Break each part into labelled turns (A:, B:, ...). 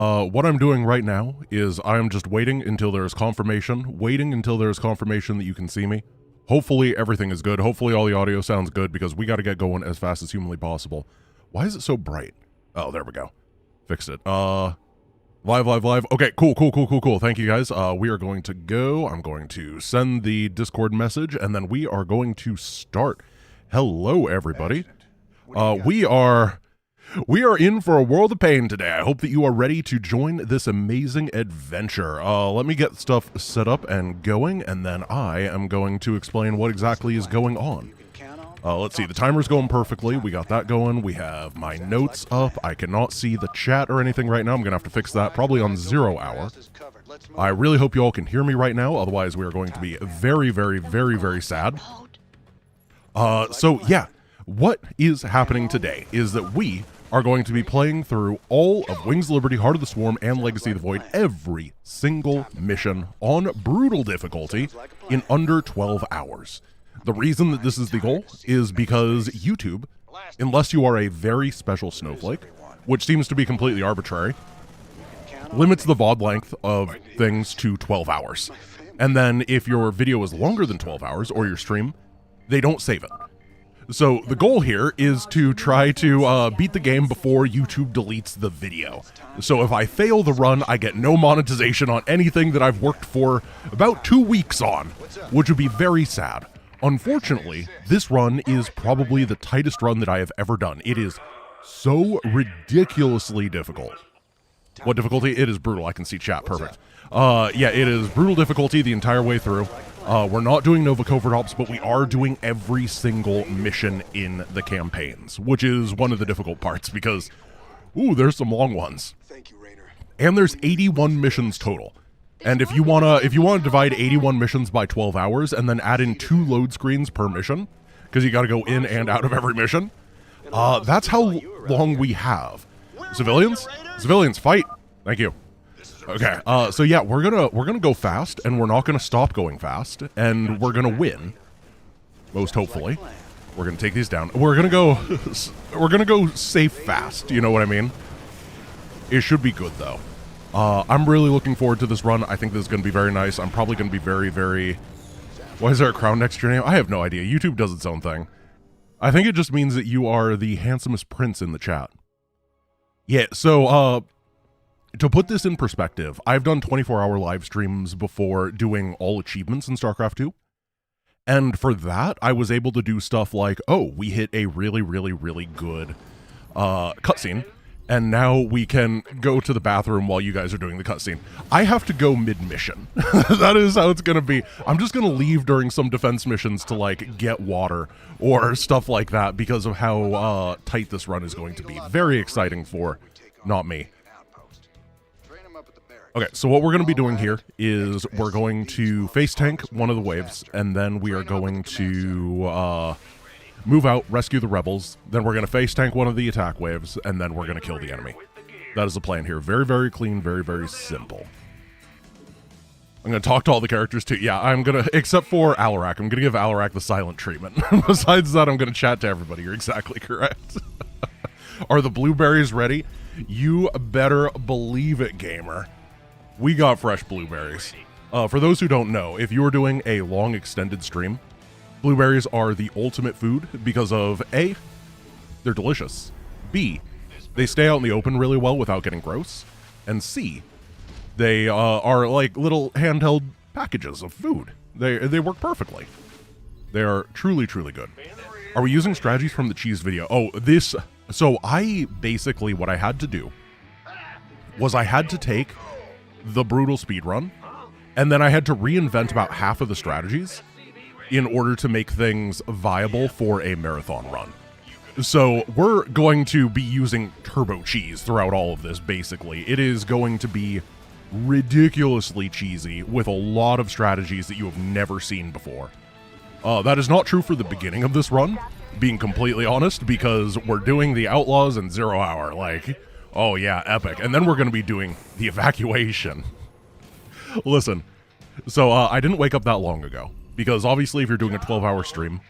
A: What I'm doing right now is I'm just waiting until there's confirmation that you can see me. Hopefully everything is good. Hopefully all the audio sounds good because we got to get going as fast as humanly possible. Why is it so bright? Oh, there we go. Fixed it. Live. Okay, cool. Thank you guys. We are going to go. I'm going to send the Discord message and then we are going to start. Hello, everybody. We are in for a world of pain today. I hope that you are ready to join this amazing adventure. Let me get stuff set up and going, and then I am going to explain what exactly is going on. Let's see, the timer's going perfectly. We got that going. We have my notes up. I cannot see the chat or anything right now. I'm going to have to fix that probably on 0 hour. I really hope you all can hear me right now. Otherwise, we are going to be very sad. So yeah, what is happening today is that we are going to be playing through all of Wings of Liberty, Heart of the Swarm, and Legacy of the Void, every single mission on brutal difficulty in under 12 hours. The reason that this is the goal is because YouTube, unless you are a very special snowflake, which seems to be completely arbitrary, limits the VOD length of things to 12 hours. And then if your video is longer than 12 hours, or your stream, they don't save it. So the goal here is to try to beat the game before YouTube deletes the video. So if I fail the run, I get no monetization on anything that I've worked for about 2 weeks on, which would be very sad. Unfortunately, this run is probably the tightest run that I have ever done. It is so ridiculously difficult. What difficulty? It is brutal. I can see chat. Perfect. Yeah, it is brutal difficulty the entire way through. We're not doing Nova Covert Ops, but we are doing every single mission in the campaigns, which is one of the difficult parts because, ooh, there's some long ones. And there's 81 missions total. And if you wanna divide 81 missions by 12 hours and then add in 2 load screens per mission, because you got to go in and out of every mission, that's how long we have. Civilians, fight. Thank you. Okay, so yeah, we're gonna go fast, and we're not gonna stop going fast, and we're gonna win. Most hopefully, we're gonna take these down. We're gonna go safe fast. You know what I mean? It should be good though. I'm really looking forward to this run. I think this is gonna be very nice. I'm probably gonna be very. Why is there a crown next to your name? I have no idea. YouTube does its own thing. I think it just means that you are the handsomest prince in the chat. Yeah. So to put this in perspective, I've done 24-hour live streams before doing all achievements in StarCraft 2. And for that, I was able to do stuff like, oh, we hit a really good cutscene, and now we can go to the bathroom while you guys are doing the cutscene. I have to go mid-mission. That is how it's going to be. I'm just going to leave during some defense missions to, like, get water or stuff like that because of how tight this run is going to be. Very exciting for not me. Okay, so what we're going to be doing here is we're going to face tank one of the waves, and then we are going to move out, rescue the rebels, then we're going to face tank one of the attack waves, and then we're going to kill the enemy. That is the plan here. Very clean, very simple. I'm going to talk to all the characters too. Yeah, I'm going to, except for Alarak, I'm going to give Alarak the silent treatment. Besides that, I'm going to chat to everybody. You're exactly correct. Are the blueberries ready? You better believe it, gamer. We got fresh blueberries. For those who don't know, if you're doing a long extended stream, blueberries are the ultimate food because of A, they're delicious, B, they stay out in the open really well without getting gross, and C, they are like little handheld packages of food. They work perfectly. They are truly good. Are we using strategies from the cheese video? Oh, so I basically, what I had to do was I had to take the brutal speedrun, and then I had to reinvent about half of the strategies in order to make things viable for a marathon run. So we're going to be using turbo cheese throughout all of this, basically. It is going to be ridiculously cheesy with a lot of strategies that you have never seen before. That is not true for the beginning of this run, being completely honest, because we're doing the Outlaws in 0 hour, like, oh yeah, epic. And then we're going to be doing the evacuation. Listen, so I didn't wake up that long ago, because obviously if you're doing a 12-hour stream,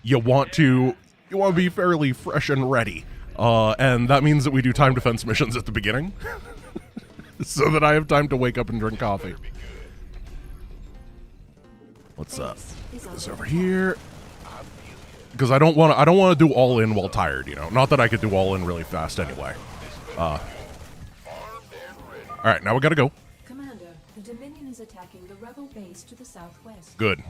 A: you want to be fairly fresh and ready. And that means that we do time defense missions at the beginning. so that I have time to wake up and drink coffee. Let's get this over here. Because I don't want to do all in while tired, you know. Not that I could do all in really fast anyway. All right, now we gotta go.
B: Commander, the Dominion is attacking the rebel base to the southwest.
A: Good.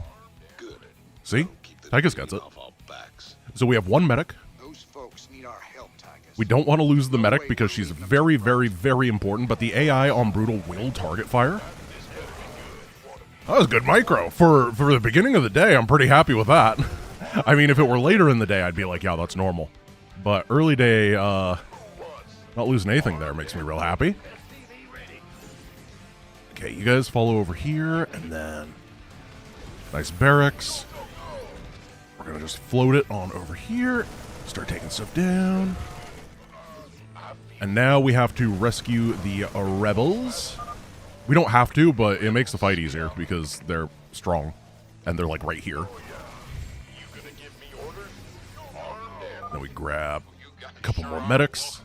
C: Good.
A: See, Tychus gets it.
C: Off our backs.
A: So we have one medic.
C: Those folks need our help, Tychus.
A: We don't want to lose the medic because she's very, very, very important. But the AI on Brutal will target fire. That was good micro for the beginning of the day. I'm pretty happy with that. I mean, if it were later in the day, I'd be like, yeah, that's normal. But early day, not losing anything there makes me real happy. Okay, you guys follow over here, and then nice barracks. We're gonna just float it on over here, start taking stuff down. And now we have to rescue the rebels. We don't have to, but it makes the fight easier because they're strong, and they're like right here. Then we grab a couple more medics.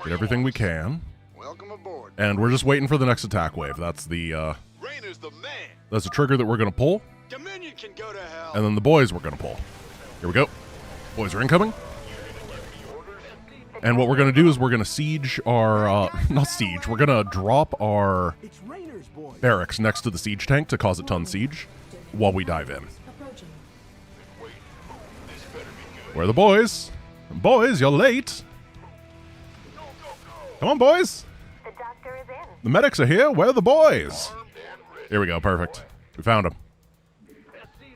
A: Get everything we can.
C: Welcome aboard.
A: And we're just waiting for the next attack wave. That's the that's a trigger that we're gonna pull.
C: Dominion can go to hell.
A: And then the boys we're gonna pull. Here we go. Boys are incoming. And what we're gonna do is we're gonna siege our not siege, we're gonna drop our barracks next to the siege tank to cause it to unsiege while we dive in. Where are the boys? Boys, you're late. Come on, boys.
D: The doctor is in.
A: The medics are here. Where are the boys? Here we go. Perfect. We found them.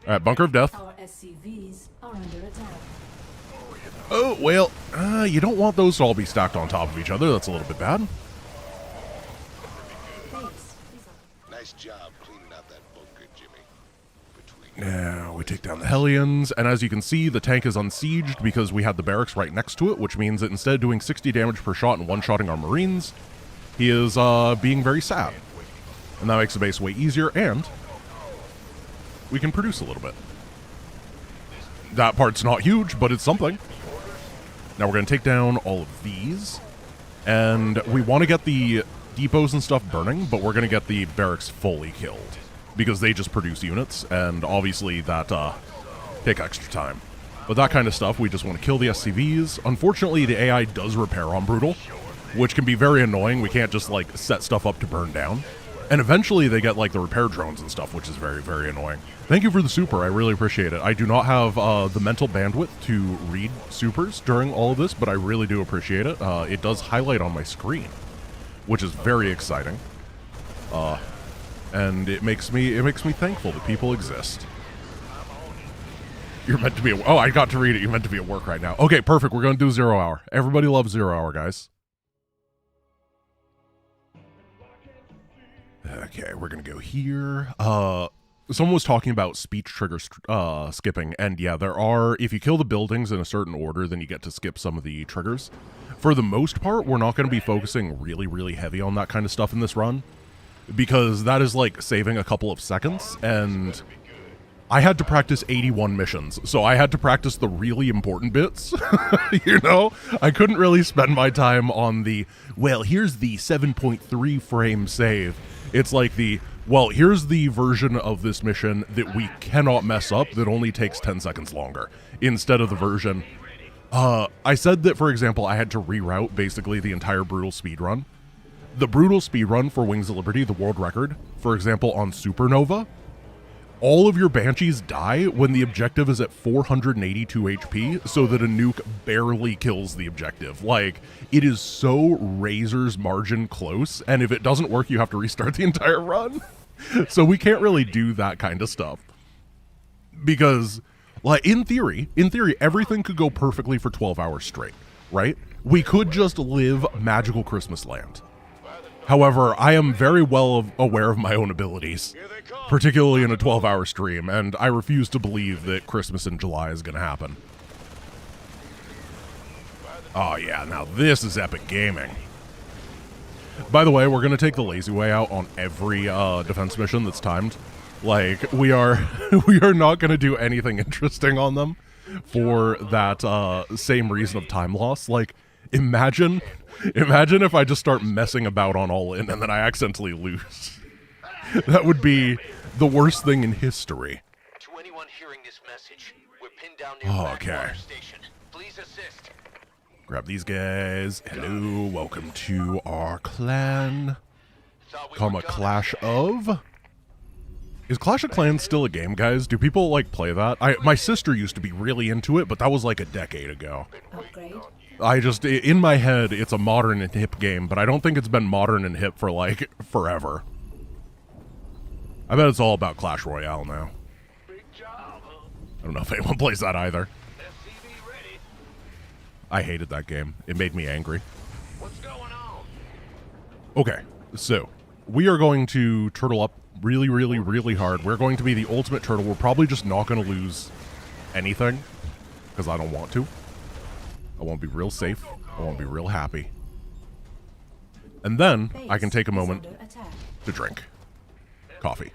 A: All right, bunker of death.
B: Our SCVs are under attack.
A: Oh, well, you don't want those to all be stacked on top of each other. That's a little bit bad.
C: Nice job cleaning out that bunker, Jimmy.
A: Now we take down the Hellions, and as you can see, the tank is unsieged because we had the barracks right next to it, which means that instead of doing 60 damage per shot and one-shotting our Marines, he is being very sad. And that makes the base way easier, and we can produce a little bit. That part's not huge, but it's something. Now we're going to take down all of these, and we want to get the depots and stuff burning, but we're going to get the barracks fully killed. Because they just produce units, and obviously that take extra time. But that kind of stuff, we just want to kill the SCVs. Unfortunately, the AI does repair on Brutal, which can be very annoying. We can't just, like, set stuff up to burn down. And eventually they get, like, the repair drones and stuff, which is very, very annoying. Thank you for the super. I really appreciate it. I do not have the mental bandwidth to read supers during all of this, but I really do appreciate it. It does highlight on my screen, which is very exciting. And it makes me thankful that people exist. You're meant to be oh, I got to read it. You're meant to be at work right now. Okay, perfect. We're going to do 0 hour. Everybody loves 0 hour, guys. Okay, we're going to go here. Someone was talking about speech trigger skipping, and yeah, there are, if you kill the buildings in a certain order, then you get to skip some of the triggers. For the most part, we're not going to be focusing really, really heavy on that kind of stuff in this run. Because that is like saving a couple of seconds, and I had to practice 81 missions, so I had to practice the really important bits. You know, I couldn't really spend my time on the, well, here's the 7.3 frame save. It's like the, well, here's the version of this mission that we cannot mess up that only takes 10 seconds longer, instead of the version. I said that, for example, I had to reroute basically the entire Brutal speedrun. The Brutal speedrun for Wings of Liberty, the world record, for example, on Supernova, all of your Banshees die when the objective is at 482 HP, so that a nuke barely kills the objective. Like, it is so razor's margin close, and if it doesn't work, you have to restart the entire run. So we can't really do that kind of stuff. Because, like, in theory, everything could go perfectly for 12 hours straight, right? We could just live magical Christmas land. However, I am very well aware of my own abilities, particularly in a 12-hour stream, and I refuse to believe that Christmas in July is going to happen. Oh yeah, now this is epic gaming. By the way, we're going to take the lazy way out on every defense mission that's timed. Like, we are not going to do anything interesting on them for that same reason of time loss. Like, Imagine if I just start messing about on all in and then I accidentally lose. That would be the worst thing in history.
D: To anyone hearing this message, we're pinned down near Backwater Station. Please assist.
A: Grab these guys. Hello, welcome to our clan. Come a Clash of... Is Clash of Clans still a game, guys? Do people, like, play that? My sister used to be really into it, but that was, like, a decade ago.
B: Upgrade.
A: I just, in my head, it's a modern and hip game, but I don't think it's been modern and hip for, like, forever. I bet it's all about Clash Royale now. I don't know if anyone plays that either. I hated that game. It made me angry.
D: What's going on?
A: Okay, so we are going to turtle up really, really, really hard. We're going to be the ultimate turtle. We're probably just not going to lose anything because I don't want to. I want to be real safe. I want to be real happy. And then I can take a moment to drink coffee.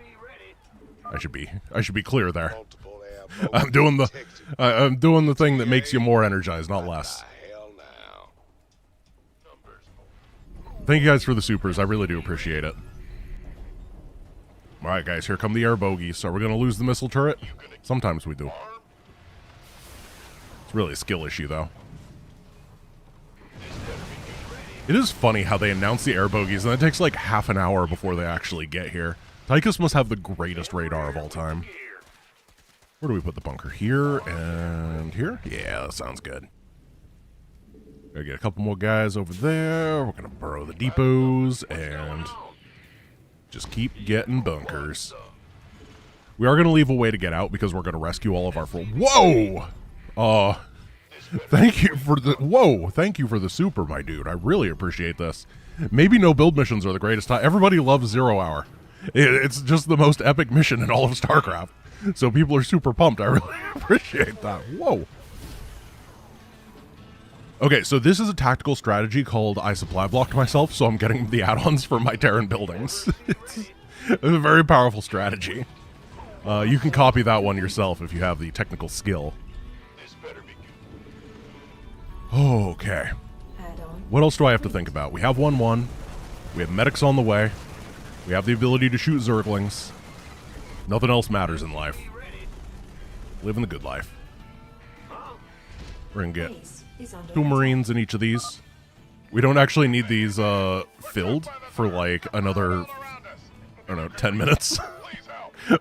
A: I should be clear there.
C: Multiple air
A: I'm doing the thing that makes you more energized, not less.
C: hell now.
A: Thank you guys for the supers. I really do appreciate it. All right, guys, here come the air bogeys. So we're going to lose the missile turret? Sometimes we do. It's really a skill issue, though. It is funny how they announce the air bogeys, and it takes like half an hour before they actually get here. Tychus must have the greatest radar of all time. Where do we put the bunker? Here and here? Yeah, that sounds good. Gotta get a couple more guys over there. We're gonna burrow the depots and just keep getting bunkers. We are gonna leave a way to get out because we're gonna rescue all of our Whoa! Thank you for the super, my dude. I really appreciate this. Maybe no build missions are the greatest time. Everybody loves 0 hour. It's just the most epic mission in all of StarCraft. So people are super pumped. I really appreciate that. Whoa. Okay, so this is a tactical strategy called I supply blocked myself, so I'm getting the add-ons for my Terran buildings. It's a very powerful strategy. You can copy that one yourself if you have the technical skill. Okay. What else do I have to think about? We have 1-1. We have medics on the way. We have the ability to shoot Zerglings. Nothing else matters in life. Living the good life. We're gonna get 2 Marines in each of these. We don't actually need these filled for like another, I don't know, 10 minutes.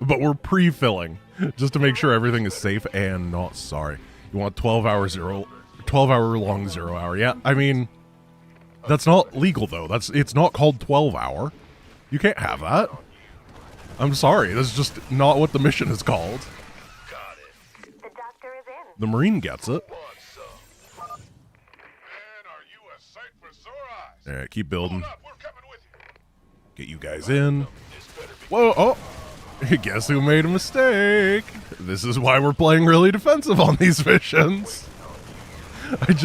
A: But we're pre-filling just to make sure everything is safe and not sorry. You want 12 hour long 0 hour. Yeah, I mean, that's not legal though. It's not called 12 hour. You can't have that. I'm sorry, that's just not what the mission is called.
E: The doctor is in.
A: The Marine gets it. Alright, keep building. Get you guys in. Whoa, oh! Guess who made a mistake? This is why we're playing really defensive on these missions. I'm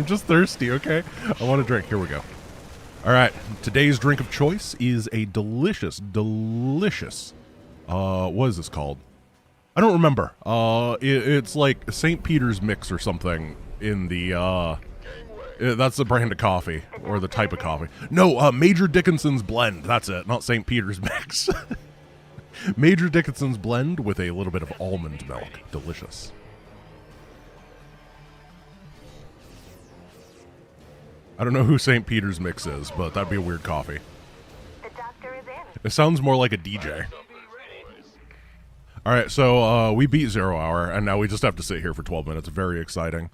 A: just thirsty, okay? I want a drink. Here we go. Alright, today's drink of choice is a delicious, what is this called? I don't remember. It's like St. Peter's Mix or something in the, that's the brand of coffee, or the type of coffee. No, Major Dickinson's Blend, that's it, not St. Peter's Mix. Major Dickinson's Blend with a little bit of almond milk. Delicious. I don't know who St. Peter's Mix is, but that'd be a weird coffee.
E: The doctor is in.
A: It sounds more like a DJ. Alright, so we beat 0 hour, and now we just have to sit here for 12 minutes. Very exciting.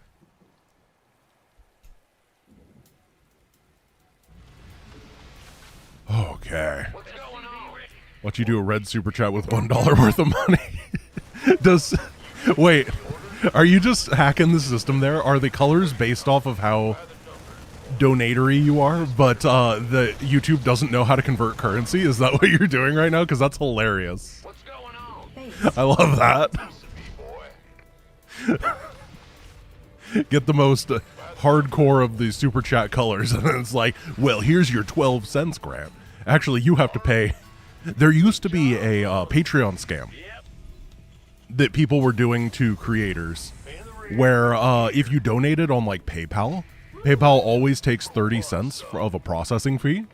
A: Okay. Let you do a red super chat with $1 worth of money. Wait, are you just hacking the system there? Are the colors based off of how donatory you are, but the YouTube doesn't know how to convert currency? Is that what you're doing right now? Because that's hilarious.
D: What's going on?
A: I love that. Get the most hardcore of the super chat colors, and then it's like, well, here's your 12 cents grant. Actually, you have to pay. There used to be a Patreon scam that people were doing to creators, where if you donated on like PayPal, PayPal always takes 30 cents of a processing fee.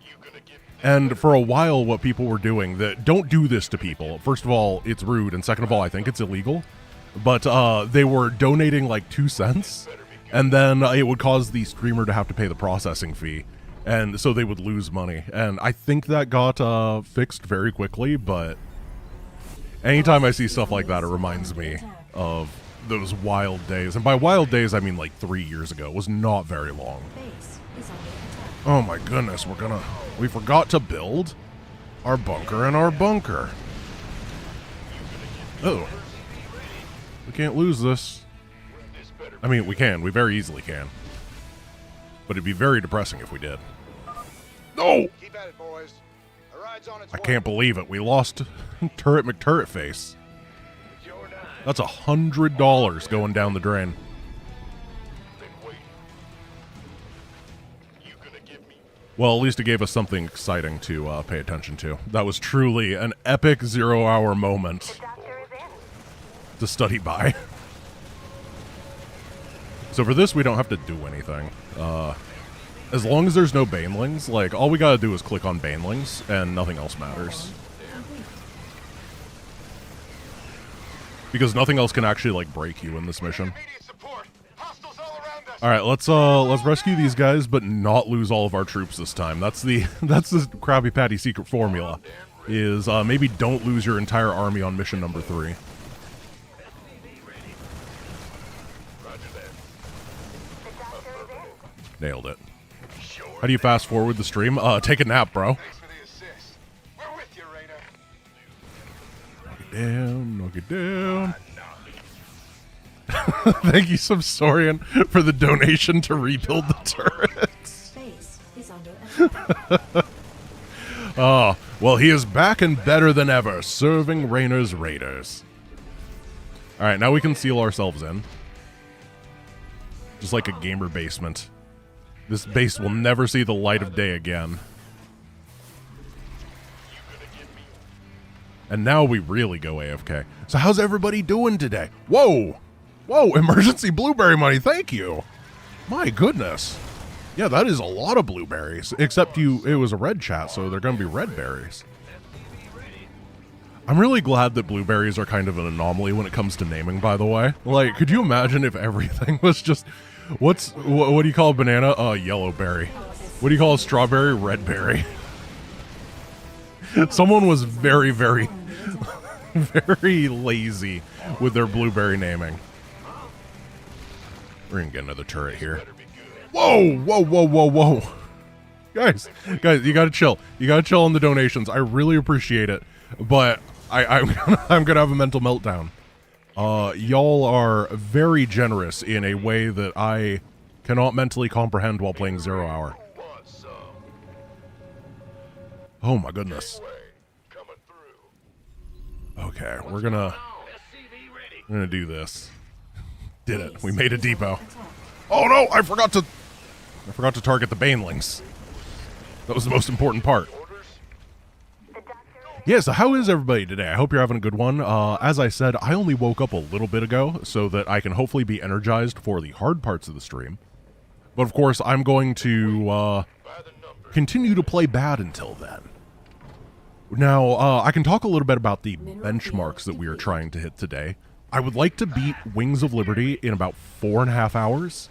A: And for a while, what people were doing, that don't do this to people. First of all, it's rude, and second of all, I think it's illegal. But they were donating like 2 cents, and then it would cause the streamer to have to pay the processing fee, and so they would lose money. And I think that got fixed very quickly, but anytime I see stuff like that, it reminds me of those wild days. And by wild days, I mean like 3 years ago. It was not very long.
B: Base is under attack.
A: Oh my goodness, we forgot to build our bunker in our bunker. Oh. We can't lose this. I mean, we very easily can. But it'd be very depressing if we did. No!
C: Keep at it, boys. The ride's on its
A: I
C: way.
A: can't believe it. We lost Turret McTurret Face. That's $100 going down the drain. Well, at least it gave us something exciting to pay attention to. That was truly an epic 0-hour moment
E: The doctor is in.
A: to study by. So for this, we don't have to do anything. As long as there's no banelings, like, all we gotta do is click on banelings, and nothing else matters. Because nothing else can actually, like, break you in this mission.
C: Immediate support. Hostiles all around us.
A: Alright, let's rescue these guys, but not lose all of our troops this time. That's the Krabby Patty secret formula. Is maybe don't lose your entire army on mission number 3.
E: The doctor is in.
A: Nailed it. How do you fast forward the stream? Take a nap, bro.
C: Thanks for the assist. We're with you, Raina.
A: Knock it down. Thank you, Subsorian, for the donation to rebuild the turrets.
B: Base is under attack.
A: Oh, well, he is back and better than ever, serving Rainer's Raiders. Alright, now we can seal ourselves in. Just like a gamer basement. This base will never see the light of day again. And now we really go AFK. So how's everybody doing today? Whoa! Whoa, emergency blueberry money, thank you! My goodness. Yeah, that is a lot of blueberries. Except it was a red chat, so they're gonna be red berries. I'm really glad that blueberries are kind of an anomaly when it comes to naming, by the way. Like, could you imagine if everything was just... what do you call a banana? Yellow berry. What do you call a strawberry? Red berry. Someone was very, very, very lazy with their blueberry naming. We're gonna get another turret here. Whoa, whoa, whoa, whoa, whoa. Guys, you gotta chill. You gotta chill on the donations. I really appreciate it. But I'm gonna have a mental meltdown. Y'all are very generous in a way that I cannot mentally comprehend while playing 0 Hour. Oh my goodness. Okay, we're gonna do this. Did it. We made a depot. Oh no, I forgot to target the banelings. That was the most important part. Yeah, so how is everybody today? I hope you're having a good one. As I said, I only woke up a little bit ago so that I can hopefully be energized for the hard parts of the stream. But of course, I'm going to continue to play bad until then. Now, I can talk a little bit about the benchmarks that we are trying to hit today. I would like to beat Wings of Liberty in about 4.5 hours.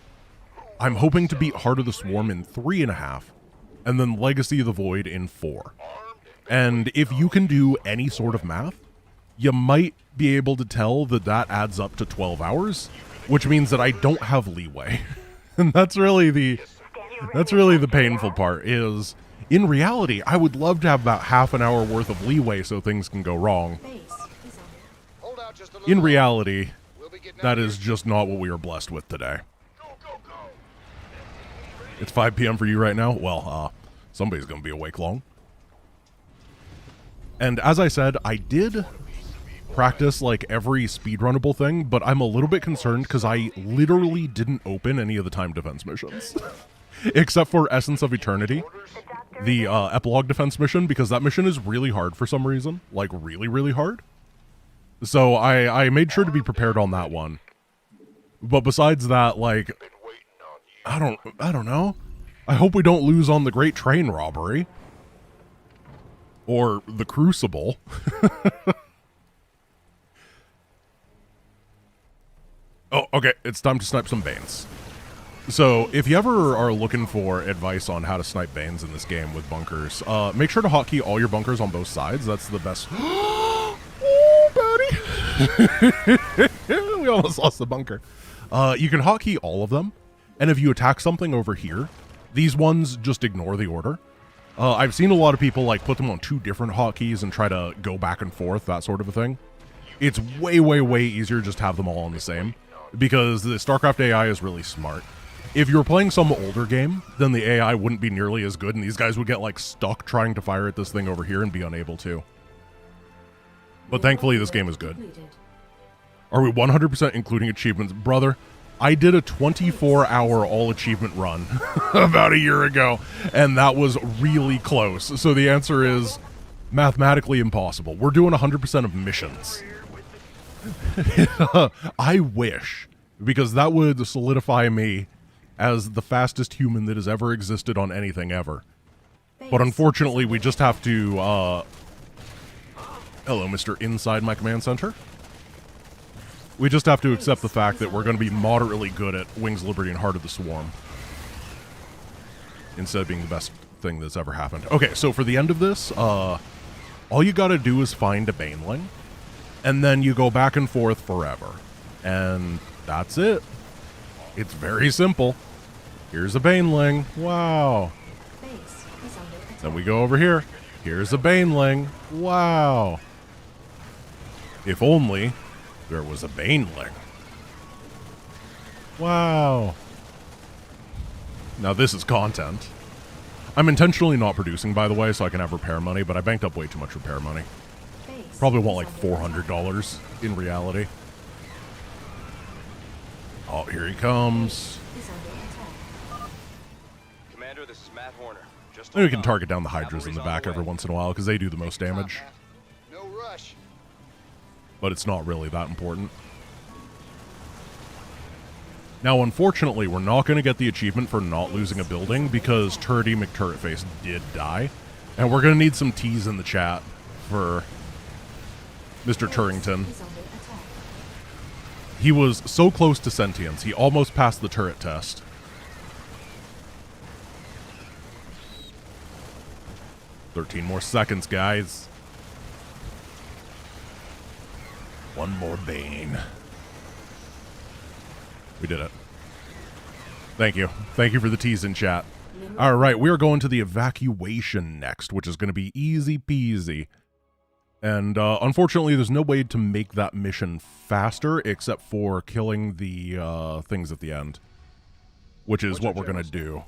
A: I'm hoping to beat Heart of the Swarm in 3.5, and then Legacy of the Void in 4. And if you can do any sort of math, you might be able to tell that that adds up to 12 hours, which means that I don't have leeway. And that's really the painful part is, in reality, I would love to have about half an hour worth of leeway so things can go wrong.
B: Base is under
C: Hold out just a little.
A: In reality,
C: We'll be getting
A: that
C: out of
A: is just not what we are blessed with today.
C: here. Go, go, go.
A: It's 5 p.m. for you right now? Well, somebody's going to be awake long. And as I said, I did practice like every speedrunnable thing, but I'm a little bit concerned because I literally didn't open any of the time defense missions. Except for Essence of Eternity, the epilogue defense mission, because that mission is really hard for some reason. Like, really, really hard. So I made sure to be prepared on that one. But besides that, like, I don't know. I hope we don't lose on the Great Train Robbery. Or the Crucible. Oh, okay. It's time to snipe some Banes. So, if you ever are looking for advice on how to snipe Banes in this game with bunkers, make sure to hotkey all your bunkers on both sides. That's the best. Oh, buddy! We almost lost the bunker. You can hotkey all of them, and if you attack something over here, these ones just ignore the order. I've seen a lot of people like put them on 2 different hotkeys and try to go back and forth, that sort of a thing. It's way, way, way easier just to have them all on the same, because the StarCraft AI is really smart. If you were playing some older game, then the AI wouldn't be nearly as good, and these guys would get like stuck trying to fire at this thing over here and be unable to. But thankfully, this game is good. Are we 100% including achievements? Brother, I did a 24-hour all-achievement run about a year ago, and that was really close. So the answer is mathematically impossible. We're doing 100% of missions. I wish, because that would solidify me as the fastest human that has ever existed on anything ever. But unfortunately, we just have to, hello, Mr. Inside my command center. We just have to accept the fact that we're going to be moderately good at Wings of Liberty and Heart of the Swarm, instead of being the best thing that's ever happened. Okay, so for the end of this, all you gotta do is find a Baneling, and then you go back and forth forever. And that's it. It's very simple. Here's a Baneling. Wow. Then we go over here. Here's a Baneling. Wow. If only there was a Baneling. Wow. Now this is content. I'm intentionally not producing, by the way, so I can have repair money, but I banked up way too much repair money. Probably want like $400 in reality. Oh, here he comes.
F: Commander, this is Matt Horner. Just
A: Maybe we can target down the Hydras in the back every once in a while, because they do the most damage.
C: No rush.
A: But it's not really that important. Now, unfortunately, we're not going to get the achievement for not losing a building, because Turdy McTurretface did die. And we're going to need some T's in the chat for Mr. Turrington. He was so close to sentience, he almost passed the turret test. "13 more seconds, guys. One more Bane." We did it. Thank you. Thank you for the tease in chat. All right, we are going to the evacuation next, which is going to be easy peasy. And unfortunately, there's no way to make that mission faster except for killing the things at the end, which is what we're going to do.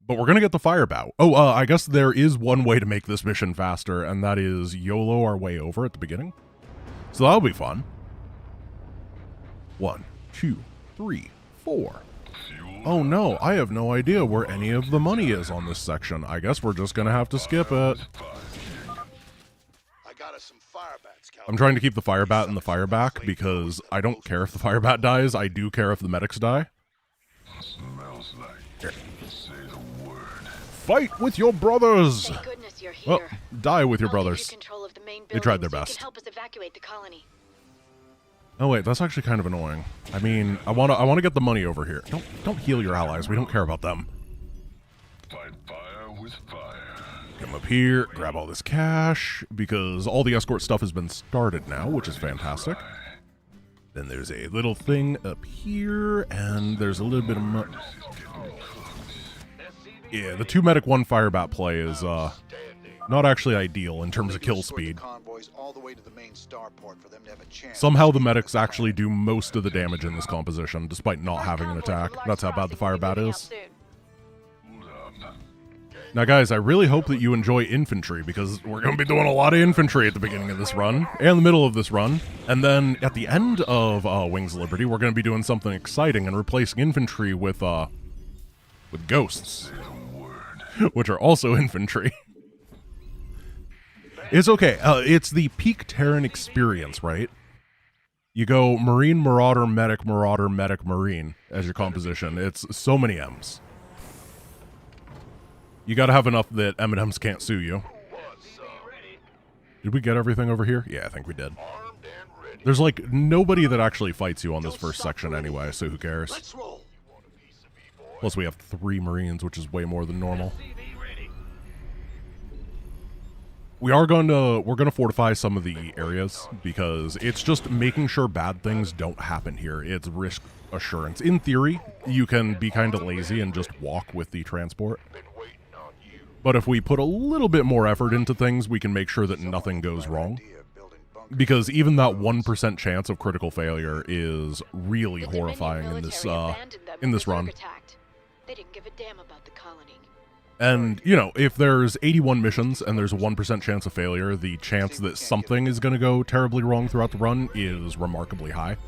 A: But we're going to get the fire bow. Oh, I guess there is one way to make this mission faster, and that is YOLO our way over at the beginning. So that'll be fun. 1, 2, 3, 4. Oh no, I have no idea where any of the money is on this section. I guess we're just going to have to skip it.
C: I got us some fire bats, Cal.
A: I'm trying to keep the fire bat in the fire back because I don't care if the fire bat dies. I do care if the medics die.
G: Smells like. Say the word.
A: Fight with your brothers!
E: Thank goodness you're
A: Well,
E: here.
A: die with your
E: I'll give
A: brothers.
E: you control of the main
A: They tried their
E: building so you
A: best.
E: can help us evacuate the colony.
A: Oh wait, that's actually kind of annoying. I mean, I wanna get the money over here. Don't heal your allies. We don't care about them.
G: Fight fire with fire.
A: Come up here, grab all this cash, because all the escort stuff has been started now, which is fantastic. Then there's a little thing up here, and there's a little bit of yeah, the 2 medic 1 fire bat play is not actually ideal in terms of kill speed. Somehow the medics actually do most of the damage in this composition, despite not having an attack. That's how bad the fire bat is. Now guys, I really hope that you enjoy infantry, because we're going to be doing a lot of infantry at the beginning of this run, and the middle of this run, and then at the end of Wings of Liberty, we're going to be doing something exciting and replacing infantry with ghosts, which are also infantry. It's okay. It's the peak Terran experience, right? You go Marine, Marauder, Medic, Marine as your composition. It's so many M's. You gotta have enough that M&Ms can't sue you. Did we get everything over here? Yeah, I think we did. There's like nobody that actually fights you on this first section anyway, so who cares? Plus we have 3 Marines, which is way more than normal. We're gonna fortify some of the areas because it's just making sure bad things don't happen here. It's risk assurance. In theory, you can be kind of lazy and just walk with the transport. But if we put a little bit more effort into things, we can make sure that nothing goes wrong. Because even that 1% chance of critical failure is really horrifying in this run.
E: They didn't give a damn about the colony.
A: And, you know, if there's 81 missions and there's a 1% chance of failure, the chance that something is going to go terribly wrong throughout the run is remarkably high.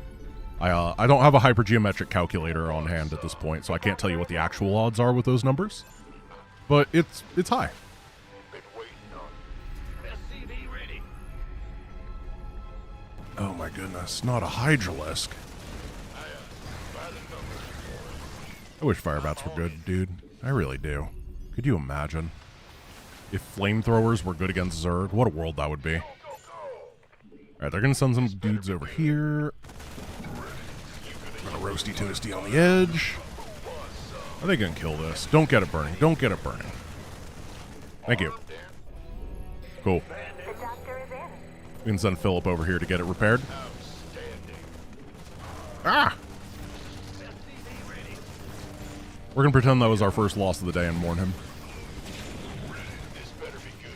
A: I don't have a hypergeometric calculator on hand at this point, so I can't tell you what the actual odds are with those numbers. But it's high. Oh my goodness, not a Hydralisk. I wish Firebats were good, dude. I really do. Could you imagine? If flamethrowers were good against Zerg, what a world that would be. Alright, they're gonna send some dudes over here. Gonna roasty toasty on the edge. Are they gonna kill this? Don't get it burning. Don't get it burning. Thank you. Cool. We can send Philip over here to get it repaired. Ah! We're gonna pretend that was our first loss of the day and mourn him.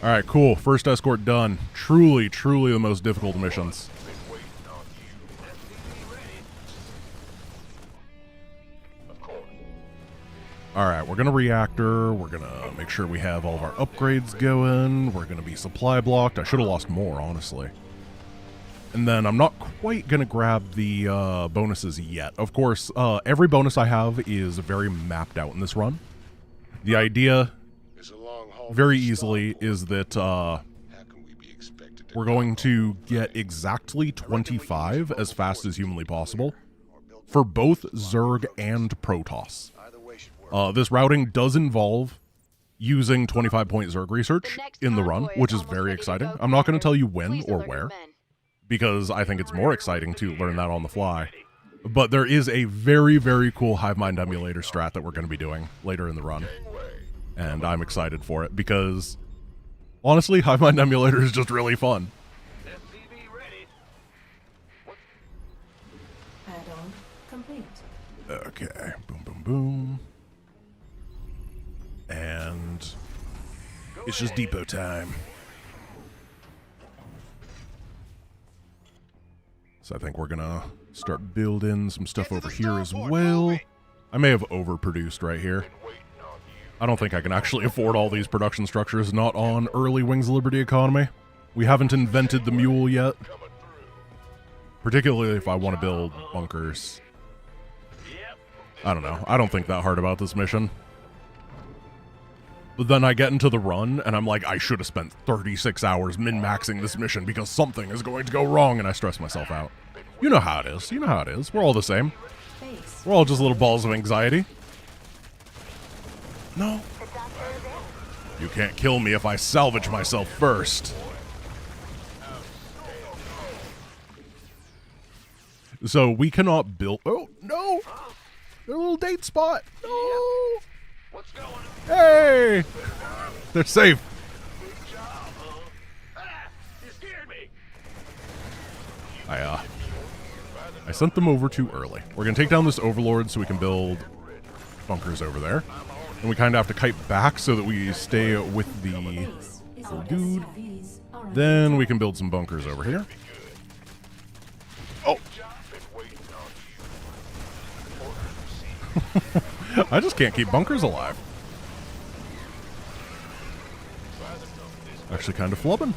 A: Alright, cool. First escort done. Truly, truly the most difficult missions. Alright, we're gonna reactor. We're gonna make sure we have all of our upgrades going. We're gonna be supply blocked. I should have lost more, honestly. And then I'm not quite gonna grab the bonuses yet. Of course, every bonus I have is very mapped out in this run. The idea, very easily, is that we're going to get exactly 25 as fast as humanly possible for both Zerg and Protoss. This routing does involve using 25-point Zerg research in the run, which is very exciting. I'm not going to tell you when or where, because I think it's more exciting to learn that on the fly. But there is a very, very cool Hive Mind emulator strat that we're going to be doing later in the run. And I'm excited for it because, honestly, Hive Mind emulator is just really fun.
B: Add-on complete.
A: Okay, boom, boom, boom. And it's just depot time. So I think we're gonna start building some stuff over here as well. I may have overproduced right here. I don't think I can actually afford all these production structures, not on early Wings of Liberty economy. We haven't invented the mule yet. Particularly if I want to build bunkers. I don't know. I don't think that hard about this mission. But then I get into the run, and I'm like, I should have spent 36 hours min-maxing this mission because something is going to go wrong, and I stress myself out. You know how it is. You know how it is. We're all the same. We're all just little balls of anxiety. No. You can't kill me if I salvage myself first. So we cannot build... Oh, no! Their little date spot! No!
F: What's going on?
A: Hey! They're safe.
F: Good job, huh? You scared me.
A: I sent them over too early. We're gonna take down this overlord so we can build bunkers over there. And we kind of have to kite back so that we stay with the little dude. Then we can build some bunkers over here. Oh! I just can't keep bunkers alive. Actually kind of flubbing.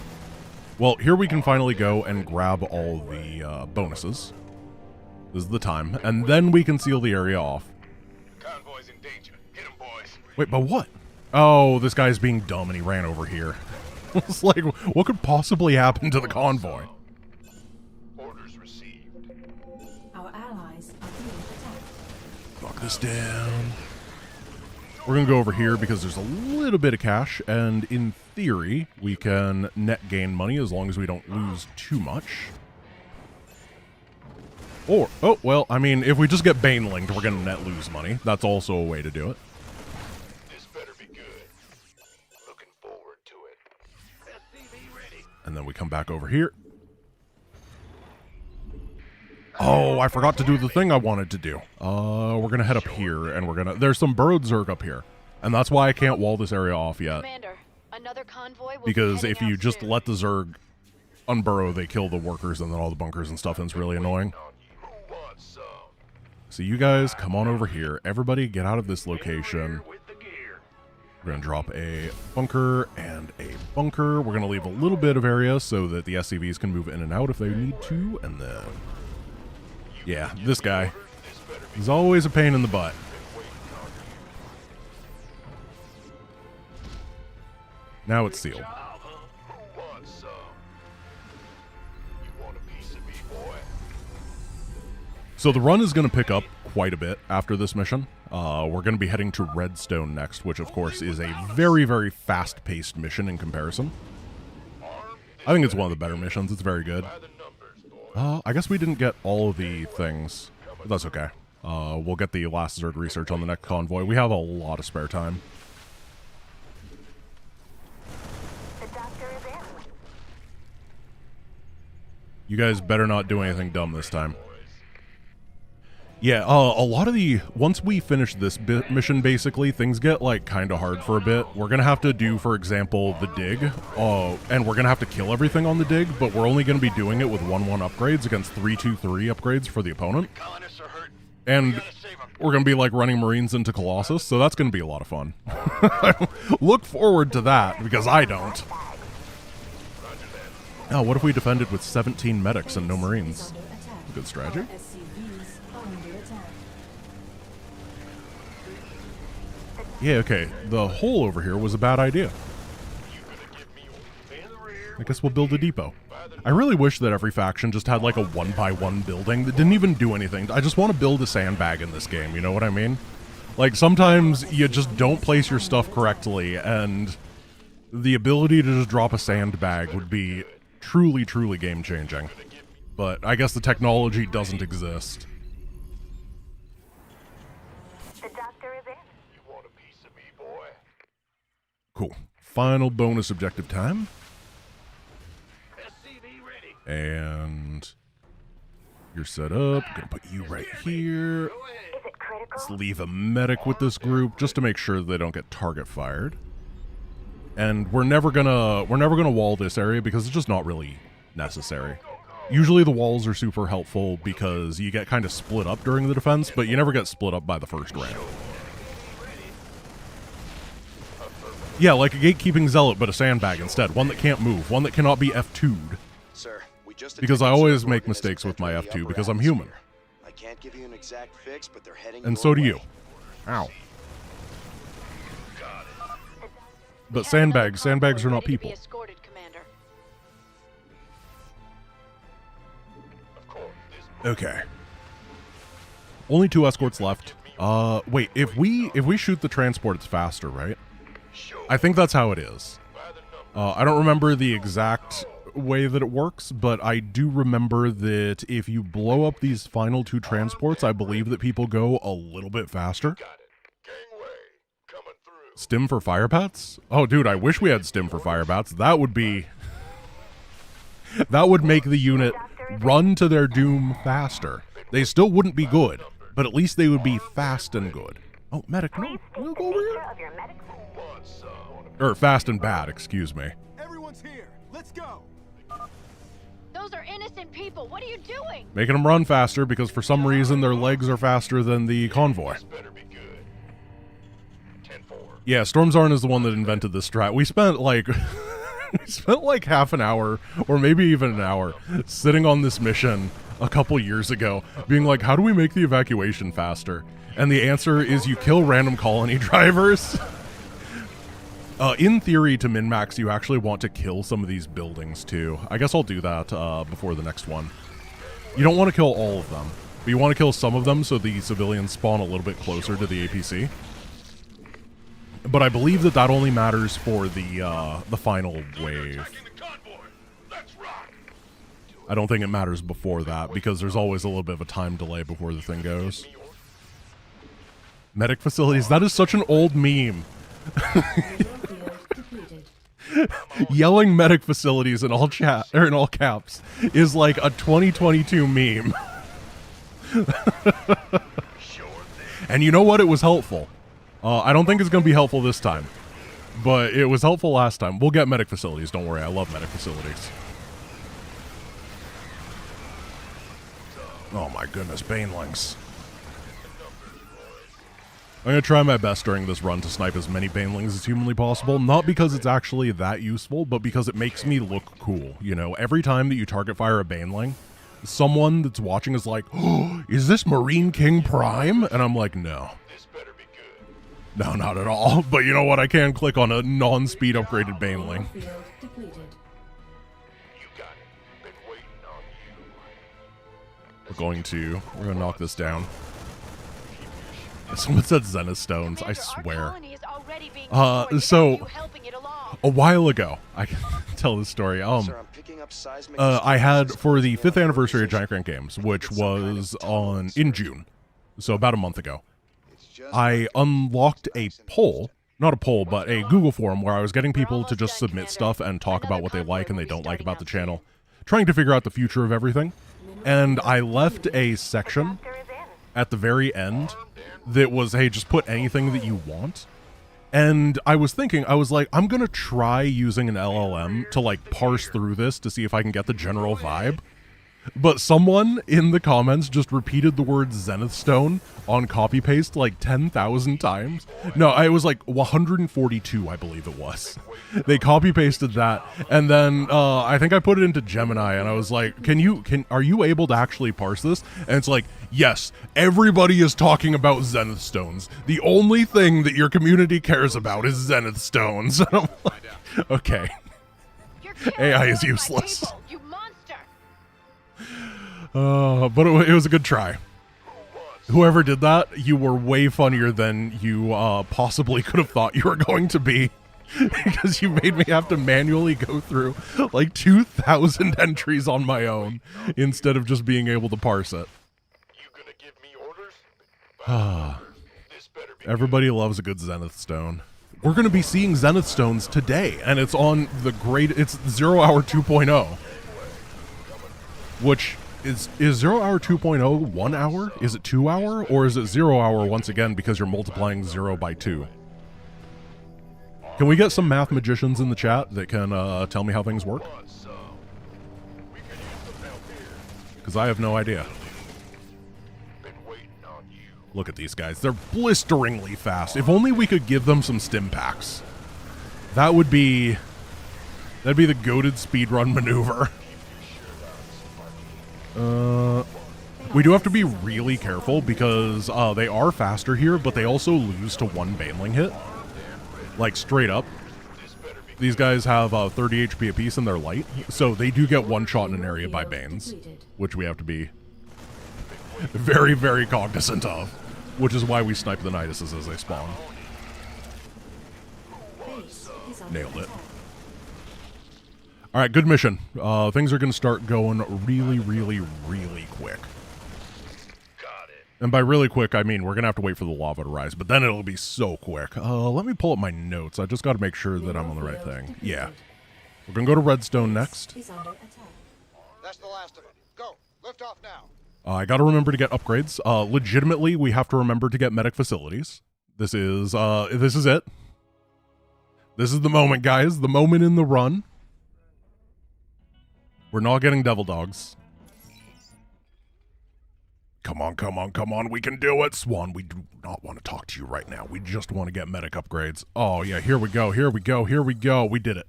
A: Well, here we can finally go and grab all the bonuses. This is the time. And then we can seal the area off.
C: Convoy's in danger. Hit 'em, boys.
A: Wait, but what? Oh, this guy's being dumb and he ran over here. It's like, what could possibly happen to the convoy?
C: Orders received.
A: this down. We're going to go over here because there's a little bit of cash, and in theory, we can net gain money as long as we don't lose too much. Or, oh, well, I mean, if we just get Bane linked, we're going to net lose money. That's also a way to do it.
C: This better be good. Looking forward to it.
F: SCV ready.
A: And then we come back over here. Oh, I forgot to do the thing I wanted to do. We're going to head up here, and there's some burrowed Zerg up here. And that's why I can't wall this area off yet.
E: Commander, another convoy will
A: Because
E: be
A: if
E: heading
A: you
E: out
A: just
E: soon.
A: let the Zerg unburrow, they kill the workers and then all the bunkers and stuff, and it's really annoying.
C: Who wants some?
A: So you guys, come on over here. Everybody get out of this location.
F: With the gear.
A: We're going to drop a bunker and a bunker. We're going to leave a little bit of area so that the SCVs can move in and out if they need to, and then... yeah, this guy. He's always a pain in the butt. Now it's sealed.
C: Job, huh? Who wants some? You want a piece of me, boy?
A: So the run is going to pick up quite a bit after this mission. We're going to be heading to Redstone next, which of course is a very, very fast-paced mission in comparison. I think it's one of the better missions. It's very good.
C: By the numbers, boy.
A: I guess we didn't get all of the things, but that's okay. We'll get the last Zerg research on the next convoy. We have a lot of spare time.
H: The doctor is in.
A: You guys better not do anything dumb this time. Yeah, a lot of the... once we finish this mission, basically, things get, like, kind of hard for a bit. We're going to have to do, for example, the dig. And we're going to have to kill everything on the dig, but we're only going to be doing it with 1-1 upgrades against 3-2-3 upgrades for the opponent.
C: Colonists are hurt.
A: And we're going to be, like, running Marines into Colossus, so that's going to be a lot of fun. Look forward to that, because I don't. Oh, what if we defended with 17 medics and no Marines?
B: Under attack.
A: Good strategy.
B: SCVs are under attack.
A: Yeah, okay. The hole over here was a bad idea. I guess we'll build a depot. I really wish that every faction just had like a 1x1 building that didn't even do anything. I just want to build a sandbag in this game, you know what I mean? Like, sometimes you just don't place your stuff correctly, and the ability to just drop a sandbag would be truly, truly game-changing. But I guess the technology doesn't exist.
H: The doctor is in.
C: You want a piece of me, boy?
A: Cool. Final bonus objective time.
F: SCV ready.
A: And you're set up. I'm gonna put you right here.
H: Is it critical?
A: Let's leave a medic with this group just to make sure they don't get target fired. And we're never gonna wall this area because it's just not really necessary. Usually the walls are super helpful because you get kind of split up during the defense, but you never get split up by the first rank. Yeah, like a gatekeeping zealot, but a sandbag instead. One that can't move. One that cannot be F2'd.
I: Sir, we just
A: Because I
I: detected
A: always
I: several
A: make mistakes with my
I: organisms
A: F2
I: entering the
A: because
I: upper
A: I'm human.
I: atmosphere. I can't give you an exact fix, but they're heading
A: And
I: your
A: so do
I: way.
A: you. Ow. But sandbags are not
E: Ready to be
A: people.
E: escorted, Commander.
C: Of course, this
A: Okay. Only 2 escorts left. Wait, if we shoot the transport, it's faster, right? I think that's how it is. I don't remember the exact way that it works, but I do remember that if you blow up these final 2 transports, I believe that people go a little bit faster.
C: got it. Gangway coming through.
A: Stim for fire bats? Oh, dude, I wish we had stim for fire bats. That would be... that would make the unit run to their doom faster. They still wouldn't be good, but at least they would be fast and good. Oh, medic, no. No, go over here.
H: Of your medical.
A: Or fast and bad, excuse me.
J: Everyone's here. Let's go.
E: Those are innocent people. What are you doing?
A: Making them run faster because for some reason their legs are faster than the convoy.
C: Better be good. 10-4.
A: Yeah, Stormzarn is the one that invented this strat. We spent like half an hour or maybe even an hour sitting on this mission a couple years ago being like, how do we make the evacuation faster? And the answer is you kill random colony drivers. In theory, to min-max, you actually want to kill some of these buildings too. I guess I'll do that before the next one. You don't want to kill all of them. But you want to kill some of them so the civilians spawn a little bit closer to the APC. But I believe that that only matters for the final wave. I don't think it matters before that, because there's always a little bit of a time delay before the thing goes. Medic facilities, that is such an old meme. Yelling medic facilities in all chat, or in all caps, is like a 2022 meme. And you know what? It was helpful. I don't think it's going to be helpful this time, but it was helpful last time. We'll get medic facilities, don't worry. I love medic facilities. Oh my goodness, banelings. I'm going to try my best during this run to snipe as many banelings as humanly possible, not because it's actually that useful, but because it makes me look cool. You know, every time that you target fire a baneling, someone that's watching is like, oh, is this Marine King Prime? And I'm like, no. No, not at all. But you know what? I can click on a non-speed upgraded baneling. We're going to knock this down. Someone said Zenith Stones, I swear. So, a while ago, I can tell this story. I had, for the 5th anniversary of Giant Grant Games, which was in June, so about a month ago, I unlocked a poll, not a poll, but a Google forum where I was getting people to just submit stuff and talk about what they like and they don't like about the channel, trying to figure out the future of everything. And I left a section at the very end that was, hey, just put anything that you want. And I was thinking, I was like, I'm going to try using an LLM to, like, parse through this to see if I can get the general vibe. But someone in the comments just repeated the word Zenith Stone on copy paste like 10,000 times. No, it was like 142, I believe it was. They copy pasted that, and then I think I put it into Gemini, and I was like, are you able to actually parse this? And it's like, yes, everybody is talking about Zenith Stones. The only thing that your community cares about is Zenith Stones. And I'm like, okay. AI is useless. But it was a good try. Whoever did that, you were way funnier than you possibly could have thought you were going to be. Because you made me have to manually go through like 2,000 entries on my own instead of just being able to parse it. Everybody loves a good Zenith Stone. We're going to be seeing Zenith Stones today, and it's on it's 0 Hour 2.0. Which... Is 0 Hour 2.0 1 hour? Is it 2 hour? Or is it 0 hour once again because you're multiplying 0 by 2? Can we get some math magicians in the chat that can tell me how things work? Because I have no idea. Look at these guys. They're blisteringly fast. If only we could give them some stim packs. That'd be the goated speedrun maneuver. We do have to be really careful because they are faster here, but they also lose to 1 baneling hit. Like, straight up. These guys have 30 HP apiece and they're light, so they do get 1 shot in an area by banes, which we have to be very, very cognizant of, which is why we snipe the Niduses as they spawn. Nailed it. Alright, good mission. Things are going to start going really, really, really quick. And by really quick, I mean we're going to have to wait for the lava to rise, but then it'll be so quick. Let me pull up my notes. I just got to make sure that I'm on the right thing. Yeah. We're going to go to Redstone next.
F: That's the last of it. Go. Lift off now.
A: I got to remember to get upgrades. Legitimately, we have to remember to get medic facilities. This is it. This is the moment, guys. The moment in the run. We're not getting devil dogs. Come on, come on, come on. We can do it. Swan, we do not want to talk to you right now. We just want to get medic upgrades. Oh, yeah, here we go, here we go, here we go. We did it.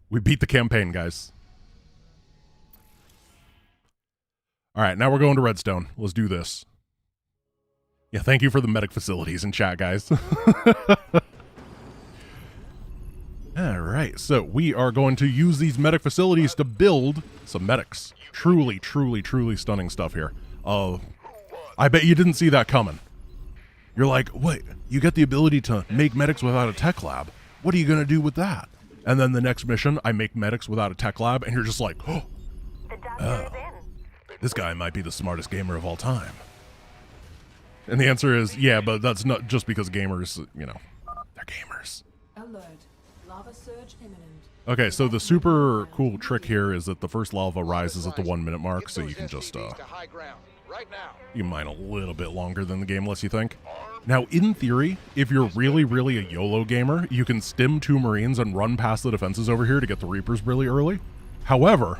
A: We beat the campaign, guys. All right, now we're going to Redstone. Let's do this. Yeah, thank you for the medic facilities in chat, guys. All right, so we are going to use these medic facilities to build some medics. Truly, truly, truly stunning stuff here. I bet you didn't see that coming. You're like, wait, you get the ability to make medics without a tech lab. What are you going to do with that? And then the next mission, I make medics without a tech lab, and you're just like, oh, this guy might be the smartest gamer of all time. And the answer is, yeah, but that's not just because gamers, you know, they're gamers.
B: Alert. Lava surge imminent.
A: Okay, so the super cool trick here is that the first lava rises at the 1 minute mark, so you can just, you mine a little bit longer than the game lets you think. Now, in theory, if you're really, really a YOLO gamer, you can stim 2 Marines and run past the defenses over here to get the Reapers really early. However,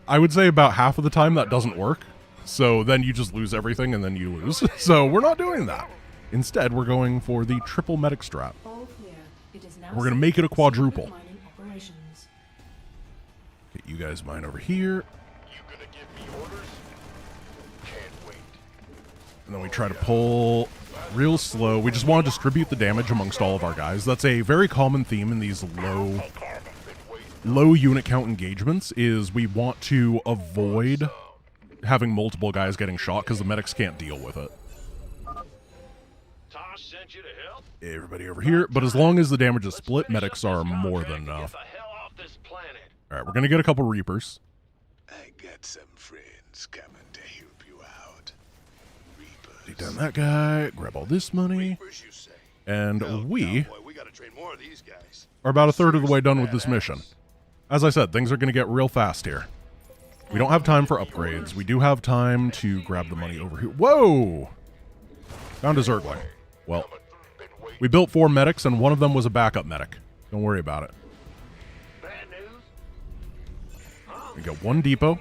A: I would say about half of the time that doesn't work, so then you just lose everything and then you lose. So we're not doing that. Instead, we're going for the triple medic strat. We're going to make it a quadruple. Okay, you guys mine over here. And then we try to pull real slow. We just want to distribute the damage amongst all of our guys. That's a very common theme in these low unit count engagements, is we want to avoid having multiple guys getting shot because the medics can't deal with it. Everybody over here, but as long as the damage is split, medics are more than enough. Alright, we're going to get a couple Reapers.
G: I got some friends coming to help you out. Reapers.
A: Take down that guy, grab all this money, and we are about a third of the way done with this mission. As I said, things are going to get real fast here. We don't have time for upgrades. We do have time to grab the money over here. Whoa! Found a Zergling. Well, we built 4 medics, and one of them was a backup medic. Don't worry about it. We got 1 depot,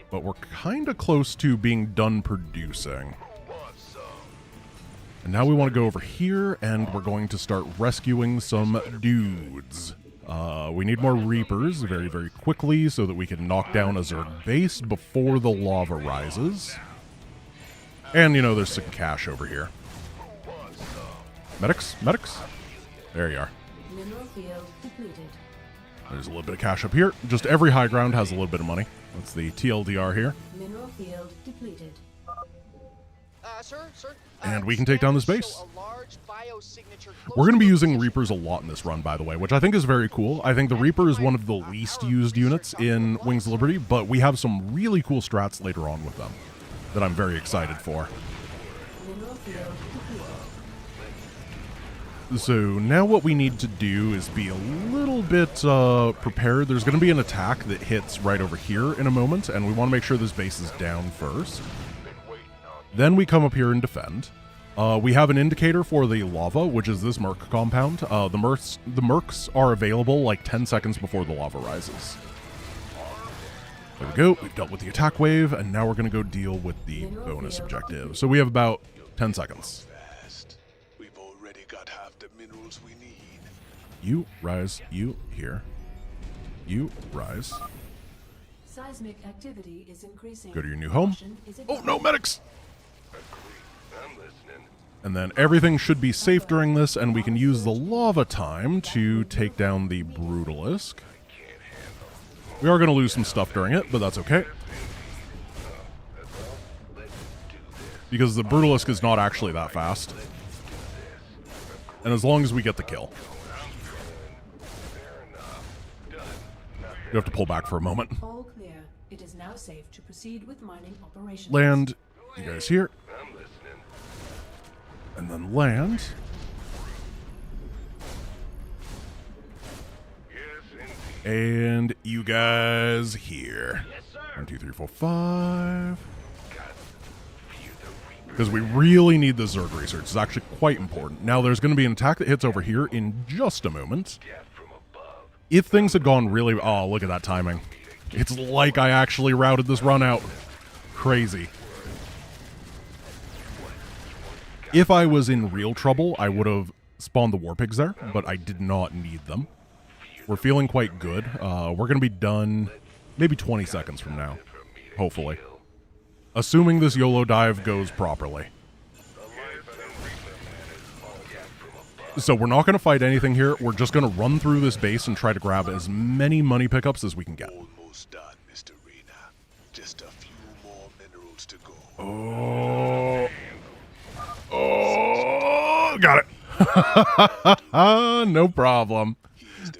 A: but we're kind of close to being done producing. And now we want to go over here, and we're going to start rescuing some dudes. We need more Reapers very, very quickly so that we can knock down a Zerg base before the lava rises. And, you know, there's some cash over here. Medics? Medics? There you are.
B: Mineral field depleted.
A: There's a little bit of cash up here. Just every high ground has a little bit of money. That's the TLDR here.
B: Mineral field depleted.
A: And we can take down this base. We're going to be using Reapers a lot in this run, by the way, which I think is very cool. I think the Reaper is one of the least used units in Wings of Liberty, but we have some really cool strats later on with them that I'm very excited for.
B: Mineral field depleted.
A: So now what we need to do is be a little bit prepared. There's going to be an attack that hits right over here in a moment, and we want to make sure this base is down first. Then we come up here and defend. We have an indicator for the lava, which is this Merc compound. The Mercs are available like 10 seconds before the lava rises. There we go. We've dealt with the attack wave, and now we're going to go deal with the bonus objective. So we have about 10 seconds.
G: We've already got half the minerals we need.
A: You rise. You here. You rise.
B: Seismic activity is increasing.
A: Go to your new home. Oh, no, medics! And then everything should be safe during this, and we can use the lava time to take down the Brutalisk. We are going to lose some stuff during it, but that's okay. Because the Brutalisk is not actually that fast. And as long as we get the kill. You have to pull back for a moment.
B: All clear. It is now safe to proceed with mining operations.
A: Land. You guys here. And then land. And you guys here. 1, 2, 3, 4, 5. Because we really need the Zerg research. It's actually quite important. Now, there's going to be an attack that hits over here in just a moment. If things had gone really... Oh, look at that timing. It's like I actually routed this run out. Crazy. If I was in real trouble, I would have spawned the war pigs there, but I did not need them. We're feeling quite good. We're going to be done maybe 20 seconds from now, hopefully. Assuming this YOLO dive goes properly. So we're not going to fight anything here. We're just going to run through this base and try to grab as many money pickups as we can get.
G: Almost done, Mr. Rena. Just a few more minerals miles to go.
A: Oh, got it. No problem.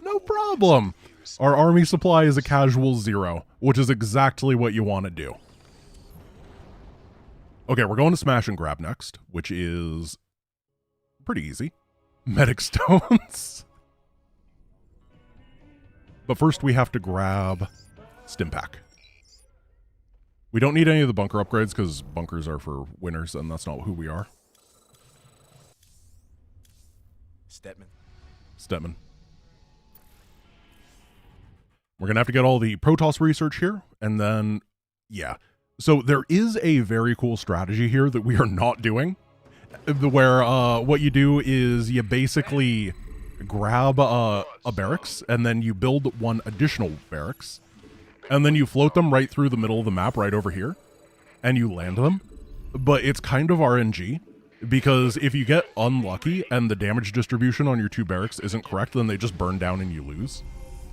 A: No problem. Our army supply is a casual 0, which is exactly what you want to do. Okay, we're going to smash and grab next, which is pretty easy. Medic stones. But first we have to grab Stimpack. We don't need any of the bunker upgrades because bunkers are for winners and that's not who we are. Stetman. We're going to have to get all the Protoss research here, and then, yeah. So there is a very cool strategy here that we are not doing, where what you do is you basically grab a barracks, and then you build one additional barracks, and then you float them right through the middle of the map right over here, and you land them. But it's kind of RNG, because if you get unlucky and the damage distribution on your 2 barracks isn't correct, then they just burn down and you lose.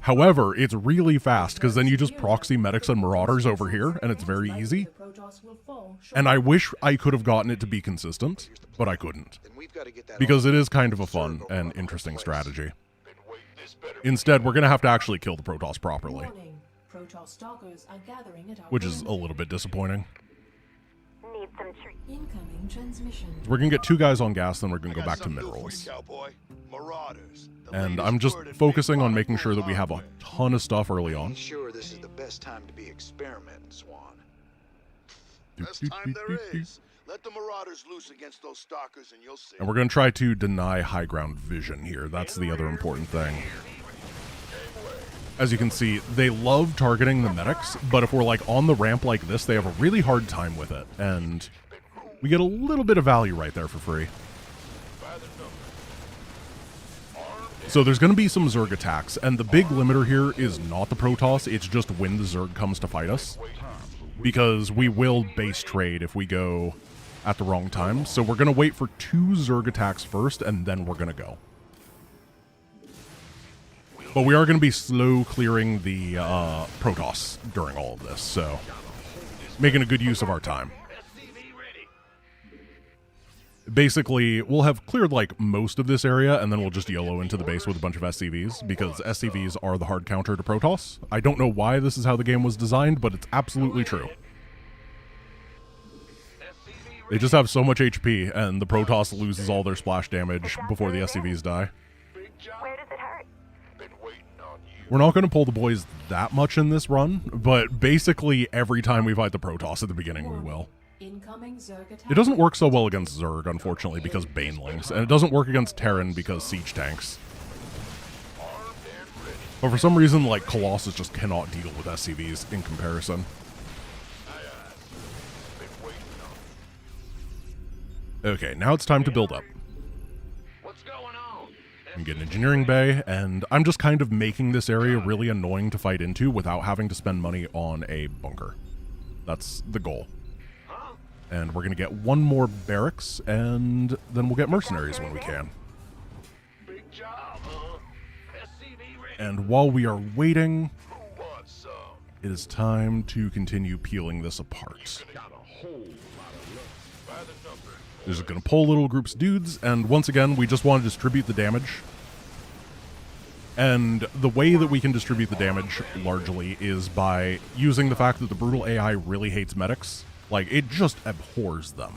A: However, it's really fast because then you just proxy medics and marauders over here and it's very easy. And I wish I could have gotten it to be consistent, but I couldn't. Because it is kind of a fun and interesting strategy. Instead, we're going to have to actually kill the Protoss properly. Which is a little bit disappointing.
B: Incoming transmission.
A: We're going to get 2 guys on gas, then we're going to go back to minerals. And I'm just focusing on making sure that we have a ton of stuff early on.
I: Sure, this is the best time to be experimenting, Swan.
C: Best time there is. Let the Marauders loose against those stalkers and you'll see.
A: And we're going to try to deny high ground vision here. That's the other important thing. As you can see, they love targeting the medics, but if we're like on the ramp like this, they have a really hard time with it. And we get a little bit of value right there for free. So there's going to be some Zerg attacks, and the big limiter here is not the Protoss, it's just when the Zerg comes to fight us. Because we will base trade if we go at the wrong time. So we're going to wait for 2 Zerg attacks first, and then we're going to go. But we are going to be slow clearing the Protoss during all of this, so making a good use of our time. Basically, we'll have cleared like most of this area, and then we'll just YOLO into the base with a bunch of SCVs, because SCVs are the hard counter to Protoss. I don't know why this is how the game was designed, but it's absolutely true. They just have so much HP, and the Protoss loses all their splash damage before the SCVs die.
H: Where does it hurt?
A: We're not going to pull the boys that much in this run, but basically every time we fight the Protoss at the beginning, we will. It doesn't work so well against Zerg, unfortunately, because Banelings, and it doesn't work against Terran because siege tanks. But for some reason, like, Colossus just cannot deal with SCVs in comparison. Okay, now it's time to build up. I'm getting an engineering bay, and I'm just kind of making this area really annoying to fight into without having to spend money on a bunker. That's the goal. And we're going to get 1 more barracks, and then we'll get mercenaries when we can. And while we are waiting, it is time to continue peeling this apart. We're just going to pull little groups of dudes, and once again, we just want to distribute the damage. And the way that we can distribute the damage, largely, is by using the fact that the brutal AI really hates medics. Like, it just abhors them.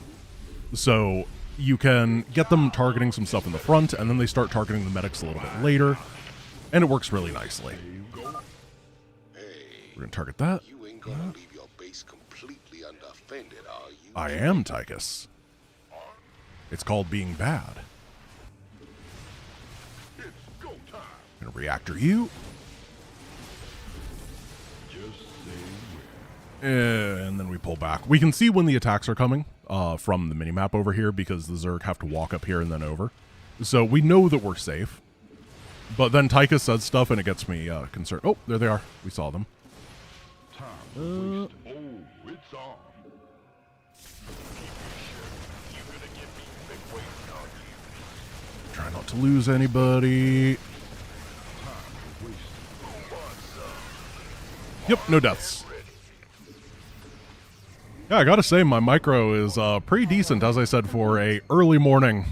A: So you can get them targeting some stuff in the front, and then they start targeting the medics a little bit later, and it works really nicely. We're going to target that.
C: You ain't gonna leave your base completely undefended, are you?
A: I am, Tychus. It's called being bad.
C: It's go time.
A: Gonna reactor you. And then we pull back. We can see when the attacks are coming from the minimap over here because the Zerg have to walk up here and then over. So we know that we're safe. But then Tychus says stuff and it gets me concerned. Oh, there they are. We saw them.
C: Oh, it's on.
A: Try not to lose anybody. Yep, no deaths. Yeah, I gotta say, my micro is pretty decent, as I said, for a early morning.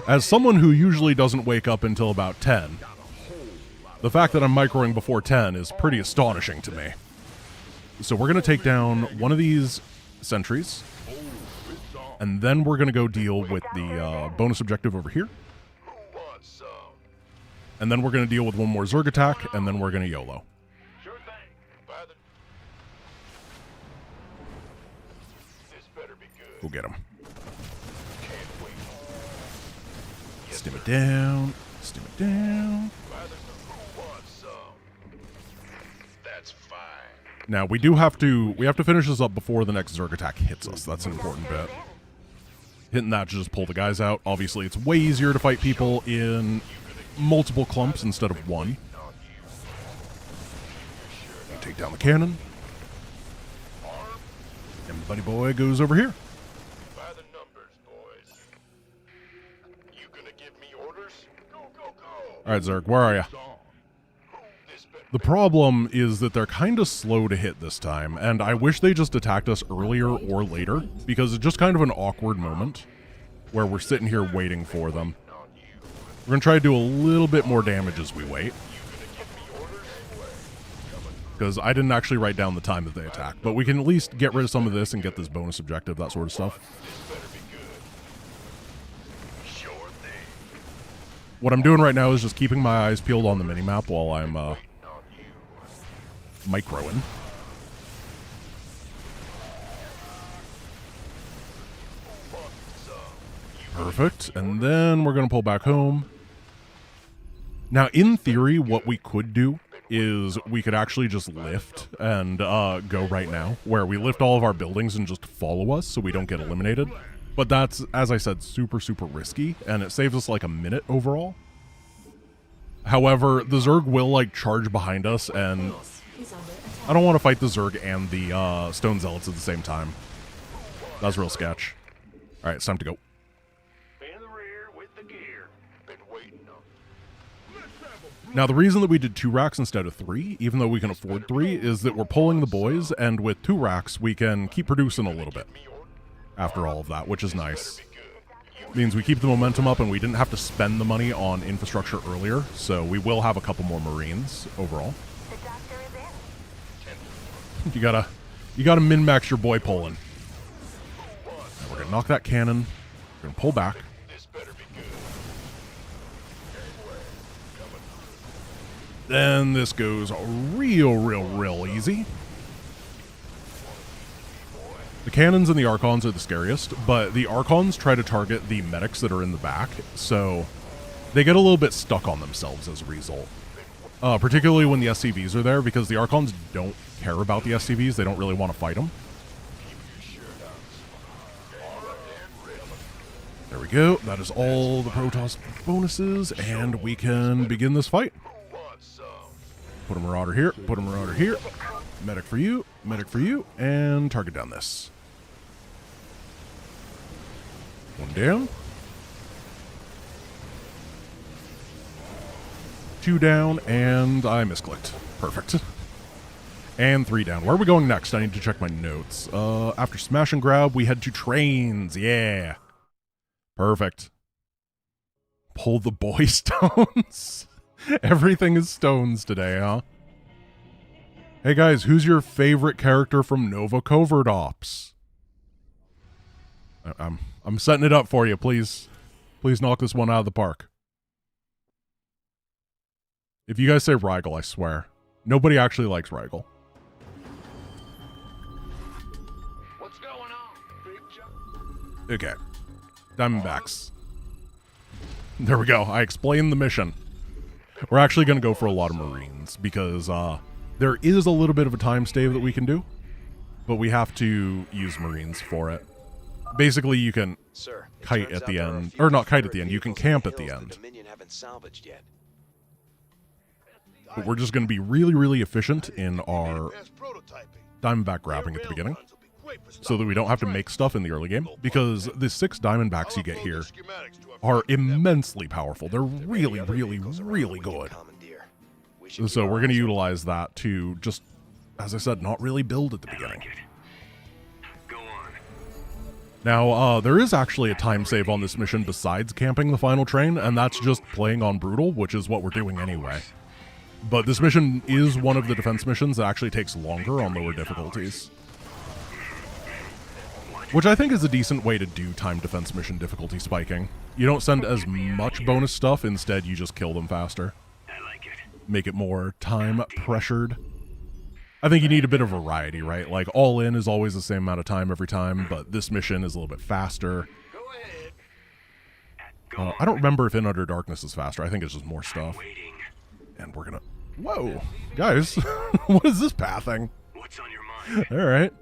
A: As someone who usually doesn't wake up until about 10, the fact that I'm microing before 10 is pretty astonishing to me. So we're gonna take down one of these sentries, and then we're gonna go deal with the bonus objective over here. And then we're gonna deal with one more Zerg attack, and then we're gonna YOLO. Go get him. Stim it down. Stim it down.
G: That's fine.
A: Now we have to finish this up before the next Zerg attack hits us. That's an important bit. Hitting that to just pull the guys out. Obviously, it's way easier to fight people in multiple clumps instead of one. Take down the cannon. And buddy boy goes over here. Alright, Zerg, where are you? The problem is that they're kind of slow to hit this time, and I wish they just attacked us earlier or later, because it's just kind of an awkward moment where we're sitting here waiting for them. We're going to try to do a little bit more damage as we wait, because I didn't actually write down the time that they attack, but we can at least get rid of some of this and get this bonus objective, that sort of stuff. What I'm doing right now is just keeping my eyes peeled on the minimap while I'm microing. Perfect. And then we're going to pull back home. Now, in theory, what we could do is we could actually just lift and go right now, where we lift all of our buildings and just follow us so we don't get eliminated. But that's, as I said, super, super risky, and it saves us like a minute overall. However, the Zerg will, like, charge behind us, and I don't want to fight the Zerg and the Stone Zealots at the same time. That's real sketch. Alright, it's time to go. Now, the reason that we did 2 racks instead of 3, even though we can afford 3, is that we're pulling the boys, and with 2 racks, we can keep producing a little bit after all of that, which is nice. Means we keep the momentum up, and we didn't have to spend the money on infrastructure earlier, so we will have a couple more Marines overall. You gotta min-max your boy pulling. Now we're gonna knock that cannon. We're gonna pull back. Then this goes real easy. The cannons and the Archons are the scariest, but the Archons try to target the medics that are in the back, so they get a little bit stuck on themselves as a result. Particularly when the SCVs are there, because the Archons don't care about the SCVs, they don't really want to fight them. There we go, that is all the Protoss bonuses, and we can begin this fight. Put a Marauder here, put a Marauder here. Medic for you, and target down this. One down. 2 down, and I misclicked. Perfect. And 3 down. Where are we going next? I need to check my notes. After smash and grab, we head to trains. Yeah. Perfect. Pull the boy stones. Everything is stones today, huh? Hey guys, who's your favorite character from Nova Covert Ops? I'm setting it up for you, please. Please knock this one out of the park. If you guys say Rigel, I swear. Nobody actually likes Rigel.
F: What's going on, big jump?
A: Okay. Diamondbacks. There we go. I explained the mission. We're actually going to go for a lot of Marines because there is a little bit of a time stave that we can do, but we have to use Marines for it. Basically, you can kite at the end, or not kite at the end, you can camp at the end. But we're just going to be really efficient in our Diamondback grabbing at the beginning, so that we don't have to make stuff in the early game, because the 6 Diamondbacks you get here are immensely powerful. They're really good. So we're going to utilize that to just, as I said, not really build at the beginning. Now, there is actually a time save on this mission besides camping the final train, and that's just playing on Brutal, which is what we're doing anyway. But this mission is one of the defense missions that actually takes longer on lower difficulties. Which I think is a decent way to do time defense mission difficulty spiking. You don't send as much bonus stuff, instead you just kill them faster. Make it more time pressured. I think you need a bit of variety, right? Like, all in is always the same amount of time every time, but this mission is a little bit faster. I don't remember if In Under Darkness is faster. I think it's just more stuff. And we're gonna... Whoa! Guys, what is this pathing?
F: What's on your mind?
A: Alright.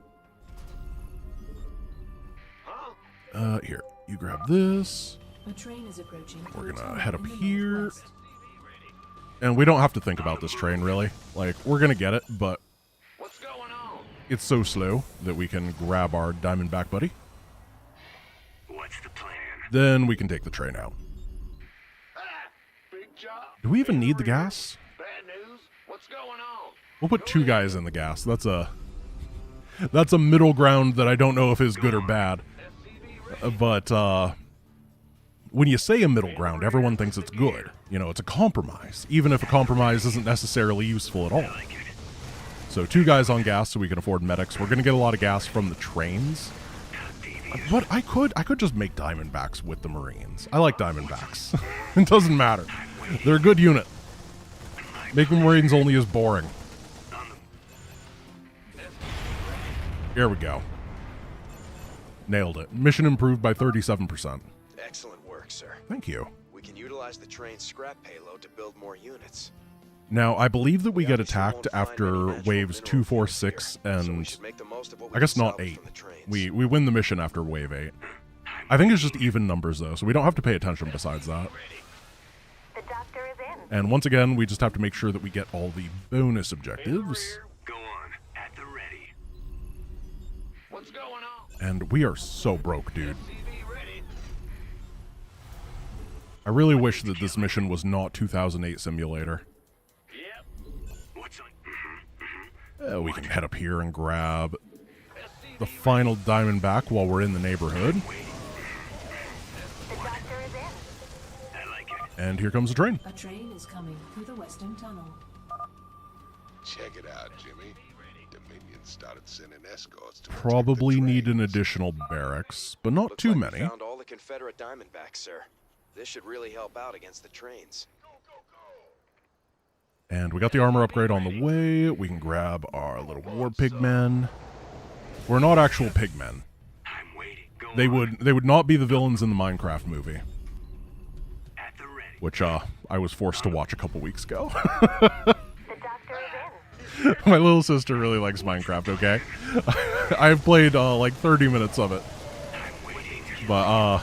A: Here, you grab this.
B: A train is approaching.
A: We're gonna head up here. And we don't have to think about this train, really. Like, we're gonna get it, but...
F: What's going on?
A: It's so slow that we can grab our Diamondback buddy.
F: What's the plan?
A: Then we can take the train out.
F: Big job.
A: Do we even need the gas?
F: Bad news. What's going on?
A: We'll put 2 guys in the gas. That's a middle ground that I don't know if is good or bad. But when you say a middle ground, everyone thinks it's good. You know, it's a compromise, even if a compromise isn't necessarily useful at all. So 2 guys on gas so we can afford medics. We're going to get a lot of gas from the trains. But I could just make Diamondbacks with the Marines. I like Diamondbacks. It doesn't matter. They're a good unit. Making Marines only is boring. Here we go. Nailed it. Mission improved by 37%.
I: Excellent work, sir.
A: Thank you.
I: We can utilize the train's scrap payload to build more units.
A: Now, I believe that we get attacked after waves 2, 4, 6, and I guess not 8. We win the mission after wave 8. I think it's just even numbers, though, so we don't have to pay attention besides that.
H: The doctor is in.
A: And once again, we just have to make sure that we get all the bonus objectives.
F: Go on. At the ready. What's going on?
A: And we are so broke, dude. I really wish that this mission was not 2008 Simulator. We can head up here and grab the final Diamondback while we're in the neighborhood.
H: The doctor is in.
A: And here comes the train.
B: A train is coming through the western tunnel.
G: Check it out, Jimmy. Dominion started sending escorts to
A: Probably need an additional barracks, but not
I: Looks
A: too
I: like we
A: many.
I: found all the Confederate Diamondbacks, sir. This should really help out against the trains.
A: And we got the armor upgrade on the way. We can grab our little war pigmen. We're not actual pigmen. They would not be the villains in the Minecraft movie, which I was forced to watch a couple weeks ago.
H: The doctor is in.
A: My little sister really likes Minecraft, okay? I've played like 30 minutes of it. But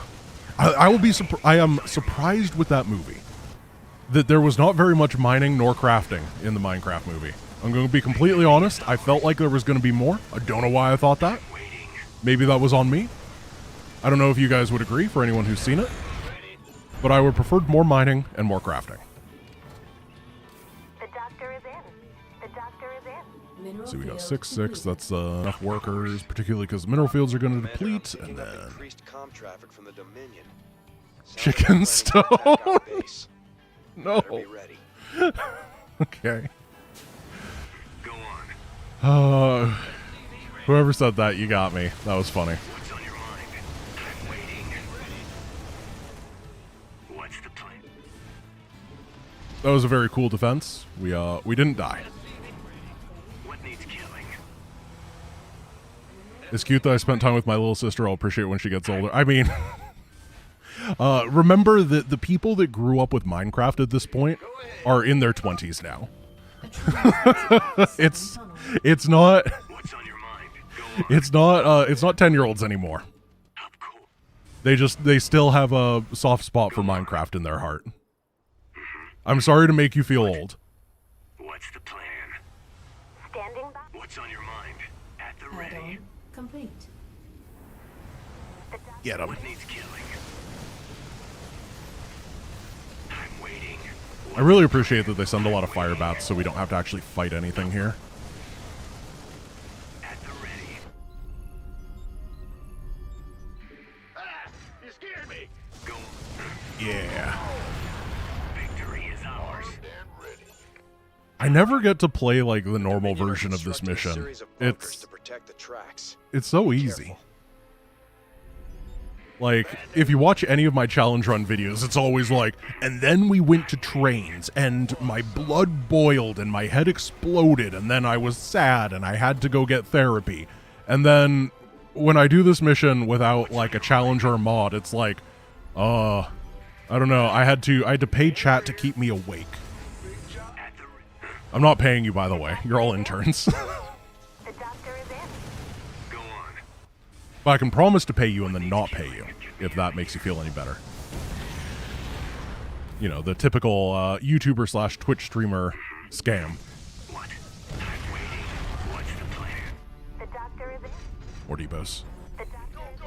A: I am surprised with that movie that there was not very much mining nor crafting in the Minecraft movie. I'm going to be completely honest, I felt like there was going to be more. I don't know why I thought that. Maybe that was on me. I don't know if you guys would agree, for anyone who's seen it. But I would prefer more mining and more crafting.
H: The doctor is in. The doctor is in.
B: Mineral
A: So we got
B: field
A: 6-6,
B: complete.
A: that's enough workers, particularly because mineral fields are going to deplete, and then...
I: Increased comm traffic from the Dominion. Sounds
A: Chicken
I: like they're planning to attack our base.
A: No.
I: Better be ready.
A: Okay.
F: Go on.
A: Whoever said that, you got me. That was funny.
F: What's on your mind? I'm waiting. What's the plan?
A: That was a very cool defense. We didn't die.
F: What needs killing?
A: It's cute that I spent time with my little sister. I'll appreciate it when she gets older. I mean, remember that the people that grew up with Minecraft at this point are in their 20s now.
B: A train is
A: It's not
F: What's on your mind? Go on.
A: it's not 10-year-olds anymore.
F: Up cool.
A: They still have a soft spot for Minecraft in their heart. I'm sorry to make you feel old.
F: What's the plan?
H: Standing by.
F: What's on your mind? At the ready.
B: add-on complete.
H: The doctor
A: Get him.
F: What needs killing? I'm waiting.
A: I really appreciate that they send a lot of fire bats so we don't have to actually fight anything here.
F: At the ready.
A: I never get to play like the normal
I: Dominion are
A: version of this
I: constructing a
A: mission.
I: series of bunkers to protect the tracks.
A: It's so easy. Like, if you watch any of my challenge run videos, it's always like, and then we went to trains, and my blood boiled, and my head exploded, and then I was sad, and I had to go get therapy. And then, when I do this mission without, like, a challenge or a mod, it's like, I don't know, I had to pay chat to keep me awake. I'm not paying you, by the way. You're all interns.
H: The doctor is in.
F: Go on.
A: But I can promise to pay you and then not pay you, if that makes you feel any better. You know, the typical YouTuber / Twitch streamer scam.
F: What? I'm waiting. What's the plan?
H: The doctor is in.
A: Or Debos.
H: The doctor is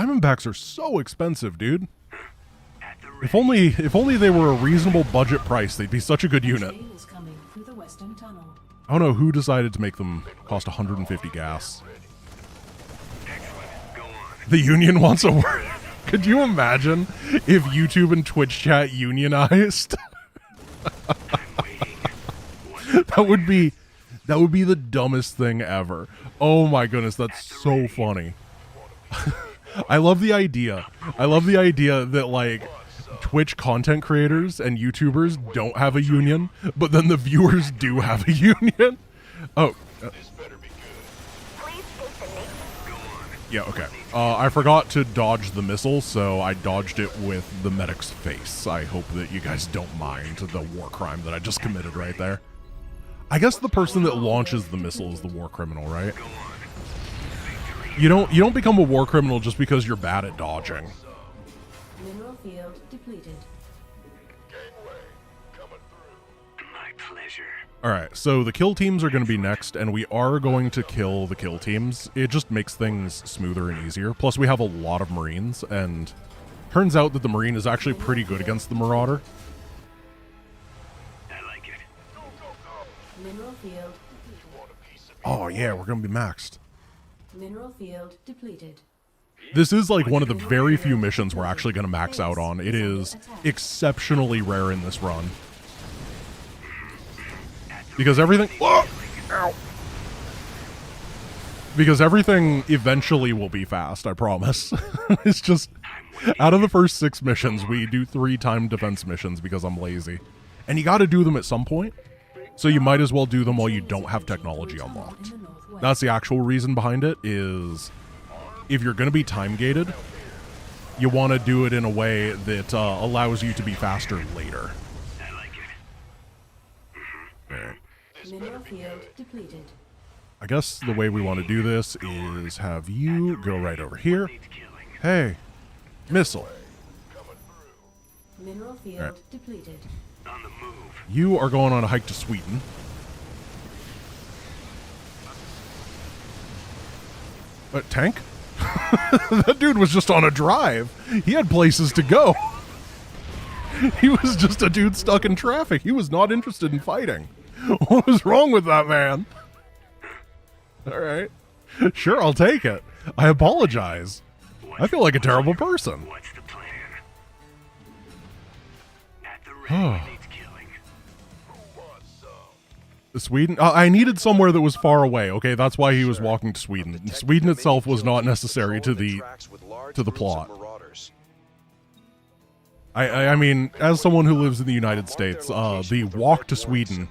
H: in.
A: Diamondbacks are so expensive, dude.
F: At the
A: If only they were a reasonable budget price, they'd be such a good unit.
B: Train is coming through the western tunnel.
A: I don't know who decided to make them cost 150 gas.
F: Excellent. Go on.
A: The union wants a word. Could you imagine if YouTube and Twitch chat unionized? that would be the dumbest thing ever. Oh my goodness, that's so funny. I love the idea. I love the idea that like Twitch content creators and YouTubers don't have a union, but then the viewers do have a union. Oh.
H: Please take the nation.
A: Yeah, okay. I forgot to dodge the missile, so I dodged it with the medic's face. I hope that you guys don't mind the war crime that I just committed right there. I guess the person that launches the missile is the war criminal, right? You don't become a war criminal just because you're bad at dodging.
B: Mineral field depleted.
F: My pleasure.
A: Alright, so the kill teams are going to be next, and we are going to kill the kill teams. It just makes things smoother and easier. Plus, we have a lot of Marines, and turns out that the Marine is actually pretty good against the Marauder.
F: I like it.
B: Mineral field.
A: Oh yeah, we're going to be maxed.
B: Mineral field depleted.
A: This is like one of the very few missions we're actually going to max out on. It is exceptionally rare in this run. Because everything... Whoa! Ow! Because everything eventually will be fast, I promise. It's just... Out of the first 6 missions, we do 3 timed defense missions because I'm lazy. And you got to do them at some point. So you might as well do them while you don't have technology unlocked. That's the actual reason behind it, is if you're going to be time gated, you want to do it in a way that allows you to be faster later.
F: I like it.
A: Alright.
B: Mineral field depleted.
A: I guess the way we want to do this is have you go right over here. Hey, missile.
B: Mineral field
A: Alright.
B: depleted.
F: On the move.
A: You are going on a hike to Sweden. Tank? That dude was just on a drive. He had places to go. He was just a dude stuck in traffic. He was not interested in fighting. What was wrong with that man? All right. Sure, I'll take it. I apologize. I feel like a terrible person.
F: What's the plan? At the ready needs killing.
A: Sweden? I needed somewhere that was far away, okay? That's why he was walking to Sweden. Sweden itself was not necessary to the plot. I mean, as someone who lives in the United States, the walk to Sweden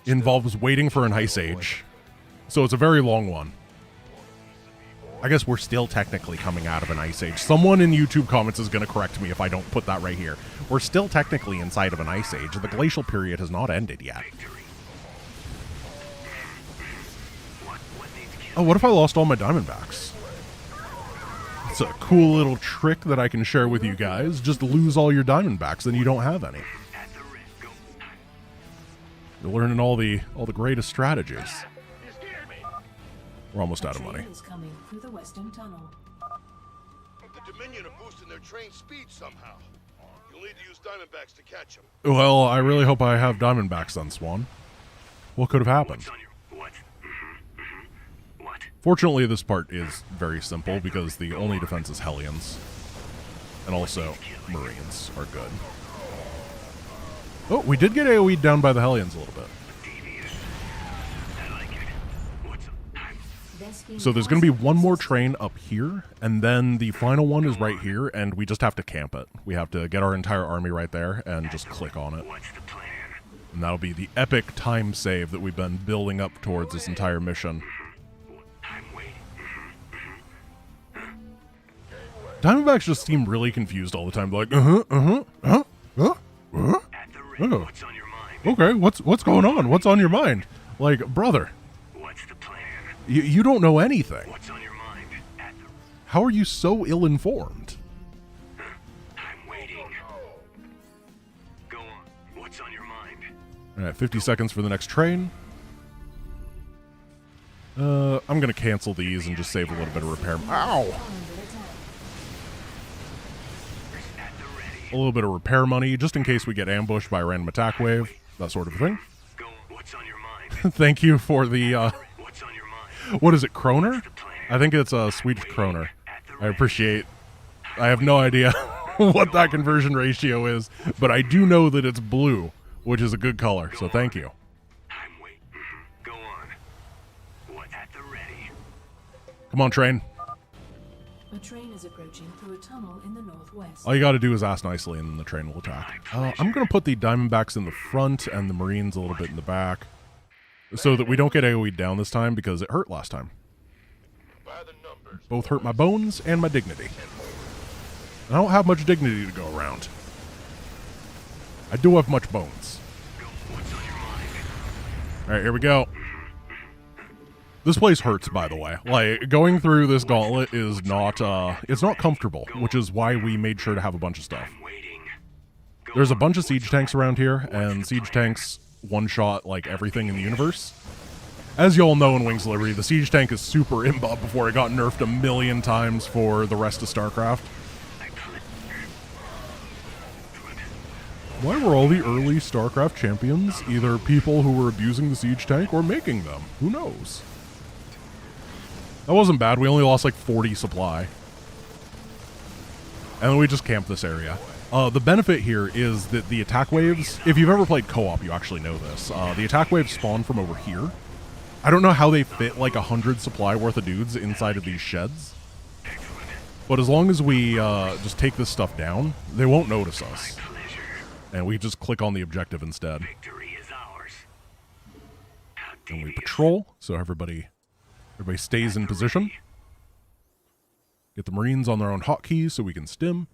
A: involves waiting for an ice age. So it's a very long one. I guess we're still technically coming out of an ice age. Someone in YouTube comments is going to correct me if I don't put that right here. We're still technically inside of an ice age. The glacial period has not ended yet. Oh, what if I lost all my Diamondbacks? It's a cool little trick that I can share with you guys. Just lose all your Diamondbacks, then you don't have any. You're learning all the greatest strategies. We're almost out of money.
B: Train is coming through the western tunnel.
C: The Dominion are boosting their train speed somehow. You'll need to use Diamondbacks to catch them.
A: Well, I really hope I have Diamondbacks then, Swan. What could have happened? Fortunately, this part is very simple because the only defense is Hellions. And also, Marines are good. Oh, we did get AoE'd down by the Hellions a little bit. So there's going to be one more train up here, and then the final one is right here, and we just have to camp it. We have to get our entire army right there and just click on it. And that'll be the epic time save that we've been building up towards this entire mission. Diamondbacks just seem really confused all the time. They're like, okay, what's going on? What's on your mind? Like, brother, you don't know anything.
F: What's on your mind?
A: How are you so ill-informed?
F: I'm waiting. Go on. What's on your mind?
A: All right, 50 seconds for the next train. I'm gonna cancel these and just save a little bit of repair. Ow! A little bit of repair money, just in case we get ambushed by a random attack wave, that sort of thing.
F: Go on. What's on your mind?
A: Thank you for the,
F: What's on your mind?
A: what is it, Kroner? I think it's a Swedish Kroner. I appreciate. I have no idea what that conversion ratio is, but I do know that it's blue, which is a good color, so thank you.
F: I'm waiting. Go on. What's at the ready?
A: Come on, train.
B: A train is approaching through a tunnel in the northwest.
A: All you gotta do is ask nicely and then the train will attack. I'm gonna put the Diamondbacks in the front and the Marines a little bit in the back, so that we don't get AoE'd down this time because it hurt last time. Both hurt my bones and my dignity. I don't have much dignity to go around. I do have much bones. Alright, here we go. This place hurts, by the way. Like, going through this gauntlet is not, it's not comfortable, which is why we made sure to have a bunch of stuff. There's a bunch of siege tanks around here, and siege tanks one-shot, like, everything in the universe. As y'all know in Wings of Liberty, the siege tank is super imba before it got nerfed a million times for the rest of StarCraft. Why were all the early StarCraft champions either people who were abusing the siege tank or making them? Who knows? That wasn't bad. We only lost like 40 supply. And then we just camped this area. The benefit here is that the attack waves, if you've ever played co-op, you actually know this. The attack waves spawn from over here. I don't know how they fit like 100 supply worth of dudes inside of these sheds. But as long as we just take this stuff down, they won't notice us. And we just click on the objective instead. And we patrol, so everybody stays in position. Get the Marines on their own hotkeys so we can stim.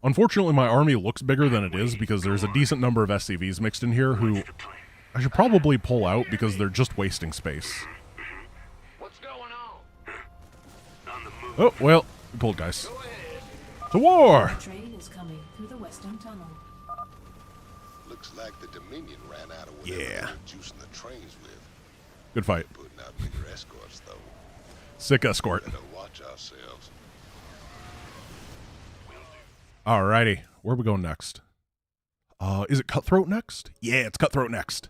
A: Unfortunately, my army looks bigger than it is because there's a decent number of SCVs mixed in here who I should probably pull out because they're just wasting space.
F: What's going on?
A: Oh, well, we pulled, guys. To war!
B: A train is coming through the western tunnel.
C: Looks like the Dominion ran out of whatever
A: Yeah.
C: they were juicing the trains with.
A: Good fight.
C: Putting out bigger escorts, though.
A: Sick escort.
C: Better watch ourselves.
A: Alrighty, where are we going next? Is it Cutthroat next? Yeah, it's Cutthroat next.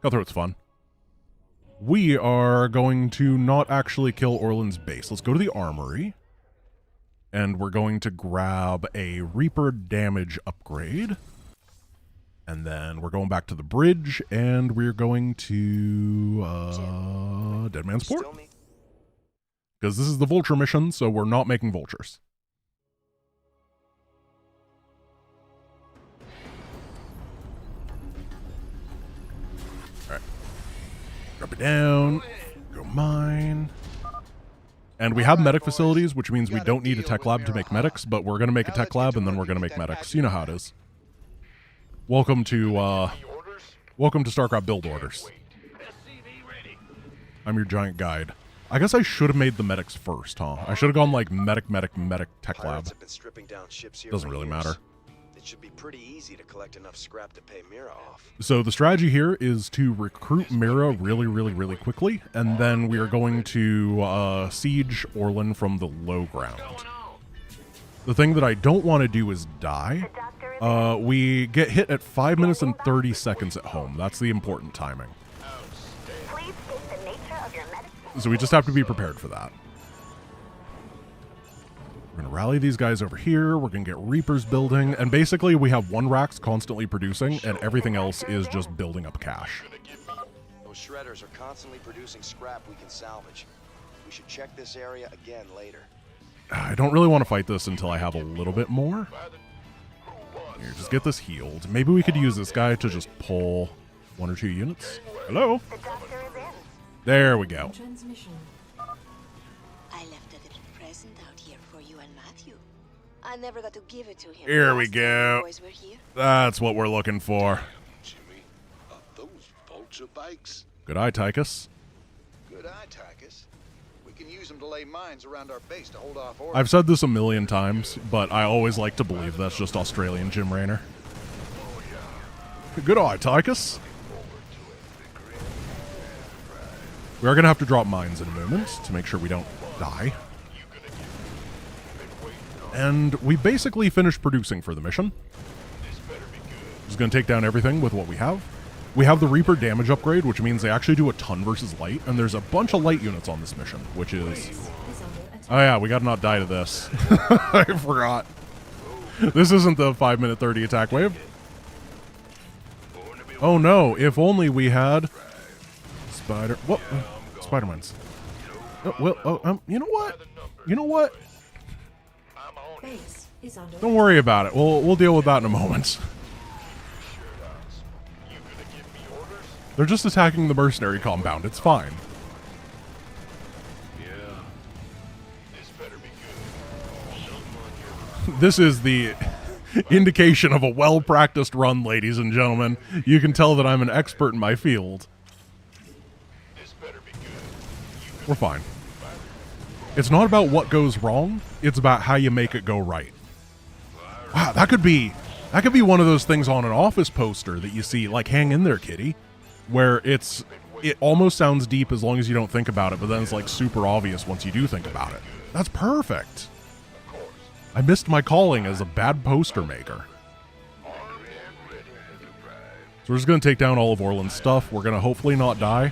A: Cutthroat's fun. We are going to not actually kill Orlan's base. Let's go to the armory. And we're going to grab a Reaper damage upgrade. And then we're going back to the bridge, and we're going to Dead Man's Port. Because this is the Vulture mission, so we're not making vultures. Alright. Drop it down. Go mine. And we have medic facilities, which means we don't need a tech lab to make medics, but we're going to make a tech lab, and then we're going to make medics. You know how it is. Welcome to StarCraft build orders. I'm your giant guide. I guess I should have made the medics first, huh? I should have gone like medic tech lab.
I: Have been stripping down ships here
A: Doesn't
I: for
A: really
I: years.
A: matter.
I: It should be pretty easy to collect enough scrap to pay Mira off.
A: So the strategy here is to recruit Mira really quickly, and then we are going to siege Orlan from the low ground. The thing that I don't want to do is die. We get hit at 5 minutes and 30 seconds at home. That's the important timing.
H: Please state the nature of your medicine.
A: So we just have to be prepared for that. We're gonna rally these guys over here. We're gonna get Reapers building, and basically we have one Rax constantly producing, and everything else is just building up cash.
I: Those shredders are constantly producing scrap we can salvage. We should check this area again later.
A: I don't really want to fight this until I have a little bit more. Here, just get this healed. Maybe we could use this guy to just pull 1 or 2 units. Hello?
H: The doctor is in.
A: There we go.
B: Transmission.
E: I left a little present out here for you and Matthew. I never got to give it to him.
A: Here we
E: last time
A: go.
E: you boys were here.
A: That's what we're looking for.
G: Jimmy, are those vulture bikes?
A: Good eye, Tychus.
J: Good eye, Tychus. We can use them to lay mines around our base to hold off orders.
A: I've said this a million times, but I always like to believe that's just Australian Jim Raynor. Good eye, Tychus. We are going to have to drop mines in a moment to make sure we don't die. And we basically finished producing for the mission. Just going to take down everything with what we have. We have the Reaper damage upgrade, which means they actually do a ton versus light, and there's a bunch of light units on this mission, which is... Oh yeah, we gotta not die to this. I forgot. This isn't the 5-minute 30 attack wave. Oh no, if only we had... What? Spider-Mans. Oh, well, you know what? You know what?
B: Base is under
A: Don't worry about it. We'll deal with that in a moment. They're just attacking the mercenary compound. It's fine. This is the indication of a well-practiced run, ladies and gentlemen. You can tell that I'm an expert in my field. We're fine. It's not about what goes wrong. It's about how you make it go right. Wow, that could be one of those things on an office poster that you see, like, hang in there, kitty, where it almost sounds deep as long as you don't think about it, but then it's like super obvious once you do think about it. That's perfect. I missed my calling as a bad poster maker. So we're just going to take down all of Orland's stuff. We're going to hopefully not die.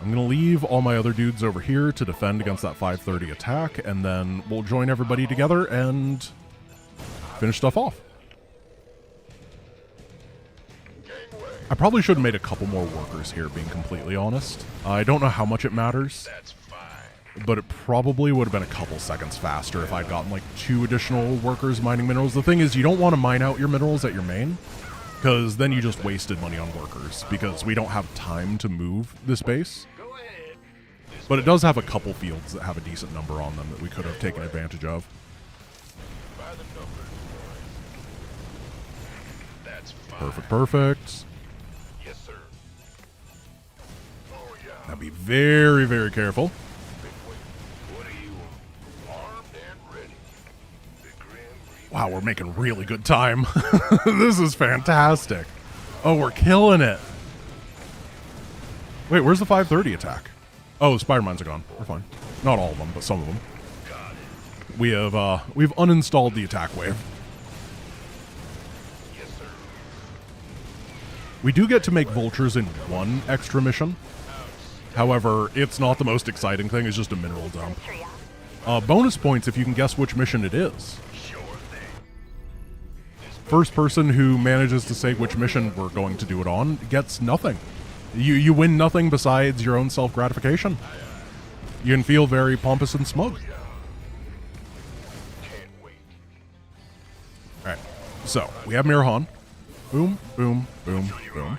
A: I'm going to leave all my other dudes over here to defend against that 530 attack, and then we'll join everybody together and finish stuff off. I probably should have made a couple more workers here, being completely honest. I don't know how much it matters, but it probably would have been a couple seconds faster if I'd gotten like 2 additional workers mining minerals. The thing is, you don't want to mine out your minerals at your main, because then you just wasted money on workers, because we don't have time to move this base. But it does have a couple fields that have a decent number on them that we could have taken advantage of. Perfect, perfect. Now be very, very careful. Wow, we're making really good time. This is fantastic. Oh, we're killing it. Wait, where's the 530 attack? Oh, the Spider-Mines are gone. We're fine. Not all of them, but some of them. We have, we've uninstalled the attack wave. We do get to make vultures in 1 extra mission. However, it's not the most exciting thing. It's just a mineral dump. Bonus points if you can guess which mission it is. First person who manages to say which mission we're going to do it on gets nothing. You win nothing besides your own self-gratification. You can feel very pompous and smug. Alright, so we have Mirahan. Boom, boom, boom, boom.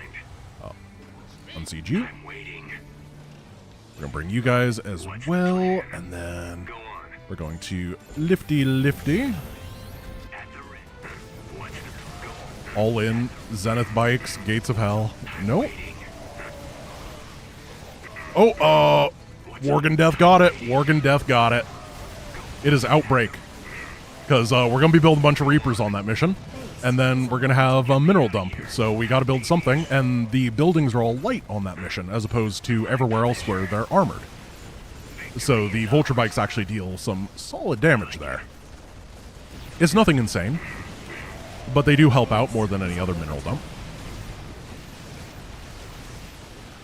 A: Unsiege you. We're going to bring you guys as well, and then we're going to lifty. All in, Zenith Bikes, Gates of Hell. Nope. Oh, Worgen Death got it. Worgen Death got it. It is Outbreak. Because we're going to be building a bunch of Reapers on that mission. And then we're going to have a mineral dump. So we got to build something. And the buildings are all light on that mission, as opposed to everywhere else where they're armored. So the Vulture Bikes actually deal some solid damage there. It's nothing insane, but they do help out more than any other mineral dump.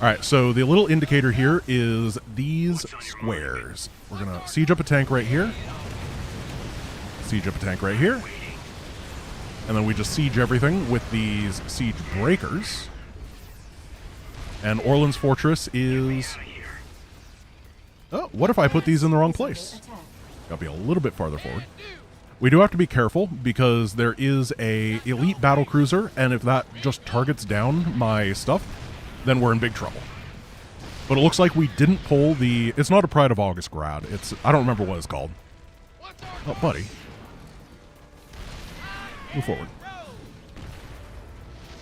A: Alright, so the little indicator here is these squares. We're going to siege up a tank right here. siege up a tank right here. And then we just siege everything with these siege breakers. And Orlan's fortress is... Oh, what if I put these in the wrong place? Gotta be a little bit farther forward. We do have to be careful because there is a elite battlecruiser, and if that just targets down my stuff, then we're in big trouble. But it looks like we didn't pull the... It's not a Pride of August grad. It's... I don't remember what it's called. Oh, buddy. Move forward.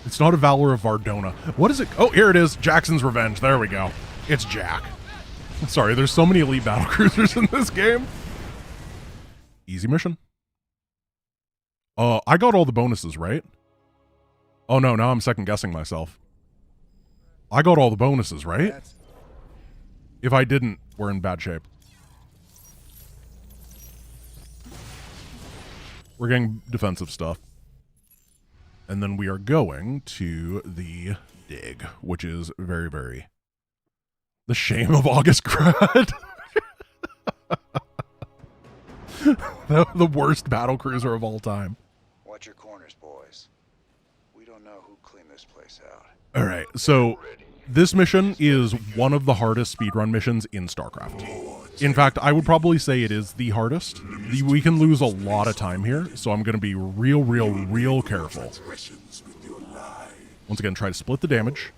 A: It's not a Valor of Vardona. What is it? Oh, here it is. Jackson's Revenge. There we go. It's Jack. Sorry, there's so many elite battlecruisers in this game. Easy mission. I got all the bonuses, right? Oh no, now I'm second guessing myself. I got all the bonuses, right? If I didn't, we're in bad shape. We're getting defensive stuff. And then we are going to the dig, which is very, very... The shame of August Grad. The worst battlecruiser of all time.
J: Watch your corners, boys. We don't know who cleaned this place out.
A: All right, so this mission is one of the hardest speedrun missions in StarCraft. In fact, I would probably say it is the hardest. We can lose a lot of time here, so I'm going to be real careful. Once again, try to split the damage.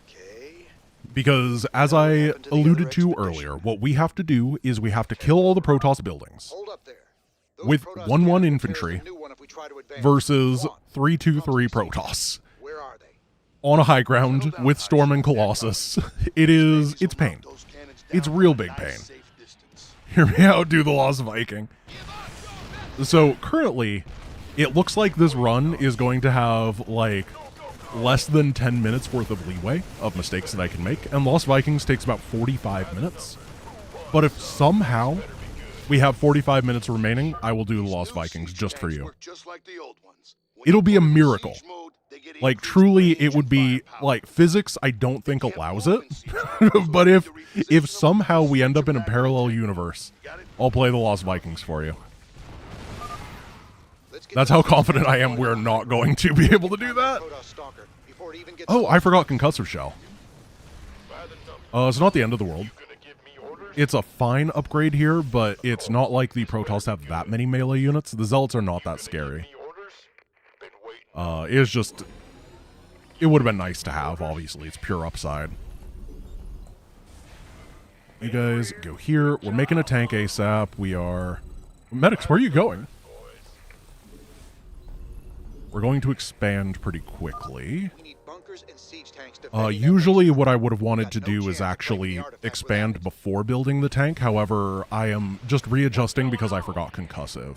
A: Because, as I alluded to earlier, what we have to do is we have to kill all the Protoss buildings with 1-1 infantry versus 3-2-3 Protoss on a high ground with Storm and Colossus. It's pain. It's real big pain. Hear me out, do the Lost Viking. So, currently, it looks like this run is going to have, like, less than 10 minutes worth of leeway of mistakes that I can make, and Lost Vikings takes about 45 minutes. But if somehow we have 45 minutes remaining, I will do the Lost Vikings just for you. It'll be a miracle. Like, truly, it would be, like, physics I don't think allows it. But if somehow we end up in a parallel universe, I'll play the Lost Vikings for you. That's how confident I am we're not going to be able to do that. Oh, I forgot Concussive Shell. It's not the end of the world. It's a fine upgrade here, but it's not like the Protoss have that many melee units. The Zealots are not that scary. It's just... It would have been nice to have, obviously. It's pure upside. You guys go here. We're making a tank ASAP. We are... Medics, where are you going? We're going to expand pretty quickly. Usually what I would have wanted to do is actually expand before building the tank. However, I am just readjusting because I forgot Concussive.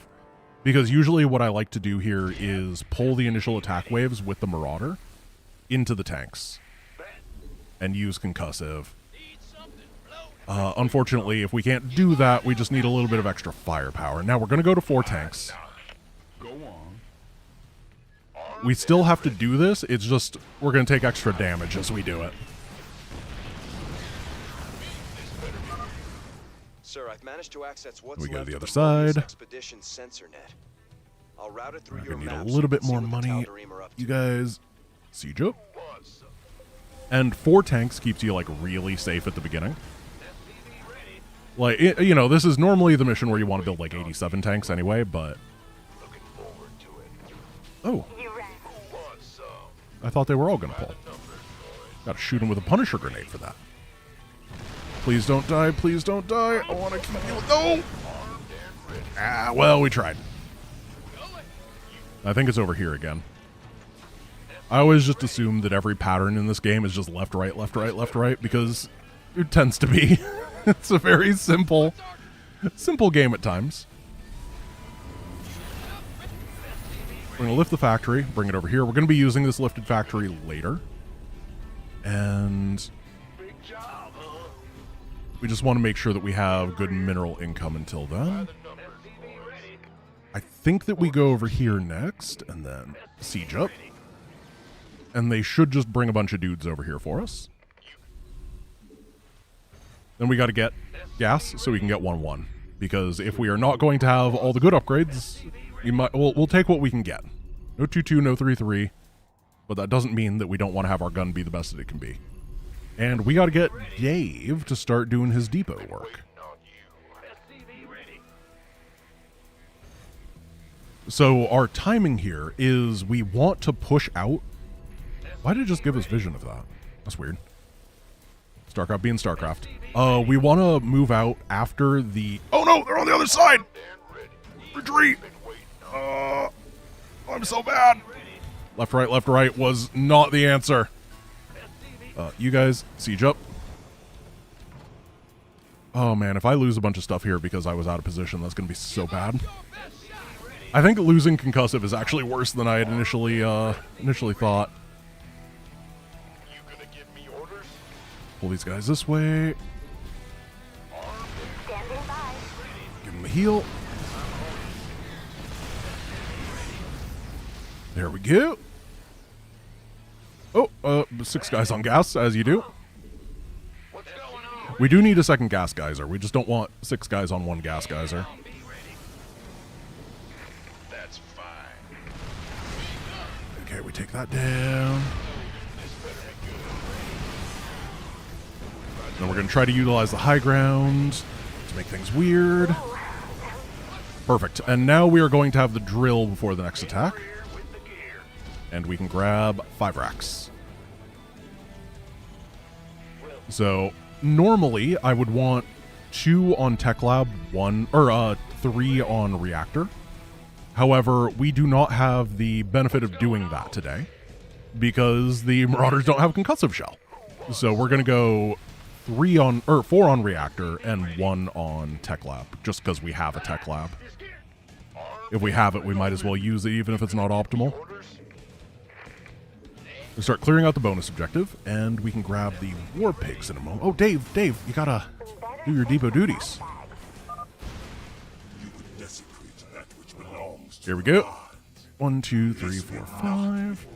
A: Because usually what I like to do here is pull the initial attack waves with the Marauder into the tanks and use Concussive. Unfortunately, if we can't do that, we just need a little bit of extra firepower. Now we're going to go to 4 tanks. We still have to do this, it's just, we're going to take extra damage as we do it.
I: Sir, I've managed to access what's
A: we go to the
I: left
A: other
I: of
A: side.
I: Expedition sensor net. I'll route it through your
A: We're going to need
I: maps
A: a little
I: so you
A: bit
I: can see
A: more
I: what the
A: money.
I: Tal'Darim are up
A: You
I: to.
A: guys, siege up. And 4 tanks keeps you, like, really safe at the beginning. Like, you know, this is normally the mission where you want to build, like, 87 tanks anyway, but... Oh. I thought they were all going to pull. Gotta shoot him with a Punisher grenade for that. Please don't die, please don't die. I want to kill you. No! Ah, well, we tried. I think it's over here again. I always just assume that every pattern in this game is just left, right, left, right, left, right, because it tends to be. It's a very simple game at times. We're going to lift the factory, bring it over here. We're going to be using this lifted factory later. And we just want to make sure that we have good mineral income until then. I think that we go over here next and then siege up. And they should just bring a bunch of dudes over here for us. Then we got to get gas so we can get 1-1. Because if we are not going to have all the good upgrades, We'll take what we can get. No 2-2, no 3-3. But that doesn't mean that we don't want to have our gun be the best that it can be. And we got to get Dave to start doing his depot work. So our timing here is we want to push out. Why did it just give us vision of that? That's weird. StarCraft being StarCraft. We want to move out after the... Oh no, they're on the other side! Retreat! I'm so bad! Left, right was not the answer. You guys, siege up. Oh man, if I lose a bunch of stuff here because I was out of position, that's going to be so bad. I think losing concussive is actually worse than I had initially thought. Pull these guys this way. Give them a heal. There we go. Oh, 6 guys on gas, as you do. We do need a second gas geyser. We just don't want 6 guys on 1 gas geyser.
C: That's fine.
A: Okay, we take that down. Then we're going to try to utilize the high ground to make things weird. Perfect. And now we are going to have the drill before the next attack. And we can grab 5 racks. So normally I would want 2 on Tech Lab, 3 on Reactor. However, we do not have the benefit of doing that today because the Marauders don't have concussive shell. So we're gonna go 4 on Reactor and 1 on Tech Lab, just because we have a Tech Lab. If we have it, we might as well use it even if it's not optimal. We start clearing out the bonus objective, and we can grab the war pigs in a moment. Oh, Dave, you gotta do your depot duties. Here we go. 1, 2, 3, 4, 5.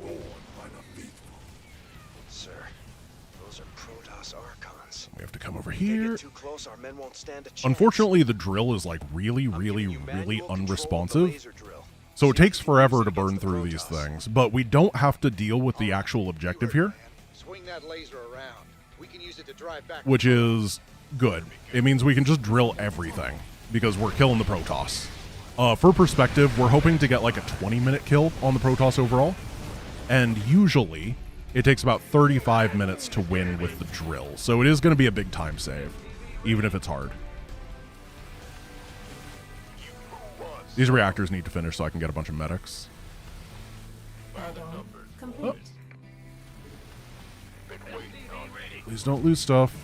I: Sir, those are Protoss Archons.
A: We have to come over here.
I: Too close, our men won't stand a chance.
A: Unfortunately, the drill is like really unresponsive. So it takes forever to burn through these things, but we don't have to deal with the actual objective here.
J: Swing that laser around. We can use it to drive back.
A: Which is good. It means we can just drill everything because we're killing the Protoss. For perspective, we're hoping to get like a 20-minute kill on the Protoss overall, and usually it takes about 35 minutes to win with the drill. So it is going to be a big time save, even if it's hard. These reactors need to finish so I can get a bunch of medics.
B: Complete.
A: Please don't lose stuff.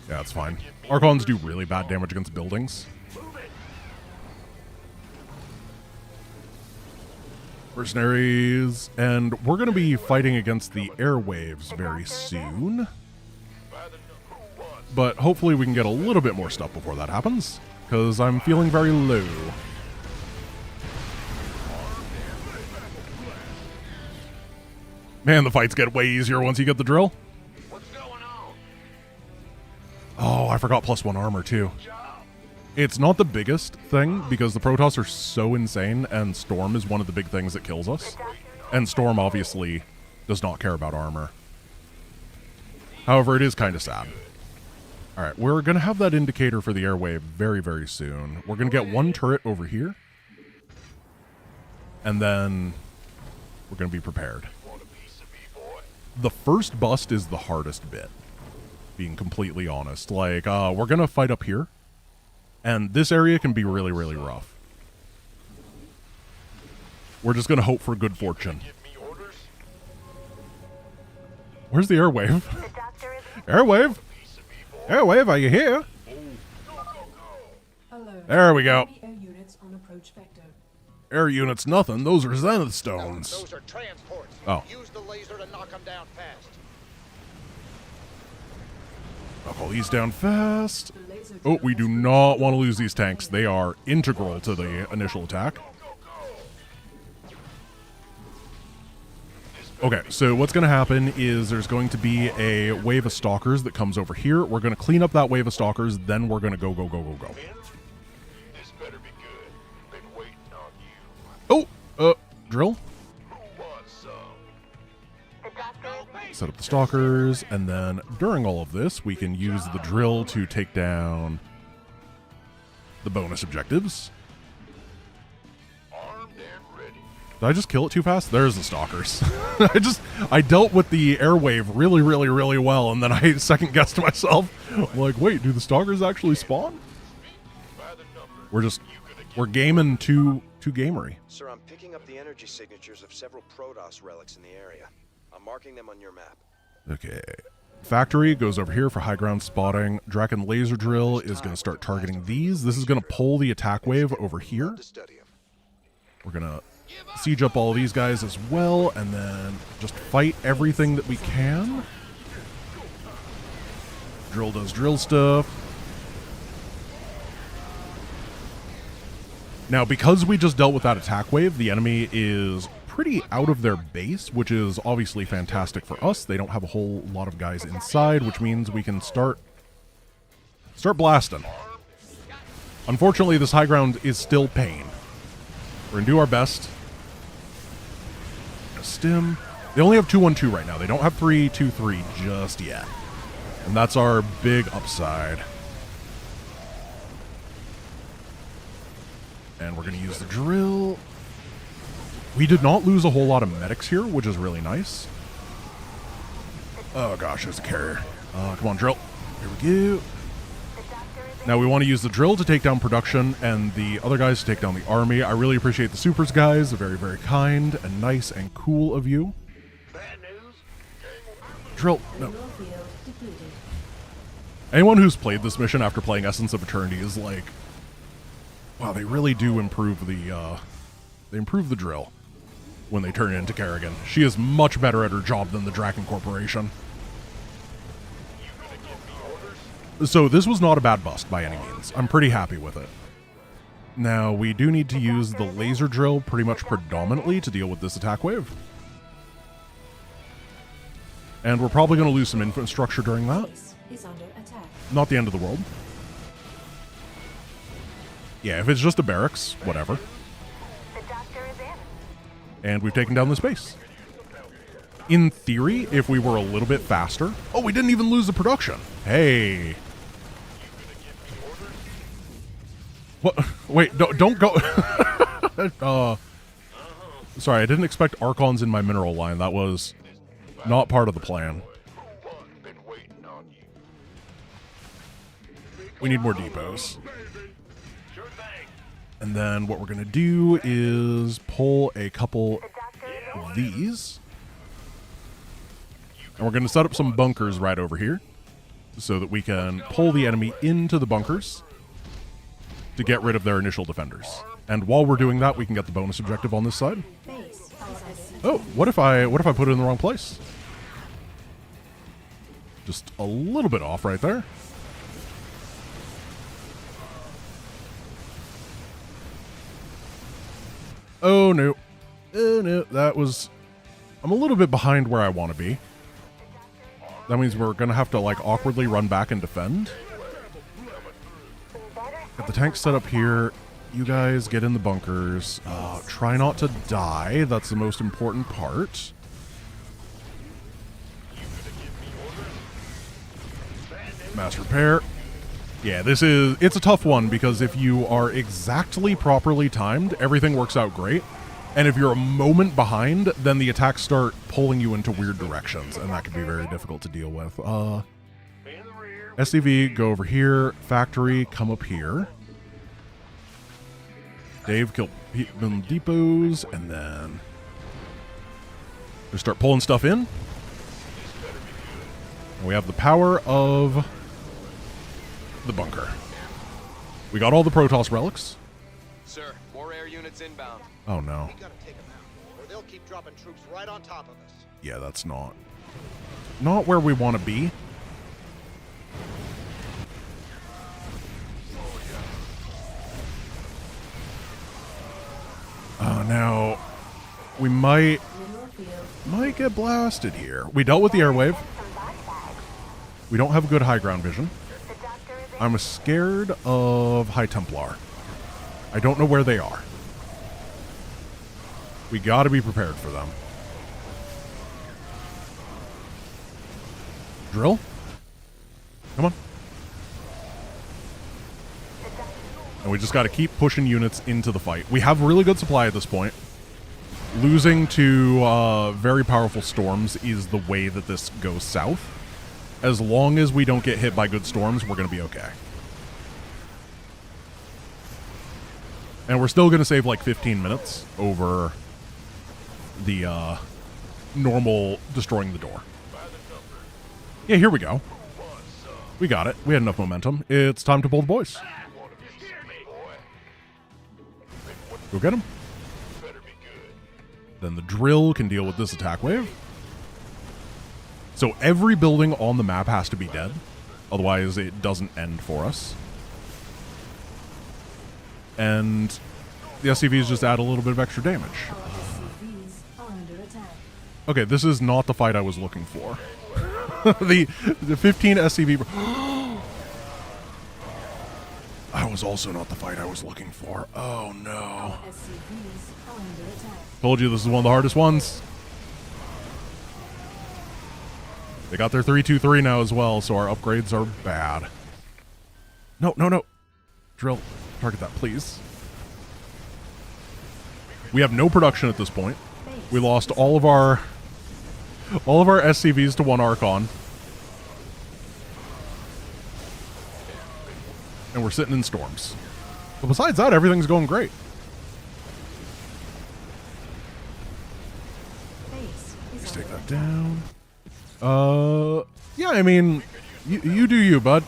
A: Yeah, it's fine. Archons do really bad damage against buildings. Mercenaries. And we're going to be fighting against the airwaves very soon. But hopefully we can get a little bit more stuff before that happens, because I'm feeling very low. Man, the fights get way easier once you get the drill.
F: What's going on?
A: Oh, I forgot +1 armor too. It's not the biggest thing because the Protoss are so insane, and Storm is one of the big things that kills us. And Storm obviously does not care about armor. However, it is kind of sad. Alright, we're going to have that indicator for the airwave very, very soon. We're going to get 1 turret over here. And then we're going to be prepared. The first bust is the hardest bit, being completely honest. Like, we're going to fight up here. And this area can be really, really rough. We're just going to hope for good fortune. Where's the airwave? Airwave? Airwave, are you here?
B: Alert.
A: There we go.
B: Air units on approach vector.
A: Air units, nothing. Those are zenith stones.
J: Those are transports.
A: Oh.
J: Use the laser to knock them down fast.
A: Knock all these down fast. Oh, we do not want to lose these tanks. They are integral to the initial attack. Okay, so what's going to happen is there's going to be a wave of stalkers that comes over here. We're going to clean up that wave of stalkers, then we're going to go. Drill. Set up the stalkers, and then during all of this, we can use the drill to take down the bonus objectives. Did I just kill it too fast? There's the stalkers. I dealt with the airwave really, really, really well, and then I second-guessed myself. I'm like, wait, do the stalkers actually spawn? We're gaming too gamery.
I: Sir, I'm picking up the energy signatures of several Protoss relics in the area. I'm marking them on your map.
A: Okay. Factory goes over here for high ground spotting. Draken laser drill is going to start targeting these. This is going to pull the attack wave over here. We're going to siege up all of these guys as well, and then just fight everything that we can. Drill does drill stuff. Now, because we just dealt with that attack wave, the enemy is pretty out of their base, which is obviously fantastic for us. They don't have a whole lot of guys inside, which means we can start blasting. Unfortunately, this high ground is still pain. We're going to do our best. Stim. They only have 2-1-2 right now. They don't have 3-2-3 just yet. And that's our big upside. And we're going to use the drill. We did not lose a whole lot of medics here, which is really nice. Oh gosh, there's a carrier. Come on, drill. Here we go. Now we want to use the drill to take down production and the other guys to take down the army. I really appreciate the supers, guys. Very, very kind and nice and cool of you. Drill. No. Anyone who's played this mission after playing Essence of Eternity is like, wow, they really do improve the drill when they turn into Kerrigan. She is much better at her job than the Draken Corporation. So this was not a bad bust by any means. I'm pretty happy with it. Now, we do need to use the laser drill pretty much predominantly to deal with this attack wave. And we're probably going to lose some infrastructure during that. Not the end of the world. Yeah, if it's just a barracks, whatever. And we've taken down this base. In theory, if we were a little bit faster... Oh, we didn't even lose the production. Hey. What? Wait, don't go... sorry, I didn't expect Archons in my mineral line. That was not part of the plan. We need more depots. And then what we're going to do is pull a couple of these. And we're going to set up some bunkers right over here so that we can pull the enemy into the bunkers to get rid of their initial defenders. And while we're doing that, we can get the bonus objective on this side. Oh, what if I put it in the wrong place? Just a little bit off right there. Oh, no. Oh, no. That was... I'm a little bit behind where I want to be. That means we're going to have to, like, awkwardly run back and defend. Got the tank set up here. You guys get in the bunkers. Try not to die. That's the most important part. Mass repair. Yeah, it's a tough one because if you are exactly properly timed, everything works out great. And if you're a moment behind, then the attacks start pulling you into weird directions, and that can be very difficult to deal with. SCV, go over here. Factory, come up here. Dave, kill them depots, and then just start pulling stuff in. And we have the power of the bunker. We got all the Protoss relics.
I: Sir, more air units inbound.
A: Oh no.
J: We gotta take them out, or they'll keep dropping troops right on top of us.
A: Yeah, that's not where we want to be. Now we might get blasted here. We dealt with the airwave. We don't have good high ground vision. I'm scared of High Templar. I don't know where they are. We gotta be prepared for them. Drill? Come on. And we just gotta keep pushing units into the fight. We have really good supply at this point. Losing to very powerful storms is the way that this goes south. As long as we don't get hit by good storms, we're gonna be okay. And we're still gonna save like 15 minutes over the normal destroying the door. Yeah, here we go. We got it. We had enough momentum. It's time to pull the boys. Go get him. Then the drill can deal with this attack wave. So every building on the map has to be dead. Otherwise, it doesn't end for us. And the SCVs just add a little bit of extra damage. Okay, this is not the fight I was looking for. the 15 SCV... That was also not the fight I was looking for. Oh, no. Told you this is one of the hardest ones. They got their 3-2-3 now as well, so our upgrades are bad. No, no, no. Drill. Target that, please. We have no production at this point. We lost all of our SCVs to one Archon. And we're sitting in storms. But besides that, everything's going great. Let's take that down. Yeah, I mean, you do you, bud.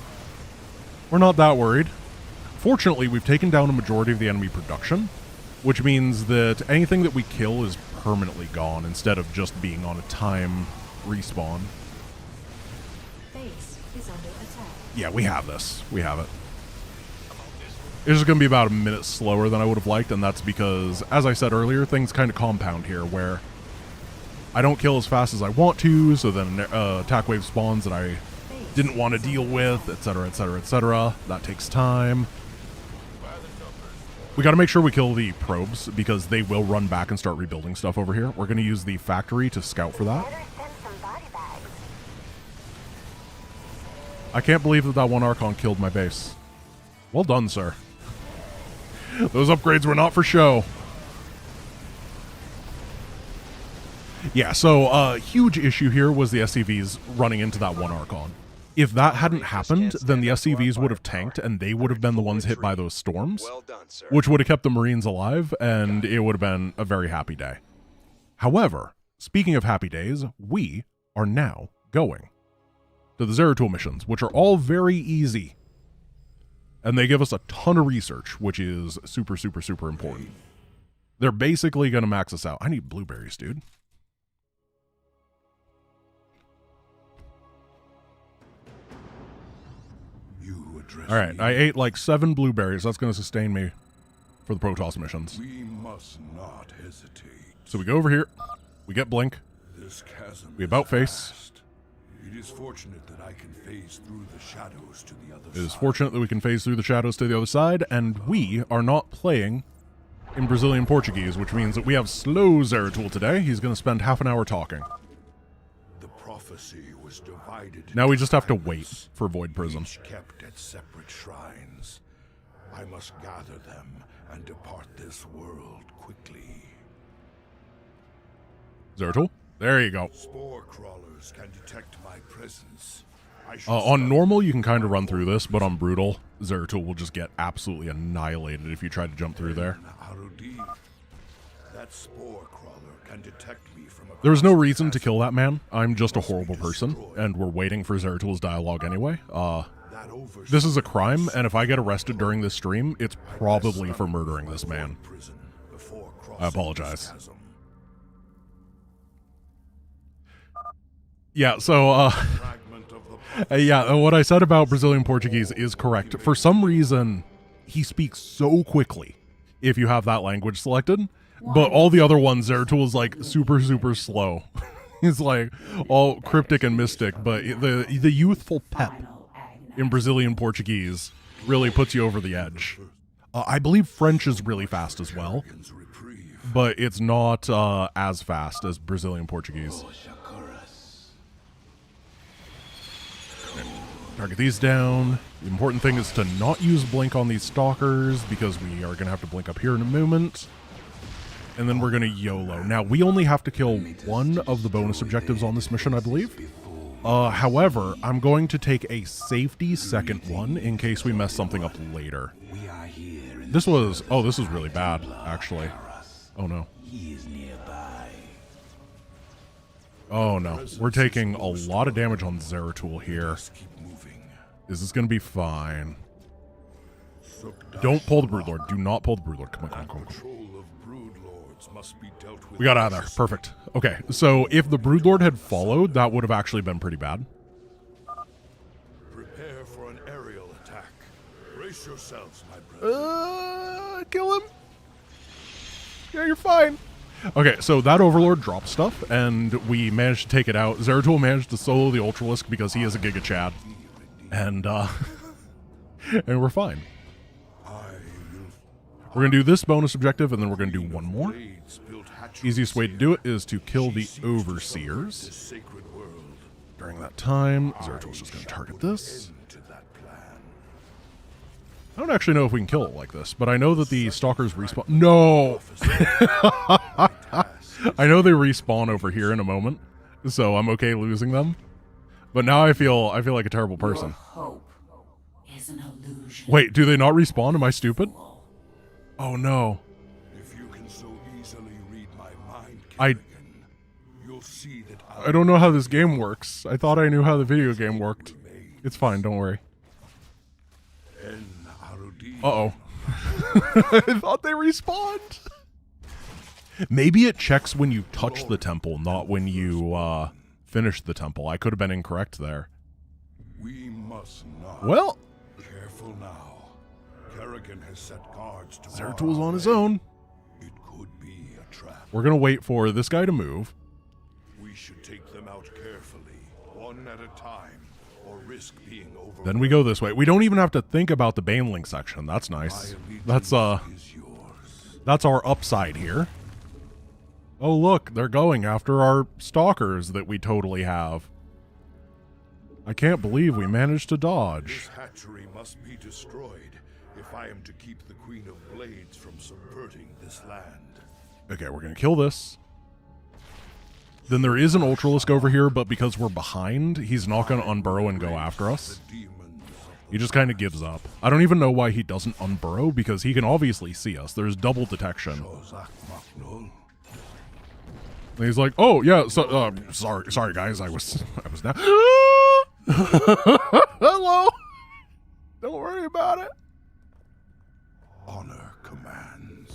A: We're not that worried. Fortunately, we've taken down a majority of the enemy production, which means that anything that we kill is permanently gone instead of just being on a time respawn.
B: Base is under attack.
A: Yeah, we have this. We have it. It's just going to be about a minute slower than I would have liked, and that's because, as I said earlier, things kind of compound here, where I don't kill as fast as I want to, so then attack wave spawns that I didn't want to deal with, etc., etc., etc. That takes time. We got to make sure we kill the probes, because they will run back and start rebuilding stuff over here. We're going to use the factory to scout for that. I can't believe that that one Archon killed my base. Well done, sir. Those upgrades were not for show. Yeah, so huge issue here was the SCVs running into that one Archon. If that hadn't happened, then the SCVs would have tanked, and they would have been the ones hit by those storms, which would have kept the Marines alive, and it would have been a very happy day. However, speaking of happy days, we are now going to the Zeratul missions, which are all very easy. And they give us a ton of research, which is super, super, super important. They're basically going to max us out. I need blueberries, dude. All right, I ate like 7 blueberries. That's going to sustain me for the Protoss missions.
G: We must not hesitate.
A: So we go over here. We get Blink.
G: This chasm
A: We about face.
G: vast. It is fortunate that I can phase through the shadows to the other
A: It is
G: side.
A: fortunate that we can phase through the shadows to the other side, and we are not playing in Brazilian Portuguese, which means that we have slow Zeratul today. He's going to spend half an hour talking.
G: The prophecy was divided.
A: Now we
G: into
A: just have to wait
G: fragments,
A: for Void Prism.
G: each kept at separate shrines. I must gather them and depart this world quickly.
A: Zeratul, there you go.
G: Spore crawlers can detect my presence.
A: On normal, you can kind of run through this, but on brutal, Zeratul will just get absolutely annihilated if you try to jump through there.
G: That spore crawler can detect me from
A: There was no reason to kill that man. I'm just a horrible person, and we're waiting for Zeratul's dialogue anyway. This is a crime, and if I get arrested during this stream, it's probably for murdering this man. I apologize. Yeah, so, yeah, what I said about Brazilian Portuguese is correct. For some reason, he speaks so quickly if you have that language selected, but all the other ones, Zeratul is like super, super slow. He's like all cryptic and mystic, but the youthful pep in Brazilian Portuguese really puts you over the edge. I believe French is really fast as well, but it's not as fast as Brazilian Portuguese. Target these down. The important thing is to not use blink on these stalkers because we are going to have to blink up here in a moment. And then we're going to YOLO. Now, we only have to kill one of the bonus objectives on this mission, I believe. However, I'm going to take a safety second one in case we mess something up later. This was really bad, actually. Oh no. Oh no. We're taking a lot of damage on Zeratul here. Is this going to be fine? Don't pull the Broodlord. Do not pull the Broodlord. Come on, come on, come on. We got out of there. Perfect. Okay, so if the Broodlord had followed, that would have actually been pretty bad.
G: Prepare for an aerial attack. Brace yourselves, my brother.
A: Kill him. Yeah, you're fine. Okay, so that Overlord dropped stuff, and we managed to take it out. Zeratul managed to solo the Ultralisk because he is a Giga Chad. And, and we're fine. We're going to do this bonus objective, and then we're going to do one more. Easiest way to do it is to kill the Overseers. During that time, Zeratul's just going to target this. I don't actually know if we can kill it like this, but I know that the Stalkers respawn. No! I know they respawn over here in a moment, so I'm okay losing them. But now I feel like a terrible person.
B: Hope is an illusion.
A: Wait, do they not respawn? Am I stupid? Oh no.
G: If you can so easily read my mind, you'll see that
A: I don't know how this game works. I thought I knew how the video game worked. It's fine, don't worry. Uh-oh. I thought they respawned. Maybe it checks when you touch the temple, not when you finish the temple. I could have been incorrect there.
G: We must not.
A: Well,
G: Careful now. Kerrigan has set guards to
A: Zeratul's on his own.
G: It could be a trap.
A: We're gonna wait for this guy to move.
G: We should take them out carefully, one at a time, or risk being over.
A: Then we go this way. We don't even have to think about the Baneling section. That's nice. That's our upside here. Oh look, they're going after our stalkers that we totally have. I can't believe we managed to dodge.
G: This hatchery must be destroyed if I am to keep the Queen of Blades from subverting this land.
A: Okay, we're gonna kill this. Then there is an Ultralisk over here, but because we're behind, he's not gonna unburrow and go after us. He just kind of gives up. I don't even know why he doesn't unburrow, because he can obviously see us. There's double detection. And he's like, "Oh yeah, so sorry guys, I was down." Hello. Don't worry about it.
G: Honor commands.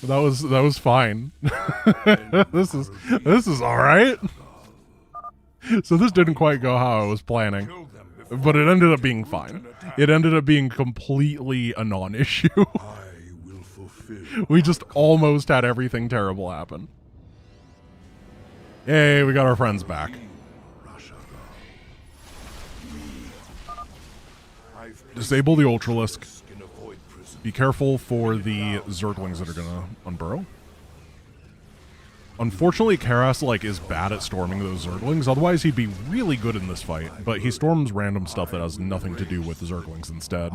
A: That was fine. This is all right. So this didn't quite go how I was planning, but it ended up being fine. It ended up being completely a non-issue.
G: I will fulfill.
A: We just almost had everything terrible happen. Yay, we got our friends back. Disable the Ultralisk. Be careful for the Zerglings that are gonna unburrow. Unfortunately, Karas is bad at storming those Zerglings, otherwise he'd be really good in this fight, but he storms random stuff that has nothing to do with the Zerglings instead.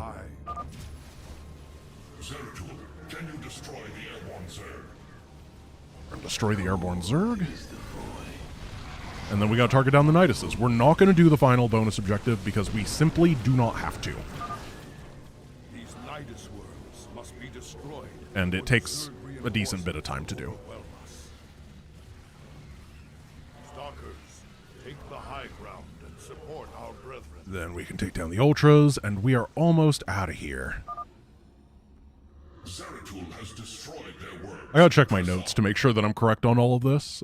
G: Zeratul, can you destroy the airborne Zerg?
A: Destroy the airborne Zerg. And then we gotta target down the Niduses. We're not gonna do the final bonus objective because we simply do not have to.
G: These Nidus worlds must be destroyed.
A: And it takes a decent bit of time to do.
G: Stalkers, take the high ground and support our brethren.
A: Then we can take down the Ultras, and we are almost out of here.
G: Zeratul has destroyed their world.
A: I gotta check my notes to make sure that I'm correct on all of this.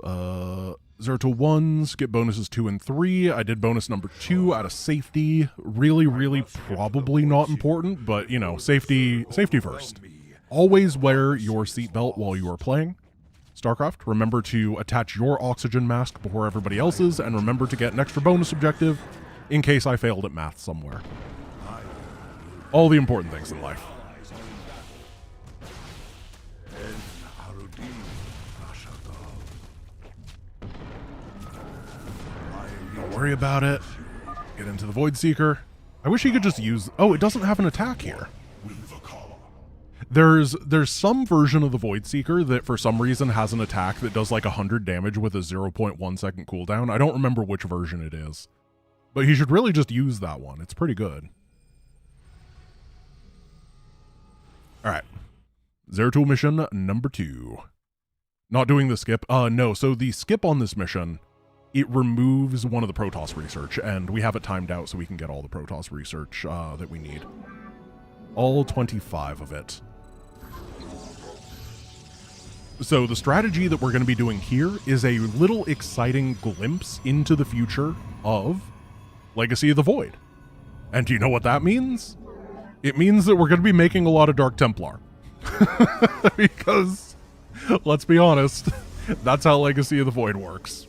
A: Zeratul 1s get bonuses 2 and 3. I did bonus number 2 out of safety. Really probably not important, but you know, safety first. Always wear your seatbelt while you are playing StarCraft. Remember to attach your oxygen mask before everybody else's, and remember to get an extra bonus objective in case I failed at math somewhere. All the important things in life. worry about it. Get into the Void Seeker. I wish he could just use... Oh, it doesn't have an attack here. There's some version of the Void Seeker that for some reason has an attack that does like 100 damage with a 0.1 second cooldown. I don't remember which version it is. But he should really just use that one. It's pretty good. Alright. Zeratul mission number 2. Not doing the skip. No, so the skip on this mission, it removes one of the Protoss research, and we have it timed out so we can get all the Protoss research that we need. All 25 of it. So the strategy that we're going to be doing here is a little exciting glimpse into the future of Legacy of the Void. And do you know what that means? It means that we're going to be making a lot of Dark Templar. Because, let's be honest, that's how Legacy of the Void works.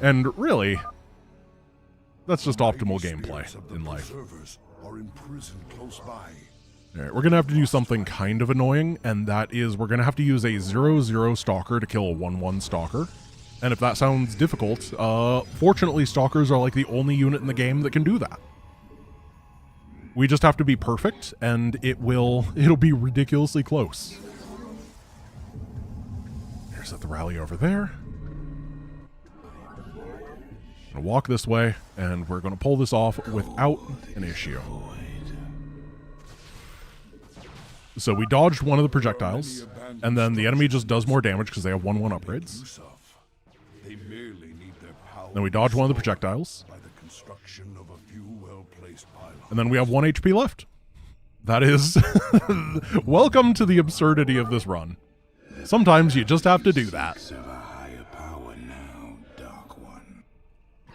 A: And really, that's just optimal gameplay in life. Alright, we're going to have to do something kind of annoying, and that is we're going to have to use a 0-0 Stalker to kill a 1-1 Stalker. And if that sounds difficult, fortunately Stalkers are like the only unit in the game that can do that. We just have to be perfect, and it'll be ridiculously close. There's the rally over there. I'm gonna walk this way, and we're gonna pull this off without an issue. So we dodged one of the projectiles, and then the enemy just does more damage because they have 1-1 upgrades. Then we dodge one of the projectiles. And then we have 1 HP left. That is... Welcome to the absurdity of this run. Sometimes you just have to do that.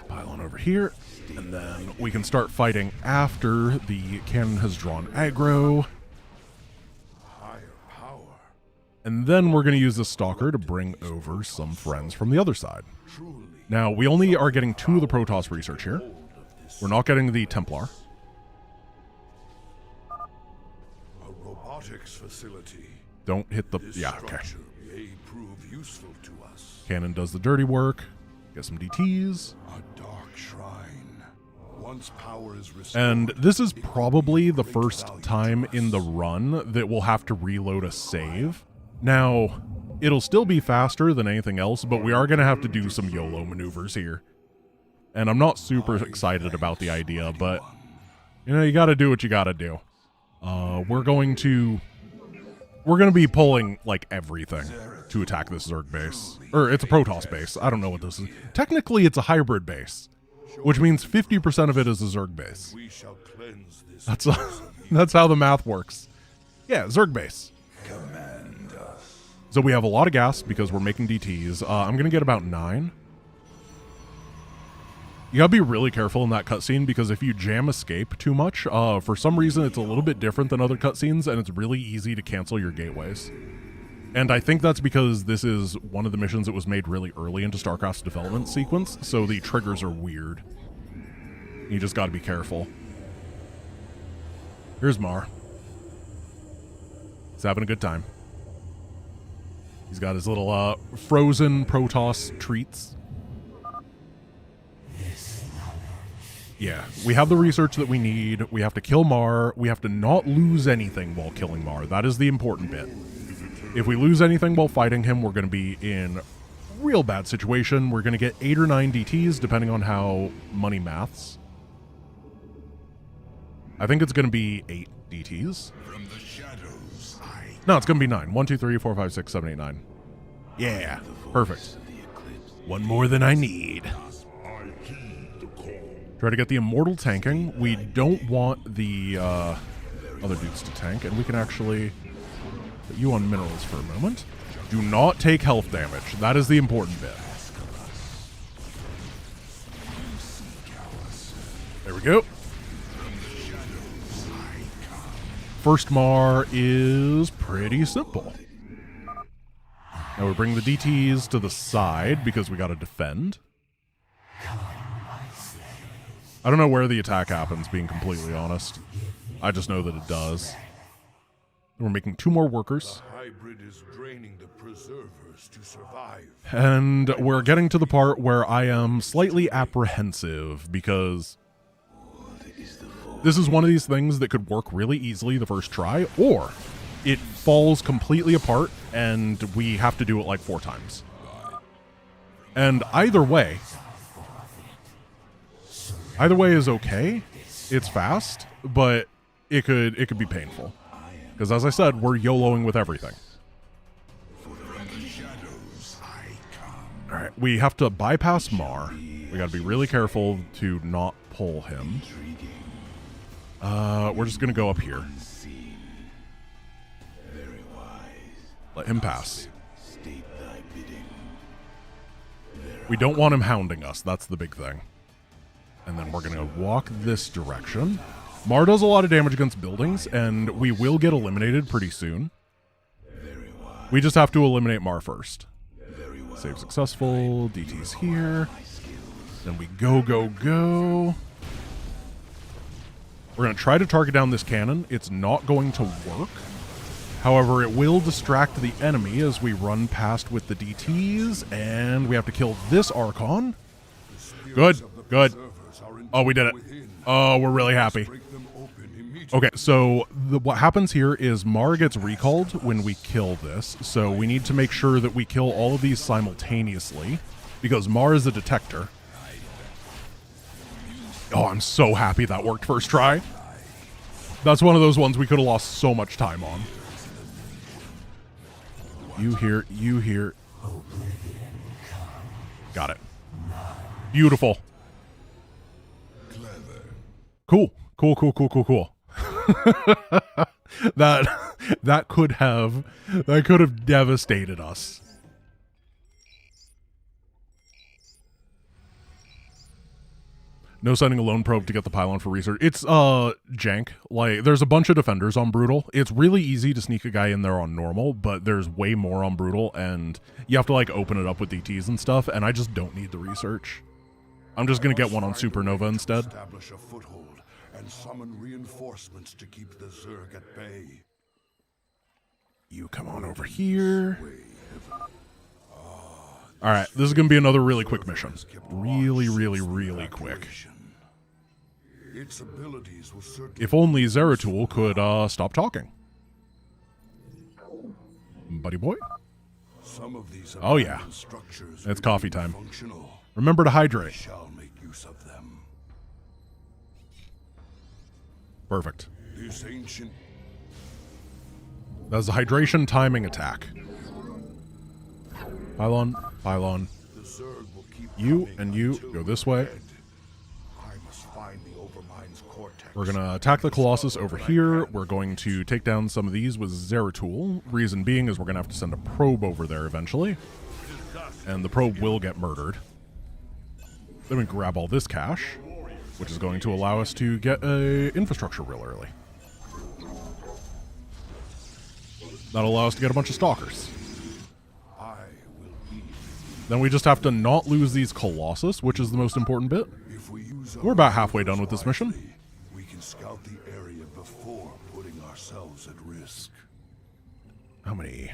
A: Pile on over here. And then we can start fighting after the cannon has drawn aggro. And then we're going to use the Stalker to bring over some friends from the other side. Now, we only are getting 2 of the Protoss research here. We're not getting the Templar.
G: A robotics facility.
A: Don't hit the... Yeah, okay.
G: May prove useful to us.
A: Cannon does the dirty work. Get some DTs.
G: A dark shrine. Once power is restored,
A: and this is probably the first time in the run that we'll have to reload a save. Now, it'll still be faster than anything else, but we are going to have to do some YOLO maneuvers here. And I'm not super excited about the idea, but, you know, you got to do what you got to do. We're going to be pulling, like, everything to attack this Zerg base. Or, it's a Protoss base. I don't know what this is. Technically, it's a hybrid base, which means 50% of it is a Zerg base. That's how the math works. Yeah, Zerg base. So we have a lot of gas because we're making DTs. I'm going to get about 9. You gotta be really careful in that cutscene because if you jam escape too much, for some reason it's a little bit different than other cutscenes and it's really easy to cancel your gateways. And I think that's because this is one of the missions that was made really early into StarCraft's development sequence, so the triggers are weird. You just gotta be careful. Here's Mar. He's having a good time. He's got his little frozen Protoss treats. Yeah, we have the research that we need. We have to kill Mar. We have to not lose anything while killing Mar. That is the important bit. If we lose anything while fighting him, we're going to be in real bad situation. We're going to get 8 or 9 DTs, depending on how money maths. I think it's going to be 8 DTs.
G: From the shadows,
A: no, it's going to be 9. 1, 2, 3, 4, 5, 6, 7, 8, 9. Yeah, perfect. One more than I need. Try to get the immortal tanking. We don't want the other dudes to tank, and we can actually put you on minerals for a moment. Do not take health damage. That is the important bit. There we go. First Mar is pretty simple. Now we bring the DTs to the side because we got to defend. I don't know where the attack happens, being completely honest. I just know that it does. We're making 2 more workers.
G: The hybrid is draining the preservers to survive.
A: And we're getting to the part where I am slightly apprehensive because this is one of these things that could work really easily the first try, or it falls completely apart and we have to do it like 4 times. And either way is okay. It's fast, but it could be painful. Because as I said, we're YOLOing with everything. Alright, we have to bypass Mar. We gotta be really careful to not pull him. We're just gonna go up here. Let him pass. We don't want him hounding us, that's the big thing. And then we're gonna walk this direction. Mar does a lot of damage against buildings, and we will get eliminated pretty soon. We just have to eliminate Mar first. Save successful, DT's here. Then we go. We're going to try to target down this cannon. It's not going to work. However, it will distract the enemy as we run past with the DTs, and we have to kill this Archon. Good. Oh, we did it. Oh, we're really happy. Okay, so what happens here is Mar gets recalled when we kill this, so we need to make sure that we kill all of these simultaneously, because Mar is a detector. Oh, I'm so happy that worked first try. That's one of those ones we could have lost so much time on. You here. Got it. Beautiful. Cool. that could have devastated us. No sending a lone probe to get the pylon for research. It's jank. Like, there's a bunch of defenders on brutal. It's really easy to sneak a guy in there on normal, but there's way more on brutal, and you have to like open it up with DTs and stuff, and I just don't need the research. I'm just gonna get one on Supernova instead.
G: Establish a foothold and summon reinforcements to keep the Zerg at bay.
A: You come on over here. Alright, this is going to be another really quick mission. Really quick.
G: Its abilities will certainly
A: If only Zeratul could stop talking. Buddy boy?
G: Some of these
A: Oh yeah.
G: structures
A: It's coffee time.
G: functional.
A: Remember to hydrate.
G: Shall make use of them.
A: Perfect.
G: This ancient
A: That's a hydration timing attack. Pylon.
G: the Zerg will keep
A: You
G: coming
A: and you
G: until
A: go this way.
G: dead. I must find the Overmind's cortex.
A: We're going to attack the Colossus over here. We're going to take down some of these with Zeratul. Reason being is we're going to have to send a probe over there eventually. And the probe will get murdered. Then we grab all this cash, which is going to allow us to get infrastructure real early. That'll allow us to get a bunch of stalkers. Then we just have to not lose these Colossus, which is the most important bit.
G: If we use
A: We're about halfway done with this mission.
G: wisely, we can scout the area before putting ourselves at risk.
A: How many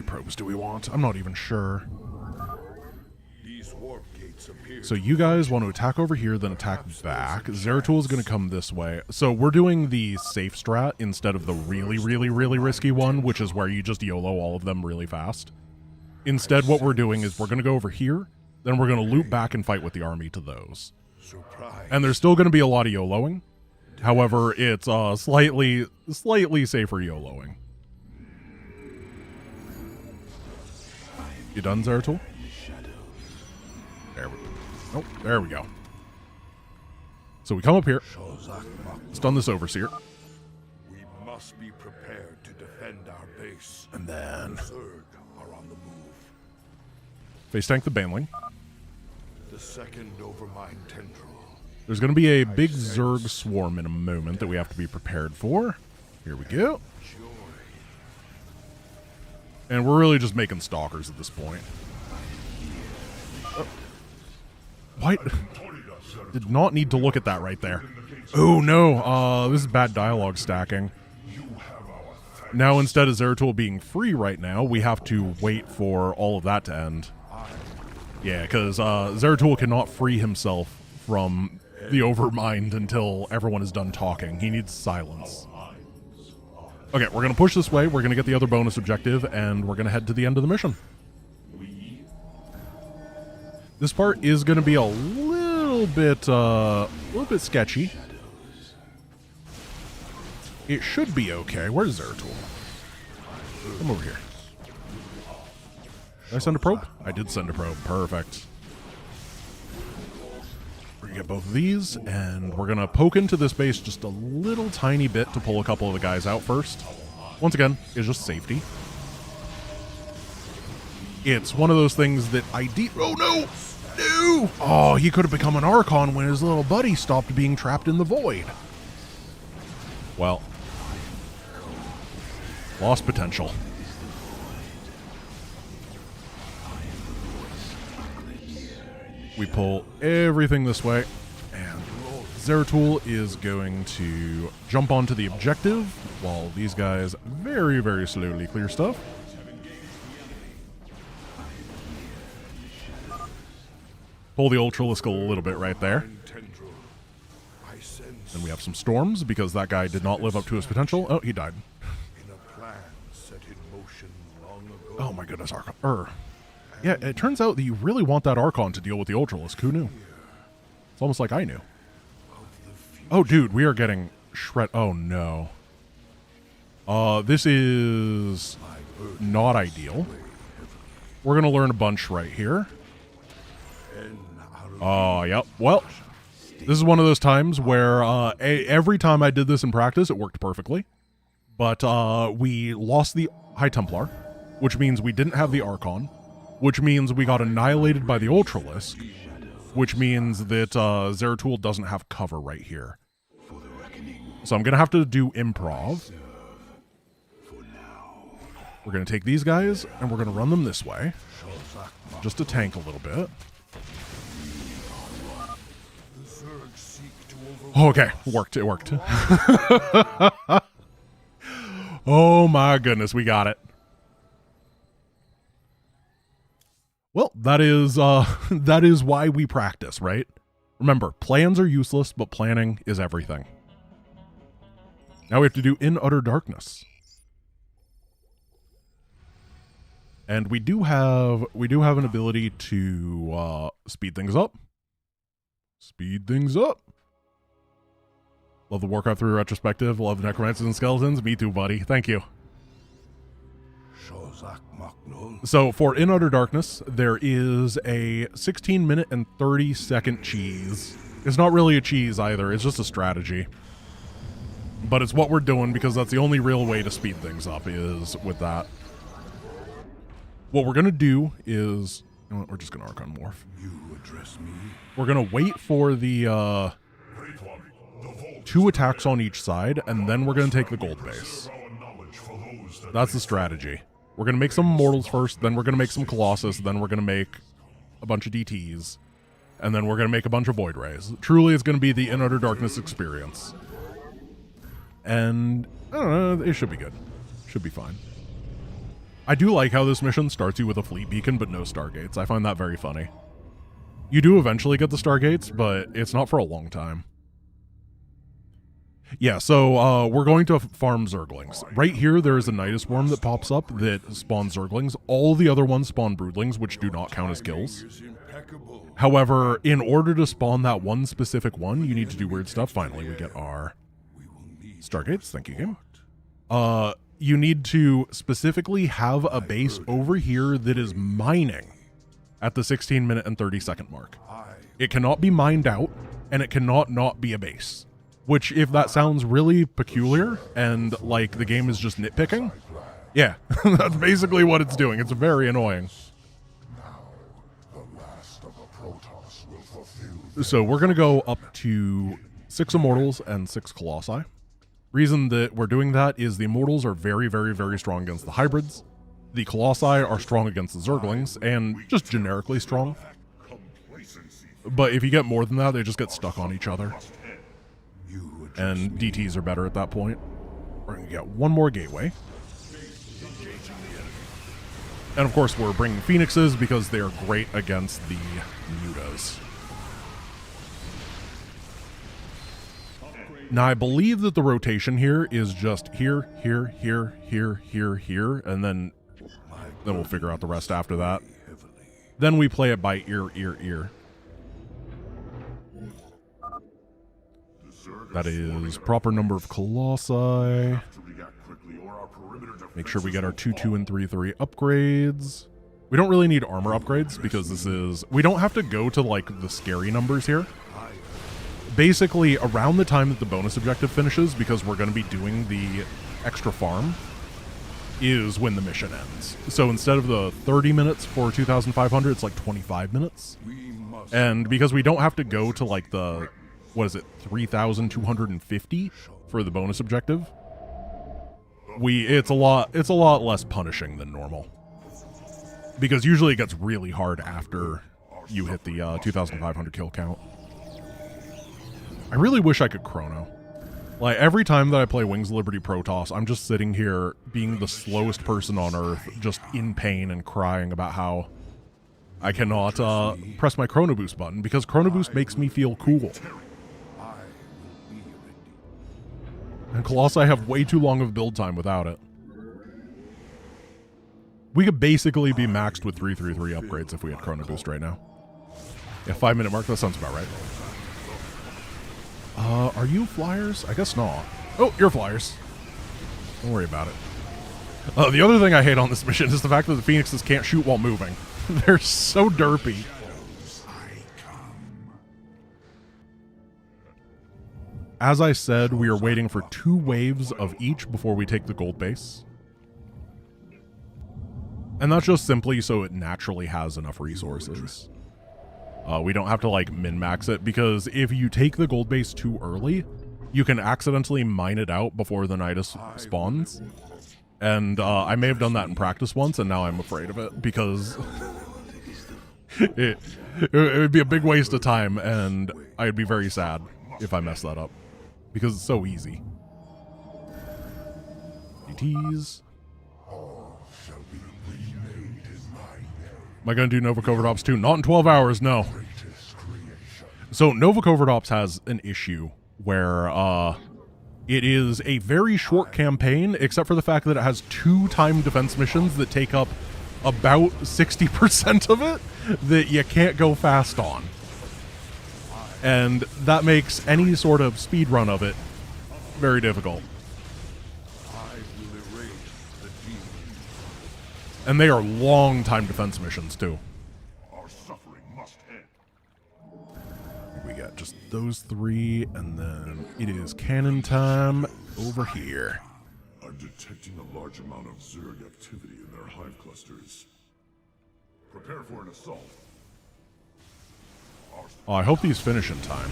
A: probes do we want? I'm not even sure.
G: These warp gates appear.
A: So you guys want to attack over here, then attack back. Zeratul is going to come this way. So we're doing the safe strat instead of the really risky one, which is where you just YOLO all of them really fast. Instead, what we're doing is we're going to go over here, then we're going to loop back and fight with the army to those.
G: Surprise.
A: And there's still going to be a lot of YOLOing. However, it's slightly safer YOLOing. You done, Zeratul? There we go. So we come up here, stun this Overseer,
G: We must be prepared to defend our base.
A: and then
G: The Zerg are on the move.
A: face tank the Baneling.
G: The second Overmind tendril.
A: There's going to be a big Zerg swarm in a moment that we have to be prepared for. Here we go. And we're really just making stalkers at this point. What? Did not need to look at that right there. Oh no, this is bad dialogue stacking. Now, instead of Zeratul being free right now, we have to wait for all of that to end. Yeah, because Zeratul cannot free himself from the Overmind until everyone is done talking. He needs silence. Okay, we're going to push this way. We're going to get the other bonus objective, and we're going to head to the end of the mission. This part is going to be a little bit sketchy. It should be okay. Where's Zeratul? Come over here. Did I send a probe? I did send a probe. Perfect. We're going to get both of these, and we're going to poke into this base just a little tiny bit to pull a couple of the guys out first. Once again, it's just safety. It's one of those things that oh no! No! Oh, he could have become an Archon when his little buddy stopped being trapped in the void. Well, lost potential. We pull everything this way, and Zeratul is going to jump onto the objective while these guys very, very slowly clear stuff. Pull the Ultralisk a little bit right there. Then we have some storms because that guy did not live up to his potential. Oh, he died. Oh my goodness, Archon. Yeah, it turns out that you really want that Archon to deal with the Ultralisk. Who knew? It's almost like I knew. Oh, dude, we are getting shred. Oh, no. This is not ideal. We're going to learn a bunch right here. Oh, yep. Well, this is one of those times where every time I did this in practice, it worked perfectly. But we lost the High Templar, which means we didn't have the Archon, which means we got annihilated by the Ultralisk, which means that Zeratul doesn't have cover right here. So I'm going to have to do improv. We're going to take these guys, and we're going to run them this way, just to tank a little bit. Okay, worked. It worked. Oh my goodness, we got it. Well, that is why we practice, right? Remember, plans are useless, but planning is everything. Now we have to do In Utter Darkness. And we do have an ability to speed things up. Speed things up. Love the Warcraft 3 retrospective. Love the Necromancers and Skeletons. Me too, buddy. Thank you. So for In Utter Darkness, there is a 16-minute and 30-second cheese. It's not really a cheese either. It's just a strategy. But it's what we're doing because that's the only real way to speed things up is with that. What we're going to do is... You know what, we're just going to Archon Morph. We're going to wait for the... 2 attacks on each side, and then we're going to take the gold base. That's the strategy. We're going to make some Immortals first, then we're going to make some Colossus, then we're going to make a bunch of DTs, and then we're going to make a bunch of Void Rays. Truly, it's going to be the In Utter Darkness experience. And, I don't know, it should be good. Should be fine. I do like how this mission starts you with a fleet beacon, but no Stargates. I find that very funny. You do eventually get the Stargates, but it's not for a long time. Yeah, so we're going to farm Zerglings. Right here, there is a Nidus Worm that pops up that spawns Zerglings. All the other ones spawn Broodlings, which do not count as kills. However, in order to spawn that one specific one, you need to do weird stuff. Finally, we get our Stargates. Thank you, game. You need to specifically have a base over here that is mining at the 16-minute and 30-second mark. It cannot be mined out, and it cannot not be a base. Which, if that sounds really peculiar and like the game is just nitpicking, yeah, that's basically what it's doing. It's very annoying. So we're going to go up to 6 Immortals and 6 Colossi. Reason that we're doing that is the Immortals are very, very, very strong against the hybrids. The Colossi are strong against the Zerglings, and just generically strong. But if you get more than that, they just get stuck on each other. And DTs are better at that point. We're going to get one more gateway. And of course, we're bringing Phoenixes because they're great against the mutas. Now, I believe that the rotation here is just here, here, here, here, here, here, and then we'll figure out the rest after that. Then we play it by ear, ear, ear. That is proper number of Colossi. Make sure we get our 2-2 and 3-3 upgrades. We don't really need armor upgrades because this is... We don't have to go to, like, the scary numbers here. Basically, around the time that the bonus objective finishes, because we're going to be doing the extra farm, is when the mission ends. So instead of the 30 minutes for 2,500, it's like 25 minutes. And because we don't have to go to, like, the... What is it? 3,250 for the bonus objective. It's a lot less punishing than normal. Because usually it gets really hard after you hit the 2,500 kill count. I really wish I could chrono. Like, every time that I play Wings of Liberty Protoss, I'm just sitting here being the slowest person on Earth, just in pain and crying about how I cannot press my Chrono Boost button, because Chrono Boost makes me feel cool. And Colossi have way too long of build time without it. We could basically be maxed with 3-3-3 upgrades if we had Chrono Boost right now. Yeah, 5-minute mark, that sounds about right. Are you flyers? I guess not. Oh, you're flyers. Don't worry about it. The other thing I hate on this mission is the fact that the Phoenixes can't shoot while moving. They're so derpy. As I said, we are waiting for 2 waves of each before we take the gold base. And that's just simply so it naturally has enough resources. We don't have to, like, min-max it, because if you take the gold base too early, you can accidentally mine it out before the Nidus spawns. And I may have done that in practice once, and now I'm afraid of it, because it would be a big waste of time, and I'd be very sad if I messed that up, because it's so easy. DTs. Am I going to do Nova Covert Ops 2? Not in 12 hours, no. So Nova Covert Ops has an issue where it is a very short campaign, except for the fact that it has 2 timed defense missions that take up about 60% of it that you can't go fast on. And that makes any sort of speed run of it very difficult. And they are long time defense missions too.
G: Our suffering must end.
A: We got just those 3, and then it is cannon time over here.
G: I'm detecting a large amount of Zerg activity in their hive clusters. Prepare for an assault.
A: Oh, I hope these finish in time.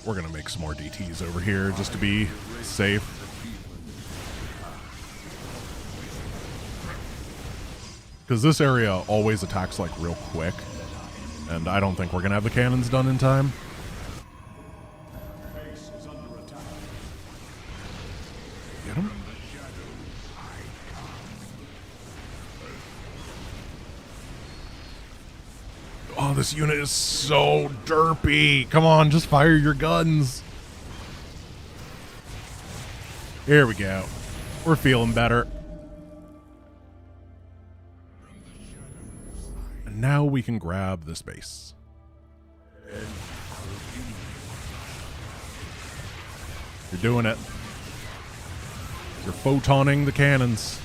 A: We're gonna make some more DTs over here just to be safe. Because this area always attacks, like, real quick. And I don't think we're going to have the cannons done in time. Get him? Oh, this unit is so derpy. Come on, just fire your guns. Here we go. We're feeling better. Now we can grab this base. You're doing it. You're photoning the cannons.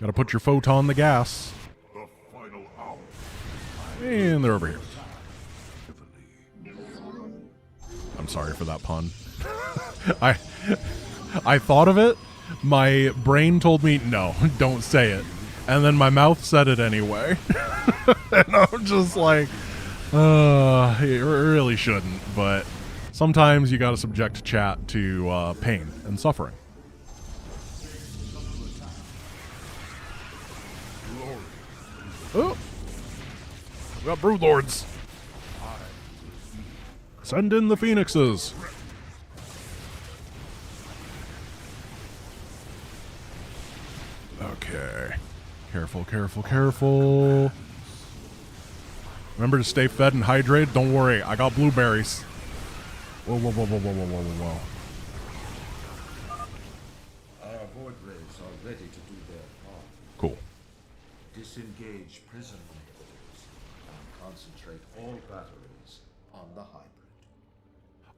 A: Gotta put your photon in the gas. And they're over here. I'm sorry for that pun. I thought of it. My brain told me, no, don't say it. And then my mouth said it anyway. And I'm just like, you really shouldn't. But sometimes you gotta subject chat to pain and suffering. Oh! We got Broodlords. Send in the Phoenixes. Okay. Careful, careful, careful. Remember to stay fed and hydrated. Don't worry, I got blueberries. Whoa, whoa, whoa, whoa, whoa, whoa, whoa, whoa.
K: Our void rays are ready to do their part.
A: Cool.
K: Disengage prism inhibitors and concentrate all batteries on the hybrid.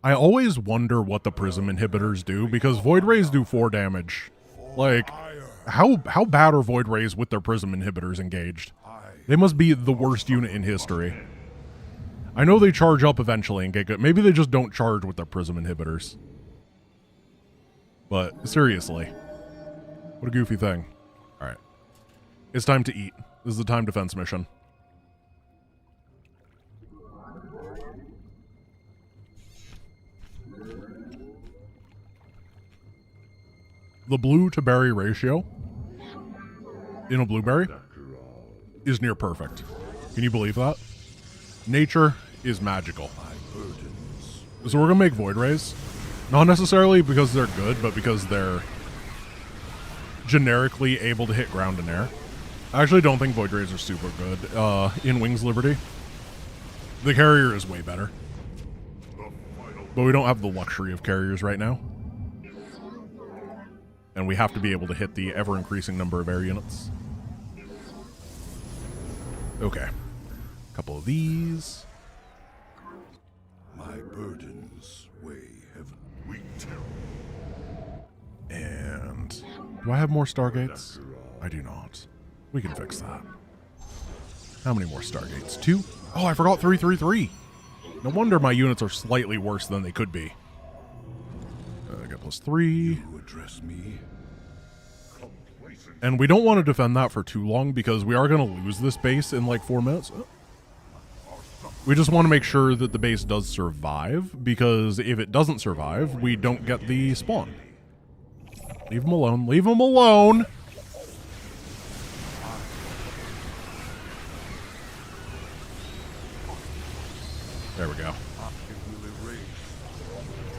A: I always wonder what the prism inhibitors do, because void rays do 4 damage. Like, how bad are void rays with their prism inhibitors engaged? They must be the worst unit in history. I know they charge up eventually and get good. Maybe they just don't charge with their prism inhibitors. But seriously, what a goofy thing. All right, it's time to eat. This is the time defense mission. The blue to berry ratio in a blueberry is near perfect. Can you believe that? Nature is magical. So we're gonna make void rays, not necessarily because they're good, but because they're generically able to hit ground and air. I actually don't think void rays are super good in Wings Liberty. The carrier is way better, but we don't have the luxury of carriers right now. And we have to be able to hit the ever-increasing number of air units. Okay. A couple of these.
G: My burdens weigh heavy. We tell.
A: And do I have more Stargates? I do not. We can fix that. How many more Stargates? 2? Oh, I forgot 333. No wonder my units are slightly worse than they could be. I got +3.
G: You address me.
A: And we don't want to defend that for too long because we are going to lose this base in like 4 minutes. We just want to make sure that the base does survive, because if it doesn't survive, we don't get the spawn. Leave him alone. Leave him alone! There we go.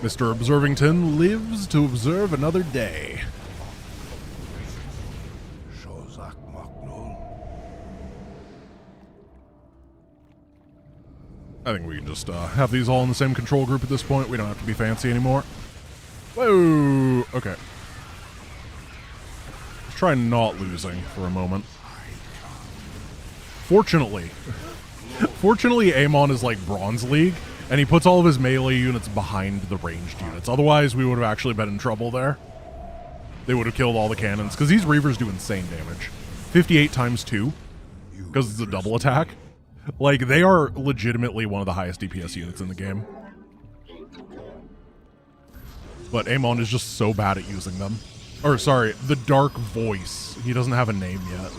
A: Mr. Observington lives to observe another day. I think we can just have these all in the same control group at this point. We don't have to be fancy anymore. Whoa! Okay. Let's try not losing for a moment. Fortunately, Amon is like Bronze League, and he puts all of his melee units behind the ranged units. Otherwise, we would have actually been in trouble there. They would have killed all the cannons, because these Reavers do insane damage. 58 times 2, because it's a double attack. Like, they are legitimately one of the highest DPS units in the game. But Amon is just so bad at using them. Or, sorry, the Dark Voice. He doesn't have a name yet.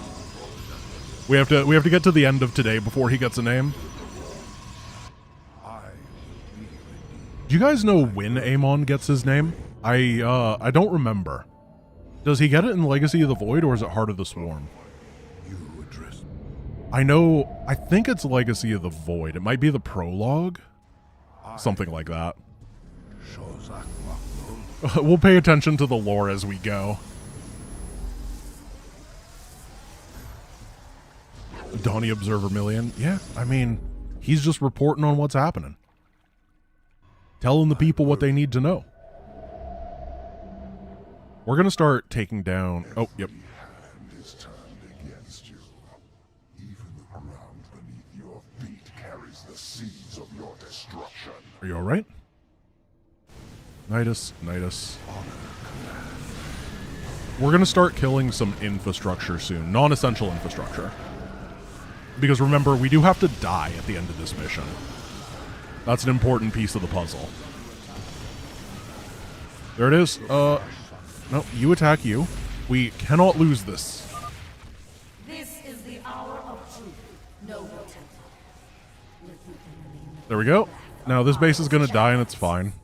A: We have to get to the end of today before he gets a name. Do you guys know when Amon gets his name? I don't remember. Does he get it in Legacy of the Void, or is it Heart of the Swarm? I think it's Legacy of the Void. It might be the prologue. Something like that. We'll pay attention to the lore as we go. Donnie Observer Million. Yeah, I mean, he's just reporting on what's happening. Telling the people what they need to know. We're going to start taking down... Oh, yep. Are you alright? Nidus. We're going to start killing some infrastructure soon. Non-essential infrastructure. Because remember, we do have to die at the end of this mission. That's an important piece of the puzzle. There it is. No, you attack you. We cannot lose this.
B: This is the hour of truth. Noble Templar.
A: There we go. Now this base is going to die and it's fine.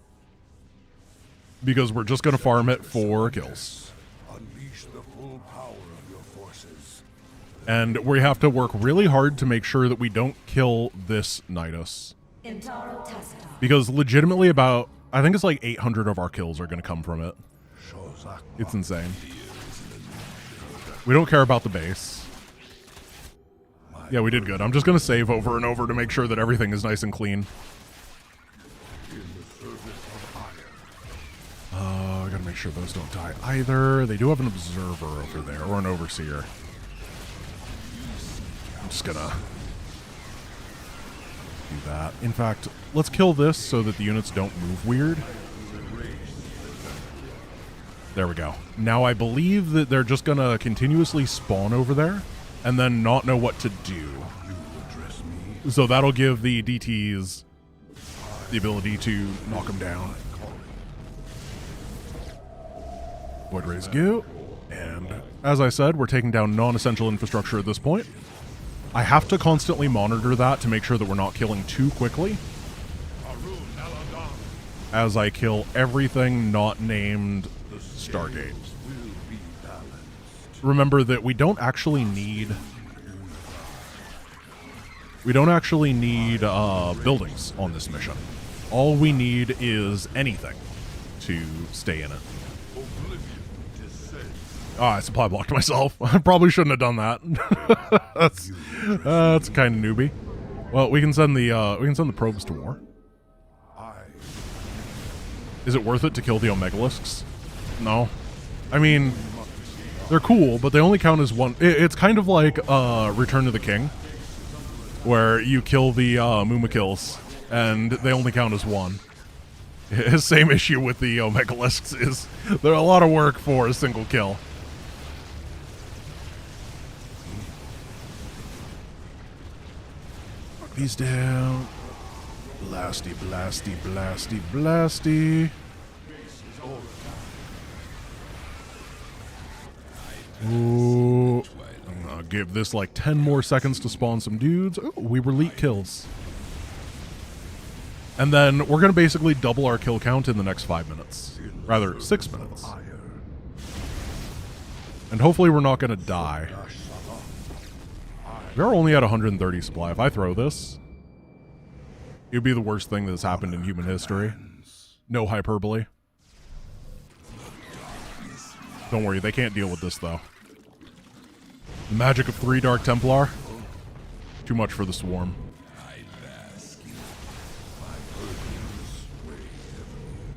A: Because we're just going to farm it for kills.
G: Unleash the full power of your forces.
A: And we have to work really hard to make sure that we don't kill this Nidus. Because legitimately about, I think it's like 800 of our kills are going to come from it. It's insane. We don't care about the base. Yeah, we did good. I'm just going to save over and over to make sure that everything is nice and clean. I gotta make sure those don't die either. They do have an observer over there, or an overseer. I'm just gonna do that. In fact, let's kill this so that the units don't move weird. There we go. Now I believe that they're just gonna continuously spawn over there and then not know what to do. So that'll give the DTs the ability to knock them down. Void Rays go. And as I said, we're taking down non-essential infrastructure at this point. I have to constantly monitor that to make sure that we're not killing too quickly, as I kill everything not named Stargate. Remember that we don't actually need buildings on this mission. All we need is anything to stay in it. I supply blocked myself. I probably shouldn't have done that. That's kind of newbie. Well, we can send the probes to war. Is it worth it to kill the Omegalisks? No. I mean, they're cool, but they only count as one. It's kind of like Return to the King, where you kill the Mumakills, and they only count as one. Same issue with the Omegalisks is they're a lot of work for a single kill. These down. Blasty, blasty, blasty, blasty. Ooh. I'm gonna give this like 10 more seconds to spawn some dudes. Ooh, we were elite kills. And then we're gonna basically double our kill count in the next 5 minutes. Rather, 6 minutes. And hopefully we're not gonna die. We are only at 130 supply. If I throw this, it would be the worst thing that's happened in human history. No hyperbole. Don't worry, they can't deal with this, though. The magic of 3 Dark Templar. Too much for the swarm.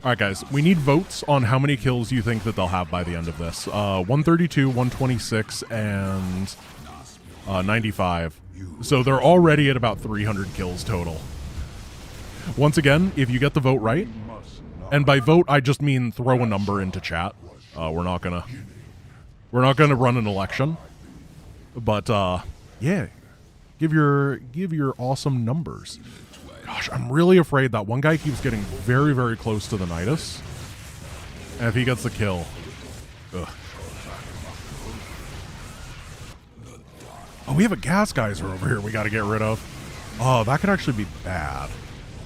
A: Alright, guys. We need votes on how many kills you think that they'll have by the end of this. 132, 126, and 95. So they're already at about 300 kills total. Once again, if you get the vote right, and by vote I just mean throw a number into chat. We're not gonna run an election, but yeah, give your awesome numbers. Gosh, I'm really afraid that one guy keeps getting very, very close to the Nidus, and if he gets the kill, ugh. Oh, we have a gas geyser over here we got to get rid of. Oh, that could actually be bad.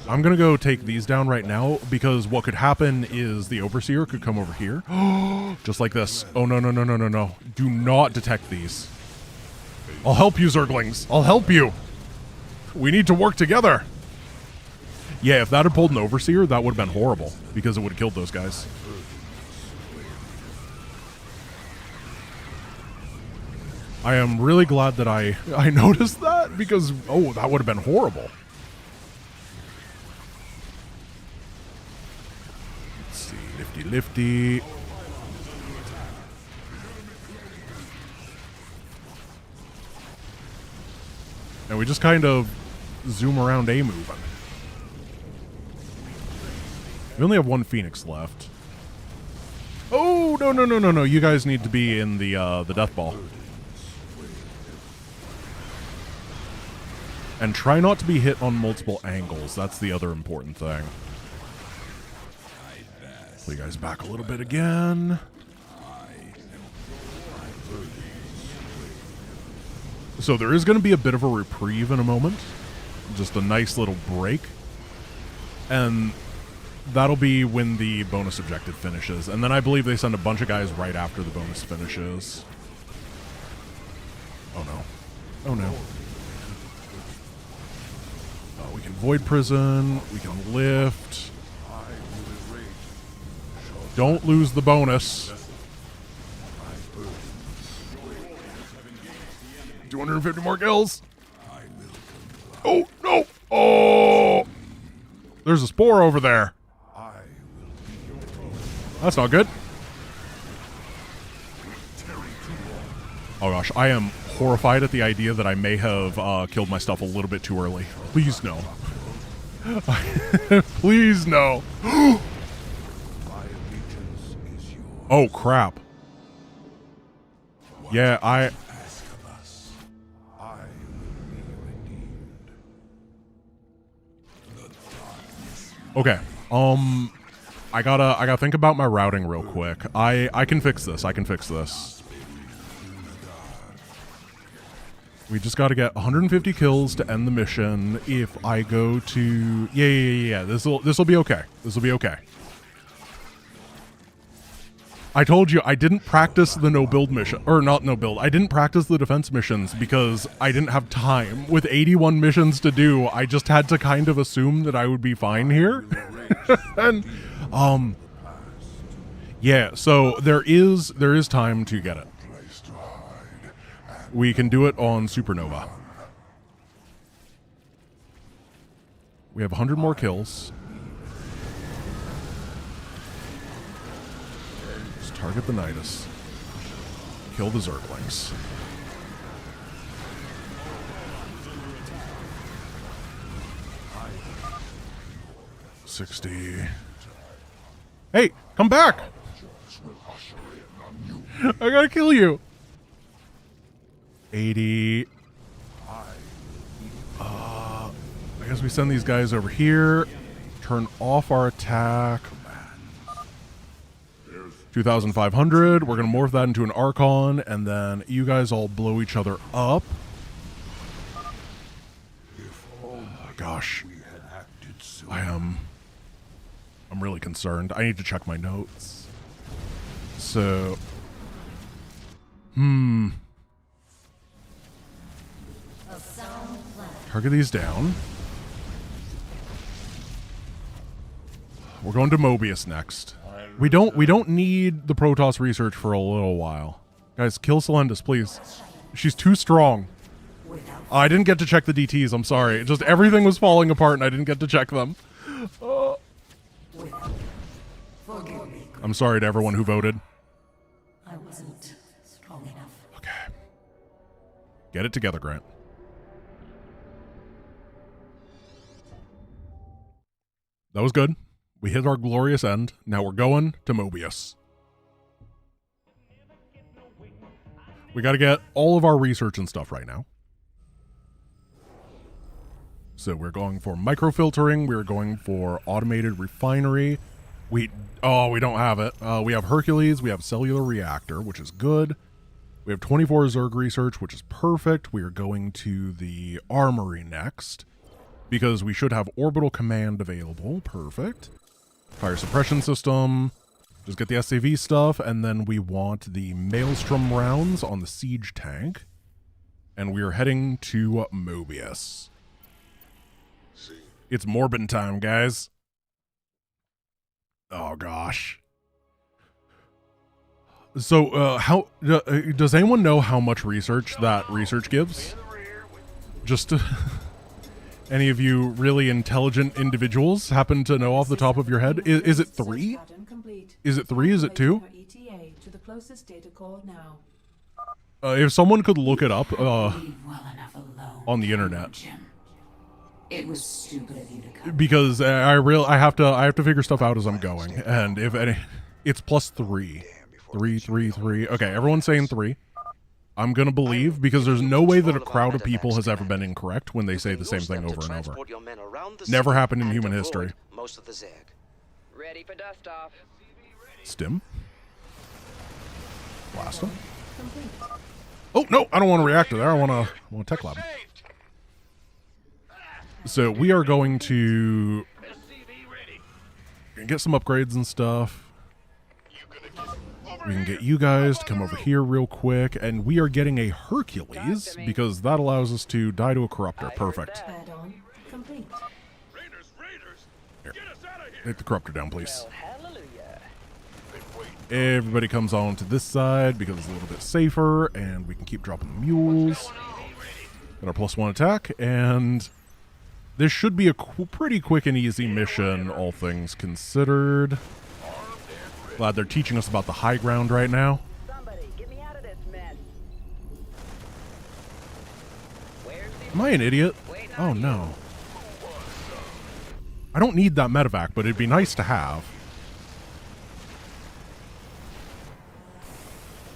A: I'm going to go take these down right now, because what could happen is the Overseer could come over here. Just like this. Oh, no, no, no, no, no, no. Do not detect these. I'll help you, Zerglings. I'll help you. We need to work together. Yeah, if that had pulled an Overseer, that would have been horrible, because it would have killed those guys. I am really glad that I noticed that, because, oh, that would have been horrible. Let's see, lifty, lifty. And we just kind of zoom around A moving. We only have 1 Phoenix left. Oh, no, no, no, no, no. You guys need to be in the Death Ball. And try not to be hit on multiple angles. That's the other important thing. Pull you guys back a little bit again. So there is going to be a bit of a reprieve in a moment. Just a nice little break. And that'll be when the bonus objective finishes. And then I believe they send a bunch of guys right after the bonus finishes. Oh no. Oh no. We can Void Prison. We can lift. Don't lose the bonus. 250 more kills. Oh, no. Oh. There's a spore over there. That's not good. Oh gosh, I am horrified at the idea that I may have killed my stuff a little bit too early. Please no. Please no. Oh crap. Yeah, Okay. I gotta think about my routing real quick. I can fix this. I can fix this. We just gotta get 150 kills to end the mission. If I go to yeah. This'll be okay. This'll be okay. I told you I didn't practice the no build mission, or not no build. I didn't practice the defense missions because I didn't have time. With 81 missions to do, I just had to kind of assume that I would be fine here. And yeah, so there is time to get it. We can do it on Supernova. We have 100 more kills. Just target the Nidus. Kill the Zerglings. $60. Hey, come back! I gotta kill you. 80. I guess we send these guys over here. Turn off our attack. 2,500. We're going to morph that into an Archon, and then you guys all blow each other up. Oh my gosh. I'm really concerned. I need to check my notes. So, target these down. We're going to Mobius next. We don't need the Protoss research for a little while. Guys, kill Celendis, please. She's too strong. I didn't get to check the DTs, I'm sorry. Just everything was falling apart and I didn't get to check them. I'm sorry to everyone who voted.
B: I wasn't strong enough.
A: Okay. Get it together, Grant. That was good. We hit our glorious end. Now we're going to Mobius. We got to get all of our research and stuff right now. So we're going for microfiltering. We're going for automated refinery. We don't have it. We have Hercules. We have cellular reactor, which is good. We have 24 Zerg research, which is perfect. We are going to the armory next because we should have orbital command available. Perfect. Fire suppression system. Just get the SAV stuff, and then we want the Maelstrom rounds on the siege tank. And we are heading to Mobius. It's Morbin time, guys. Oh gosh. So, how does anyone know how much research that research gives? Just to, any of you really intelligent individuals happen to know off the top of your head? Is it 3? Is it 3? Is it 2? If someone could look it up on the internet.
B: It was stupid of you to come.
A: Because I have to figure stuff out as I'm going, and if any, it's +3. 3. Okay, everyone's saying 3. I'm gonna believe because there's no way that a crowd of people has ever been incorrect when they say the same thing over and over. Never happened in human history.
F: Most of the Zag. Ready for dust off.
A: Stim. Blast him. Oh no, I don't want to react to that. I want to tech lab. So we are going to get some upgrades and stuff. We can get you guys to come over here real quick, and we are getting a Hercules because that allows us to die to a corruptor. Perfect. Here. Hit the corruptor down, please. Everybody comes on to this side because it's a little bit safer, and we can keep dropping the mules. Got our +1 attack, and this should be a pretty quick and easy mission, all things considered. Glad they're teaching us about the high ground right now.
F: Somebody, get me out of this mess.
A: Am I an idiot? Oh no. I don't need that medevac, but it'd be nice to have.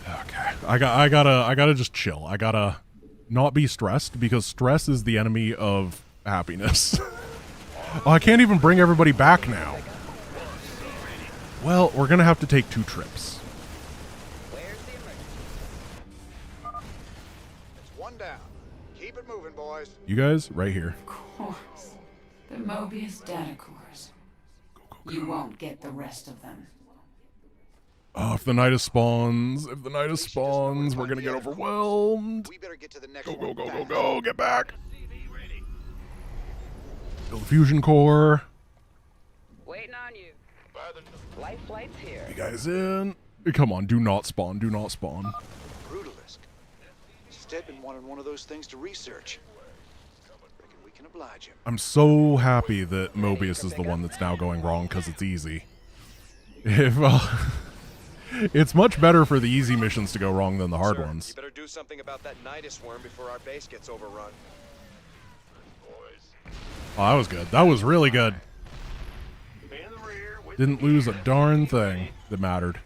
A: Okay, I gotta just chill. I gotta not be stressed, because stress is the enemy of happiness. Oh, I can't even bring everybody back now. Well, we're gonna have to take 2 trips.
J: It's one down. Keep it moving, boys.
A: You guys, right here.
B: Cores. The Mobius data cores. You won't get the rest of them.
A: Oh, if the Nidus spawns, we're gonna get overwhelmed.
J: We better get to the next
A: Go,
J: one.
A: go, go, go, go, get back. Build a fusion core.
F: Waiting on you. Life flight's here.
A: You guys in? Come on, do not spawn, do not spawn.
J: Brutalisk. Stedman wanted one of those things to research. Reckon we can oblige him.
A: I'm so happy that Mobius is the one that's now going wrong, because it's easy. If, it's much better for the easy missions to go wrong than the hard ones.
I: You better do something about that Nidus worm before our base gets overrun.
A: Oh, that was good. That was really good. Didn't lose a darn thing that mattered.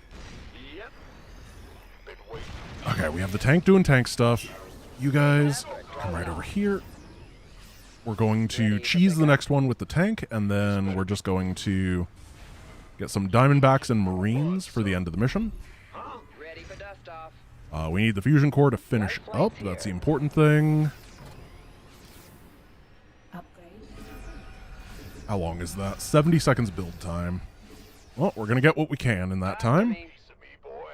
A: Okay, we have the tank doing tank stuff. You guys come right over here. We're going to cheese the next one with the tank, and then we're just going to get some Diamondbacks and Marines for the end of the mission.
F: Ready for dust off.
A: We need the fusion core to finish up. That's the important thing. How long is that? 70 seconds build time. Well, we're going to get what we can in that time.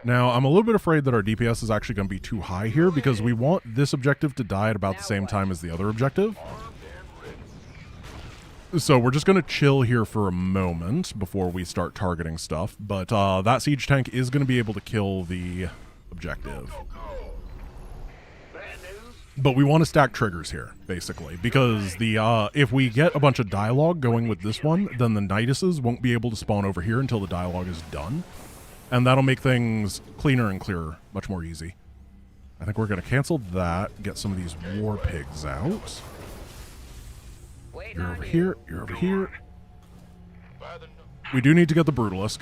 A: Now, I'm a little bit afraid that our DPS is actually going to be too high here, because we want this objective to die at about the same time as the other objective. So we're just going to chill here for a moment before we start targeting stuff. But that siege tank is going to be able to kill the objective. But we want to stack triggers here, basically, because the if we get a bunch of dialogue going with this one, then the Niduses won't be able to spawn over here until the dialogue is done. And that'll make things cleaner and clearer, much more easy. I think we're going to cancel that, get some of these war pigs out. You're over here, you're over here. We do need to get the Brutalisk.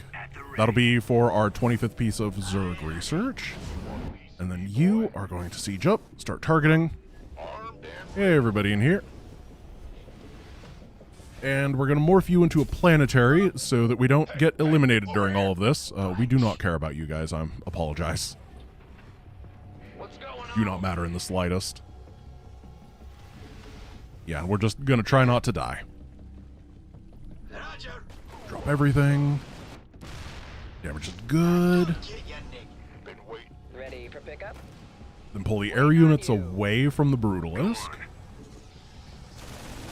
A: That'll be for our 25th piece of Zerg research. And then you are going to siege up, start targeting. Hey, everybody in here. And we're going to morph you into a planetary so that we don't get eliminated during all of this. We do not care about you guys. I apologize. Do not matter in the slightest. Yeah, we're just going to try not to die. Drop everything. Damage is good.
F: Ready for pickup?
A: Then pull the air units away from the Brutalisk.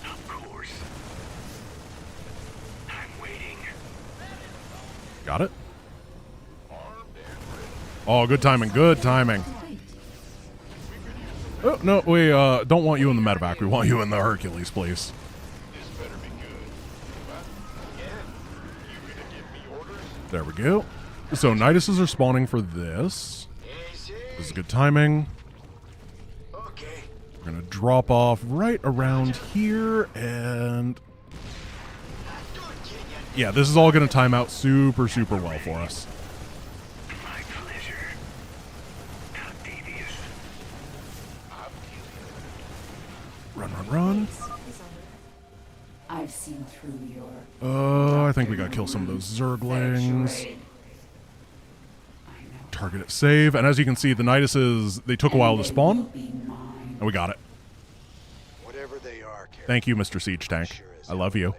F: Of course. I'm waiting.
A: Got it. Oh, good timing, good timing. Oh, no, we don't want you in the medevac. We want you in the Hercules, please. There we go. So, Niduses are spawning for this. This is good timing. We're going to drop off right around here, and... yeah, this is all going to time out super, super well for us.
F: My pleasure. How devious.
A: Run, run, run.
B: I've seen through your...
A: Oh, I think we gotta kill some of those Zerglings. Target it, save. And as you can see, the Niduses, they took a while to spawn. And we got it.
J: Whatever they are,
A: Thank you, Mr. Siege Tank. I love you.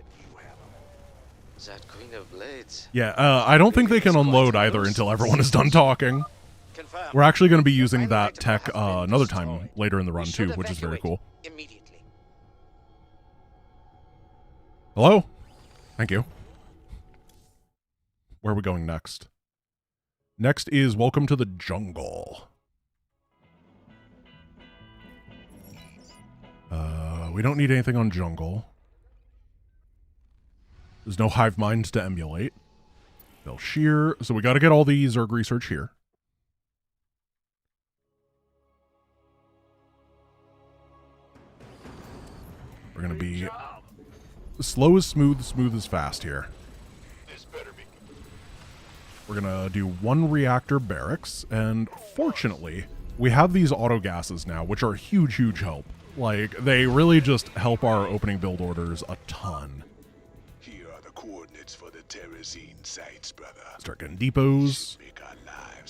I: That Queen of Blades.
A: Yeah, I don't think they can unload either until everyone is done talking. We're actually going to be using that tech another time later in the run, too, which is very cool. Hello? Thank you. Where are we going next? Next is Welcome to the Jungle. We don't need anything on jungle. There's no hive minds to emulate. They'll shear. So we got to get all the Zerg research here. We're going to be slow is smooth, smooth is fast here. We're going to do 1 reactor barracks. And fortunately, we have these auto gases now, which are a huge, huge help. Like, they really just help our opening build orders a ton.
C: Here are the coordinates for the Terrazine sites, brother.
A: Start getting depots.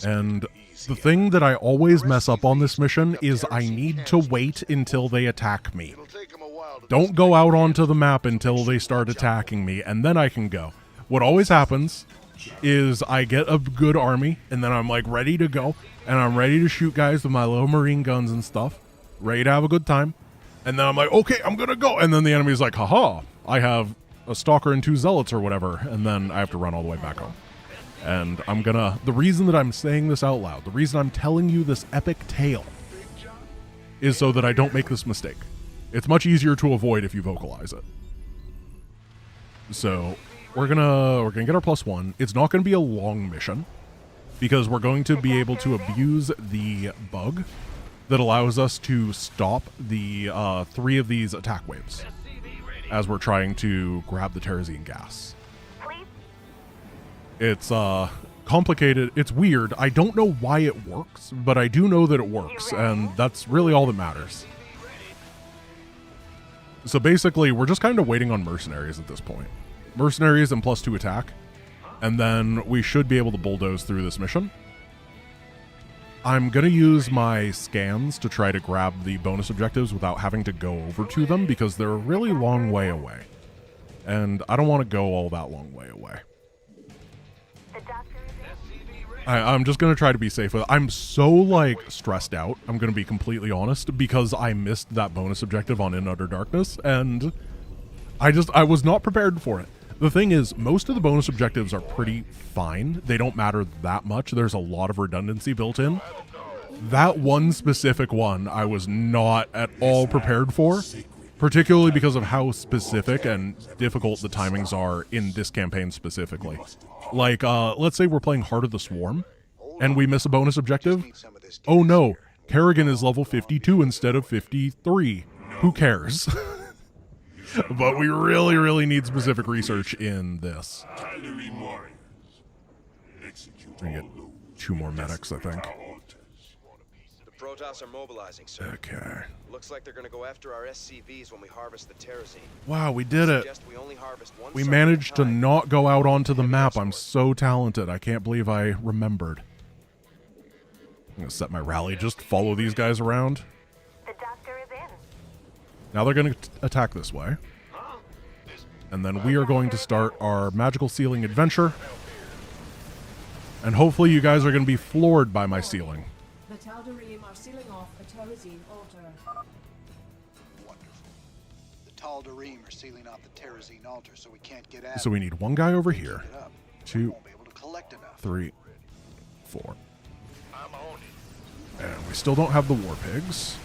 A: And the thing that I always mess up on this mission is I need to wait until they attack me. Don't go out onto the map until they start attacking me, and then I can go. What always happens is I get a good army, and then I'm like ready to go, and I'm ready to shoot guys with my little marine guns and stuff, ready to have a good time. And then I'm like, okay, I'm gonna go. And then the enemy's like, haha, I have a stalker and 2 zealots or whatever. And then I have to run all the way back home. And the reason that I'm saying this out loud, the reason I'm telling you this epic tale is so that I don't make this mistake. It's much easier to avoid if you vocalize it. So we're gonna get our +1. It's not gonna be a long mission because we're going to be able to abuse the bug that allows us to stop the 3 of these attack waves as we're trying to grab the Terrazine gas. It's complicated. It's weird. I don't know why it works, but I do know that it works, and that's really all that matters. So basically, we're just kind of waiting on mercenaries at this point. Mercenaries and +2 attack, and then we should be able to bulldoze through this mission. I'm going to use my scans to try to grab the bonus objectives without having to go over to them because they're a really long way away. And I don't want to go all that long way away. I'm just going to try to be safe with it. I'm so, like, stressed out, I'm going to be completely honest, because I missed that bonus objective on In Utter Darkness, and I was not prepared for it. The thing is, most of the bonus objectives are pretty fine. They don't matter that much. There's a lot of redundancy built in. That one specific one, I was not at all prepared for, particularly because of how specific and difficult the timings are in this campaign specifically. Like, let's say we're playing Heart of the Swarm, and we miss a bonus objective. Oh no, Kerrigan is level 52 instead of 53. Who cares? But we really, really need specific research in this. We're gonna get 2 more medics, I think.
I: The Protoss are mobilizing, sir.
A: Okay.
I: Looks like they're gonna go after our SCVs when we harvest the Terrazine.
A: Wow, we did it. We
I: We
A: managed to not go out onto the map. I'm so talented. I can't believe I remembered. I'm gonna set my rally, just follow these guys around.
H: The doctor is in.
A: Now they're going to attack this way. And then we are going to start our magical sealing adventure. And hopefully you guys are going to be floored by my sealing.
L: The Tal'Darim are sealing off a Terrazine altar.
J: Wonderful. The Tal'Darim are sealing off the Terrazine altar, so we can't get at
A: So we need 1 guy over here.
J: it up.
A: 2,
J: Won't be able to collect enough.
A: 3, 4. And we still don't have the war pigs.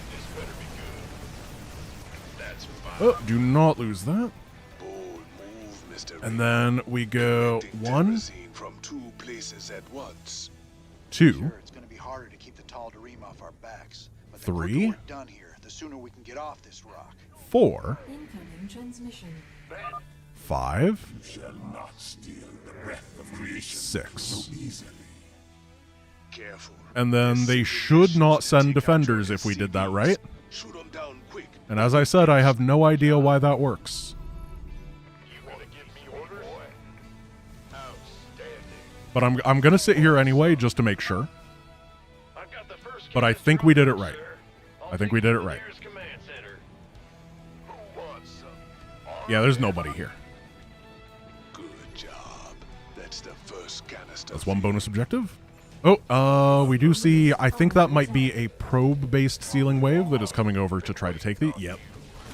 A: Oh, do not lose that. And then we go 1,
C: from 2 places at once.
A: 2,
J: Sure, it's going to be harder to keep the Tal'Darim off our backs. But the
A: 3,
J: quicker we're done here, the sooner we can get off this rock.
A: 4,
L: Incoming transmission.
A: 5,
G: You shall not steal the breath of creation
A: 6.
G: so easily.
C: Careful.
A: And then they should not send defenders if we did that right.
C: Shoot them down quick.
A: And as I said, I have no idea why that works.
C: You want to give me orders? Outstanding.
A: But I'm going to sit here anyway just to make sure.
F: I've got the first
A: But I think we did it right. I think we did it right.
F: command center. Who wants some?
A: Yeah, there's nobody here.
C: Good job. That's the first canister.
A: That's 1 bonus objective. Oh, we do see, I think that might be a probe-based sealing wave that is coming over to try to take the, yep.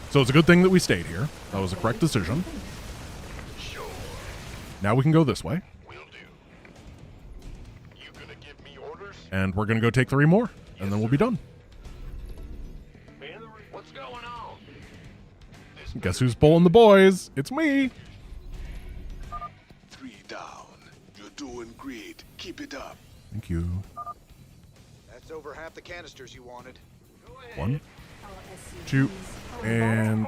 A: So it's a good thing that we stayed here. That was a correct decision. Now we can go this way.
C: Will do. You gonna give me orders?
A: And we're going to go take 3 more, and then we'll be done.
F: What's going on?
A: Guess who's pulling the boys? It's me.
C: 3 down. You're doing great. Keep it up.
A: Thank you.
J: That's over half the canisters you wanted.
A: 1, 2, and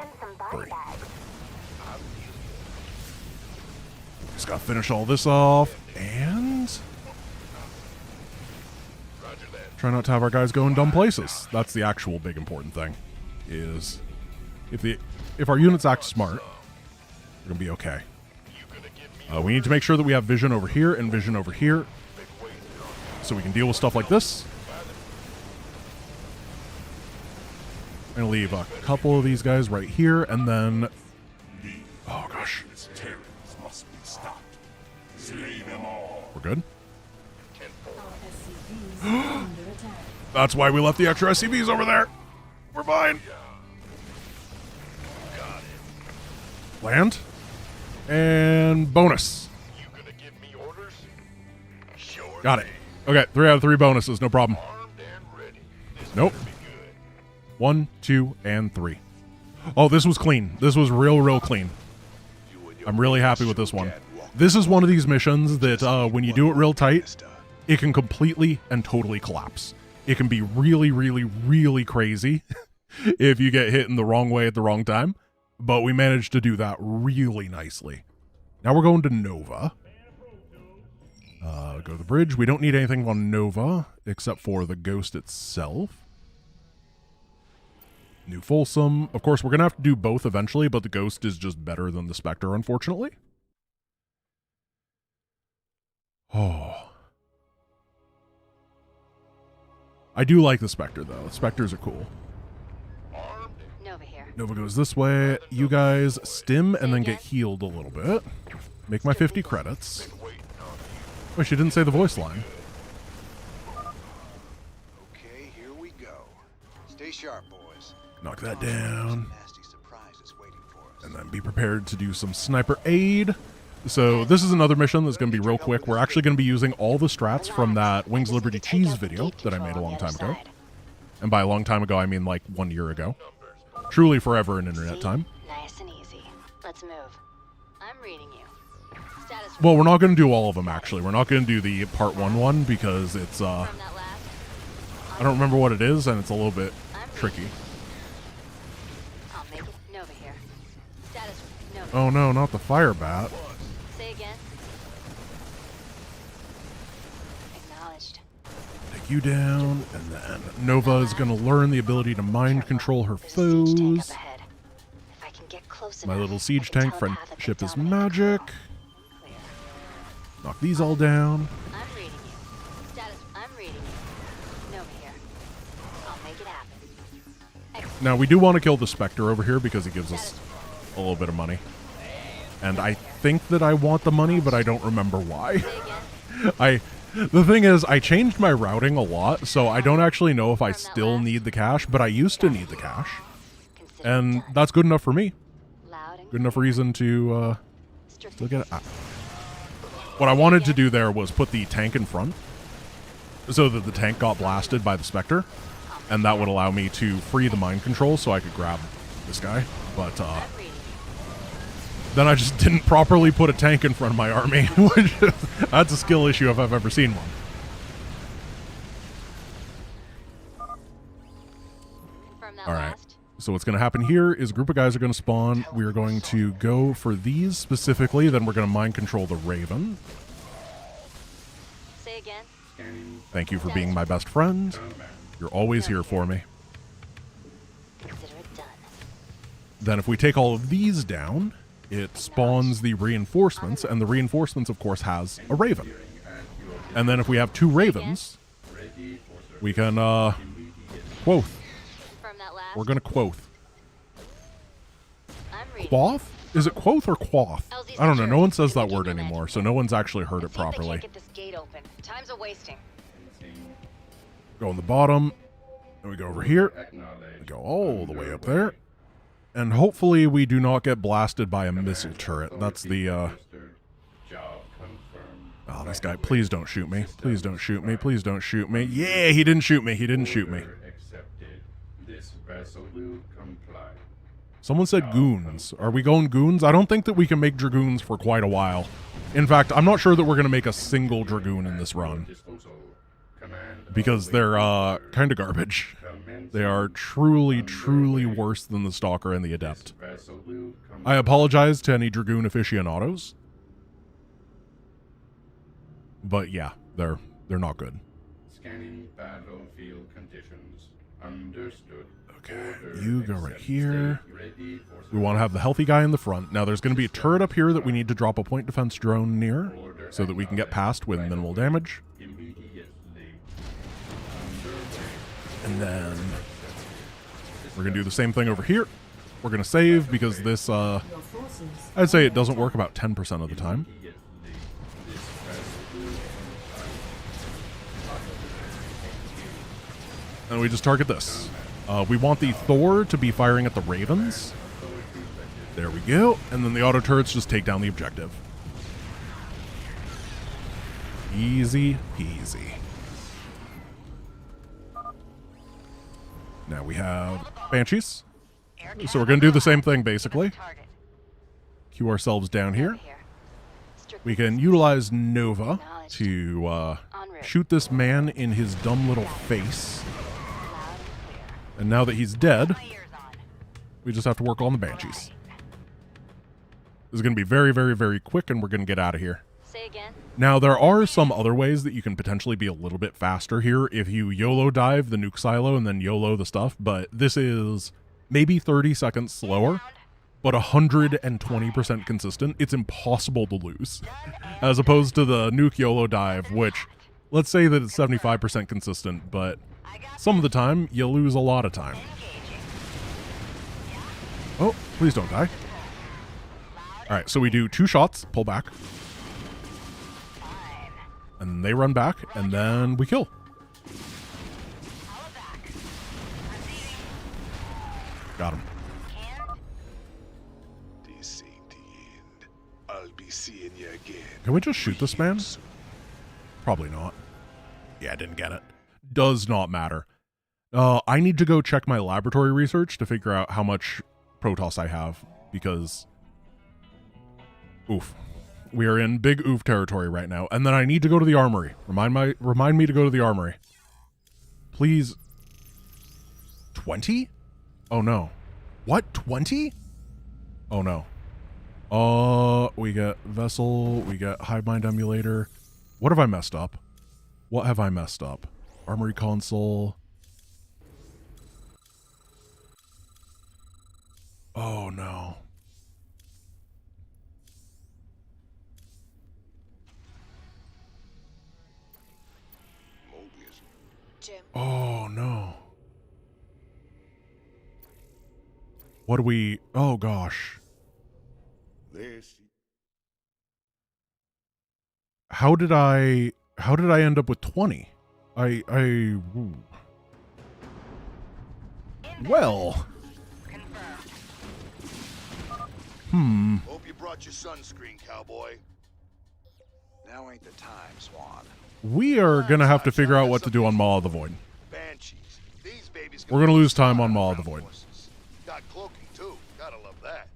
A: 3. Just gotta finish all this off, and try not to have our guys go in dumb places. That's the actual big important thing. Is if our units act smart, we're gonna be okay. We need to make sure that we have vision over here and vision over here, so we can deal with stuff like this. I'm gonna leave a couple of these guys right here, and then oh gosh, we're good. That's why we left the extra SCVs over there. We're fine. Land. And bonus. Got it. Okay, 3 out of 3 bonuses, no problem. Nope. 1, 2, and 3. Oh, this was clean. This was real clean. I'm really happy with this one. This is one of these missions that when you do it real tight, it can completely and totally collapse. It can be really crazy if you get hit in the wrong way at the wrong time. But we managed to do that really nicely. Now we're going to Nova. Go to the bridge. We don't need anything on Nova except for the Ghost itself. New Folsom. Of course, we're going to have to do both eventually, but the Ghost is just better than the Spectre, unfortunately. Oh. I do like the Spectre, though. Spectres are cool. Nova goes this way. You guys stim and then get healed a little bit. Make my 50 credits. Wait, she didn't say the voice line.
J: Okay, here we go. Stay sharp, boys.
A: Knock that down. And then be prepared to do some sniper aid. So this is another mission that's going to be real quick. We're actually going to be using all the strats from that Wings Liberty Cheese video that I made a long time ago. And by a long time ago, I mean like 1 year ago. Truly forever in internet time.
E: Nice and easy. Let's move. I'm reading you.
A: Well, we're not going to do all of them, actually. We're not going to do the part 1 one because it's, I don't remember what it is, and it's a little bit tricky.
E: I'll make it. Nova here. Status Nova.
A: Oh no, not the fire bat.
E: Say again. Acknowledged.
A: Take you down, and then Nova is going to learn the ability to mind control her foes. My little siege tank friendship is magic. Knock these all down.
E: I'm reading you. Status. I'm reading you. Nova here. I'll make it happen.
A: Now, we do want to kill the Spectre over here because he gives us a little bit of money. And I think that I want the money, but I don't remember why. The thing is, I changed my routing a lot, so I don't actually know if I still need the cash, but I used to need the cash. And that's good enough for me. Good enough reason to still get it. What I wanted to do there was put the tank in front so that the tank got blasted by the Spectre, and that would allow me to free the mind control so I could grab this guy. But then I just didn't properly put a tank in front of my army, which that's a skill issue if I've ever seen one. All right. So what's going to happen here is a group of guys are going to spawn. We are going to go for these specifically. Then we're going to mind control the Raven.
E: Say again.
A: Thank you for being my best friend. You're always here for me.
E: Consider it done.
A: Then if we take all of these down, it spawns the reinforcements, and the reinforcements, of course, has a Raven. And then if we have 2 Ravens, we can, quoth. We're going to quoth. Quoth? Is it quoth or quoth? I don't know. No one says that word anymore, so no one's actually heard it properly. Go on the bottom, and we go over here. We go all the way up there. And hopefully we do not get blasted by a missile turret. That's the, Oh, this guy, please don't shoot me. Please don't shoot me. Please don't shoot me. Yeah, he didn't shoot me. He didn't shoot me. Someone said goons. Are we going goons? I don't think that we can make dragoons for quite a while. In fact, I'm not sure that we're going to make a single dragoon in this run. Because they're kind of garbage. They are truly, truly worse than the Stalker and the Adept. I apologize to any dragoon aficionados. But yeah, they're not good.
M: Scanning battlefield conditions. Understood.
A: Okay, you go right here. We want to have the healthy guy in the front. Now there's going to be a turret up here that we need to drop a point defense drone near so that we can get past with minimal damage. And then we're going to do the same thing over here. We're going to save because this, I'd say it doesn't work about 10% of the time. And we just target this. We want the Thor to be firing at the Ravens. There we go. And then the auto turrets just take down the objective. Easy peasy. Now we have Banshees. So we're going to do the same thing, basically. Queue ourselves down here. We can utilize Nova to shoot this man in his dumb little face. And now that he's dead, we just have to work on the Banshees. This is going to be very, very, very quick, and we're going to get out of here. Now, there are some other ways that you can potentially be a little bit faster here if you YOLO dive the nuke silo and then YOLO the stuff, but this is maybe 30 seconds slower, but 120% consistent. It's impossible to lose, as opposed to the nuke YOLO dive, which, let's say that it's 75% consistent, but some of the time, you lose a lot of time. Oh, please don't die. All right, so we do 2 shots, pull back. And they run back, and then we kill. Got him.
G: This ain't the end. I'll be seeing you again.
A: Can we just shoot this man? Probably not. Yeah, I didn't get it. Does not matter. I need to go check my laboratory research to figure out how much Protoss I have, because oof. We are in big oof territory right now. And then I need to go to the armory. Remind me to go to the armory. Please. 20? Oh no. What? 20? Oh no. We got Vessel. We got Hive Mind Emulator. What have I messed up? What have I messed up? Armory console. Oh no. Oh no. What do we... Oh gosh. How did I end up with 20? Ooh. Well.
C: Hope you brought your sunscreen, cowboy.
J: Now ain't the time, Swan.
A: We are going to have to figure out what to do on Maw of the Void.
C: Banshees. These babies
A: We're going to lose time on Maw of the Void.
C: Got cloaking too. Gotta love that.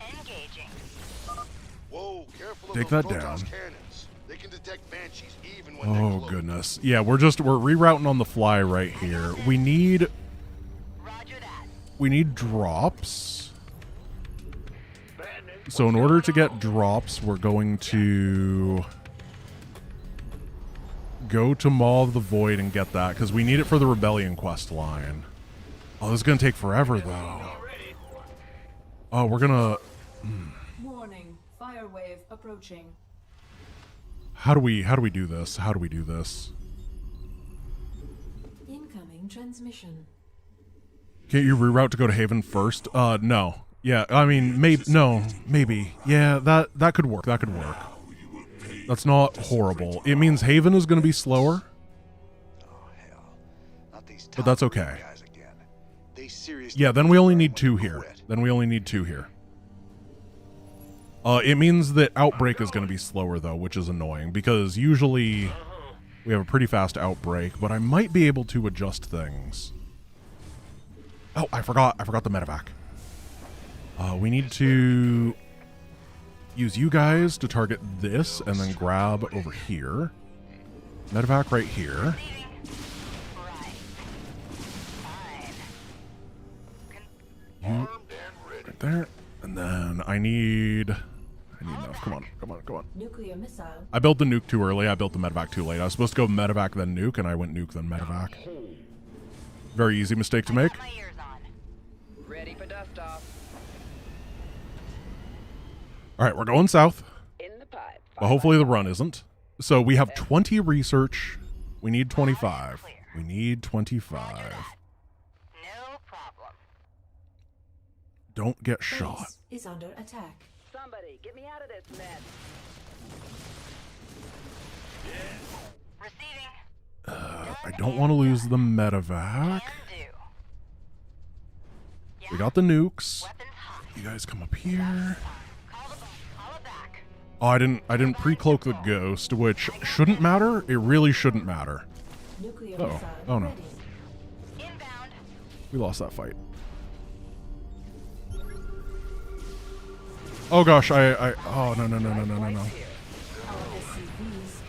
H: Engaging.
C: Whoa, careful of
A: Take
C: those
A: that down.
C: Protoss cannons. They can detect Banshees even when
A: Oh
C: they're cloaked.
A: goodness. Yeah, we're rerouting on the fly right here. We need drops. So in order to get drops, we're going to go to Maw of the Void and get that, because we need it for the Rebellion quest line. Oh, this is going to take forever, though. Oh, we're going to...
L: Warning, fire wave approaching.
A: How do we do this? How do we do this?
L: Incoming transmission.
A: Can't you reroute to go to Haven first? No. Yeah, I mean, maybe. Yeah, that could work. That could work. That's not horrible. It means Haven is going to be slower.
J: Oh, hell. Not these
A: But that's okay.
J: guys again. They seriously
A: Yeah, then we only need 2 here. Then we only need 2 here. It means that Outbreak is going to be slower, though, which is annoying, because usually we have a pretty fast Outbreak, but I might be able to adjust things. Oh, I forgot the medevac. We need to use you guys to target this and then grab over here. Medevac right here. You right there. And then I need enough. Come on.
L: Nuclear missile.
A: I built the nuke too early. I built the medevac too late. I was supposed to go medevac then nuke, and I went nuke then medevac. Very easy mistake to make.
H: Ready for dust off.
A: All right, we're going south.
H: In the pipe.
A: Well, hopefully the run isn't. So we have 20 research. We need 25. We need 25.
H: No problem.
A: Don't get shot.
L: Base is under attack.
H: Somebody, get me out of this mess. Receiving.
A: I don't want to lose the medevac. We got the nukes. You guys come up here. Oh, I didn't pre-cloak the ghost, which shouldn't matter. It really shouldn't matter. Uh-oh. Oh no. We lost that fight. Oh gosh, oh no.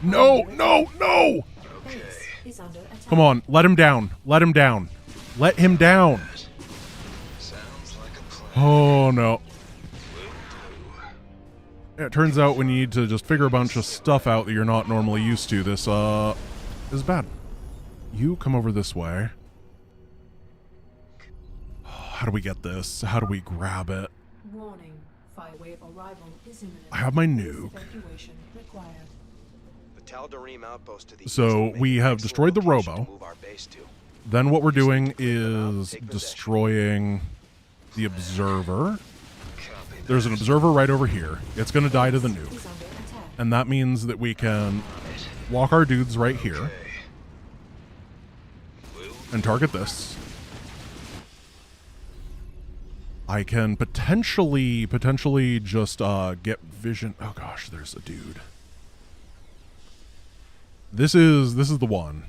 A: No. Come on, let him down. Let him down. Oh no. Yeah, it turns out when you need to just figure a bunch of stuff out that you're not normally used to, this is bad. You come over this way. How do we get this? How do we grab it?
L: Warning. Fire wave arrival is imminent.
A: I have my nuke.
L: Evacuation required.
I: The Tal'Darim outpost to the
A: So
I: east
A: we have destroyed the
I: location
A: robo.
I: to move our base to.
A: Then what we're doing is destroying the observer. There's an observer right over here. It's going to die to the nuke. And that means that we can walk our dudes right here and target this. I can potentially just get vision. Oh gosh, there's a dude. This is the one.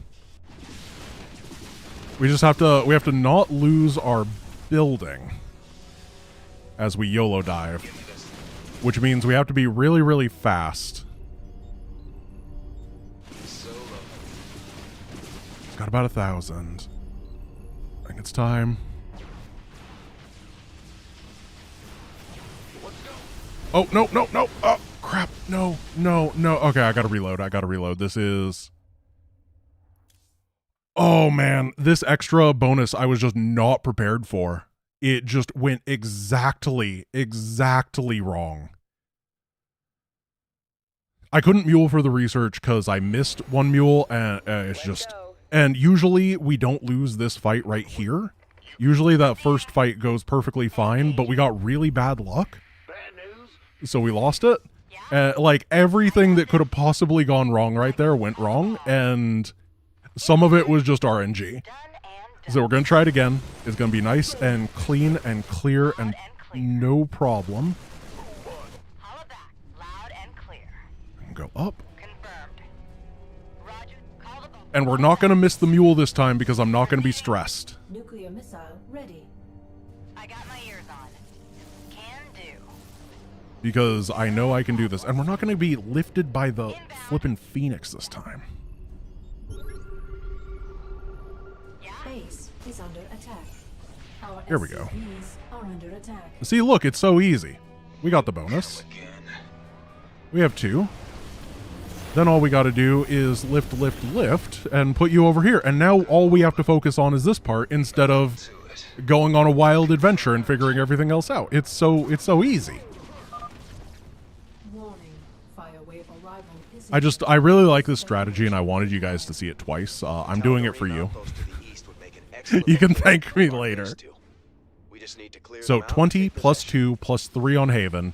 A: We have to not lose our building as we YOLO dive, which means we have to be really, really fast. It's got about 1,000. I think it's time. Oh, no. Oh, crap. No. Okay, I gotta reload. This is... Oh, man. This extra bonus I was just not prepared for. It just went exactly wrong. I couldn't mule for the research because I missed one mule, and it's just... And usually we don't lose this fight right here. Usually that first fight goes perfectly fine, but we got really bad luck. So we lost it. Like, everything that could have possibly gone wrong right there went wrong, and some of it was just RNG. So we're going to try it again. It's going to be nice and clean and clear and no problem. Go up. And we're not going to miss the mule this time because I'm not going to be stressed.
L: Nuclear missile ready.
H: I got my ears on. Can do.
A: Because I know I can do this. And we're not going to be lifted by the flippin' Phoenix this time.
L: Base is under attack. Our
A: Here we go.
L: SCVs are under attack.
A: See, look, it's so easy. We got the bonus. We have 2. Then all we got to do is lift, and put you over here. And now all we have to focus on is this part instead of going on a wild adventure and figuring everything else out. It's so easy.
L: Warning. Fire wave arrival is
A: I really like this strategy, and I wanted you guys to see it twice. I'm doing it for you. You can thank me later. So 20 plus 2 plus 3 on Haven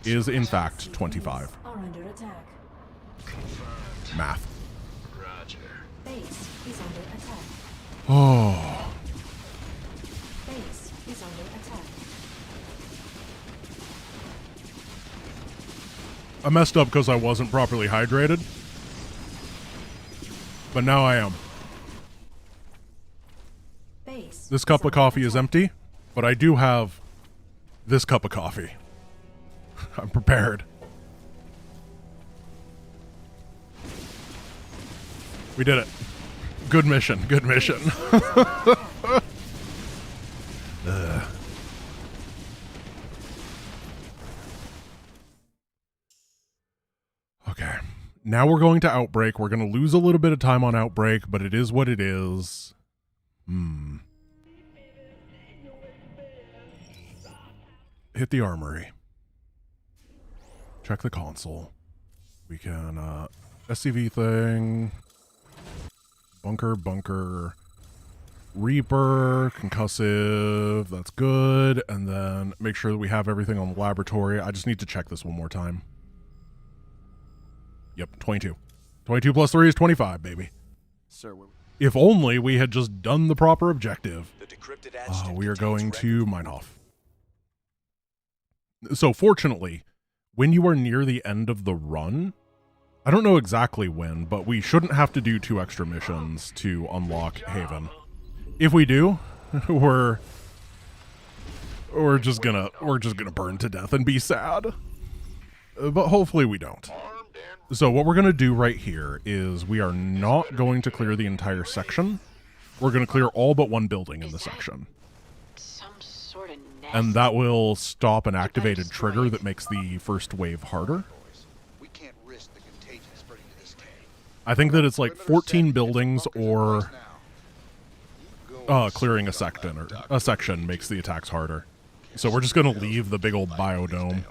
A: is in fact 25.
L: are under attack.
A: Math.
L: Base is under attack.
A: Oh.
L: Base is under attack.
A: I messed up because I wasn't properly hydrated. But now I am.
L: Base
A: This cup of coffee is empty, but I do have this cup of coffee. I'm prepared. We did it. Good mission. Good mission. Okay. Now we're going to Outbreak. We're going to lose a little bit of time on Outbreak, but it is what it is. Hit the armory. Check the console. We can, SCV thing. Bunker. Reaper, concussive, that's good. And then make sure that we have everything on the laboratory. I just need to check this one more time. Yep, 22. 22 plus 3 is 25, baby.
J: Sir,
A: if only we had just done the proper objective.
I: The decrypted adjutant
A: We are going
I: contains
A: to mine off. So fortunately, when you are near the end of the run, I don't know exactly when, but we shouldn't have to do 2 extra missions to unlock Haven. If we do, we're just gonna burn to death and be sad. But hopefully we don't. So what we're gonna do right here is we are not going to clear the entire section. We're gonna clear all but one building in the section.
E: Some sort of nest.
A: And that will stop an activated trigger that makes the first wave harder.
J: We can't risk the contagion spreading to this tank.
A: I think that it's like 14 buildings or clearing a section makes the attacks harder. So we're just gonna leave the big old biodome.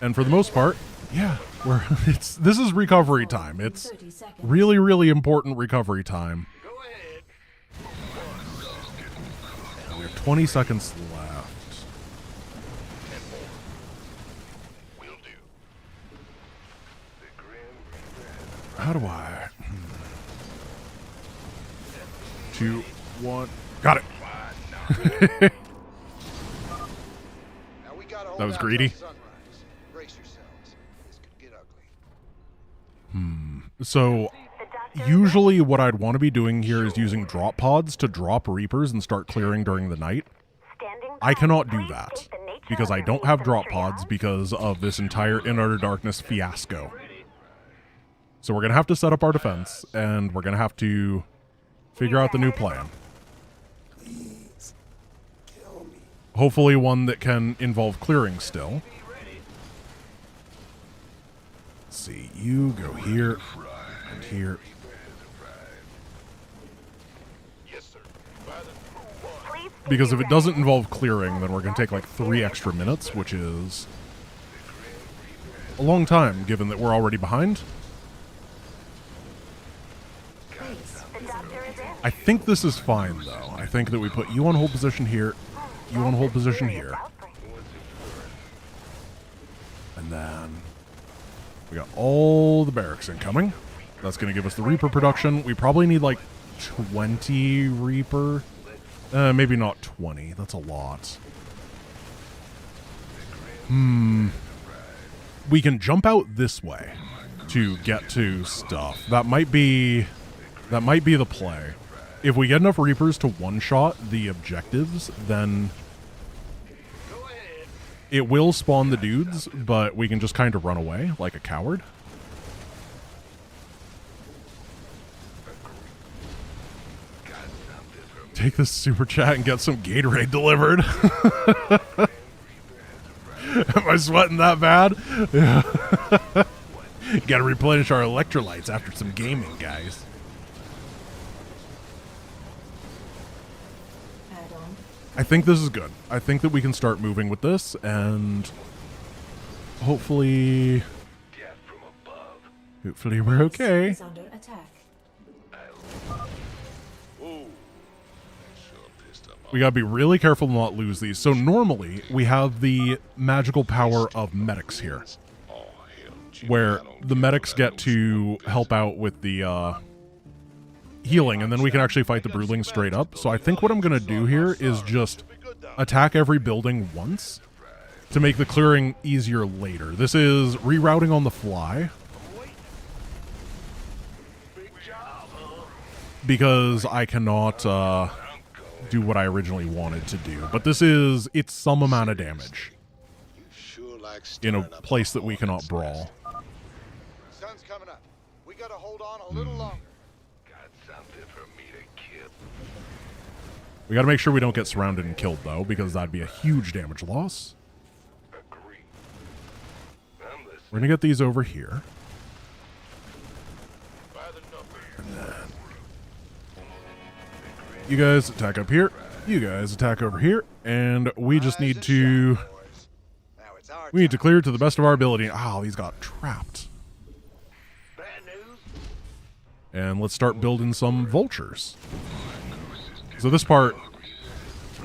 A: And for the most part, yeah, this is recovery time. It's really, really important recovery time. And we have 20 seconds left. How do I? 2, 1, got it. That was greedy. So usually what I'd want to be doing here is using drop pods to drop Reapers and start clearing during the night. I cannot do that because I don't have drop pods because of this entire In Utter Darkness fiasco. So we're going to have to set up our defense and we're going to have to figure out the new plan. Hopefully one that can involve clearing still. Let's see, you go here and here. Because if it doesn't involve clearing, then we're going to take like 3 extra minutes, which is a long time, given that we're already behind. I think this is fine, though. I think that we put you on hold position here, you on hold position here. And then we got all the barracks incoming. That's going to give us the Reaper production. We probably need like 20 Reaper. Maybe not 20. That's a lot. We can jump out this way to get to stuff. That might be the play. If we get enough Reapers to one-shot the objectives, then it will spawn the dudes, but we can just kind of run away like a coward. Take this super chat and get some Gatorade delivered. Am I sweating that bad? Yeah. Gotta replenish our electrolytes after some gaming, guys. I think this is good. I think that we can start moving with this, and hopefully we're okay. We gotta be really careful to not lose these. So normally, we have the magical power of medics here, where the medics get to help out with the healing, and then we can actually fight the Broodling straight up. So I think what I'm gonna do here is just attack every building once to make the clearing easier later. This is rerouting on the fly, because I cannot do what I originally wanted to do. But it's some amount of damage in a place that we cannot brawl.
J: Sun's coming up. We gotta hold on a little longer.
F: Got something for me to kill.
A: We gotta make sure we don't get surrounded and killed, though, because that'd be a huge damage loss. We're gonna get these over here. And then you guys attack up here. You guys attack over here. And we just need to... We need to clear to the best of our ability. Oh, he's got trapped. And let's start building some vultures. So this part,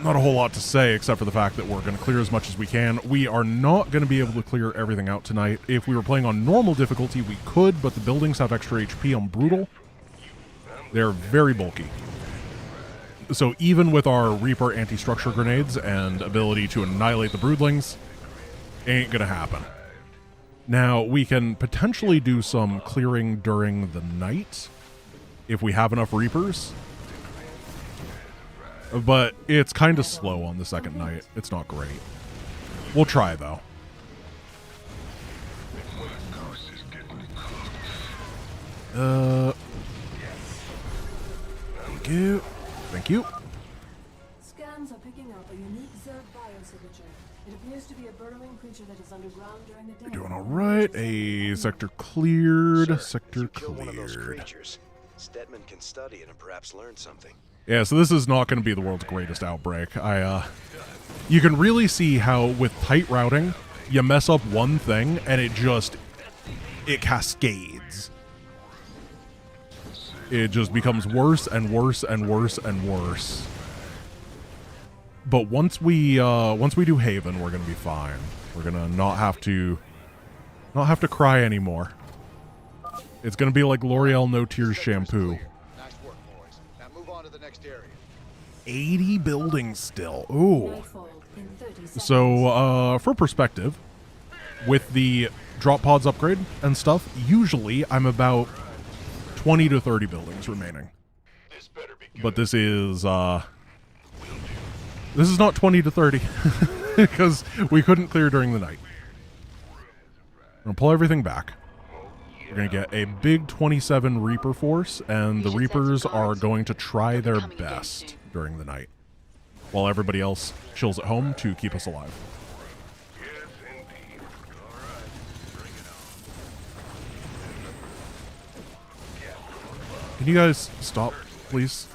A: not a whole lot to say except for the fact that we're going to clear as much as we can. We are not going to be able to clear everything out tonight. If we were playing on normal difficulty, we could, but the buildings have extra HP on brutal. They're very bulky. So even with our Reaper anti-structure grenades and ability to annihilate the broodlings, ain't gonna happen. Now, we can potentially do some clearing during the night if we have enough Reapers. But it's kind of slow on the second night. It's not great. We'll try, though. Thank you. Thank you.
L: Scans are picking up a unique Zerg biosignature. It appears to be a burrowing creature that is underground during the day.
A: We're doing all right. A sector cleared.
I: Sir,
A: sector
I: if you kill one of those
A: cleared.
I: creatures, Stedman can study it and perhaps learn something.
A: Yeah, so this is not going to be the world's greatest outbreak. You can really see how with tight routing, you mess up one thing and it cascades. It just becomes worse and worse and worse and worse. But once we do Haven, we're gonna be fine. We're gonna not have to cry anymore. It's gonna be like L'Oreal No Tears shampoo.
J: Nice work, boys. Now move on to the next area.
A: 80 buildings still. Ooh. So for perspective, with the drop pods upgrade and stuff, usually I'm about 20 to 30 buildings remaining. But this is not 20 to 30 because we couldn't clear during the night. I'm gonna pull everything back. We're gonna get a big 27 Reaper force, and the Reapers are going to try their best during the night, while everybody else chills at home to keep us alive. Can you guys stop, please?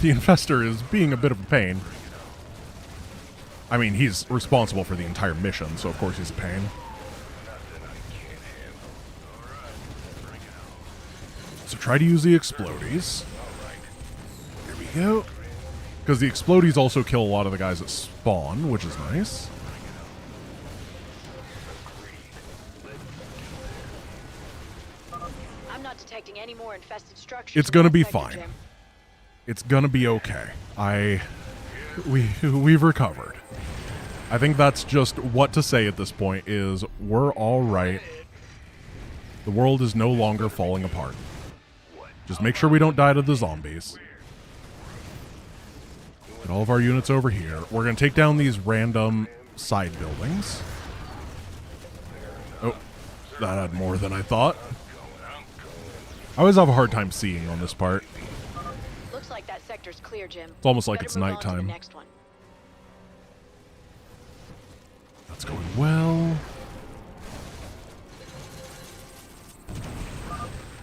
A: The Infestor is being a bit of a pain. I mean, he's responsible for the entire mission, so of course he's a pain. So try to use the Explodies. There we go. Because the Explodies also kill a lot of the guys that spawn, which is nice.
H: I'm not detecting any more infested structures.
A: It's gonna be fine. It's gonna be okay. We've recovered. I think that's just what to say at this point is we're all right. The world is no longer falling apart. Just make sure we don't die to the zombies. Get all of our units over here. We're gonna take down these random side buildings. Oh, that had more than I thought. I always have a hard time seeing on this part.
H: Looks like that sector's clear, Jim.
A: It's almost like
H: Better
A: it's
H: move on to the
A: nighttime.
H: next one.
A: That's going well.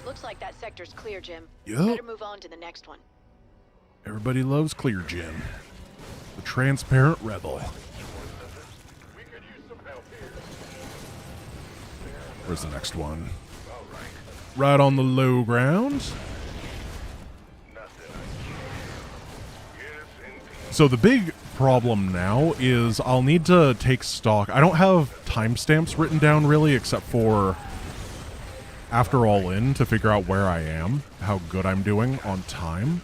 H: Looks like that sector's clear, Jim.
A: Yep.
H: Better move on to the next one.
A: Everybody loves Clear Jim. The transparent rebel. Where's the next one? Right on the low ground. So the big problem now is I'll need to take stock. I don't have timestamps written down really, except for after all in to figure out where I am, how good I'm doing on time.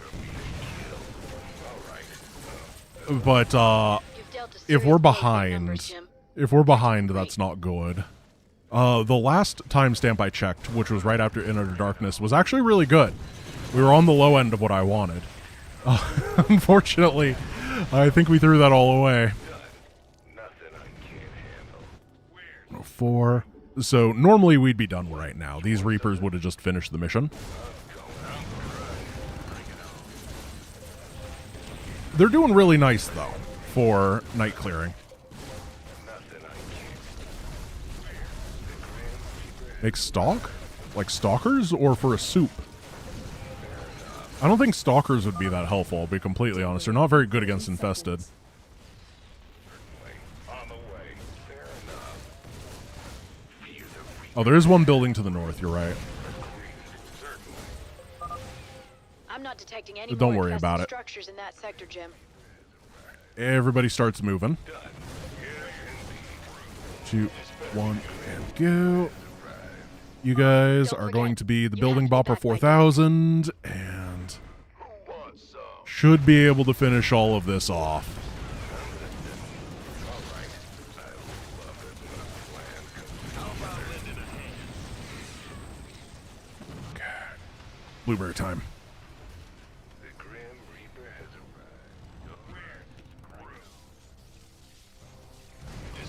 A: But if we're behind, that's not good. The last timestamp I checked, which was right after Into the Darkness, was actually really good. We were on the low end of what I wanted. Unfortunately, I think we threw that all away. 4. So normally we'd be done right now. These Reapers would have just finished the mission. They're doing really nice, though, for night clearing. Make stock? Like stalkers, or for a soup? I don't think stalkers would be that helpful, I'll be completely honest. They're not very good against infested. Oh, there is one building to the north, you're right.
H: I'm not detecting any
A: Don't
H: more
A: worry about it.
H: structures in that sector, Jim.
A: Everybody starts moving. 2, 1, and go. You guys are going to be the Building Bopper 4000, and should be able to finish all of this off. Okay. Blueberry time.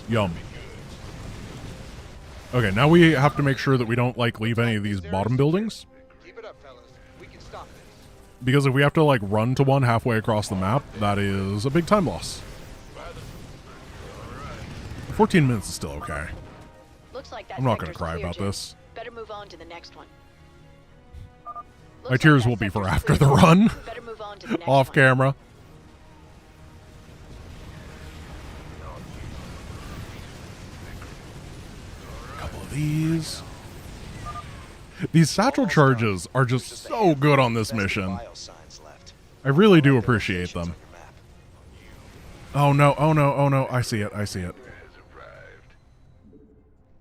A: Yum. Okay, now we have to make sure that we don't, like, leave any of these bottom buildings.
J: Keep it up, fellas. We can stop this.
A: Because if we have to, like, run to one halfway across the map, that is a big time loss. 14 minutes is still okay.
H: Looks like that
A: I'm not going to
H: sector's
A: cry
H: clear,
A: about
H: Jim.
A: this.
H: Better move on to the next one.
A: My tears will be for after the run.
H: Better move on to the next
A: Off
H: one.
A: camera. Couple of these. These satchel charges are just so good on this mission. I really do appreciate them. Oh no, oh no, oh no, I see it, I see it.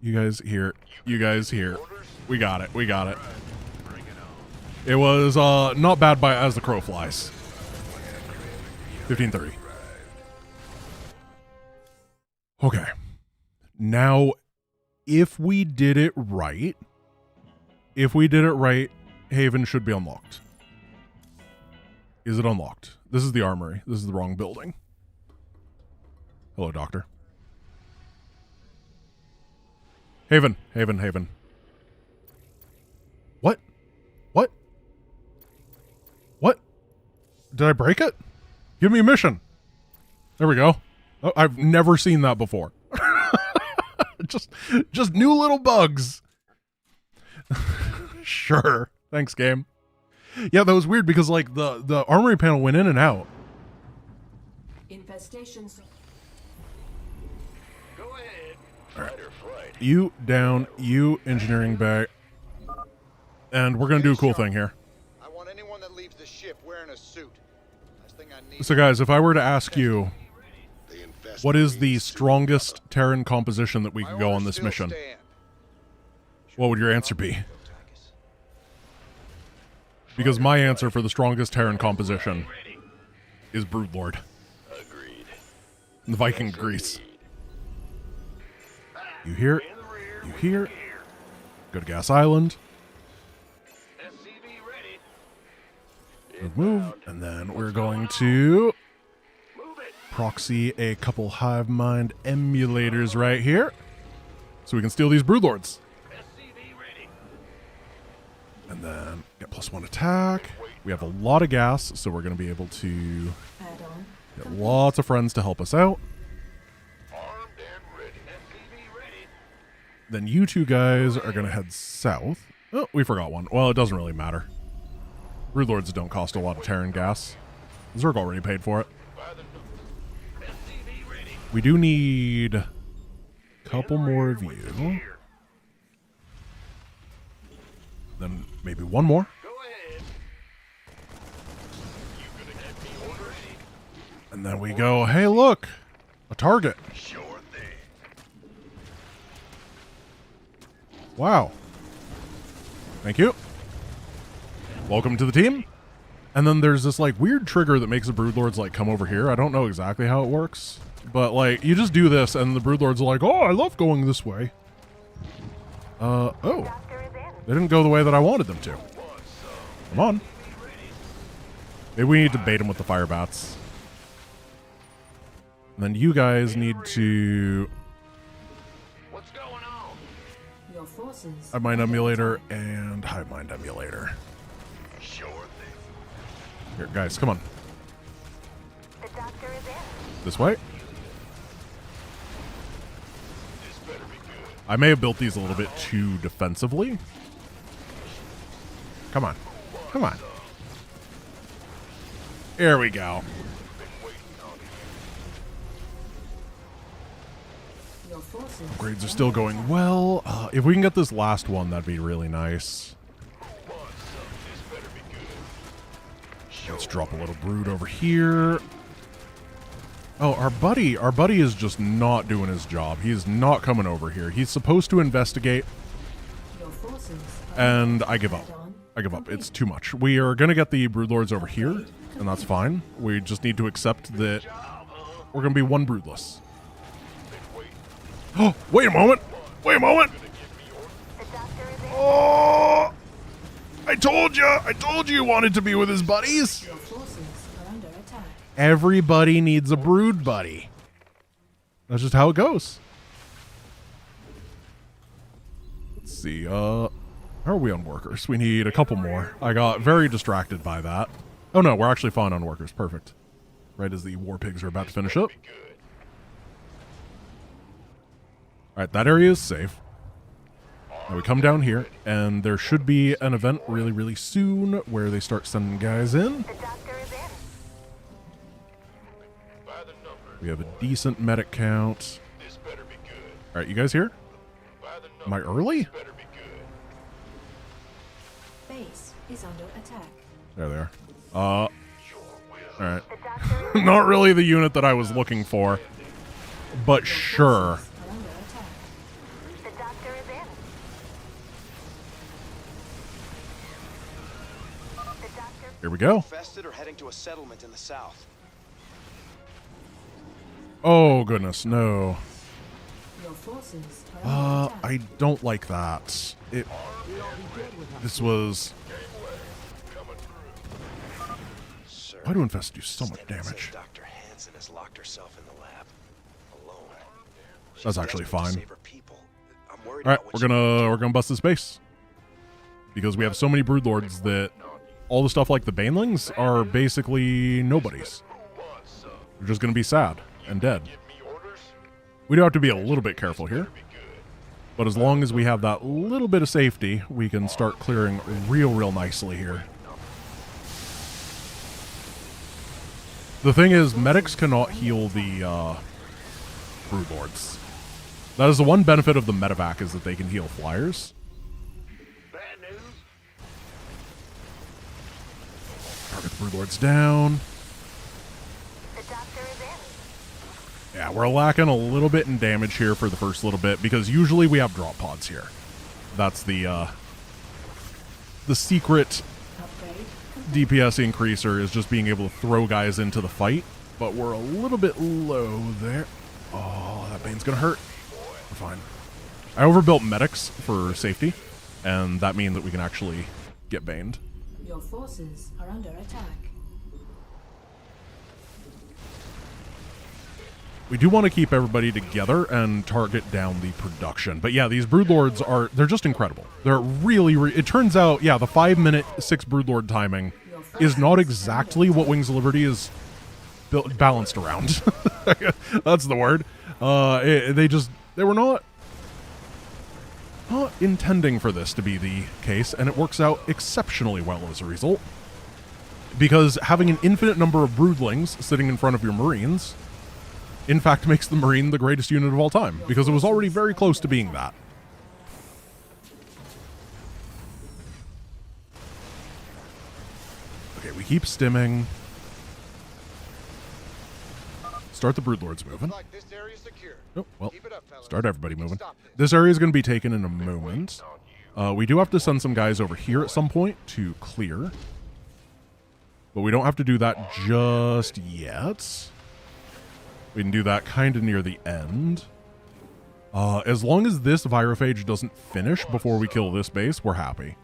A: You guys here. You guys here. We got it, we got it. It was not bad by as the crow flies. 1530. Okay. Now, if we did it right, Haven should be unlocked. Is it unlocked? This is the armory. This is the wrong building. Hello, Doctor. Haven, Haven, Haven. What? What? What? Did I break it? Give me a mission. There we go. Oh, I've never seen that before. just new little bugs. Sure. Thanks, game. Yeah, that was weird because, like, the armory panel went in and out.
L: Infestations.
F: Go ahead.
A: All right. You down, you engineering bay. And we're going to do a cool thing here.
J: I want anyone that leaves the ship wearing a suit. Last thing I need.
A: So, guys, if I were to ask you, what is the strongest Terran composition that we could go on this mission? What would your answer be? Because my answer for the strongest Terran composition is Broodlord.
F: Agreed.
A: The Viking Grease. You hear? You hear? Go to Gas Island. Move, and then we're going to proxy a couple hive mind emulators right here, so we can steal these Broodlords. And then get +1 attack. We have a lot of gas, so we're going to be able to get lots of friends to help us out. Then you two guys are going to head south. Oh, we forgot one. Well, it doesn't really matter. Broodlords don't cost a lot of Terran gas. Zerg already paid for it. We do need a couple more of you. Then maybe one more. And then we go, hey, look, a target. Wow. Thank you. Welcome to the team. And then there's this, like, weird trigger that makes the Broodlords, like, come over here. I don't know exactly how it works. But, like, you just do this, and the Broodlords are like, oh, I love going this way. Oh. They didn't go the way that I wanted them to. Come on. Maybe we need to bait him with the fire bats. And then you guys need to...
F: What's going on?
L: Your forces.
A: Hive Mind Emulator and Hive Mind Emulator.
C: Sure thing.
A: Here, guys, come on.
H: The doctor is in.
A: This way.
C: This better be good.
A: I may have built these a little bit too defensively. Come on. Come on. There we go.
L: Your forces.
A: Upgrades are still going well. If we can get this last one, that'd be really nice. Let's drop a little brood over here. Oh, our buddy is just not doing his job. He's not coming over here. He's supposed to investigate.
L: Your forces.
A: And I give up. I give up. It's too much. We are going to get the broodlords over here, and that's fine. We just need to accept that we're going to be one broodless. Oh, wait a moment. Wait a moment. Oh, I told you he wanted to be with his buddies.
L: Your forces are under attack.
A: Everybody needs a brood buddy. That's just how it goes. Let's see. How are we on workers? We need a couple more. I got very distracted by that. Oh no, we're actually fine on workers. Perfect. Right as the war pigs are about to finish up. Alright, that area is safe. Now we come down here, and there should be an event really, really soon where they start sending guys in.
H: The doctor is in.
A: We have a decent medic count. Alright, you guys here? Am I early?
L: Base is under attack.
A: There they are. Alright. Not really the unit that I was looking for, but sure.
H: The doctor is in. The doctor.
A: Here we go.
I: Infested or heading to a settlement in the south.
A: Oh, goodness, no.
L: Your forces are under attack.
A: I don't like that. This was...
I: Sir,
A: Why do infests do so much damage?
I: Dr. Hansen has locked herself in the lab alone.
A: That's actually fine.
I: Save her people. I'm worried
A: Alright,
I: about
A: we're gonna bust this base. Because we have so many broodlords that all the stuff like the banelings are basically nobodies. They're just gonna be sad and dead. We do have to be a little bit careful here. But as long as we have that little bit of safety, we can start clearing real nicely here. The thing is, medics cannot heal the broodlords. That is the one benefit of the medevac, is that they can heal flyers.
F: Bad news?
A: Target the broodlords down.
H: The doctor is in.
A: Yeah, we're lacking a little bit in damage here for the first little bit, because usually we have drop pods here. That's the secret DPS increaser, is just being able to throw guys into the fight. But we're a little bit low there. Oh, that bane's gonna hurt. We're fine. I overbuilt medics for safety, and that means that we can actually get baned.
L: Your forces are under attack.
A: We do want to keep everybody together and target down the production. But yeah, these broodlords they're just incredible. They're really, it turns out, yeah, the 5-minute 6 broodlord timing is not exactly what Wings of Liberty is balanced around. That's the word. They were not intending for this to be the case, and it works out exceptionally well as a result. Because having an infinite number of broodlings sitting in front of your Marines, in fact, makes the Marine the greatest unit of all time, because it was already very close to being that. Okay, we keep stimming. Start the broodlords moving. Oh, well, start everybody moving. This area is going to be taken in a moment. We do have to send some guys over here at some point to clear. But we don't have to do that just yet. We can do that kind of near the end. As long as this Virophage doesn't finish before we kill this base, we're happy.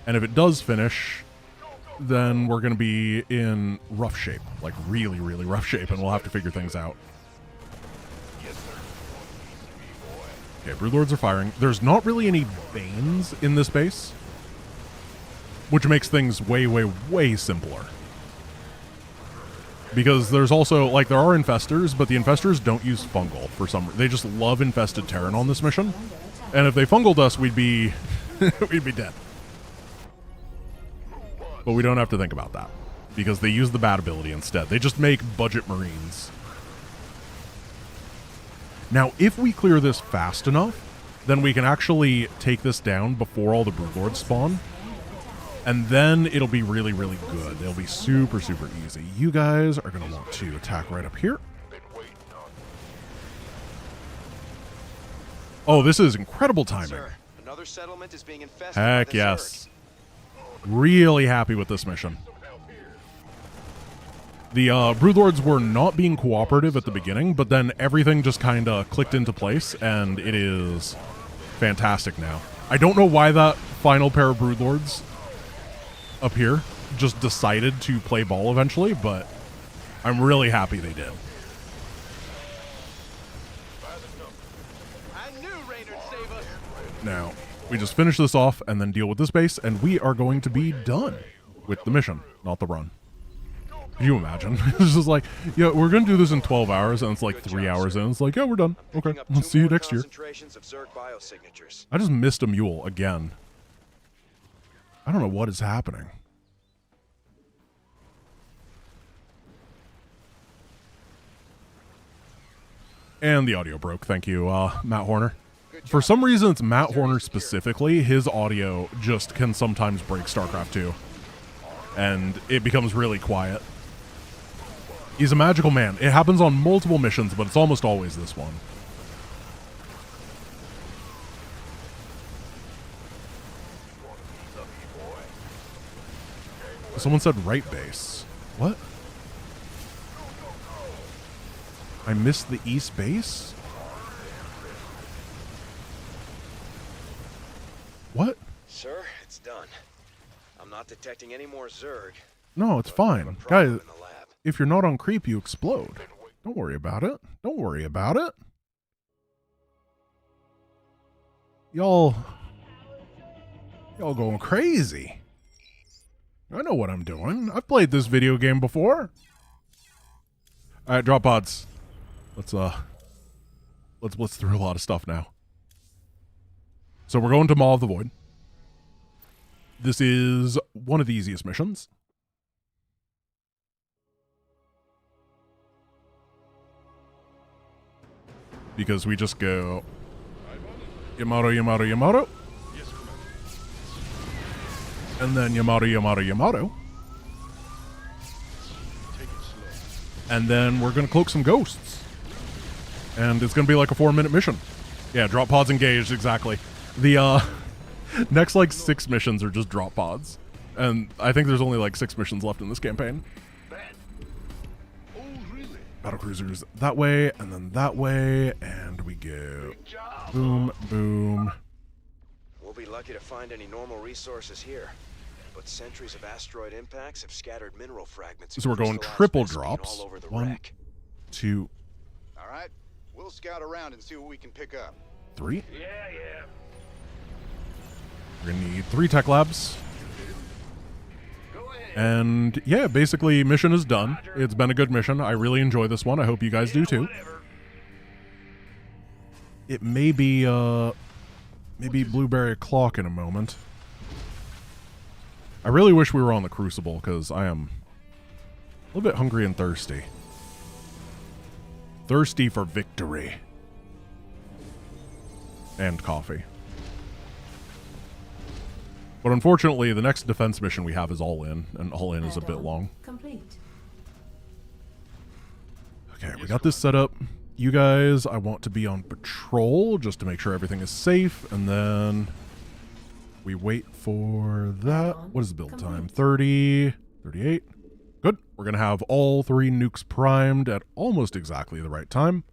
A: And if it does finish, then we're going to be in rough shape. Like really, really rough shape, and we'll have to figure things out. Okay, Broodlords are firing. There's not really any Banes in this base, which makes things way, way, way simpler. Because there's also, like, there are Infestors, but the Infestors don't use Fungal for some reason. They just love Infested Terran on this mission. And if they Fungaled us, we'd be, we'd be dead. But we don't have to think about that, because they use the Bat ability instead. They just make budget Marines. Now, if we clear this fast enough, then we can actually take this down before all the Broodlords spawn. And then it'll be really, really good. It'll be super, super easy. You guys are going to want to attack right up here. Oh, this is incredible timing.
I: Sir, another settlement is being infested.
A: Heck yes. Really happy with this mission. The Broodlords were not being cooperative at the beginning, but then everything just kind of clicked into place, and it is fantastic now. I don't know why that final pair of Broodlords up here just decided to play ball eventually, but I'm really happy they did. Now, we just finish this off and then deal with this base, and we are going to be done with the mission, not the run. Can you imagine? It's just like, yeah, we're going to do this in 12 hours, and it's like 3 hours in. It's like, yeah, we're done. Okay, let's see you next year. I just missed a mule again. I don't know what is happening. And the audio broke. Thank you, Matt Horner. For some reason, it's Matt Horner specifically. His audio just can sometimes break StarCraft 2. And it becomes really quiet. He's a magical man. It happens on multiple missions, but it's almost always this one. Someone said right base. What? I missed the east base? What?
I: Sir, it's done. I'm not detecting any more Zerg.
A: No, it's fine. Guys, if you're not on creep, you explode. Don't worry about it. Don't worry about it. Y'all going crazy. I know what I'm doing. I've played this video game before. Alright, drop pods. Let's blitz through a lot of stuff now. So we're going to Maw of the Void. This is one of the easiest missions. Because we just go Yamato, Yamato, Yamato. And then Yamato, Yamato, Yamato. And then we're going to cloak some ghosts. And it's going to be like a 4-minute mission. Yeah, drop pods engaged, exactly. The next like 6 missions are just drop pods. And I think there's only like 6 missions left in this campaign. Battle cruisers that way, and then that way, and we go boom, boom.
I: We'll be lucky to find any normal resources here, but centuries of asteroid impacts have scattered mineral fragments.
A: So we're going triple drops.
I: All over the
A: 1,
I: wreck.
A: 2.
J: All right, we'll scout around and see what we can pick up.
A: 3.
F: Yeah.
A: We're gonna need 3 tech labs. And yeah, basically mission is done. It's been a good mission. I really enjoy this one. I hope you guys do too. It may be maybe blueberry o'clock in a moment. I really wish we were on the Crucible because I am a little bit hungry and thirsty. Thirsty for victory. And coffee. But unfortunately, the next defense mission we have is All In, and All In is a bit long.
L: Complete.
A: Okay, we got this set up. You guys, I want to be on patrol just to make sure everything is safe, and then we wait for that. What is the build time? 30, 38. Good. We're going to have all 3 nukes primed at almost exactly the right time.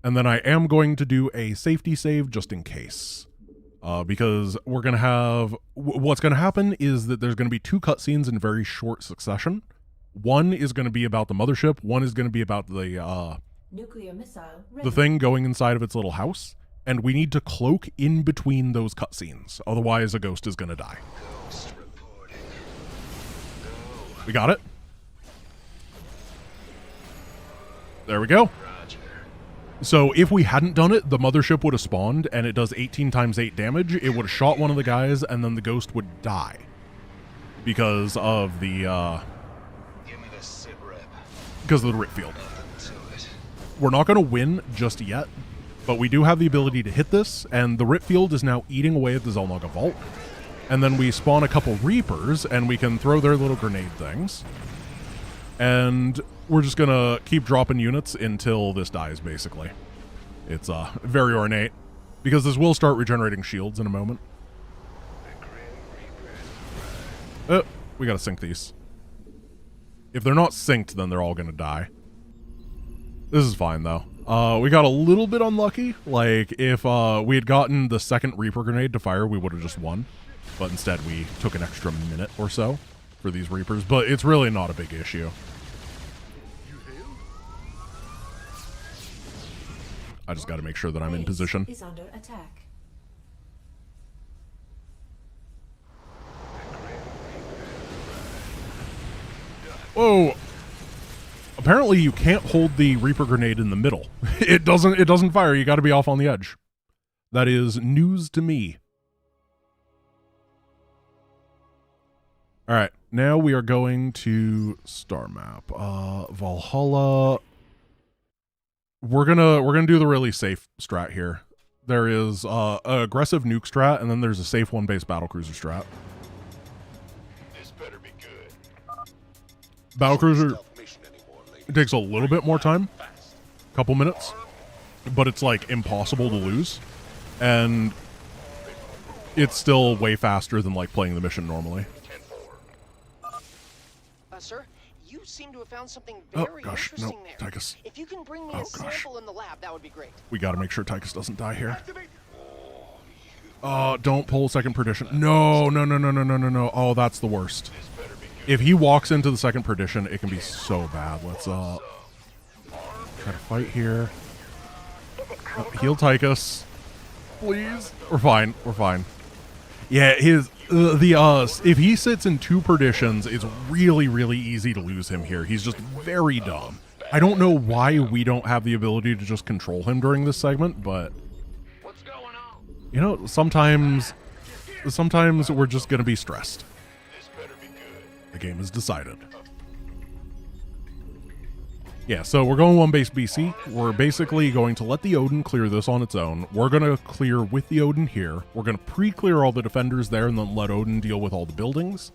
A: And then I am going to do a safety save just in case. because we're going to have... What's going to happen is that there's going to be 2 cutscenes in very short succession. One is going to be about the mothership. One is going to be about the
L: nuclear missile ready.
A: The thing going inside of its little house. And we need to cloak in between those cutscenes. Otherwise, a ghost is going to die. We got it. There we go. So if we hadn't done it, the mothership would have spawned, and it does 18 times 8 damage. It would have shot one of the guys, and then the ghost would die. Because of the, because of the rip field. We're not going to win just yet, but we do have the ability to hit this, and the rip field is now eating away at the Xel'Naga vault. And then we spawn a couple Reapers, and we can throw their little grenade things. And we're just gonna keep dropping units until this dies, basically. It's very ornate, because this will start regenerating shields in a moment. We gotta sync these. If they're not synced, then they're all gonna die. This is fine, though. We got a little bit unlucky. Like, if we had gotten the second Reaper grenade to fire, we would have just won. But instead, we took an extra minute or so for these Reapers. But it's really not a big issue. I just got to make sure that I'm in position.
L: Is under attack.
A: Whoa! Apparently, you can't hold the Reaper grenade in the middle. It doesn't fire. You got to be off on the edge. That is news to me. All right, now we are going to Star Map. Valhalla. We're gonna do the really safe strat here. There is a aggressive nuke strat, and then there's a safe one-base battlecruiser strat.
C: This better be good.
A: Battlecruiser, it takes a little bit more time, a couple minutes, but it's like impossible to lose, and it's still way faster than like playing the mission normally.
N: Sir, you seem to have found something very interesting there.
A: Tychus.
N: If you can bring me a sample in the lab, that would be great.
A: We got to make sure Tychus doesn't die here. Don't pull second perdition. No. Oh, that's the worst. If he walks into the second perdition, it can be so bad. Let's try to fight here. Heal Tychus, please. We're fine. Yeah, if he sits in 2 perditions, it's really easy to lose him here. He's just very dumb. I don't know why we don't have the ability to just control him during this segment, but you know, sometimes we're just gonna be stressed. The game is decided. Yeah, so we're going 1 base BC. We're basically going to let the Odin clear this on its own. We're going to clear with the Odin here. We're going to pre-clear all the defenders there and then let Odin deal with all the buildings.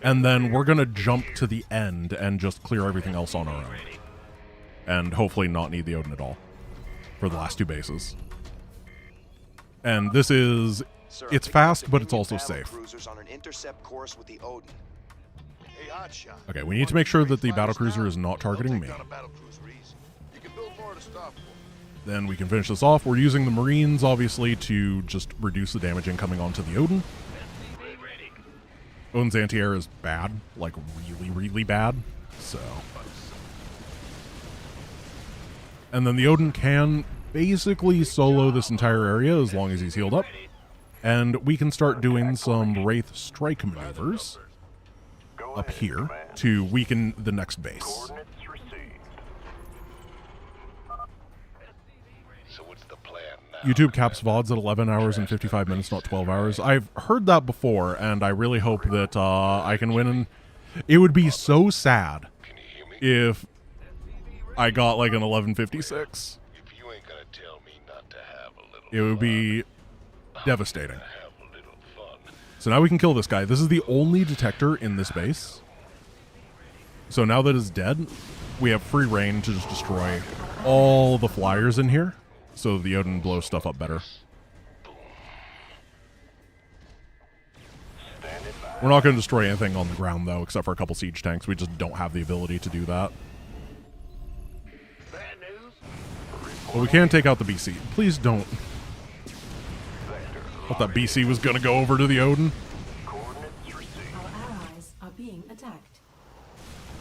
A: And then we're going to jump to the end and just clear everything else on our own. And hopefully not need the Odin at all for the last 2 bases. And this is... It's fast, but it's also safe.
J: On an intercept course with the Odin.
A: Okay, we need to make sure that the battlecruiser is not targeting me. Then we can finish this off. We're using the Marines, obviously, to just reduce the damage incoming onto the Odin. Odin's anti-air is bad, like really bad, so... And then the Odin can basically solo this entire area as long as he's healed up. And we can start doing some Wraith strike maneuvers up here to weaken the next base. YouTube caps VODs at 11 hours and 55 minutes, not 12 hours. I've heard that before, and I really hope that I can win. And it would be so sad if I got like an 11:56. It would be devastating. So now we can kill this guy. This is the only detector in this base. So now that it's dead, we have free reign to just destroy all the flyers in here, so the Odin blows stuff up better. We're not going to destroy anything on the ground, though, except for a couple siege tanks. We just don't have the ability to do that. But we can take out the BC. Please don't. Thought that BC was gonna go over to the Odin.
L: Our allies are being attacked.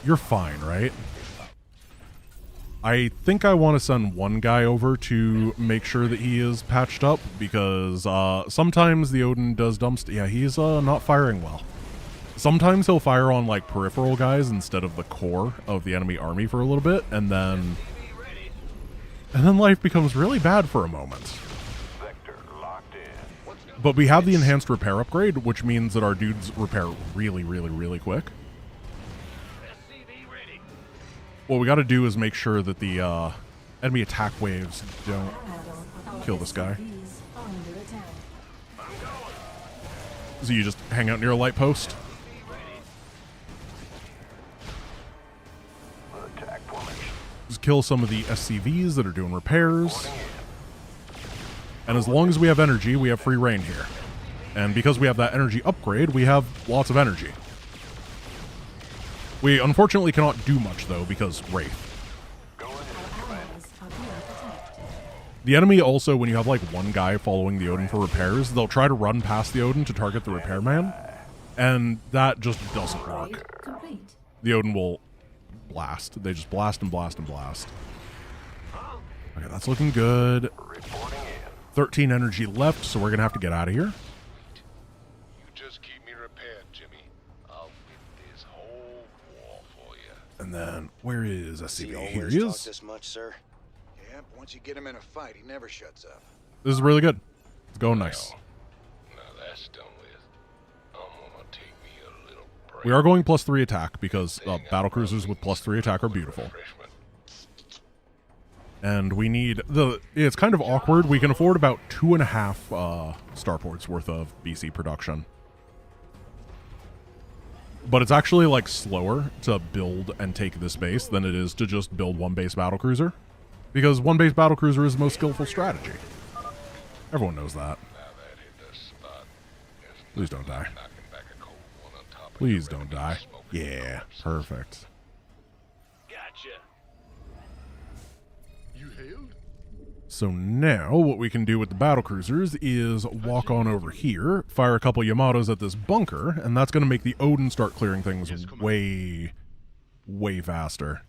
A: You're fine, right? I think I want to send one guy over to make sure that he is patched up, because sometimes the Odin does dumb stuff. Yeah, he's not firing well. Sometimes he'll fire on like peripheral guys instead of the core of the enemy army for a little bit, and then life becomes really bad for a moment. But we have the enhanced repair upgrade, which means that our dudes repair really, really, really quick. What we got to do is make sure that the enemy attack waves don't kill this guy. So you just hang out near a light post. Just kill some of the SCVs that are doing repairs. And as long as we have energy, we have free reign here. And because we have that energy upgrade, we have lots of energy. We unfortunately cannot do much, though, because Wraith. The enemy also, when you have like one guy following the Odin for repairs, they'll try to run past the Odin to target the repairman, and that just doesn't work. The Odin will blast. They just blast and blast and blast. Okay, that's looking good. 13 energy left, so we're going to have to get out of here.
C: You just keep me repaired, Jimmy. I'll win this whole war for you.
A: And then, where is SCV? Here
I: always
A: he
I: talk
A: is.
I: this much, sir?
J: Yeah, once you get him in a fight, he never shuts up.
A: This is really good. It's going nice.
C: Now that's done with. I'm gonna take me a little break.
A: We are going +3 attack because battlecruisers with +3 attack are beautiful. And we need it's kind of awkward. We can afford about 2.5 starports worth of BC production. But it's actually like slower to build and take this base than it is to just build one base battlecruiser. Because one base battlecruiser is the most skillful strategy. Everyone knows that. Please don't die. Please don't die. Yeah, perfect.
F: Gotcha.
C: You hailed?
A: So now what we can do with the battlecruisers is walk on over here, fire a couple Yamatos at this bunker, and that's going to make the Odin start clearing things way, way faster.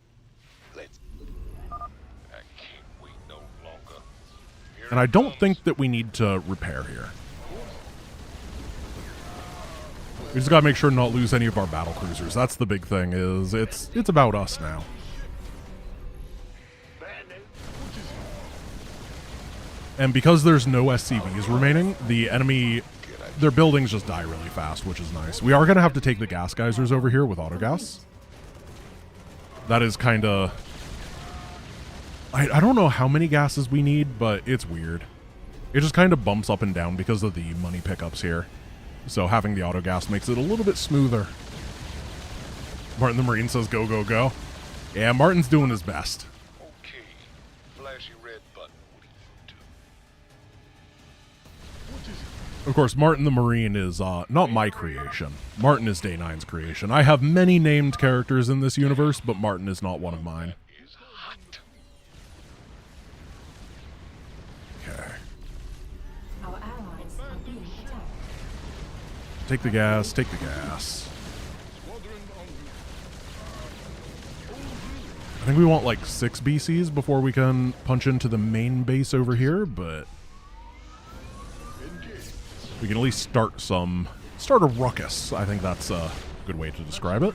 A: And I don't think that we need to repair here. We just gotta make sure to not lose any of our battlecruisers. That's the big thing, is it's about us now. And because there's no SCVs remaining, the enemy, their buildings just die really fast, which is nice. We are gonna have to take the gas geysers over here with autogas. That is kinda... I don't know how many gases we need, but it's weird. It just kind of bumps up and down because of the money pickups here. So having the auto gas makes it a little bit smoother. Martin the Marine says go, go, go. Yeah, Martin's doing his best.
C: Okay. Flashy red button. What do you do?
A: Of course, Martin the Marine is not my creation. Martin is Day 9's creation. I have many named characters in this universe, but Martin is not one of mine.
L: Our allies are being attacked.
A: Take the gas, take the gas. I think we want like 6 BCs before we can punch into the main base over here, but we can at least start a ruckus. I think that's a good way to describe it.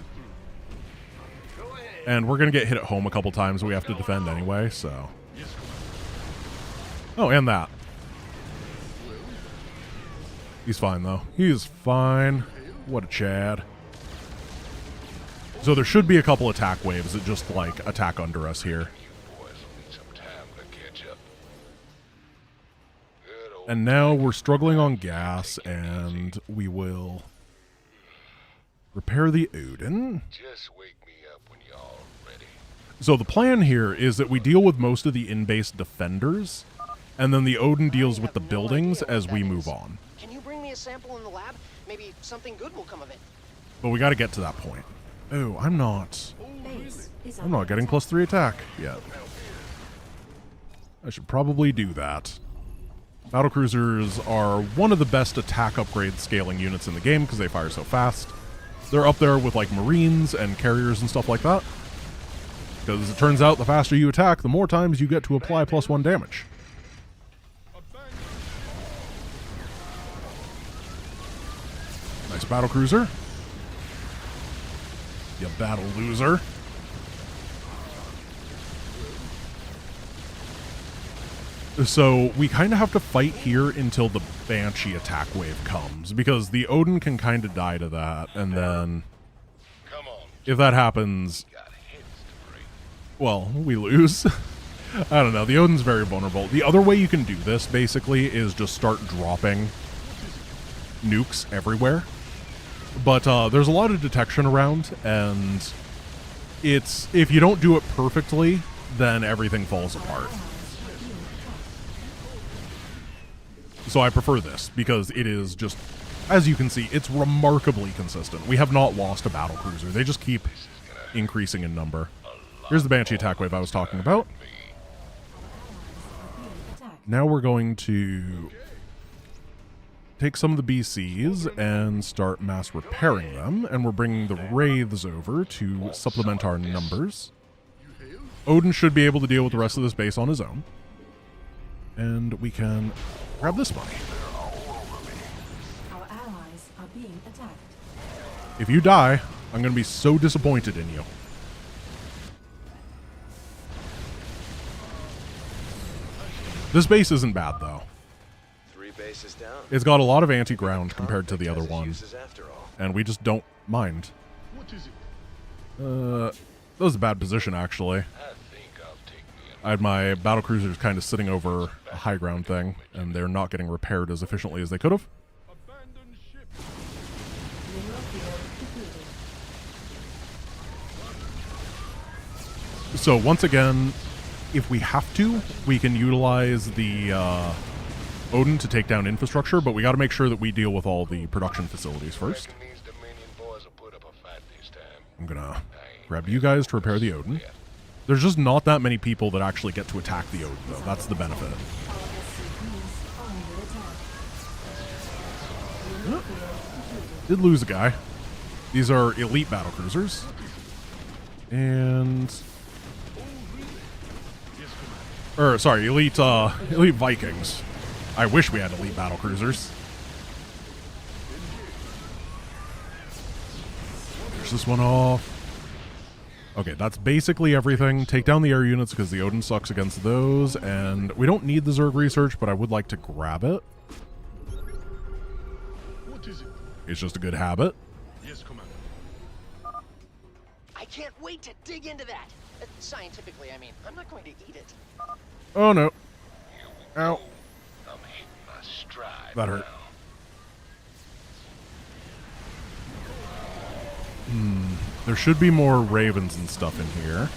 A: And we're going to get hit at home a couple times. We have to defend anyway, so. Oh, and that. He's fine, though. He is fine. What a Chad. So there should be a couple attack waves that just, like, attack under us here. And now we're struggling on gas, and we will repair the Odin.
C: Just wake me up when you're all ready.
A: So the plan here is that we deal with most of the in-base defenders, and then the Odin deals with the buildings as we move on.
N: Can you bring me a sample in the lab? Maybe something good will come of it.
A: But we got to get to that point. Oh, I'm not getting +3 attack yet. I should probably do that. Battlecruisers are one of the best attack upgrade scaling units in the game because they fire so fast. They're up there with like Marines and carriers and stuff like that. Because it turns out the faster you attack, the more times you get to apply +1 damage. Nice battlecruiser. You battle loser. So we kind of have to fight here until the Banshee attack wave comes, because the Odin can kind of die to that, and then if that happens, well, we lose. I don't know, the Odin's very vulnerable. The other way you can do this, basically, is just start dropping nukes everywhere. But there's a lot of detection around, and it's, if you don't do it perfectly, then everything falls apart. So I prefer this, because it is just, as you can see, it's remarkably consistent. We have not lost a battlecruiser. They just keep increasing in number. Here's the Banshee attack wave I was talking about. Now we're going to take some of the BCs and start mass repairing them, and we're bringing the Wraiths over to supplement our numbers. Odin should be able to deal with the rest of this base on his own. And we can grab this money.
L: Our allies are being attacked.
A: If you die, I'm going to be so disappointed in you. This base isn't bad, though.
I: 3 bases down.
A: It's got a lot of anti-ground compared to the other one, and we just don't mind. That was a bad position, actually. I had my battlecruisers kind of sitting over a high ground thing, and they're not getting repaired as efficiently as they could have. So once again, if we have to, we can utilize the Odin to take down infrastructure, but we got to make sure that we deal with all the production facilities first. I'm gonna grab you guys to repair the Odin. There's just not that many people that actually get to attack the Odin, though. That's the benefit. Did lose a guy. These are elite battlecruisers. And... sorry, elite Vikings. I wish we had elite battlecruisers. There's this one off. Okay, that's basically everything. Take down the air units because the Odin sucks against those, and we don't need the Zerg research, but I would like to grab it.
C: What is it?
A: It's just a good habit.
C: Yes, Commander.
N: I can't wait to dig into that. Scientifically, I mean, I'm not going to eat it.
A: Oh no. Ow. That hurt. There should be more ravens and stuff in here.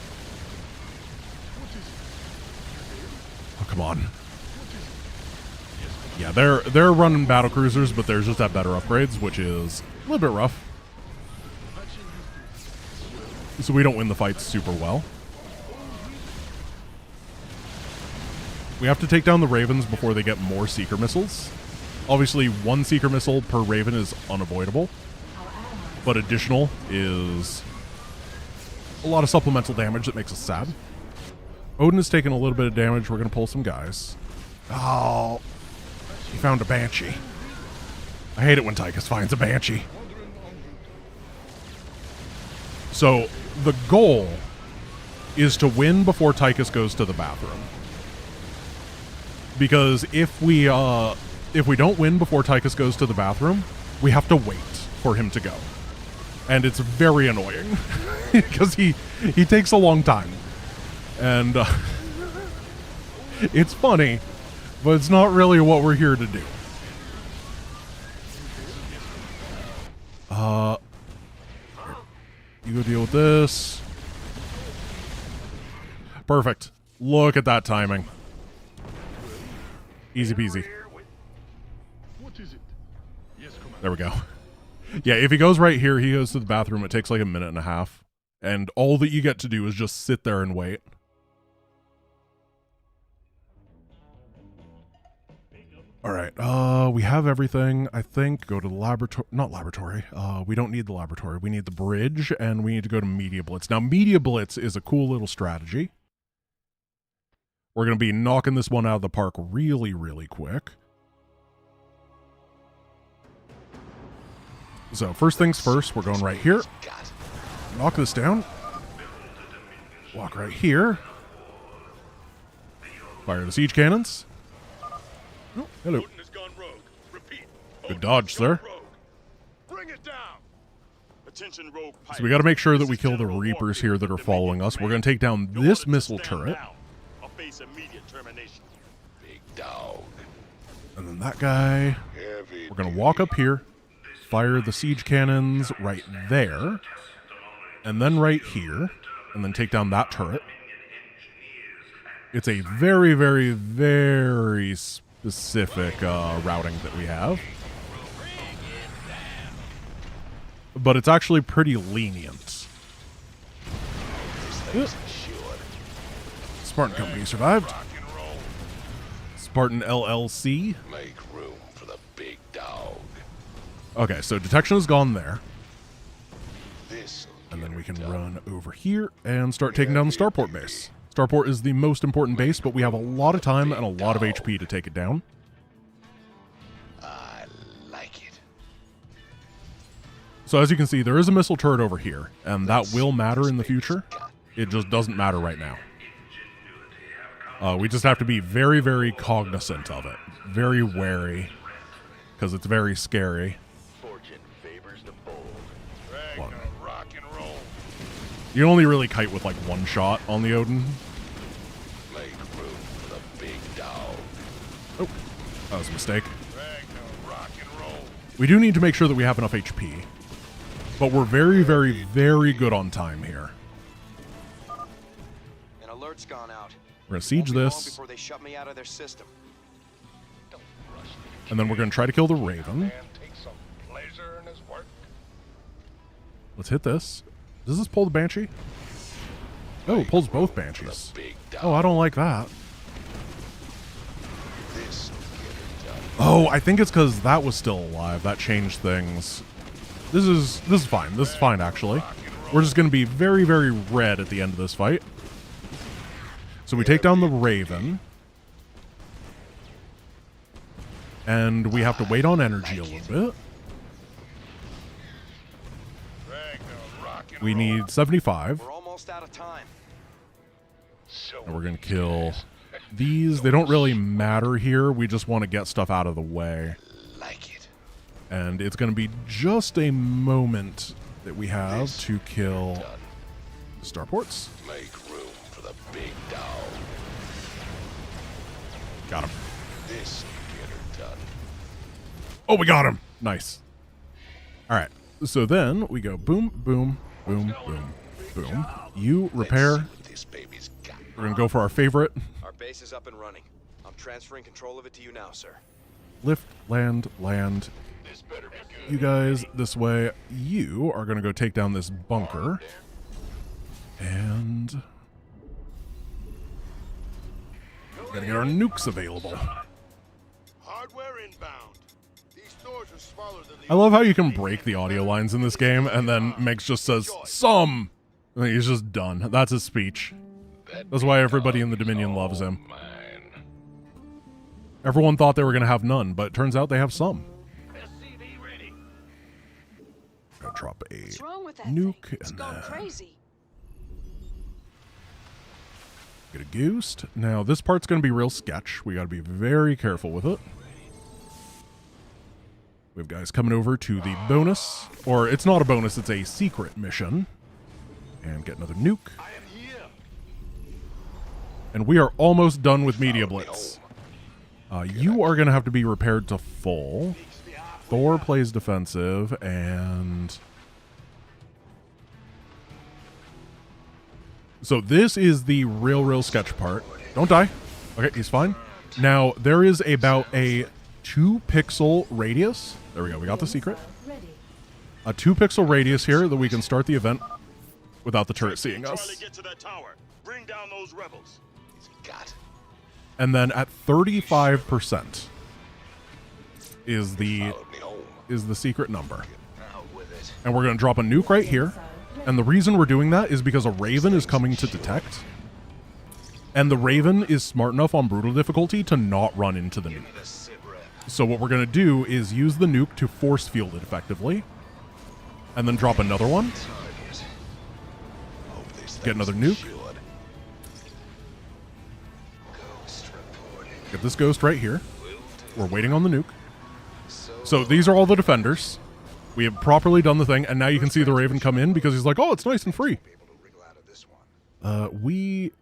A: Oh, come on. Yeah, they're running battlecruisers, but they're just at better upgrades, which is a little bit rough. So we don't win the fights super well. We have to take down the ravens before they get more seeker missiles. Obviously, 1 seeker missile per raven is unavoidable, but additional is a lot of supplemental damage that makes us sad. Odin has taken a little bit of damage. We're going to pull some guys. Oh, he found a Banshee. I hate it when Tychus finds a Banshee. So the goal is to win before Tychus goes to the bathroom. Because if we don't win before Tychus goes to the bathroom, we have to wait for him to go. And it's very annoying because he takes a long time. And it's funny, but it's not really what we're here to do. You go deal with this. Perfect. Look at that timing. Easy peasy. There we go. Yeah, if he goes right here, he goes to the bathroom. It takes like a minute and a half. And all that you get to do is just sit there and wait. All right, we have everything, I think. Go to the laboratory, not laboratory. We don't need the laboratory. We need the bridge, and we need to go to Media Blitz. Now, Media Blitz is a cool little strategy. We're going to be knocking this one out of the park really, really quick. So, first things first, we're going right here. Knock this down. Walk right here. Fire the siege cannons. Oh, hello. Good dodge, sir.
C: Bring it down. Attention, rogue
A: So we got to make sure that we kill the Reapers here that are following us. We're going to take down this missile turret.
C: I'll face immediate termination.
G: Big dog.
A: And then that guy. We're going to walk up here. Fire the siege cannons right there. And then right here. And then take down that turret. It's a very, very, very specific routing that we have. But it's actually pretty lenient. Spartan Company survived. Spartan LLC.
G: Make room for the big dog.
A: Okay, so detection is gone there. And then we can run over here and start taking down the Starport base. Starport is the most important base, but we have a lot of time and a lot of HP to take it down.
G: I like it.
A: So as you can see, there is a missile turret over here, and that will matter in the future. It just doesn't matter right now. We just have to be very, very cognizant of it. Very wary, because it's very scary.
G: Fortune favors the bold.
A: One.
C: Rock and roll.
A: You only really kite with like one shot on the Odin.
G: Make room for the big dog.
A: Oh, that was a mistake.
C: Rock and roll.
A: We do need to make sure that we have enough HP. But we're very, very, very good on time here.
I: An alert's gone out.
A: We're going to siege this.
I: Before they shut me out of their system.
A: And then we're going to try to kill the Raven.
C: Take some pleasure in his work.
A: Let's hit this. Does this pull the Banshee? Oh, it pulls both Banshees. Oh, I don't like that. Oh, I think it's because that was still alive. That changed things. This is fine. This is fine, actually. We're just going to be very, very red at the end of this fight. So we take down the Raven. And we have to wait on energy a little bit. We need 75.
I: We're almost out of time.
A: And we're going to kill these. They don't really matter here. We just want to get stuff out of the way.
G: Like it.
A: And it's going to be just a moment that we have to kill the starports.
G: Make room for the big dog.
A: Got him.
G: This will get her done.
A: Oh, we got him. Nice. All right. So then we go boom, boom, boom, boom, boom. You repair.
G: This baby's got.
A: We're going to go for our favorite.
I: Our base is up and running. I'm transferring control of it to you now, sir.
A: Lift, land, land.
C: This better be good.
A: You guys this way. You are going to go take down this bunker. And we're going to get our nukes available.
C: Hardware inbound. These doors are smaller than the
A: I love how you can break the audio lines in this game, and then Megs just says, some! And he's just done. That's his speech. That's why everybody in the Dominion loves him. Everyone thought they were going to have none, but it turns out they have some. Gonna drop a
E: What's wrong with that
A: nuke,
E: thing? It's
A: and
E: gone
A: then
E: crazy.
A: get a Goose. Now, this part's going to be real sketch. We got to be very careful with it. We have guys coming over to the bonus, or it's not a bonus, it's a secret mission. And get another nuke. And we are almost done with Media Blitz. You are going to have to be repaired to full. Thor plays defensive, and so this is the real sketch part. Don't die. Okay, he's fine. Now, there is about a 2-pixel radius. There we go. We got the secret. A 2-pixel radius here that we can start the event without the turret seeing us.
C: Get to that tower. Bring down those rebels.
G: Got.
A: And then at 35%, is the secret number. And we're going to drop a nuke right here. And the reason we're doing that is because a Raven is coming to detect. And the Raven is smart enough on brutal difficulty to not run into the nuke. So what we're going to do is use the nuke to force field it effectively. And then drop another one. Get another nuke. Get this ghost right here. We're waiting on the nuke. So these are all the defenders. We have properly done the thing, and now you can see the Raven come in because he's like, oh, it's nice and free. We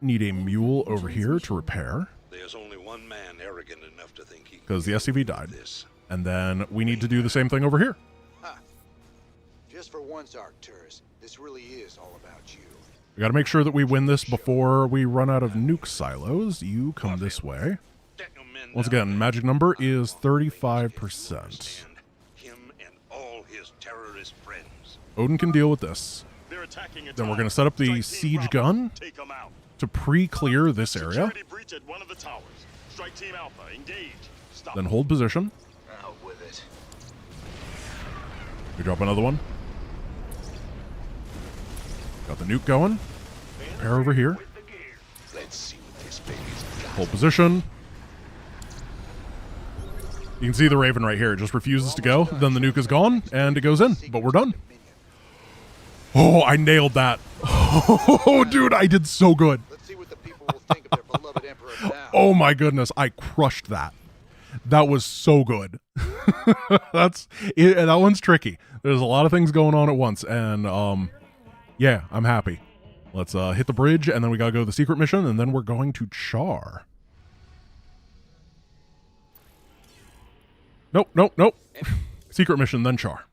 A: need a mule over here to repair.
G: There's only one man arrogant enough to think he
A: because the SCV died. And then we need to do the same thing over here.
J: Just for once, Arcturus, this really is all about you.
A: We got to make sure that we win this before we run out of nuke silos. You come this way. Once again, magic number is 35%.
G: Him and all his terrorist friends.
A: Odin can deal with this. Then we're going to set up the siege gun to pre-clear this area. Then hold position. We drop another one. Got the nuke going. Repair over here. Hold position. You can see the Raven right here. It just refuses to go. Then the nuke is gone, and it goes in. But we're done. Oh, I nailed that. Oh, dude, I did so good. Oh, my goodness. I crushed that. That was so good. That's it. That one's tricky. There's a lot of things going on at once, and yeah, I'm happy. Let's hit the bridge, and then we gotta go to the secret mission, and then we're going to Char. Nope, nope, nope. Secret mission, then Char.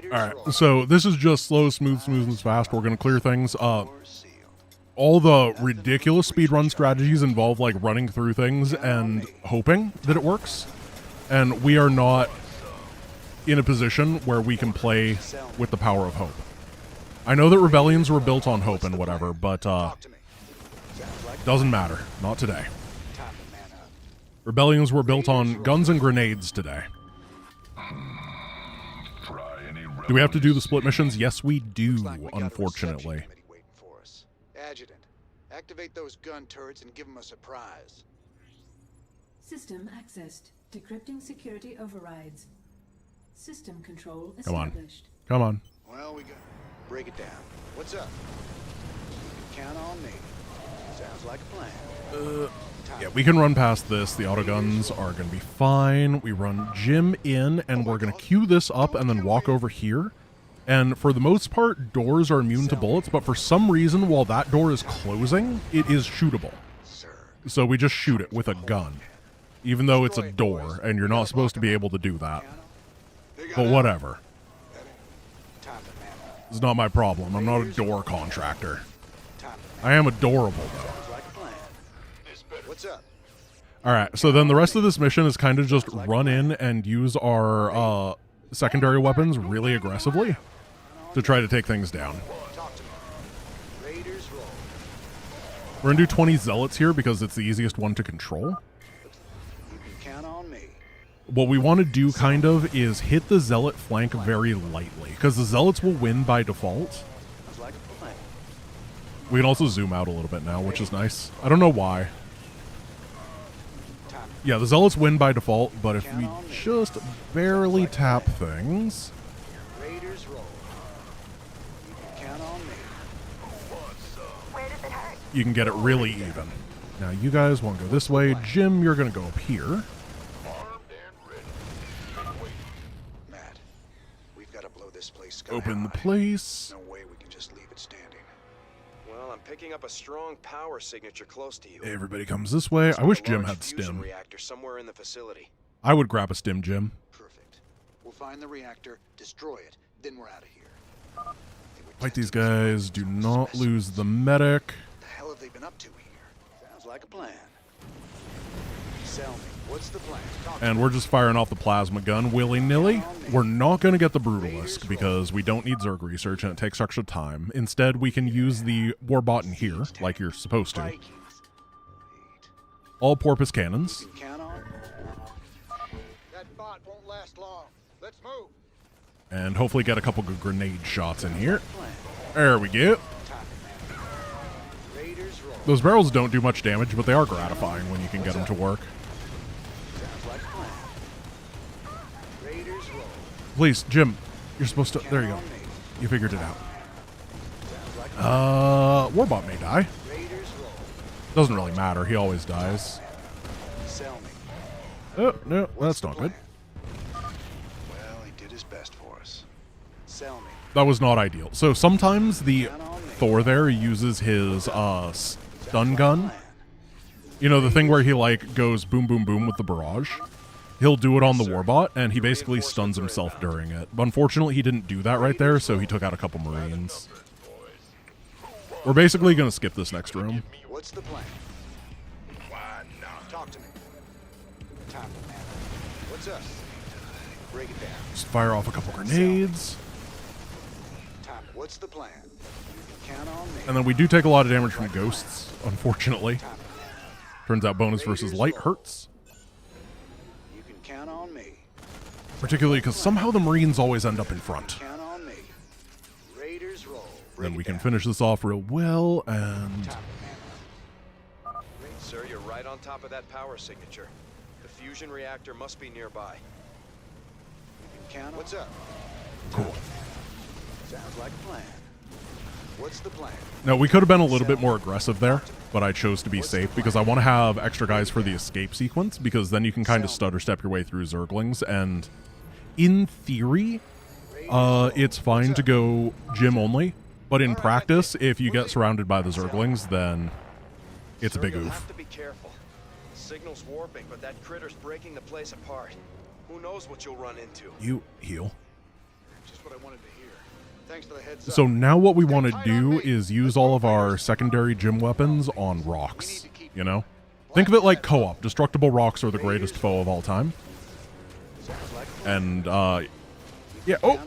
A: Alright, so this is just slow, smooth, and fast. We're going to clear things. All the ridiculous speedrun strategies involve, like, running through things and hoping that it works. And we are not in a position where we can play with the power of hope. I know that rebellions were built on hope and whatever, but doesn't matter. Not today. Rebellions were built on guns and grenades today. Do we have to do the split missions? Yes, we do, unfortunately.
J: Adjutant, activate those gun turrets and give them a surprise.
L: System accessed. Decrypting security overrides. System control
A: Come on.
L: established.
A: Come on.
J: Well, we got break it down. What's up? You can count on me. Sounds like a plan.
A: Yeah, we can run past this. The autoguns are going to be fine. We run Jim in, and we're going to queue this up and then walk over here. And for the most part, doors are immune to bullets, but for some reason, while that door is closing, it is shootable. So we just shoot it with a gun, even though it's a door, and you're not supposed to be able to do that. But whatever. It's not my problem. I'm not a door contractor. I am adorable, though.
J: What's up?
A: Alright, so then the rest of this mission is kind of just run in and use our secondary weapons really aggressively to try to take things down. We're going to do 20 zealots here because it's the easiest one to control. What we want to do kind of is hit the zealot flank very lightly because the zealots will win by default. We can also zoom out a little bit now, which is nice. I don't know why. Yeah, the zealots win by default, but if we just barely tap things, you can get it really even. Now, you guys want to go this way. Jim, you're going to go up here.
J: Matt, we've got to blow this place.
A: Open the place.
J: No way we can just leave it standing.
I: Well, I'm picking up a strong power signature close to you.
A: Everybody comes this way. I wish Jim had stim.
I: Reactor somewhere in the facility.
A: I would grab a stim, Jim.
J: Perfect. We'll find the reactor, destroy it, then we're out of here.
A: Fight these guys. Do not lose the medic.
J: What the hell have they been up to here? Sounds like a plan. Sell me. What's the plan?
A: And we're just firing off the plasma gun willy-nilly. We're not going to get the Brutalisk because we don't need Zerg research and it takes extra time. Instead, we can use the Warbot in here, like you're supposed to. All porpoise cannons.
C: That bot won't last long. Let's move.
A: And hopefully get a couple good grenade shots in here. There we go. Those barrels don't do much damage, but they are gratifying when you can get them to work. Please, Jim, you're supposed to... There you go. You figured it out. Warbot may die. Doesn't really matter. He always dies. Oh, no, that's not good.
J: Well, he did his best for us. Sell me.
A: That was not ideal. So sometimes the Thor there uses his stun gun. You know, the thing where he, like, goes boom, boom, boom with the barrage? He'll do it on the Warbot, and he basically stuns himself during it. But unfortunately, he didn't do that right there, so he took out a couple Marines. We're basically going to skip this next room.
J: What's the plan? Talk to me. What's up? Break it down.
A: Just fire off a couple grenades.
J: What's the plan? You can count on me.
A: And then we do take a lot of damage from ghosts, unfortunately. Turns out bonus versus light hurts.
J: You can count on me.
A: Particularly because somehow the Marines always end up in front.
J: Count on me. Raiders roll.
A: Then we can finish this off real well, and...
I: Sir, you're right on top of that power signature. The fusion reactor must be nearby.
J: You can count on. What's up?
A: Cool.
J: Sounds like a plan. What's the plan?
A: Now, we could have been a little bit more aggressive there, but I chose to be safe because I want to have extra guys for the escape sequence, because then you can kind of stutter step your way through Zerglings, and in theory, it's fine to go Jim only, but in practice, if you get surrounded by the Zerglings, then it's a big oof.
I: Have to be careful. The signal's warping, but that critter's breaking the place apart. Who knows what you'll run into?
A: You heal.
J: Just what I wanted to hear. Thanks for the heads up.
A: So now what we want to do is use all of our secondary Jim weapons on rocks, you know? Think of it like co-op. Destructible rocks are the greatest foe of all time. And, yeah, oh,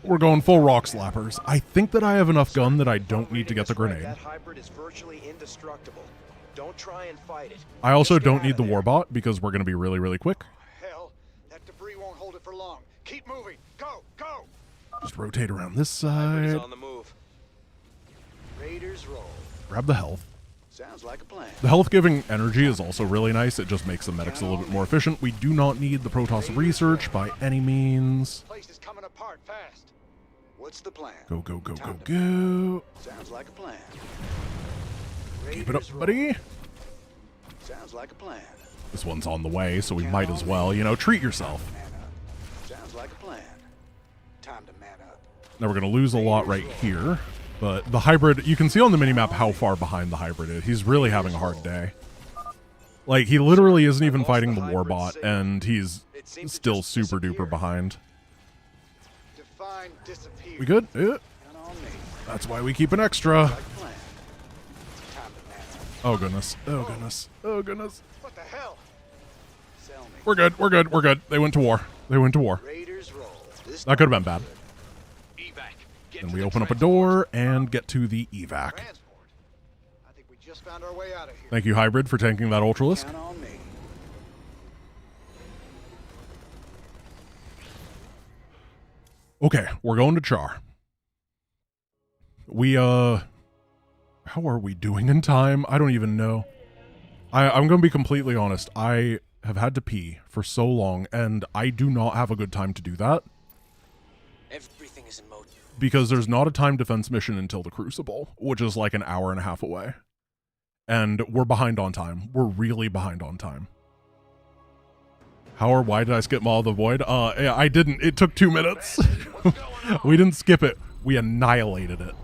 A: we're going full rock slappers. I think that I have enough gun that I don't need to get the grenade.
I: That hybrid is virtually indestructible. Don't try and fight it.
A: I also don't need the Warbot because we're going to be really, really quick.
J: Hell, that debris won't hold it for long. Keep moving. Go, go.
A: Just rotate around this side.
I: On the move.
J: Raiders roll.
A: Grab the health.
J: Sounds like a plan.
A: The health-giving energy is also really nice. It just makes the medics a little bit more efficient. We do not need the Protoss research by any means.
J: Place is coming apart fast. What's the plan?
A: Go, go, go, go, go.
J: Sounds like a plan.
A: Keep it up, buddy.
J: Sounds like a plan.
A: This one's on the way, so we might as well, you know, treat yourself.
J: Sounds like a plan. Time to man up.
A: Now we're going to lose a lot right here, but the hybrid, you can see on the minimap how far behind the hybrid is. He's really having a hard day. Like, he literally isn't even fighting the Warbot, and he's still super duper behind. We good? Yeah. That's why we keep an extra. Oh goodness. Oh goodness. Oh goodness.
J: What the hell?
A: We're good. We're good. We're good. They went to war. They went to war. That could have been bad. Then we open up a door and get to the evac.
J: I think we just found our way out of here.
A: Thank you, Hybrid, for tanking that Ultralisk.
J: Count on me.
A: Okay, we're going to Char. We, how are we doing in time? I don't even know. I'm going to be completely honest. I have had to pee for so long, and I do not have a good time to do that.
N: Everything is in mode.
A: Because there's not a time defense mission until the Crucible, which is like an hour and a half away. And we're behind on time. We're really behind on time. Why did I skip Maw of the Void? Yeah, I didn't. It took 2 minutes. We didn't skip it. We annihilated it.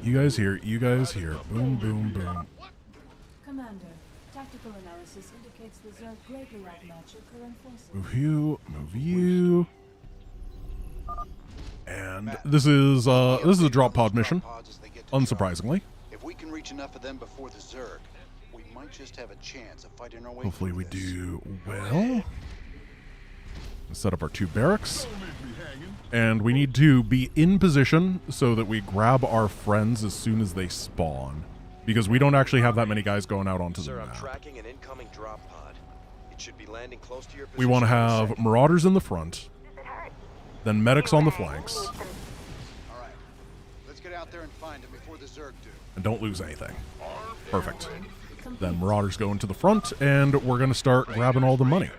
A: You guys here. You guys here. Boom, boom, boom.
L: Commander, tactical analysis indicates the Zerg greatly outmatch your current forces.
A: Move you. Move you. And this is a drop pod mission, unsurprisingly.
J: If we can reach enough of them before the Zerg, we might just have a chance of fighting our way.
A: Hopefully we do well. Set up our 2 barracks. And we need to be in position so that we grab our friends as soon as they spawn. Because we don't actually have that many guys going out onto the
I: Sir,
A: map.
I: I'm tracking an incoming drop pod. It should be landing close to your position.
A: We want to have marauders in the front, then medics on the flanks.
J: All right, let's get out there and find him before the Zerg do.
A: And don't lose anything. Perfect. Then marauders go into the front, and we're going to start grabbing all the money.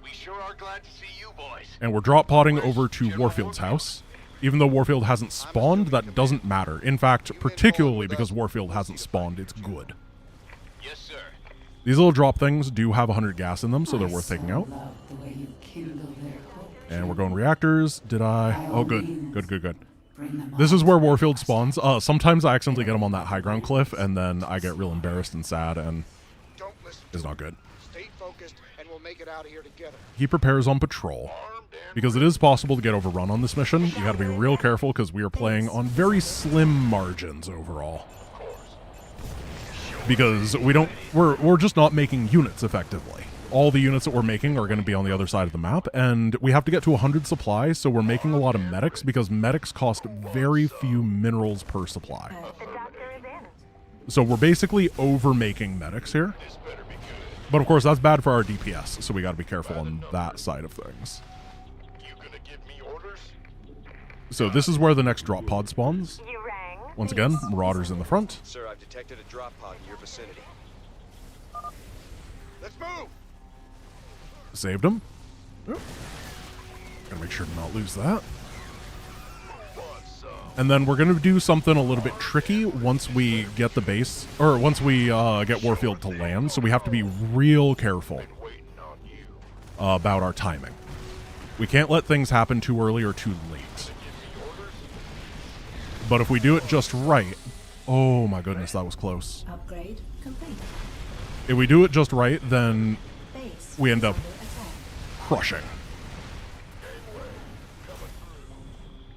D: We sure are glad to see you boys.
A: And we're drop podding over to Warfield's house. Even though Warfield hasn't spawned, that doesn't matter. In fact, particularly because Warfield hasn't spawned, it's good.
D: Yes, sir.
A: These little drop things do have 100 gas in them, so they're worth taking out. And we're going reactors. Did I? Oh, good. Good. This is where Warfield spawns. Sometimes I accidentally get him on that high ground cliff, and then I get real embarrassed and sad, and it's not good.
J: Stay focused, and we'll make it out of here together.
A: He prepares on patrol. Because it is possible to get overrun on this mission, you gotta be real careful because we are playing on very slim margins overall. Because we're just not making units effectively. All the units that we're making are going to be on the other side of the map, and we have to get to 100 supply, so we're making a lot of medics because medics cost very few minerals per supply. So we're basically over-making medics here. But of course, that's bad for our DPS, so we gotta be careful on that side of things. So this is where the next drop pod spawns. Once again, marauders in the front.
I: Sir, I've detected a drop pod in your vicinity.
C: Let's move.
A: Saved him. Gotta make sure to not lose that. And then we're gonna do something a little bit tricky once we get the base, or once we get Warfield to land. So we have to be real careful about our timing. We can't let things happen too early or too late. But if we do it just right, oh my goodness, that was close.
L: Upgrade complete.
A: If we do it just right, then we end up crushing.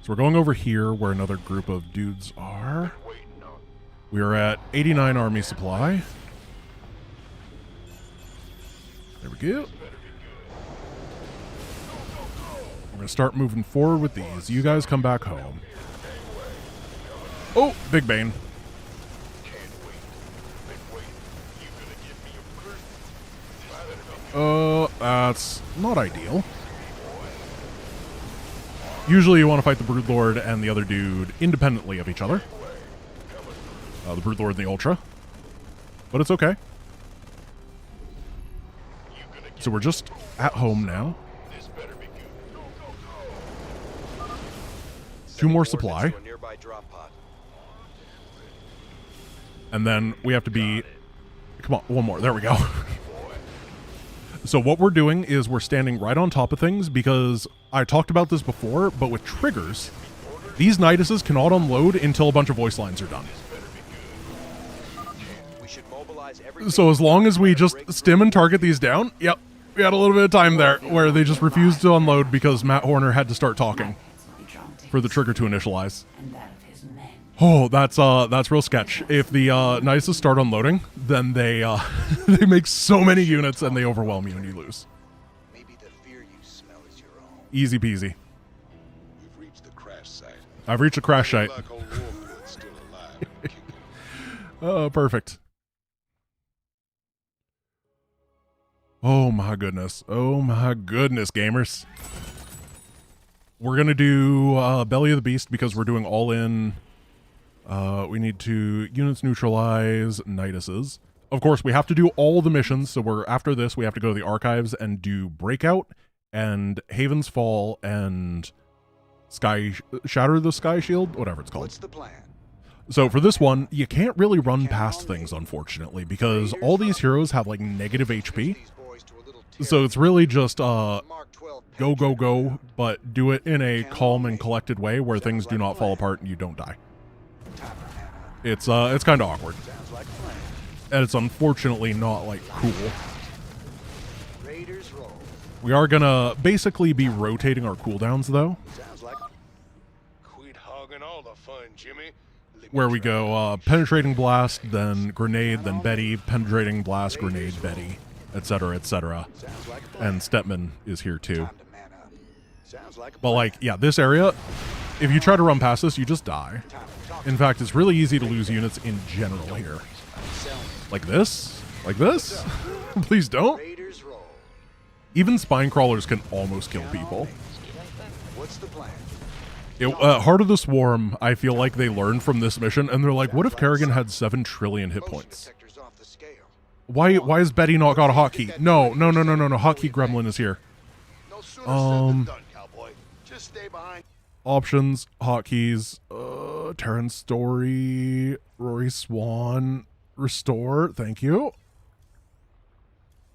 A: So we're going over here where another group of dudes are. We are at 89 army supply. There we go. We're going to start moving forward with these. You guys come back home. Oh, Big Bane. That's not ideal. Usually you want to fight the Broodlord and the other dude independently of each other. The Broodlord and the Ultra. But it's okay. So we're just at home now. 2 more supply. And then we have to be... Come on, 1 more. There we go. So what we're doing is we're standing right on top of things because I talked about this before, but with triggers, these Niduses cannot unload until a bunch of voice lines are done. So as long as we just stim and target these down, yep, we had a little bit of time there where they just refused to unload because Matt Horner had to start talking for the trigger to initialize. Oh, that's real sketch. If the Niduses start unloading, then they they make so many units and they overwhelm you and you lose.
J: Maybe the fear you smell is your own.
A: Easy peasy.
C: We've reached the crash site.
A: I've reached a crash site.
C: Like old Warfield's still alive.
A: Oh, perfect. Oh my goodness. Oh my goodness, gamers. We're going to do Belly of the Beast because we're doing all in. We need to units neutralize Niduses. Of course, we have to do all the missions. So after this, we have to go to the archives and do Breakout and Haven's Fall and Shatter the Sky Shield, whatever it's called.
J: What's the plan?
A: So for this one, you can't really run past things, unfortunately, because all these heroes have like negative HP. So it's really just go, go, go, but do it in a calm and collected way where things do not fall apart and you don't die. It's kind of awkward. And it's unfortunately not, like, cool. We are gonna basically be rotating our cooldowns, though.
C: Quit hogging all the fun, Jimmy.
A: where we go penetrating blast, then grenade, then Betty, penetrating blast, grenade, Betty, etc., etc. And Stepman is here too. But like, yeah, this area, if you try to run past this, you just die. In fact, it's really easy to lose units in general here. Like this? Like this? Please don't. Even spine crawlers can almost kill people.
J: What's the plan?
A: Heart of the Swarm, I feel like they learned from this mission, and they're like, what if Kerrigan had 7 trillion hit points? Why has Betty not got a hotkey? No, hotkey gremlin is here. Options, hotkeys, Terran Story, Rory Swan, restore, thank you.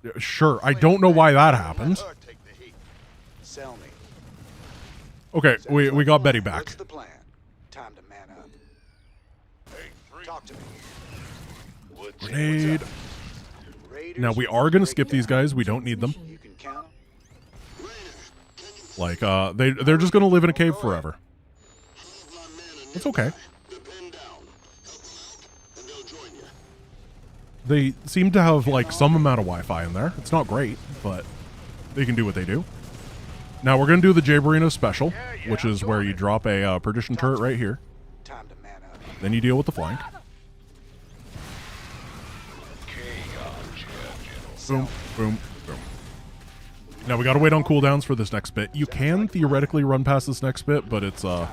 A: Yeah, sure, I don't know why that happened.
J: Sell me.
A: Okay, we got Betty back.
J: What's the plan? Time to man up. Talk to me.
A: Grenade. Now we are gonna skip these guys. We don't need them. Like, they're just gonna live in a cave forever. It's okay. They seem to have like some amount of Wi-Fi in there. It's not great, but they can do what they do. Now we're going to do the Jaberino special, which is where you drop a perdition turret right here. Then you deal with the flank. Boom, boom, boom. Now we got to wait on cooldowns for this next bit. You can theoretically run past this next bit, but it's a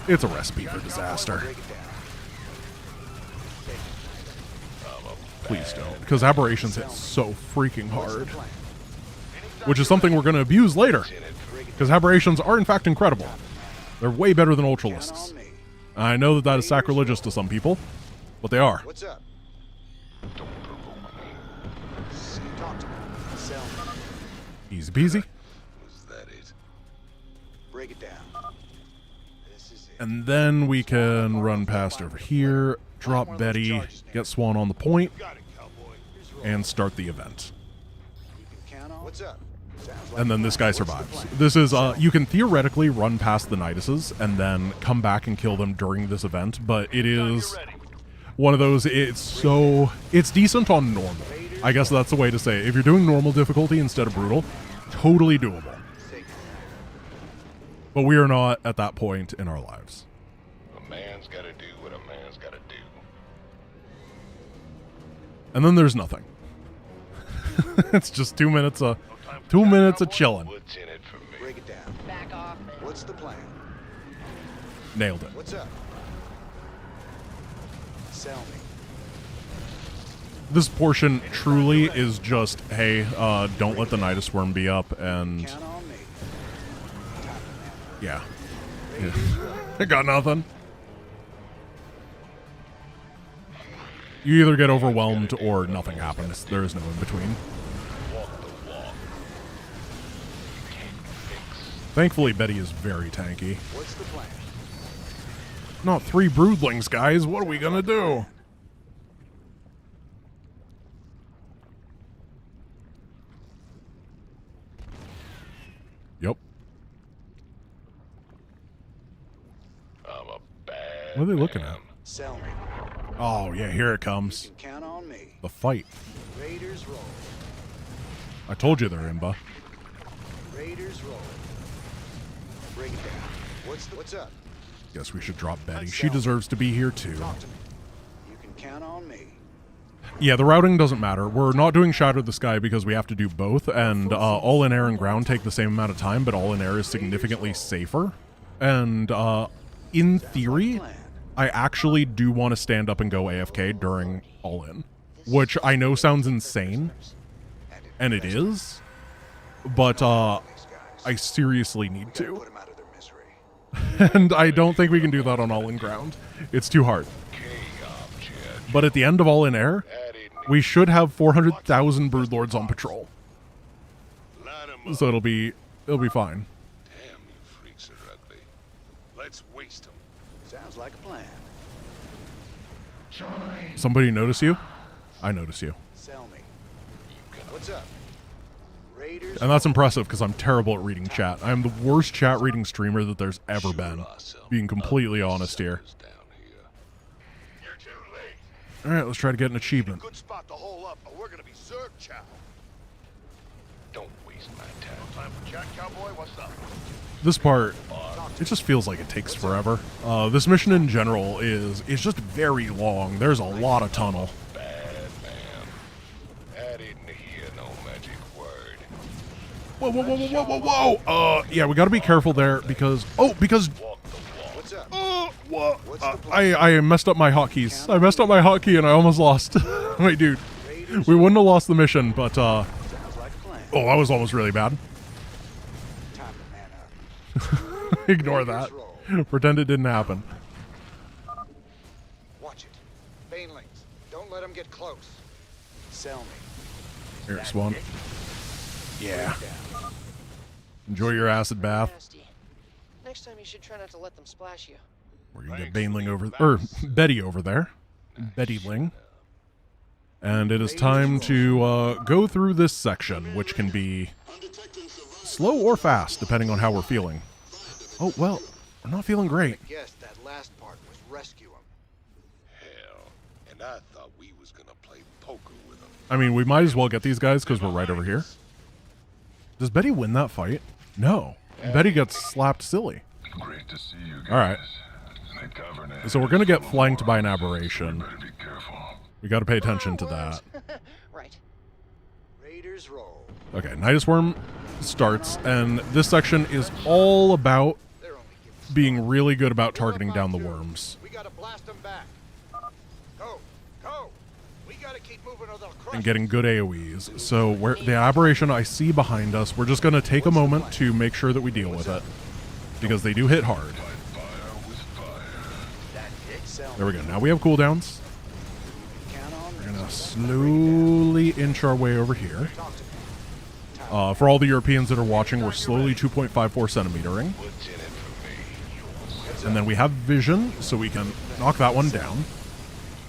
A: recipe for disaster. Please don't, because aberrations hit so freaking hard. Which is something we're going to abuse later. Because aberrations are in fact incredible. They're way better than ultralists. I know that that is sacrilegious to some people, but they are.
J: What's up?
A: Easy peasy.
J: Break it down.
A: And then we can run past over here, drop Betty, get Swan on the point, and start the event.
J: What's up?
A: And then this guy survives. This is, you can theoretically run past the Niduses and then come back and kill them during this event, but it is one of those, it's decent on normal. I guess that's the way to say it. If you're doing normal difficulty instead of brutal, totally doable. But we are not at that point in our lives.
C: A man's gotta do what a man's gotta do.
A: And then there's nothing. It's just 2 minutes of chilling.
C: What's in it for me?
J: Break it down. Back off. What's the plan?
A: Nailed it.
J: What's up? Sell me.
A: This portion truly is just, hey, don't let the Nidus Worm be up, and yeah. I got nothing. You either get overwhelmed or nothing happens. There is no in between. Thankfully, Betty is very tanky.
J: What's the plan?
A: Not 3 broodlings, guys. What are we gonna do? Yep.
C: I'm a bad
A: What are they looking at?
J: Sell me.
A: Oh, yeah, here it comes.
J: You can count on me.
A: The fight.
J: Raiders roll.
A: I told you they're imba.
J: Raiders roll. Break it down. What's up?
A: Guess we should drop Betty. She deserves to be here too.
J: Talk to me. You can count on me.
A: Yeah, the routing doesn't matter. We're not doing Shatter the Sky because we have to do both, and all in air and ground take the same amount of time, but all in air is significantly safer. And in theory, I actually do want to stand up and go AFK during all in, which I know sounds insane, and it is, but I seriously need to. And I don't think we can do that on all in ground. It's too hard. But at the end of all in air, we should have 400,000 broodlords on patrol. So it'll be fine.
C: Damn, you freaks are ugly. Let's waste them.
J: Sounds like a plan.
A: Somebody notice you? I notice you.
J: Sell me. What's up?
A: And that's impressive because I'm terrible at reading chat. I'm the worst chat reading streamer that there's ever been. Being completely honest here. Alright, let's try to get an achievement.
C: Good spot to hole up, or we're gonna be served, chow.
F: Don't waste my time.
C: No time for chat, cowboy. What's up?
A: This part, it just feels like it takes forever. This mission in general is just very long. There's a lot of tunnel. Whoa, whoa, whoa, whoa, whoa, whoa, whoa! Yeah, we gotta be careful there because... Oh, because... I messed up my hotkeys. I messed up my hotkey and I almost lost. Wait, dude. We wouldn't have lost the mission, but, oh, that was almost really bad. Ignore that. Pretend it didn't happen.
J: Watch it. Banelings. Don't let them get close. Sell me.
A: Here, Swan. Yeah. Enjoy your acid bath.
N: Next time you should try not to let them splash you.
A: We're gonna get Baneling over, or Betty over there. Betty Ling. And it is time to go through this section, which can be slow or fast, depending on how we're feeling. Oh, well, we're not feeling great.
J: Yes, that last part was rescue him.
C: Hell, and I thought we was gonna play poker with them.
A: I mean, we might as well get these guys because we're right over here. Does Betty win that fight? No. Betty gets slapped silly.
O: Great to see you guys.
A: All right. So we're going to get flanked by an aberration. We got to pay attention to that.
N: Right.
J: Raiders roll.
A: Okay, Nidus Worm starts, and this section is all about being really good about targeting down the worms.
J: We gotta blast them back. Go, go. We gotta keep moving or they'll crush.
A: And getting good AoEs. So where the aberration I see behind us, we're just going to take a moment to make sure that we deal with it. Because they do hit hard. There we go. Now we have cooldowns. We're going to slowly inch our way over here. For all the Europeans that are watching, we're slowly 2.54 centimetering. And then we have vision, so we can knock that one down.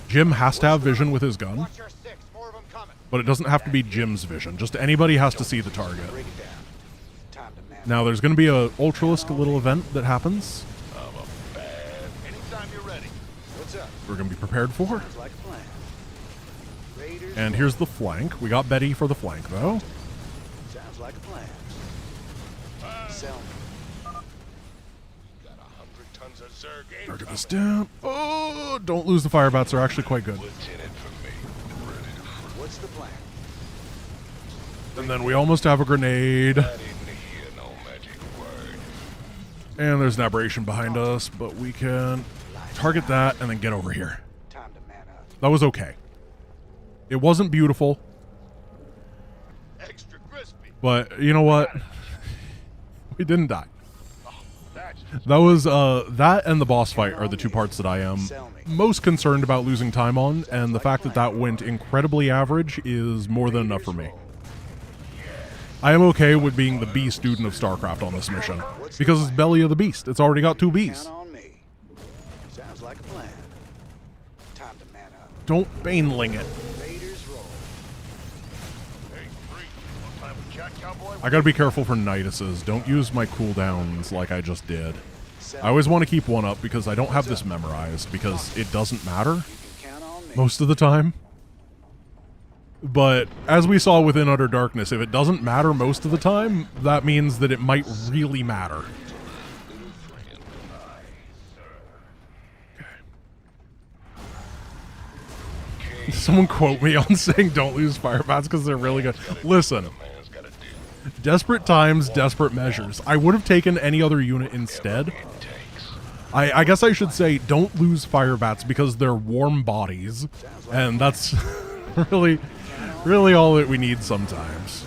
A: Jim has to have vision with his gun. But it doesn't have to be Jim's vision. Just anybody has to see the target. Now there's going to be a Ultralisk little event that happens. We're going to be prepared for. And here's the flank. We got Betty for the flank, though.
J: Sounds like a plan. Sell me.
A: Target this down. Oh, don't lose the fire bats. They're actually quite good.
J: What's the plan?
A: And then we almost have a grenade. And there's an aberration behind us, but we can target that and then get over here. That was okay. It wasn't beautiful. But you know what? We didn't die. That was that and the boss fight are the two parts that I am most concerned about losing time on, and the fact that that went incredibly average is more than enough for me. I am okay with being the B student of StarCraft on this mission, because it's Belly of the Beast. It's already got 2 Bs.
J: Sounds like a plan. Time to man up.
A: Don't Baneling it. I gotta be careful for Niduses. Don't use my cooldowns like I just did. I always want to keep one up because I don't have this memorized, because it doesn't matter most of the time. But as we saw within Utter Darkness, if it doesn't matter most of the time, that means that it might really matter. Okay. Someone quote me on saying don't lose fire bats because they're really good. Listen. Desperate times, desperate measures. I would have taken any other unit instead. I guess I should say don't lose fire bats because they're warm bodies. And that's really all that we need sometimes.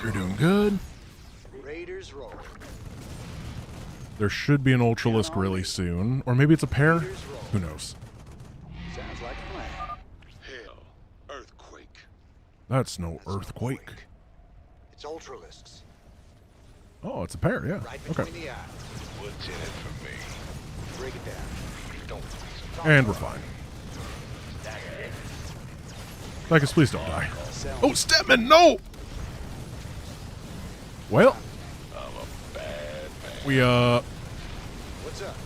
A: You're doing good. There should be an Ultralisk really soon. Or maybe it's a pair? Who knows?
J: Sounds like a plan.
C: Hell, earthquake.
A: That's no earthquake.
J: It's Ultralisks.
A: Oh, it's a pair, yeah.
J: Right
A: Okay.
J: between the eyes.
C: What's in it for me?
J: Break it down.
A: And we're fine. Tychus, please don't die. Oh, Stepman, no! Well, we,
J: What's up?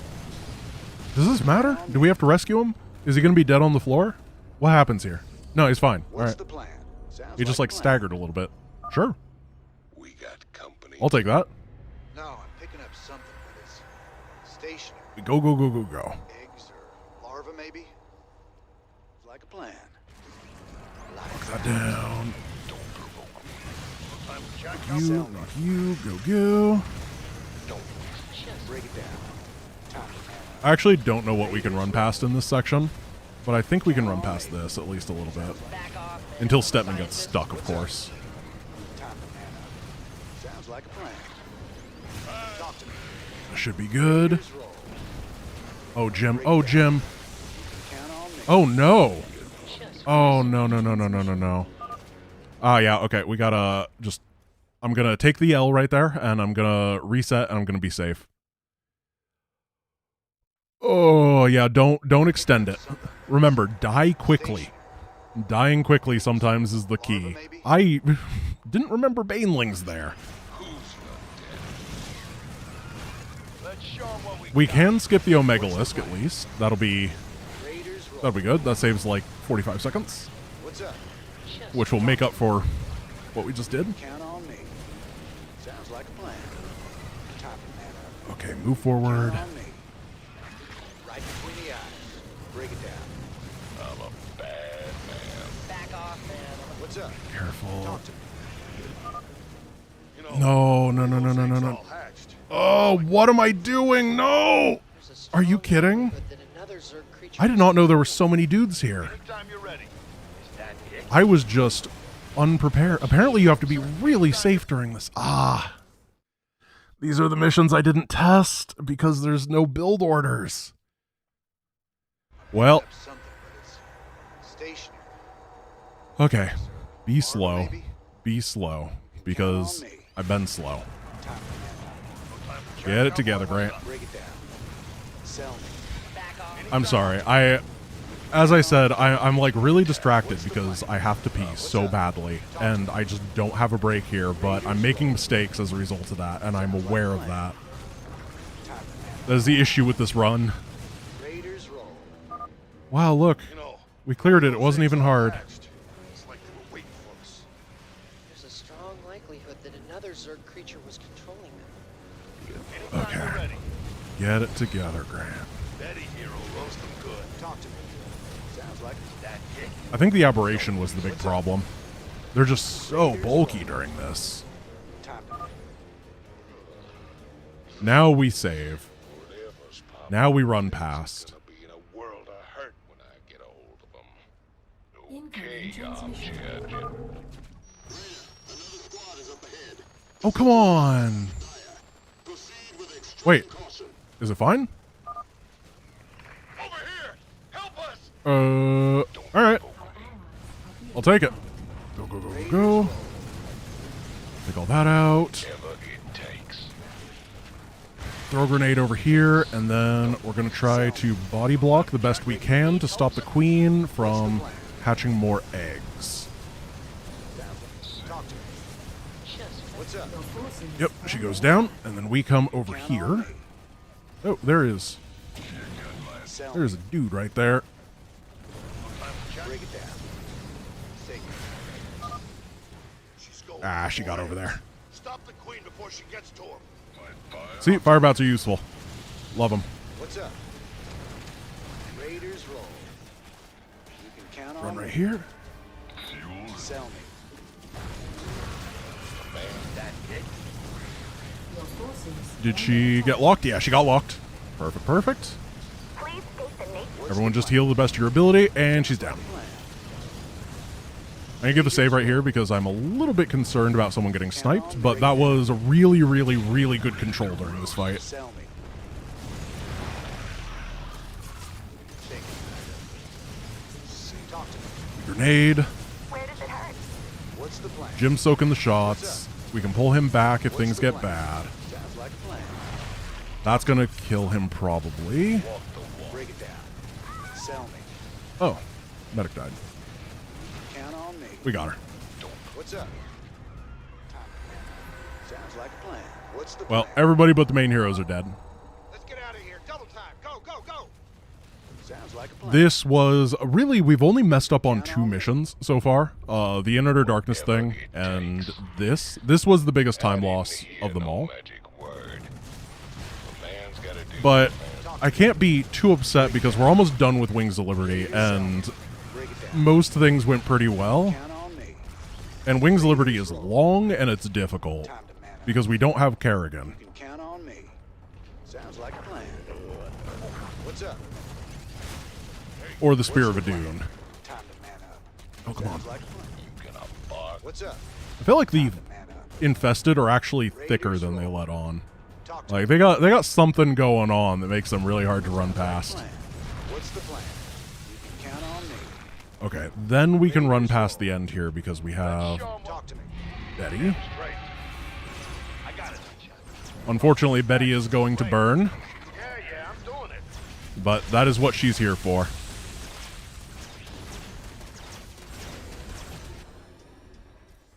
A: does this matter? Do we have to rescue him? Is he gonna be dead on the floor? What happens here? No, he's fine. Alright.
J: The plan? Sounds
A: He just, like,
J: a plan.
A: staggered a little bit. Sure.
C: We got company.
A: I'll take that.
J: No, I'm picking up something, but it's stationary.
A: Go, go, go, go, go.
J: Eggs or larva, maybe? Like a plan.
A: Lock that down. You, knock you, go, go.
J: Break it down.
A: I actually don't know what we can run past in this section, but I think we can run past this at least a little bit. Until Stepman gets stuck, of course.
J: Sounds like a plan. Talk to me.
A: That should be good. Oh, Jim. Oh, Jim. Oh, no. Oh, no, no, no, no, no, no, no. Ah, yeah, okay. We gotta just... I'm gonna take the L right there, and I'm gonna reset, and I'm gonna be safe. Oh, yeah, don't extend it. Remember, die quickly. Dying quickly sometimes is the key. I didn't remember Banelings there. We can skip the Omegalisk, at least. That'll be good. That saves, like, 45 seconds.
J: What's up?
A: Which will make up for what we just did.
J: Count on me. Sounds like a plan.
A: Okay, move forward.
J: Right between the eyes. Break it down.
C: I'm a bad man.
N: Back off, man.
J: What's up?
A: Careful.
J: Talk to me.
A: No, no, no, no, no, no, no. Oh, what am I doing? No! Are you kidding? I did not know there were so many dudes here. I was just unprepared. Apparently you have to be really safe during this. Ah. These are the missions I didn't test because there's no build orders. Well. Okay. Be slow. Be slow. Because I've been slow. Get it together, Grant. I'm sorry. As I said, I'm like really distracted because I have to pee so badly, and I just don't have a break here, but I'm making mistakes as a result of that, and I'm aware of that. That is the issue with this run. Wow, look. We cleared it. It wasn't even hard.
N: There's a strong likelihood that another Zerg creature was controlling them.
A: Okay. Get it together, Grant. I think the aberration was the big problem. They're just so bulky during this. Now we save. Now we run past. Oh, come on! Wait, is it fine? Alright. I'll take it. Go, go, go, go, go. Take all that out. Throw a grenade over here, and then we're going to try to body block the best we can to stop the queen from hatching more eggs. Yep, she goes down, and then we come over here. Oh, there is. There's a dude right there. Ah, she got over there.
C: Stop the queen before she gets to him.
A: See, firebats are useful. Love them.
J: What's up? Raiders roll. You can count on
A: Run right here.
J: Sell me.
A: Did she get locked? Yeah, she got locked. Perfect, perfect. Everyone just heal the best of your ability, and she's down. I'm going to give a save right here because I'm a little bit concerned about someone getting sniped, but that was a really, really, really good control during this fight. Grenade. Jim's soaking the shots. We can pull him back if things get bad. That's going to kill him probably. Oh, medic died. We got her.
J: What's up? Sounds like a plan. What's the
A: Well,
J: plan?
A: everybody but the main heroes are dead.
C: Let's get out of here. Double time. Go, go, go.
J: Sounds like a plan.
A: This was really, we've only messed up on 2 missions so far. The Inner Darkness thing and this. This was the biggest time loss of them all. But I can't be too upset because we're almost done with Wings of Liberty and most things went pretty well. And Wings of Liberty is long and it's difficult because we don't have Kerrigan.
J: You can count on me. Sounds like a plan. What's up?
A: Or the Spear of Adun.
J: Time to man up.
A: Oh, come on.
J: Sounds like a plan. What's up?
A: I feel like the Infested are actually thicker than they let on. Like, they got something going on that makes them really hard to run past.
J: What's the plan? You can count on me.
A: Okay, then we can run past the end here because we have
J: Talk to me.
A: Betty. Unfortunately, Betty is going to burn.
C: Yeah, I'm doing it.
A: But that is what she's here for.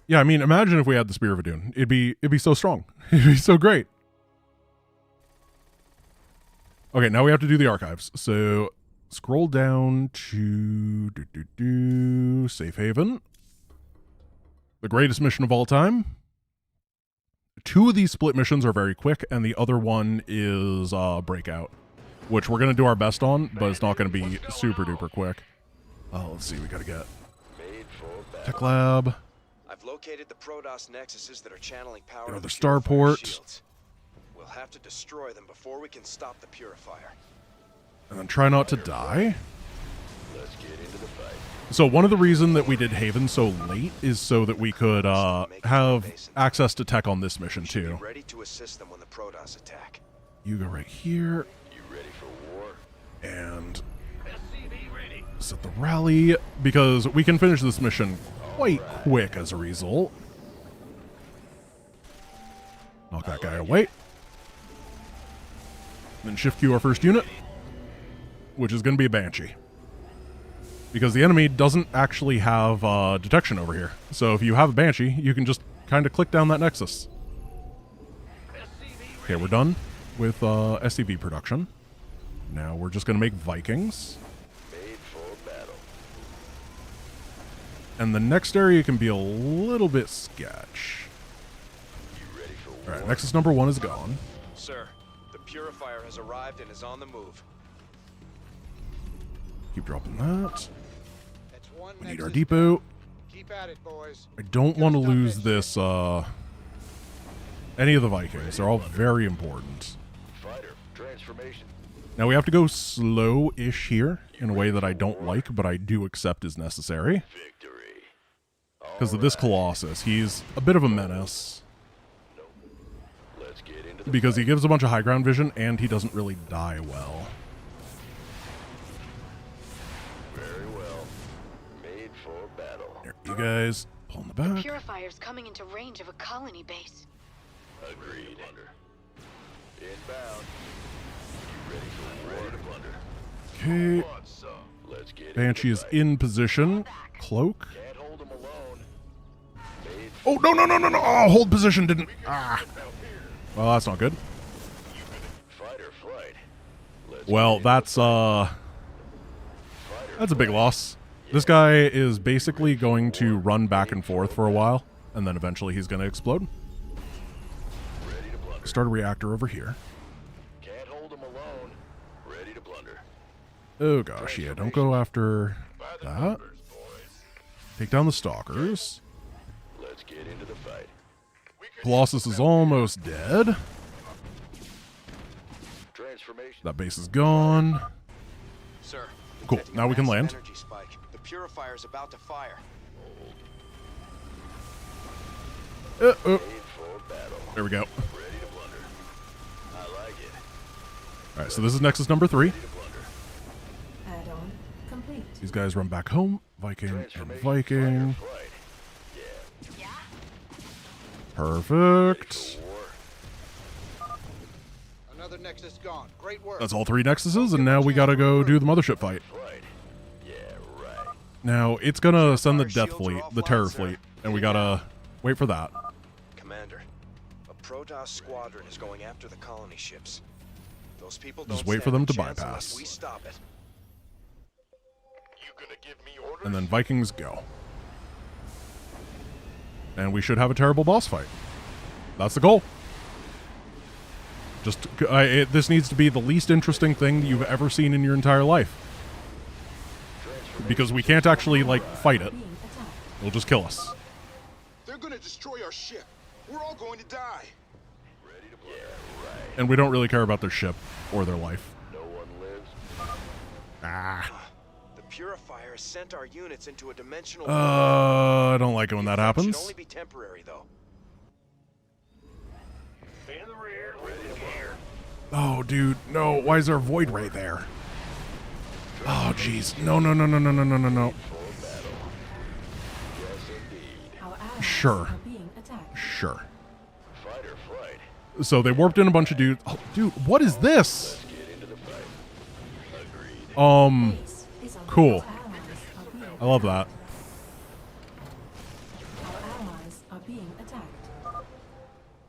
A: Yeah, I mean, imagine if we had the Spear of Adun. It'd be so strong. It'd be so great. Okay, now we have to do the archives. So scroll down to Safe Haven. The greatest mission of all time. 2 of these split missions are very quick, and the other one is Breakout, which we're going to do our best on, but it's not going to be super duper quick. Let's see, we got to get Tech Lab.
I: I've located the Protoss nexuses that are channeling power.
A: Another
I: to the Purifier
A: starport.
I: shields. We'll have to destroy them before we can stop the Purifier.
A: And then try not to die.
I: Let's get into the fight.
A: So one of the reasons that we did Haven so late is so that we could have access to tech on this mission too.
I: Be ready to assist them when the Protoss attack.
A: You go right here.
I: You ready for war?
A: And set the rally because we can finish this mission quite quick as a result. Knock that guy away. Then shift Q our first unit, which is going to be a Banshee. Because the enemy doesn't actually have detection over here. So if you have a Banshee, you can just kind of click down that Nexus. Okay, we're done with SCV production. Now we're just going to make Vikings.
I: Made for battle.
A: And the next area can be a little bit sketch.
I: You ready for war?
A: Alright, Nexus number 1 is gone.
I: Sir, the Purifier has arrived and is on the move.
A: Keep dropping that.
J: That's one
A: We need our
J: nexus
A: depot.
J: down. Keep at it, boys.
A: I don't want to lose this, any of the Vikings. They're all very important.
I: Fighter, transformation.
A: Now we have to go slow-ish here in a way that I don't like, but I do accept is necessary.
I: Victory.
A: Because of this Colossus. He's a bit of a menace.
I: Let's get into the
A: Because he gives a bunch of high ground vision, and he doesn't really die well.
I: very well. Made for battle.
A: There you guys. Pull in the back.
E: Purifier's coming into range of a colony base.
I: Agreed. Inbound. You ready for war? To plunder.
A: Okay.
I: Let's get
A: Banshee is in position. Cloak.
I: Can't hold them alone. Made
A: Oh, no, no, no, no, no. Oh, hold position didn't. Ah. Well, that's not good.
I: fighter flight. Let's
A: Well, that's a big loss. This guy is basically going to run back and forth for a while, and then eventually he's going to explode.
I: ready to plunder.
A: Start a reactor over here.
I: Can't hold them alone. Ready to plunder.
A: Oh gosh, yeah, don't go after that. Take down the stalkers.
I: Let's get into the fight.
A: Colossus is almost dead.
I: Transformation.
A: That base is gone.
J: Sir.
A: Cool,
J: detecting
A: now we can
J: massive
A: land.
J: Energy spike. The Purifier's about to fire.
A: Oh.
I: Made for battle.
A: There we go.
I: Ready to plunder. I like it.
A: Alright, so this is Nexus number 3.
I: Ready to plunder.
L: Add-on complete.
A: These guys run back home. Viking and Viking.
I: Flight.
A: Perfect.
J: Another nexus gone. Great work.
A: That's all 3 Nexuses, and now we gotta go do the mothership fight.
I: Flight. Yeah, right.
A: Now, it's gonna send the Death Fleet, the Terror Fleet, And we gotta wait for that.
I: Commander, a Protoss squadron is going after the colony ships. Those people
A: Just
I: don't
A: wait for
I: stand
A: them
I: a
A: to
I: chance
A: bypass.
I: unless we stop it.
C: You gonna give me orders?
A: And then Vikings go. And we should have a terrible boss fight. That's the goal. Just, this needs to be the least interesting thing that you've ever seen in your entire life. Because we can't actually, like, fight it. It'll just kill us.
C: They're gonna destroy our ship. We're all going to die. Ready to play. Yeah, right.
A: And we don't really care about their ship or their life.
C: No one lives.
A: Ah.
I: The Purifier sent our units into a dimensional.
A: I don't like it when that happens.
I: Should only be temporary, though.
F: In the rear, ready to fire.
A: Oh, dude, no. Why is there a void right there? Oh, jeez. No, no, no, no, no, no, no, no, no. Sure. Sure. So they warped in a bunch of dudes. Oh, dude, what is this? Cool. I love that.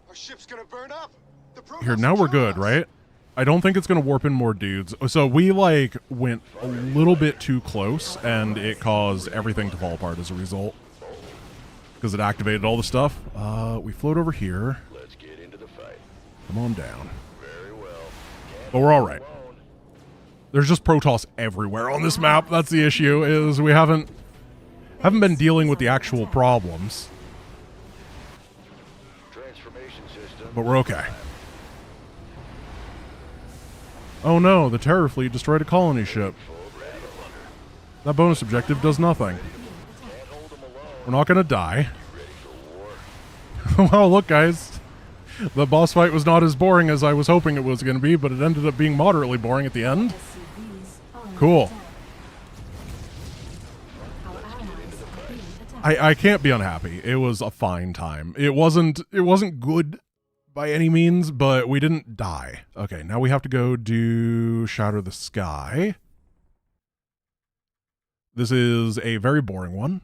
C: Our ship's gonna burn up.
A: Here, now we're good, right? I don't think it's going to warp in more dudes. So we, like, went a little bit too close, and it caused everything to fall apart as a result. Because it activated all the stuff. We float over here.
C: Let's get into the fight.
A: Come on down.
C: Very well.
A: But we're all right. There's just Protoss everywhere on this map. That's the issue, is we haven't been dealing with the actual problems.
C: Transformation system.
A: But we're okay. Oh no, the terror fleet destroyed a colony ship. That bonus objective does nothing. We're not gonna die. Well, look, guys. The boss fight was not as boring as I was hoping it was gonna be, but it ended up being moderately boring at the end. Cool. I can't be unhappy. It was a fine time. It wasn't good by any means, but we didn't die. Okay, now we have to go do Shatter the Sky. This is a very boring one.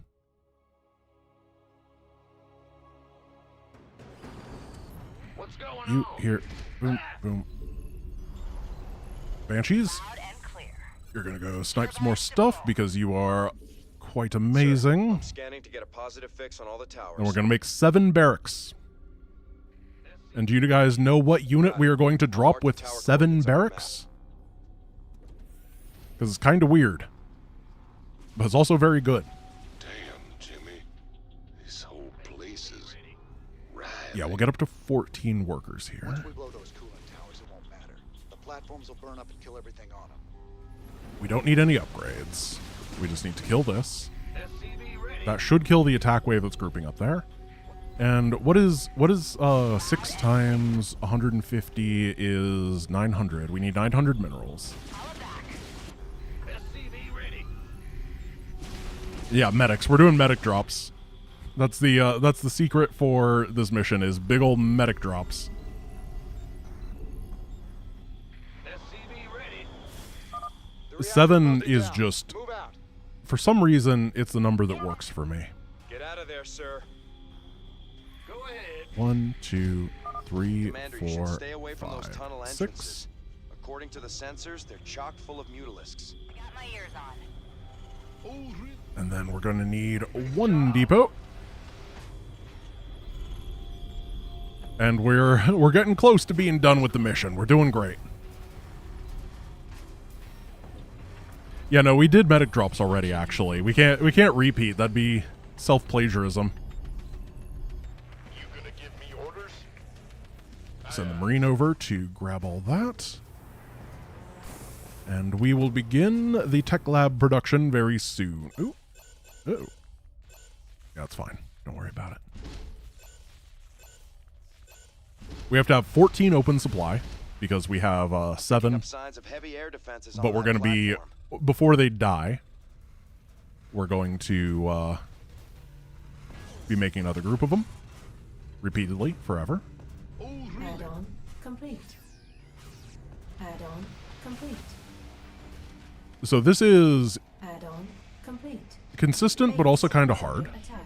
F: What's going
A: You here. Boom, boom. Banshees, you're gonna go snipe some more stuff because you are quite amazing.
I: I'm scanning to get a positive fix on all the towers.
A: And we're gonna make 7 barracks. And do you guys know what unit we are going to drop with 7 barracks? Because it's kind of weird. But it's also very good.
C: Damn, Jimmy. This whole place is rad.
A: Yeah, we'll get up to 14 workers here.
J: Once we blow those cooling towers, it won't matter. The platforms will burn up and kill everything on them.
A: We don't need any upgrades. We just need to kill this. That should kill the attack wave that's grouping up there. And what is 6 times 150 is 900. We need 900 minerals. Yeah, medics. We're doing medic drops. That's the secret for this mission is big old medic drops.
C: SCV
A: 7 is just, for some reason, it's the number that works for me.
I: Get out of there, sir.
A: 1, 2, 3,
I: Commander, you should
A: 4,
I: stay away from those
A: 5,
I: tunnel
A: 6.
I: entrances. According to the sensors, they're chock full of mutalisks.
H: I got my ears on.
A: And then we're going to need 1 depot. And we're getting close to being done with the mission. We're doing great. Yeah, no, we did medic drops already, actually. We can't repeat. That'd be self-plagiarism.
C: You gonna give me orders?
A: Send the Marine over to grab all that. And we will begin the tech lab production very soon. Ooh. Oh. Yeah, it's fine. Don't worry about it. We have to have 14 open supply because we have 7.
I: Signs of heavy air defenses
A: But
I: on
A: we're
I: that
A: going to be,
I: platform.
A: before they die, we're going to be making another group of them repeatedly, forever.
L: Add-on complete. Add-on complete.
A: So this is
L: Add-on complete.
A: consistent, but also kind of hard.
L: Attack.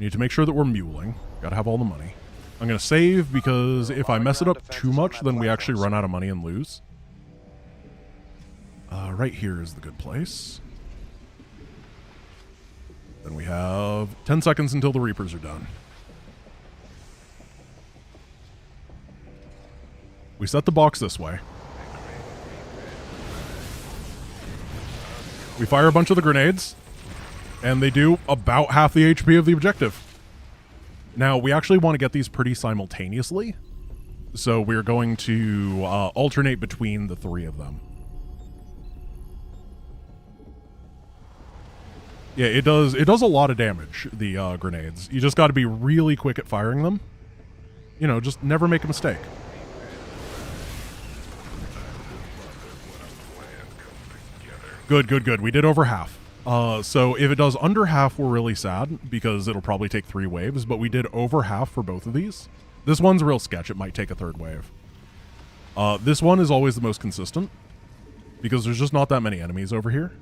A: We need to make sure that we're muling. Gotta have all the money. I'm gonna save because if I mess it up too much, then we actually run out of money and lose. Right here is the good place. Then we have 10 seconds until the Reapers are done. We set the box this way. We fire a bunch of the grenades, and they do about half the HP of the objective. Now, we actually want to get these pretty simultaneously, so we're going to alternate between the three of them. Yeah, it does a lot of damage, the grenades. You just got to be really quick at firing them. You know, just never make a mistake. Good, good, good. We did over half. So if it does under half, we're really sad because it'll probably take 3 waves, but we did over half for both of these. This one's a real sketch. It might take a 3rd wave. This one is always the most consistent because there's just not that many enemies over here.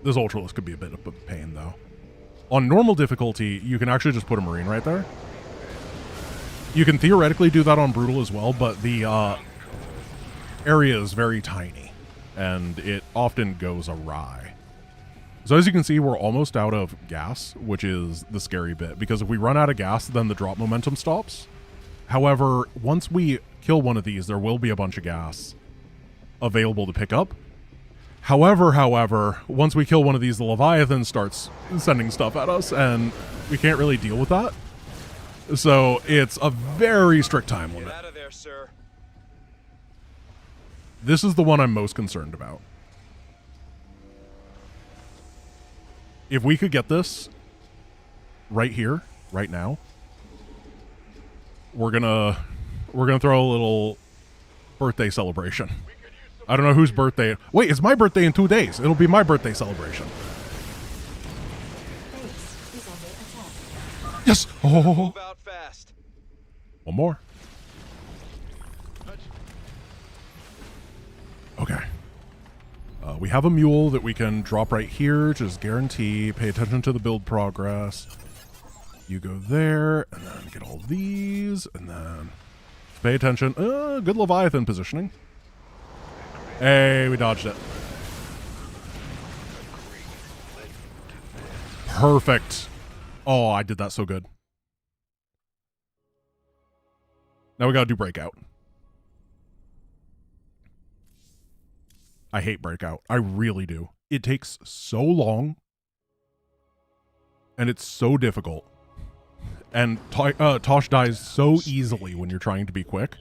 A: This Ultralisk could be a bit of a pain, though. On normal difficulty, you can actually just put a Marine right there. You can theoretically do that on Brutal as well, but the area is very tiny, and it often goes awry. So as you can see, we're almost out of gas, which is the scary bit, because if we run out of gas, then the drop momentum stops. However, once we kill one of these, there will be a bunch of gas available to pick up. However, once we kill one of these, the Leviathan starts sending stuff at us, and we can't really deal with that. So it's a very strict time limit.
I: Get out of there, sir.
A: This is the one I'm most concerned about. If we could get this right here, right now, we're gonna throw a little birthday celebration. I don't know whose birthday. Wait, it's my birthday in 2 days. It'll be my birthday celebration. Yes. Oh. One more. Okay. We have a mule that we can drop right here. Just guarantee. Pay attention to the build progress. You go there, and then get all these, and then pay attention. Good Leviathan positioning. Hey, we dodged it. Perfect. Oh, I did that so good. Now we gotta do Breakout. I hate Breakout. I really do. It takes so long. And it's so difficult. And Tosh dies so easily when you're trying to be quick.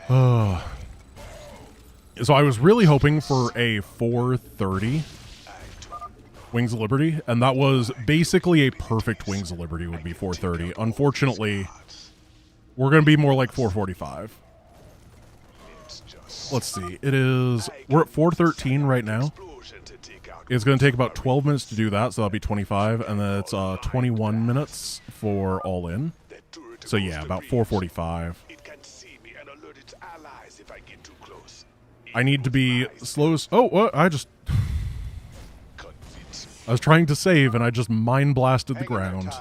A: So I was really hoping for a 430 Wings of Liberty, and that was basically a perfect Wings of Liberty would be 430. Unfortunately, we're going to be more like 445. Let's see. We're at 413 right now. It's going to take about 12 minutes to do that, so that'll be 25, and then it's 21 minutes for all in. So yeah, about 445. I need to be slow as... Oh, what? I was trying to save, and I just mind blasted the ground.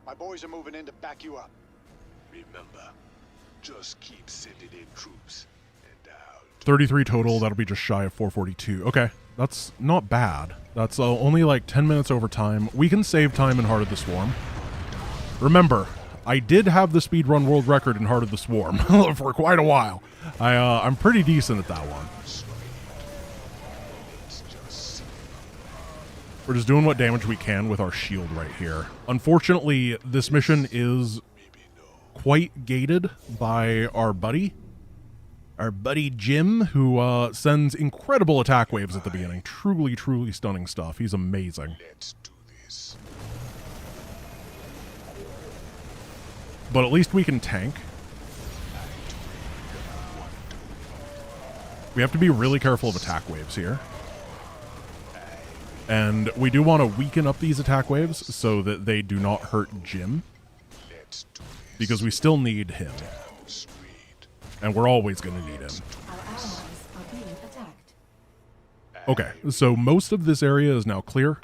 J: My boys are moving in to back you up.
C: Remember, just keep sending in troops.
A: 33 total, that'll be just shy of 442. Okay, that's not bad. That's only like 10 minutes over time. We can save time in Heart of the Swarm. Remember, I did have the speedrun world record in Heart of the Swarm for quite a while. I'm pretty decent at that one. We're just doing what damage we can with our shield right here. Unfortunately, this mission is quite gated by our buddy Jim, who sends incredible attack waves at the beginning. Truly, truly stunning stuff. He's amazing. But at least we can tank. We have to be really careful of attack waves here. And we do want to weaken up these attack waves so that they do not hurt Jim. Because we still need him. And we're always going to need him.
L: Our allies are being attacked.
A: Okay, so most of this area is now clear.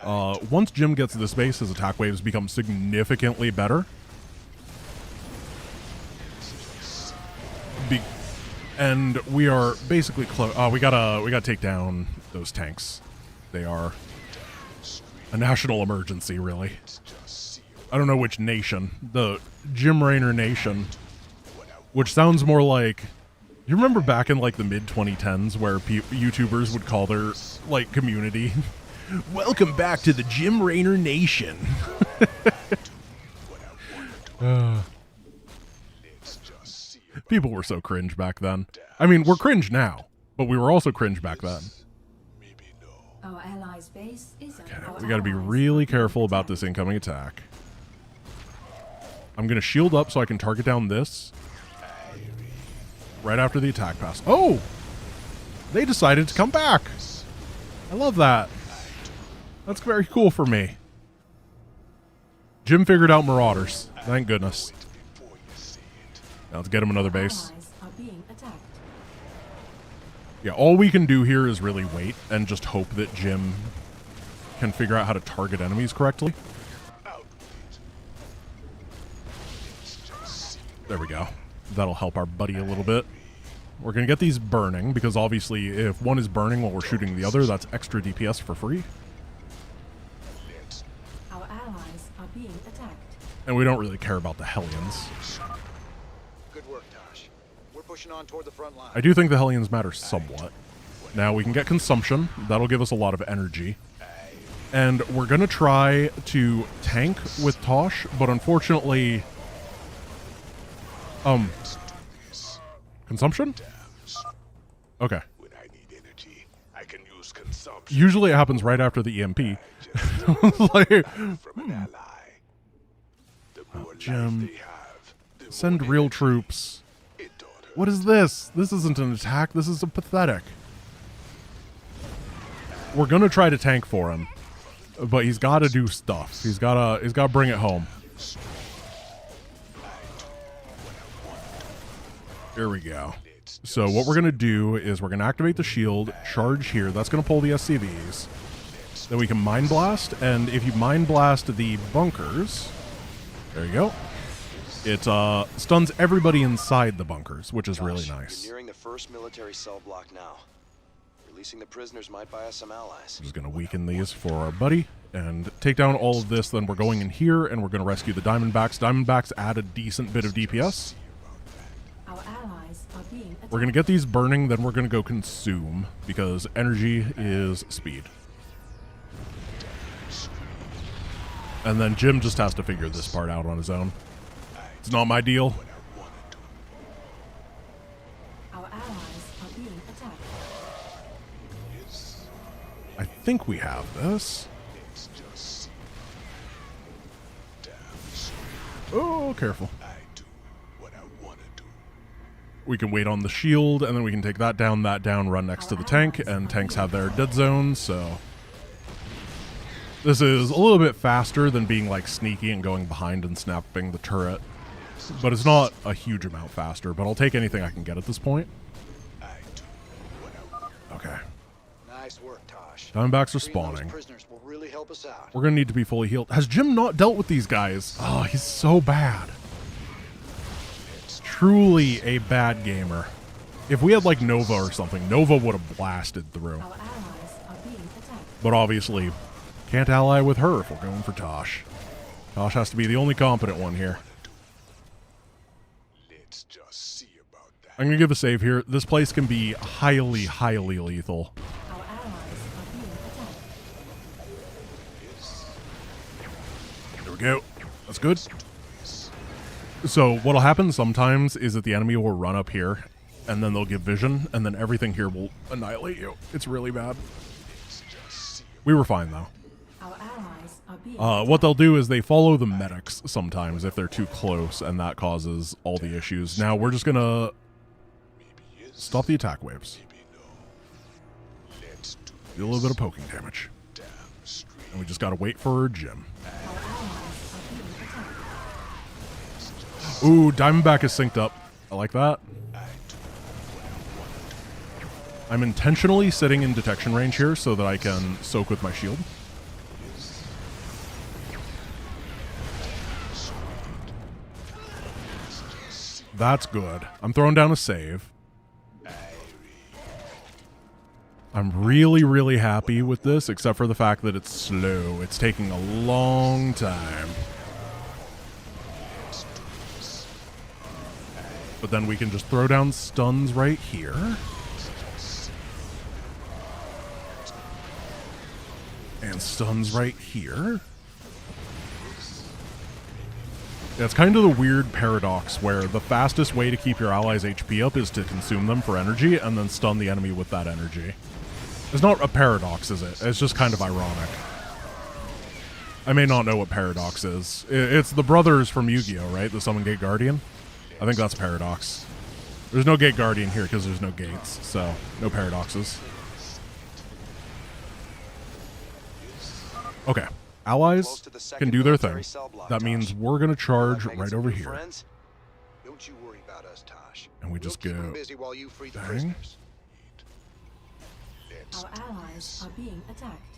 A: Once Jim gets to this base, his attack waves become significantly better. And we are basically close. We gotta take down those tanks. They are a national emergency, really. I don't know which nation. The Jim Raynor Nation, which sounds more like. You remember back in like the mid-2010s where YouTubers would call their like community, "Welcome back to the Jim Raynor Nation." People were so cringe back then. I mean, we're cringe now, but we were also cringe back then.
L: Our allies' base is
A: Okay, we got to be really careful about this incoming attack. I'm going to shield up so I can target down this right after the attack pass. Oh! They decided to come back. I love that. That's very cool for me. Jim figured out Marauders. Thank goodness. Now let's get him another base. Yeah, all we can do here is really wait and just hope that Jim can figure out how to target enemies correctly. There we go. That'll help our buddy a little bit. We're going to get these burning, because obviously if one is burning while we're shooting the other, that's extra DPS for free.
L: Our allies are being attacked.
A: And we don't really care about the Hellions.
J: Good work, Tosh. We're pushing on toward the front line.
A: I do think the Hellions matter somewhat. Now we can get consumption. That'll give us a lot of energy. And we're going to try to tank with Tosh, but unfortunately... Consumption? Okay. Usually it happens right after the EMP. Like, Jim, send real troops. What is this? This isn't an attack. This is a pathetic. We're gonna try to tank for him, but he's got to do stuff. He's gotta bring it home. Here we go. So what we're going to do is we're going to activate the shield, charge here. That's going to pull the SCVs. Then we can Mind Blast, and if you Mind Blast the bunkers, there you go. It stuns everybody inside the bunkers, which is really nice.
I: We're nearing the first military cell block now. Releasing the prisoners might buy us some allies.
A: I'm just going to weaken these for our buddy and take down all of this. Then we're going in here, and we're going to rescue the Diamondbacks. Diamondbacks add a decent bit of DPS.
L: Our allies are being attacked.
A: We're going to get these burning, then we're going to go consume, because energy is speed. And then Jim just has to figure this part out on his own. It's not my deal.
L: Our allies are being attacked.
A: I think we have this. Oh, careful. We can wait on the shield, and then we can take that down, run next to the tank, and tanks have their dead zones, so... This is a little bit faster than being, like, sneaky and going behind and snapping the turret. But it's not a huge amount faster, but I'll take anything I can get at this point. Okay.
J: Nice work, Tosh.
A: Diamondbacks are spawning.
J: Prisoners will really help us out.
A: We're going to need to be fully healed. Has Jim not dealt with these guys? Oh, he's so bad. Truly a bad gamer. If we had like Nova or something, Nova would have blasted through.
L: Our allies are being attacked.
A: But obviously, can't ally with her if we're going for Tosh. Tosh has to be the only competent one here. I'm going to give a save here. This place can be highly, highly lethal.
L: Our allies are being attacked.
A: There we go. That's good. So what'll happen sometimes is that the enemy will run up here, and then they'll give vision, and then everything here will annihilate you. It's really bad. We were fine, though.
L: Our allies are being
A: What they'll do is they follow the medics sometimes if they're too close, and that causes all the issues. Now we're just going to stop the attack waves. Do a little bit of poking damage. And we just got to wait for Jim. Ooh, Diamondback is synced up. I like that. I'm intentionally sitting in detection range here so that I can soak with my shield. That's good. I'm throwing down a save. I'm really, really happy with this, except for the fact that it's slow. It's taking a long time. But then we can just throw down stuns right here. And stuns right here. Yeah, it's kind of the weird paradox where the fastest way to keep your allies' HP up is to consume them for energy and then stun the enemy with that energy. It's not a paradox, is it? It's just kind of ironic. I may not know what paradox is. It's the brothers from Yu-Gi-Oh, right? The Summon Gate Guardian? I think that's paradox. There's no Gate Guardian here because there's no gates, so no paradoxes. Okay. Allies can do their thing. That means we're going to charge right over here.
J: Don't you worry about us, Tosh.
A: And we just go... Bang.
L: Our allies are being attacked.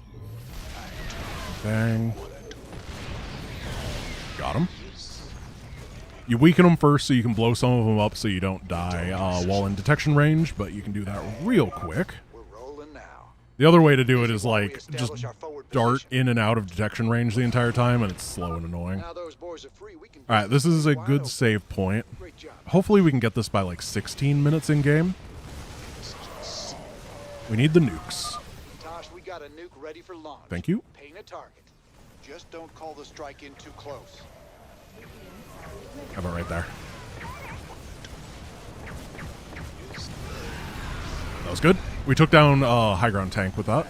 A: Bang. Got him. You weaken them first so you can blow some of them up so you don't die while in detection range, but you can do that real quick. The other way to do it is like just dart in and out of detection range the entire time, and it's slow and annoying. Alright, this is a good save point. Hopefully we can get this by like 16 minutes in game. We need the nukes.
J: Tosh, we got a nuke ready for launch.
A: Thank you.
J: Paint a target. Just don't call the strike in too close.
A: How about right there? That was good. We took down a high ground tank with that,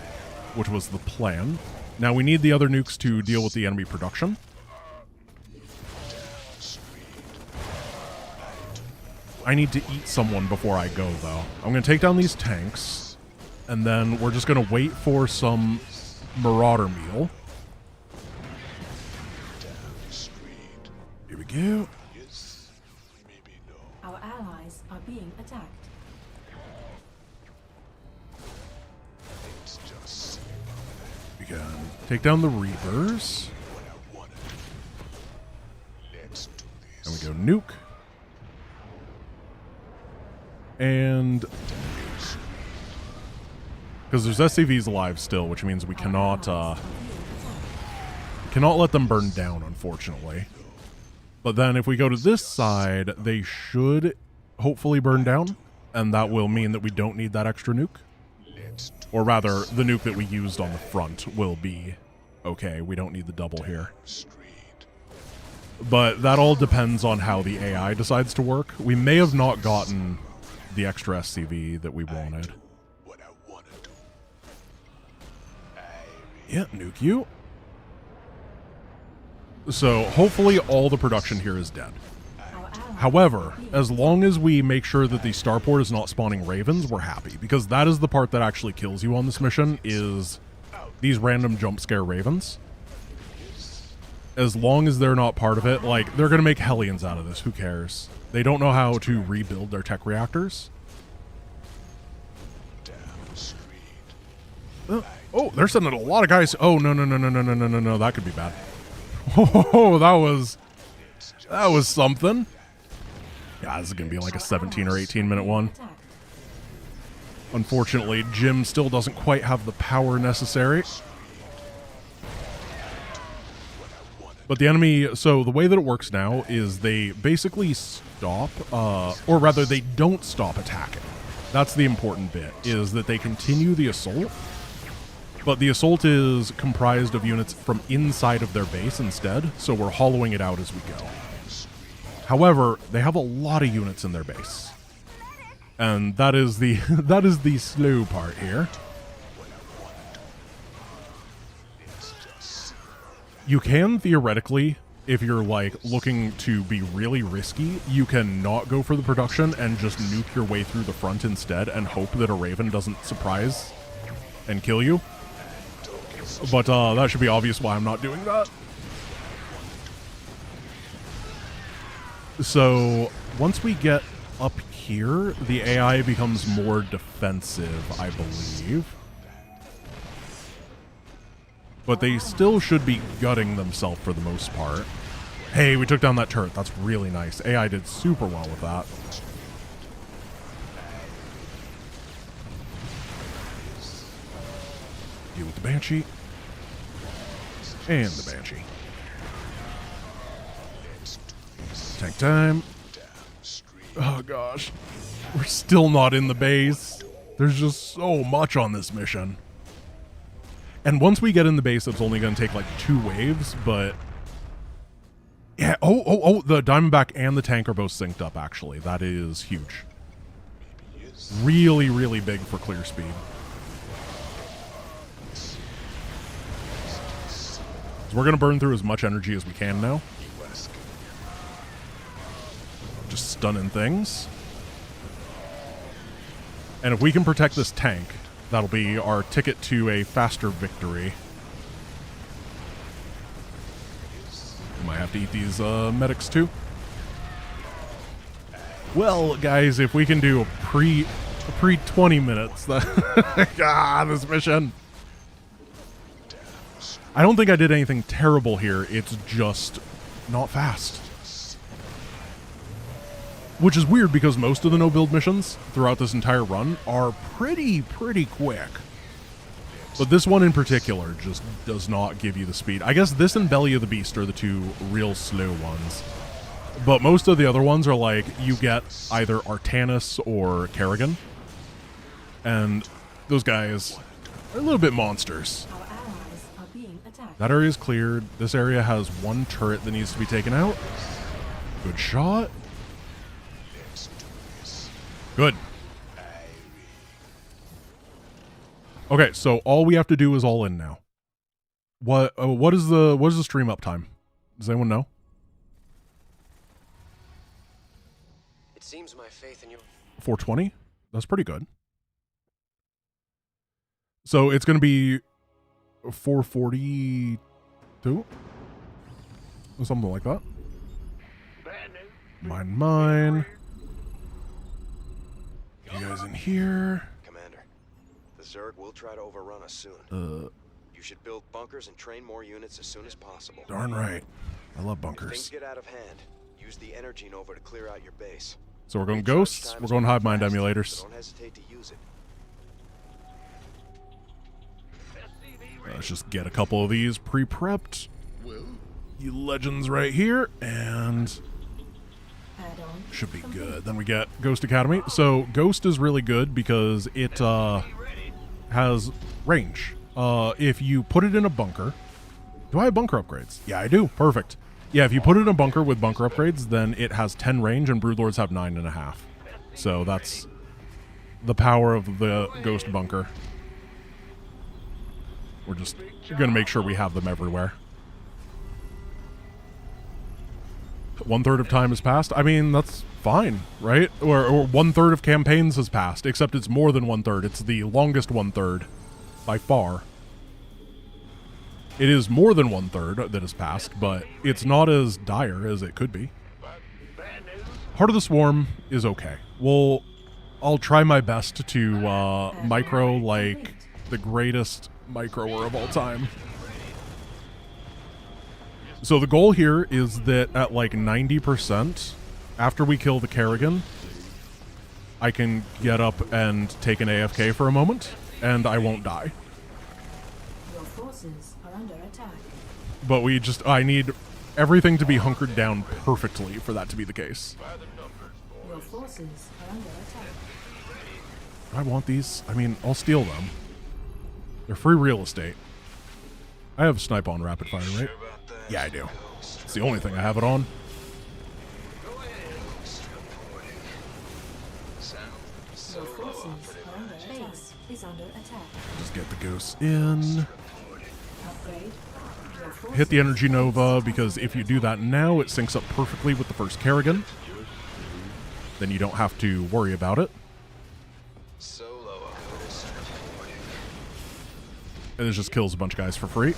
A: which was the plan. Now we need the other nukes to deal with the enemy production. I need to eat someone before I go, though. I'm going to take down these tanks, and then we're just going to wait for some Marauder meal. Here we go.
L: Our allies are being attacked.
A: We can take down the Reapers. And we go nuke. And because there's SCVs alive still, which means we cannot let them burn down, unfortunately. But then if we go to this side, they should hopefully burn down, and that will mean that we don't need that extra nuke. Or rather, the nuke that we used on the front will be okay. We don't need the double here. But that all depends on how the AI decides to work. We may have not gotten the extra SCV that we wanted. Yeah, nuke you. So hopefully all the production here is dead. However, as long as we make sure that the starport is not spawning ravens, we're happy. Because that is the part that actually kills you on this mission, is these random jump scare ravens. As long as they're not part of it, like, they're going to make Hellions out of this. Who cares? They don't know how to rebuild their tech reactors. Oh, they're sending a lot of guys. Oh, no. That could be bad. Oh, that was something. Yeah, this is going to be like a 17 or 18 minute one. Unfortunately, Jim still doesn't quite have the power necessary. But the enemy, so the way that it works now is they basically stop, or rather they don't stop attacking. That's the important bit, is that they continue the assault. But the assault is comprised of units from inside of their base instead, so we're hollowing it out as we go. However, they have a lot of units in their base. And that is the that is the slow part here. You can theoretically, if you're like looking to be really risky, you can not go for the production and just nuke your way through the front instead and hope that a Raven doesn't surprise and kill you. But that should be obvious why I'm not doing that. So once we get up here, the AI becomes more defensive, I believe. But they still should be gutting themselves for the most part. Hey, we took down that turret. That's really nice. AI did super well with that. Deal with the Banshee. And the Banshee. Tank time. Oh gosh. We're still not in the base. There's just so much on this mission. And once we get in the base, it's only going to take like 2 waves, but... Yeah, oh, the Diamondback and the tank are both synced up, actually. That is huge. Really, really big for clear speed. So we're going to burn through as much energy as we can now. Just stunning things. And if we can protect this tank, that'll be our ticket to a faster victory. Might have to eat these medics too. Well, guys, if we can do a pre 20 minutes, this mission. I don't think I did anything terrible here. It's just not fast. Which is weird because most of the no-build missions throughout this entire run are pretty quick. But this one in particular just does not give you the speed. I guess this and Belly of the Beast are the 2 real slow ones. But most of the other ones are like, you get either Artanis or Kerrigan. And those guys are a little bit monsters.
L: Our allies are being attacked.
A: That area is cleared. This area has 1 turret that needs to be taken out. Good shot. Good. Okay, so all we have to do is all in now. What is the stream uptime? Does anyone know?
I: It seems my faith in you.
A: 420? That's pretty good. So it's going to be 442? Something like that. Mine. You guys in here.
I: Commander, the Zerg will try to overrun us soon. You should build bunkers and train more units as soon as possible.
A: Darn right. I love
I: If
A: bunkers.
I: things get out of hand, use the energy nova to clear out your base.
A: So we're going ghosts. We're going hive mind emulators.
I: So don't hesitate to use it.
A: Let's just get a couple of these pre-prepped. You legends right here, and should be good. Then we get Ghost Academy. So Ghost is really good because it has range. If you put it in a bunker, do I have bunker upgrades? Yeah, I do. Perfect. Yeah, if you put it in a bunker with bunker upgrades, then it has 10 range, and Broodlords have 9.5. So that's the power of the Ghost bunker. We're just going to make sure we have them everywhere. 1/3 of time has passed. I mean, that's fine, right? Or 1/3 of campaigns has passed, except it's more than 1/3. It's the longest 1/3 by far. It is more than 1/3 that has passed, but it's not as dire as it could be. Heart of the Swarm is okay. I'll try my best to micro like the greatest microer of all time. So the goal here is that at like 90%, after we kill the Kerrigan, I can get up and take an AFK for a moment, and I won't die.
L: Your forces are under attack.
A: But I need everything to be hunkered down perfectly for that to be the case.
L: Your forces are under attack.
A: I want these. I mean, I'll steal them. They're free real estate. I have snipe on rapid fire, right? Yeah, I do. It's the only thing I have it on.
L: Your forces are under attack. Base is under attack.
A: Just get the ghosts in.
L: Upgrade. Your forces
A: Hit the energy nova, because if you do that now, it syncs up perfectly with the first Kerrigan. Then you don't have to worry about it. And it just kills a bunch of guys for free.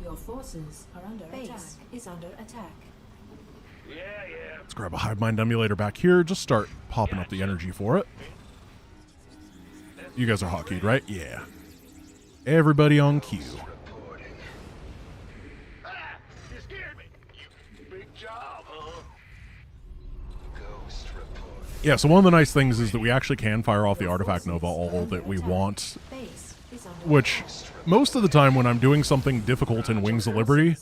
L: Your forces are under attack. Is under attack.
A: Let's grab a hive mind emulator back here. Just start popping up the energy for it. You guys are hotkeyed, right? Yeah. Everybody on cue.
F: You scared me. Big job, huh?
A: Yeah, so one of the nice things is that we actually can fire off the Artifact Nova all that we want, which most of the time when I'm doing something difficult in Wings of Liberty,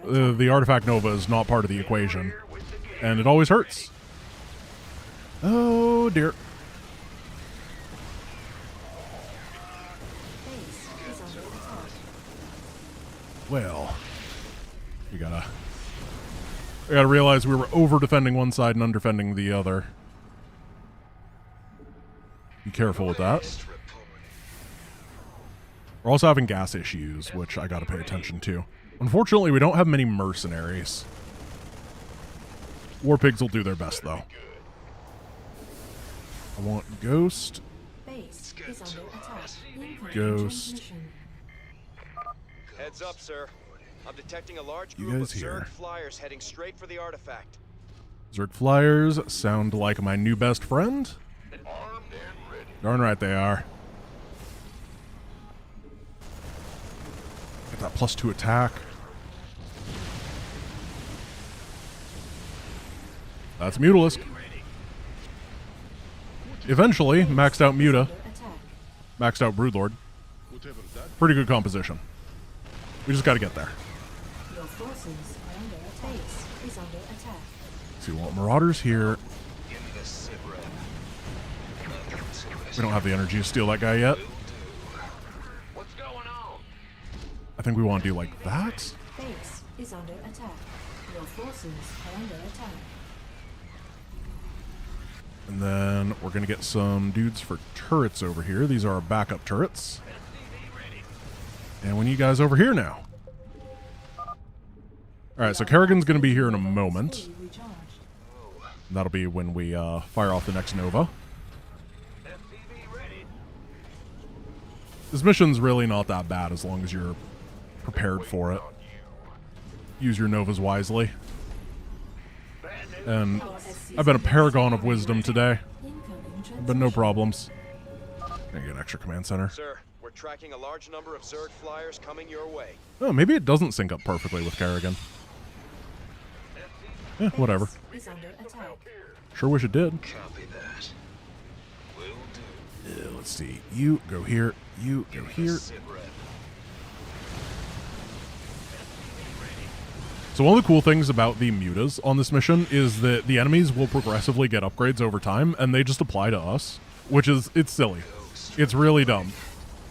A: the Artifact Nova is not part of the equation, and it always hurts. Oh dear. Well, we gotta realize we were over-defending one side and under-defending the other. Be careful with that. We're also having gas issues, which I gotta pay attention to. Unfortunately, we don't have many mercenaries. War pigs will do their best, though. I want Ghost. Ghost.
I: Heads up, sir. I'm detecting a large
A: You
I: group of
A: guys here.
I: Zerg flyers heading straight for the artifact.
A: Zerg flyers sound like my new best friend. Darn right they are. Get that +2 attack. That's Mutalisk. Eventually, maxed out Muta. Maxed out Broodlord. Pretty good composition. We just gotta get there.
L: Your forces are under attack. Base is under attack.
A: So we want Marauders here. We don't have the energy to steal that guy yet.
F: What's going on?
A: I think we want to do like that.
L: Base is under attack. Your forces are under attack.
A: And then we're going to get some dudes for turrets over here. These are our backup turrets. And we need guys over here now. Alright, so Kerrigan's going to be here in a moment. That'll be when we fire off the next Nova. This mission's really not that bad as long as you're prepared for it. Use your Novas wisely. And I've been a paragon of wisdom today. But no problems. Gonna get an extra command center.
I: Sir, we're tracking a large number of Zerg flyers coming your way.
A: Oh, maybe it doesn't sync up perfectly with Kerrigan. Eh, whatever. Sure wish it did. Let's see. You go here. You go here. So one of the cool things about the mutas on this mission is that the enemies will progressively get upgrades over time, and they just apply to us, which is, it's silly. It's really dumb,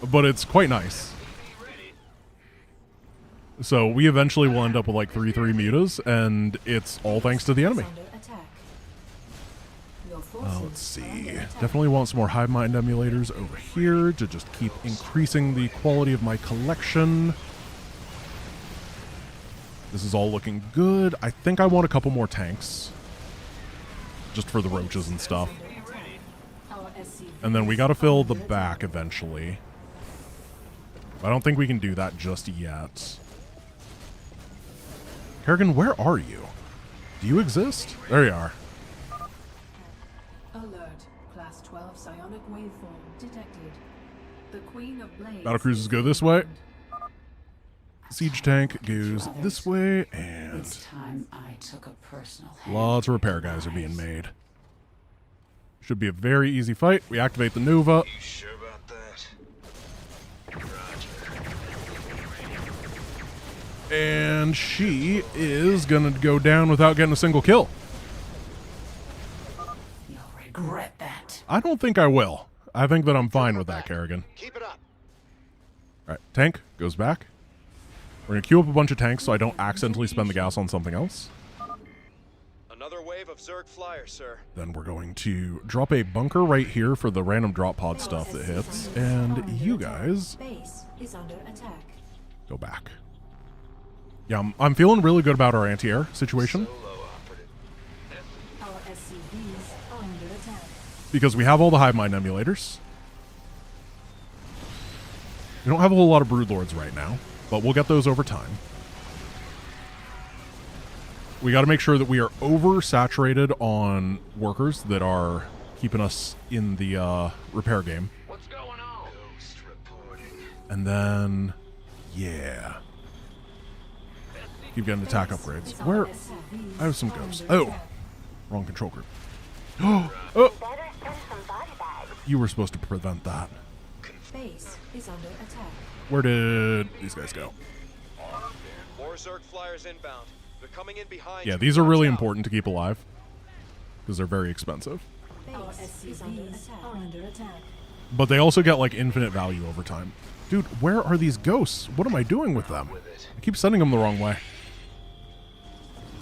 A: but it's quite nice. So we eventually will end up with like 3/3 mutas, and it's all thanks to the enemy. Let's see. Definitely want some more hive mind emulators over here to just keep increasing the quality of my collection. This is all looking good. I think I want a couple more tanks. Just for the roaches and stuff. And then we gotta fill the back eventually. I don't think we can do that just yet. Kerrigan, where are you? Do you exist? There you are.
L: Alert. Class 12 psionic waveform detected. The Queen of Blades.
A: Battlecruisers go this way. Siege tank goes this way, and
B: It's time I took a personal
A: lots of repair guys are being made. Should be a very easy fight. We activate the Nova.
I: You sure about that?
A: And she is gonna go down without getting a single kill.
B: You'll regret that.
A: I don't think I will. I think that I'm fine with that, Kerrigan.
J: Keep it up.
A: Alright, tank goes back. We're gonna queue up a bunch of tanks so I don't accidentally spend the gas on something else.
I: Another wave of Zerg flyers, sir.
A: Then we're going to drop a bunker right here for the random drop pod stuff that hits. And you guys
L: Base is under attack.
A: go back. Yeah, I'm feeling really good about our anti-air situation.
L: Our SCVs are under attack.
A: Because we have all the hive mind emulators. We don't have a whole lot of broodlords right now, but we'll get those over time. We got to make sure that we are oversaturated on workers that are keeping us in the repair game.
F: What's going on?
I: Ghost reporting.
A: And then, yeah. Keep getting attack upgrades. Where? I have some ghosts. Oh, wrong control group. Oh, you were supposed to prevent that.
L: Base is under attack.
A: Where did these guys go?
I: More Zerg flyers inbound. They're coming in behind.
A: Yeah, these are really important to keep alive because they're very expensive.
L: Our SCVs are under attack.
A: But they also get like infinite value over time. Dude, where are these ghosts? What am I doing with them? I keep sending them the wrong way.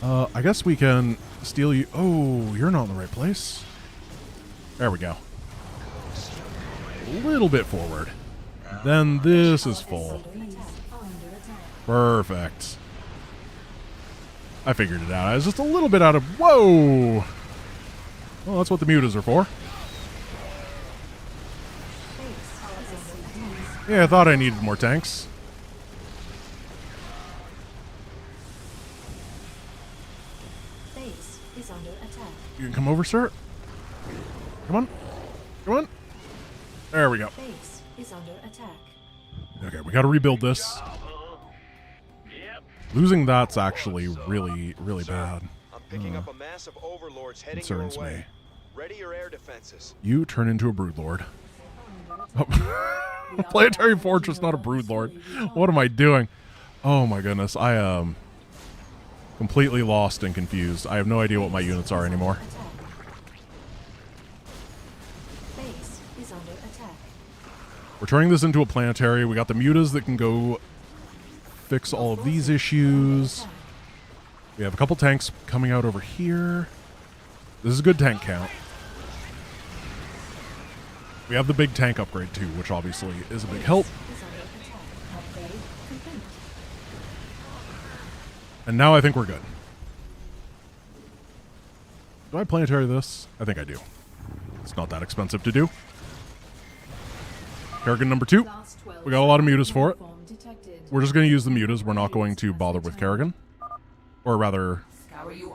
A: I guess we can steal you. Oh, you're not in the right place. There we go. A little bit forward. Then this is full. Perfect. I figured it out. I was just a little bit out of... Whoa! Well, that's what the mutas are for. Yeah, I thought I needed more tanks.
L: Base is under attack.
A: You can come over, sir. Come on. Come on. There we go.
L: Base is under attack.
A: Okay, we got to rebuild this. Losing that's actually really, really bad.
I: I'm picking up a mass of overlords heading your
A: Concerns
I: way.
A: me.
I: Ready your air defenses.
A: You turn into a broodlord. Oh. Planetary fortress, not a broodlord. What am I doing? Oh my goodness, I am completely lost and confused. I have no idea what my units are anymore.
L: Base is under attack.
A: We're turning this into a planetary. We got the mutas that can go fix all of these issues. We have a couple tanks coming out over here. This is a good tank count. We have the big tank upgrade too, which obviously is a big help. And now I think we're good. Do I planetary this? I think I do. It's not that expensive to do. Kerrigan number 2. We got a lot of mutas for it. We're just going to use the mutas. We're not going to bother with Kerrigan. Or rather,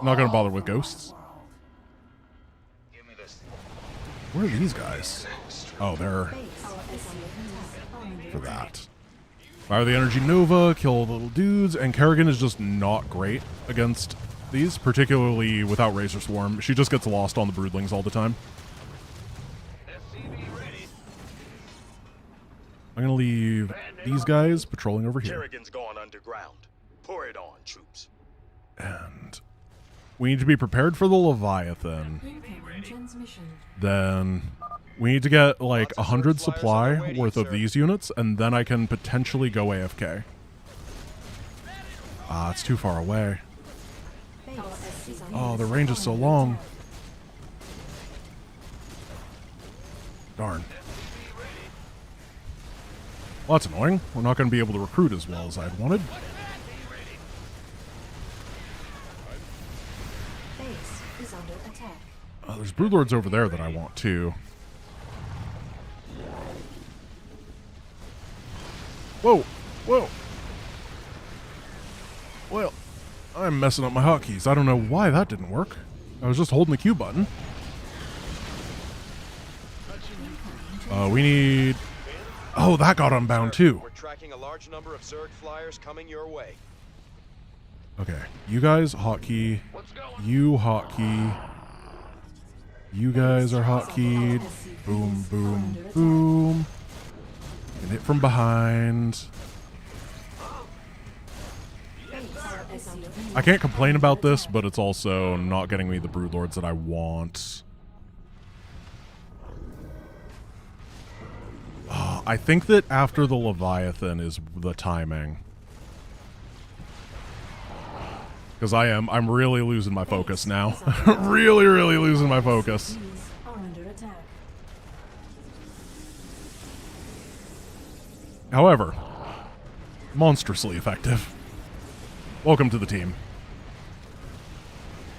A: not going to bother with ghosts. Where are these guys? Oh, they're for that. Fire the Energy Nova, kill the little dudes, and Kerrigan is just not great against these, particularly without Razor Swarm. She just gets lost on the broodlings all the time. I'm gonna leave these guys patrolling over here.
C: Kerrigan's gone underground. Pour it on, troops.
A: And we need to be prepared for the Leviathan. Then we need to get like 100 supply worth of these units, and then I can potentially go AFK. Ah, it's too far away. Oh, the range is so long. Darn. Well, that's annoying. We're not going to be able to recruit as well as I'd wanted.
L: Base is under attack.
A: There's broodlords over there that I want too. Whoa, whoa. Well, I'm messing up my hotkeys. I don't know why that didn't work. I was just holding the Q button. We need... Oh, that got unbound too.
I: We're tracking a large number of Zerg flyers coming your way.
A: Okay, you guys hotkey. You hotkey. You guys are hotkeyed. Boom, boom, boom. And hit from behind. I can't complain about this, but it's also not getting me the broodlords that I want. I think that after the Leviathan is the timing. Because I'm really losing my focus now. really losing my focus. However, monstrously effective. Welcome to the team.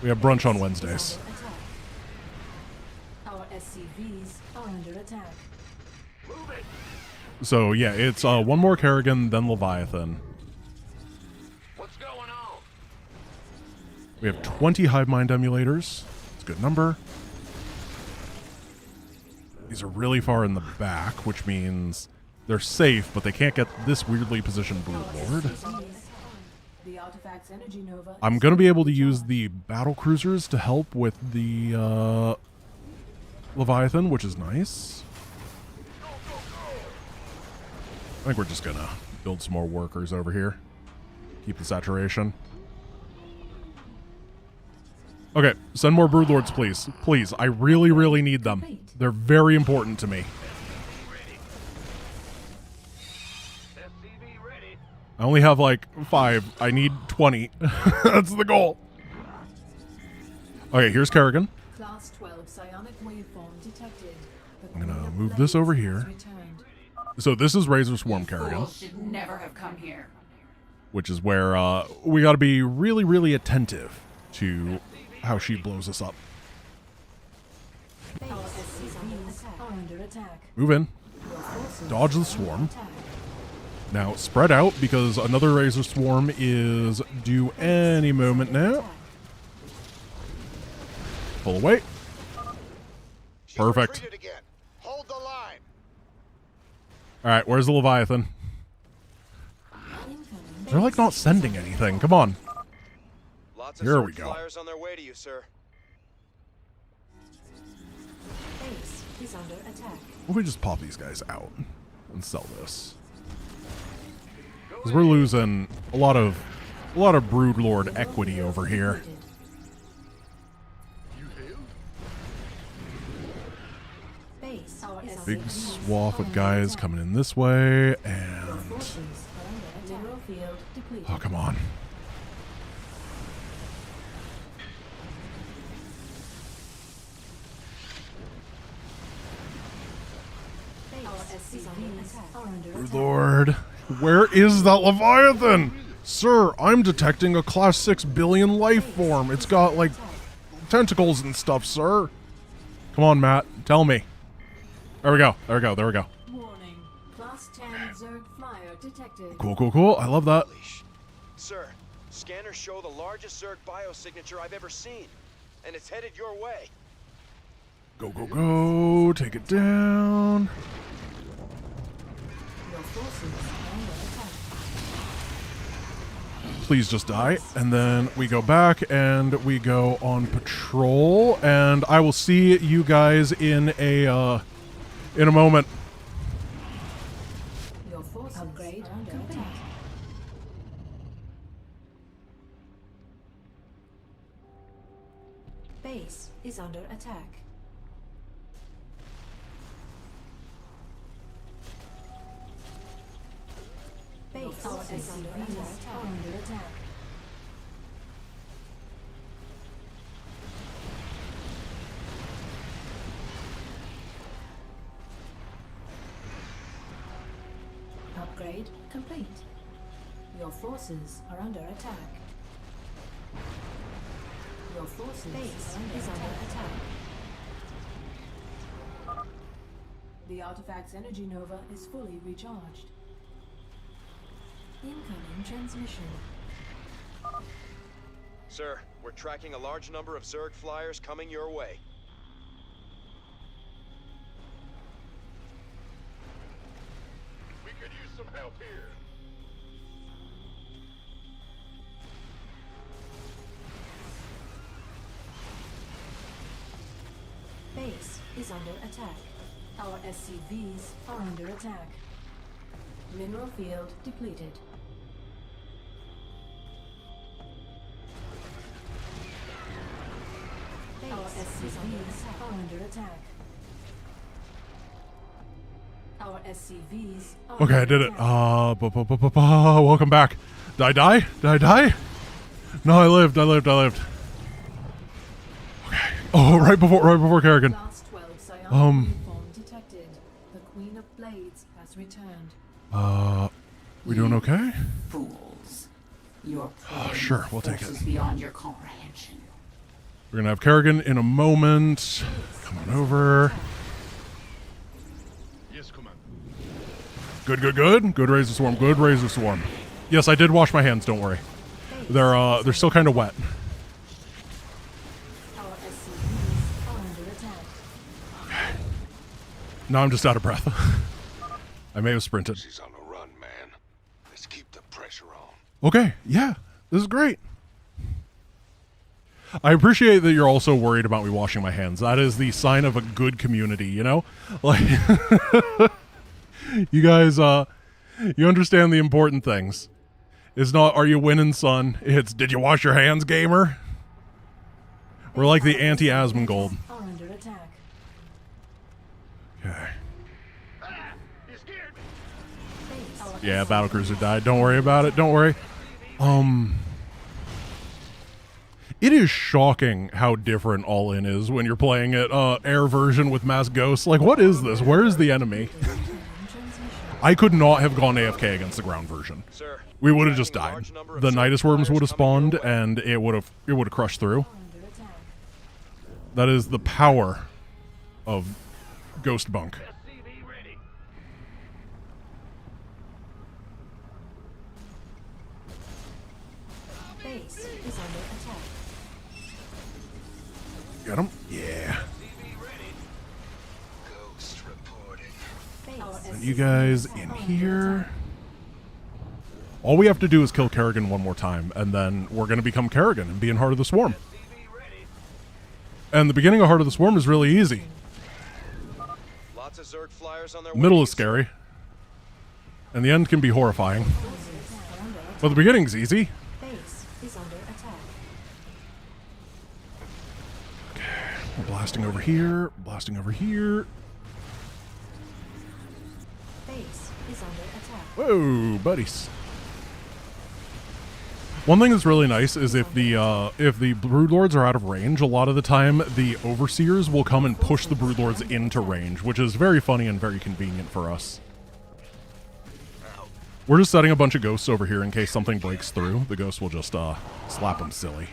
A: We have brunch on Wednesdays.
L: Our SCVs are under attack.
A: So yeah, it's one more Kerrigan, then Leviathan.
F: What's going on?
A: We have 20 hive mind emulators. It's a good number. These are really far in the back, which means they're safe, but they can't get this weirdly positioned Brood Lord. I'm going to be able to use the battle cruisers to help with the Leviathan, which is nice. I think we're just going to build some more workers over here. Keep the saturation. Okay, send more Broodlords, please. Please, I really, really need them. They're very important to me. I only have like 5. I need 20. That's the goal. Okay, here's Kerrigan.
L: Class 12 psionic waveform detected.
A: I'm gonna move this over here. So this is Razor Swarm Kerrigan,
B: Should never have come here.
A: which is where we got to be really, really attentive to how she blows us up. Move in. Dodge the swarm. Now spread out because another Razor Swarm is due any moment now. Pull away. Perfect.
C: Hold the line.
A: All right, where's the Leviathan? They're like not sending anything. Come on.
I: Lots of
A: Here we go.
I: flyers on their way to you, sir.
L: Base is under attack.
A: What if we just pop these guys out and sell this? Because we're losing a lot of Broodlord equity over here. Big swath of guys coming in this way, and oh, come on. Lord, where is that Leviathan? Sir, I'm detecting a class 6 billion life form. It's got like tentacles and stuff, sir. Come on, Matt, tell me. There we go. There we go. There we go.
L: Warning. Class 10 Zerg flyer detected.
A: Cool, cool, cool. I love that.
I: Sir, scanners show the largest Zerg biosignature I've ever seen, and it's headed your way.
A: Go, go, go. Take it down. Please just die. And then we go back and we go on patrol. And I will see you guys in a moment.
L: Your force upgrade complete. Base is under attack. Base is under attack. Upgrade complete. Your forces are under attack. Your forces base is under attack. The artifact's energy nova is fully recharged. Incoming transmission.
I: Sir, we're tracking a large number of Zerg flyers coming your way.
C: We could use some help here.
L: Base is under attack. Our SCVs are under attack. Mineral field depleted. Our SCVs are under attack. Our SCVs are
A: Okay, I did it. Welcome back. Did I die? Did I die? No, I lived. I lived. I lived. Okay. Oh, right before Kerrigan.
L: detected. The Queen of Blades has returned.
A: We doing okay?
B: Fools. Your
A: Sure, we'll take it.
B: Beyond your comprehension.
A: We're gonna have Kerrigan in a moment. Come on over.
C: Yes, Commander.
A: Good, good, good. Good Razor Swarm. Good Razor Swarm. Yes, I did wash my hands. Don't worry. They're still kind of wet. Now I'm just out of breath. I may have sprinted.
G: She's on the run, man. Let's keep the pressure on.
A: Okay, yeah, this is great. I appreciate that you're also worried about me washing my hands. That is the sign of a good community, you know? Like, you guys, you understand the important things. It's not, are you winning, son? It's, did you wash your hands, gamer? We're like the anti-Asmongold.
L: Are under attack.
A: Okay. Yeah, battlecruiser died. Don't worry about it. Don't worry. It is shocking how different All In is when you're playing it air version with mass ghosts. Like, what is this? Where is the enemy? I could not have gone AFK against the ground version. We would have just died. The Nidus worms would have spawned, and it would have crushed through. That is the power of Ghost Bunk.
L: Base is under attack.
A: Got him? Yeah. And you guys in here. All we have to do is kill Kerrigan one more time, and then we're going to become Kerrigan and be in Heart of the Swarm. And the beginning of Heart of the Swarm is really easy.
I: Lots of Zerg flyers on their
A: Middle is scary. And the end can be horrifying. But the beginning's easy.
L: Base is under attack.
A: Okay, we're blasting over here, blasting over here.
L: Base is under attack.
A: Whoa, buddies. One thing that's really nice is if the Broodlords are out of range, a lot of the time the Overseers will come and push the Broodlords into range, which is very funny and very convenient for us. We're just setting a bunch of ghosts over here in case something breaks through. The ghosts will just slap them silly.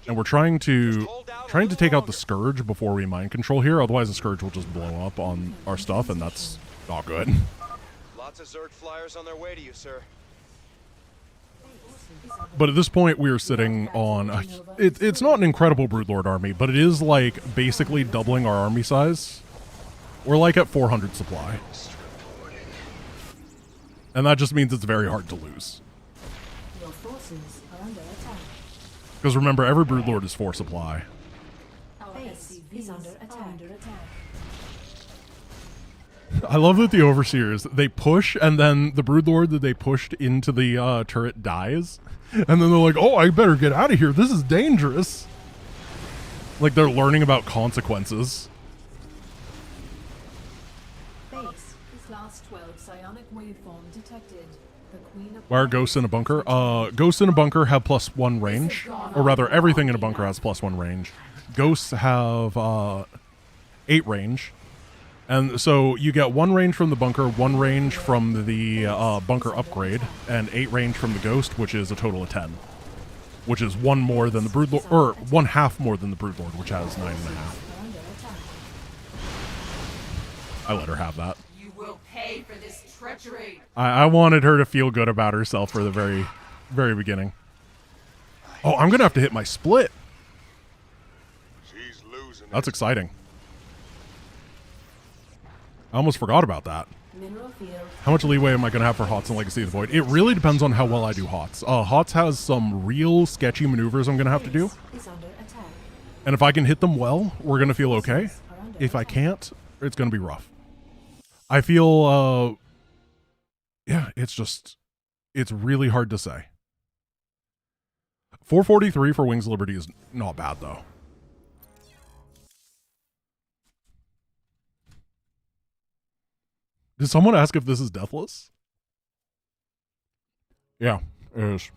A: And we're trying to take out the Scourge before we mind control here, otherwise the Scourge will just blow up on our stuff, and that's not good.
I: Lots of Zerg flyers on their way to you, sir.
A: But at this point, we are sitting on... it's not an incredible Broodlord army, but it is, like, basically doubling our army size. We're, like, at 400 supply. And that just means it's very hard to lose.
L: Your forces are under attack.
A: Because remember, every Broodlord is 4 supply.
L: Our base is under attack.
A: I love that the Overseers, they push, and then the Broodlord that they pushed into the turret dies. And then they're like, oh, I better get out of here. This is dangerous. Like, they're learning about consequences.
L: Base is class 12 psionic waveform detected. The Queen of...
A: Why are ghosts in a bunker? Ghosts in a bunker have +1 range. Or rather, everything in a bunker has +1 range. Ghosts have 8 range. And so you get 1 range from the bunker, 1 range from the bunker upgrade, and 8 range from the ghost, which is a total of 10. Which is 1 more than the Broodlord, or 1/2 more than the Broodlord, which has 9.5. I let her have that.
B: You will pay for this treachery.
A: I wanted her to feel good about herself for the very, very beginning. Oh, I'm gonna have to hit my split.
G: She's losing.
A: That's exciting. I almost forgot about that.
L: Mineral field.
A: How much leeway am I going to have for HOTS and Legacy of the Void? It really depends on how well I do HOTS. HOTS has some real sketchy maneuvers I'm going to have to do.
L: Is under attack.
A: And if I can hit them well, we're going to feel okay. If I can't, it's going to be rough. I feel, yeah, it's really hard to say. 443 for Wings of Liberty is not bad, though. Did someone ask if this is deathless? Yeah, it is.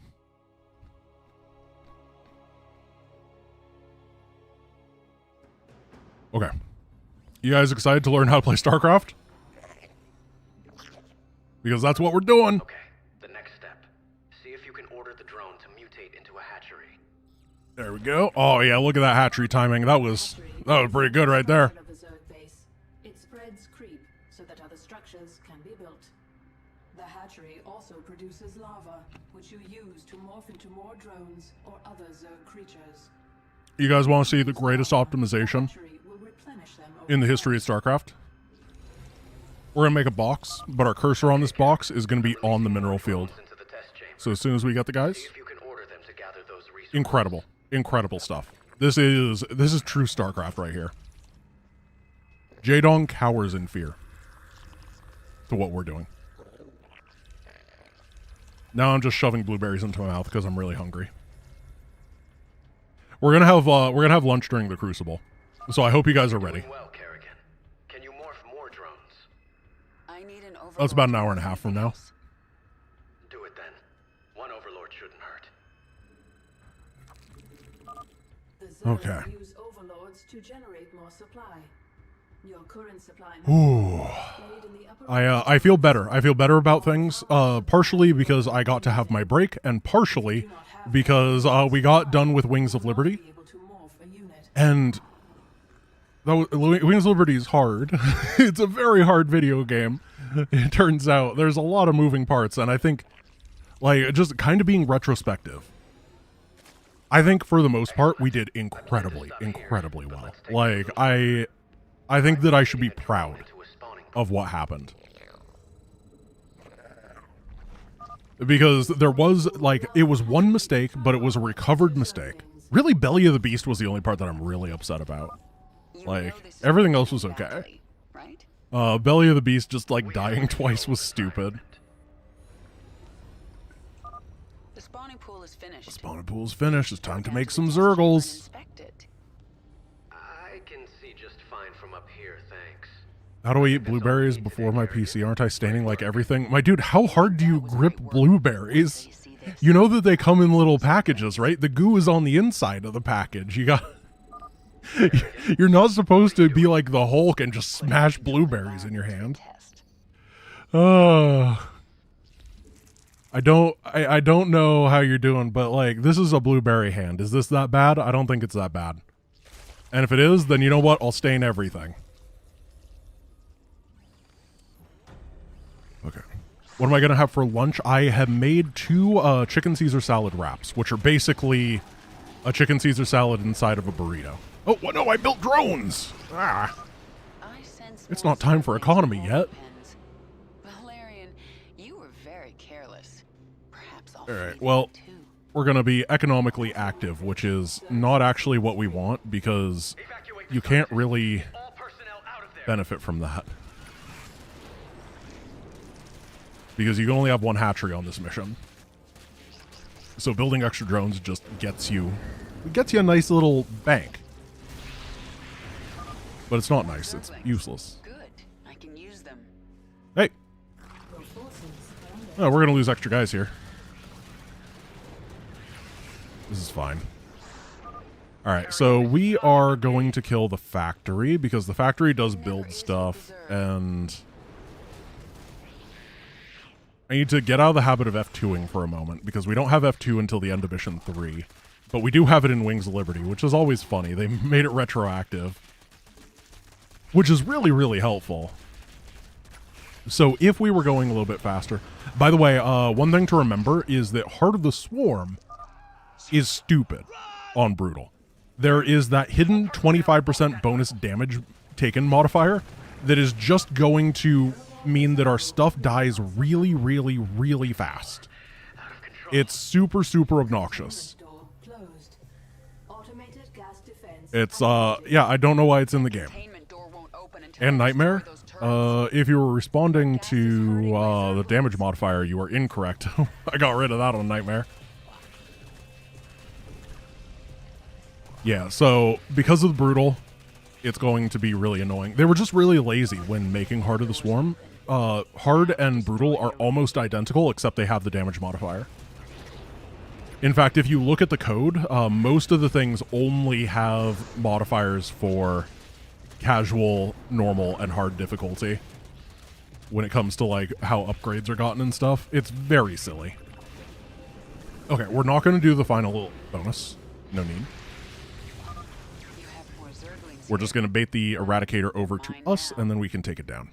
A: Okay. You guys excited to learn how to play StarCraft? Because that's what we're doing.
F: Okay, the next step. See if you can order the drone to mutate into a hatchery.
A: There we go. Oh yeah, look at that hatchery timing. That was pretty good right there.
L: It spreads creep so that other structures can be built. The hatchery also produces lava, which you use to morph into more drones or other Zerg creatures.
A: You guys want to see the greatest optimization in the history of StarCraft? We're going to make a box, but our cursor on this box is going to be on the mineral field. So as soon as we get the guys, incredible, incredible stuff. This is true StarCraft right here. Jaedong cowers in fear to what we're doing. Now I'm just shoving blueberries into my mouth because I'm really hungry. We're gonna have lunch during the Crucible, so I hope you guys are ready.
D: Can you morph more drones?
B: I need an overlord.
A: That's about an hour and a half from now.
D: Do it then. One overlord shouldn't hurt.
A: Okay.
L: Use overlords to generate more supply. Your current supply
A: Ooh. I feel better. I feel better about things, partially because I got to have my break, and partially because we got done with Wings of Liberty. And Wings of Liberty is hard. It's a very hard video game. It turns out there's a lot of moving parts, and I think, like, just kind of being retrospective, I think for the most part we did incredibly well. Like, I think that I should be proud of what happened. Because there was, like, it was one mistake, but it was a recovered mistake. Really, Belly of the Beast was the only part that I'm really upset about. Like, everything else was okay. Belly of the Beast just, like, dying twice was stupid.
B: The spawning pool is finished.
A: The spawning pool is finished. It's time to make some Zergles.
D: I can see just fine from up here, thanks.
A: How do I eat blueberries before my PC? Aren't I staining like everything? My dude, how hard do you grip blueberries? You know that they come in little packages, right? The goo is on the inside of the package. You got... You're not supposed to be like the Hulk and just smash blueberries in your hand. I don't know how you're doing, but like, this is a blueberry hand. Is this that bad? I don't think it's that bad. And if it is, then you know what? I'll stain everything. Okay. What am I going to have for lunch? I have made 2 chicken Caesar salad wraps, which are basically a chicken Caesar salad inside of a burrito. Oh, no, I built drones! Ah. It's not time for economy yet.
B: Valerian, you were very careless. Perhaps I'll
A: Alright, well, we're going to be economically active, which is not actually what we want, because you can't really benefit from that. Because you can only have 1 hatchery on this mission. So building extra drones just gets you a nice little bank. But it's not nice, it's useless.
B: Good. I can use them.
A: Hey! Oh, we're gonna lose extra guys here. This is fine. Alright, so we are going to kill the factory, because the factory does build stuff, and... I need to get out of the habit of F2ing for a moment, because we don't have F2 until the end of Mission 3. But we do have it in Wings of Liberty, which is always funny. They made it retroactive. Which is really, really helpful. So if we were going a little bit faster... By the way, one thing to remember is that Heart of the Swarm is stupid on Brutal. There is that hidden 25% bonus damage taken modifier that is just going to mean that our stuff dies really, really, really fast. It's super, super obnoxious. It's, yeah, I don't know why it's in the game. And Nightmare, if you were responding to the damage modifier, you were incorrect. I got rid of that on Nightmare. Yeah, so because of the Brutal, it's going to be really annoying. They were just really lazy when making Heart of the Swarm. Hard and Brutal are almost identical, except they have the damage modifier. In fact, if you look at the code, most of the things only have modifiers for casual, normal, and hard difficulty. When it comes to, like, how upgrades are gotten and stuff, it's very silly. Okay, we're not going to do the final bonus. No need. We're just going to bait the Eradicator over to us, and then we can take it down.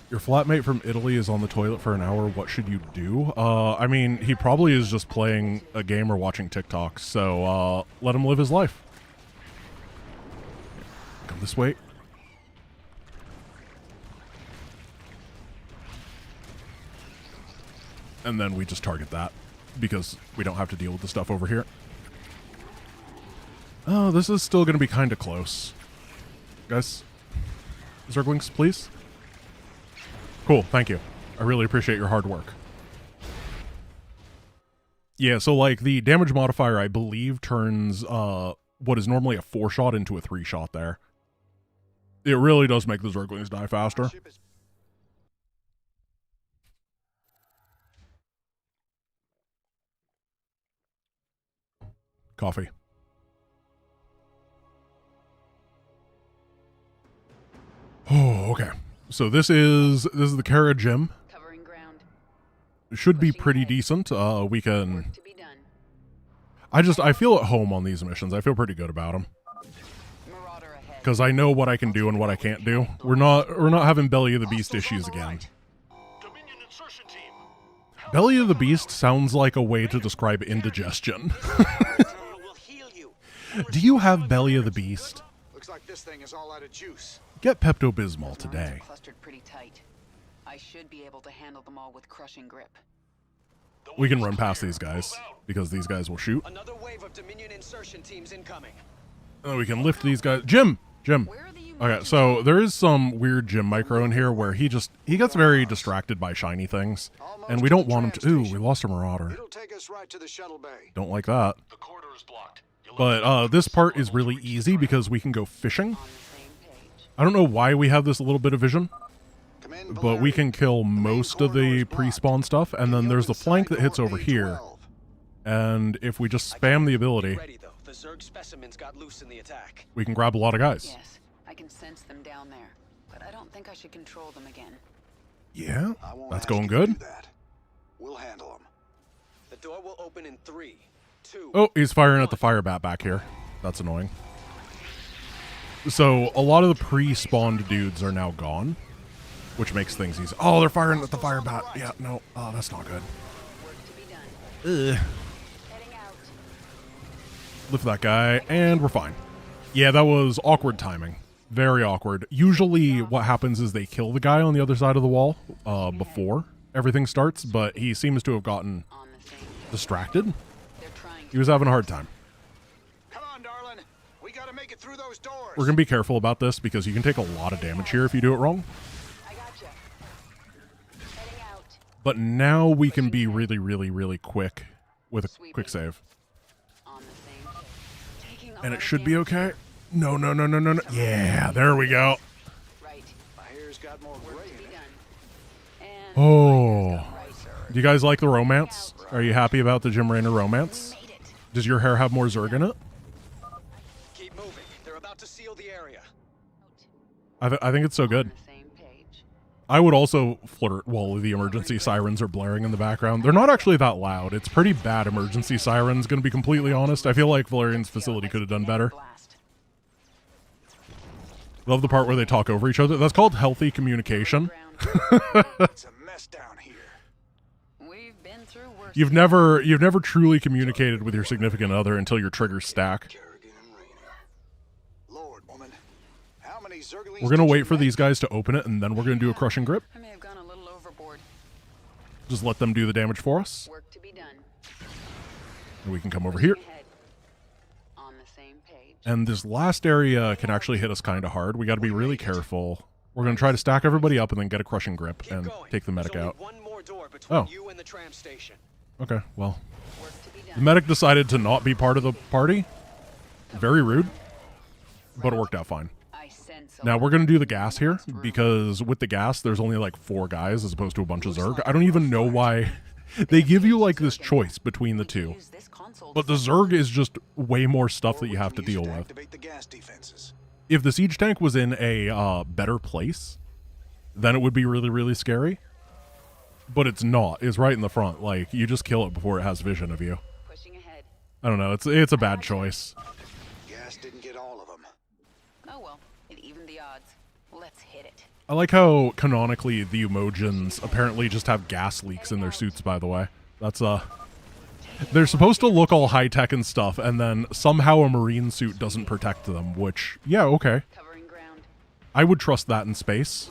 A: Your flatmate from Italy is on the toilet for an hour. What should you do? I mean, he probably is just playing a game or watching TikTok, so let him live his life. Come this way. And then we just target that, because we don't have to deal with the stuff over here. Oh, this is still going to be kind of close. Guys, Zerglings, please. Cool, thank you. I really appreciate your hard work. Yeah, so like the damage modifier, I believe, turns what is normally a 4-shot into a 3-shot there. It really does make the Zerglings die faster. Coffee. Oh, okay. So this is the Kara gym.
B: Covering ground.
A: It should be pretty decent. We can. I feel at home on these missions. I feel pretty good about them. Because I know what I can do and what I can't do. We're not having Belly of the Beast issues again. Belly of the Beast sounds like a way to describe indigestion. Do you have Belly of the Beast?
J: Looks like this thing is all out of juice.
A: Get Pepto-Bismol today.
B: Clustered pretty tight. I should be able to handle them all with crushing grip.
A: We can run past these guys, because these guys will shoot.
I: Another wave of Dominion insertion teams incoming.
A: And then we can lift these guys. Jim! Okay, so there is some weird Jim micro in here where he gets very distracted by shiny things. And we don't want him to... Ooh, we lost a Marauder.
J: It'll take us right to the shuttle bay.
A: Don't like that. But this part is really easy because we can go fishing. I don't know why we have this little bit of vision, but we can kill most of the pre-spawn stuff, and then there's the flank that hits over here. And if we just spam the ability, we can grab a lot of guys.
B: Yes, I can sense them down there, but I don't think I should control them again.
A: Yeah, that's going good.
J: We'll handle them.
I: The door will open in 3, 2.
A: Oh, he's firing at the fire bat back here. That's annoying. So a lot of the pre-spawned dudes are now gone, which makes things easy. Oh, they're firing at the fire bat. Yeah, no, that's not good. Ugh. Lift that guy, and we're fine. Yeah, that was awkward timing. Very awkward. Usually what happens is they kill the guy on the other side of the wall before everything starts, but he seems to have gotten distracted. He was having a hard time.
J: Come on, darling. We gotta make it through those doors.
A: We're going to be careful about this because you can take a lot of damage here if you do it wrong. But now we can be really, really, really quick with a quick save. And it should be okay. No. Yeah, there we go. Oh. Do you guys like the romance? Are you happy about the Jim Raynor romance? Does your hair have more Zerg in it?
I: Keep moving. They're about to seal the area.
A: I think it's so good. I would also flirt while the emergency sirens are blaring in the background. They're not actually that loud. It's pretty bad emergency sirens, gonna be completely honest. I feel like Valerian's facility could have done better. Love the part where they talk over each other. That's called healthy communication.
J: It's a mess down here.
B: We've been through worse.
A: You've never truly communicated with your significant other until your triggers stack.
J: Lord, woman. How many Zerglings
A: We're gonna wait for these guys to open it, and then we're gonna do a crushing grip.
B: I may have gone a little overboard.
A: Just let them do the damage for us.
B: Work to be done.
A: And we can come over here.
B: On the same page.
A: And this last area can actually hit us kind of hard. We got to be really careful. We're going to try to stack everybody up and then get a crushing grip and take the medic out. Oh. Okay, well. The medic decided to not be part of the party. Very rude. But it worked out fine. Now we're going to do the gas here, because with the gas, there's only like 4 guys as opposed to a bunch of Zerg. I don't even know why they give you like this choice between the two. But the Zerg is just way more stuff that you have to deal with. If the siege tank was in a better place, then it would be really, really scary. But it's not. It's right in the front. Like, you just kill it before it has vision of you. I don't know. It's a bad choice.
J: Gas didn't get all of them.
B: Oh well, it evened the odds. Let's hit it.
A: I like how canonically the Emojins apparently just have gas leaks in their suits, by the way. That's they're supposed to look all high-tech and stuff, and then somehow a marine suit doesn't protect them, which, yeah, okay. I would trust that in space.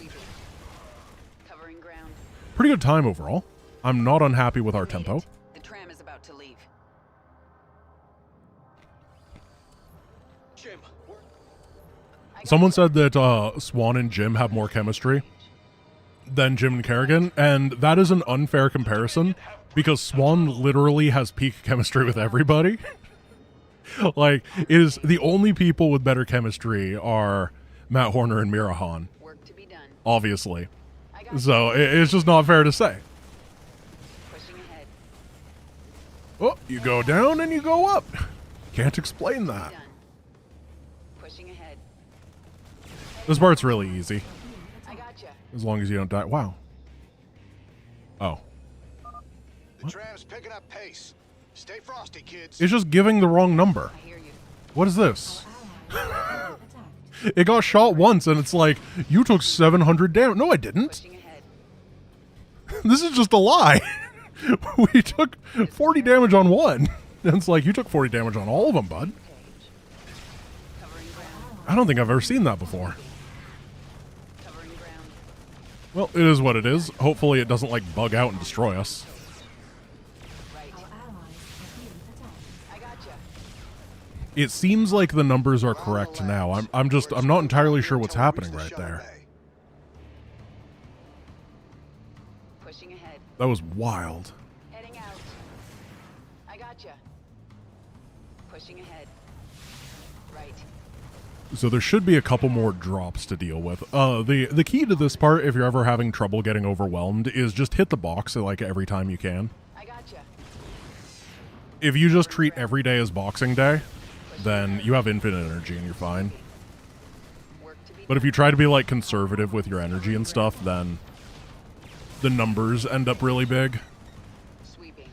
B: Covering ground.
A: Pretty good time overall. I'm not unhappy with our tempo.
B: The tram is about to leave.
J: Jim,
A: Someone said that Swan and Jim have more chemistry than Jim and Kerrigan, and that is an unfair comparison because Swan literally has peak chemistry with everybody. Like, is the only people with better chemistry are Matt Horner and Mirahan, obviously. So it's just not fair to say. Oh, you go down and you go up. Can't explain that. This part's really easy. As long as you don't die. Wow. Oh.
J: the tram's picking up pace. Stay frosty, kids.
A: It's just giving the wrong number. What is this? It got shot once and it's like, you took 700 damage. No, I didn't. This is just a lie. We took 40 damage on one. And it's like, you took 40 damage on all of them, bud. I don't think I've ever seen that before. Well, it is what it is. Hopefully it doesn't, like, bug out and destroy us. It seems like the numbers are correct now. I'm not entirely sure what's happening right there. That was wild.
B: Heading out. I gotcha. Pushing ahead. Right.
A: So there should be a couple more drops to deal with. The key to this part, if you're ever having trouble getting overwhelmed, is just hit the box like every time you can.
B: I gotcha.
A: If you just treat every day as Boxing Day, then you have infinite energy and you're fine. But if you try to be like conservative with your energy and stuff, then the numbers end up really big.
B: Sweeping.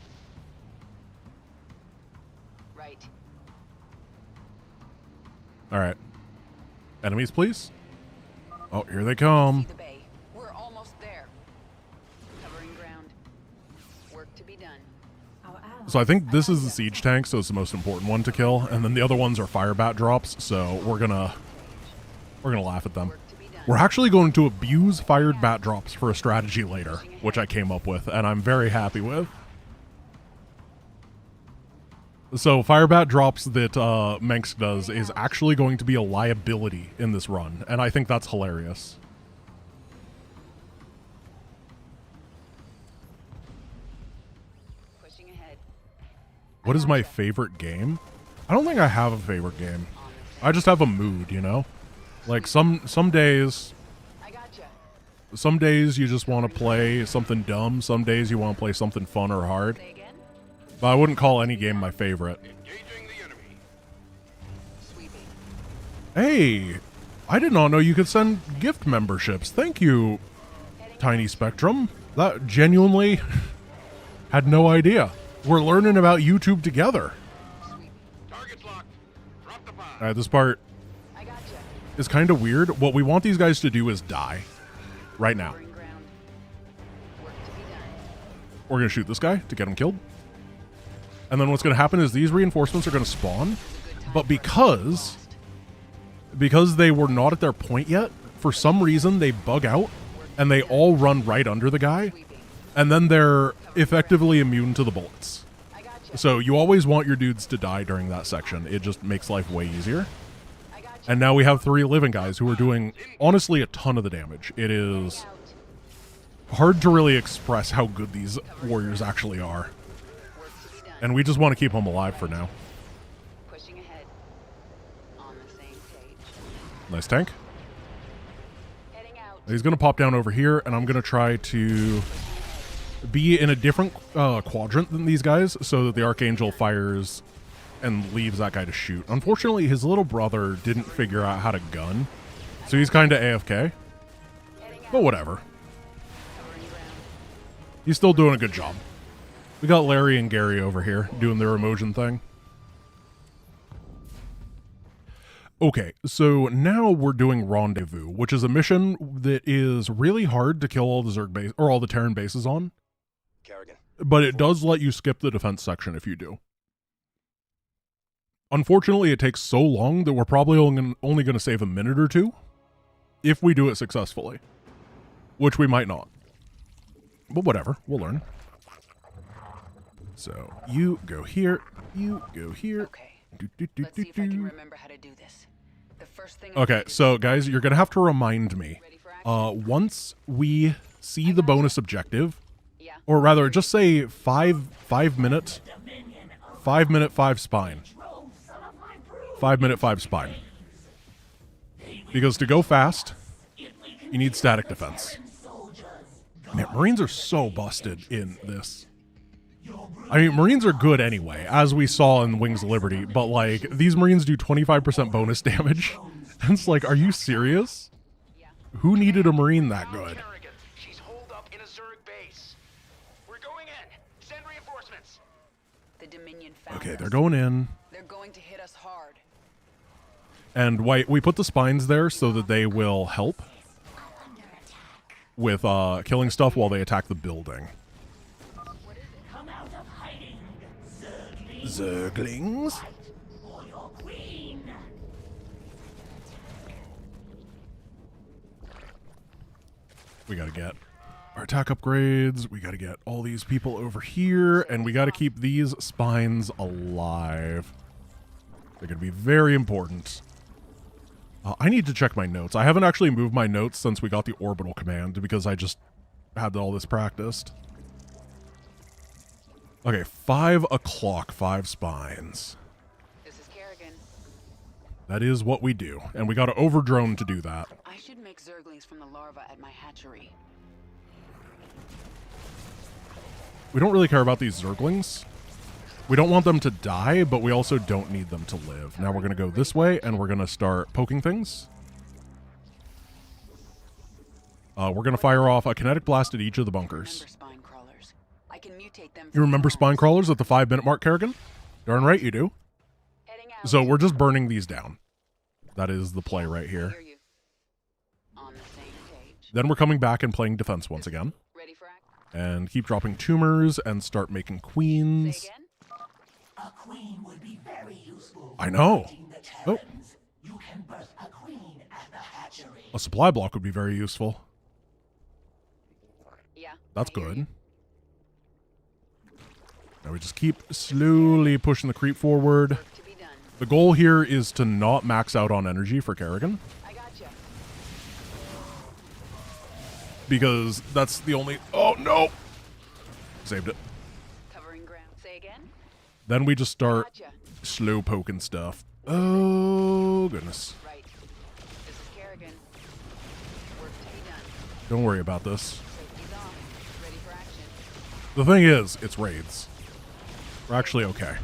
B: Right.
A: All right. Enemies, please. Oh, here they come.
B: We're almost there. Covering ground. Work to be done.
A: So I think this is the siege tank, so it's the most important one to kill, and then the other ones are fire bat drops, so we're gonna laugh at them. We're actually going to abuse fired bat drops for a strategy later, which I came up with, and I'm very happy with. So fire bat drops that Mensk does is actually going to be a liability in this run, and I think that's hilarious. What is my favorite game? I don't think I have a favorite game. I just have a mood, you know? Like some days you just want to play something dumb, some days you want to play something fun or hard. But I wouldn't call any game my favorite. Hey, I did not know you could send gift memberships. Thank you, Tiny Spectrum. That genuinely had no idea. We're learning about YouTube together. Alright, this part is kind of weird. What we want these guys to do is die. Right now. We're going to shoot this guy to get him killed. And then what's going to happen is these reinforcements are going to spawn. But because they were not at their point yet, for some reason they bug out and they all run right under the guy. And then they're effectively immune to the bullets. So you always want your dudes to die during that section. It just makes life way easier. And now we have 3 living guys who are doing, honestly, a ton of the damage. It is hard to really express how good these warriors actually are. And we just want to keep them alive for now. Nice tank. He's going to pop down over here, and I'm going to try to be in a different quadrant than these guys so that the Archangel fires and leaves that guy to shoot. Unfortunately, his little brother didn't figure out how to gun, so he's kind of AFK. But whatever. He's still doing a good job. We got Larry and Gary over here doing their emotion thing. Okay, so now we're doing Rendezvous, which is a mission that is really hard to kill all the Zerg base or all the Terran bases on. But it does let you skip the defense section if you do. Unfortunately, it takes so long that we're probably only going to save a minute or two If we do it successfully. Which we might not. But whatever, we'll learn. So, you go here, you go here.
B: Okay. Let's see if I can remember how to do this. The first thing
A: Okay, so guys, you're gonna have to remind me. Once we see the bonus objective, or rather, just say 5 minute 5 spine. 5 minute 5 spine. Because to go fast, you need static defense. Man, Marines are so busted in this. I mean, Marines are good anyway, as we saw in Wings of Liberty, but like, these Marines do 25% bonus damage. And it's like, are you serious? Who needed a Marine that good?
F: She's holed up in a Zerg base. We're going in. Send reinforcements.
B: The Dominion found
A: Okay,
B: us.
A: they're going in.
B: They're going to hit us hard.
A: And we put the spines there so that they will help with killing stuff while they attack the building. Zerglings? We gotta get our attack upgrades, we gotta get all these people over here, and we gotta keep these spines alive. They're gonna be very important. I need to check my notes. I haven't actually moved my notes since we got the orbital command because I just had all this practiced. Okay, 5 o'clock, 5 spines.
B: This is Kerrigan.
A: That is what we do, and we got to overdrone to do that.
B: I should make Zerglings from the larva at my hatchery.
A: We don't really care about these Zerglings. We don't want them to die, but we also don't need them to live. Now we're going to go this way, and we're going to start poking things. We're going to fire off a kinetic blast at each of the bunkers. You remember spine crawlers at the 5 minute mark, Kerrigan? Darn right you do. So we're just burning these down. That is the play right here. Then we're coming back and playing defense once again. And keep dropping tumors and start making queens.
O: A queen would be very useful.
A: I know. Oh.
O: You can birth a queen at the hatchery.
A: A supply block would be very useful.
B: Yeah.
A: That's good. Now we just keep slowly pushing the creep forward. The goal here is to not max out on energy for Kerrigan.
B: I gotcha.
A: Because that's the only... Oh, no! Saved it.
B: Covering ground. Say again?
A: Then we just start slow poking stuff. Oh, goodness.
B: Right. This is Kerrigan. Work to be done.
A: Don't worry about this.
B: Safety's off. Ready for action.
A: The thing is, it's raids. We're actually okay.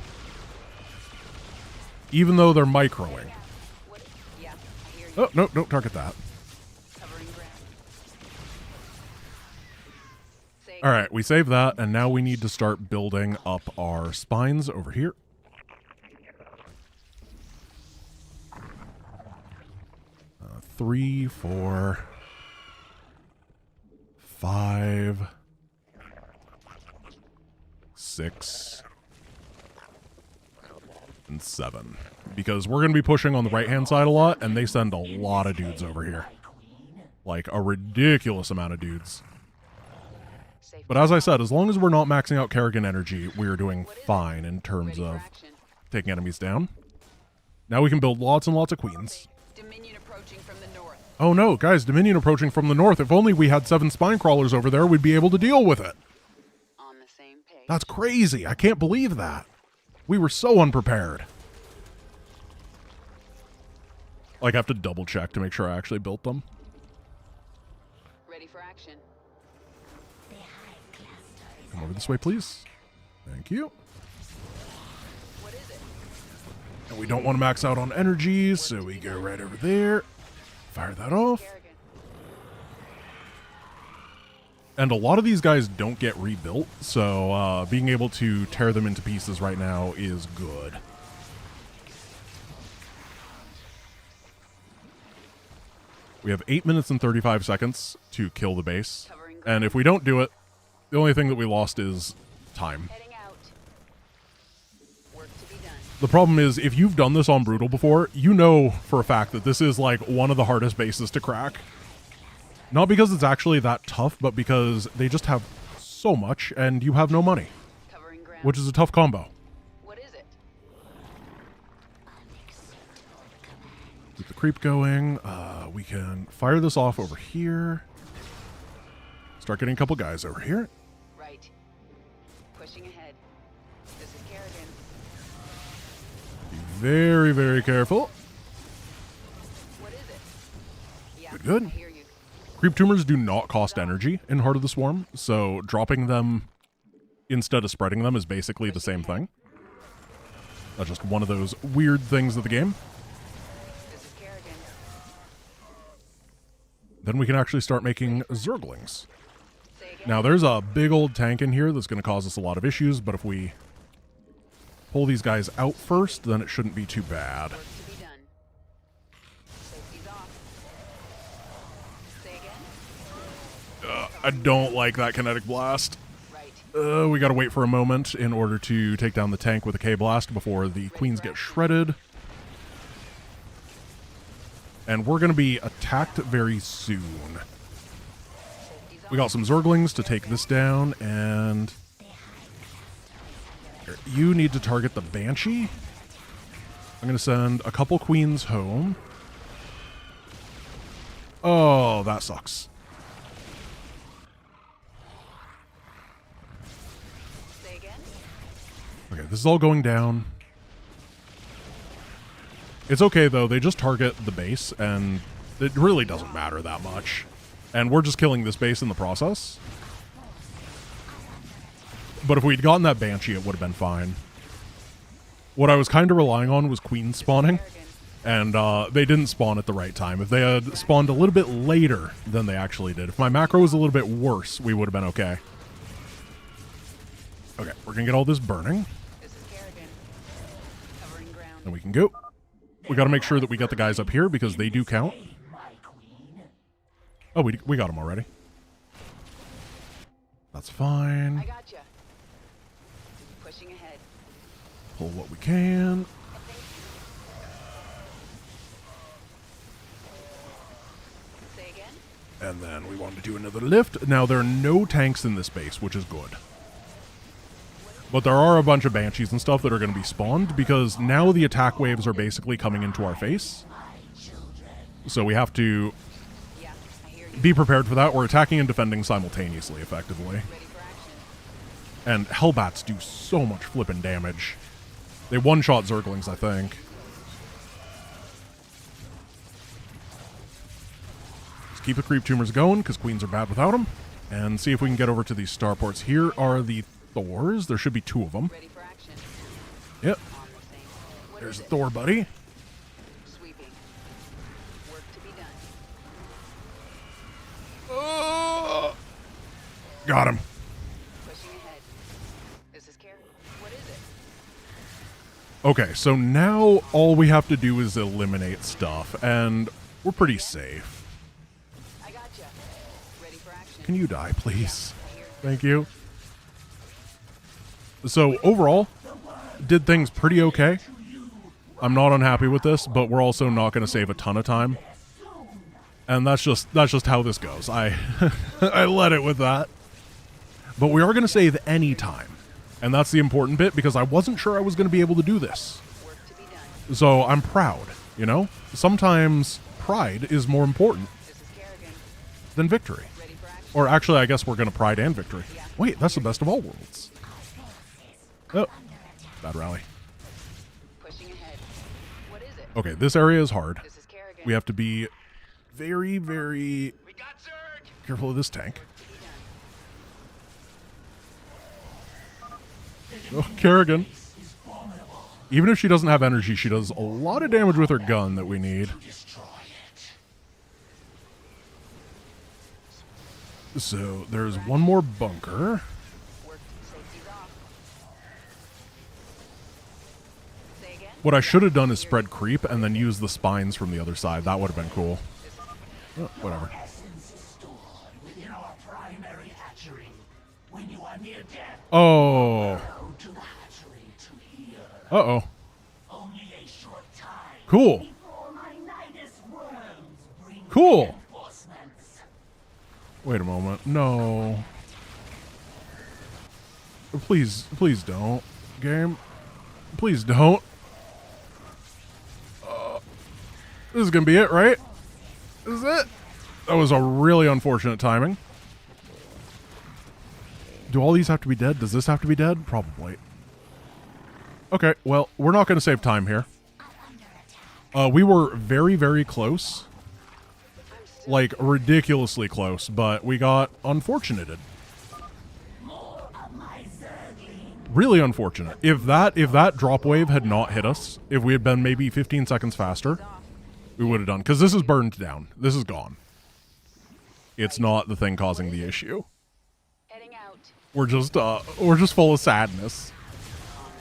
A: Even though they're microing.
B: Yeah, I hear you.
A: Oh, no, don't target that.
B: Covering ground.
A: Alright, we saved that, and now we need to start building up our spines over here. Three, 4, 5, 6, and 7. Because we're going to be pushing on the right-hand side a lot, and they send a lot of dudes over here. Like, a ridiculous amount of dudes. But as I said, as long as we're not maxing out Kerrigan energy, we're doing fine in terms of taking enemies down. Now we can build lots and lots of queens.
B: Dominion approaching from the north.
A: Oh no, guys, Dominion approaching from the north. If only we had 7 spine crawlers over there, we'd be able to deal with it.
B: On the same page.
A: That's crazy. I can't believe that. We were so unprepared. Like, I have to double check to make sure I actually built them.
B: Ready for action.
A: Come over this way, please. Thank you.
B: What is it?
A: And we don't want to max out on energy, so we go right over there. Fire that off. And a lot of these guys don't get rebuilt, so being able to tear them into pieces right now is good. We have 8 minutes and 35 seconds to kill the base. And if we don't do it, the only thing that we lost is time.
B: Heading out. Work to be done.
A: The problem is, if you've done this on Brutal before, you know for a fact that this is like one of the hardest bases to crack. Not because it's actually that tough, but because they just have so much and you have no money. Which is a tough combo.
N: What is it?
A: Keep the creep going. We can fire this off over here. Start getting a couple guys over here.
N: Right. Pushing ahead. This is Kerrigan.
A: Be very, very careful.
N: What is it? Yeah,
A: Good, good.
N: I hear you.
A: Creep tumors do not cost energy in Heart of the Swarm, so dropping them instead of spreading them is basically the same thing. That's just one of those weird things of the game.
N: This is Kerrigan.
A: Then we can actually start making Zerglings. Now, there's a big old tank in here that's going to cause us a lot of issues, but if we pull these guys out first, then it shouldn't be too bad.
N: Work to be done. Safety's off. Say again?
A: I don't like that kinetic blast. We gotta wait for a moment in order to take down the tank with a K-Blast before the queens get shredded. And we're gonna be attacked very soon. We got some Zerglings to take this down, and you need to target the Banshee. I'm gonna send a couple queens home. Oh, that sucks. Okay, this is all going down. It's okay, though. They just target the base, and it really doesn't matter that much. And we're just killing this base in the process. But if we'd gotten that Banshee, it would have been fine. What I was kind of relying on was queens spawning, and they didn't spawn at the right time. If they had spawned a little bit later than they actually did, if my macro was a little bit worse, we would have been okay. Okay, we're going to get all this burning. And we can go. We got to make sure that we got the guys up here because they do count. Oh, we got them already. That's fine.
N: I gotcha. Pushing ahead.
A: Pull what we can.
N: Say again?
A: And then we want to do another lift. Now, there are no tanks in this base, which is good. But there are a bunch of Banshees and stuff that are going to be spawned because now the attack waves are basically coming into our face. So we have to be prepared for that. We're attacking and defending simultaneously, effectively. And Hellbats do so much flippin' damage. They one-shot Zerglings, I think. Just keep the creep tumors going because queens are bad without them. And see if we can get over to these starports. Here are the Thors. There should be two of them. Yep. There's a Thor, buddy.
N: Sweeping. Work to be done.
A: Got him.
N: Pushing ahead. This is Karen. What is it?
A: Okay, so now all we have to do is eliminate stuff, and we're pretty safe.
N: I gotcha. Ready for action.
A: Can you die, please? Thank you. So, overall, did things pretty okay. I'm not unhappy with this, but we're also not going to save a ton of time. And that's just how this goes. I I let it with that. But we are going to save any time. And that's the important bit, because I wasn't sure I was going to be able to do this. So, I'm proud, you know? Sometimes pride is more important than victory. Or actually, I guess we're going to pride and victory. Wait, that's the best of all worlds. Oh, bad rally.
N: Pushing ahead. What is it?
A: Okay, this area is hard. We have to be very, very careful of this tank. Oh, Kerrigan. Even if she doesn't have energy, she does a lot of damage with her gun that we need. So, there's one more bunker. What I should have done is spread creep and then use the spines from the other side. That would have been cool. Oh, whatever. Oh. Uh-oh. Cool. Cool. Wait a moment. No. Please, please don't. Game. Please don't. This is gonna be it, right? This is it? That was a really unfortunate timing. Do all these have to be dead? Does this have to be dead? Probably. Okay, well, we're not gonna save time here. We were very, very close. Like, ridiculously close, but we got unfortunated. Really unfortunate. If that drop wave had not hit us, if we had been maybe 15 seconds faster, we would have done. Because this is burned down. This is gone. It's not the thing causing the issue. We're just full of sadness.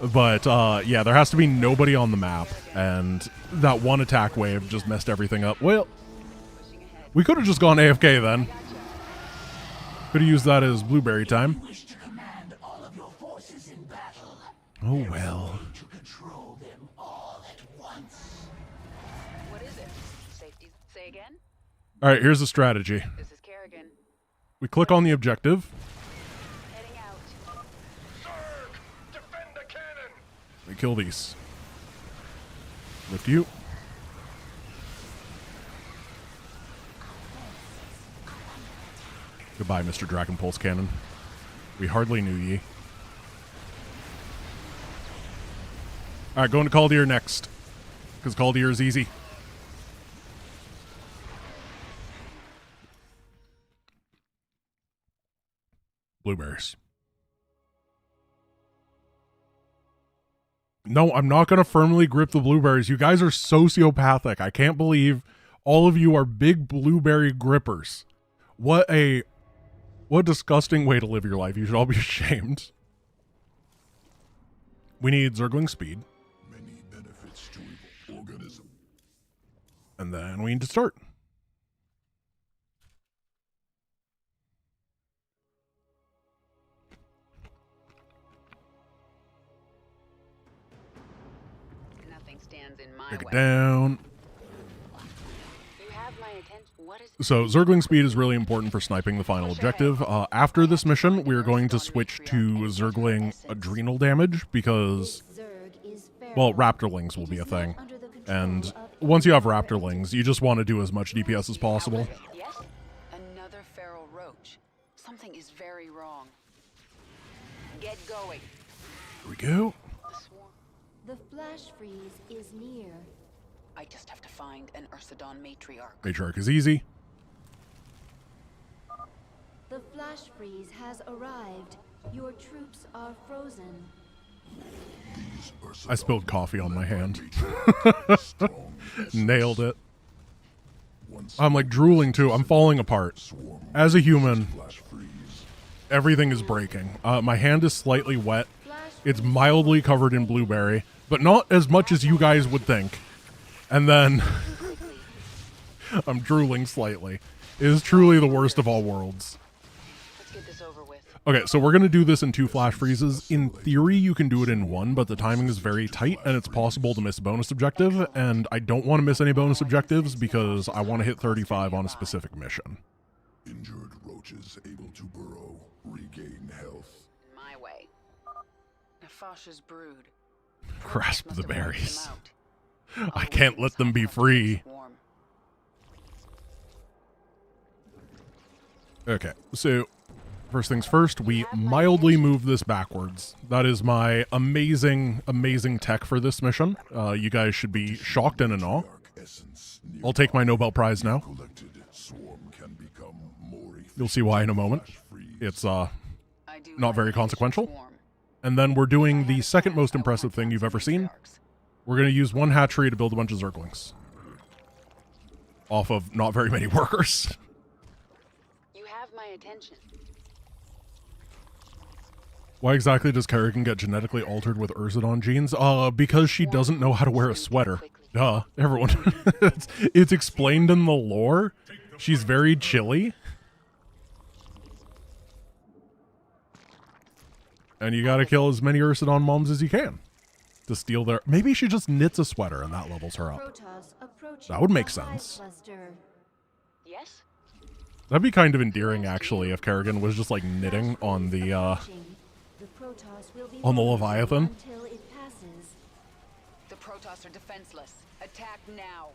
A: But, yeah, there has to be nobody on the map. And that one attack wave just messed everything up. Well, we could have just gone AFK then. Could have used that as blueberry time. Oh well.
H: What is it? Safety. Say again?
A: Alright, here's the strategy.
H: This is Kerrigan.
A: We click on the objective.
H: Heading out.
F: Zerg! Defend the cannon!
A: We kill these. Lift you. Goodbye, Mr. Dragon Pulse Cannon. We hardly knew ye. Alright, going to Caldeer next. Because Caldeer is easy. Blueberries. No, I'm not going to firmly grip the blueberries. You guys are sociopathic. I can't believe all of you are big blueberry grippers. What a disgusting way to live your life. You should all be ashamed. We need Zergling speed.
G: Many benefits to organism.
A: And then we need to start.
H: Nothing stands in my
A: Take it
H: way.
A: down.
H: You have my attention. What is
A: So Zergling speed is really important for sniping the final objective. After this mission, we're going to switch to Zergling adrenal damage because, well, Raptorlings will be a thing. And once you have Raptorlings, you just want to do as much DPS as possible.
H: Yes? Another feral roach. Something is very wrong. Get going.
A: Here we go.
P: The flash freeze is near.
H: I just have to find an Ursidon matriarch.
A: Matriarch is easy.
P: The flash freeze has arrived. Your troops are frozen.
A: I spilled coffee on my hand. Nailed it. I'm like drooling too. I'm falling apart. As a human, everything is breaking. My hand is slightly wet. It's mildly covered in blueberry, but not as much as you guys would think. And then I'm drooling slightly. It is truly the worst of all worlds.
H: Let's get this over with.
A: Okay, so we're going to do this in 2 flash freezes. In theory, you can do it in 1, but the timing is very tight, and it's possible to miss a bonus objective, and I don't want to miss any bonus objectives because I want to hit 35 on a specific mission.
G: Injured roaches able to burrow, regain health.
H: My way. Nefash's brood.
A: Grasp the berries. I can't let them be free. Okay, so first things first, we mildly move this backwards. That is my amazing, amazing tech for this mission. You guys should be shocked and in awe. I'll take my Nobel Prize now. You'll see why in a moment. It's not very consequential. And then we're doing the second most impressive thing you've ever seen. We're going to use 1 hatchery to build a bunch of Zerglings. Off of not very many workers.
H: You have my attention.
A: Why exactly does Kerrigan get genetically altered with Ursidon genes? Because she doesn't know how to wear a sweater. Duh, everyone. it's explained in the lore. She's very chilly. And you gotta kill as many Ursidon moms as you can to steal their... Maybe she just knits a sweater and that levels her up. That would make sense.
H: Yes?
A: That'd be kind of endearing, actually, if Kerrigan was just, like, knitting on the Leviathan.
H: The Protoss are defenseless. Attack now.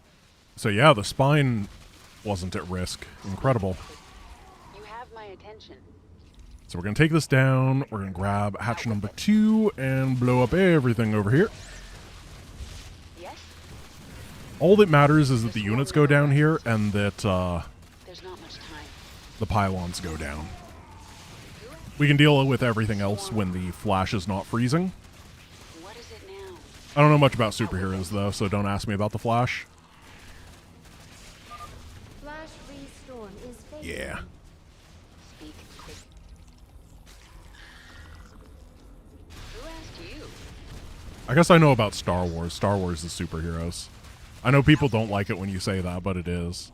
A: So yeah, the spine wasn't at risk. Incredible.
H: You have my attention.
A: So we're going to take this down. We're going to grab hatch number 2 and blow up everything over here.
H: Yes?
A: All that matters is that the units go down here and that
H: There's not much time.
A: the pylons go down. We can deal with everything else when the flash is not freezing.
H: What is it now?
A: I don't know much about superheroes, though, so don't ask me about the Flash.
P: Flash freeze storm is fading.
A: Yeah.
H: Speak quick. Who asked you?
A: I guess I know about Star Wars. Star Wars is superheroes. I know people don't like it when you say that, but it is.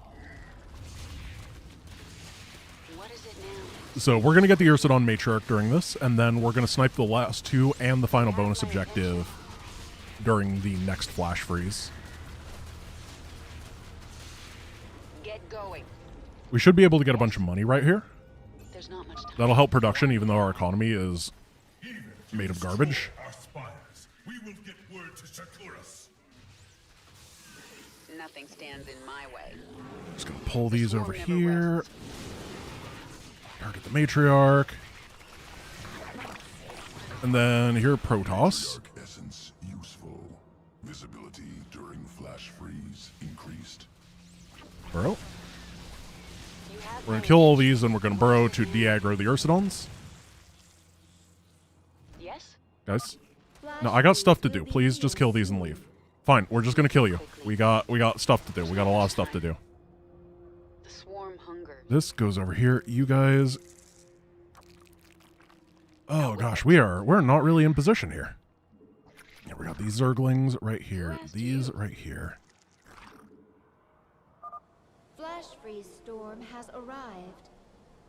H: What is it now?
A: So we're going to get the Ursidon Matriarch during this, and then we're going to snipe the last 2 and the final bonus objective during the next flash freeze.
H: Get going.
A: We should be able to get a bunch of money right here.
H: There's not much time.
A: That'll help production, even though our economy is made of garbage.
G: Our spires. We will get word to Shakuras.
H: Nothing stands in my way.
A: Just going to pull these over here. Target the Matriarch. And then here, Protoss.
G: Dark essence useful. Visibility during flash freeze increased.
A: Burrow. We're going to kill all these, and we're going to burrow to de-aggro the Ursidons.
H: Yes?
A: Guys? No, I got stuff to do. Please just kill these and leave. Fine, we're just going to kill you. We got stuff to do. We got a lot of stuff to do.
H: The swarm hungers.
A: This goes over here. You guys... Oh gosh, we're not really in position here. Yeah, we got these Zerglings right here. These right here.
P: Flash freeze storm has arrived.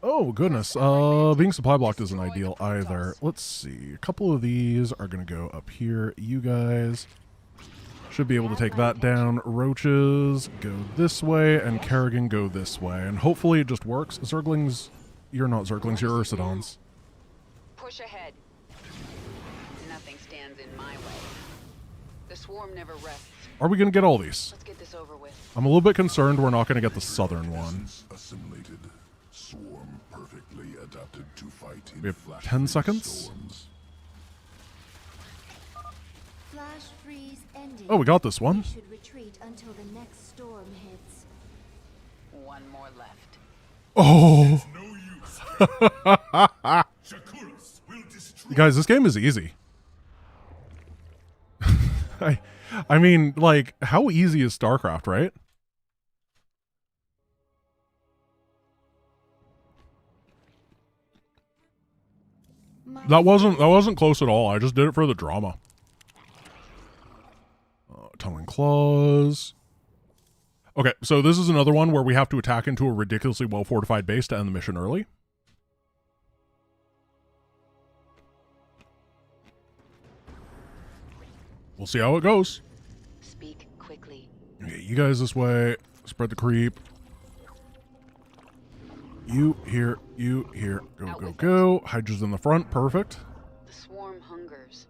A: Oh goodness, being supply blocked isn't ideal either. Let's see. A couple of these are gonna go up here. You guys should be able to take that down. Roaches go this way, and Kerrigan go this way, and hopefully it just works. Zerglings, you're not Zerglings, you're Ursidons.
H: Push ahead. Nothing stands in my way. The swarm never rests.
A: Are we gonna get all these?
H: Let's get this over with.
A: I'm a little bit concerned we're not gonna get the southern one.
G: Assimilated. Swarm perfectly adapted to fight in
A: We have
G: flash
A: 10
G: freeze
A: seconds.
G: storms.
P: Flash freeze ending.
A: Oh, we got this one.
P: We should retreat until the next storm hits.
H: One more left.
A: Oh!
G: No use. Shakuras will destroy.
A: Guys, this game is easy. I mean, like, how easy is StarCraft, right? That wasn't close at all. I just did it for the drama. Tunneling Claws. Okay, so this is another one where we have to attack into a ridiculously well-fortified base to end the mission early. We'll see how it goes.
H: Speak quickly.
A: Okay, you guys this way. Spread the creep. You here. You here. Go, go, go. Hydra's in the front. Perfect.
H: The swarm hungers.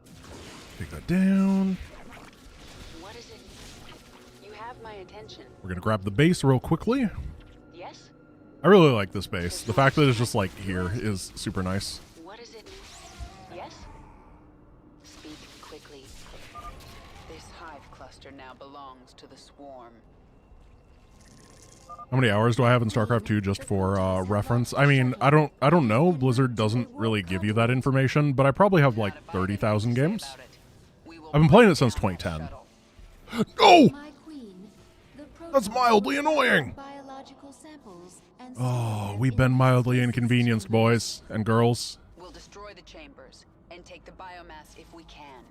A: Take that down.
H: What is it? You have my attention.
A: We're going to grab the base real quickly.
H: Yes?
A: I really like this base. The fact that it's just like here is super nice.
H: What is it? Yes? Speak quickly. This hive cluster now belongs to the swarm.
A: How many hours do I have in StarCraft 2 just for reference? I mean, I don't know. Blizzard doesn't really give you that information, but I probably have like 30,000 games. I've been playing it since 2010. No! That's mildly annoying! Oh, we've been mildly inconvenienced, boys and girls.
H: We'll destroy the chambers and take the biomass if we can.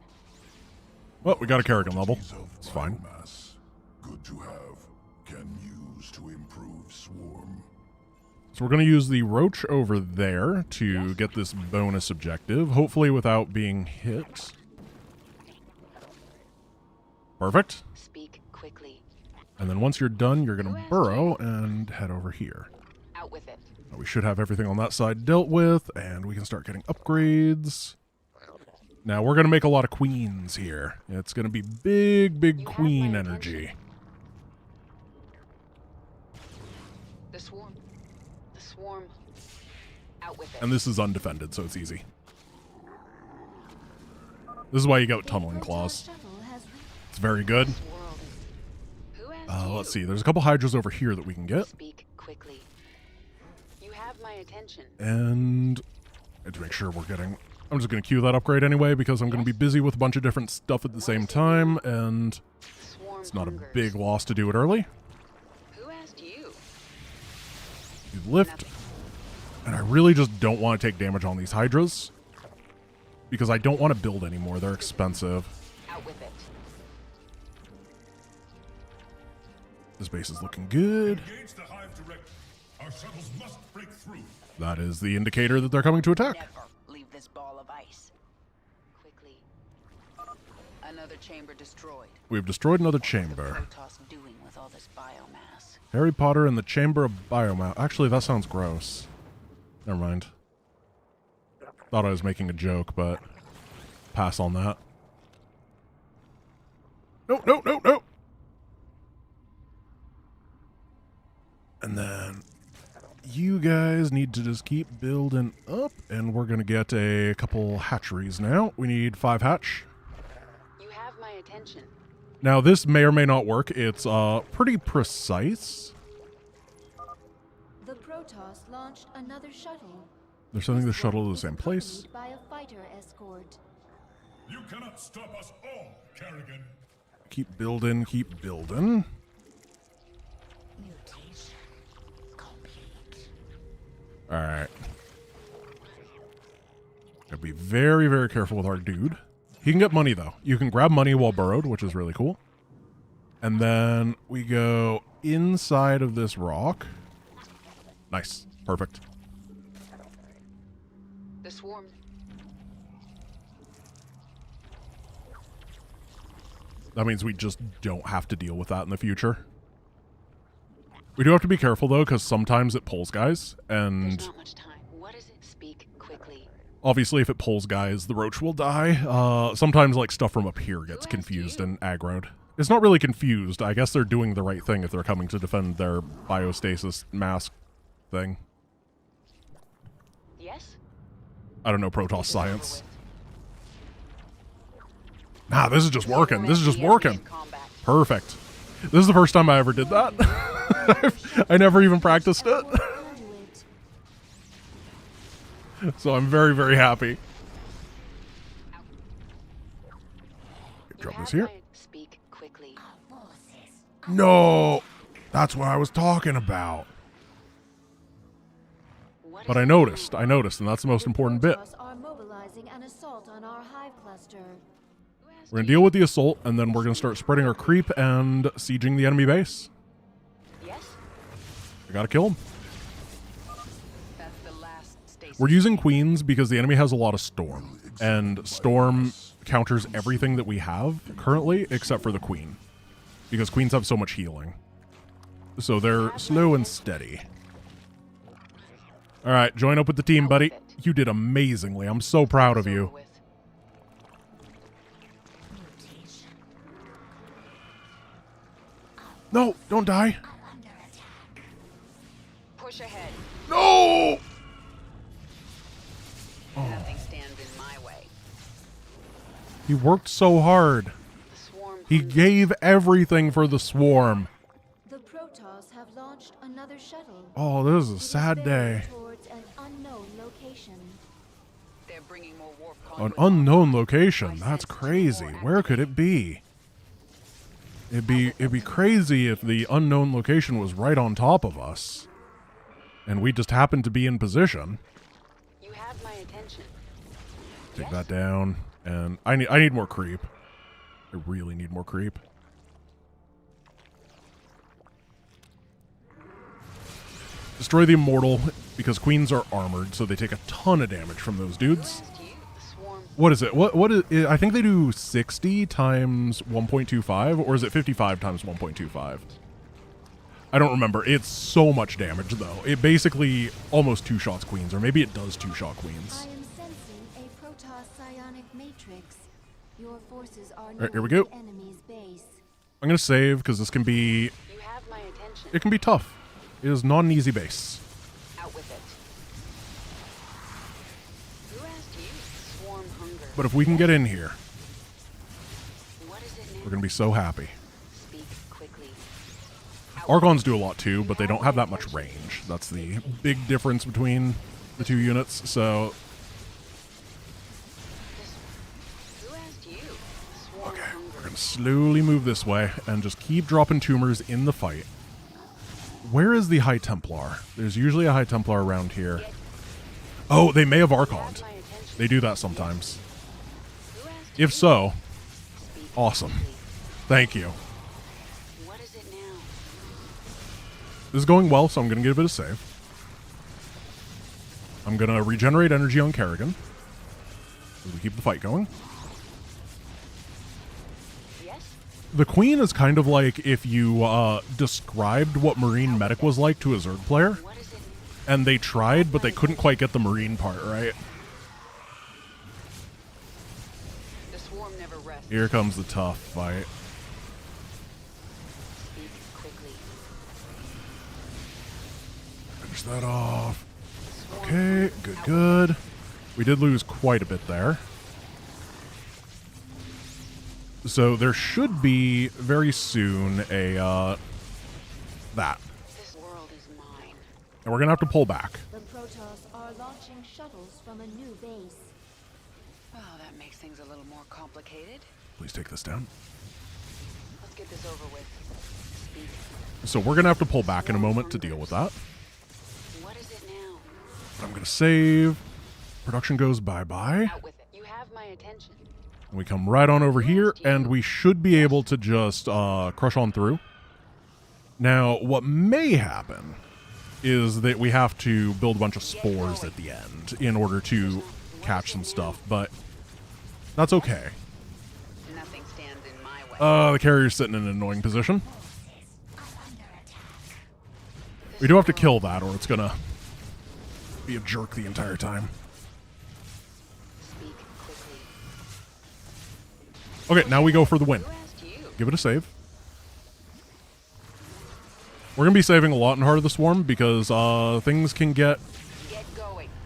A: Well, we got a Kerrigan level. It's fine.
G: Biomass. Good to have. Can use to improve swarm.
A: So we're going to use the Roach over there to get this bonus objective, hopefully without being hit.
H: Perfect. Speak quickly.
A: And then once you're done, you're going to burrow and head over here.
H: Out with it.
A: We should have everything on that side dealt with, and we can start getting upgrades. Now, we're going to make a lot of queens here. It's going to be big queen energy.
H: The swarm. The swarm. Out with it.
A: And this is undefended, so it's easy. This is why you got tunneling claws. It's very good. Let's see. There's a couple hydras over here that we can get.
H: Speak quickly. You have my attention.
A: And I have to make sure we're getting... I'm just going to queue that upgrade anyway because I'm going to be busy with a bunch of different stuff at the same time, and it's not a big loss to do it early.
H: Who asked you?
A: You lift, and I really just don't want to take damage on these hydras because I don't want to build anymore. They're expensive.
H: Out with it.
A: This base is looking good.
G: Engage the hive directly. Our shuttles must break through.
A: That is the indicator that they're coming to attack.
H: Never leave this ball of ice. Quickly. Another chamber destroyed.
A: We've destroyed another chamber.
H: Protoss doing with all this biomass?
A: Harry Potter and the Chamber of Biomass. Actually, that sounds gross. Never mind. Thought I was making a joke, but pass on that. No. And then you guys need to just keep building up, and we're going to get a couple hatcheries now. We need 5 hatch.
H: You have my attention.
A: Now, this may or may not work. It's pretty precise.
P: The Protoss launched another shuttle.
A: They're sending the shuttle to the same place.
P: By a fighter escort.
G: You cannot stop us all, Kerrigan.
A: Keep building, keep building. Alright. Gotta be very careful with our dude. He can get money, though. You can grab money while burrowed, which is really cool. And then we go inside of this rock. Nice. Perfect.
H: The swarm.
A: That means we just don't have to deal with that in the future. We do have to be careful, though, because sometimes it pulls guys, and...
H: There's not much time. What is it? Speak quickly.
A: Obviously, if it pulls guys, the roach will die. Sometimes, like, stuff from up here gets confused and aggroed. It's not really confused. I guess they're doing the right thing if they're coming to defend their biostasis mask thing.
H: Yes?
A: I don't know Protoss science. Nah, this is just working. This is just working. Perfect. This is the first time I ever did that. I never even practiced it. So I'm very happy. Drop this here.
H: Speak quickly.
A: No! That's what I was talking about. But I noticed, and that's the most important bit.
P: Are mobilizing an assault on our hive cluster.
A: We're going to deal with the assault, and then we're going to start spreading our creep and sieging the enemy base.
H: Yes?
A: I gotta kill him.
H: That's the last station.
A: We're using queens because the enemy has a lot of storm, and storm counters everything that we have currently except for the queen, because queens have so much healing. So they're slow and steady. All right, join up with the team, buddy. You did amazingly. I'm so proud of you. No, don't die.
H: Push ahead.
A: No!
H: Nothing stands in my way.
A: He worked so hard. He gave everything for the swarm.
P: The Protoss have launched another shuttle.
A: Oh, this is a sad day.
P: Towards an unknown location.
H: They're bringing more warp
A: An unknown location. That's crazy. Where could it be? It'd be crazy if the unknown location was right on top of us, and we just happened to be in position.
H: You have my attention.
A: Take that down, and I need more creep. I really need more creep. Destroy the immortal, because queens are armored, so they take a ton of damage from those dudes.
H: The swarm.
A: What is it? What is I think they do 60 times 1.25, or is it 55 times 1.25? I don't remember. It's so much damage, though. It basically almost two-shots queens, or maybe it does two-shot queens.
P: I am sensing a Protoss psionic matrix. Your forces are
A: Alright, here we go.
P: the enemy's base.
A: I'm going to save, because this can be...
H: You have my attention.
A: It can be tough. It is not an easy base.
H: Out with it. Who asked you? Swarm hunger.
A: But if we can get in here,
H: What is it now?
A: we're going to be so happy.
H: Speak quickly.
A: Archons do a lot too, but they don't have that much range. That's the big difference between the two units, so...
H: Who asked you?
A: Okay, we're going to slowly move this way and just keep dropping tumors in the fight. Where is the High Templar? There's usually a High Templar around here. Oh, they may have Archoned. They do that sometimes. If so, awesome. Thank you.
H: What is it now?
A: This is going well, so I'm going to give it a save. I'm going to regenerate energy on Kerrigan as we keep the fight going. The Queen is kind of like if you described what Marine Medic was like to a Zerg player, and they tried, but they couldn't quite get the Marine part right.
H: The swarm never rests.
A: Here comes the tough fight.
H: Speak quickly.
A: Finish that off. Okay, good. We did lose quite a bit there. So there should be very soon a that.
H: This world is mine.
A: And we're gonna have to pull back.
P: The Protoss are launching shuttles from a new base.
H: Oh, that makes things a little more complicated.
A: Please take this down.
H: Let's get this over with. Speak.
A: So we're gonna have to pull back in a moment to deal with that.
H: What is it now?
A: I'm gonna save. Production goes bye-bye.
H: Out with it. You have my attention.
A: We come right on over here, and we should be able to just crush on through. Now, what may happen is that we have to build a bunch of spores at the end in order to catch some stuff, but that's okay.
H: Nothing stands in my way.
A: The carrier's sitting in an annoying position. We do have to kill that, or it's gonna be a jerk the entire time.
H: Speak quickly.
A: Okay, now we go for the win. Give it a save. We're going to be saving a lot in Heart of the Swarm because things can get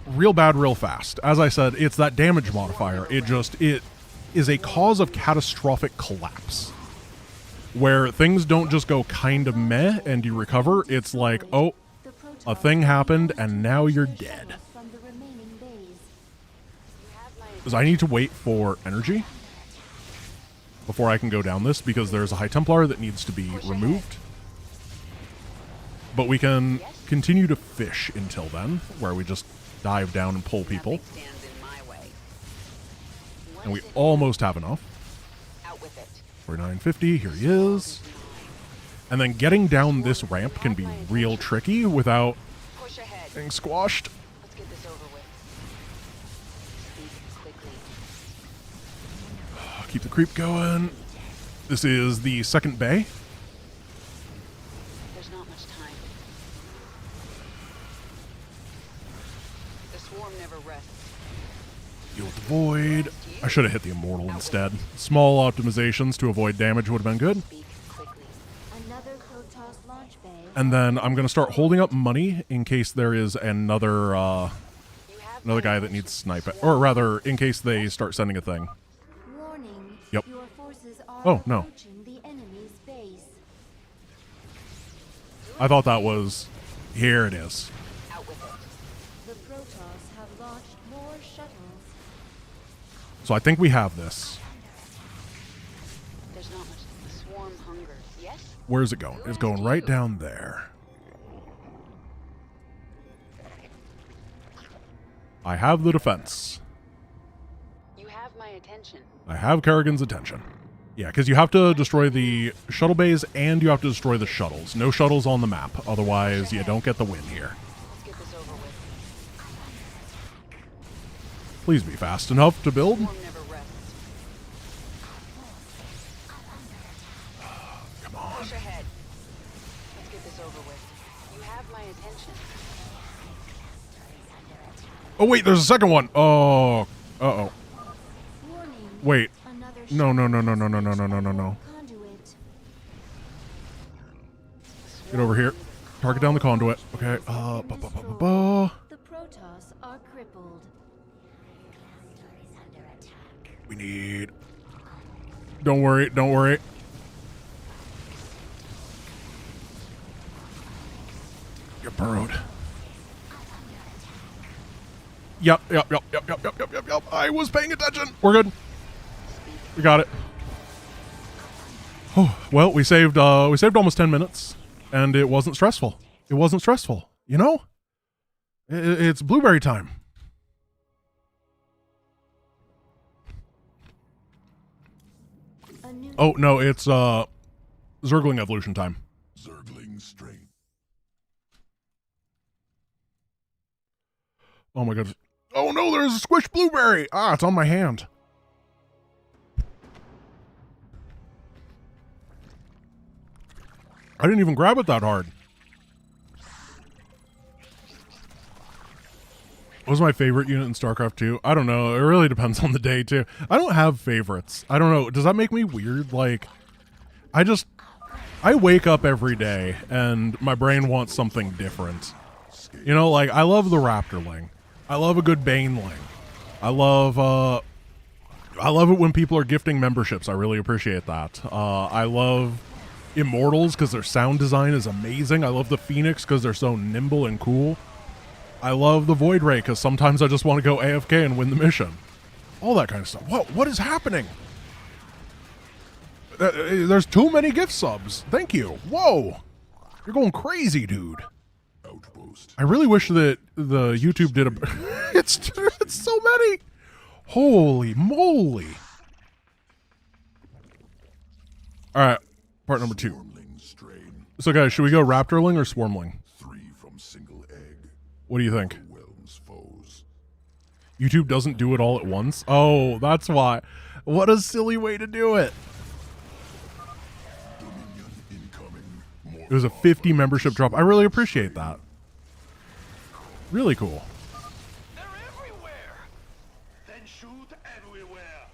A: real bad real fast. As I said, it's that damage modifier. It is a cause of catastrophic collapse. Where things don't just go kind of meh and you recover. It's like, oh, a thing happened and now you're dead. Because I need to wait for energy before I can go down this, because there's a High Templar that needs to be removed. But we can continue to fish until then, where we just dive down and pull people. And we almost have enough. For 950, here he is. And then getting down this ramp can be real tricky without getting squashed.
H: Let's get this over with. Speak quickly.
A: Keep the creep going. This is the second bay.
H: There's not much time. The swarm never rests.
A: Deal with the void. I should have hit the immortal instead. Small optimizations to avoid damage would have been good.
P: Another Protoss launch bay.
A: And then I'm going to start holding up money in case there is another guy that needs snipe. Or rather, in case they start sending a thing.
P: Warning.
A: Yep.
P: Your forces are
A: Oh, no.
P: approaching the enemy's base.
A: I thought that was... Here it is.
P: The Protoss have launched more shuttles.
A: So I think we have this.
H: There's not much. The swarm hungers. Yes?
A: Where is it going? It's going right down there. I have the defense.
H: You have my attention.
A: I have Kerrigan's attention. Yeah, because you have to destroy the shuttle bays and you have to destroy the shuttles. No shuttles on the map, otherwise you don't get the win here.
H: Let's get this over with.
A: Please be fast enough to build.
H: Swarm never rests.
A: Come on.
H: Push ahead. Let's get this over with. You have my attention.
A: Oh wait, there's a second one. Oh, uh-oh. Wait. No, no, no, no, no, no, no, no, no, no, no. Get over here. Target down the conduit. Okay.
P: The Protoss are crippled.
A: We need... Don't worry, don't worry. You're burrowed. Yep. I was paying attention. We're good. We got it. Oh, well, we saved almost 10 minutes, and it wasn't stressful. It wasn't stressful, you know? It's blueberry time. Oh, no, it's Zergling evolution time.
G: Zergling strain.
A: Oh my god. Oh no, there's a squished blueberry! Ah, it's on my hand. I didn't even grab it that hard. What was my favorite unit in StarCraft 2? I don't know. It really depends on the day, too. I don't have favorites. I don't know. Does that make me weird? Like, I wake up every day and my brain wants something different. You know, like, I love the Raptorling. I love a good Baneling. I love it when people are gifting memberships. I really appreciate that. I love Immortals because their sound design is amazing. I love the Phoenix because they're so nimble and cool. I love the Void Ray because sometimes I just want to go AFK and win the mission. All that kind of stuff. What is happening? There's too many gift subs. Thank you. Whoa. You're going crazy, dude.
G: Outpost.
A: I really wish that the YouTube did a... it's so many. Holy moly. All right. Part number 2. So guys, should we go Raptorling or Swarmling?
G: 3 from single egg.
A: What do you think?
G: Overwhelms foes.
A: YouTube doesn't do it all at once? Oh, that's why. What a silly way to do it. It was a 50 membership drop. I really appreciate that. Really cool.
F: They're everywhere. Then shoot everywhere.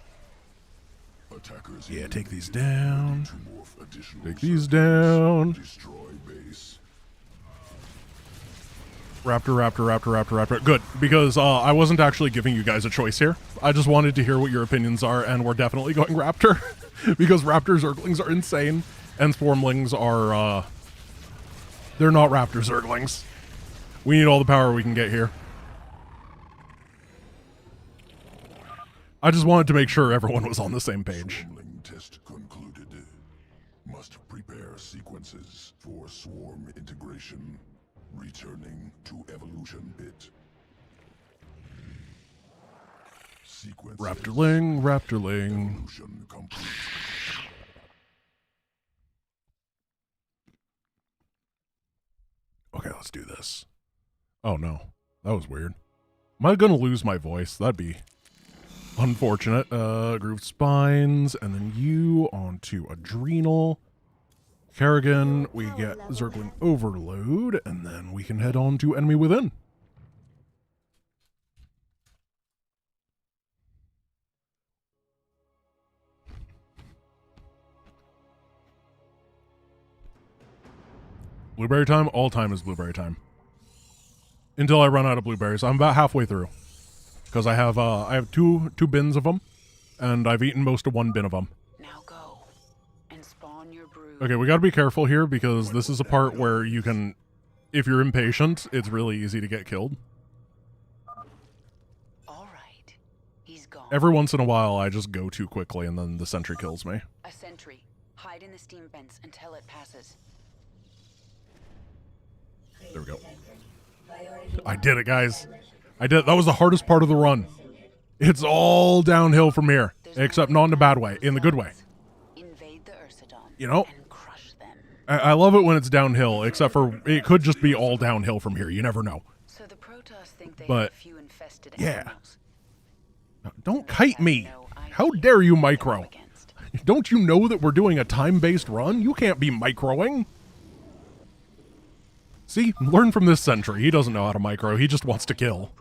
G: Attackers.
A: Yeah, take these down. Take
G: Take
A: these down.
G: Destroy base.
A: Raptor. Good, because I wasn't actually giving you guys a choice here. I just wanted to hear what your opinions are, and we're definitely going Raptor. Because Raptor Zerglings are insane, and Swarmlings are, they're not Raptor Zerglings. We need all the power we can get here. I just wanted to make sure everyone was on the same page.
G: Swarmling test concluded. Must prepare sequences for swarm integration. Returning to evolution bit. Sequences.
A: Raptorling.
G: Evolution complete.
A: Okay, let's do this. Oh no, that was weird. Am I gonna lose my voice? That'd be unfortunate. Grooved Spines, and then you onto Adrenal. Kerrigan, we get Zergling Overload, and then we can head on to Enemy Within. Blueberry time? All time is blueberry time. Until I run out of blueberries. I'm about halfway through. Because I have two bins of them, and I've eaten most of one bin of them.
H: Now go and spawn your brood.
A: Okay, we gotta be careful here because this is a part where you can, if you're impatient, it's really easy to get killed.
H: All right, he's gone.
A: Every once in a while, I just go too quickly, and then the sentry kills me.
H: A sentry. Hide in the steam vents until it passes.
A: There we go. I did it, guys. I did. That was the hardest part of the run. It's all downhill from here, except not in a bad way, in the good way.
H: Invade the Ursidon.
A: You know,
H: and crush them.
A: I love it when it's downhill, except for it could just be all downhill from here. You never know.
H: So the Protoss think they
A: But
H: have a few infested
A: yeah,
H: animals.
A: Don't kite me. How dare you micro? Don't you know that we're doing a time-based run? You can't be microing. See? Learn from this sentry. He doesn't know how to micro. He just wants to kill.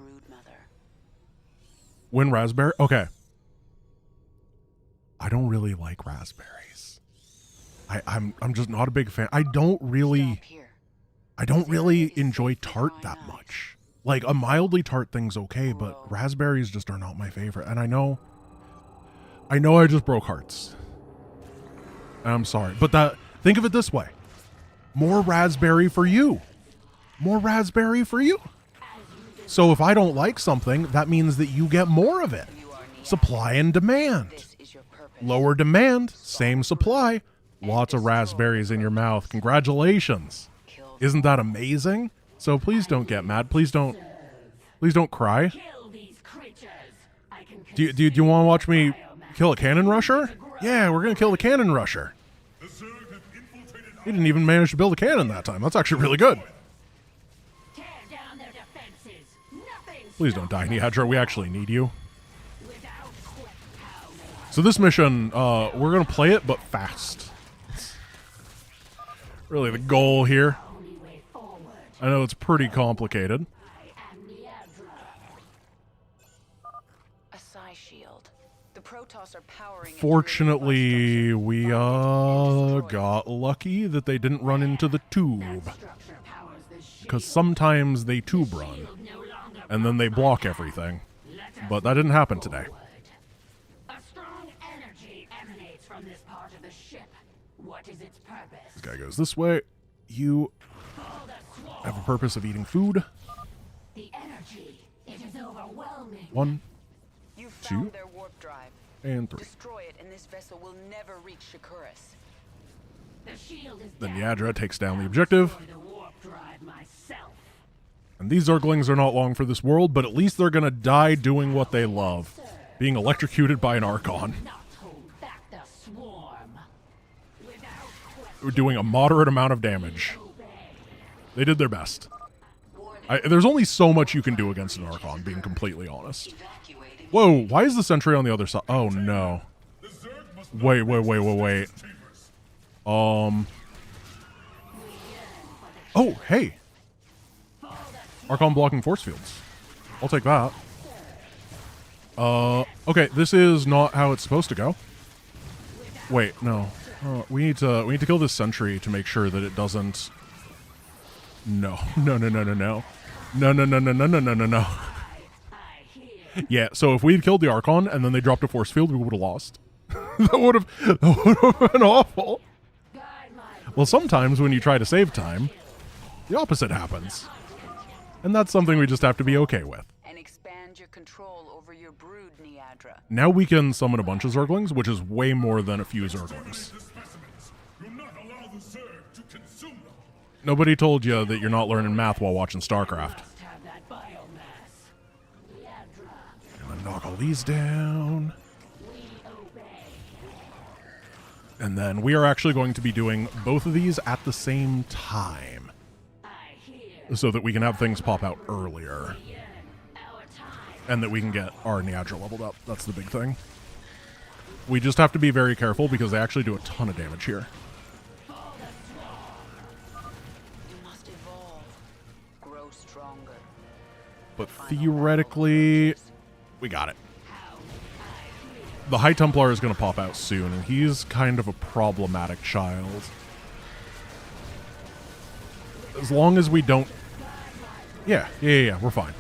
A: Win raspberry? Okay. I don't really like raspberries. I'm just not a big fan. I don't really enjoy tart that much. Like, a mildly tart thing's okay, but raspberries just are not my favorite. And I know I just broke hearts. And I'm sorry. But think of it this way. More raspberry for you. More raspberry for you. So if I don't like something, that means that you get more of it. Supply and demand. Lower demand, same supply. Lots of raspberries in your mouth. Congratulations. Isn't that amazing? So please don't get mad. Please don't cry. Do you want to watch me kill a cannon rusher? Yeah, we're going to kill the cannon rusher. He didn't even manage to build a cannon that time. That's actually really good. Please don't die, Neadra. We actually need you. So this mission, we're going to play it, but fast. That's really the goal here. I know it's pretty complicated.
H: A psi shield. The Protoss are powering.
A: Fortunately, we got lucky that they didn't run into the tube. Because sometimes they tube run. And then they block everything. But that didn't happen today.
O: A strong energy emanates from this part of the ship. What is its purpose?
A: This guy goes this way. You have a purpose of eating food.
O: The energy, it is overwhelming.
A: 1,
H: You
A: 2,
H: found their warp drive.
A: and 3.
H: Destroy it, and this vessel will never reach Shakuras.
O: The shield is
A: Then Neadra takes down the objective.
O: the warp drive myself.
A: And these Zerglings are not long for this world, but at least they're gonna die doing what they love. Being electrocuted by an Archon.
O: Back the swarm.
A: We're doing a moderate amount of damage. They did their best. There's only so much you can do against an Archon, being completely honest. Whoa, why is the sentry on the other side? Oh, no. Wait. Oh, hey. Archon blocking force fields. I'll take that. Okay, this is not how it's supposed to go. Wait, no. We need to kill this sentry to make sure that it doesn't. No. Yeah, so if we had killed the Archon and then they dropped a force field, we would have lost. that would have been awful. Well, sometimes when you try to save time, the opposite happens. And that's something we just have to be okay with.
H: And expand your control over your brood, Neadra.
A: Now we can summon a bunch of Zerglings, which is way more than a few Zerglings. Nobody told you that you're not learning math while watching StarCraft. Gonna knock all these down. And then we are actually going to be doing both of these at the same time. So that we can have things pop out earlier. And that we can get our Neadra leveled up. That's the big thing. We just have to be very careful because they actually do a ton of damage here. But theoretically, we got it. The High Templar is going to pop out soon, and he's kind of a problematic child. As long as we don't... Yeah, we're fine.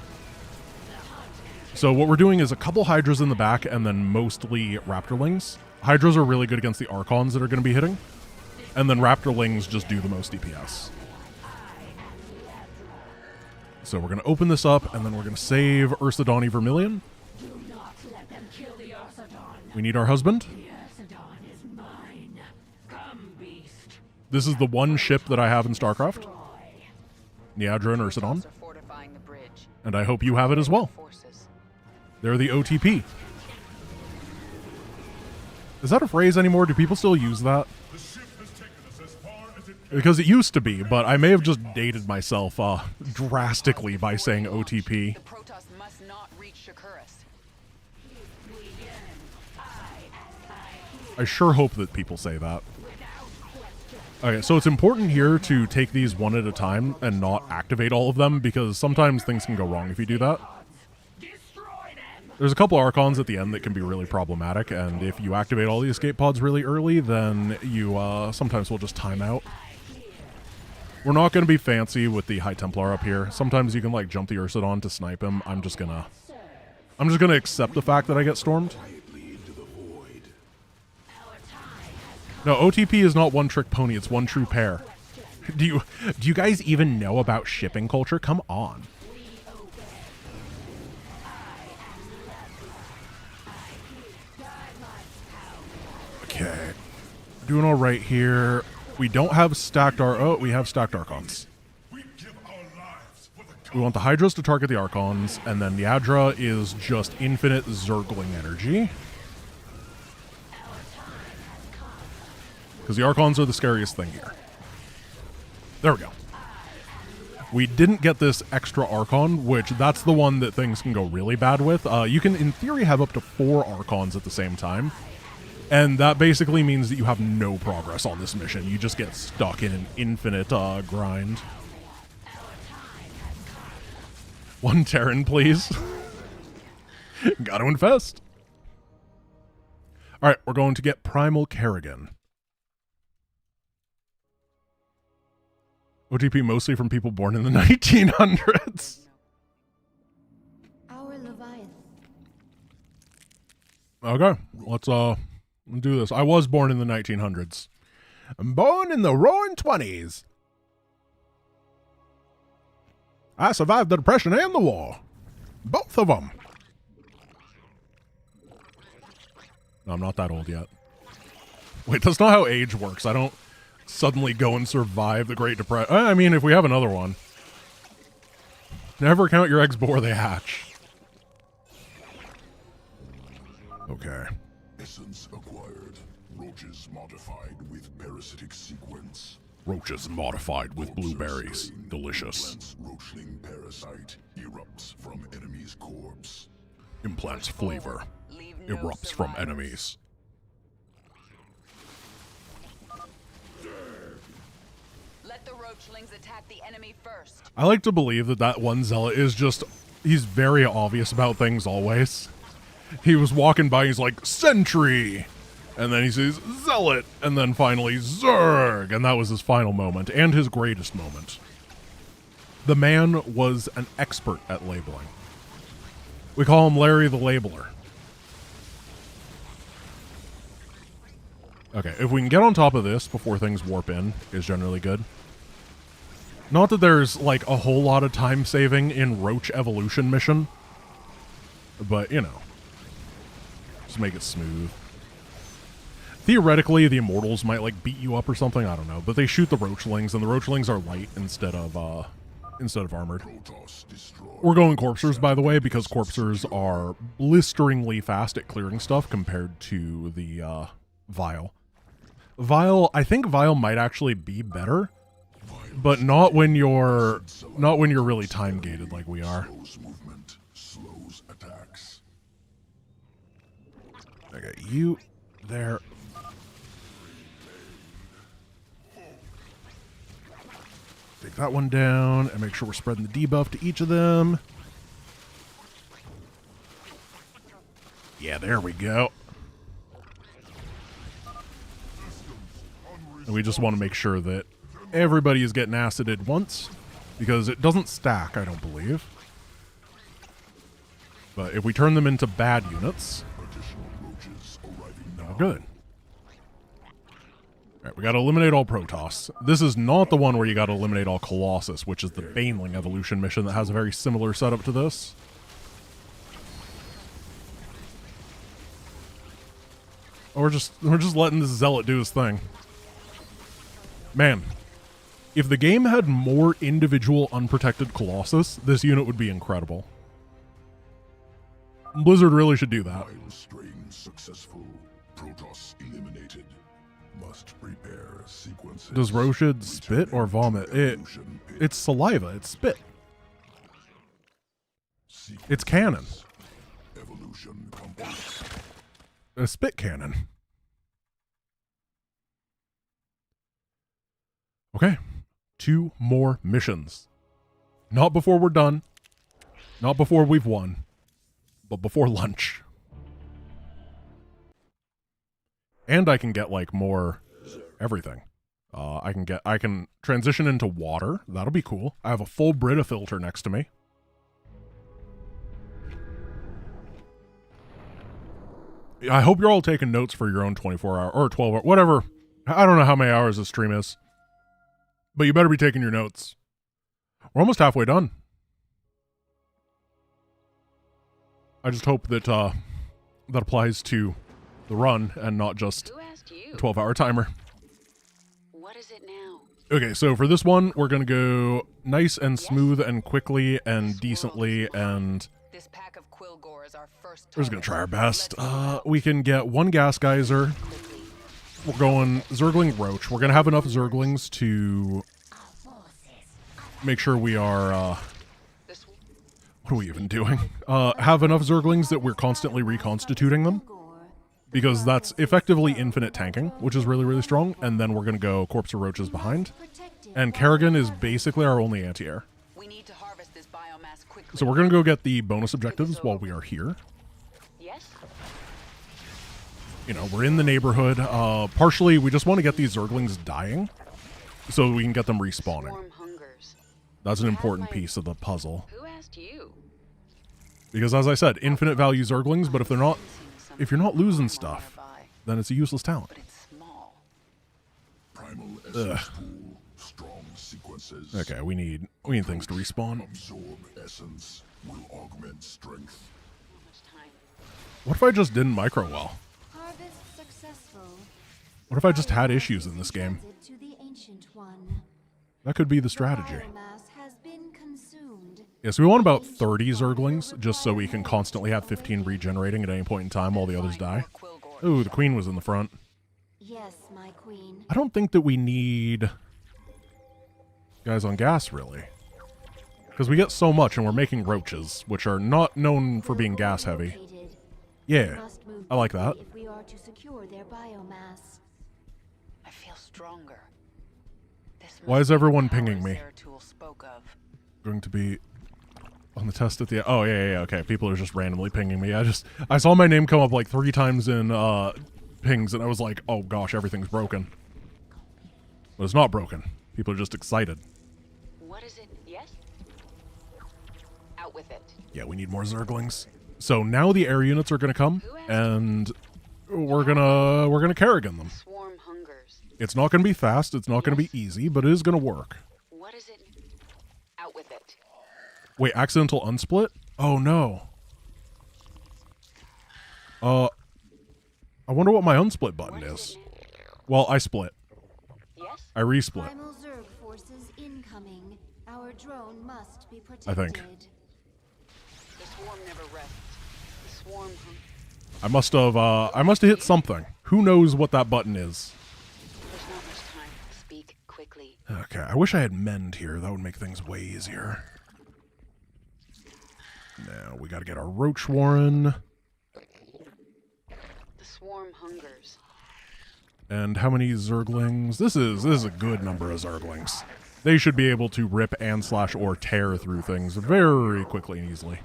A: So what we're doing is a couple Hydras in the back, and then mostly Raptorlings. Hydras are really good against the Archons that are going to be hitting. And then Raptorlings just do the most DPS. So we're going to open this up, and then we're going to save Ursadani Vermilion. We need our husband. This is the one ship that I have in StarCraft. Neadra and Ursadon. And I hope you have it as well. They're the OTP. Is that a phrase anymore? Do people still use that? Because it used to be, but I may have just dated myself drastically by saying OTP.
H: The Protoss must not reach Shakuras.
A: I sure hope that people say that. Okay, so it's important here to take these one at a time and not activate all of them, because sometimes things can go wrong if you do that. There's a couple Archons at the end that can be really problematic, and if you activate all the escape pods really early, then you sometimes will just time out. We're not going to be fancy with the High Templar up here. Sometimes you can like jump the Ursidon to snipe him. I'm just gonna accept the fact that I get stormed. No, OTP is not one trick pony, it's one true pair. Do you guys even know about shipping culture? Come on. Okay. Doing all right here. We don't have stacked we have stacked Archons. We want the Hydras to target the Archons, and then the Adra is just infinite Zergling energy. Because the Archons are the scariest thing here. There we go. We didn't get this extra Archon, which that's the one that things can go really bad with. You can, in theory, have up to 4 Archons at the same time. And that basically means that you have no progress on this mission. You just get stuck in an infinite grind. 1 Terran, please. Gotta infest. Alright, we're going to get Primal Kerrigan. OTP mostly from people born in the 1900s.
P: Our Leviathan.
A: Okay, let's do this. I was born in the 1900s. I'm born in the roaring 20s. I survived the Depression and the war. Both of them. No, I'm not that old yet. Wait, that's not how age works. I don't suddenly go and survive the Great Depression. I mean, if we have another one. Never count your eggs before they hatch. Okay.
G: Essence acquired. Roaches modified with parasitic sequence.
A: Roaches modified with blueberries. Delicious.
G: Roachling parasite erupts from enemy's corpse.
A: Implants flavor. Erupts from enemies.
H: Let the roachlings attack the enemy first.
A: I like to believe that that one zealot is just, he's very obvious about things always. He was walking by, he's like, Sentry! And then he says, Zealot! And then finally, Zerg! And that was his final moment, and his greatest moment. The man was an expert at labeling. We call him Larry the Labeler. Okay, if we can get on top of this before things warp in, is generally good. Not that there's, like, a whole lot of time saving in Roach Evolution mission. But, you know. Just make it smooth. Theoretically, the Immortals might, like, beat you up or something, I don't know. But they shoot the Roachlings, and the Roachlings are light instead of armored. We're going Corpsers, by the way, because Corpsers are blisteringly fast at clearing stuff compared to the, Vile. I think Vile might actually be better, but not when you're really time gated like we are. Okay, you there. Take that one down and make sure we're spreading the debuff to each of them. Yeah, there we go. And we just want to make sure that everybody is getting acided once, because it doesn't stack, I don't believe. But if we turn them into bad units, no good. Alright, we gotta eliminate all Protoss. This is not the one where you gotta eliminate all Colossus, which is the Baneling evolution mission that has a very similar setup to this. We're just letting this Zealot do his thing. Man, if the game had more individual unprotected Colossus, this unit would be incredible. Blizzard really should do that.
G: Strain successful. Protoss eliminated. Must prepare sequences.
A: Does Roshid spit or vomit? It's saliva. It's spit. It's cannon.
G: Evolution complete.
A: A spit cannon. Okay. 2 more missions. Not before we're done. Not before we've won. But before lunch. And I can get, like, more everything. I can transition into water. That'll be cool. I have a full Brita filter next to me. I hope you're all taking notes for your own 24-hour or 12-hour, whatever. I don't know how many hours this stream is. But you better be taking your notes. We're almost halfway done. I just hope that that applies to the run and not just a 12-hour timer.
H: What is it now?
A: Okay, so for this one, we're going to go nice and smooth and quickly and decently, and
H: This pack of Quillgore is our first
A: we're just going to try our best. We can get 1 gas geyser. We're going Zergling Roach. We're going to have enough Zerglings to make sure we are, what are we even doing? Have enough Zerglings that we're constantly reconstituting them. Because that's effectively infinite tanking, which is really, really strong. And then we're going to go Corpse of Roaches behind. And Kerrigan is basically our only anti-air.
H: We need to harvest this biomass quickly.
A: So we're going to go get the bonus objectives while we are here.
H: Yes?
A: You know, we're in the neighborhood. Partially, we just want to get these Zerglings dying so we can get them respawning. That's an important piece of the puzzle.
H: Who asked you?
A: Because as I said, infinite value Zerglings, but if you're not losing stuff, then it's a useless talent. Ugh.
G: Strong sequences.
A: Okay, we need things to respawn.
G: Absorb essence will augment strength.
A: What if I just didn't micro well?
P: Harvest successful.
A: What if I just had issues in this game?
P: To the ancient one.
A: That could be the strategy.
P: Biomass has been consumed.
A: Yeah, so we want about 30 Zerglings, just so we can constantly have 15 regenerating at any point in time while the others die. Ooh, the queen was in the front.
P: Yes, my queen.
A: I don't think that we need guys on gas, really. Because we get so much, and we're making roaches, which are not known for being gas heavy. Yeah, I like that.
P: If we are to secure their biomass.
H: I feel stronger.
A: Why is everyone pinging me? Going to be on the test at the... Oh, yeah, okay. People are just randomly pinging me. I saw my name come up like 3 times in pings, and I was like, oh gosh, everything's broken. But it's not broken. People are just excited.
H: What is it? Yes? Out with it.
A: Yeah, we need more Zerglings. So now the air units are going to come, and we're gonna Kerrigan them.
H: Swarm hungers.
A: It's not going to be fast. It's not going to be easy, but it is going to work.
H: What is it? Out with it.
A: Wait, accidental unsplit? Oh no. I wonder what my unsplit button is. Well, I split.
H: Yes?
A: I resplit.
P: Primal Zerg forces incoming. Our drone must be protected.
A: I think.
H: The swarm never rests. The swarm
A: I must have hit something. Who knows what that button is?
H: There's not much time. Speak quickly.
A: Okay, I wish I had mend here. That would make things way easier. Now we got to get our Roach Warren.
H: The swarm hungers.
A: And how many Zerglings? This is a good number of Zerglings. They should be able to rip and slash or tear through things very quickly and easily.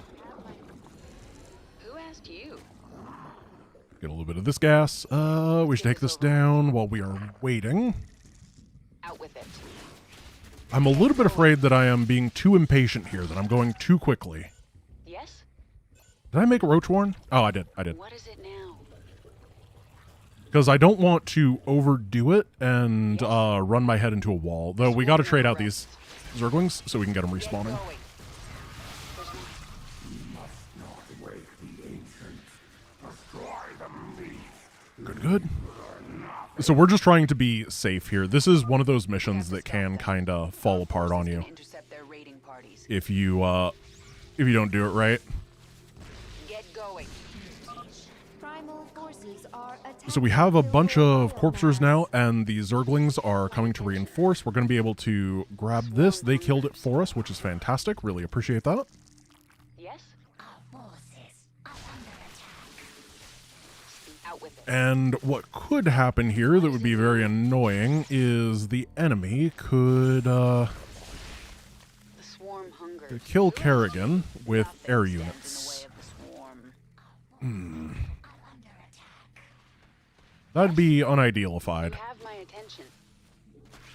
H: Who asked you?
A: Get a little bit of this gas. We should take this down while we are waiting.
H: Out with it.
A: I'm a little bit afraid that I am being too impatient here, that I'm going too quickly.
H: Yes?
A: Did I make a Roach Warren? Oh, I did.
H: What is it now?
A: Because I don't want to overdo it and run my head into a wall. Though we got to trade out these Zerglings so we can get them respawning. Good. So we're just trying to be safe here. This is one of those missions that can kind of fall apart on you if you don't do it right. So we have a bunch of Corpsers now, and the Zerglings are coming to reinforce. We're going to be able to grab this. They killed it for us, which is fantastic. Really appreciate that.
H: Yes?
A: And what could happen here that would be very annoying is the enemy could kill Kerrigan with air units. That'd be unidealified.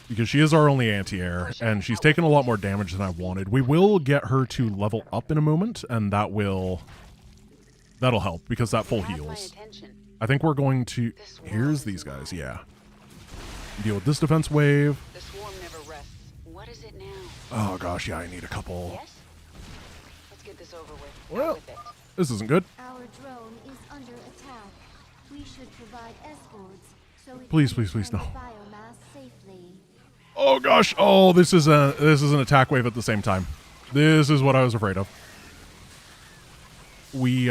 A: Because she is our only anti-air, and she's taken a lot more damage than I wanted. We will get her to level up in a moment, and that'll help, because that full heals. I think we're going to... Here's these guys, yeah. Deal with this defense wave. Oh gosh, yeah, I need a couple.
H: Let's get this over with.
A: Well, this isn't good.
P: Our drone is under attack. We should provide escorts so we
A: Please,
P: can
A: please, please, no.
P: return the biomass safely.
A: Oh gosh, oh, this is an attack wave at the same time. This is what I was afraid of. We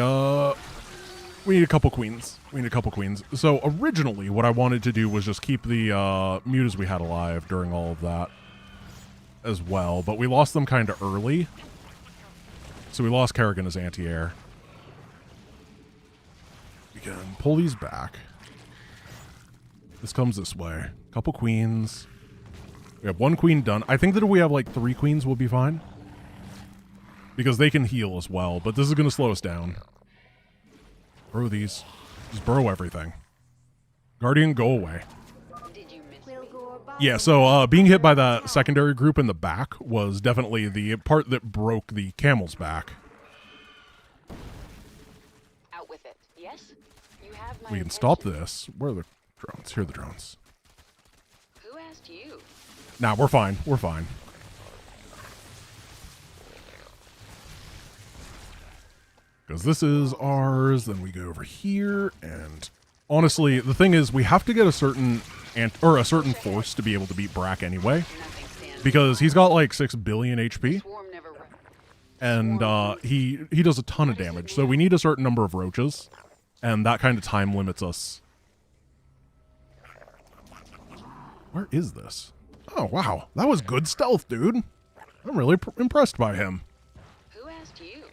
A: need a couple queens. We need a couple queens. So originally what I wanted to do was just keep the mutas we had alive during all of that as well, but we lost them kind of early. So we lost Kerrigan as anti-air. We can pull these back. This comes this way. Couple queens. We have one queen done. I think that if we have like 3 queens, we'll be fine. Because they can heal as well, but this is going to slow us down. Burrow these. Just burrow everything. Guardian, go away. Yeah, so being hit by that secondary group in the back was definitely the part that broke the camel's back.
H: Out with it. Yes? You have my
A: We can stop this. Where are the drones? Here are the drones.
H: Who asked you?
A: Nah, we're fine. We're fine. Because this is ours, then we go over here, and honestly, the thing is, we have to get a certain force to be able to beat Brack anyway, because he's got like 6 billion HP, and he does a ton of damage, so we need a certain number of roaches, and that kind of time limits us. Where is this? Oh, wow. That was good stealth, dude. I'm really impressed by him.
H: Who asked you?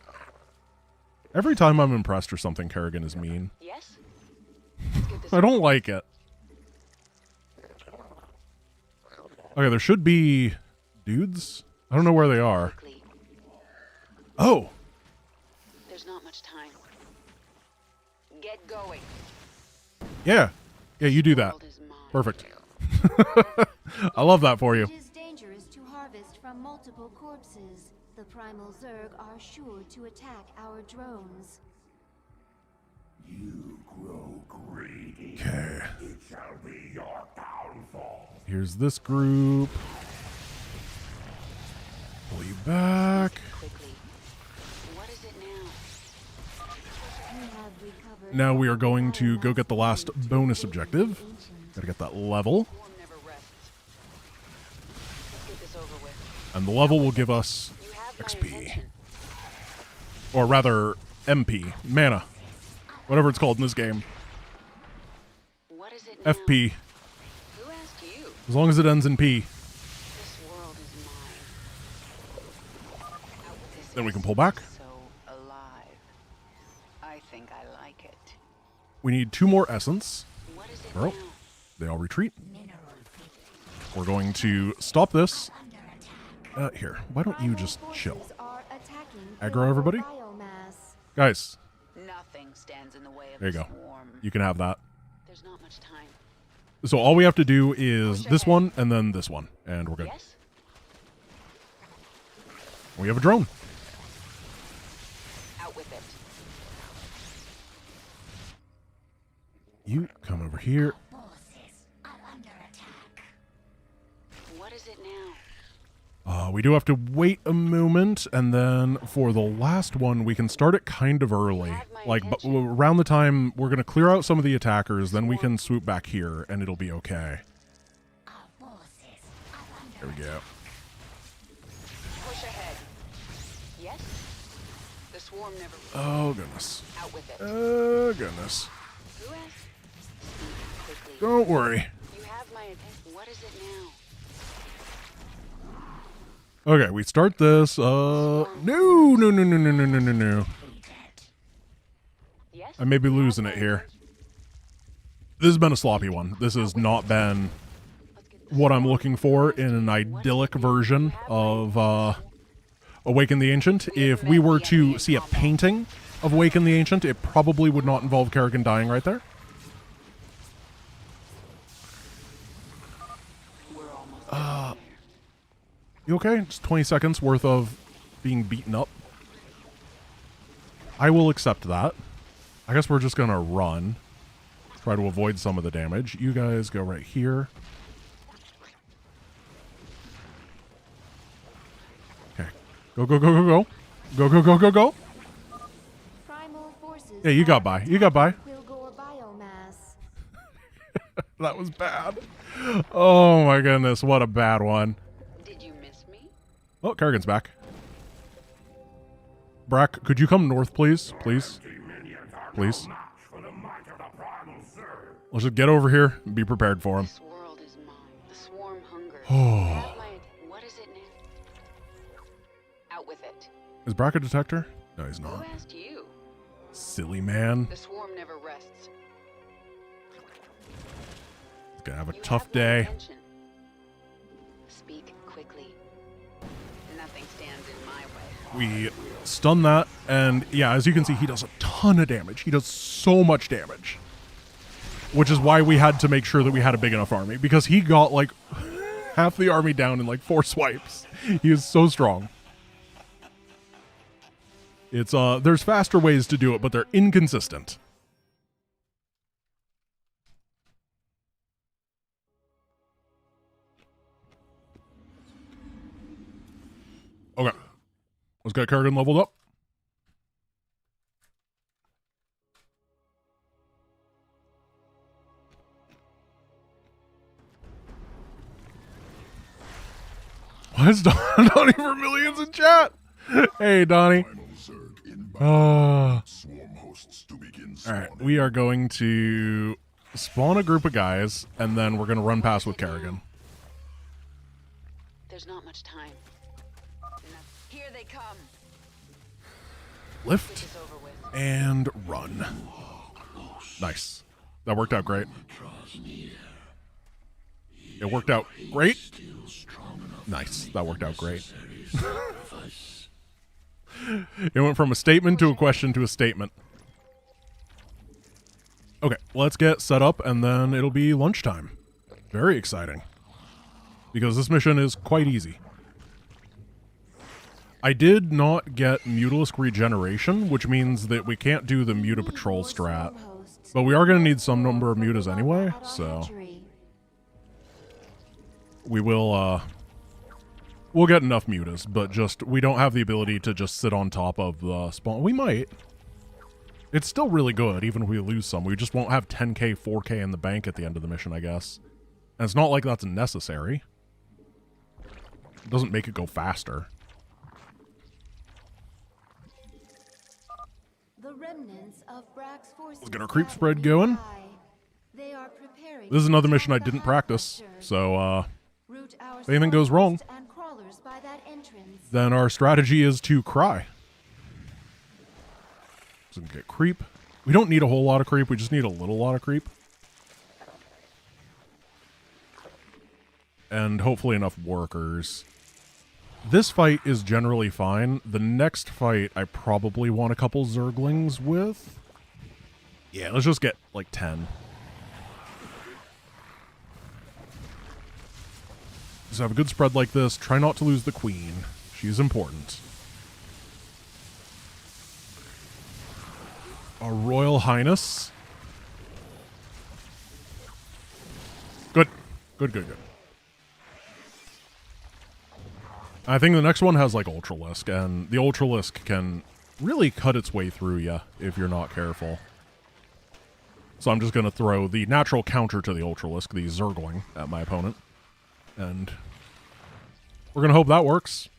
A: Every time I'm impressed or something, Kerrigan is mean.
H: Yes?
A: I don't like it. Okay, there should be dudes. I don't know where they are. Oh!
H: There's not much time. Get going.
A: Yeah. Yeah, you do that. Perfect. I love that for you.
P: It is dangerous to harvest from multiple corpses. The primal Zerg are sure to attack our drones.
G: You grow greedy.
A: Okay.
G: It shall be your downfall.
A: Here's this group. Pull you back.
H: What is it now?
A: Now we are going to go get the last bonus objective. Gotta get that level. And the level will give us XP. Or rather, MP. Mana. Whatever it's called in this game. FP. As long as it ends in P. Then we can pull back.
H: I think I like it.
A: We need 2 more essence. Oh, they all retreat. We're going to stop this. Here, why don't you just chill? Aggro everybody? Guys.
H: Nothing stands in the way of
A: There you go.
H: swarm.
A: You can have that.
H: There's not much time.
A: So all we have to do is this one and then this one, and we're good.
H: Yes?
A: We have a drone.
H: Out with it.
A: You come over here.
H: What is it now?
A: We do have to wait a moment, and then for the last one, we can start it kind of early. Like, around the time we're going to clear out some of the attackers, then we can swoop back here, and it'll be okay. There we go.
H: Push ahead. Yes? The swarm never...
A: Oh, goodness.
H: Out with it.
A: Oh, goodness.
H: Who asked? Quickly.
A: Don't worry.
H: You have my attention. What is it now?
A: Okay, we start this. No.
H: Yes?
A: I may be losing it here. This has been a sloppy one. This has not been what I'm looking for in an idyllic version of Awaken the Ancient. If we were to see a painting of Awaken the Ancient, it probably would not involve Kerrigan dying right there. You okay? Just 20 seconds worth of being beaten up. I will accept that. I guess we're just gonna run. Try to avoid some of the damage. You guys go right here. Okay. Go, go, go, go, go. Go, go, go, go, go. Yeah, you got by. You got by. That was bad. Oh my goodness, what a bad one.
H: Did you miss me?
A: Oh, Kerrigan's back. Brack, could you come north, please? Please? Please? Let's just get over here and be prepared for him.
H: This world is mine. The swarm hunger.
A: Oh.
H: What is it now? Out with it.
A: Is Brack a detector? No, he's not.
H: Who asked you?
A: Silly man.
H: The swarm never rests.
A: He's gonna have a tough day.
H: Speak quickly. Nothing stands in my way.
A: We stun that, and yeah, as you can see, he does a ton of damage. He does so much damage. Which is why we had to make sure that we had a big enough army, because he got like half the army down in like 4 swipes. He is so strong. It's there's faster ways to do it, but they're inconsistent. Okay. Let's get Kerrigan leveled up. Why is Donnie Vermilion's in chat? Hey, Donnie. Alright, we are going to spawn a group of guys, and then we're going to run past with Kerrigan.
H: There's not much time. Here they come.
A: Lift and run. Nice. That worked out great. It worked out great. Nice. That worked out great. It went from a statement to a question to a statement. Okay, let's get set up, and then it'll be lunchtime. Very exciting. Because this mission is quite easy. I did not get Mutalisk Regeneration, which means that we can't do the Muta Patrol strat. But we are going to need some number of Mutas anyway, so... We will, we'll get enough Mutas, but just, we don't have the ability to just sit on top of the spawn. We might. It's still really good, even if we lose some. We just won't have 10k, 4k in the bank at the end of the mission, I guess. And it's not like that's necessary. It doesn't make it go faster.
P: The remnants of Brack's forces.
A: Let's get our creep spread going. This is another mission I didn't practice, so, if anything goes wrong, then our strategy is to cry. So we get creep. We don't need a whole lot of creep, we just need a little lot of creep. And hopefully enough workers. This fight is generally fine. The next fight I probably want a couple Zerglings with. Yeah, let's just get like 10. Just have a good spread like this. Try not to lose the queen. She's important. Our Royal Highness. Good. Good, good, good. I think the next one has like Ultralisk, and the Ultralisk can really cut its way through you if you're not careful. So I'm just going to throw the natural counter to the Ultralisk, the Zergling, at my opponent. And we're going to hope that works.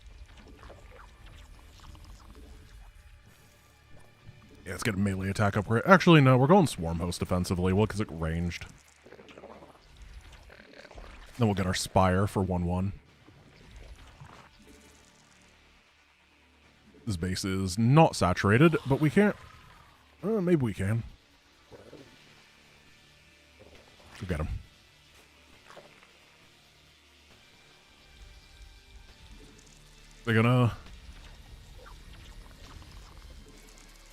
A: Yeah, let's get a melee attack upgrade. Actually, no, we're going Swarm Host defensively. Well, because it's ranged. Then we'll get our Spire for 1-1. This base is not saturated, but we can't... maybe we can. Go get him. They're gonna...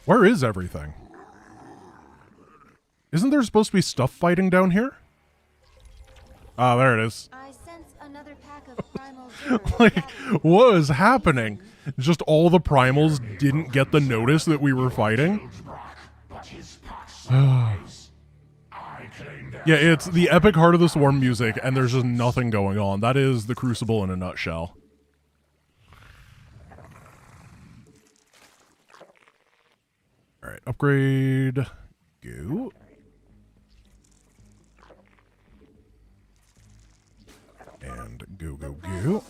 A: Where is everything? Isn't there supposed to be stuff fighting down here? Ah, there it is.
P: I sense another pack of primal Zerg.
A: Like, what is happening? Just all the primals didn't get the notice that we were fighting? Yeah, it's the epic Heart of the Swarm music, and there's just nothing going on. That is the Crucible in a nutshell. Alright, upgrade. Go. And go.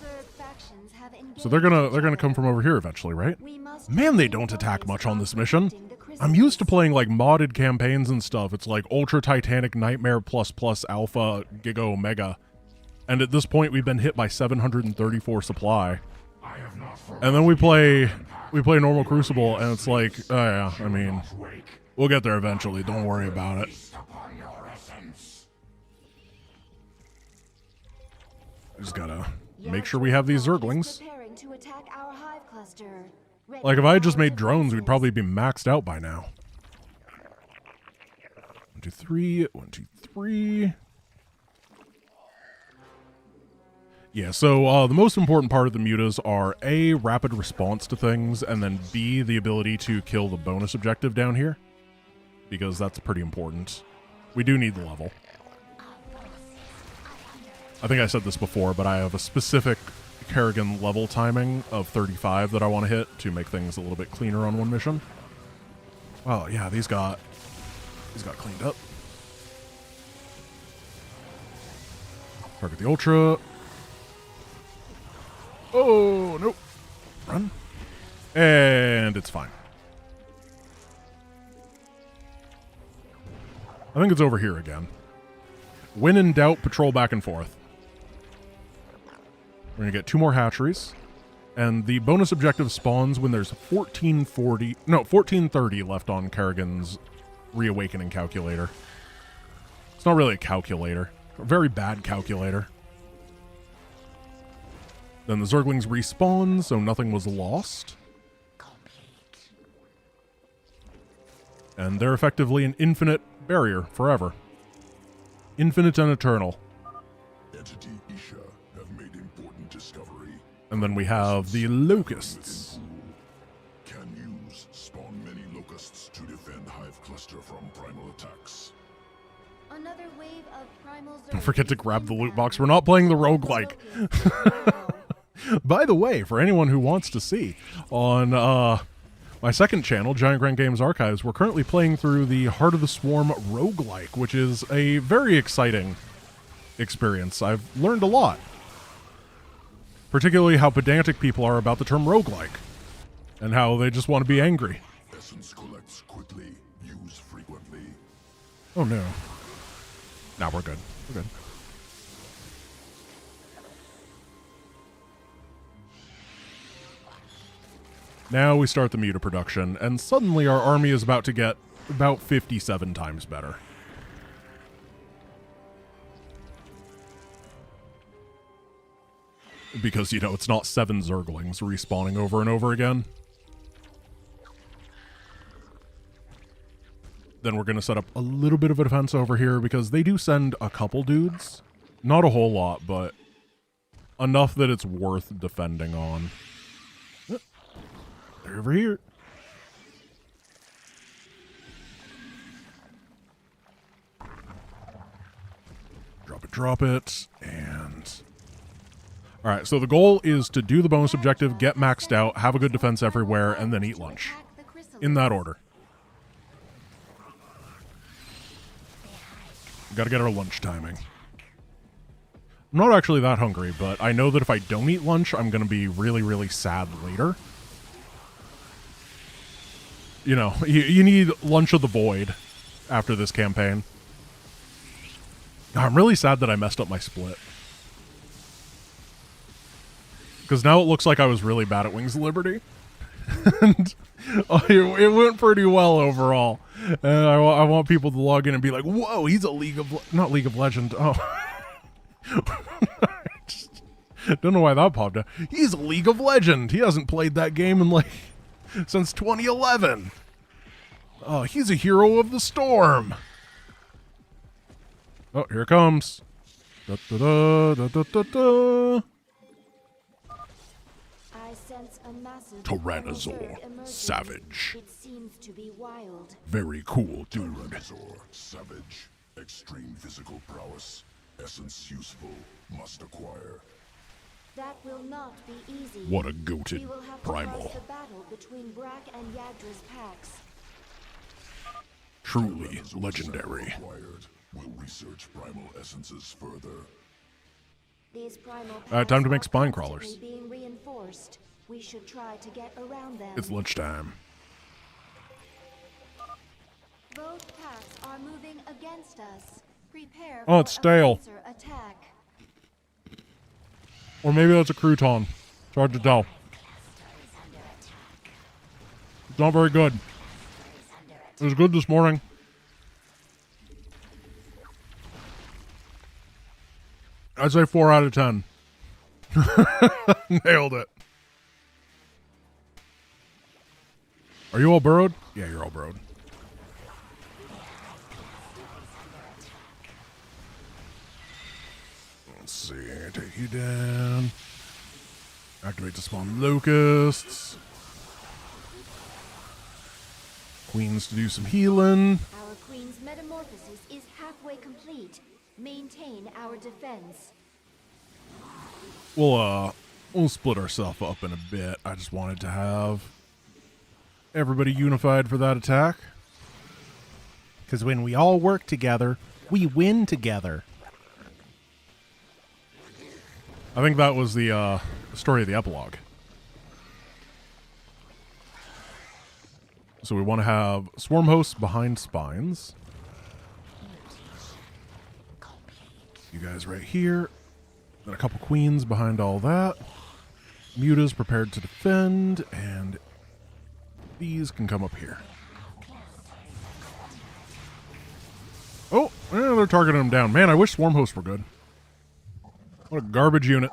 A: So they're gonna come from over here eventually, right? Man, they don't attack much on this mission. I'm used to playing like modded campaigns and stuff. It's like Ultra Titanic Nightmare plus Alpha Giga Omega. And at this point we've been hit by 734 supply. And then we play normal Crucible and it's like, oh yeah, I mean, we'll get there eventually, don't worry about it. Just gotta make sure we have these Zerglings. Like, if I had just made drones, we'd probably be maxed out by now. 1, 2, 3. 1, 2, 3. Yeah, so the most important part of the mutas are A, rapid response to things, and then B, the ability to kill the bonus objective down here. Because that's pretty important. We do need the level. I think I said this before, but I have a specific Kerrigan level timing of 35 that I want to hit to make things a little bit cleaner on one mission. Well, yeah, these got cleaned up. Target the Ultra. Oh, nope. Run. And it's fine. I think it's over here again. When in doubt, patrol back and forth. We're going to get 2 more hatcheries. And the bonus objective spawns when there's 1430 left on Kerrigan's reawakening calculator. It's not really a calculator. A very bad calculator. Then the Zerglings respawn, so nothing was lost. And they're effectively an infinite barrier forever. Infinite and eternal.
G: Entity Isha have made important discovery.
A: And then we have the locusts.
G: Can use spawn many locusts to defend Hive Cluster from primal attacks.
P: Another wave of primal Zerg.
A: Don't forget to grab the loot box. We're not playing the roguelike. By the way, for anyone who wants to see, on my second channel, Giant Grant Games Archives, we're currently playing through the Heart of the Swarm roguelike, which is a very exciting experience. I've learned a lot. Particularly how pedantic people are about the term roguelike. And how they just want to be angry.
G: Essence collects quickly, use frequently.
A: Oh no. Nah, we're good. We're good. Now we start the muta production, and suddenly our army is about to get about 57 times better. Because, you know, it's not 7 Zerglings respawning over and over again. Then we're going to set up a little bit of a defense over here, because they do send a couple dudes. Not a whole lot, but enough that it's worth defending on. They're over here. Drop it, and... Alright, so the goal is to do the bonus objective, get maxed out, have a good defense everywhere, and then eat lunch. In that order. Gotta get our lunch timing. I'm not actually that hungry, but I know that if I don't eat lunch, I'm gonna be really, really sad later. You know, you need Lunch of the Void after this campaign. I'm really sad that I messed up my split. Because now it looks like I was really bad at Wings of Liberty. And it went pretty well overall. And I want people to log in and be like, whoa, he's a not League of Legends. Oh. Don't know why that popped up. He's a League of Legends. He hasn't played that game in like since 2011. Oh, he's a hero of the storm. Oh, here it comes. Da, da, da, da, da, da, da.
P: I sense a massive
A: Tyrannosaur, savage.
P: It seems to be wild.
A: Very cool, dude.
G: Tyrannosaur, savage, extreme physical prowess, essence useful, must acquire.
P: That will not be easy.
A: What a goated
P: We will have
A: primal.
P: to cross the battle between Brack and Yadra's packs.
A: Truly legendary.
G: Acquired. We'll research primal essences further.
P: These primal
A: Time to make
P: packs
A: spine
P: are
A: crawlers.
P: constantly being reinforced. We should try to get around them.
A: It's lunchtime.
P: Both packs are moving against us. Prepare
A: Oh, it's
P: for
A: stale.
P: a pincer attack.
A: Or maybe that's a crouton. It's hard to tell. It's not very good. It was good this morning. I'd say 4 out of 10. Nailed it. Are you all burrowed? Yeah, you're all burrowed. Let's see. Take you down. Activate to spawn locusts. Queens to do some healing.
P: Our queen's metamorphosis is halfway complete. Maintain our defense.
A: We'll split ourselves up in a bit. I just wanted to have everybody unified for that attack. Because when we all work together, we win together. I think that was the story of the epilogue. So we want to have swarm hosts behind spines. You guys right here. Then a couple queens behind all that. Mutas prepared to defend, and these can come up here. Oh, they're targeting them down. Man, I wish swarm hosts were good. What a garbage unit.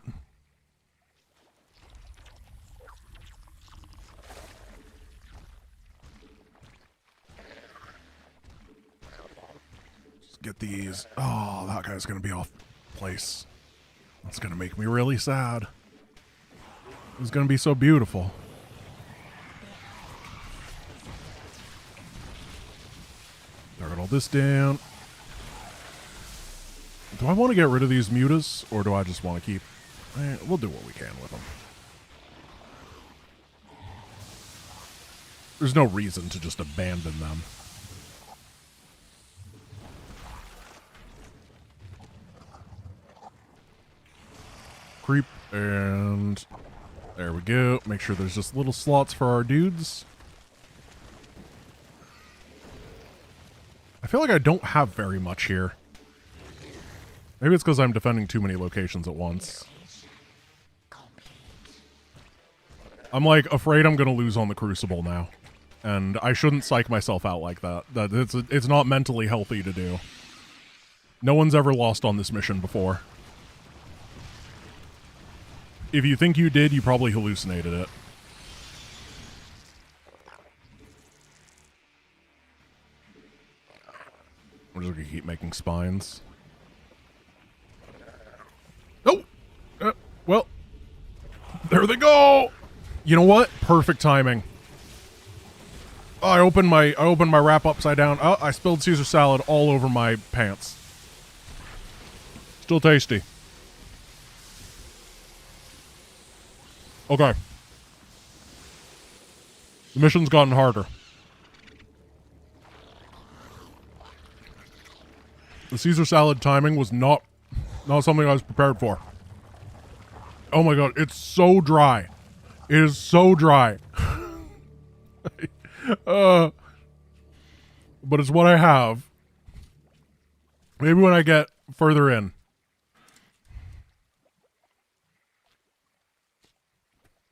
A: Just get these. Oh, that guy's going to be off place. That's going to make me really sad. It's going to be so beautiful. Target all this down. Do I want to get rid of these mutas, or do I just want to keep... we'll do what we can with them. There's no reason to just abandon them. Creep, and there we go. Make sure there's just little slots for our dudes. I feel like I don't have very much here. Maybe it's because I'm defending too many locations at once. I'm like afraid I'm going to lose on the Crucible now. And I shouldn't psych myself out like that. It's not mentally healthy to do. No one's ever lost on this mission before. If you think you did, you probably hallucinated it. We're just going to keep making spines. Oh! Well, there they go! You know what? Perfect timing. Oh, I opened my wrap upside down. Oh, I spilled Caesar salad all over my pants. Still tasty. Okay. The mission's gotten harder. The Caesar salad timing was not something I was prepared for. Oh my god, it's so dry. It is so dry. But it's what I have. Maybe when I get further in.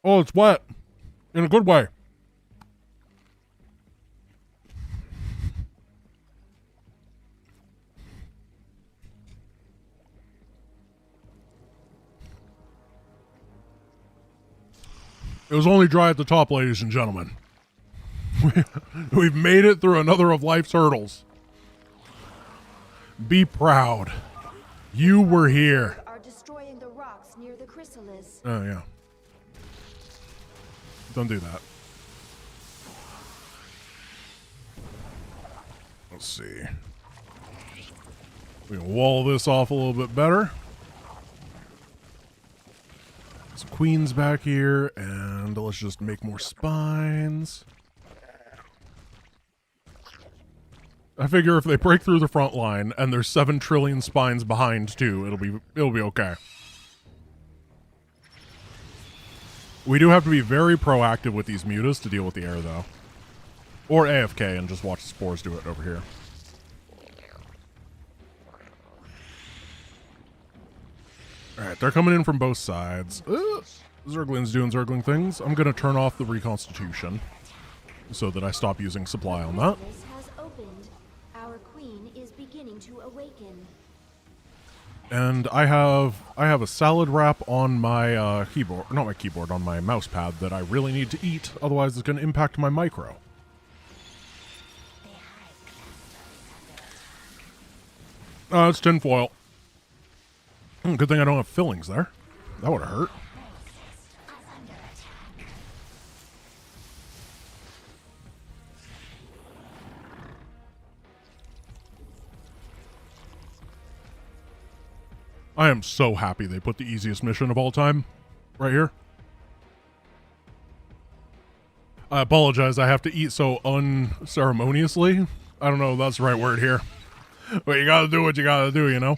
A: Oh, it's wet. In a good way. It was only dry at the top, ladies and gentlemen. We've made it through another of life's hurdles. Be proud. You were here.
P: Are destroying the rocks near the chrysalis.
A: Oh, yeah. Don't do that. Let's see. We can wall this off a little bit better. Some queens back here, and let's just make more spines. I figure if they break through the front line and there's 7 trillion spines behind too, it'll be okay. We do have to be very proactive with these mutas to deal with the air though. Or AFK and just watch the spores do it over here. Alright, they're coming in from both sides. Zergling's doing Zergling things. I'm gonna turn off the reconstitution so that I stop using supply on that.
P: Our queen is beginning to awaken.
A: And I have a salad wrap on my keyboard, not my keyboard, on my mouse pad that I really need to eat, otherwise it's going to impact my micro. It's tinfoil. Good thing I don't have fillings there. That would have hurt. I am so happy they put the easiest mission of all time right here. I apologize, I have to eat so unceremoniously. I don't know if that's the right word here. But you gotta do what you gotta do, you know?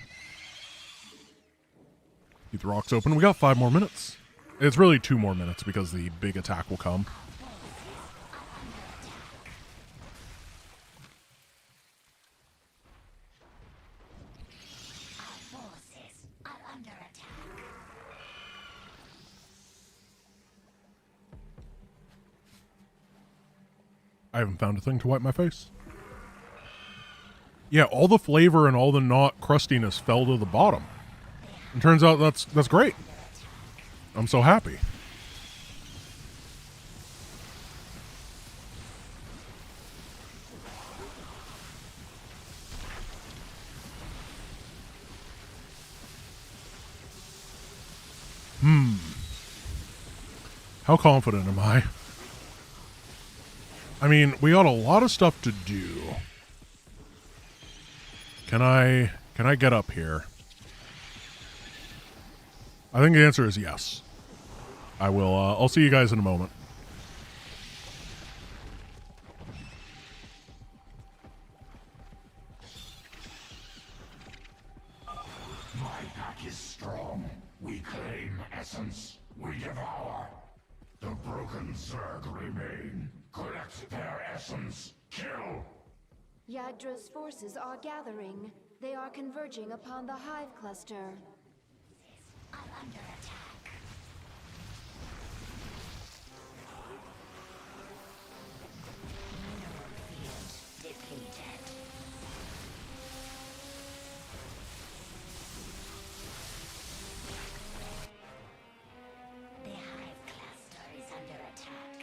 A: Keep the rocks open. We got 5 more minutes. It's really 2 more minutes because the big attack will come. I haven't found a thing to wipe my face. Yeah, all the flavor and all the not crustiness fell to the bottom. And turns out that's great. I'm so happy. How confident am I? I mean, we got a lot of stuff to do. Can I get up here? I think the answer is yes. I will, I'll see you guys in a moment.
Q: My pack is strong. We claim essence. We devour. The broken Zerg remain. Collect their essence. Kill!
P: Yadra's forces are gathering. They are converging upon the hive cluster.
O: I'm under attack. Mineral field depleted. The hive cluster is under attack.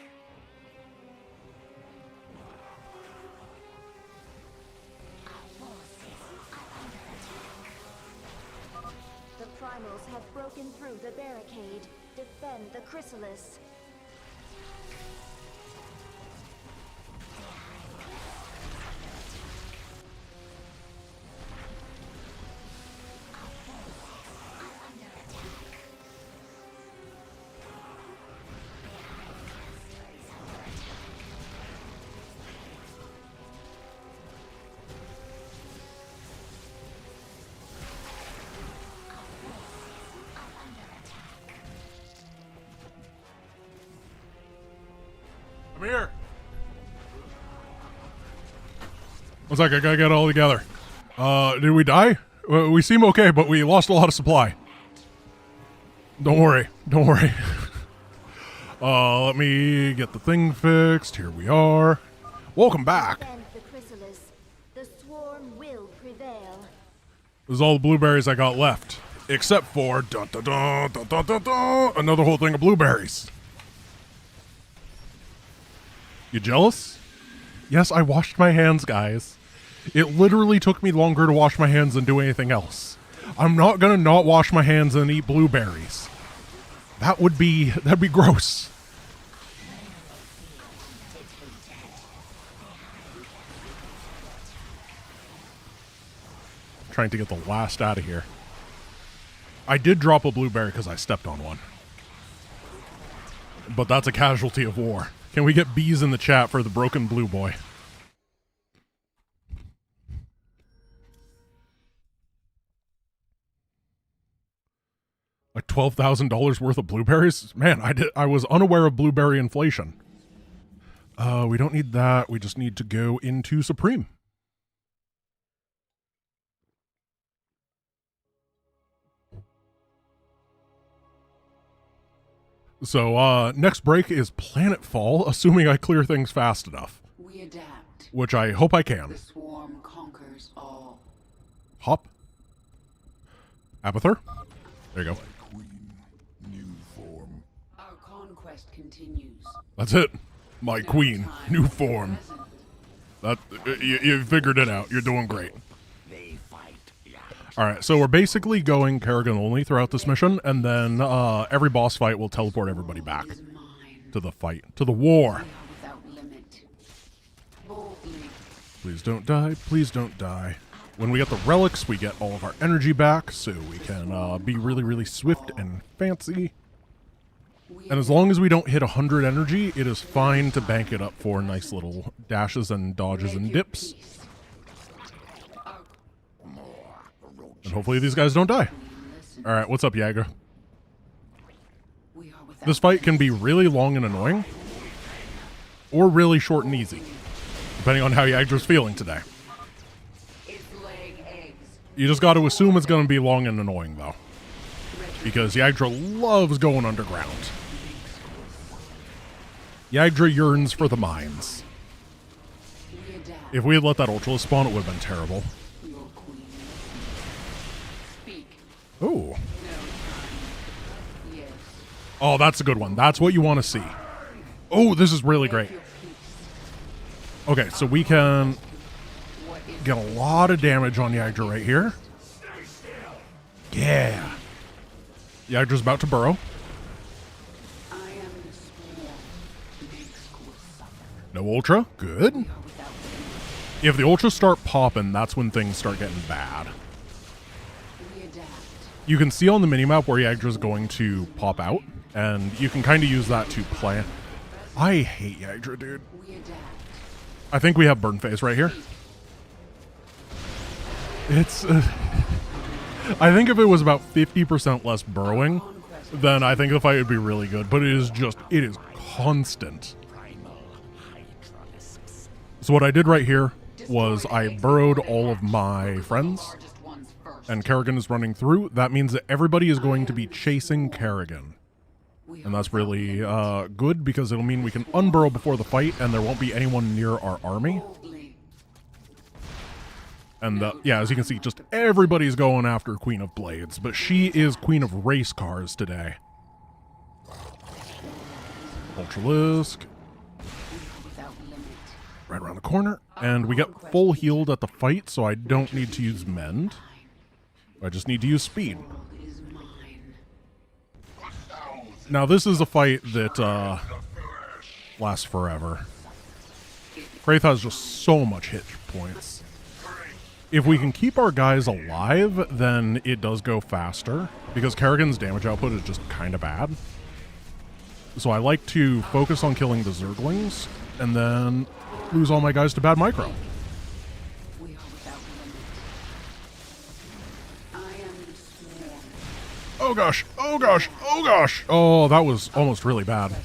P: The primals have broken through the barricade. Defend the chrysalis.
A: I'm here. One sec, I gotta get it all together. Did we die? We seem okay, but we lost a lot of supply. Don't worry. Don't worry. Let me get the thing fixed. Here we are. Welcome back.
P: Defend the chrysalis. The swarm will prevail.
A: This is all the blueberries I got left. Except for another whole thing of blueberries. You jealous? Yes, I washed my hands, guys. It literally took me longer to wash my hands than do anything else. I'm not gonna not wash my hands and eat blueberries. That'd be gross. Trying to get the last out of here. I did drop a blueberry because I stepped on one. But that's a casualty of war. Can we get bees in the chat for the broken blue boy? Like $12,000 worth of blueberries? Man, I was unaware of blueberry inflation. We don't need that. We just need to go into Supreme. So, next break is Planetfall, assuming I clear things fast enough.
B: We adapt.
A: Which I hope I can.
B: The swarm conquers all.
A: Hop. Abathur. There you go.
B: Our conquest continues.
A: That's it. My queen. New form. That you figured it out. You're doing great. Alright, so we're basically going Kerrigan only throughout this mission, and then every boss fight will teleport everybody back to the fight, to the war. Please don't die, please don't die. When we get the relics, we get all of our energy back, so we can be really, really swift and fancy. And as long as we don't hit 100 energy, it is fine to bank it up for nice little dashes and dodges and dips. And hopefully these guys don't die. Alright, what's up, Yager? This fight can be really long and annoying, or really short and easy, depending on how Yagdra's feeling today. You just got to assume it's going to be long and annoying, though, because Yagdra loves going underground. Yagdra yearns for the mines. If we had let that Ultra spawn, it would have been terrible. Ooh. Oh, that's a good one. That's what you want to see. Oh, this is really great. Okay, so we can get a lot of damage on Yagdra right here. Yeah. Yagdra's about to burrow. No Ultra. Good. If the Ultras start popping, that's when things start getting bad. You can see on the minimap where Yagdra's going to pop out, and you can kind of use that to plan. I hate Yagdra, dude. I think we have burn phase right here. It's... I think if it was about 50% less burrowing, then I think the fight would be really good, but it is constant. So what I did right here was I burrowed all of my friends, and Kerrigan is running through. That means that everybody is going to be chasing Kerrigan. And that's really good, because it'll mean we can unburrow before the fight, and there won't be anyone near our army. And yeah, as you can see, just everybody's going after Queen of Blades, but she is Queen of Race Cars today. Ultralisk. Right around the corner. And we get full healed at the fight, so I don't need to use Mend. I just need to use Speed. Now, this is a fight that lasts forever. Wraith has just so much hit points. If we can keep our guys alive, then it does go faster, because Kerrigan's damage output is just kind of bad. So I like to focus on killing the Zerglings, and then lose all my guys to bad micro. Oh gosh, oh gosh, oh gosh! Oh, that was almost really bad.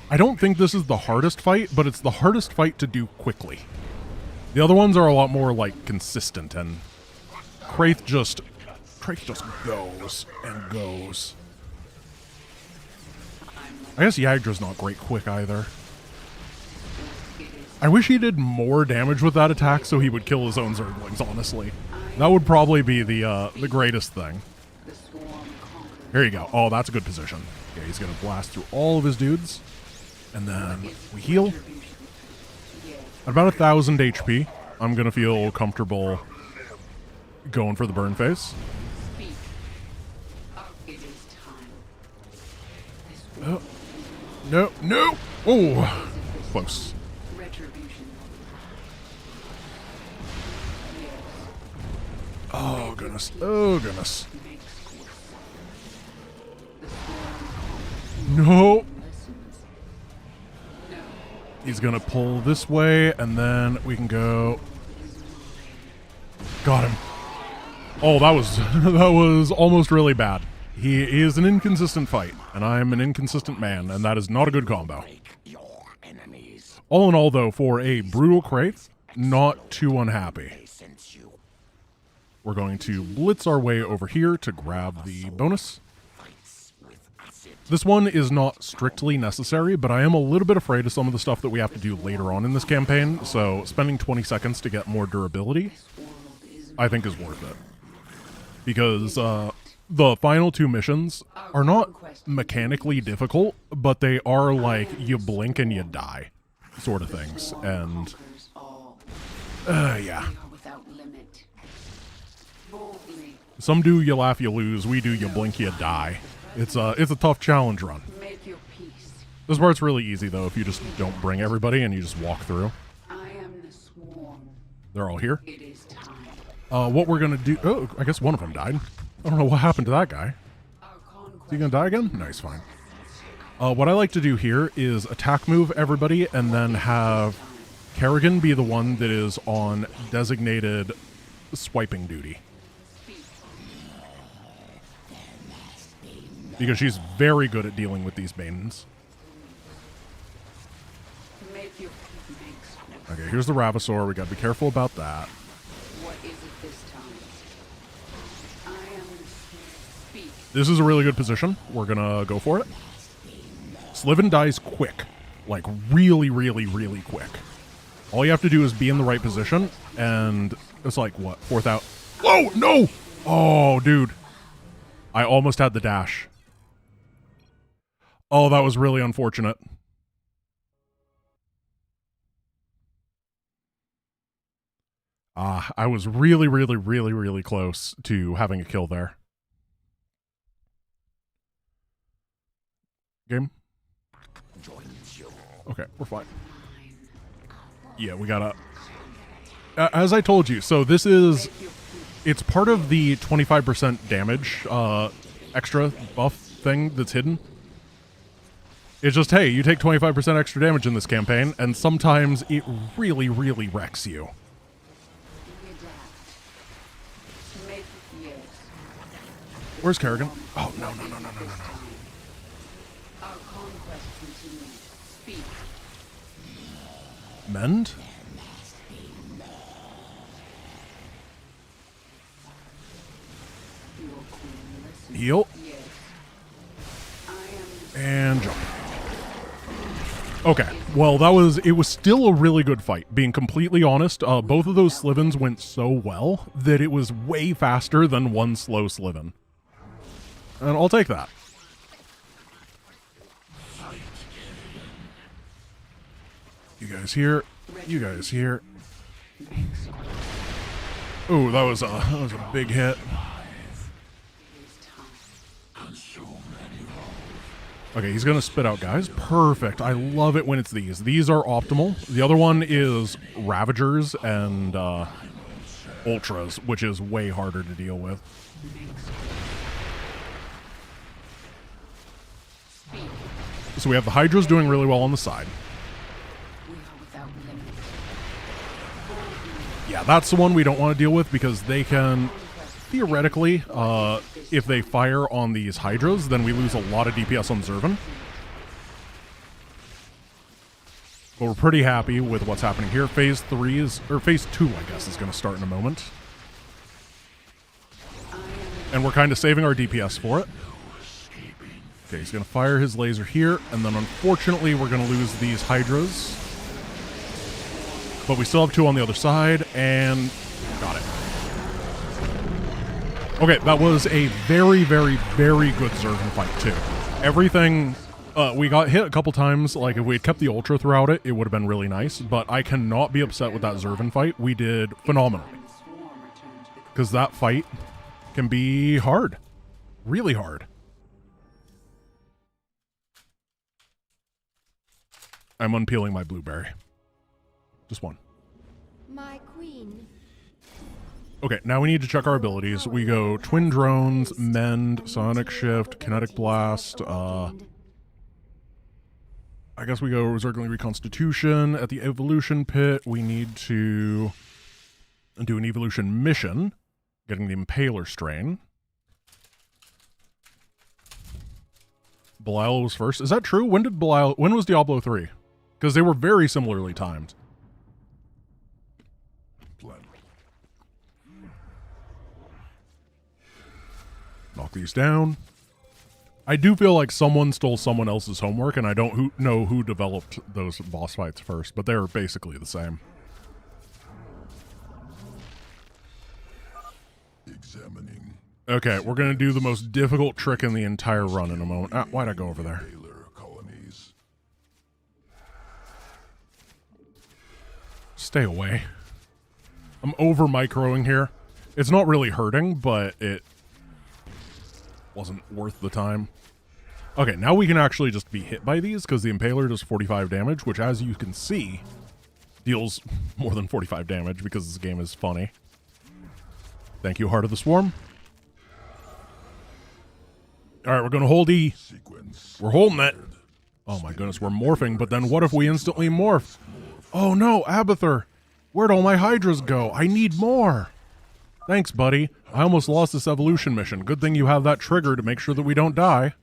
A: I don't think this is the hardest fight, but it's the hardest fight to do quickly. The other ones are a lot more, like, consistent, and Wraith just goes and goes. I guess Yagdra's not great quick either. I wish he did more damage with that attack so he would kill his own Zerglings, honestly. That would probably be the greatest thing. Here you go. Oh, that's a good position. Yeah, he's going to blast through all of his dudes. And then we heal. At about 1,000 HP, I'm going to feel comfortable going for the burn phase. Oh. No, no! Oh! Close. Oh, goodness. Oh, goodness. No! He's gonna pull this way, and then we can go... Got him. Oh, that was that was almost really bad. He is an inconsistent fight, and I'm an inconsistent man, and that is not a good combo. All in all, though, for a brutal Kraith, not too unhappy. We're going to blitz our way over here to grab the bonus. This one is not strictly necessary, but I am a little bit afraid of some of the stuff that we have to do later on in this campaign, so spending 20 seconds to get more durability, I think is worth it. Because the final two missions are not mechanically difficult, but they are like you blink and you die sort of things, and yeah. Some do you laugh, you lose. We do you blink, you die. It's a tough challenge run. This part's really easy though if you just don't bring everybody and you just walk through. They're all here. What we're gonna do? Oh, I guess one of them died. I don't know what happened to that guy. Is he gonna die again? No, he's fine. What I like to do here is attack move everybody and then have Kerrigan be the one that is on designated swiping duty. Because she's very good at dealing with these Banens. Okay, here's the Ravasaur. We gotta be careful about that. This is a really good position. We're gonna go for it. Sliven dies quick. Like, really, really, really quick. All you have to do is be in the right position, and it's like, what, 4,000? Whoa, no! Oh, dude. I almost had the dash. Oh, that was really unfortunate. I was really, really, really, really close to having a kill there. Game? Okay, we're fine. Yeah, we gotta... as I told you, so this is... It's part of the 25% damage extra buff thing that's hidden. It's just, hey, you take 25% extra damage in this campaign, and sometimes it really, really wrecks you. Where's Kerrigan? Oh, no, no, no, no, no, no, no. Mend? Heal. And jump. Okay, well, it was still a really good fight. Being completely honest, both of those Slivens went so well that it was way faster than one slow Sliven. And I'll take that. You guys here. You guys here. Ooh, that was a big hit. Okay, he's gonna spit out guys. Perfect. I love it when it's these. These are optimal. The other one is Ravagers and Ultras, which is way harder to deal with. So we have the Hydras doing really well on the side. Yeah, that's the one we don't want to deal with because they can, theoretically, if they fire on these Hydras, then we lose a lot of DPS on Zervan. But we're pretty happy with what's happening here. Phase 3 is, or Phase 2, I guess, is going to start in a moment. And we're kind of saving our DPS for it. Okay, he's going to fire his laser here, and then unfortunately we're going to lose these Hydras. But we still have two on the other side, and got it. Okay, that was a very, very, very good Zervan fight, too. Everything We got hit a couple times. Like, if we had kept the Ultra throughout it, it would have been really nice. But I cannot be upset with that Zervan fight. We did phenomenally. Because that fight can be hard. Really hard. I'm unpeeling my blueberry. Just one.
P: My queen.
A: Okay, now we need to check our abilities. We go Twin Drones, Mend, Sonic Shift, Kinetic Blast, I guess we go Zergling Reconstitution. At the Evolution Pit, we need to do an Evolution mission, getting the Impaler Strain. Belial was first. Is that true? When was Diablo 3? Because they were very similarly timed. Knock these down. I do feel like someone stole someone else's homework, and I don't know who developed those boss fights first, but they're basically the same.
G: Examining.
A: Okay, we're going to do the most difficult trick in the entire run in a moment. Ah, why'd I go over there? Stay away. I'm over microing here. It's not really hurting, but it wasn't worth the time. Okay, now we can actually just be hit by these because the Impaler does 45 damage, which, as you can see, deals more than 45 damage because this game is funny. Thank you, Heart of the Swarm. All right, we're going to hold E. We're holding it. Oh my goodness, we're morphing, but then what if we instantly morph? Oh no, Abathur. Where'd all my Hydras go? I need more. Thanks, buddy. I almost lost this evolution mission. Good thing you have that trigger to make sure that we don't die.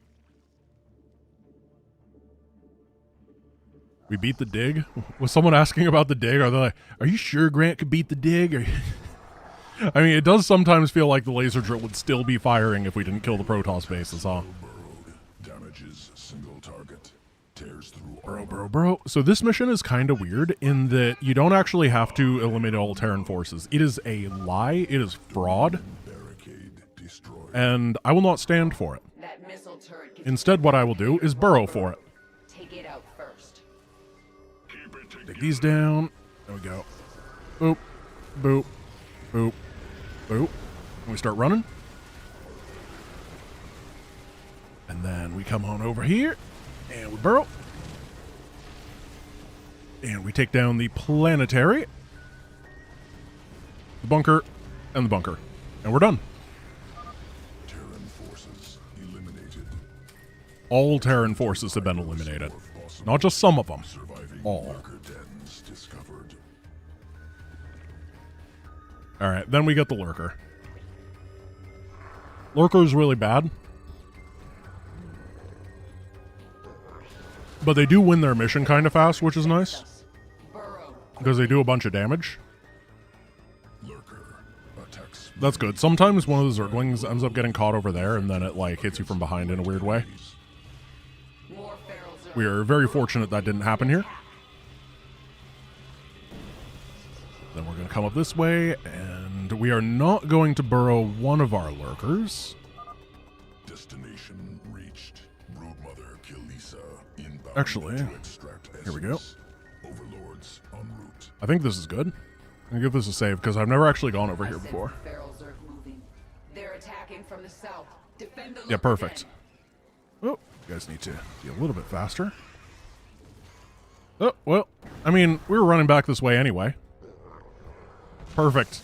A: We beat the dig? Was someone asking about the dig? Are they like, are you sure Grant could beat the dig? I mean, it does sometimes feel like the laser drill would still be firing if we didn't kill the Protoss bases, huh?
G: Damages single target. Tears through
A: Bro. So this mission is kind of weird in that you don't actually have to eliminate all Terran forces. It is a lie. It is fraud. And I will not stand for it.
B: That missile turret
A: Instead, what I will do is burrow for it.
B: Take it out first.
A: Take these down. There we go. Boop. Boop. Boop. Boop. And we start running. And then we come on over here. And we burrow. And we take down the planetary, the bunker, and the bunker. And we're done.
G: Terran forces eliminated.
A: All Terran forces have been eliminated. Not just some of them. All. Alright, then we get the Lurker. Lurker's really bad. But they do win their mission kind of fast, which is nice. Because they do a bunch of damage. That's good. Sometimes one of the Zerglings ends up getting caught over there, and then it, like, hits you from behind in a weird way. We are very fortunate that didn't happen here. Then we're going to come up this way, and we are not going to burrow one of our Lurkers.
G: Destination reached. Broodmother Kilisa inbound.
A: Actually, here we go.
G: Overlords en route.
A: I think this is good. I'm going to give this a save, because I've never actually gone over here before.
B: They're attacking from the south. Defend the
A: Yeah, perfect. Oh, you guys need to be a little bit faster. Oh, well, I mean, we were running back this way anyway. Perfect.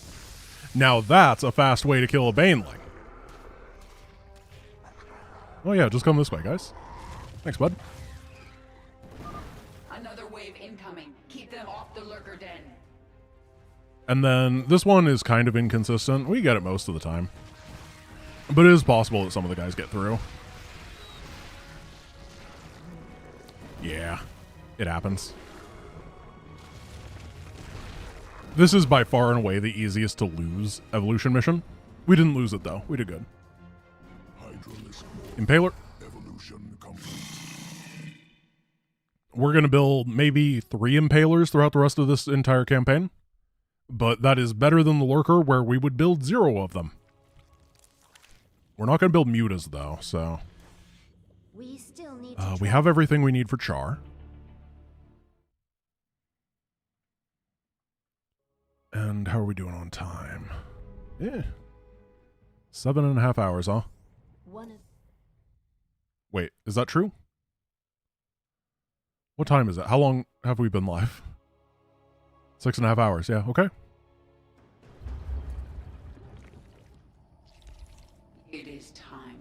A: Now that's a fast way to kill a Baneling. Oh yeah, just come this way, guys. Thanks, bud.
B: Another wave incoming. Keep them off the Lurker den.
A: And then this one is kind of inconsistent. We get it most of the time. But it is possible that some of the guys get through. Yeah, it happens. This is by far and away the easiest to lose evolution mission. We didn't lose it though. We did good. Impaler.
G: Evolution complete.
A: We're going to build maybe 3 Impalers throughout the rest of this entire campaign. But that is better than the Lurker, where we would build 0 of them. We're not going to build Mutas though, so
P: We still need to
A: We have everything we need for Char. And how are we doing on time? Yeah. 7.5 hours, huh? Wait, is that true? What time is it? How long have we been live? 6.5 hours, yeah, okay.
B: It is time.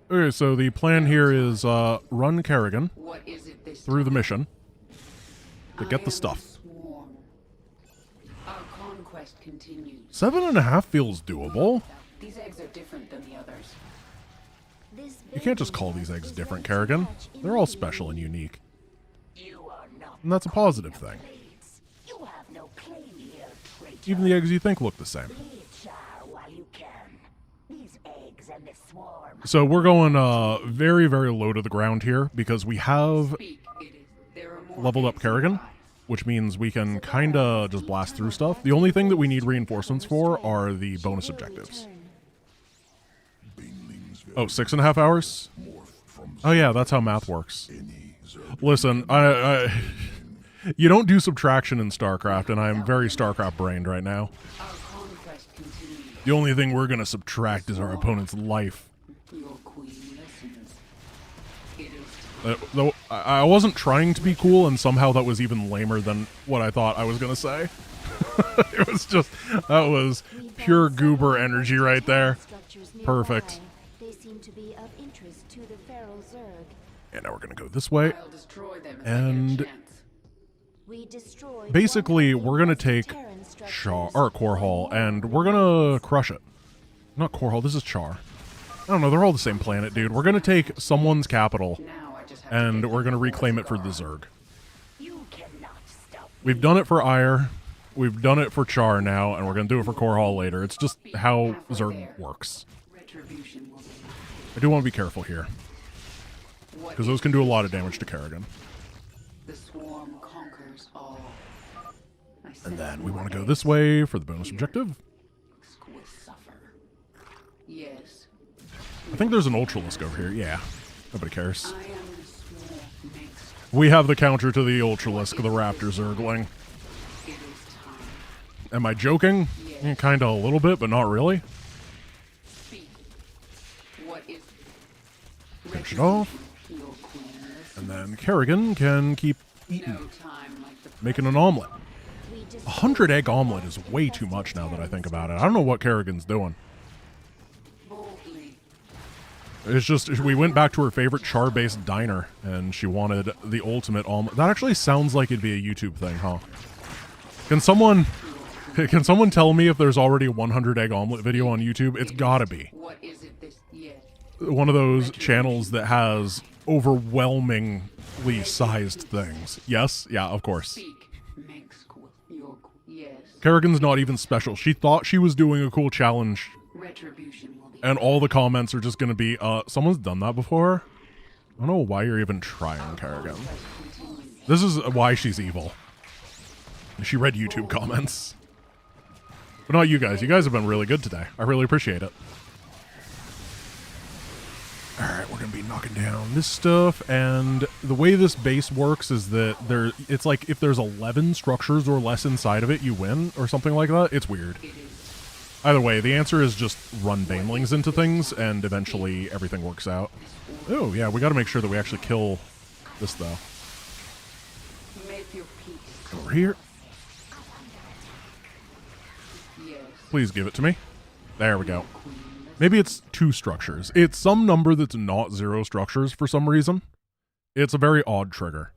A: Okay, so the plan here is run Kerrigan
B: What is it this
A: through the
B: time?
A: mission to get
B: I
A: the
B: am
A: stuff.
B: Swarm. Our conquest continues.
A: 7.5 feels doable.
B: These eggs are different than the others.
A: You can't just call these eggs different, Kerrigan. They're all special and unique. And that's a positive thing. Even the eggs you think look the same. So we're going very, very low to the ground here because we have leveled up Kerrigan, which means we can kind of just blast through stuff. The only thing that we need reinforcements for are the bonus objectives. Oh, 6.5 hours? Oh yeah, that's how math works. Listen, you don't do subtraction in StarCraft, and I'm very StarCraft brained right now. The only thing we're going to subtract is our opponent's life. Though I wasn't trying to be cool, and somehow that was even lamer than what I thought I was going to say. It was just, that was pure goober energy right there. Perfect.
P: They seem to be of interest to the Feral Zerg.
A: And now we're going to go this way. And basically, we're going to take Core Hall, and we're going to crush it. Not Core Hall, this is Char. I don't know, they're all the same planet, dude. We're going to take someone's capital, and we're going to reclaim it for the Zerg. We've done it for Ire, we've done it for Char now, and we're going to do it for Core Hall later. It's just how Zerg works. I do want to be careful here, because those can do a lot of damage to Kerrigan.
B: The swarm conquers all.
A: And then we want to go this way for the bonus objective.
B: Yes.
A: I think there's an Ultralisk over here. Yeah. Nobody cares. We have the counter to the Ultralisk, the Raptor Zergling. Am I joking? Kinda a little bit, but not really. Finish it off. And then Kerrigan can keep eating. Making an omelet. 100 egg omelet is way too much now that I think about it. I don't know what Kerrigan's doing. It's just, we went back to her favorite char-based diner, and she wanted the ultimate omelet. That actually sounds like it'd be a YouTube thing, huh? Can someone tell me if there's already a 100 egg omelet video on YouTube? It's gotta be. One of those channels that has overwhelmingly sized things. Yes? Yeah, of course. Kerrigan's not even special. She thought she was doing a cool challenge. And all the comments are just going to be, someone's done that before? I don't know why you're even trying, Kerrigan. This is why she's evil. She read YouTube comments. But not you guys. You guys have been really good today. I really appreciate it. Alright, we're going to be knocking down this stuff, and the way this base works is that it's like if there's 11 structures or less inside of it, you win, or something like that. It's weird. Either way, the answer is just run banelings into things, and eventually everything works out. Oh, yeah, we gotta make sure that we actually kill this, though. Over here. Please give it to me. There we go. Maybe it's 2 structures. It's some number that's not 0 structures for some reason. It's a very odd trigger.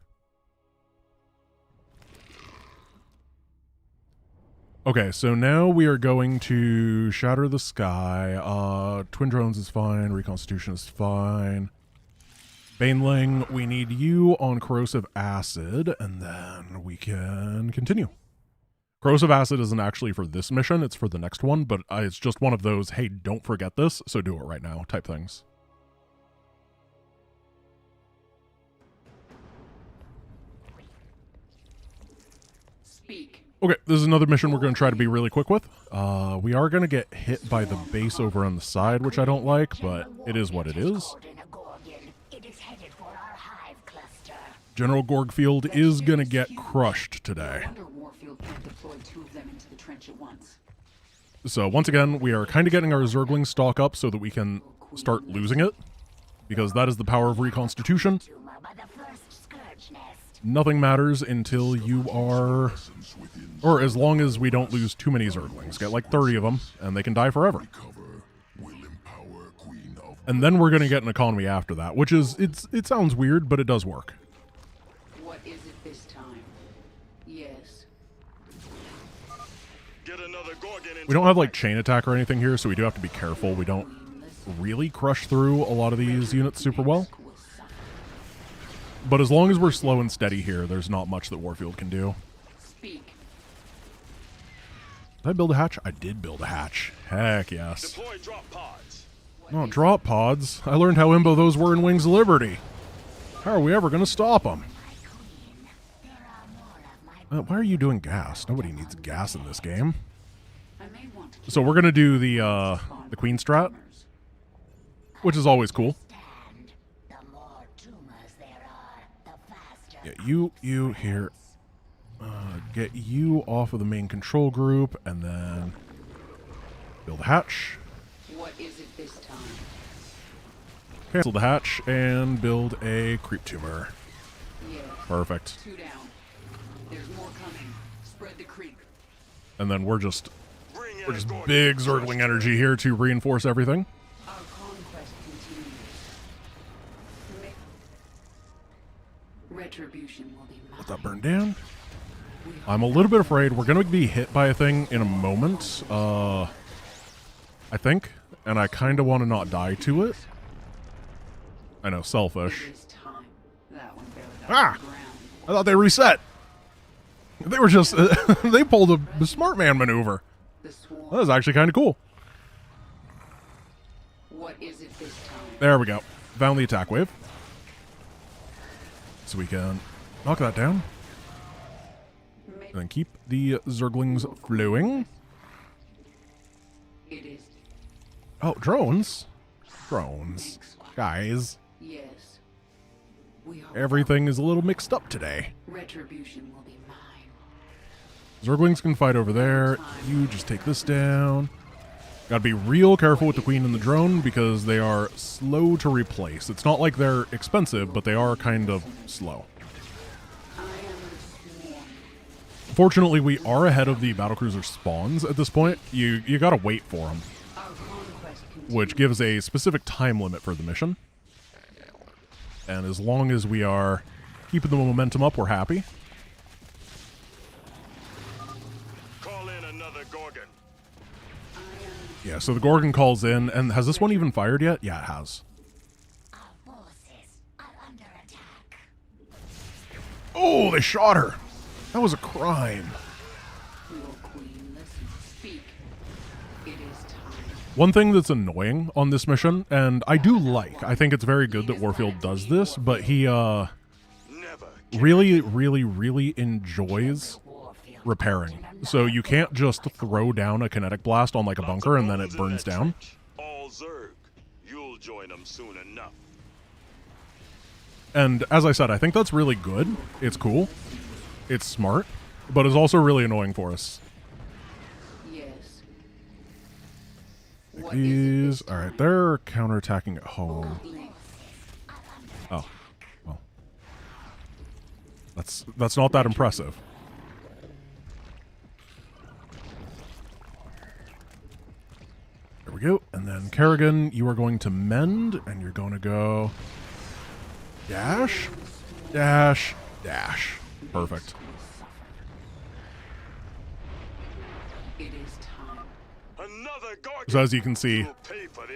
A: Okay, so now we are going to shatter the sky. Twin drones is fine. Reconstitution is fine. Baneling, we need you on corrosive acid, and then we can continue. Corrosive acid isn't actually for this mission, it's for the next one, but it's just one of those, hey, don't forget this, so do it right now type things.
B: Speak.
A: Okay, this is another mission we're going to try to be really quick with. We are going to get hit by the base over on the side, which I don't like, but it is what it is.
O: It is headed
A: General Gorgfield is gonna get crushed today.
B: Wonder Warfield can't deploy 2 of them into the trench at once.
A: So once again, we are kind of getting our Zergling stock up so that we can start losing it, because that is the power of reconstitution. Nothing matters until you are, or as long as we don't lose too many Zerglings. Get like 30 of them, and they can die forever. And then we're going to get an economy after that, which is, it sounds weird, but it does work.
B: What is it this time? Yes.
C: Get another Gorgon into
A: We don't have like chain attack or anything here, so we do have to be careful. We don't really crush through a lot of these units super well. But as long as we're slow and steady here, there's not much that Warfield can do.
B: Speak.
A: Did I build a hatch? I did build a hatch. Heck yes.
C: Deploy drop pods.
A: No, drop pods. I learned how imbo those were in Wings of Liberty. How are we ever going to stop them? Why are you doing gas? Nobody needs gas in this game. So we're going to do the Queen strat, which is always cool. Yeah, you here. Get you off of the main control group, and then build a hatch.
B: What is it this time?
A: Cancel the hatch and build a creep tumor.
B: Yeah.
A: Perfect.
B: 2 down. There's more coming. Spread the creep.
A: And then we're just big Zergling energy here to reinforce everything.
B: Our conquest continues. Retribution will be mine.
A: Let that burn down. I'm a little bit afraid we're going to be hit by a thing in a moment. I think. And I kind of want to not die to it. I know, selfish. Ah! I thought they reset. They were just... they pulled a smart man maneuver. That was actually kind of cool.
B: What is it this time?
A: There we go. Found the attack wave. So we can knock that down. And then keep the Zerglings flowing.
B: It is.
A: Oh, drones? Drones. Guys.
B: Yes. We are.
A: Everything is a little mixed up today.
B: Retribution will be mine.
A: Zerglings can fight over there. You just take this down. Gotta be real careful with the Queen and the drone because they are slow to replace. It's not like they're expensive, but they are kind of slow. Fortunately, we are ahead of the battlecruiser spawns at this point. You gotta wait for them, which gives a specific time limit for the mission. And as long as we are keeping the momentum up, we're happy.
C: Call in another Gorgon.
A: Yeah, so the Gorgon calls in, and has this one even fired yet? Yeah, it has. Oh, they shot her. That was a crime. One thing that's annoying on this mission, and I do like, I think it's very good that Warfield does this, but he really enjoys repairing. So you can't just throw down a kinetic blast on like a bunker and then it burns down.
C: All Zerg. You'll join them soon enough.
A: And as I said, I think that's really good. It's cool. It's smart, but it's also really annoying for us.
B: Yes.
A: These, all right, they're counterattacking at home. Oh, well, that's not that impressive. There we go. And then Kerrigan, you are going to mend, and you're going to go dash, dash, dash. Perfect. So as you can see,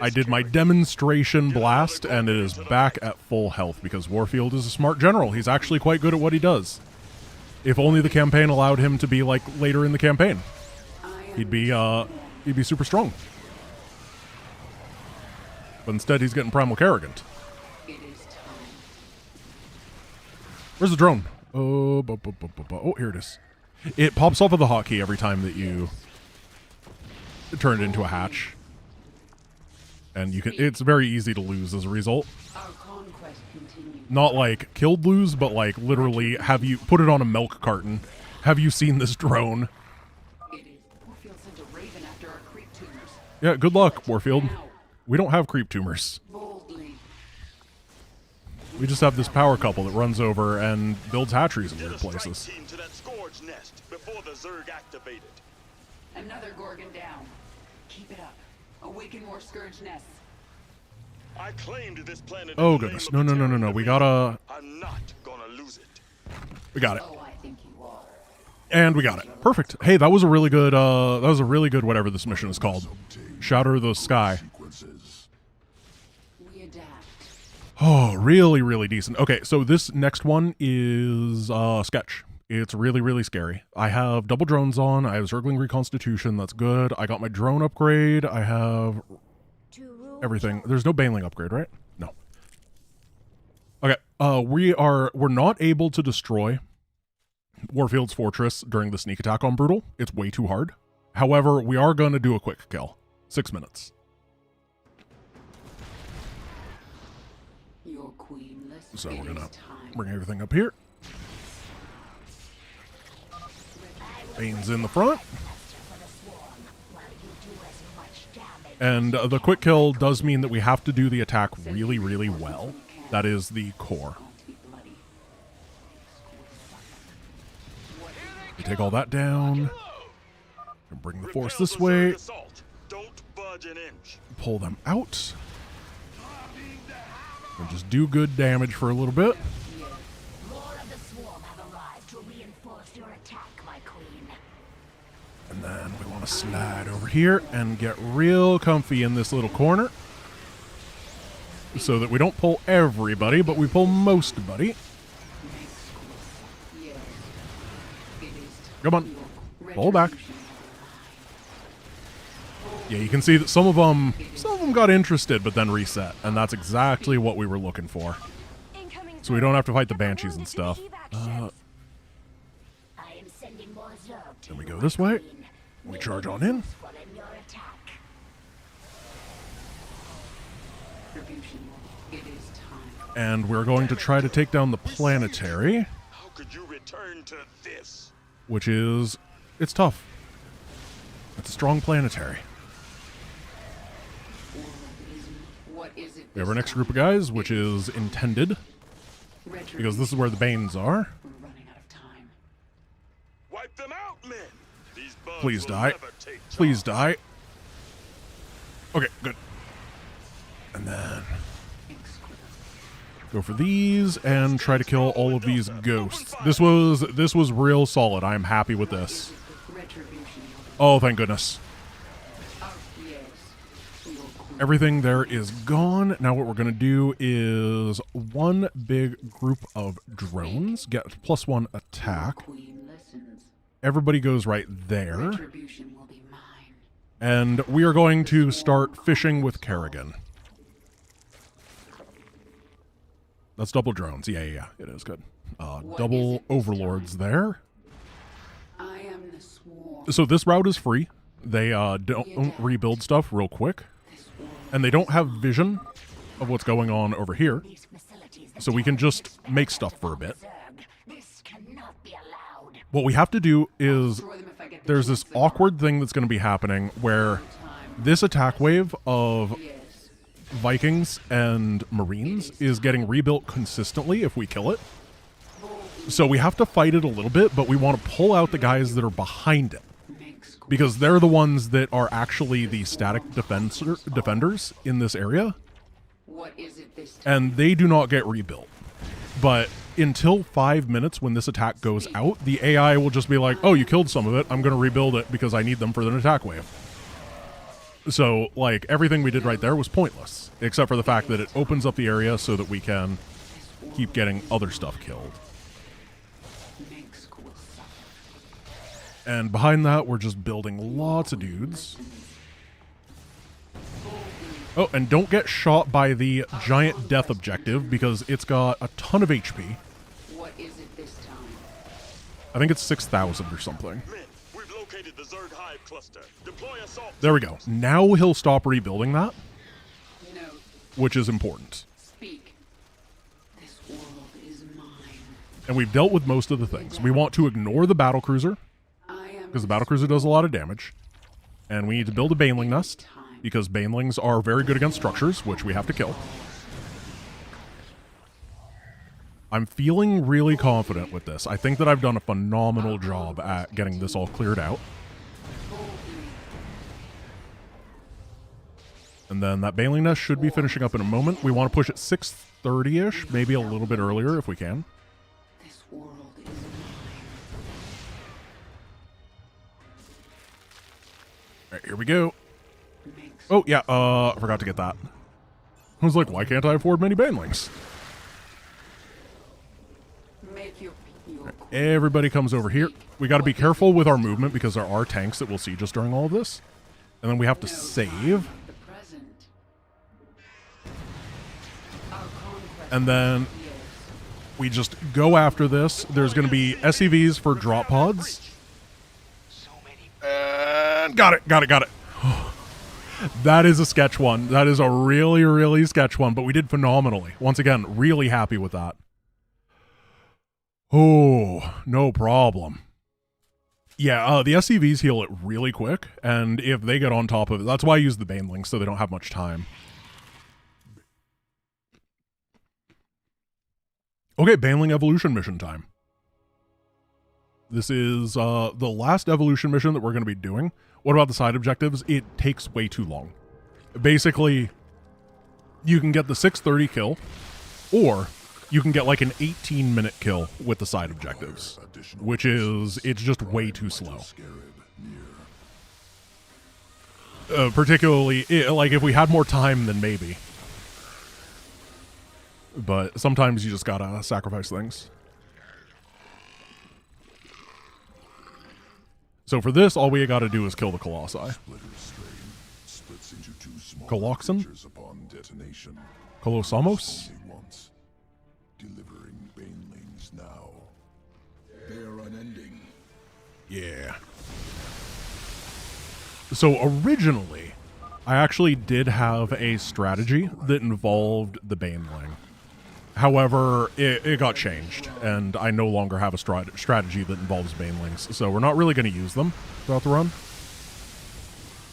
A: I did my demonstration blast, and it is back at full health because Warfield is a smart general. He's actually quite good at what he does. If only the campaign allowed him to be like later in the campaign, he'd be super strong. But instead, he's getting primal Kerrigan. Where's the drone? Oh, oh, here it is. It pops off of the hotkey every time that you turn it into a hatch. And it's very easy to lose as a result.
B: Our conquest continues.
A: Not like killed lose, but like literally have you put it on a milk carton. Have you seen this drone?
B: Warfield sent a raven after our creep tumors.
A: Yeah, good luck, Warfield. We don't have creep tumors.
B: Boldly.
A: We just have this power couple that runs over and builds hatcheries in weird places.
C: Team to that Scourge nest before the Zerg activated.
B: Another Gorgon down. Keep it up. Awaken more Scourge nests.
C: I claimed this planet.
A: Oh goodness. No. We gotta...
C: I'm not gonna lose it.
A: We got it.
B: Oh, I think you are.
A: And we got it. Perfect. Hey, that was a really good, whatever this mission is called. Shatter the Sky.
B: We adapt.
A: Oh, really, really decent. Okay, so this next one is Sketch. It's really, really scary. I have double drones on. I have Zergling Reconstitution. That's good. I got my drone upgrade. I have everything. There's no Baneling upgrade, right? No. Okay, we're not able to destroy Warfield's Fortress during the sneak attack on Brutal. It's way too hard. However, we are going to do a quick kill. 6 minutes.
B: Your queen
A: So we're going to bring everything up here. Bane's in the front. And the quick kill does mean that we have to do the attack really, really well. That is the core. We take all that down. And bring the force this way. Pull them out. And just do good damage for a little bit. And then we want to slide over here and get real comfy in this little corner. So that we don't pull everybody, but we pull mostbody. Come on. Pull back. Yeah, you can see that some of them got interested, but then reset. And that's exactly what we were looking for. So we don't have to fight the Banshees and stuff. Then we go this way. We charge on in. And we're going to try to take down the planetary.
C: How could you return to this?
A: Which is... it's tough. It's a strong planetary. We have our next group of guys, which is intended. Because this is where the Banes are.
C: Wipe them out, men. These bugs
A: Please
C: will
A: die.
C: never take
A: Please die. Okay, good. And then go for these and try to kill all of these ghosts. This was real solid. I am happy with this. Oh, thank goodness. Everything there is gone. Now what we're going to do is one big group of drones, get +1 attack. Everybody goes right there. And we are going to start fishing with Kerrigan. That's double drones. Yeah, it is good. Double overlords there. So this route is free. They don't rebuild stuff real quick. And they don't have vision of what's going on over here. So we can just make stuff for a bit. What we have to do is there's this awkward thing that's going to be happening where this attack wave of Vikings and Marines is getting rebuilt consistently if we kill it. So we have to fight it a little bit, but we want to pull out the guys that are behind it. Because they're the ones that are actually the static defenders in this area. And they do not get rebuilt. But until 5 minutes when this attack goes out, the AI will just be like, oh, you killed some of it. I'm going to rebuild it because I need them for an attack wave. So, like, everything we did right there was pointless. Except for the fact that it opens up the area so that we can keep getting other stuff killed. And behind that, we're just building lots of dudes. Oh, and don't get shot by the giant death objective because it's got a ton of HP.
B: What is it this time?
A: I think it's 6,000 or something.
C: We've located the Zerg hive cluster. Deploy assault.
A: There we go. Now he'll stop rebuilding that. which is important.
B: Speak. This world is mine.
A: And we've dealt with most of the things. We want to ignore the battlecruiser, because the battlecruiser does a lot of damage. And we need to build a baneling nest, because banelings are very good against structures, which we have to kill. I'm feeling really confident with this. I think that I've done a phenomenal job at getting this all cleared out. And then that baneling nest should be finishing up in a moment. We want to push it 6:30-ish, maybe a little bit earlier if we can.
B: This world is mine.
A: Alright, here we go. Oh, yeah, I forgot to get that. I was like, why can't I afford many banelings? Right, everybody comes over here. We got to be careful with our movement because there are tanks that we'll see just during all of this. And then we have to save. And then we just go after this. There's going to be SCVs for drop pods. And got it. That is a sketch one. That is a really, really sketch one, but we did phenomenally. Once again, really happy with that. Oh, no problem. Yeah, the SCVs heal it really quick, and if they get on top of it, that's why I use the banelings, so they don't have much time. Okay, baneling evolution mission time. This is the last evolution mission that we're going to be doing. What about the side objectives? It takes way too long. Basically, you can get the 6:30 kill, or you can get like an 18-minute kill with the side objectives, which is, it's just way too slow. Particularly, like if we had more time, then maybe. But sometimes you just gotta sacrifice things. So for this, all we gotta do is kill the Colossi. Coloxen? Colosamos?
G: Delivering banelings now. They are unending.
A: Yeah. So originally, I actually did have a strategy that involved the baneling. However, it got changed, and I no longer have a strategy that involves banelings, so we're not really going to use them throughout the run.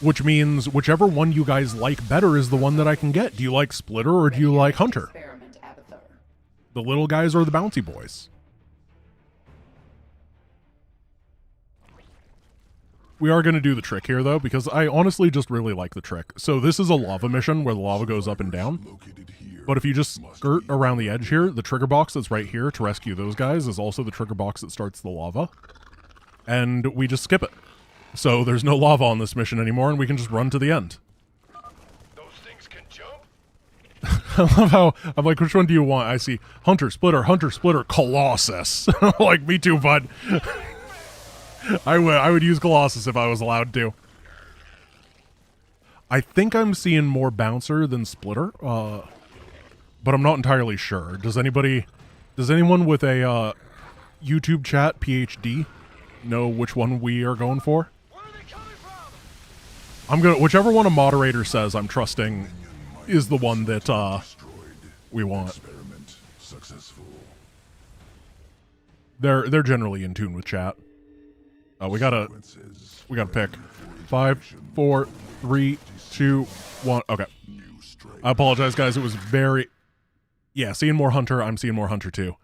A: Which means whichever one you guys like better is the one that I can get. Do you like Splitter or do you like Hunter? The little guys or the bouncy boys? We are going to do the trick here, though, because I honestly just really like the trick. So this is a lava mission where the lava goes up and down. But if you just skirt around the edge here, the trigger box that's right here to rescue those guys is also the trigger box that starts the lava. And we just skip it. So there's no lava on this mission anymore, and we can just run to the end.
C: Those things can jump?
A: I love how, I'm like, which one do you want? I see Hunter, Splitter, Colossus. Like, me too, bud. I would use Colossus if I was allowed to. I think I'm seeing more Bouncer than Splitter, but I'm not entirely sure. Does anyone with a YouTube chat PhD know which one we are going for? Whichever one a moderator says I'm trusting is the one that we want. They're generally in tune with chat. We gotta pick. 5, 4, 3, 2, 1. Okay. I apologize, guys. It was very... Yeah, seeing more Hunter. I'm seeing more Hunter, too.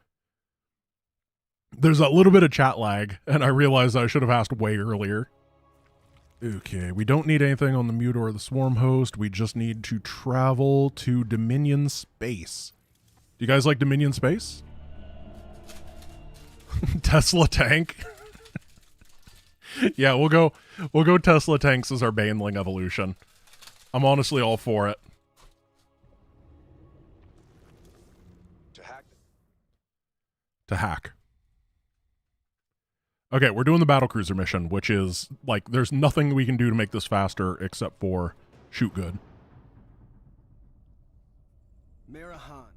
A: There's a little bit of chat lag, and I realized I should have asked way earlier. Okay, we don't need anything on the Mute or the Swarm host. We just need to travel to Dominion Space. Do you guys like Dominion Space? Tesla tank? Yeah, we'll go Tesla tanks as our baneling evolution. I'm honestly all for it. To hack. Okay, we're doing the battlecruiser mission, which is, like, there's nothing we can do to make this faster except for shoot good.
R: Mirahan.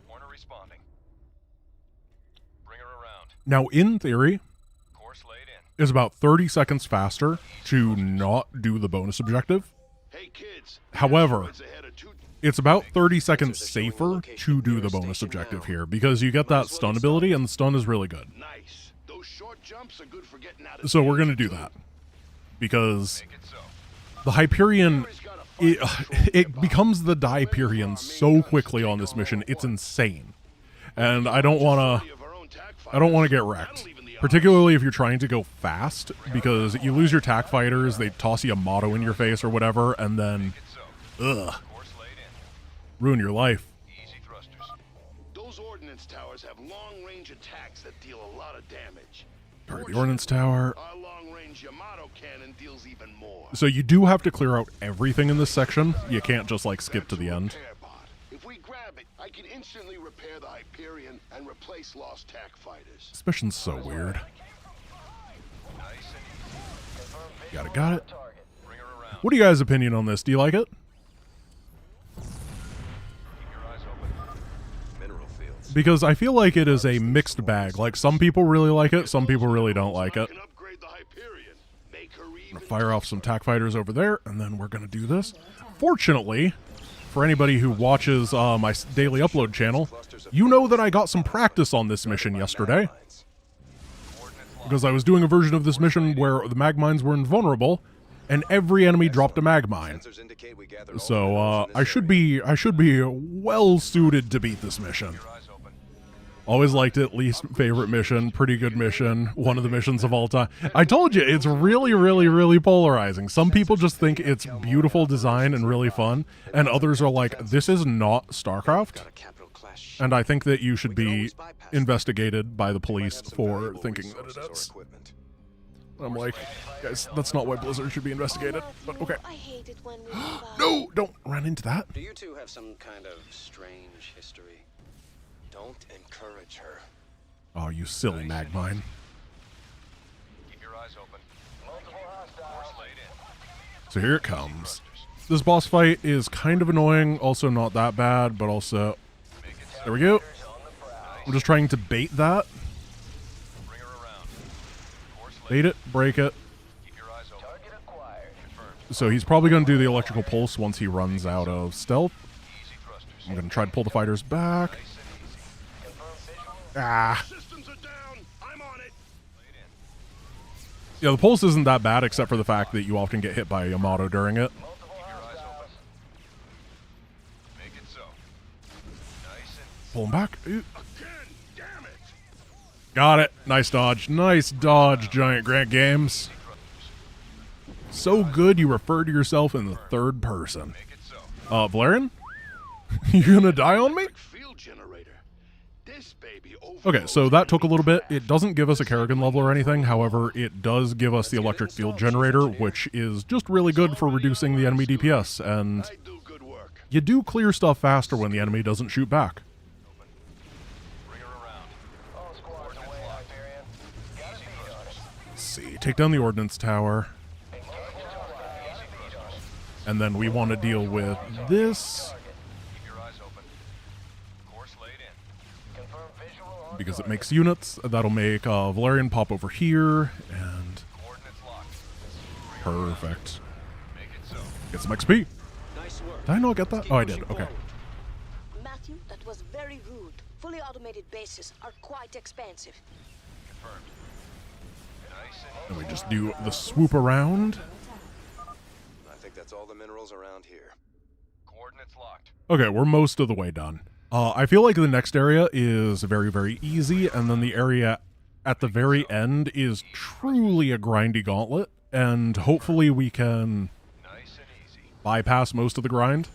F: Warner responding. Bring her around.
A: Now, in theory,
F: Course laid in.
A: is about 30 seconds faster to not do the bonus objective.
C: Hey kids.
A: However, it's about 30 seconds safer to do the bonus objective here, because you get that stun ability, and the stun is really good.
C: Nice. Those short jumps are good for getting out of
A: So we're going to do that, because the Hyperion, it becomes the Hyperion so quickly on this mission. It's insane. And I don't want to get wrecked, particularly if you're trying to go fast, because you lose your TAC fighters, they toss you a motto in your face or whatever, and then, ruin your life.
C: Those ordnance towers have long-range attacks that deal a lot of damage.
A: Target the ordnance tower.
C: Our long-range Yamato cannon deals even more.
A: So you do have to clear out everything in this section. You can't just like skip to the end.
C: If we grab it, I can instantly repair the Hyperion and replace lost TAC fighters.
A: This mission's so weird. Got it. What are you guys' opinion on this? Do you like it? Because I feel like it is a mixed bag. Like, some people really like it, some people really don't like it. I'm gonna fire off some TAC fighters over there, and then we're gonna do this. Fortunately, for anybody who watches my daily upload channel, you know that I got some practice on this mission yesterday. Because I was doing a version of this mission where the mag mines were invulnerable, and every enemy dropped a mag mine. So I should be well suited to beat this mission. Always liked it. Least favorite mission. Pretty good mission. One of the missions of all time. I told you, it's really, really, really polarizing. Some people just think it's beautiful design and really fun, and others are like, this is not StarCraft. And I think that you should be investigated by the police for thinking that it is. I'm like, guys, that's not why Blizzard should be investigated, but okay. No, don't run into that.
N: Do you two have some kind of strange history? Don't encourage her.
A: Oh, you silly mag mine.
D: Keep your eyes open.
A: So here it comes. This boss fight is kind of annoying, also not that bad, but also... There we go. I'm just trying to bait that. Bait it, break it. So he's probably going to do the electrical pulse once he runs out of stealth. I'm going to try to pull the fighters back. Ah. Yeah, the pulse isn't that bad, except for the fact that you often get hit by a Yamato during it. Pull him back. Ooh. Got it. Nice dodge. Nice dodge, Giant Grant Games. So good you refer to yourself in the third person. Valerian? You gonna die on me? Okay, so that took a little bit. It doesn't give us a Kerrigan level or anything. However, it does give us the electric field generator, which is just really good for reducing the enemy DPS. And you do clear stuff faster when the enemy doesn't shoot back. Let's see, take down the ordnance tower. And then we want to deal with this. Because it makes units. That'll make Valerian pop over here. And... perfect. Get some XP. Did I not get that? Oh, I did. Okay.
E: Matthew, that was very rude. Fully automated bases are quite expensive.
A: And we just do the swoop around.
I: I think that's all the minerals around here.
D: Coordinates locked.
A: Okay, we're most of the way done. I feel like the next area is very, very easy, and then the area at the very end is truly a grindy gauntlet, and hopefully we can bypass most of the grind.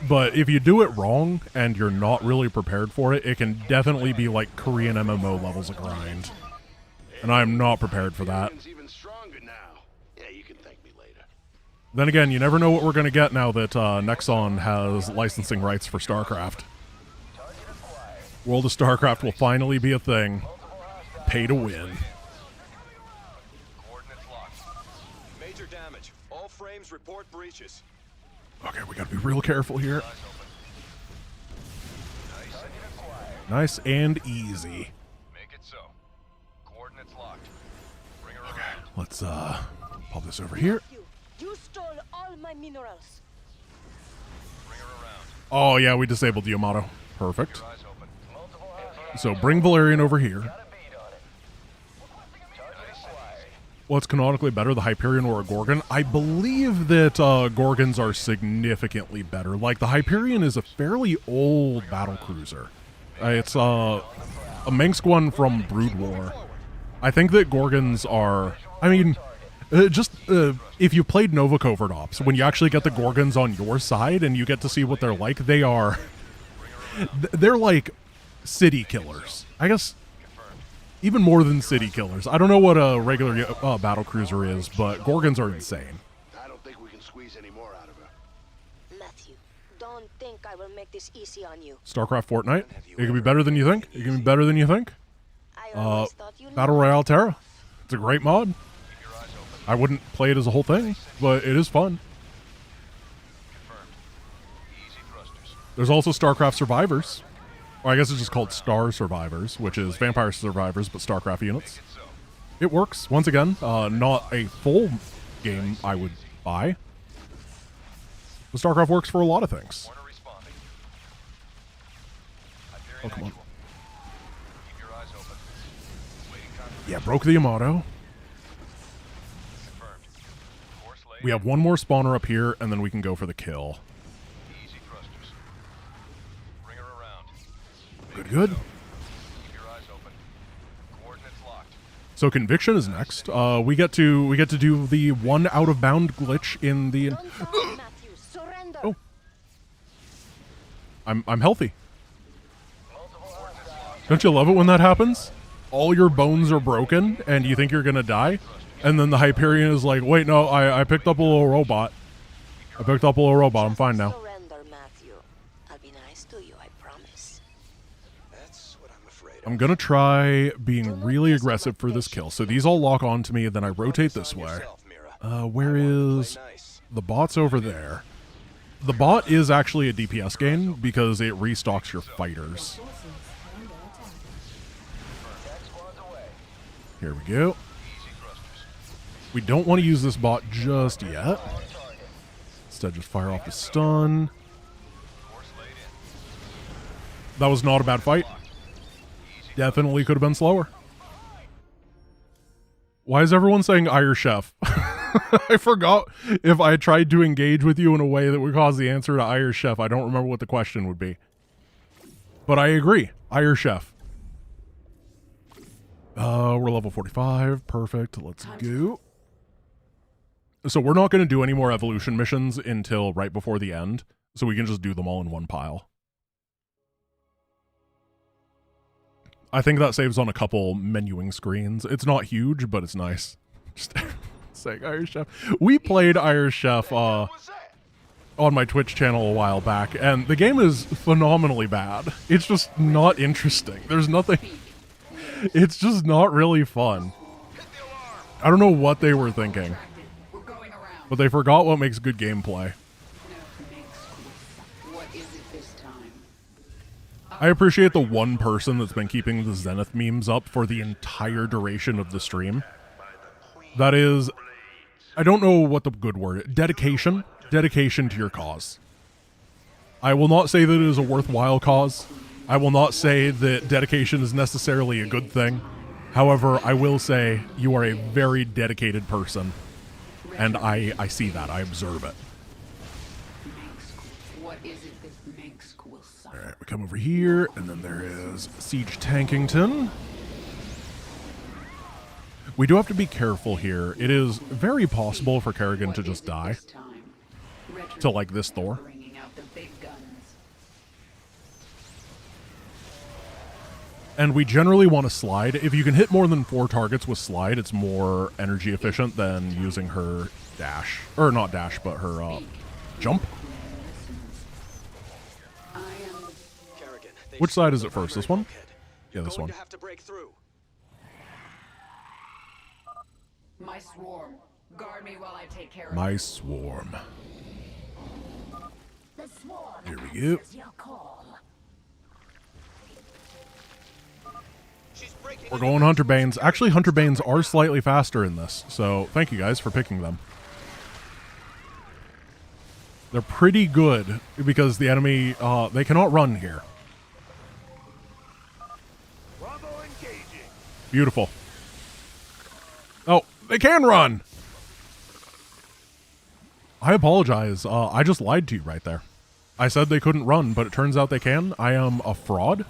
A: But if you do it wrong, and you're not really prepared for it, it can definitely be like Korean MMO levels of grind. And I'm not prepared for that. Then again, you never know what we're going to get now that Nexon has licensing rights for StarCraft. World of StarCraft will finally be a thing. Pay to win.
I: Major damage. All frames report breaches.
A: Okay, we got to be real careful here. Nice and easy. Okay, let's pop this over here.
E: You stole all my minerals.
A: Oh, yeah, we disabled the Yamato. Perfect. So bring Valerian over here. What's canonically better, the Hyperion or a Gorgon? I believe that Gorgons are significantly better. Like, the Hyperion is a fairly old battlecruiser. It's a Minsk one from Brood War. I think that Gorgons are... I mean, if you played Nova Covert Ops, when you actually get the Gorgons on your side and you get to see what they're like, they are... They're like city killers. I guess... Even more than city killers. I don't know what a regular battlecruiser is, but Gorgons are insane.
C: I don't think we can squeeze any more out of her.
E: Matthew, don't think I will make this easy on you.
A: StarCraft Fortnite. It can be better than you think. It can be better than you think. Battle Royale Terra. It's a great mod. I wouldn't play it as a whole thing, but it is fun. There's also StarCraft Survivors. Or I guess it's just called Star Survivors, which is Vampire Survivors, but StarCraft units. It works. Once again, not a full game I would buy. But StarCraft works for a lot of things. Oh, come on. Yeah, broke the Yamato. We have one more spawner up here, and then we can go for the kill. Good, good. So Conviction is next. We get to do the one out of bound glitch in the. Oh, I'm healthy. Don't you love it when that happens? All your bones are broken, and you think you're gonna die, and then the Hyperion is like, "Wait, no, I picked up a little robot. I picked up a little robot. I'm fine now." I'm going to try being really aggressive for this kill. So these all lock onto me, and then I rotate this way. Where is... The bot's over there. The bot is actually a DPS gain because it restocks your fighters. Here we go. We don't want to use this bot just yet. Instead, just fire off the stun. That was not a bad fight. Definitely could have been slower. Why is everyone saying Irish Chef? I forgot if I tried to engage with you in a way that would cause the answer to Irish Chef. I don't remember what the question would be. But I agree. Irish Chef. We're level 45. Perfect. Let's go. So we're not going to do any more evolution missions until right before the end. So we can just do them all in one pile. I think that saves on a couple menuing screens. It's not huge, but it's nice. Just saying Irish Chef. We played Irish Chef on my Twitch channel a while back, and the game is phenomenally bad. It's just not interesting. There's nothing... It's just not really fun. I don't know what they were thinking. But they forgot what makes good gameplay. I appreciate the one person that's been keeping the Zenith memes up for the entire duration of the stream. That is, I don't know what the good word is. Dedication. Dedication to your cause. I will not say that it is a worthwhile cause. I will not say that dedication is necessarily a good thing. However, I will say you are a very dedicated person. And I see that. I observe it. Alright, we come over here, and then there is Siege Tankington. We do have to be careful here. It is very possible for Kerrigan to just die. To, like, this Thor. And we generally want to slide. If you can hit more than 4 targets with slide, it's more energy efficient than using her dash. Or not dash, but her jump. Which side is it first? This one? Yeah, this one.
B: My swarm. Guard me while I take care of
A: My swarm. Here we go. We're going Hunter Banes. Actually, Hunter Banes are slightly faster in this, so thank you guys for picking them. They're pretty good because the enemy, they cannot run here. Beautiful. Oh, they can run! I apologize. I just lied to you right there. I said they couldn't run, but it turns out they can. I am a fraud.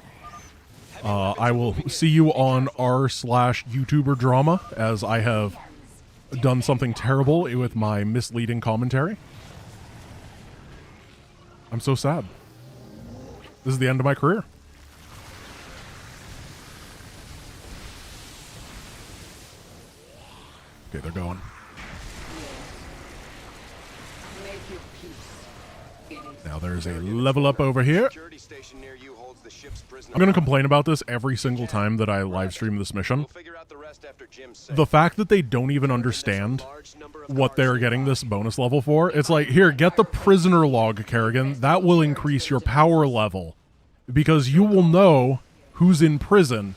A: I will see you on r/YouTuber drama as I have done something terrible with my misleading commentary. I'm so sad. This is the end of my career. Okay, they're going. Now there's a level up over here. I'm going to complain about this every single time that I live stream this mission. The fact that they don't even understand what they're getting this bonus level for. It's like, here, get the prisoner log, Kerrigan. That will increase your power level. Because you will know who's in prison,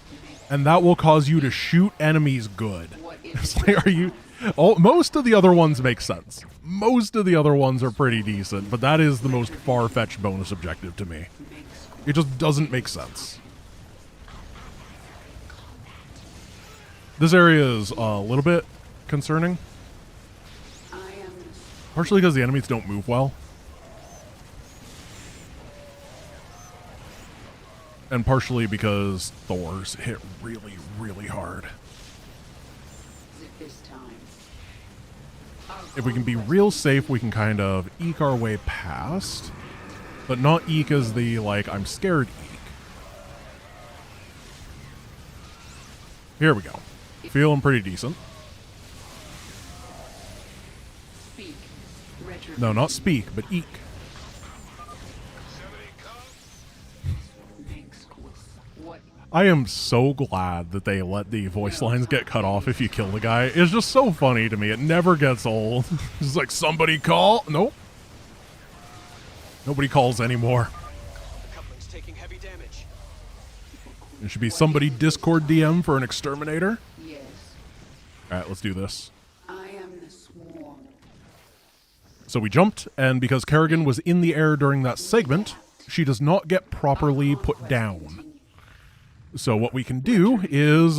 A: and that will cause you to shoot enemies good. It's like, are you... Oh, most of the other ones make sense. Most of the other ones are pretty decent, but that is the most far-fetched bonus objective to me. It just doesn't make sense. This area is a little bit concerning. Partially because the enemies don't move well. And partially because Thor's hit really, really hard. If we can be real safe, we can kind of eke our way past. But not eke as the, like, I'm scared eke. Here we go. Feeling pretty decent. No, not speak, but eke. I am so glad that they let the voice lines get cut off if you kill the guy. It's just so funny to me. It never gets old. It's like, somebody call? Nope. Nobody calls anymore. It should be somebody Discord DM for an exterminator.
B: Yes.
A: Alright, let's do this.
B: I am the swarm.
A: So we jumped, and because Kerrigan was in the air during that segment, she does not get properly put down. So what we can do is,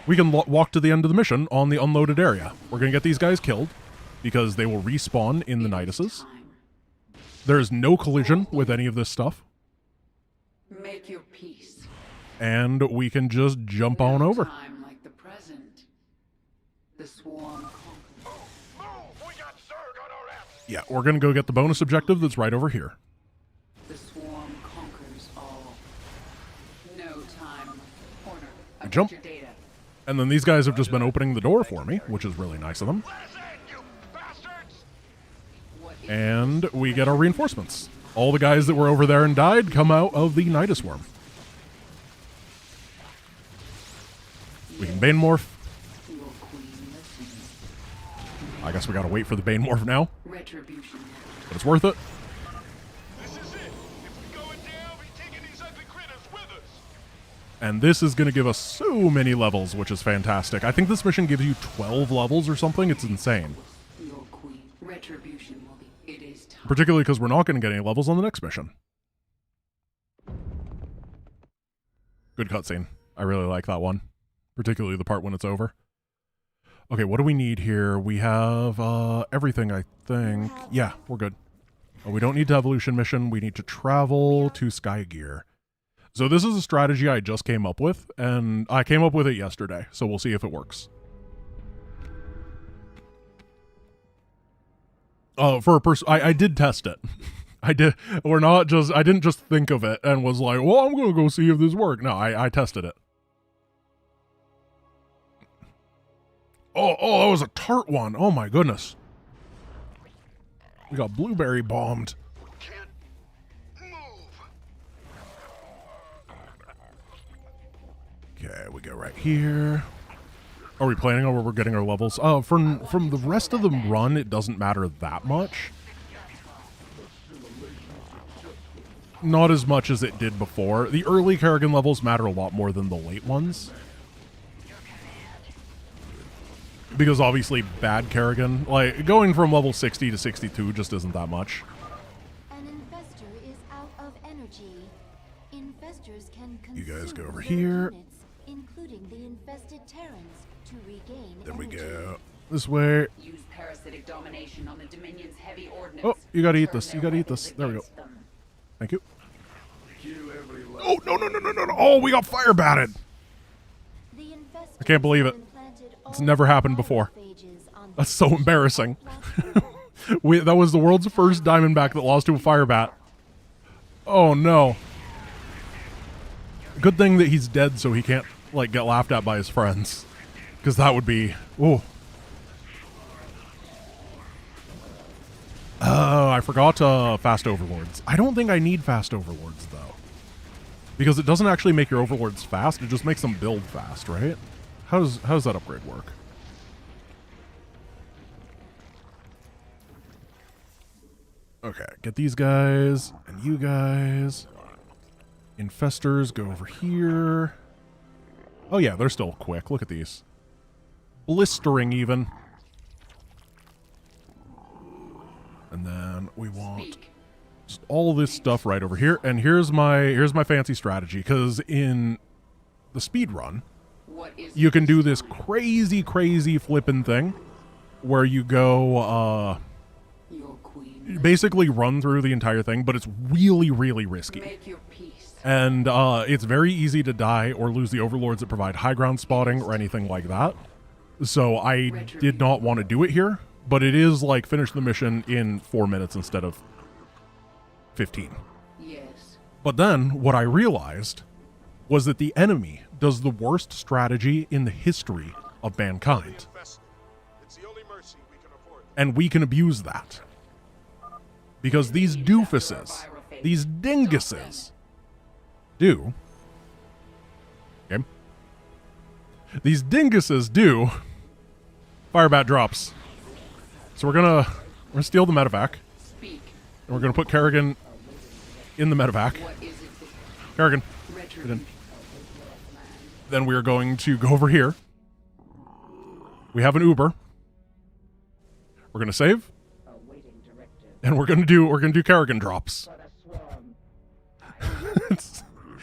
A: we can walk to the end of the mission on the unloaded area. We're going to get these guys killed, because they will respawn in the Niduses. There is no collision with any of this stuff.
B: Make your peace.
A: And we can just jump on over.
B: Time like the present. The swarm.
A: Yeah, we're going to go get the bonus objective that's right over here.
B: The swarm conquers all. No time. Corner.
A: Jump. And then these guys have just been opening the door for me, which is really nice of them. And we get our reinforcements. All the guys that were over there and died come out of the Nidus Worm. We can Bane Morph. I guess we gotta wait for the Bane Morph now. But it's worth it. And this is going to give us so many levels, which is fantastic. I think this mission gives you 12 levels or something. It's insane. Particularly because we're not going to get any levels on the next mission. Good cutscene. I really like that one. Particularly the part when it's over. Okay, what do we need here? We have everything, I think. Yeah, we're good. We don't need to evolution mission. We need to travel to Skygear. So this is a strategy I just came up with, and I came up with it yesterday, so we'll see if it works. For a person, I did test it. I did. I didn't just think of it and was like, well, I'm going to go see if this works. No, I tested it. Oh, that was a tart one. Oh my goodness. We got blueberry bombed. Okay, we go right here. Are we planning on where we're getting our levels? From the rest of the run, it doesn't matter that much. Not as much as it did before. The early Kerrigan levels matter a lot more than the late ones. Because obviously bad Kerrigan, like going from level 60 to 62 just isn't that much.
P: An infestor is out of energy. Infestors can
A: You guys
P: consume
A: go over
P: their
A: here.
P: units, including the infested Terrans, to regain
A: Then we
P: energy.
A: go this way.
B: Use parasitic domination on the Dominion's heavy ordnance.
A: Oh, you gotta eat
B: Turn
A: this. You
B: their
A: gotta eat
B: weapons
A: this. There we go.
B: against them.
A: Thank you. Oh, no. Oh, we got fire batted. I can't believe it. It's never happened before. That's so embarrassing. That was the world's first Diamondback that lost to a fire bat. Oh, no. Good thing that he's dead so he can't, like, get laughed at by his friends. Because that would be... Oh. Oh, I forgot fast overlords. I don't think I need fast overlords, though. Because it doesn't actually make your overlords fast, it just makes them build fast, right? How does that upgrade work? Okay, get these guys, and you guys. Infestors go over here. Oh yeah, they're still quick. Look at these. Blistering, even. And then we want just all this stuff right over here. And here's my fancy strategy, because in the speed run, you can do this crazy flippin' thing where you go basically run through the entire thing, but it's really risky. And it's very easy to die or lose the overlords that provide high ground spotting or anything like that. So I did not want to do it here, but it is like finish the mission in 4 minutes instead of 15.
B: Yes.
A: But then what I realized was that the enemy does the worst strategy in the history of mankind. And we can abuse that. Because these doofuses, these dinguses, do... Okay. These dinguses do firebat drops. So we're gonna steal the medevac. And we're gonna put Kerrigan in the medevac. Kerrigan, get in. Then we are going to go over here. We have an Uber. We're gonna save. And we're gonna do Kerrigan drops.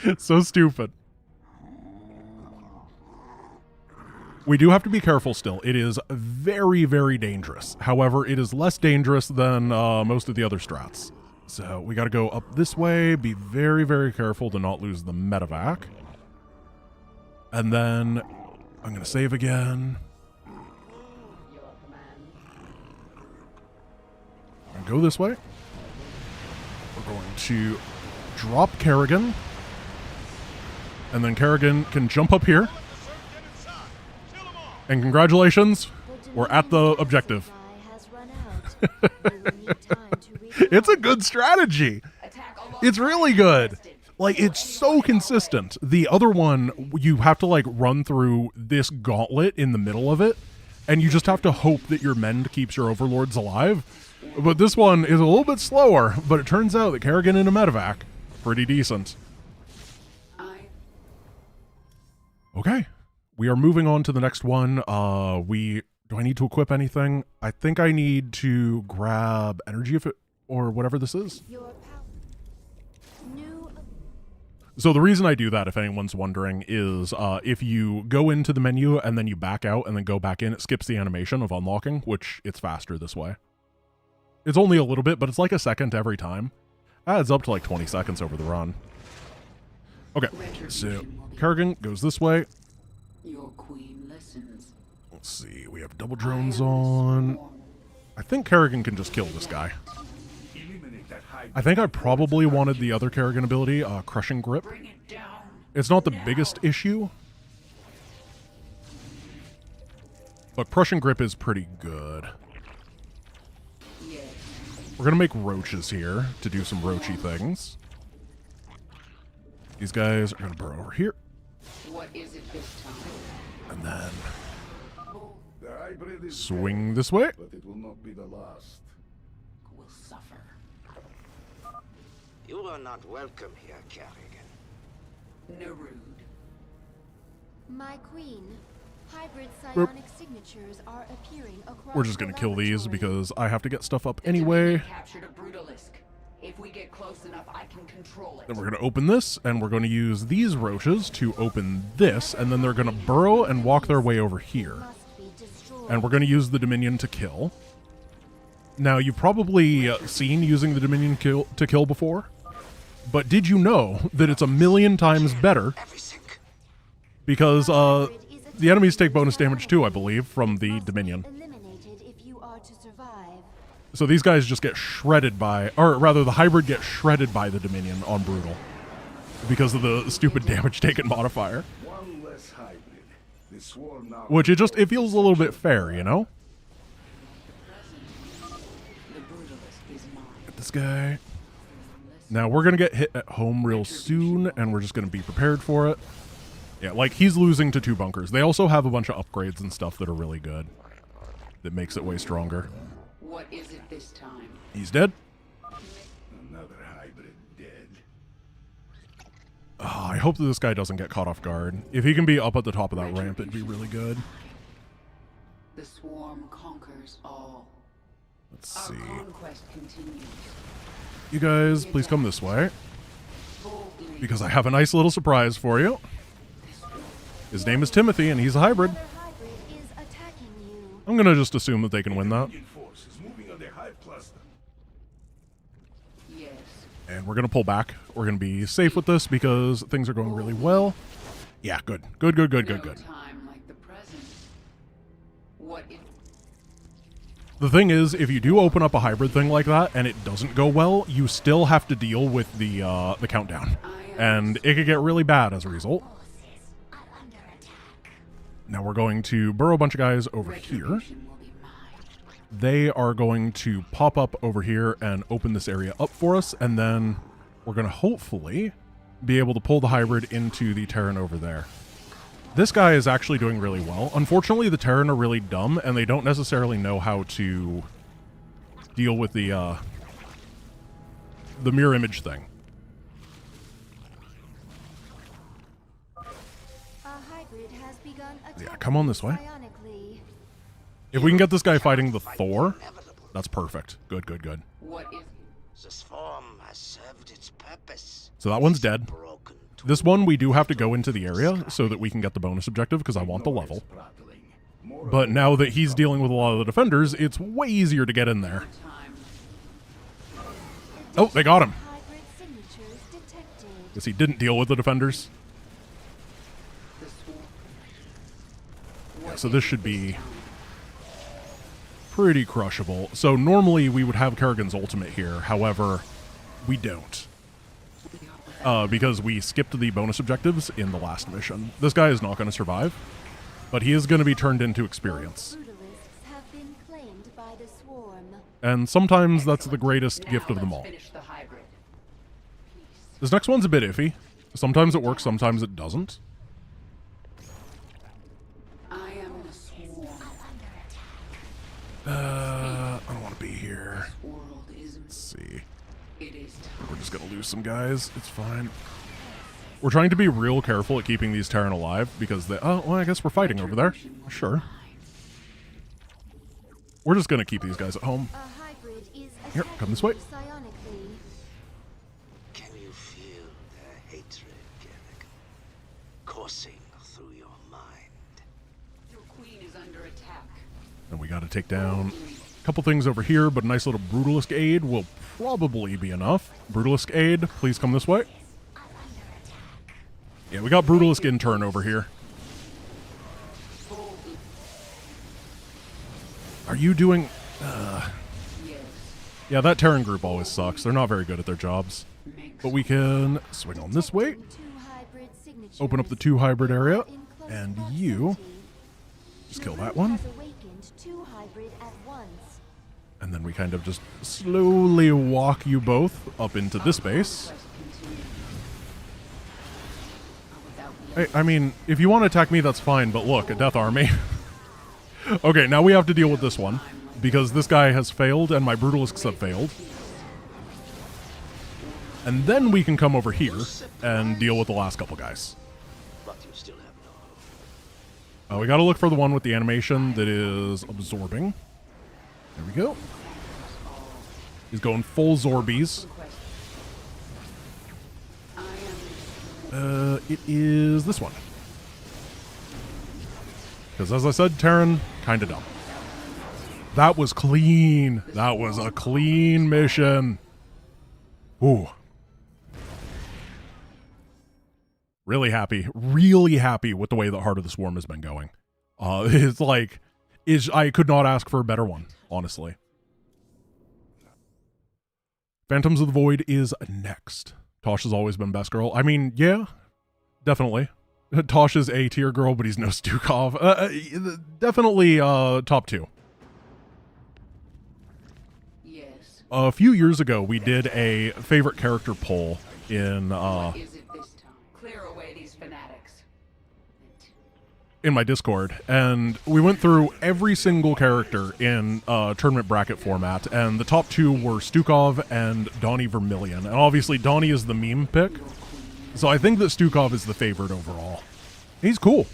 A: it's so stupid. We do have to be careful still. It is very dangerous. However, it is less dangerous than most of the other strats. So we got to go up this way. Be very careful to not lose the medevac. And then I'm going to save again. And go this way. We're going to drop Kerrigan. And then Kerrigan can jump up here. And congratulations, we're at the objective. It's a good strategy. It's really good. Like, it's so consistent. The other one, you have to, like, run through this gauntlet in the middle of it, and you just have to hope that your mend keeps your overlords alive. But this one is a little bit slower, but it turns out that Kerrigan in a medevac, pretty decent. Okay. We are moving on to the next one. Do I need to equip anything? I think I need to grab energy or whatever this is. So the reason I do that, if anyone's wondering, is if you go into the menu and then you back out and then go back in, it skips the animation of unlocking, which it's faster this way. It's only a little bit, but it's like a second every time. Adds up to like 20 seconds over the run. Okay, so Kerrigan goes this way.
B: Your queen listens.
A: Let's see, we have double drones on. I think Kerrigan can just kill this guy. I think I probably wanted the other Kerrigan ability, Crushing Grip. It's not the biggest issue, but Crushing Grip is pretty good. We're gonna make roaches here to do some roachy things. These guys are gonna burrow over here.
B: What is it this time?
A: And then swing this way.
Q: But it will not be the last.
B: Will suffer.
S: You are not welcome here, Kerrigan.
B: No rude.
P: My queen, Hybrid psionic signatures are appearing across
A: We're just gonna kill these
P: laboratory.
A: because I have to get stuff up anyway.
B: Captured a Brutalisk. If we get close enough, I can control it.
A: Then we're gonna open this, and we're gonna use these roaches to open this, and then they're gonna burrow and walk their way over here. And we're gonna use the Dominion to kill. Now, you've probably seen using the Dominion to kill before, but did you know that it's 1,000,000 times better? Because the enemies take bonus damage too, I believe, from the Dominion.
P: Eliminated if you are to survive.
A: So these guys just get shredded by, or rather the hybrid gets shredded by the Dominion on Brutal because of the stupid damage taken modifier.
G: One less hybrid. The swarm now.
A: Which it feels a little bit fair, you know? Get this guy. Now we're going to get hit at home real soon, and we're just going to be prepared for it. Yeah, like he's losing to 2 bunkers. They also have a bunch of upgrades and stuff that are really good. That makes it way stronger.
B: What is it this time?
A: He's dead.
G: Another hybrid dead.
A: Oh, I hope that this guy doesn't get caught off guard. If he can be up at the top of that ramp, it'd be really good.
B: The swarm conquers all.
A: Let's see.
B: Our conquest continues.
A: You guys, please come this way. Because I have a nice little surprise for you. His name is Timothy, and he's a hybrid. I'm going to just assume that they can win that.
B: Yes.
A: And we're going to pull back. We're going to be safe with this because things are going really well. Yeah, good. Good.
B: Time like the present. What if
A: The thing is, if you do open up a hybrid thing like that and it doesn't go well, you still have to deal with the countdown. And it could get really bad as a result. Now we're going to burrow a bunch of guys over here. They are going to pop up over here and open this area up for us, and then we're going to hopefully be able to pull the hybrid into the Terran over there. This guy is actually doing really well. Unfortunately, the Terran are really dumb, and they don't necessarily know how to deal with the mirror image thing. Yeah, come on this way. If we can get this guy fighting the Thor, that's perfect. Good.
B: what if
S: The swarm has served its purpose.
A: So that one's dead. This one, we do have to go into the area so that we can get the bonus objective because I want the level. But now that he's dealing with a lot of the defenders, it's way easier to get in there. Oh, they got him. Guess he didn't deal with the defenders. Yeah, so this should be pretty crushable. So normally we would have Kerrigan's ultimate here. However, we don't. Because we skipped the bonus objectives in the last mission. This guy is not going to survive, but he is going to be turned into experience. And sometimes that's the greatest gift of them all. This next one's a bit iffy. Sometimes it works, sometimes it doesn't.
B: I am the swarm.
A: I don't want to be here. Let's see. We're just going to lose some guys. It's fine. We're trying to be real careful at keeping these Terran alive because they... Oh, well, I guess we're fighting over there. Sure. We're just going to keep these guys at home. Here, come this way.
S: Can you feel their hatred, Gerrick, coursing through your mind?
B: Your queen is under attack.
A: And we got to take down a couple things over here, but a nice little Brutalisk aid will probably be enough. Brutalisk aid, please come this way. Yeah, we got Brutalisk in turn over here. Are you doing... Yeah, that Terran group always sucks. They're not very good at their jobs. But we can swing on this way. Open up the 2 hybrid area. And you... just kill that one. And then we kind of just slowly walk you both up into this base. Hey, I mean, if you want to attack me, that's fine, but look, a death army. Okay, now we have to deal with this one, because this guy has failed and my Brutalisks have failed. And then we can come over here and deal with the last couple guys.
S: But you still have no
A: We gotta look for the one with the animation that is absorbing. There we go. He's going full Zorbies. It is this one. Because as I said, Terran, kinda dumb. That was clean. That was a clean mission. Ooh. Really happy with the way the Heart of the Swarm has been going. It's like, I could not ask for a better one, honestly. Phantoms of the Void is next. Tosh has always been best girl. I mean, yeah, definitely. Tosh is A tier girl, but he's no Stukov. Definitely top 2.
B: Yes.
A: A few years ago, we did a favorite character poll in in my Discord, and we went through every single character in tournament bracket format, and the top 2 were Stukov and Donnie Vermillion. And obviously Donnie is the meme pick, so I think that Stukov is the favorite overall. He's cool.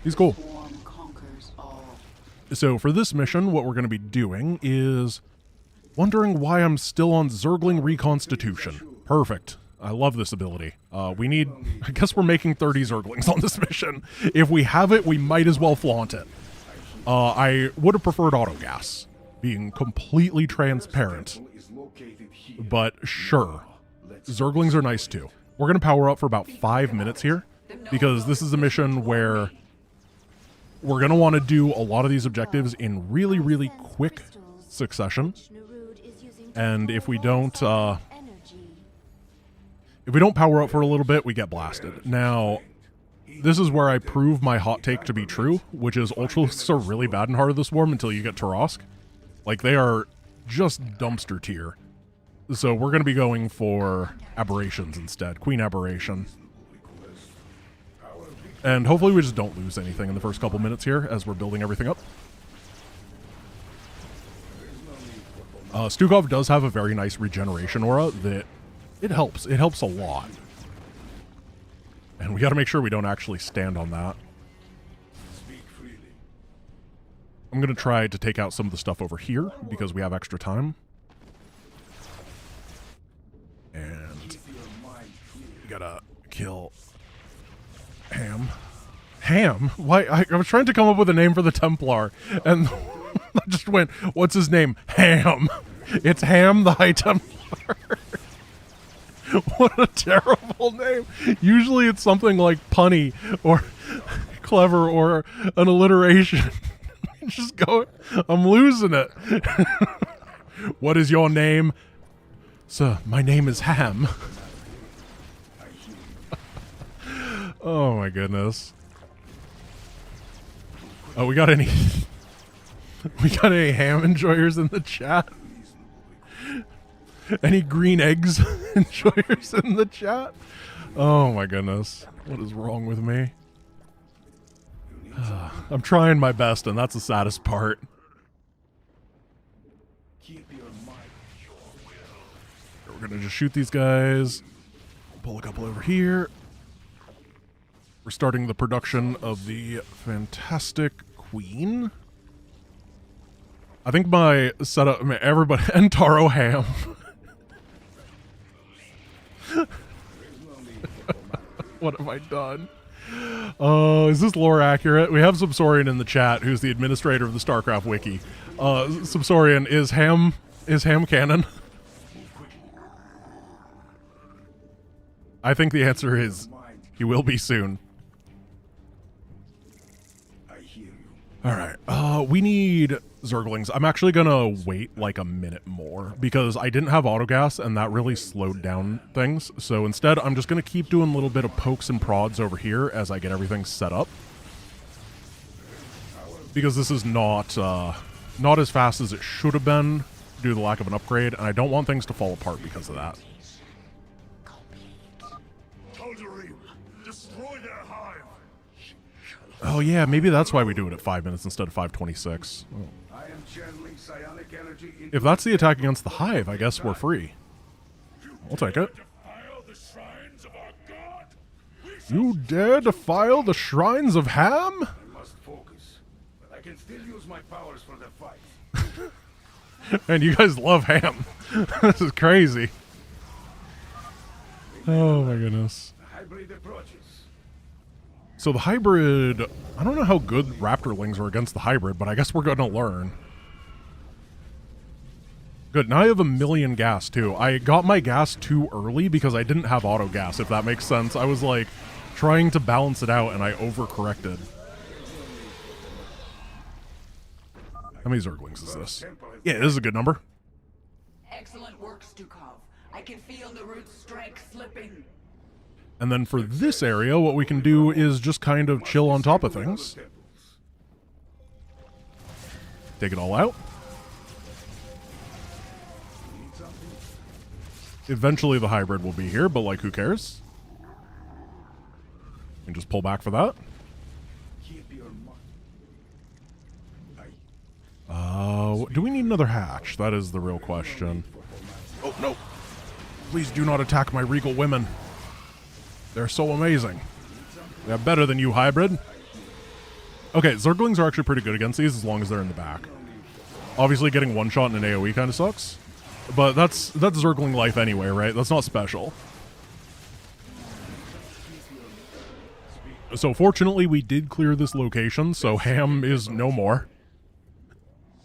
A: He's cool. So for this mission, what we're going to be doing is wondering why I'm still on Zergling Reconstitution. Perfect. I love this ability. I guess we're making 30 Zerglings on this mission. If we have it, we might as well flaunt it. I would have preferred autogas, being completely transparent. But sure, Zerglings are nice too. We're going to power up for about 5 minutes here, because this is a mission where we're going to want to do a lot of these objectives in really, really quick succession. And if we don't power up for a little bit, we get blasted. Now, this is where I prove my hot take to be true, which is Ultralists are really bad in Heart of the Swarm until you get Tarask. Like, they are just dumpster tier. So we're going to be going for Aberrations instead. Queen Aberration. And hopefully we just don't lose anything in the first couple minutes here as we're building everything up. Stukov does have a very nice regeneration aura that it helps. It helps a lot. And we got to make sure we don't actually stand on that. I'm going to try to take out some of the stuff over here because we have extra time. And we got to kill Ham. Ham? Why? I was trying to come up with a name for the Templar, and I just went, what's his name? Ham. It's Ham the High Templar. What a terrible name. Usually it's something like punny or clever or an alliteration. Just go, I'm losing it. What is your name? Sir, my name is Ham. Oh my goodness. Oh, we got any ham enjoyers in the chat? Any green eggs enjoyers in the chat? Oh my goodness. What is wrong with me? I'm trying my best, and that's the saddest part. We're gonna just shoot these guys. Pull a couple over here. We're starting the production of the fantastic Queen. I think my setup, everybody, and Taro Ham. What have I done? Is this lore accurate? We have Subsorian in the chat, who's the administrator of the StarCraft wiki. Subsorian, is Ham canon? I think the answer is he will be soon. Alright, we need Zerglings. I'm actually gonna wait like a minute more because I didn't have autogas and that really slowed down things. So instead, I'm just gonna keep doing a little bit of pokes and prods over here as I get everything set up. Because this is not as fast as it should have been due to the lack of an upgrade, and I don't want things to fall apart because of that. Oh yeah, maybe that's why we do it at 5 minutes instead of 5:26. Oh. If that's the attack against the Hive, I guess we're free. I'll take it. You dare defile the shrines of Ham?
G: can still use my powers for the fight.
A: And you guys love ham. This is crazy. Oh my goodness.
G: Hybrid approaches.
A: So the hybrid, I don't know how good Raptorlings are against the hybrid, but I guess we're going to learn. Good, now I have 1,000,000 gas too. I got my gas too early because I didn't have auto gas, if that makes sense. I was like trying to balance it out and I overcorrected. How many Zerglings is this? Yeah, this is a good number.
B: Excellent work, Stukov. I can feel the root's strength slipping.
A: And then for this area, what we can do is just kind of chill on top of things. Take it all out. Eventually the hybrid will be here, but like, who cares? You can just pull back for that. Do we need another hatch? That is the real question. Oh, no. Please do not attack my regal women. They're so amazing. They're better than you, hybrid. Okay, Zerglings are actually pretty good against these as long as they're in the back. Obviously, getting one shot in an AoE kind of sucks. But that's Zergling life anyway, right? That's not special. So fortunately, we did clear this location, so ham is no more.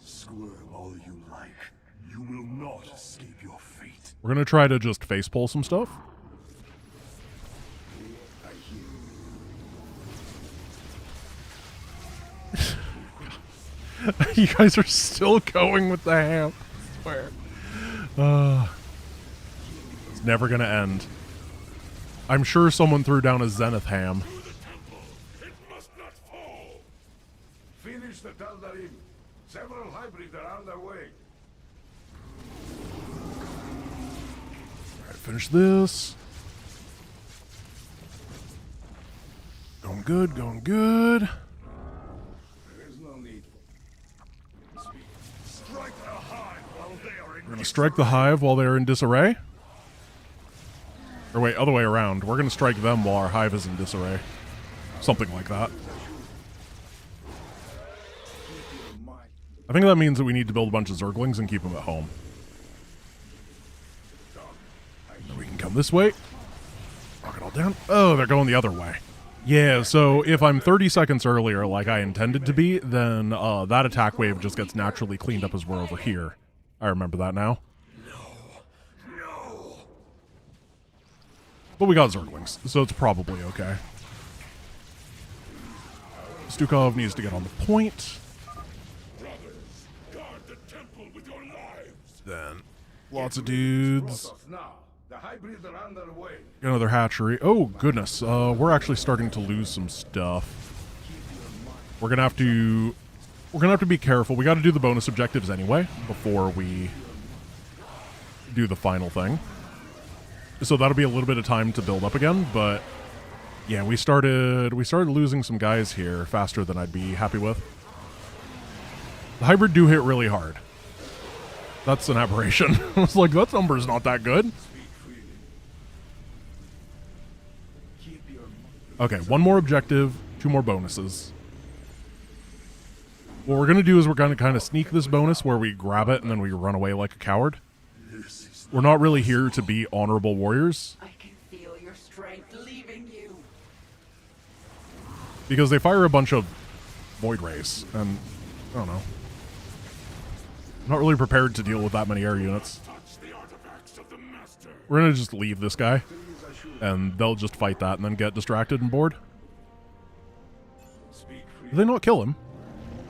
G: Squirm all you like. You will not escape your fate.
A: We're going to try to just face pull some stuff. You guys are still going with the ham. I swear. It's never going to end. I'm sure someone threw down a Zenith ham.
G: Finish the Tal'Darim. Several hybrids are on their way.
A: Alright, finish this. Going good, going good.
G: There is no need. Strike the hive while they are in.
A: We're going to strike the hive while they're in disarray. Or wait, other way around. We're going to strike them while our hive is in disarray. Something like that. I think that means that we need to build a bunch of Zerglings and keep them at home. Then we can come this way. Knock it all down. Oh, they're going the other way. Yeah, so if I'm 30 seconds earlier like I intended to be, then that attack wave just gets naturally cleaned up as we're over here. I remember that now. But we got Zerglings, so it's probably okay. Stukov needs to get on the point. Then lots of dudes. Got another hatchery. Oh goodness, we're actually starting to lose some stuff. We're gonna have to be careful. We got to do the bonus objectives anyway before we do the final thing. So that'll be a little bit of time to build up again, but yeah, we started losing some guys here faster than I'd be happy with. The hybrid do hit really hard. That's an aberration. I was like, that number's not that good. Okay, one more objective, 2 more bonuses. What we're going to do is we're going to kind of sneak this bonus where we grab it and then we run away like a coward. We're not really here to be honorable warriors.
B: I can feel your strength leaving you.
A: Because they fire a bunch of void rays, and I don't know. I'm not really prepared to deal with that many air units. We're going to just leave this guy, and they'll just fight that and then get distracted and bored. Did they not kill him?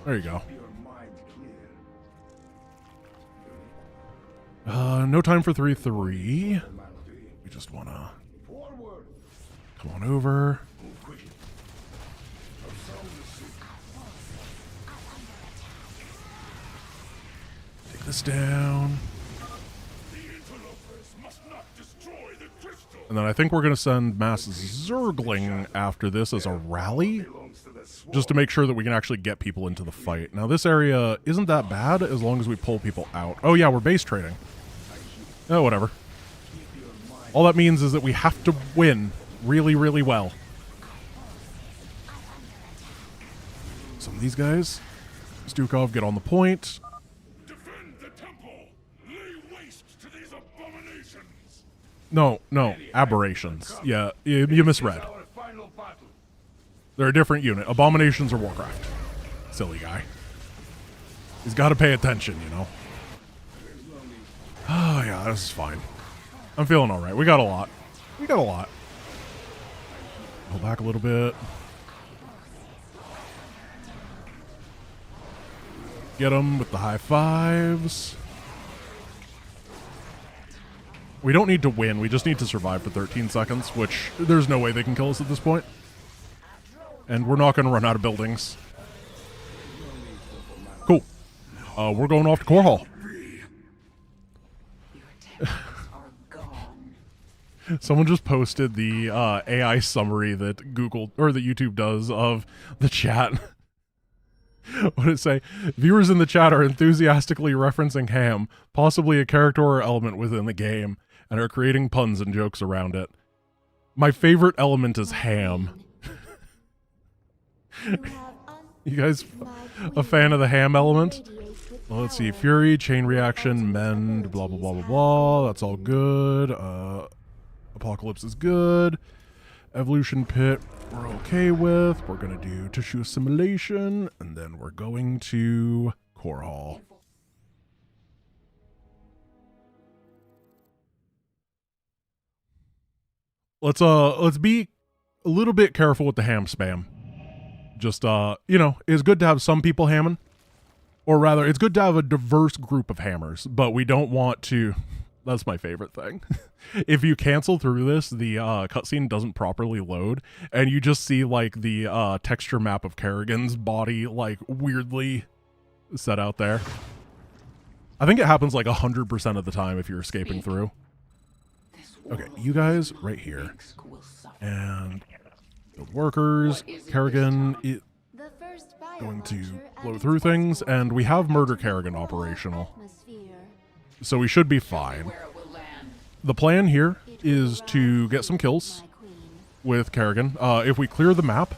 A: There you go. No time for 3-3. We just want to come on over. Take this down. And then I think we're going to send Mass Zergling after this as a rally, just to make sure that we can actually get people into the fight. Now this area isn't that bad as long as we pull people out. Oh yeah, we're base trading. Oh, whatever. All that means is that we have to win really, really well. Some of these guys. Stukov, get on the point.
G: Defend the temple! Lay waste to these abominations!
A: No, aberrations. Yeah, you misread. They're a different unit. Abominations are Warcraft. Silly guy. He's got to pay attention, you know. Oh, yeah, this is fine. I'm feeling all right. We got a lot. Go back a little bit. Get him with the high fives. We don't need to win. We just need to survive for 13 seconds, which there's no way they can kill us at this point. And we're not going to run out of buildings. Cool. We're going off to Core Hall. Someone just posted the AI summary that Google or that YouTube does of the chat. What did it say? Viewers in the chat are enthusiastically referencing ham, possibly a character or element within the game, and are creating puns and jokes around it. My favorite element is ham. You guys a fan of the ham element? Well, let's see. Fury, chain reaction, mend, blah, blah, blah, blah, blah. That's all good. Apocalypse is good. Evolution pit, we're okay with. We're going to do tissue assimilation, and then we're going to Core Hall. Let's be a little bit careful with the ham spam. Just, you know, it's good to have some people hamming. Or rather, it's good to have a diverse group of hammers, but we don't want to... That's my favorite thing. If you cancel through this, the cutscene doesn't properly load, and you just see, like, the texture map of Kerrigan's body, like, weirdly set out there. I think it happens, like, 100% of the time if you're escaping through. Okay, you guys right here. And the workers, Kerrigan... going to blow through things, and we have Murder Kerrigan operational. So we should be fine. The plan here is to get some kills with Kerrigan. If we clear the map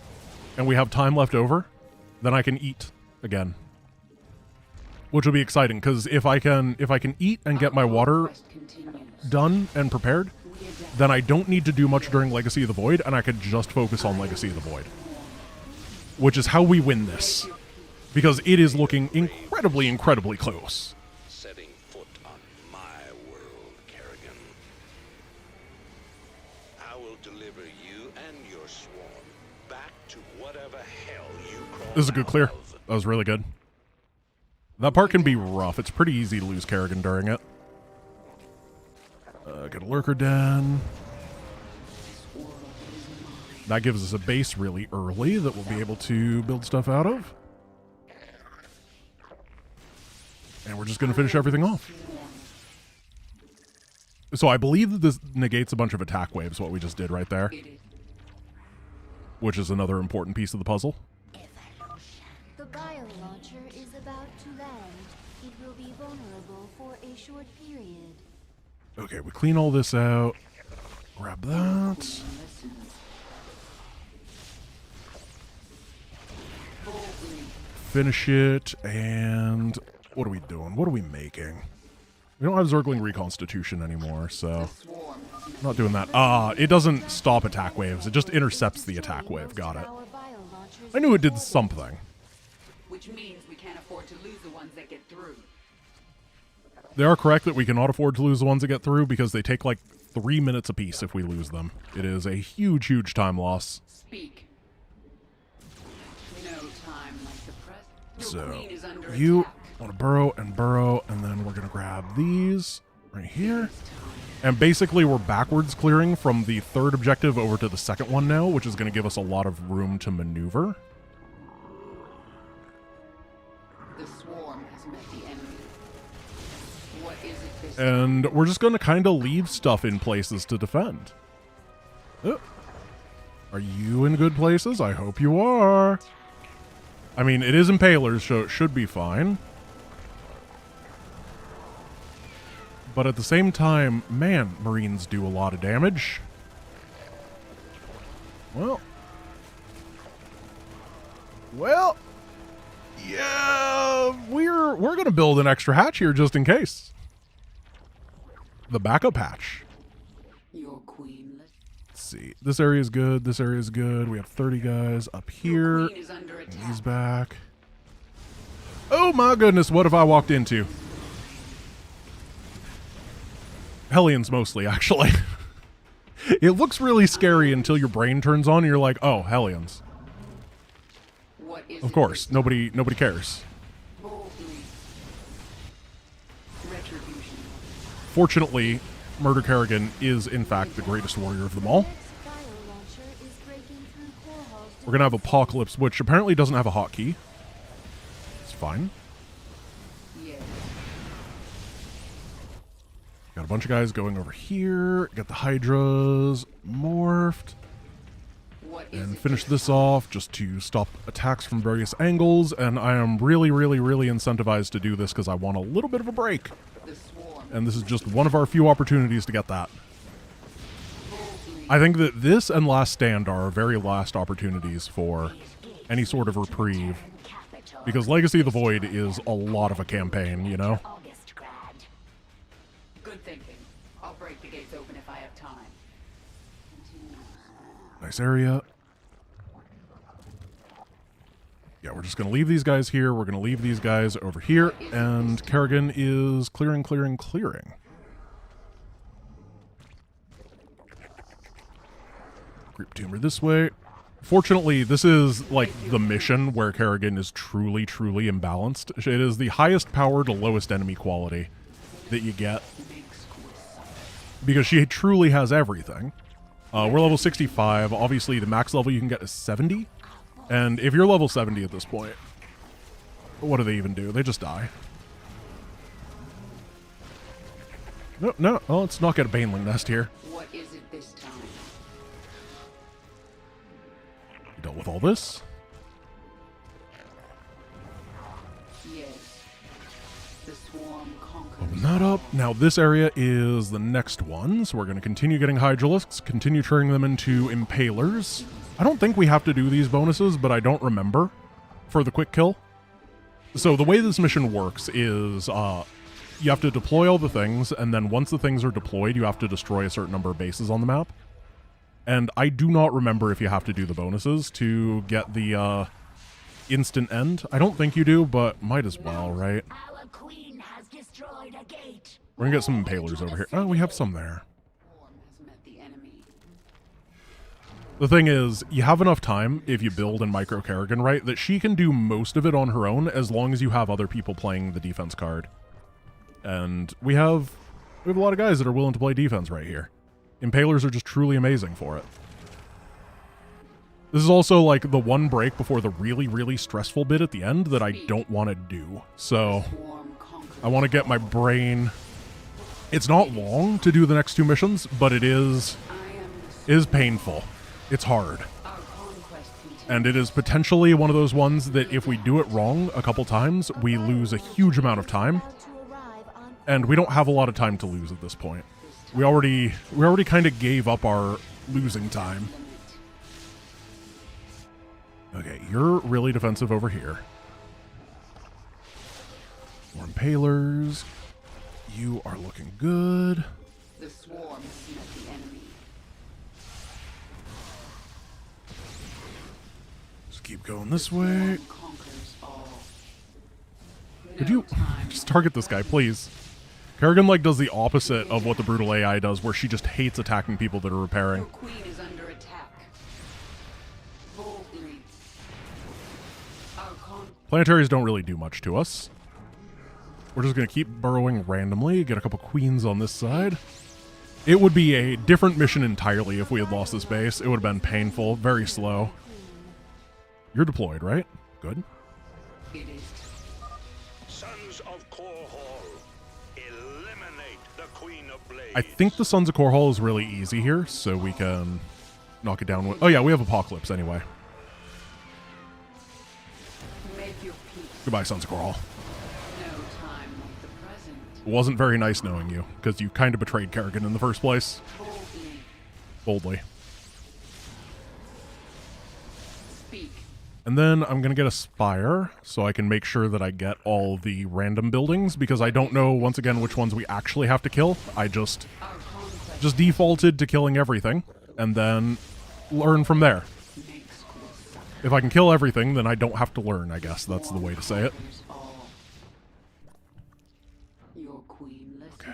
A: and we have time left over, then I can eat again. Which will be exciting, because if I can eat and get my water done and prepared, then I don't need to do much during Legacy of the Void, and I could just focus on Legacy of the Void. Which is how we win this. Because it is looking incredibly, incredibly close.
S: Setting foot on my world, Kerrigan. I will deliver you and your swarm back to whatever hell you call.
A: This is a good clear. That was really good. That part can be rough. It's pretty easy to lose Kerrigan during it. Get a lurker den. That gives us a base really early that we'll be able to build stuff out of. And we're just going to finish everything off. So I believe that this negates a bunch of attack waves, what we just did right there. Which is another important piece of the puzzle.
P: The bio launcher is about to land. It will be vulnerable for a short period.
A: Okay, we clean all this out. Grab that. Finish it, and what are we doing? What are we making? We don't have Zergling Reconstitution anymore, so I'm not doing that. It doesn't stop attack waves. It just intercepts the attack wave. Got it. I knew it did something.
B: Which means we can't afford to lose the ones that get through.
A: They are correct that we cannot afford to lose the ones that get through because they take like 3 minutes apiece if we lose them. It is a huge, huge time loss.
B: Speak. No time like the present.
A: So you want to burrow, and then we're going to grab these right here. And basically we're backwards clearing from the third objective over to the second one now, which is going to give us a lot of room to maneuver.
B: The swarm has met the enemy. What is it this
A: And we're just going to kind of leave stuff in places to defend. Oh. Are you in good places? I hope you are. I mean, it is Impalers, so it should be fine. But at the same time, man, Marines do a lot of damage. Well. Yeah, we're gonna build an extra hatch here just in case. The backup hatch.
B: Your queen.
A: Let's see. This area is good. This area is good. We have 30 guys up here. He's back. Oh my goodness, what have I walked into? Hellions mostly, actually. It looks really scary until your brain turns on and you're like, oh, Hellions. Of course, nobody cares. Fortunately, Murder Kerrigan is in fact the greatest warrior of them all. We're gonna have Apocalypse, which apparently doesn't have a hotkey. It's fine. Got a bunch of guys going over here. Got the Hydras morphed. And finish this off just to stop attacks from various angles. And I am really, really, really incentivized to do this because I want a little bit of a break. And this is just one of our few opportunities to get that. I think that this and Last Stand are our very last opportunities for any sort of reprieve. Because Legacy of the Void is a lot of a campaign, you know?
B: Good thinking. I'll break the gates open if I have time.
A: Nice area. Yeah, we're just going to leave these guys here. We're going to leave these guys over here. And Kerrigan is clearing. Group Tumor this way. Fortunately, this is like the mission where Kerrigan is truly, truly imbalanced. It is the highest power to lowest enemy quality that you get. Because she truly has everything. We're level 65. Obviously, the max level you can get is 70. And if you're level 70 at this point, what do they even do? They just die. No. Oh, let's not get a Baneling nest here.
B: What is it this time?
A: We dealt with all this.
B: Yes. The swarm conquers.
A: Open that up. Now this area is the next one, so we're going to continue getting Hydralisks, continue turning them into Impalers. I don't think we have to do these bonuses, but I don't remember for the quick kill. So the way this mission works is you have to deploy all the things, and then once the things are deployed, you have to destroy a certain number of bases on the map. And I do not remember if you have to do the bonuses to get the instant end. I don't think you do, but might as well, right? We're gonna get some Impalers over here. Oh, we have some there. The thing is, you have enough time, if you build in Micro Kerrigan right, that she can do most of it on her own as long as you have other people playing the defense card. And we have a lot of guys that are willing to play defense right here. Impalers are just truly amazing for it. This is also like the one break before the really, really stressful bit at the end that I don't want to do. So I want to get my brain... It's not long to do the next two missions, but it is painful. It's hard. And it is potentially one of those ones that if we do it wrong a couple times, we lose a huge amount of time. And we don't have a lot of time to lose at this point. We already kind of gave up our losing time. Okay, you're really defensive over here. More Impalers. You are looking good.
B: The swarm met the enemy.
A: Just keep going this way. Could you just target this guy, please? Kerrigan like does the opposite of what the brutal AI does, where she just hates attacking people that are repairing.
B: Your queen is under attack. Boldly.
A: Planetaries don't really do much to us. We're just going to keep burrowing randomly, get a couple queens on this side. It would be a different mission entirely if we had lost this base. It would have been painful, very slow. You're deployed, right? Good.
B: It is.
C: Sons of Korhal, eliminate the Queen of Blades.
A: I think the Sons of Korhal is really easy here, so we can knock it down with... Oh yeah, we have Apocalypse anyway.
B: Make your peace.
A: Goodbye, Sons of Korhal.
B: It
A: wasn't very nice knowing you, because you kind of betrayed Kerrigan in the first place. Boldly.
B: Speak.
A: And then I'm going to get a spire so I can make sure that I get all the random buildings, because I don't know, once again, which ones we actually have to kill. I just defaulted to killing everything and then learn from there. If I can kill everything, then I don't have to learn, I guess. That's the way to say it. Okay.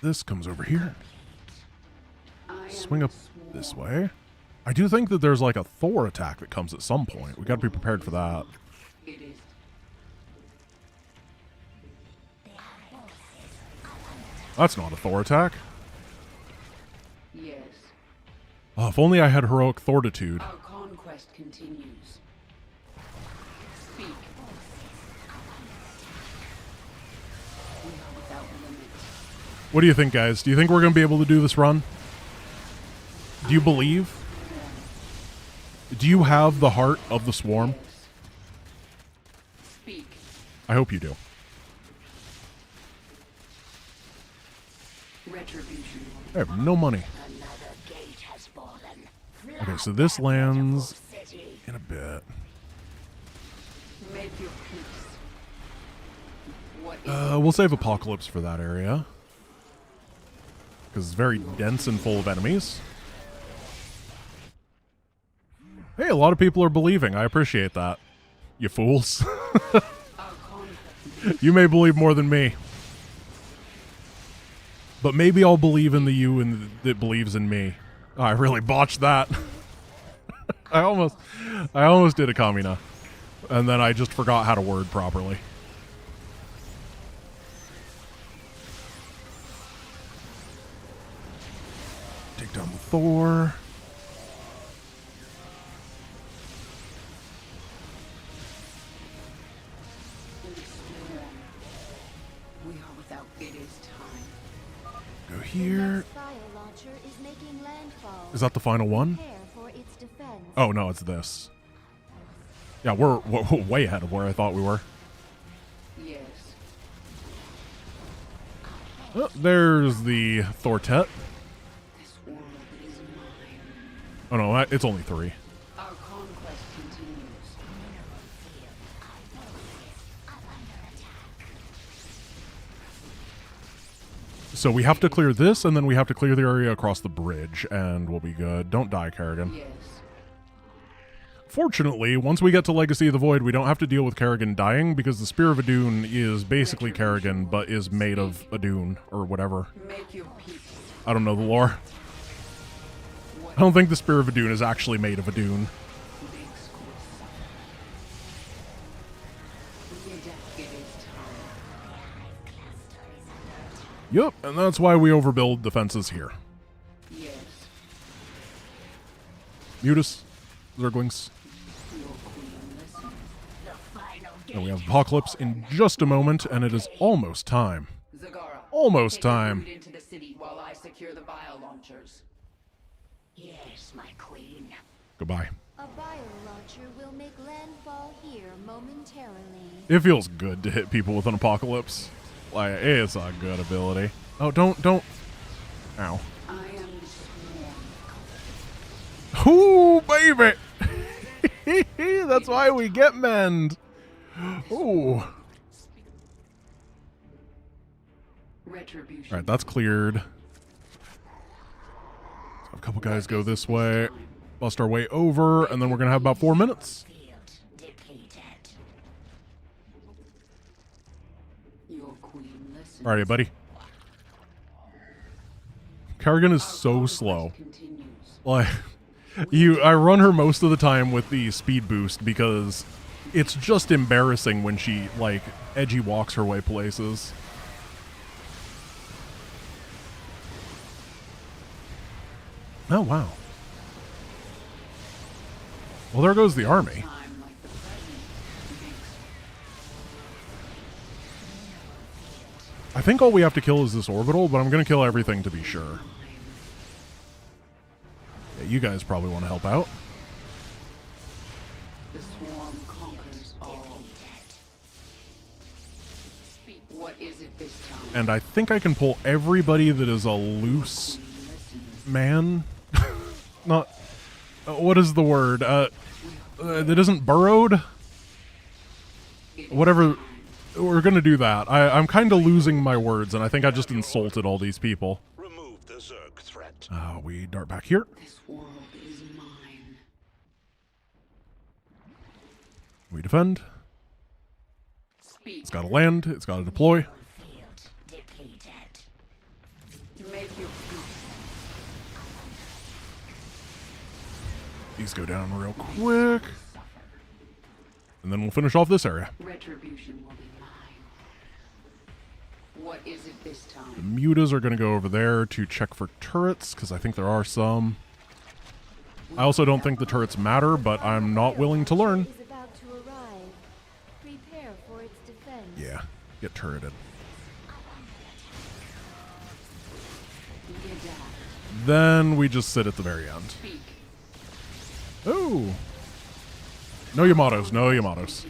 A: This comes over here. Swing up this way. I do think that there's like a Thor attack that comes at some point. We got to be prepared for that. That's not a Thor attack.
B: Yes.
A: Oh, if only I had heroic fortitude.
B: Our conquest continues. Speak. We are without limits.
A: What do you think, guys? Do you think we're going to be able to do this run? Do you believe? Do you have the heart of the swarm?
B: Speak.
A: I hope you do.
B: Retribution.
A: I have no money. Okay, so this lands in a bit.
B: Make your peace. What
A: We'll save Apocalypse for that area, because it's very dense and full of enemies. Hey, a lot of people are believing. I appreciate that. You fools. You may believe more than me. But maybe I'll believe in the you and that believes in me. Oh, I really botched that. I almost did a Kamina. And then I just forgot how to word properly. Take down the Thor.
B: we are without it is time.
A: Go here.
P: Launcher is making landfall.
A: Is that the final one?
P: Prepare for its defense.
A: Oh, no, it's this. Yeah, we're way ahead of where I thought we were.
B: Yes.
A: Oh, there's the Thortet.
B: This world is mine.
A: Oh, no, it's only 3.
B: Our conquest continues.
A: So we have to clear this, and then we have to clear the area across the bridge, and we'll be good. Don't die, Kerrigan.
B: Yes.
A: Fortunately, once we get to Legacy of the Void, we don't have to deal with Kerrigan dying, because the Spear of Adun is basically Kerrigan, but is made of Adun, or whatever.
B: Make your peace.
A: I don't know the lore. I don't think the Spear of Adun is actually made of Adun. Yep, and that's why we overbuild defenses here.
B: Yes.
A: Mutus, Zerglings. And we have Apocalypse in just a moment, and it is almost time.
B: Zagara,
A: Almost
B: take
A: time.
B: the route into the city while I secure the bio launchers.
O: Yes, my queen.
A: Goodbye.
P: A bio launcher will make landfall here momentarily.
A: It feels good to hit people with an Apocalypse. Like, it's a good ability. Oh, don't. Ow.
B: I am the swarm.
A: Ooh, baby! That's why we get mend. Ooh.
B: Retribution.
A: Alright, that's cleared. So a couple guys go this way. Bust our way over, and then we're going to have about 4 minutes.
B: Your queen listens.
A: Alrighty, buddy. Kerrigan is so slow. Like, I run her most of the time with the speed boost because it's just embarrassing when she, like, edgy walks her way places. Oh, wow. Well, there goes the army. I think all we have to kill is this orbital, but I'm going to kill everything to be sure. Yeah, you guys probably want to help out.
B: The swarm conquers all. What is it this time?
A: And I think I can pull everybody that is a loose man. Not... what is the word? that isn't burrowed. Whatever. We're gonna do that. I'm kind of losing my words, and I think I just insulted all these people.
C: Remove the Zerg threat.
A: We dart back here.
B: This world is mine.
A: We defend. It's got to land. It's got to deploy. These go down real quick. And then we'll finish off this area.
B: Retribution will be mine. What is it this time?
A: The mutas are going to go over there to check for turrets, because I think there are some. I also don't think the turrets matter, but I'm not willing to learn.
P: Is about to arrive. Prepare for its defense.
A: Yeah, get turreted. Then we just sit at the very end. Oh! No Yamatos, no Yamatos.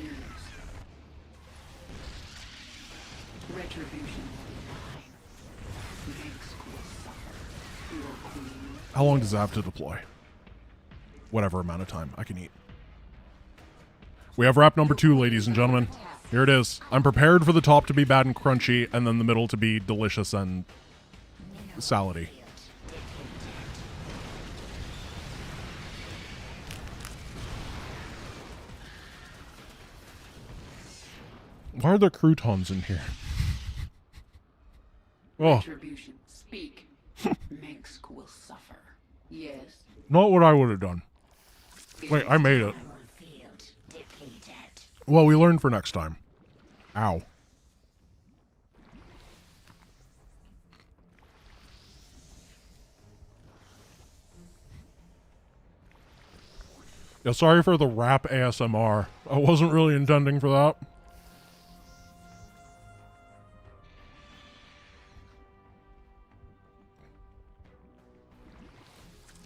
A: How long does it have to deploy? Whatever amount of time I can eat. We have wrap number 2, ladies and gentlemen. Here it is. I'm prepared for the top to be bad and crunchy, and then the middle to be delicious and salady. Why are there croutons in here? Oh.
B: Retribution. Speak. Mengsk will suffer. Yes.
A: Not what I would have done. Wait, I made it. Well, we learned for next time. Ow. Yeah, sorry for the rap ASMR. I wasn't really intending for that.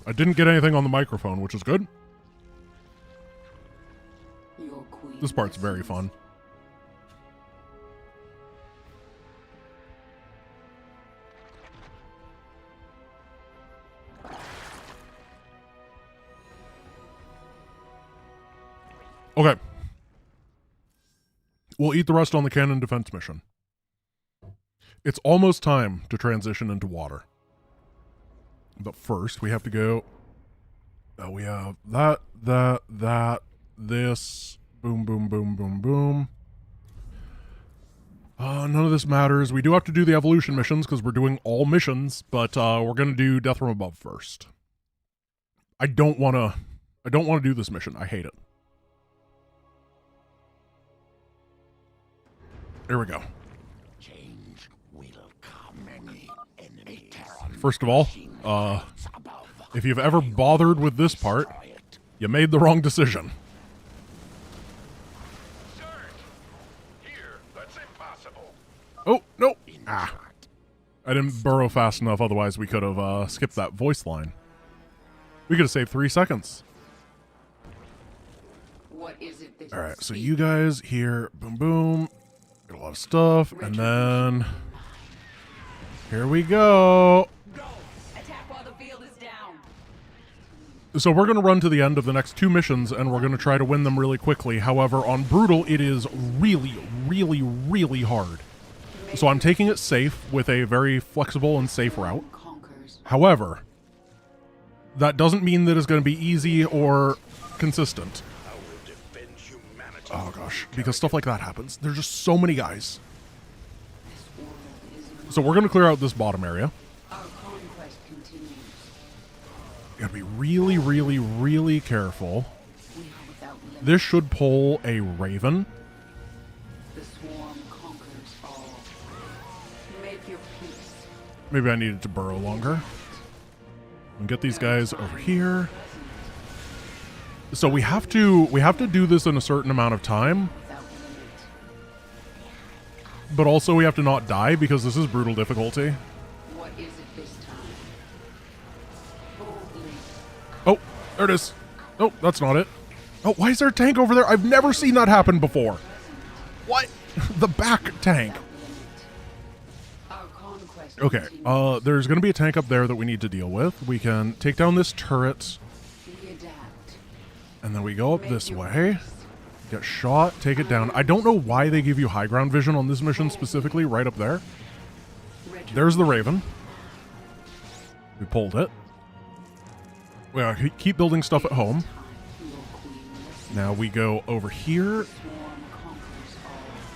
A: I didn't get anything on the microphone, which is good. This part's very fun. Okay. We'll eat the rest on the cannon defense mission. It's almost time to transition into water. But first, we have to go... we have that, this. Boom, boom, boom, boom, boom. None of this matters. We do have to do the evolution missions, because we're doing all missions, but we're going to do Death from Above first. I don't want to do this mission. I hate it. Here we go. First of all, if you've ever bothered with this part, you made the wrong decision. Oh, no! Ah. I didn't burrow fast enough, otherwise we could have skipped that voice line. We could have saved 3 seconds. Alright, so you guys here, boom, boom. Got a lot of stuff, and then... Here we go! So we're going to run to the end of the next 2 missions, and we're going to try to win them really quickly. However, on Brutal, it is really, really, really hard. So I'm taking it safe with a very flexible and safe route. However, that doesn't mean that it's going to be easy or consistent. Oh gosh, because stuff like that happens. There's just so many guys. So we're going to clear out this bottom area. You gotta be really, really, really careful. This should pull a Raven. Maybe I needed to burrow longer. And get these guys over here. So we have to do this in a certain amount of time. But also we have to not die because this is brutal difficulty. Oh, there it is. Oh, that's not it. Oh, why is there a tank over there? I've never seen that happen before. What? The back tank. Okay, there's going to be a tank up there that we need to deal with. We can take down this turret. And then we go up this way. Get shot, take it down. I don't know why they give you high ground vision on this mission specifically, right up there. There's the Raven. We pulled it. We gotta keep building stuff at home. Now we go over here.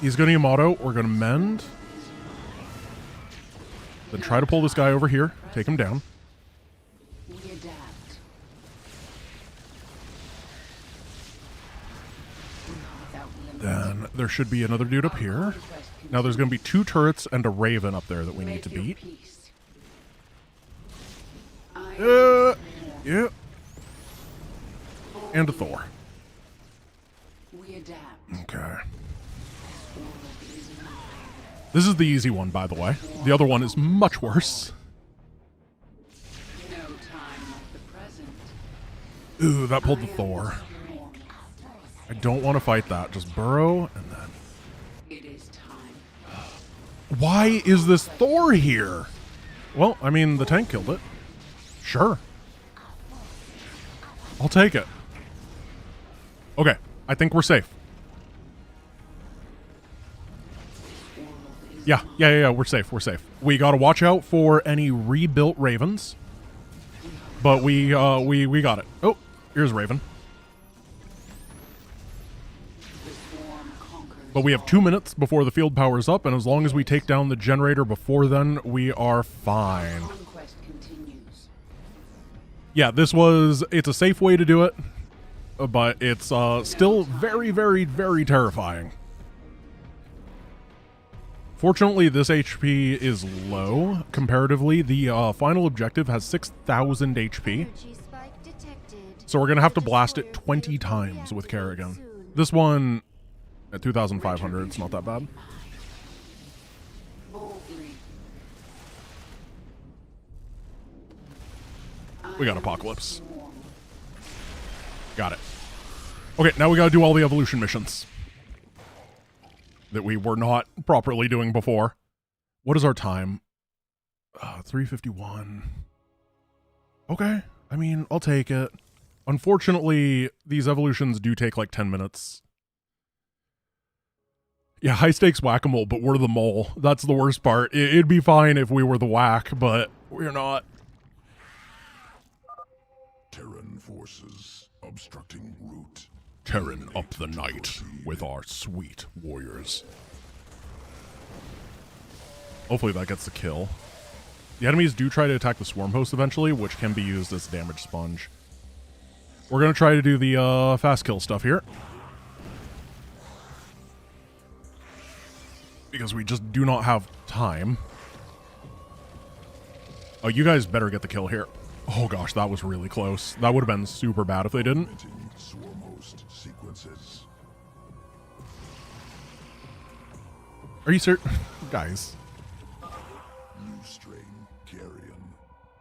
A: He's gonna Yamato. We're gonna mend. Then try to pull this guy over here. Take him down. Then there should be another dude up here. Now there's going to be 2 turrets and a Raven up there that we need to beat. Yeah. And a Thor. Okay. This is the easy one, by the way. The other one is much worse. Ooh, that pulled the Thor. I don't want to fight that. Just burrow, and then...
B: It is time.
A: Why is this Thor here? Well, I mean, the tank killed it. Sure. I'll take it. Okay, I think we're safe. Yeah, we're safe, we're safe. We gotta watch out for any rebuilt Ravens. But we got it. Oh, here's Raven. But we have 2 minutes before the field powers up, and as long as we take down the generator before then, we are fine. Yeah, it's a safe way to do it, but it's still very, very, very terrifying. Fortunately, this HP is low, comparatively. The final objective has 6,000 HP. So we're going to have to blast it 20 times with Kerrigan. This one... At 2,500, it's not that bad. We got Apocalypse. Got it. Okay, now we gotta do all the evolution missions that we were not properly doing before. What is our time? 3:51. Okay, I mean, I'll take it. Unfortunately, these evolutions do take like 10 minutes. Yeah, high stakes whack-a-mole, but we're the mole. That's the worst part. It'd be fine if we were the whack, but we're not.
G: Terran forces obstructing route.
A: Terran up the night with our sweet warriors. Hopefully that gets the kill. The enemies do try to attack the swarm host eventually, which can be used as a damage sponge. We're going to try to do the fast kill stuff here. Because we just do not have time. Oh, you guys better get the kill here. Oh gosh, that was really close. That would have been super bad if they didn't. Are you serious? Guys.
G: New strain, Carrion,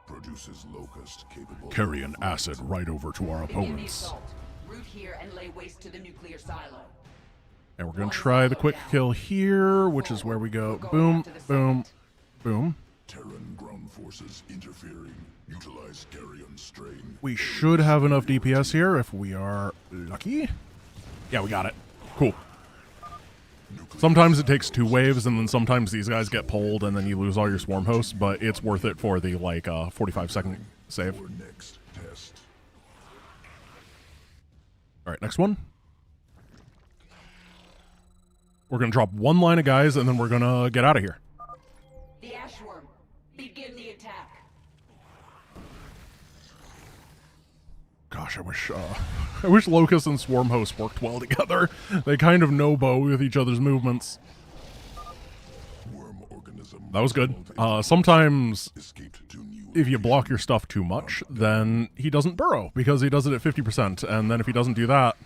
G: produces locust capable.
A: Carrion acid right over to our opponents.
O: Root here and lay waste to the nuclear silo.
A: And we're going to try the quick kill here, which is where we go boom, boom, boom.
G: Terran ground forces interfering. Utilize Carrion strain.
A: We should have enough DPS here if we are lucky. Yeah, we got it. Cool. Sometimes it takes 2 waves, and then sometimes these guys get pulled, and then you lose all your swarm hosts, but it's worth it for the, 45-second save. Alright, next one. We're going to drop 1 line of guys, and then we're going to get out of here.
O: The Ashworm, begin the attack.
A: Gosh, I wish Locust and Swarm Host worked well together. They kind of no-bow with each other's movements. That was good. Sometimes, if you block your stuff too much, then he doesn't burrow, because he does it at 50%, and then if he doesn't do that,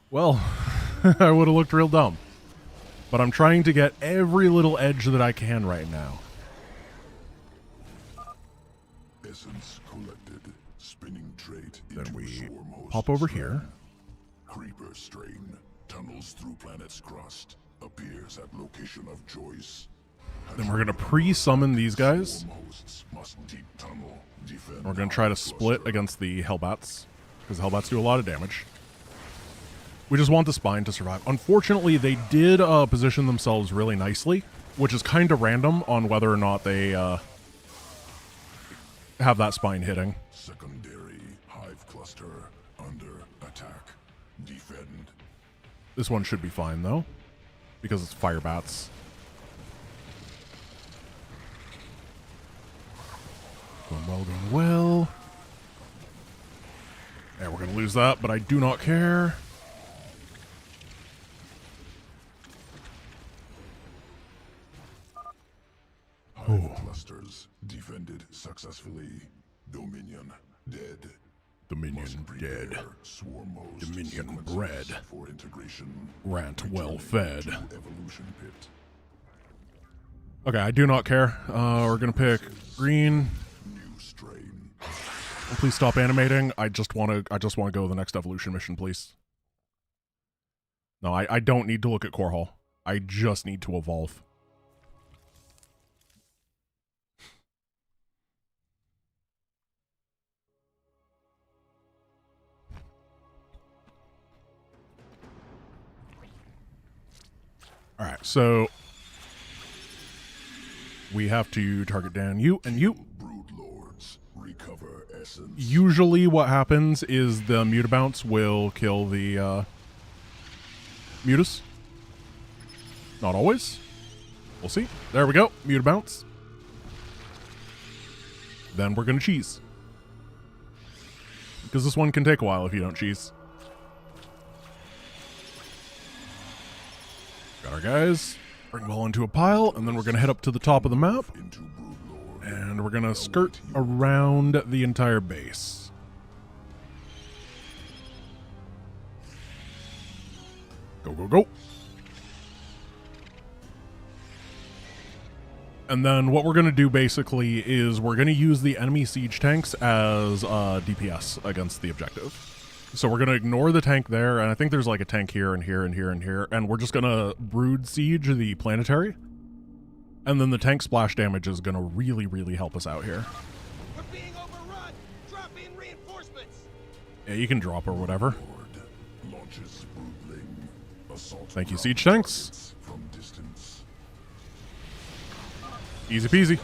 A: well... I would have looked real dumb. But I'm trying to get every little edge that I can right now.
G: Essence collected. Spinning trait
A: Then we pop over here.
G: Creeper strain tunnels through planet's crust. Appears at location of choice.
A: Then we're going to pre-summon these guys.
G: Must deep tunnel.
A: We're going to try to split against the Hellbats. because Hellbats do a lot of damage. We just want the spine to survive. Unfortunately, they did position themselves really nicely, which is kind of random on whether or not they have that spine hitting.
G: Secondary hive cluster under attack. Defend.
A: This one should be fine, though, because it's fire bats. Going well, going well. Yeah, we're going to lose that, but I do not care.
G: Hive clusters defended successfully. Dominion dead.
A: Dominion dead. Dominion bread.
G: For integration.
A: Rant well fed.
G: Evolution pit.
A: Okay, I do not care. We're gonna pick green.
G: New strain.
A: Please stop animating. I just wanna go to the next evolution mission, please. No, I don't need to look at core hall. I just need to evolve. All right, so we have to target down you and you.
G: Broodlords recover essence.
A: Usually what happens is the mutabounce will kill the mutas. Not always. We'll see. There we go. Mutabounce. Then we're going to cheese. Because this one can take a while if you don't cheese. Got our guys. Bring well into a pile, and then we're going to head up to the top of the map. And we're going to skirt around the entire base. Go, go, go. And then what we're going to do basically is we're going to use the enemy siege tanks as DPS against the objective. So we're going to ignore the tank there, and I think there's like a tank here and here and here and here, and we're just going to brood siege the planetary. And then the tank splash damage is going to really, really help us out here.
F: We're being overrun. Drop in reinforcements.
A: Yeah, you can drop or whatever.
G: Launches broodling. Assault.
A: Thank you, siege tanks.
G: From distance.
A: Easy peasy.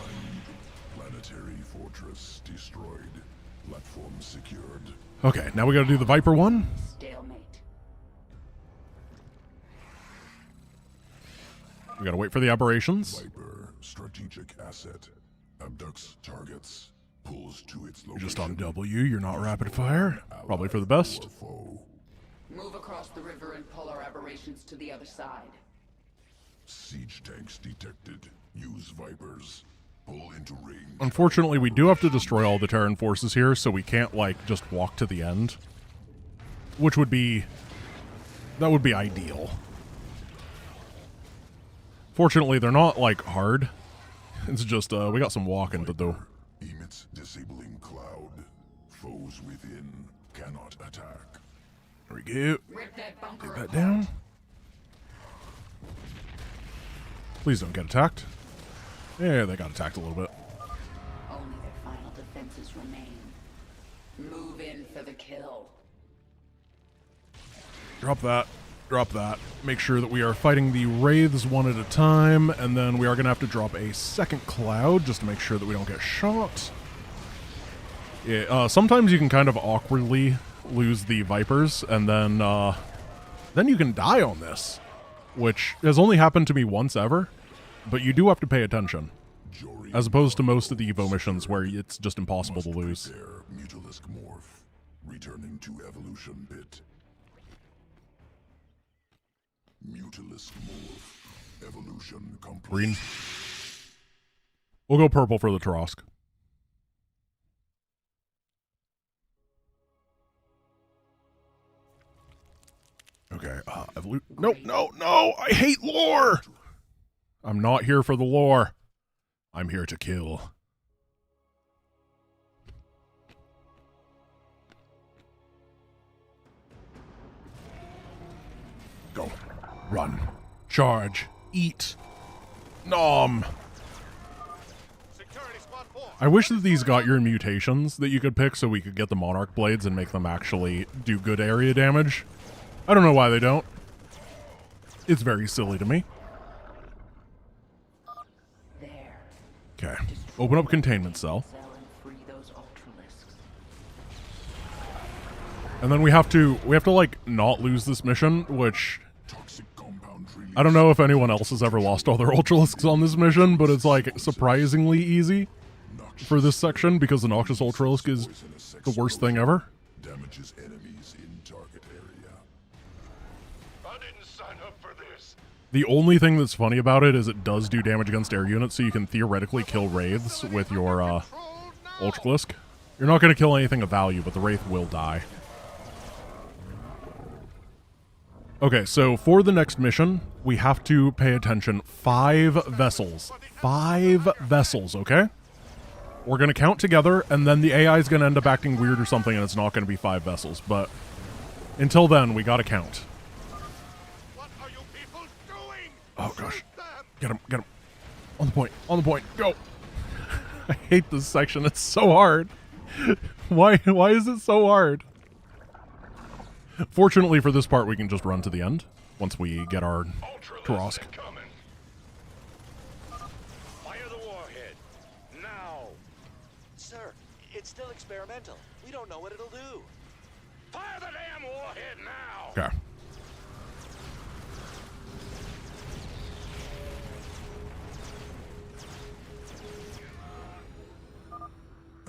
G: Planetary fortress destroyed. Platform secured.
A: Okay, now we got to do the Viper one.
B: Stalemate.
A: We got to wait for the aberrations.
G: Viper, strategic asset. Abducts targets. Pulls to its location.
A: You're just on W. You're not rapid fire. Probably for the best.
B: Move across the river and pull our aberrations to the other side.
G: Siege tanks detected. Use Vipers. Pull into range.
A: Unfortunately, we do have to destroy all the Terran forces here, so we can't, like, just walk to the end. Which would be... that would be ideal. Fortunately, they're not, like, hard. It's just, we got some walking to do.
G: Emits disabling cloud. Foes within cannot attack.
A: There we go. Take that down. Please don't get attacked. Yeah, they got attacked a little bit.
B: Only their final defenses remain. Move in for the kill.
A: Drop that. Drop that. Make sure that we are fighting the wraiths one at a time, and then we are going to have to drop a second cloud just to make sure that we don't get shot. Yeah, sometimes you can kind of awkwardly lose the Vipers, and then you can die on this, which has only happened to me once ever. But you do have to pay attention, as opposed to most of the Evo missions where it's just impossible to lose.
G: Mutalisk morph. Returning to evolution pit. Mutalisk morph. Evolution complete.
A: Green. We'll go purple for the Trosk. Okay, no, no, no! I hate lore! I'm not here for the lore. I'm here to kill. Go. Run. Charge. Eat. Nom.
C: Security spot 4.
A: I wish that these got your mutations that you could pick so we could get the Monarch Blades and make them actually do good area damage. I don't know why they don't. It's very silly to me. Okay. Open up containment cell. And then we have to like not lose this mission, which I don't know if anyone else has ever lost all their Ultralisks on this mission, but it's like surprisingly easy for this section because the Noxious Ultralisk is the worst thing ever.
G: Damages enemies in target area.
C: I didn't sign up for this.
A: The only thing that's funny about it is it does do damage against air units, so you can theoretically kill Wraiths with your Ultralisk. You're not going to kill anything of value, but the Wraith will die. Okay, so for the next mission, we have to pay attention. 5 vessels. 5 vessels, okay? We're going to count together, and then the AI is going to end up acting weird or something, and it's not going to be 5 vessels. But until then, we got to count. Oh, gosh. Get him, get him. On the point, go. I hate this section. It's so hard. Why is it so hard? Fortunately for this part, we can just run to the end once we get our Torosk.
J: Fire the warhead. Now. Sir, it's still experimental. We don't know what it'll do. Fire the damn warhead now.
A: Okay.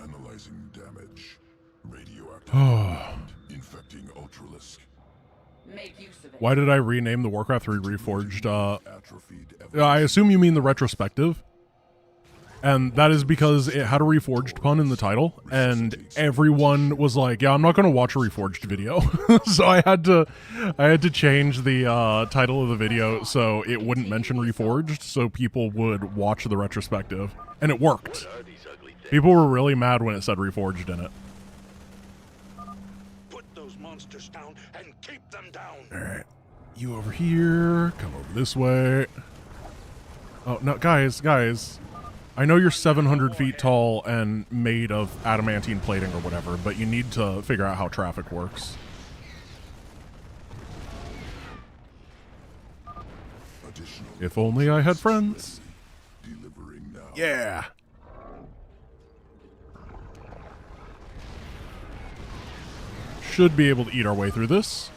G: Analyzing damage. Radioactive. Infecting Ultralisk.
B: Make use of it.
A: Why did I rename the Warcraft 3 Reforged? I assume you mean the retrospective. And that is because it had a Reforged pun in the title, and everyone was like, yeah, I'm not going to watch a Reforged video. So I had to change the title of the video so it wouldn't mention Reforged, so people would watch the retrospective. And it worked. People were really mad when it said Reforged in it.
J: Monsters down and keep them down.
A: Alright. You over here. Come over this way. Oh, no, guys. I know you're 700 feet tall and made of adamantine plating or whatever, but you need to figure out how traffic works. If only I had friends. Yeah. Should be able to eat our way through this.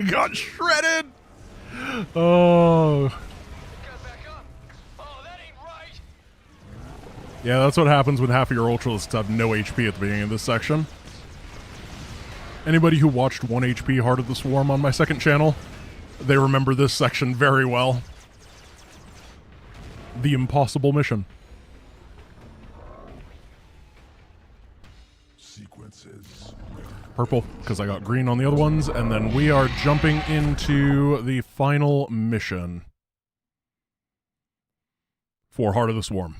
A: Got shredded! Oh. Yeah, that's what happens when half of your Ultralisks have no HP at the beginning of this section. Anybody who watched 1 HP Heart of the Swarm on my second channel, they remember this section very well. The impossible mission. Purple, because I got green on the other ones, and then we are jumping into the final mission for Heart of the Swarm.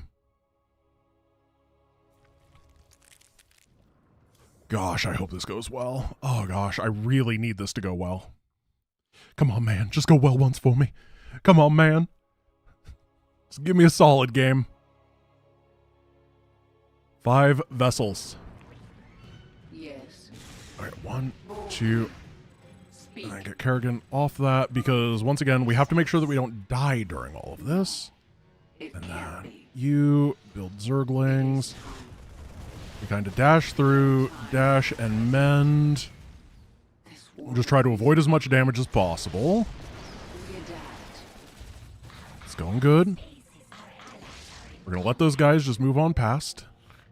A: Gosh, I hope this goes well. Oh gosh, I really need this to go well. Come on, man, just go well once for me. Come on, man. Just give me a solid game. 5 vessels. Alright, 1, 2, and then get Kerrigan off that, because once again, we have to make sure that we don't die during all of this. And then you build Zerglings. We kind of dash through, dash and mend. We'll just try to avoid as much damage as possible. It's going good. We're going to let those guys just move on past.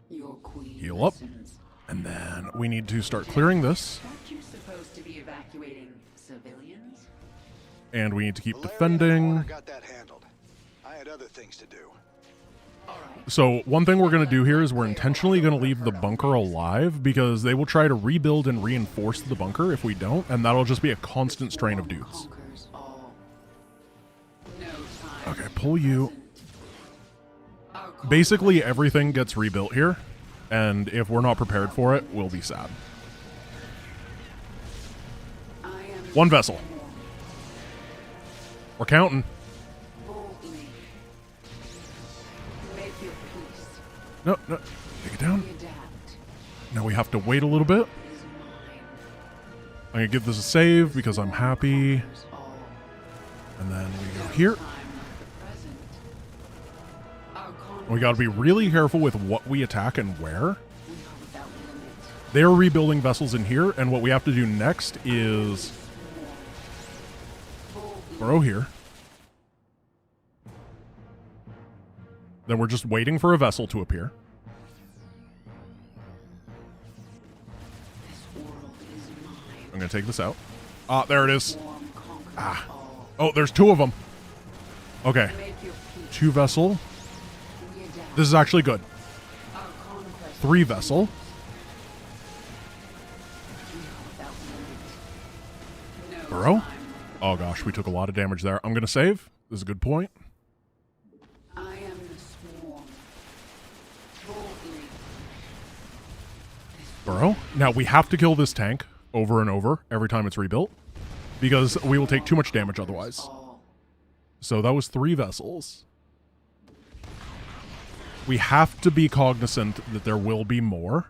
A: Heal up. And then we need to start clearing this.
B: Aren't you supposed to be evacuating civilians?
A: And we need to keep defending.
J: Got that handled. I had other things to do.
A: So one thing we're going to do here is we're intentionally going to leave the bunker alive because they will try to rebuild and reinforce the bunker if we don't, and that'll just be a constant strain of dudes. Okay, pull you. Basically everything gets rebuilt here. And if we're not prepared for it, we'll be sad. 1 vessel. We're counting. No, no. Take it down. Now we have to wait a little bit. I'm going to give this a save because I'm happy. And then we go here. We got to be really careful with what we attack and where. They are rebuilding vessels in here, and what we have to do next is burrow here. Then we're just waiting for a vessel to appear. I'm going to take this out. Ah, there it is. Ah. Oh, there's two of them. Okay. Two vessel. This is actually good. Three vessel. Burrow. Oh gosh, we took a lot of damage there. I'm going to save. This is a good point. Burrow. Now we have to kill this tank over and over every time it's rebuilt because we will take too much damage otherwise. So that was three vessels. We have to be cognizant that there will be more.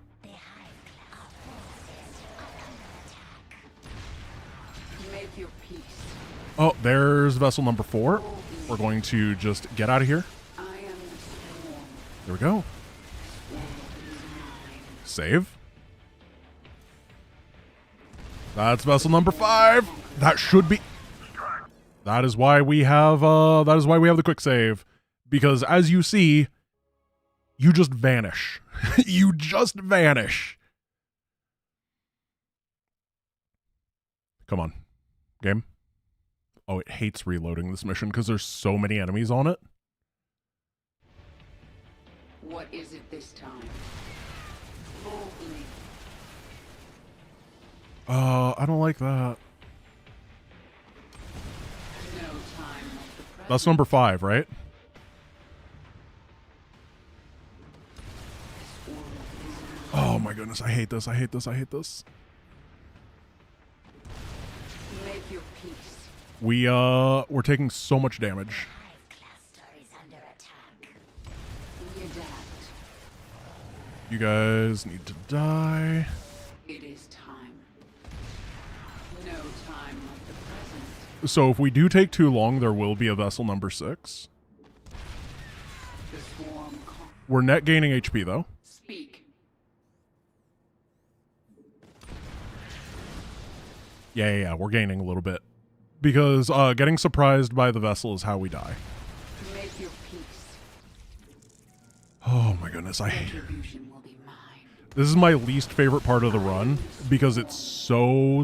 A: Oh, there's vessel number 4. We're going to just get out of here. There we go. Save. That's vessel number 5. That should be. That is why we have the quick save, because as you see, you just vanish. You just vanish. Come on, game. Oh, it hates reloading this mission because there's so many enemies on it.
B: What is it this time?
A: I don't like that. That's number 5, right? Oh my goodness, I hate this, I hate this, I hate this.
B: Make your peace.
A: We're taking so much damage. You guys need to die.
B: It is time. No time like the present.
A: So if we do take too long, there will be a vessel number 6. We're net gaining HP though.
B: Speak.
A: Yeah, we're gaining a little bit. Because getting surprised by the vessel is how we die.
B: Make your peace.
A: Oh my goodness, this is my least favorite part of the run because it's so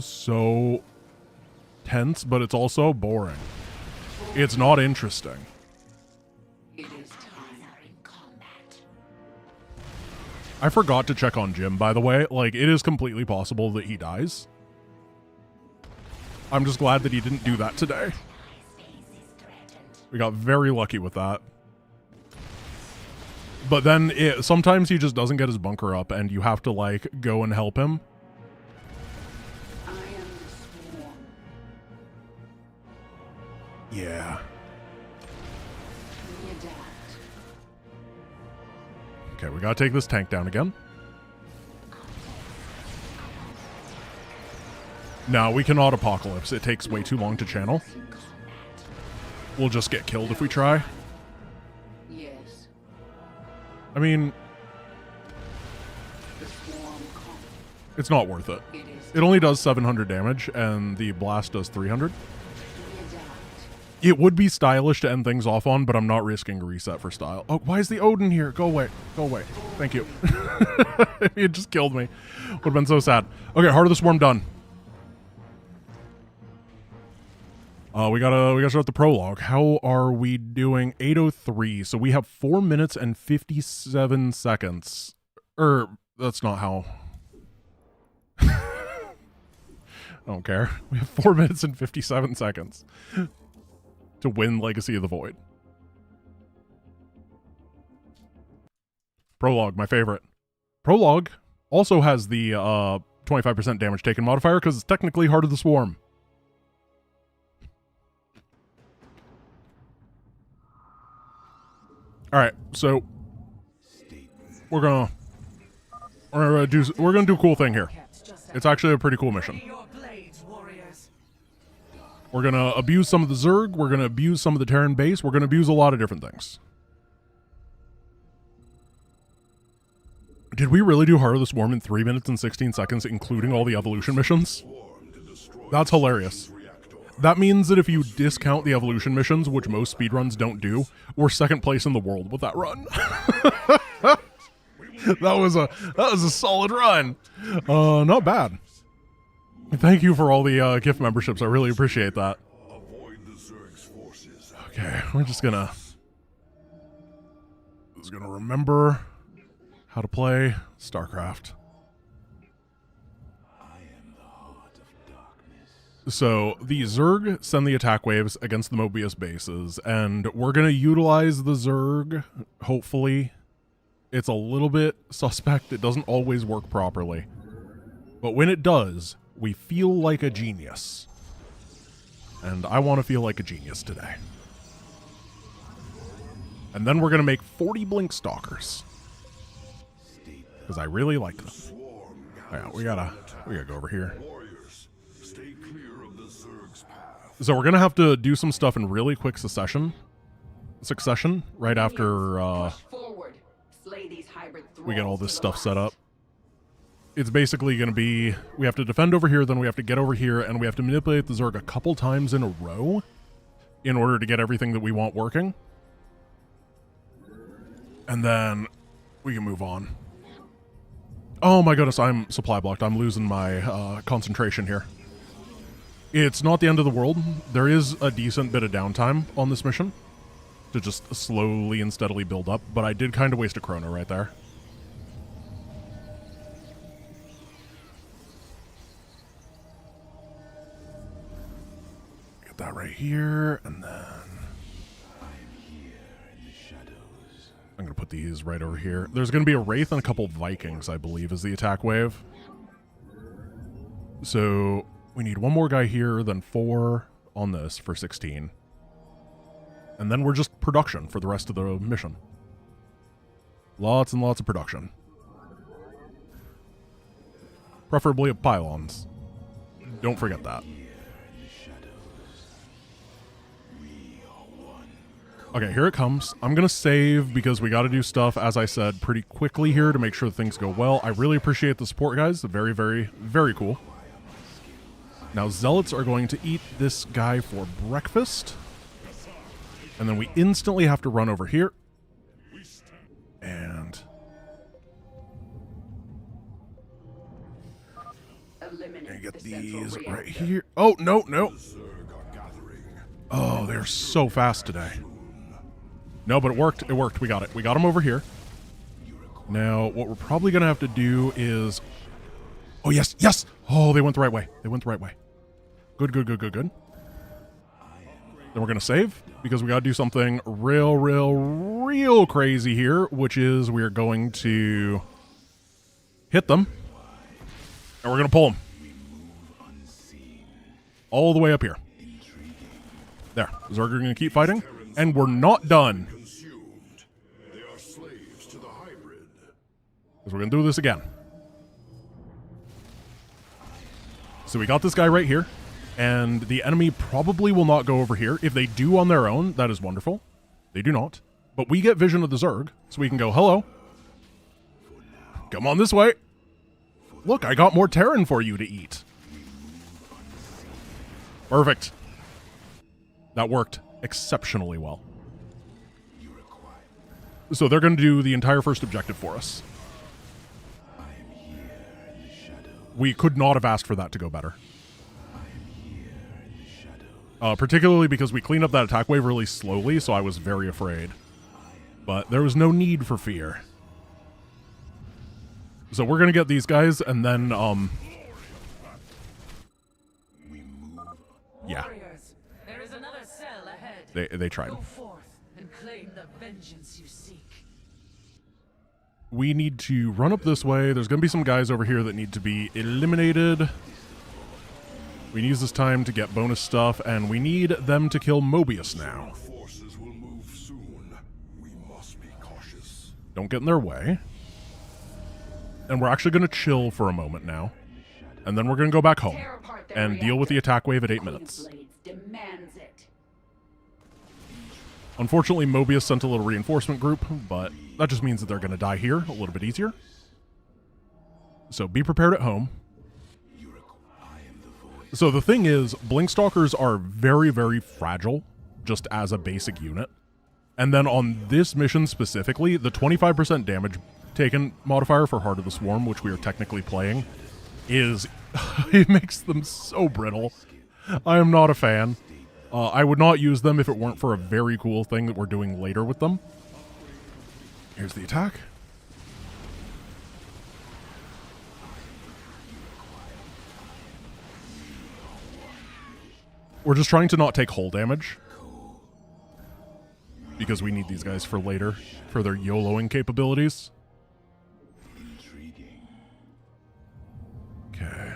A: tense, but it's also boring. It's not interesting.
B: It is time in combat.
A: I forgot to check on Jim, by the way. Like, it is completely possible that he dies. I'm just glad that he didn't do that today. We got very lucky with that. But then sometimes he just doesn't get his bunker up and you have to like go and help him. Yeah. Okay, we gotta take this tank down again. No, we cannot apocalypse. It takes way too long to channel. We'll just get killed if we try.
B: Yes.
A: I mean, it's not worth it. It only does 700 damage, and the blast does 300. It would be stylish to end things off on, but I'm not risking a reset for style. Oh, why is the Odin here? Go away. Go away. Thank you. It just killed me. Would have been so sad. Okay, Heart of the Swarm done. We gotta start the prologue. How are we doing? 8:03. So we have 4 minutes and 57 seconds. That's not how. I don't care. We have 4 minutes and 57 seconds to win Legacy of the Void. Prologue, my favorite. Prologue also has the 25% damage taken modifier because it's technically Heart of the Swarm. All right, so we're gonna do a cool thing here. It's actually a pretty cool mission. We're gonna abuse some of the Zerg. We're gonna abuse some of the Terran base. We're gonna abuse a lot of different things. Did we really do Heart of the Swarm in 3 minutes and 16 seconds, including all the evolution missions? That's hilarious. That means that if you discount the evolution missions, which most speedruns don't do, we're second place in the world with that run. That was a solid run. Not bad. Thank you for all the gift memberships. I really appreciate that. Okay, we're just gonna remember how to play StarCraft. So the Zerg send the attack waves against the Mobius bases, and we're going to utilize the Zerg, hopefully. It's a little bit suspect. It doesn't always work properly. But when it does, we feel like a genius. And I want to feel like a genius today. And then we're going to make 40 Blink Stalkers. Because I really like them. Oh, yeah, we gotta go over here. So we're gonna have to do some stuff in really quick succession, right after we get all this stuff set up. It's basically gonna be, we have to defend over here, then we have to get over here, and we have to manipulate the Zerg a couple times in a row in order to get everything that we want working. And then we can move on. Oh my goodness, I'm supply blocked. I'm losing my concentration here. It's not the end of the world. There is a decent bit of downtime on this mission to just slowly and steadily build up, but I did kind of waste a chrono right there. Get that right here, and then I'm going to put these right over here. There's going to be a Wraith and a couple Vikings, I believe, is the attack wave. So we need one more guy here, then 4 on this for 16. And then we're just production for the rest of the mission. Lots and lots of production. Preferably of pylons. Don't forget that. Okay, here it comes. I'm going to save because we got to do stuff, as I said, pretty quickly here to make sure things go well. I really appreciate the support, guys. Very, very, very cool. Now, Zealots are going to eat this guy for breakfast. And then we instantly have to run over here. And get these right here. Oh, no, no. Oh, they're so fast today. No, but it worked. It worked. We got it. We got them over here. Now, what we're probably going to have to do is... Oh, yes, yes! Oh, they went the right way. They went the right way. Good, good, good, good, good. Then we're going to save, because we got to do something real crazy here, which is we're going to hit them, and we're going to pull them. All the way up here. There. Zerg are going to keep fighting, and we're not done. Because we're going to do this again. So we got this guy right here, and the enemy probably will not go over here. If they do on their own, that is wonderful. They do not. But we get vision of the Zerg, so we can go, hello. Come on this way. Look, I got more Terran for you to eat. Perfect. That worked exceptionally well. So they're going to do the entire first objective for us. We could not have asked for that to go better. Particularly because we cleaned up that attack wave really slowly, so I was very afraid. But there was no need for fear. So we're going to get these guys, and then, yeah.
B: There is another cell ahead.
A: They tried.
B: Go forth and claim the vengeance you seek.
A: We need to run up this way. There's going to be some guys over here that need to be eliminated. We can use this time to get bonus stuff, and we need them to kill Mobius now.
G: Forces will move soon. We must be cautious.
A: Don't get in their way. And we're actually going to chill for a moment now. And then we're going to go back home and deal with the attack wave at 8 minutes.
O: Demands it.
A: Unfortunately, Mobius sent a little reinforcement group, but that just means that they're going to die here a little bit easier. So be prepared at home. So the thing is, Blinkstalkers are very, very fragile, just as a basic unit. And then on this mission specifically, the 25% damage taken modifier for Heart of the Swarm, which we are technically playing, is... it makes them so brittle. I am not a fan. I would not use them if it weren't for a very cool thing that we're doing later with them. Here's the attack. We're just trying to not take hull damage, because we need these guys for later, for their YOLOing capabilities. Okay.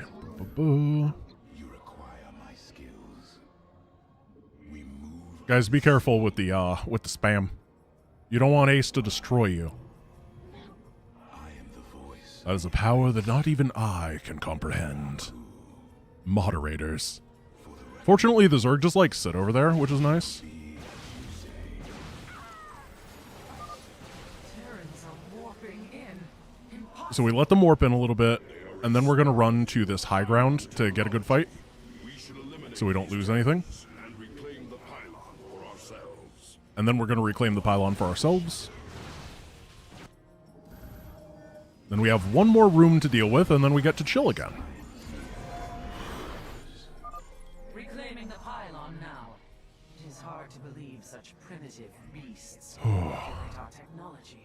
A: Guys, be careful with the spam. You don't want Ace to destroy you. That is a power that not even I can comprehend. Moderators. Fortunately, the Zerg just, like, sit over there, which is nice. So we let them warp in a little bit, and then we're going to run to this high ground to get a good fight, so we don't lose anything. And then we're going to reclaim the pylon for ourselves. Then we have one more room to deal with, and then we get to chill again.
O: Reclaiming the pylon now. It is hard to believe such primitive beasts inherit our technology.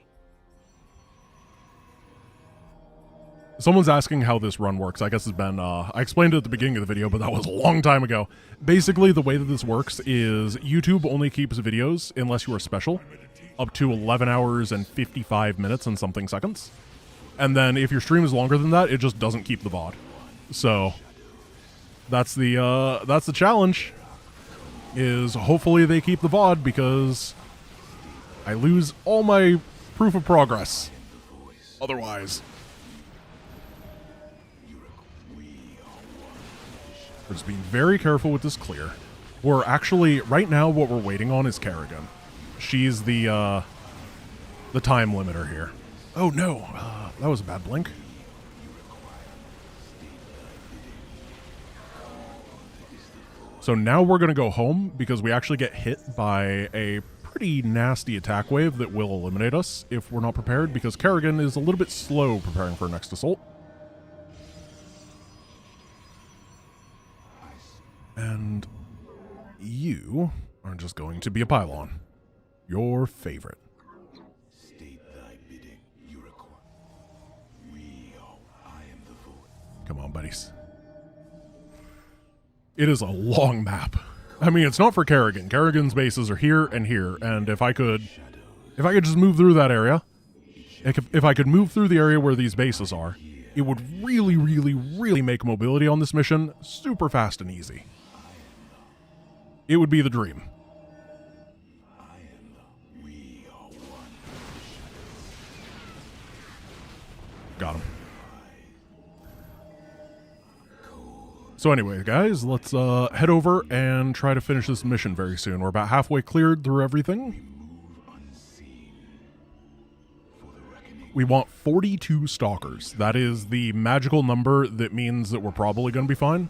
A: Someone's asking how this run works. I guess it's been, I explained it at the beginning of the video, but that was a long time ago. Basically, the way that this works is YouTube only keeps videos, unless you are special, up to 11 hours and 55 minutes and something seconds. And then if your stream is longer than that, it just doesn't keep the VOD. So, that's the challenge, is hopefully they keep the VOD, because I lose all my proof of progress otherwise. We're just being very careful with this clear. We're actually, right now, what we're waiting on is Kerrigan. She's the time limiter here. Oh no, that was a bad blink. So now we're going to go home, because we actually get hit by a pretty nasty attack wave that will eliminate us if we're not prepared, because Kerrigan is a little bit slow preparing for our next assault. And you are just going to be a pylon. Your favorite. Come on, buddies. It is a long map. I mean, it's not for Kerrigan. Kerrigan's bases are here and here, and if I could just move through that area, if I could move through the area where these bases are, it would really, really, really make mobility on this mission super fast and easy. It would be the dream. Got him. So anyway, guys, let's head over and try to finish this mission very soon. We're about halfway cleared through everything. We want 42 stalkers. That is the magical number that means that we're probably going to be fine.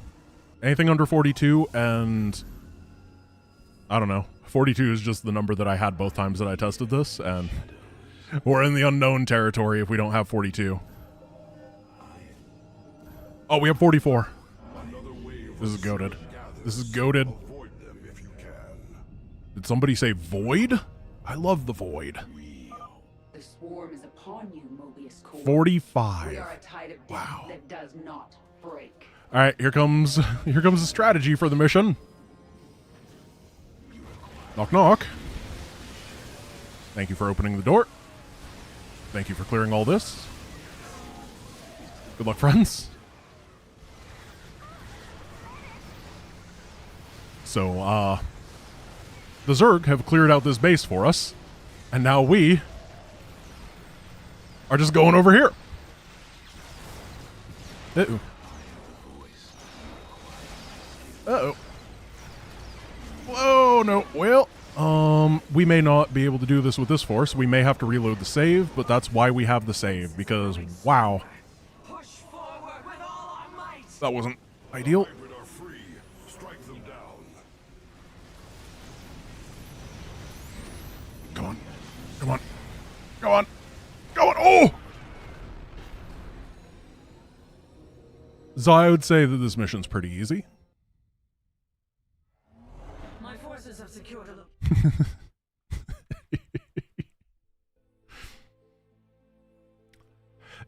A: Anything under 42, and I don't know. 42 is just the number that I had both times that I tested this, and we're in the unknown territory if we don't have 42. Oh, we have 44. This is goated. This is goated. Did somebody say void? I love the void.
O: The swarm is upon you, Mobius Core.
A: 45.
O: We are a tide of death that does not break.
A: All right, here comes the strategy for the mission. Knock, knock. Thank you for opening the door. Thank you for clearing all this. Good luck, friends. So, the Zerg have cleared out this base for us, and now we are just going over here. Uh-oh. Uh-oh. Whoa, no. Well, we may not be able to do this with this force. We may have to reload the save, but that's why we have the save, because, wow. That wasn't ideal. Come on. Come on. Go on. Go on. Oh! So I would say that this mission's pretty easy.
O: My forces have secured a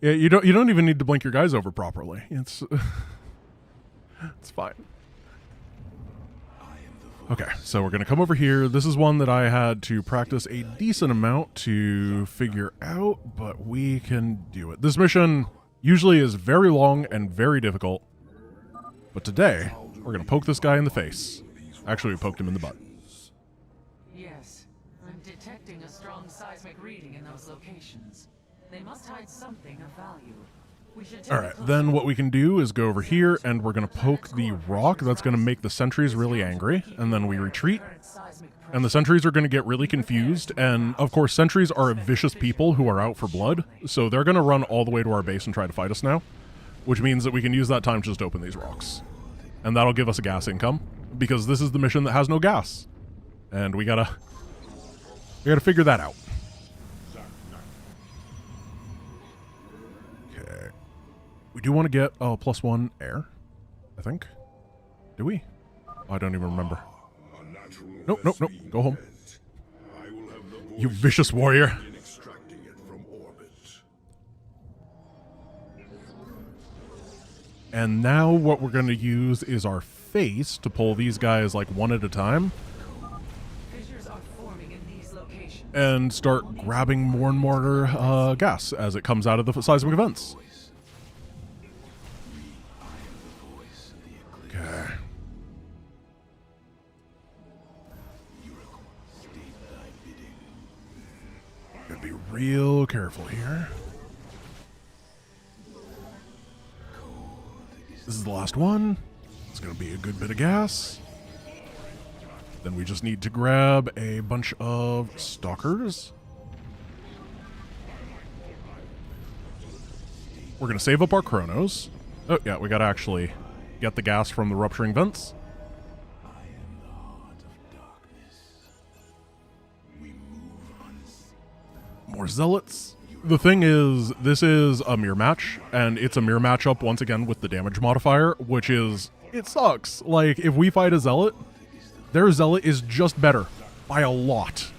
A: Yeah, you don't even need to blink your guys over properly. It's it's fine. Okay, so we're gonna come over here. This is one that I had to practice a decent amount to figure out, but we can do it. This mission usually is very long and very difficult, but today we're gonna poke this guy in the face. Actually, we poked him in the butt.
O: Yes, I'm detecting a strong seismic reading in those locations. They must hide something of value. We should take
A: All right, then what we can do is go over here and we're going to poke the rock. That's going to make the sentries really angry, and then we retreat. And the sentries are going to get really confused, and of course sentries are vicious people who are out for blood, so they're going to run all the way to our base and try to fight us now, which means that we can use that time to just open these rocks. And that'll give us a gas income, because this is the mission that has no gas. And we gotta figure that out. We do want to get +1 air, I think. Do we? I don't even remember. Nope, nope, nope. Go home. You vicious warrior. And now what we're going to use is our face to pull these guys like one at a time. And start grabbing more and more gas as it comes out of the seismic events. Okay. Gotta be real careful here. This is the last one. It's gonna be a good bit of gas. Then we just need to grab a bunch of stalkers. We're gonna save up our chronos. Oh yeah, we gotta actually get the gas from the rupturing vents. More zealots. The thing is, this is a mirror match, and it's a mirror matchup once again with the damage modifier, which is, it sucks. Like, if we fight a zealot, their zealot is just better by a lot.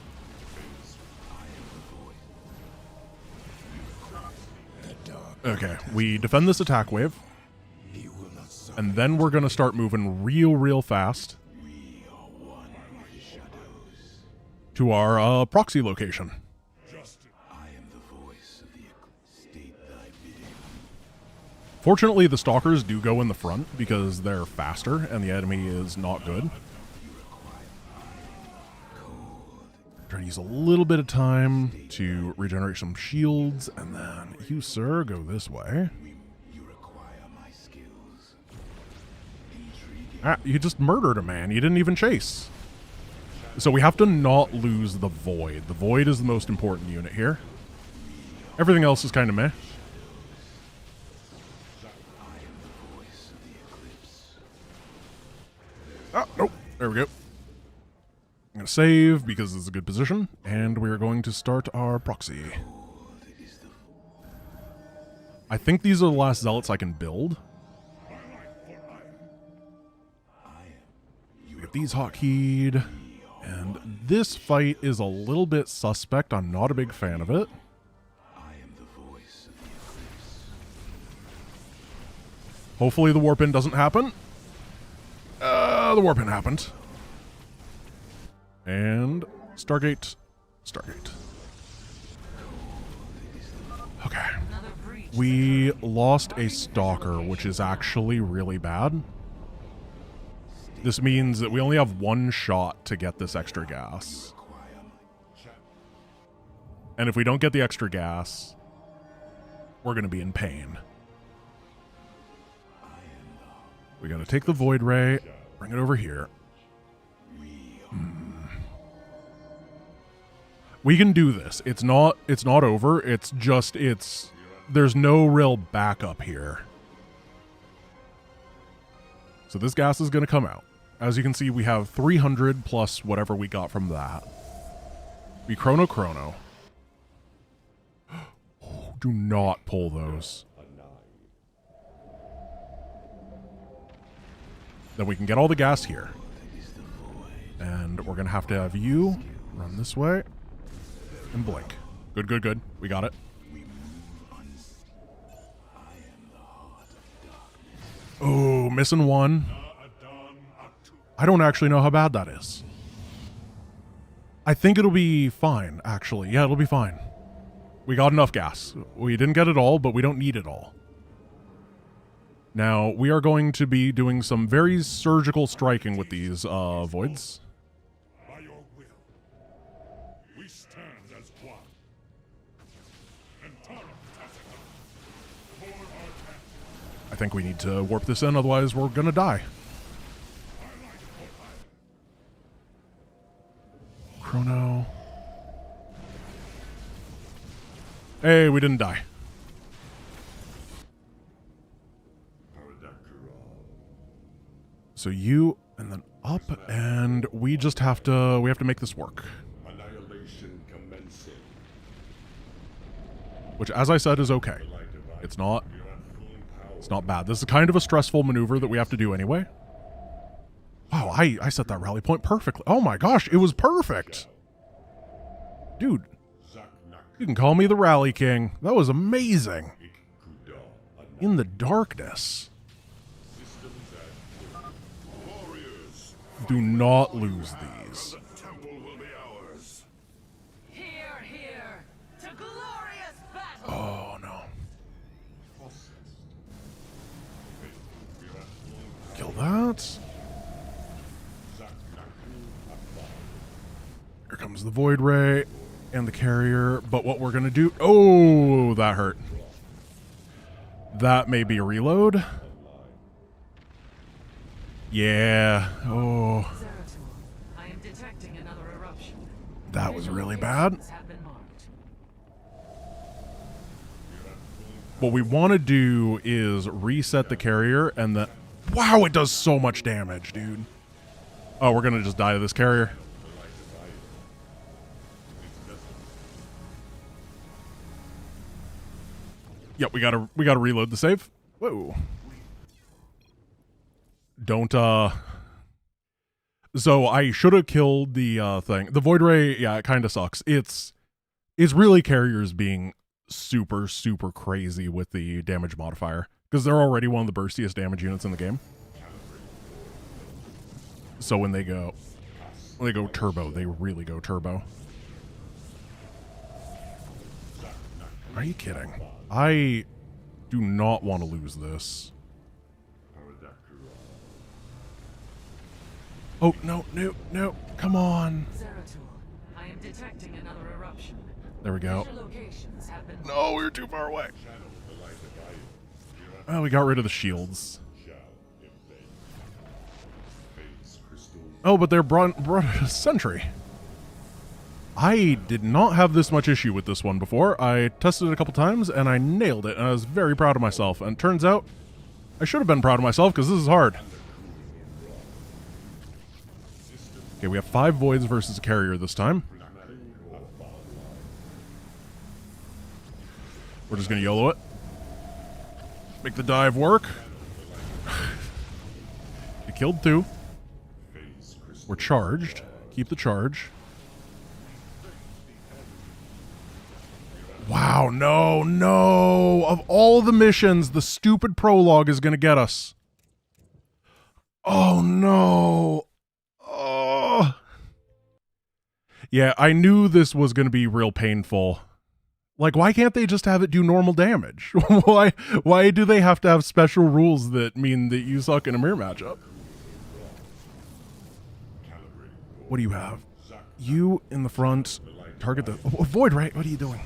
A: Okay, we defend this attack wave. And then we're going to start moving real fast to our proxy location. Fortunately, the stalkers do go in the front because they're faster and the enemy is not good. Try to use a little bit of time to regenerate some shields, and then you, sir, go this way. Ah, you just murdered a man. You didn't even chase. So we have to not lose the Void. The Void is the most important unit here. Everything else is kind of meh. Oh, nope. There we go. I'm going to save because this is a good position, and we're going to start our proxy. I think these are the last zealots I can build. Get these hotkeyed, and this fight is a little bit suspect. I'm not a big fan of it. Hopefully the warp-in doesn't happen. The warp-in happened. And Stargate. Okay. We lost a stalker, which is actually really bad. This means that we only have one shot to get this extra gas. And if we don't get the extra gas, we're going to be in pain. We gotta take the Void Ray, bring it over here. We can do this. It's not over. It's just, there's no real backup here. So this gas is gonna come out. As you can see, we have 300 plus whatever we got from that. We chrono. Do not pull those. Then we can get all the gas here. And we're going to have you run this way. And blink. Good. We got it. Oh, missing one. I don't actually know how bad that is. I think it'll be fine, actually. Yeah, it'll be fine. We got enough gas. We didn't get it all, but we don't need it all. Now, we are going to be doing some very surgical striking with these voids.
Q: By your will, we stand as one.
A: I think we need to warp this in, otherwise we're gonna die. Chrono. Hey, we didn't die. So you, and then up, and we just have to, make this work.
Q: Annihilation commencing.
A: Which, as I said, is okay. It's not bad. This is kind of a stressful maneuver that we have to do anyway. Wow, I set that rally point perfectly. Oh my gosh, it was perfect. Dude, you can call me the Rally King. That was amazing. In the darkness. Do not lose these.
O: Here, to glorious battle.
A: Oh no. Kill that. Here comes the Void Ray and the carrier, but what we're gonna do... Oh, that hurt. That may be a reload. Yeah. Oh.
O: I am detecting another eruption.
A: That was really bad. What we want to do is reset the carrier and then... Wow, it does so much damage, dude. Oh, we're gonna just die to this carrier. Yep, we gotta reload the save. Whoa. Don't, So I should have killed the, thing. The Void Ray, yeah, it kind of sucks. It's really carriers being super, super crazy with the damage modifier. Because they're already one of the burstiest damage units in the game. So when they go turbo, they really go turbo. Are you kidding? I do not want to lose this. Oh, no, come on.
O: I am detecting another eruption.
A: There we go.
O: Locations have been...
A: No, we were too far away. Oh, we got rid of the shields. Oh, but they're brought a sentry. I did not have this much issue with this one before. I tested it a couple times, and I nailed it, and I was very proud of myself. And it turns out, I should have been proud of myself, because this is hard. Okay, we have 5 voids versus a carrier this time. We're just going to YOLO it. Make the dive work. We killed 2. We're charged. Keep the charge. Wow, no. Of all the missions, the stupid prologue is going to get us. Oh, no. Oh. Yeah, I knew this was going to be real painful. Like, why can't they just have it do normal damage? Why do they have to have special rules that mean that you suck in a mirror matchup? What do you have? You in the front. Target the... Oh, Void, right? What are you doing?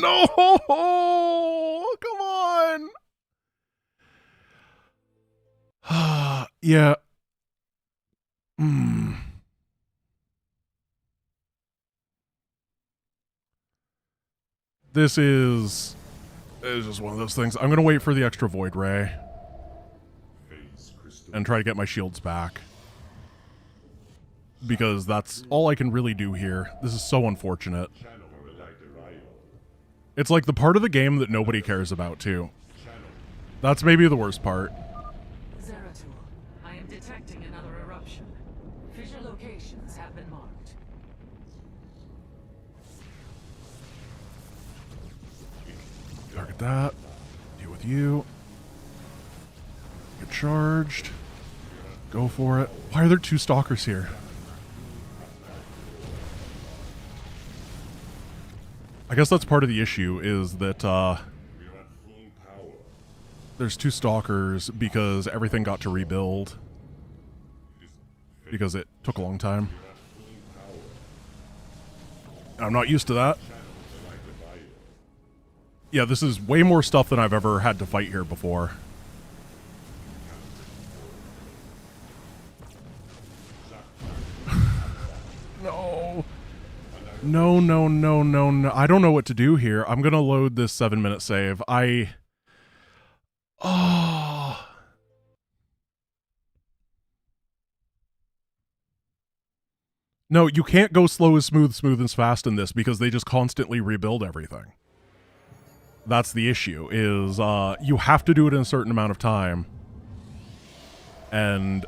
A: No! Come on! Yeah. This is just one of those things. I'm going to wait for the extra void ray and try to get my shields back. Because that's all I can really do here. This is so unfortunate. It's like the part of the game that nobody cares about, too. That's maybe the worst part.
O: Zeratul, I am detecting another eruption. Fissure locations have been marked.
A: Target that. Deal with you. Get charged. Go for it. Why are there 2 stalkers here? I guess that's part of the issue, is that there's 2 stalkers because everything got to rebuild. Because it took a long time. I'm not used to that. Yeah, this is way more stuff than I've ever had to fight here before. No. No, no, no, no, no. I don't know what to do here. I'm going to load this 7-minute save. Oh. No, you can't go slow as smooth, smooth as fast in this because they just constantly rebuild everything. That's the issue, is you have to do it in a certain amount of time. And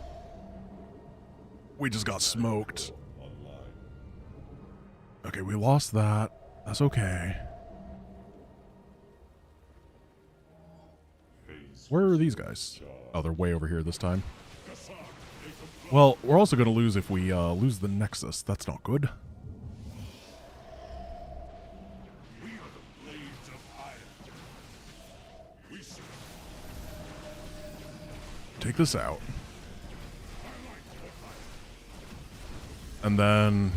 A: we just got smoked. Okay, we lost that. That's okay. Where are these guys? Oh, they're way over here this time. Well, we're also going to lose if we lose the Nexus. That's not good. Take this out. And then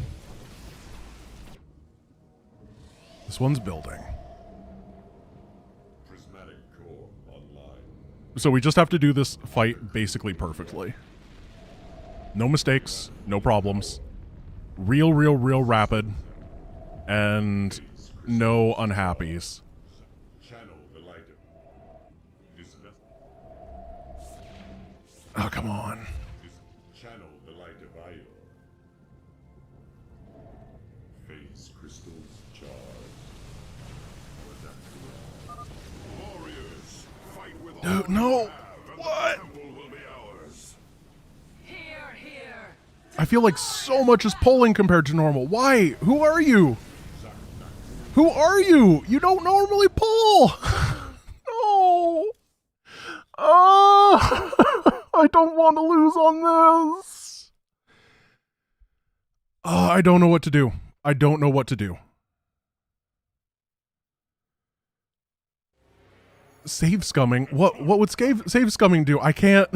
A: this one's building. So we just have to do this fight basically perfectly. No mistakes, no problems. Real rapid. And no unhappies. Oh, come on. Dude, no! What? I feel like so much is pulling compared to normal. Why? Who are you? Who are you? You don't normally pull! No! I don't want to lose on this! I don't know what to do. I don't know what to do. Save scumming? What would save scumming do? I can't...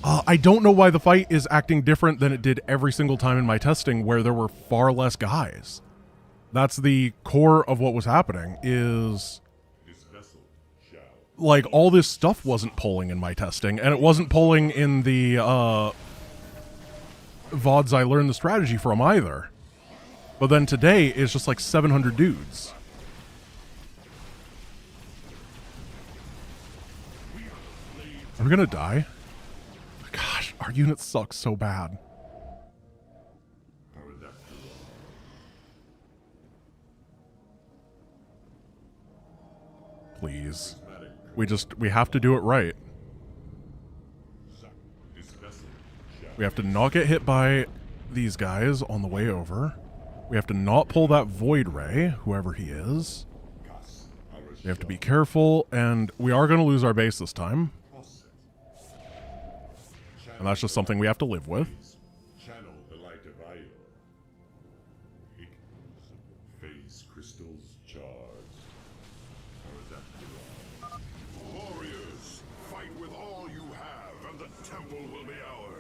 A: I don't know why the fight is acting different than it did every single time in my testing where there were far less guys. That's the core of what was happening, is... like, all this stuff wasn't pulling in my testing, and it wasn't pulling in the, VODs I learned the strategy from either. But then today, it's just like 700 dudes. Are we gonna die? Gosh, our unit sucks so bad. Please. We have to do it right. We have to not get hit by these guys on the way over. We have to not pull that void ray, whoever he is. We have to be careful, and we are going to lose our base this time. And that's just something we have to live with.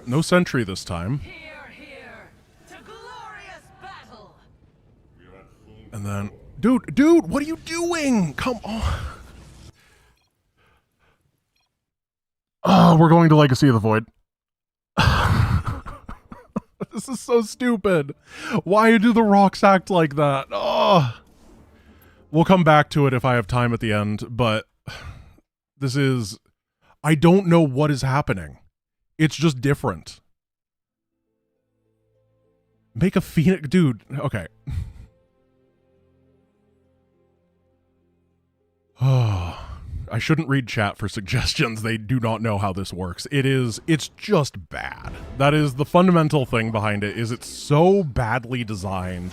A: No sentry this time.
O: Here, to glorious battle.
A: And then Dude, what are you doing? Come on. Oh, we're going to Legacy of the Void. This is so stupid. Why do the rocks act like that? Oh. We'll come back to it if I have time at the end, but this is... I don't know what is happening. It's just different. Make a phoenix... Dude, okay. Oh, I shouldn't read chat for suggestions. They do not know how this works. It's just bad. That is the fundamental thing behind it, is it's so badly designed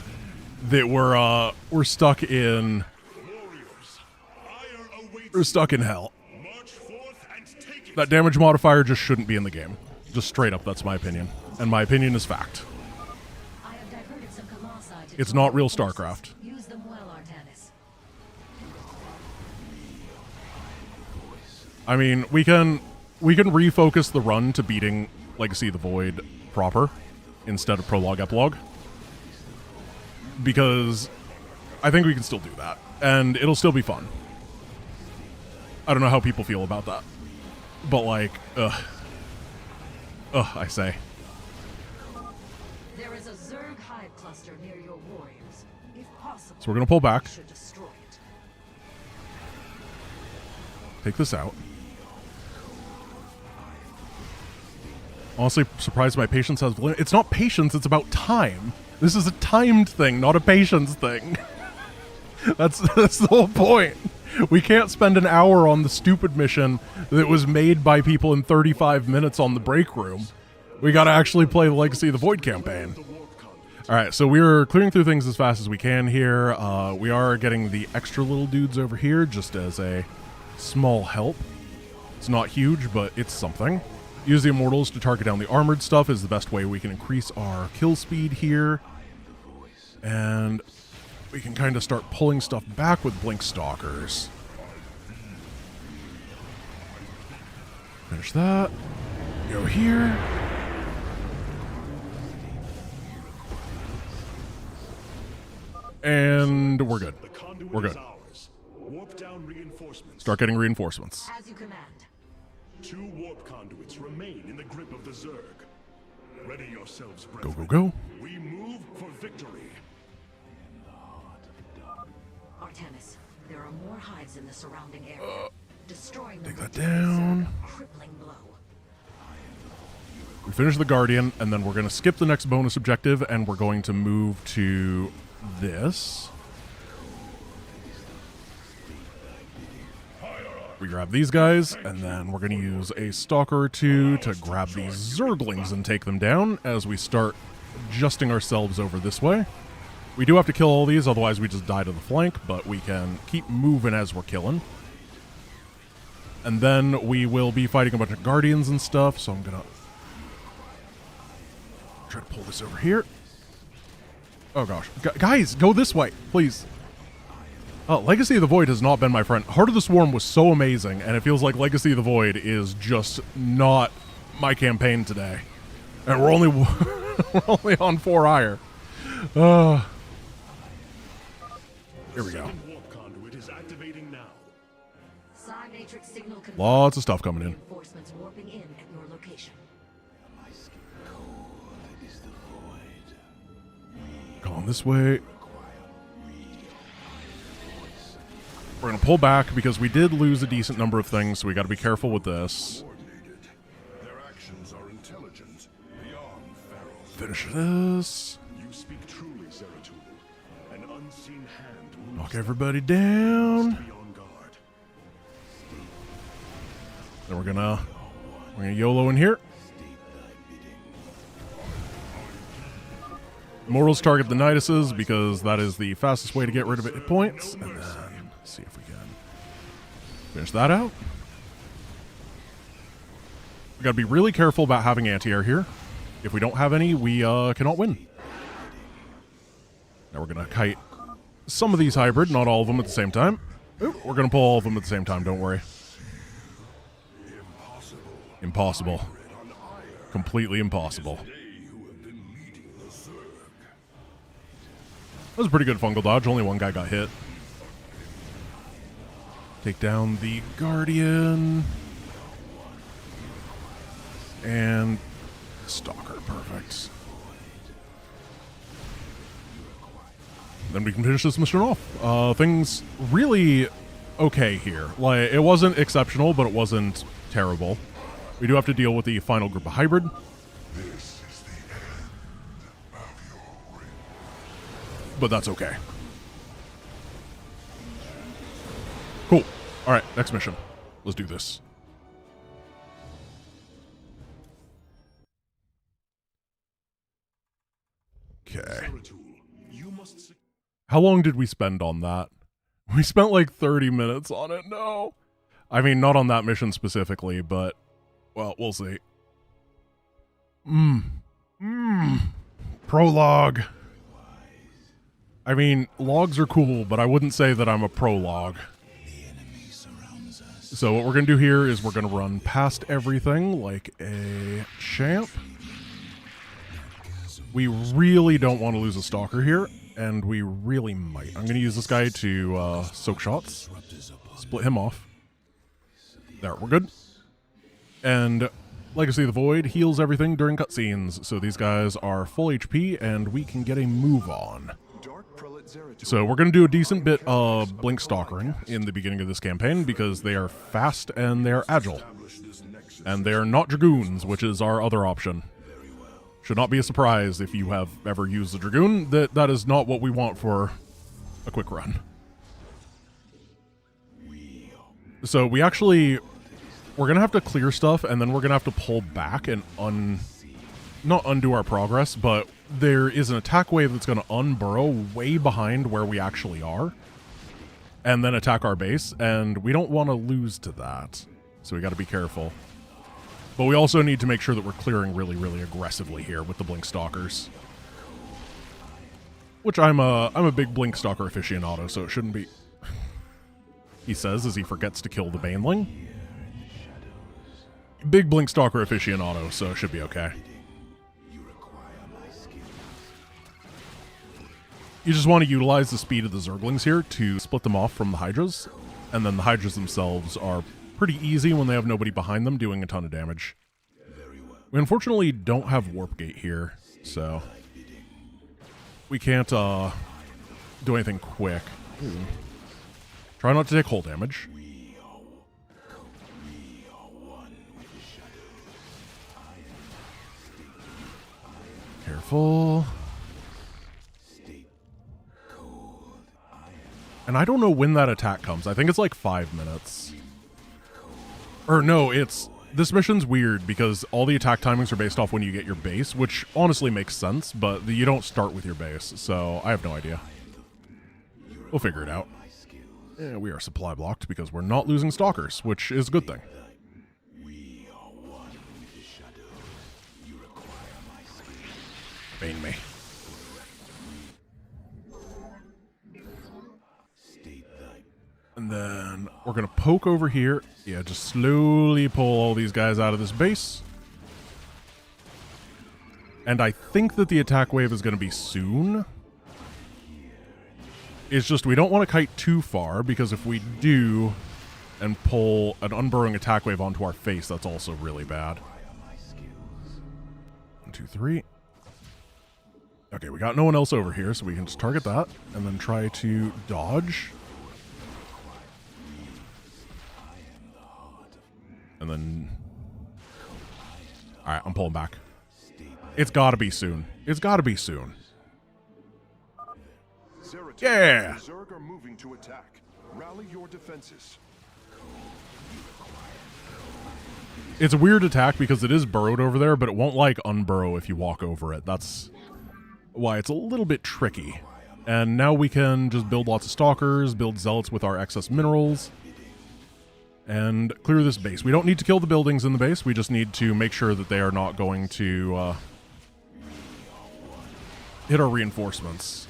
A: that we're stuck in... We're stuck in hell. That damage modifier just shouldn't be in the game. Just straight up, that's my opinion. And my opinion is fact. It's not real StarCraft.
O: Use them well, Artanis.
A: I mean, we can refocus the run to beating Legacy of the Void proper instead of prologue epilogue, because I think we can still do that and it'll still be fun. I don't know how people feel about that, but like, I say.
O: There is a Zerg hive cluster near your warriors. If possible,
A: So we're gonna pull back.
O: you should destroy it.
A: Take this out. Honestly, surprised my patience has limit. It's not patience, it's about time. This is a timed thing, not a patience thing. That's the whole point. We can't spend an hour on the stupid mission that was made by people in 35 minutes on the break room. We gotta actually play the Legacy of the Void campaign. Alright, so we're clearing through things as fast as we can here. We are getting the extra little dudes over here just as a small help. It's not huge, but it's something. Use the Immortals to target down the armored stuff is the best way we can increase our kill speed here. And we can kind of start pulling stuff back with Blink Stalkers. Finish that. Go here. And we're good. We're good.
G: Warp down reinforcements.
A: Start getting reinforcements.
O: As you command.
G: 2 warp conduits remain in the grip of the Zerg. Ready yourselves,
A: Go,
G: brethren.
A: go, go.
G: We move for victory.
O: Artanis, there are more hives in the surrounding area. Destroying them
A: Take that
O: will deal the
A: down.
O: Zerg a crippling blow.
A: We finish the Guardian, and then we're going to skip the next bonus objective, and we're going to move to this. We grab these guys, and then we're going to use a Stalker or 2 to grab these Zerglings and take them down as we start adjusting ourselves over this way. We do have to kill all these, otherwise we just die to the flank, but we can keep moving as we're killing. And then we will be fighting a bunch of Guardians and stuff, so I'm going to try to pull this over here. Oh gosh. Guys, go this way, please. Legacy of the Void has not been my friend. Heart of the Swarm was so amazing, and it feels like Legacy of the Void is just not my campaign today. And we're only we're only on 4 higher. Here we go.
G: Warp conduit is activating now.
O: Matrix signal confirmed.
A: Lots of stuff coming in.
O: Reinforcements warping in at your location.
A: Going this way. We're going to pull back because we did lose a decent number of things, so we got to be careful with this.
G: Their actions are intelligent, beyond feral.
A: Finish this.
G: You speak truly, Zeratul. An unseen hand.
A: Knock everybody down.
G: Be on guard.
A: Then we're gonna YOLO in here. Immortals target the Niduses because that is the fastest way to get rid of hit points. And then see if we can finish that out. We gotta be really careful about having anti-air here. If we don't have any, we cannot win. Now we're gonna kite some of these hybrid, not all of them at the same time. Oop, we're gonna pull all of them at the same time, don't worry. Impossible. Completely impossible. was a pretty good fungal dodge. Only one guy got hit. Take down the Guardian. And Stalker. Perfect. Then we can finish this mission off. Things really okay here. Like, it wasn't exceptional, but it wasn't terrible. We do have to deal with the final group of hybrid. But that's okay. Cool. Alright, next mission. Let's do this. Okay. How long did we spend on that? We spent like 30 minutes on it. No. I mean, not on that mission specifically, but, well, we'll see. Prologue. I mean, logs are cool, but I wouldn't say that I'm a prologue. So what we're going to do here is we're going to run past everything like a champ. We really don't want to lose a stalker here, and we really might. I'm going to use this guy to soak shots. Split him off. There, we're good. And Legacy of the Void heals everything during cutscenes, so these guys are full HP, and we can get a move on. So we're going to do a decent bit of blink stalkering in the beginning of this campaign, because they are fast and they're agile. And they're not Dragoons, which is our other option. Should not be a surprise if you have ever used the Dragoon, that is not what we want for a quick run. So we're going to have to clear stuff, and then we're going to have to pull back and not undo our progress, but there is an attack wave that's going to unburrow way behind where we actually are, and then attack our base, and we don't want to lose to that. So we got to be careful. But we also need to make sure that we're clearing really, really aggressively here with the Blink Stalkers. Which I'm a big Blink Stalker aficionado, so it shouldn't be... He says as he forgets to kill the Baneling. Big Blink Stalker aficionado, so it should be okay. You just want to utilize the speed of the Zerglings here to split them off from the Hydras, and then the Hydras themselves are pretty easy when they have nobody behind them doing a ton of damage. We unfortunately don't have Warp Gate here, so we can't do anything quick. Ooh. Try not to take hull damage. Careful. And I don't know when that attack comes. I think it's like 5 minutes. Or no, this mission's weird because all the attack timings are based off when you get your base, which honestly makes sense, but you don't start with your base, so I have no idea. We'll figure it out. Yeah, we are supply blocked because we're not losing stalkers, which is a good thing. Bane me. And then we're going to poke over here. Yeah, just slowly pull all these guys out of this base. And I think that the attack wave is going to be soon. It's just we don't want to kite too far, because if we do and pull an unburrowing attack wave onto our face, that's also really bad. 1, 2, 3. Okay, we got no one else over here, so we can just target that and then try to dodge. And then... Alright, I'm pulling back. It's gotta be soon. It's gotta be soon. Yeah!
G: Zerg are moving to attack. Rally your defenses.
A: It's a weird attack because it is burrowed over there, but it won't like unburrow if you walk over it. That's why it's a little bit tricky. And now we can just build lots of stalkers, build zealots with our excess minerals, and clear this base. We don't need to kill the buildings in the base, we just need to make sure that they are not going to hit our reinforcements.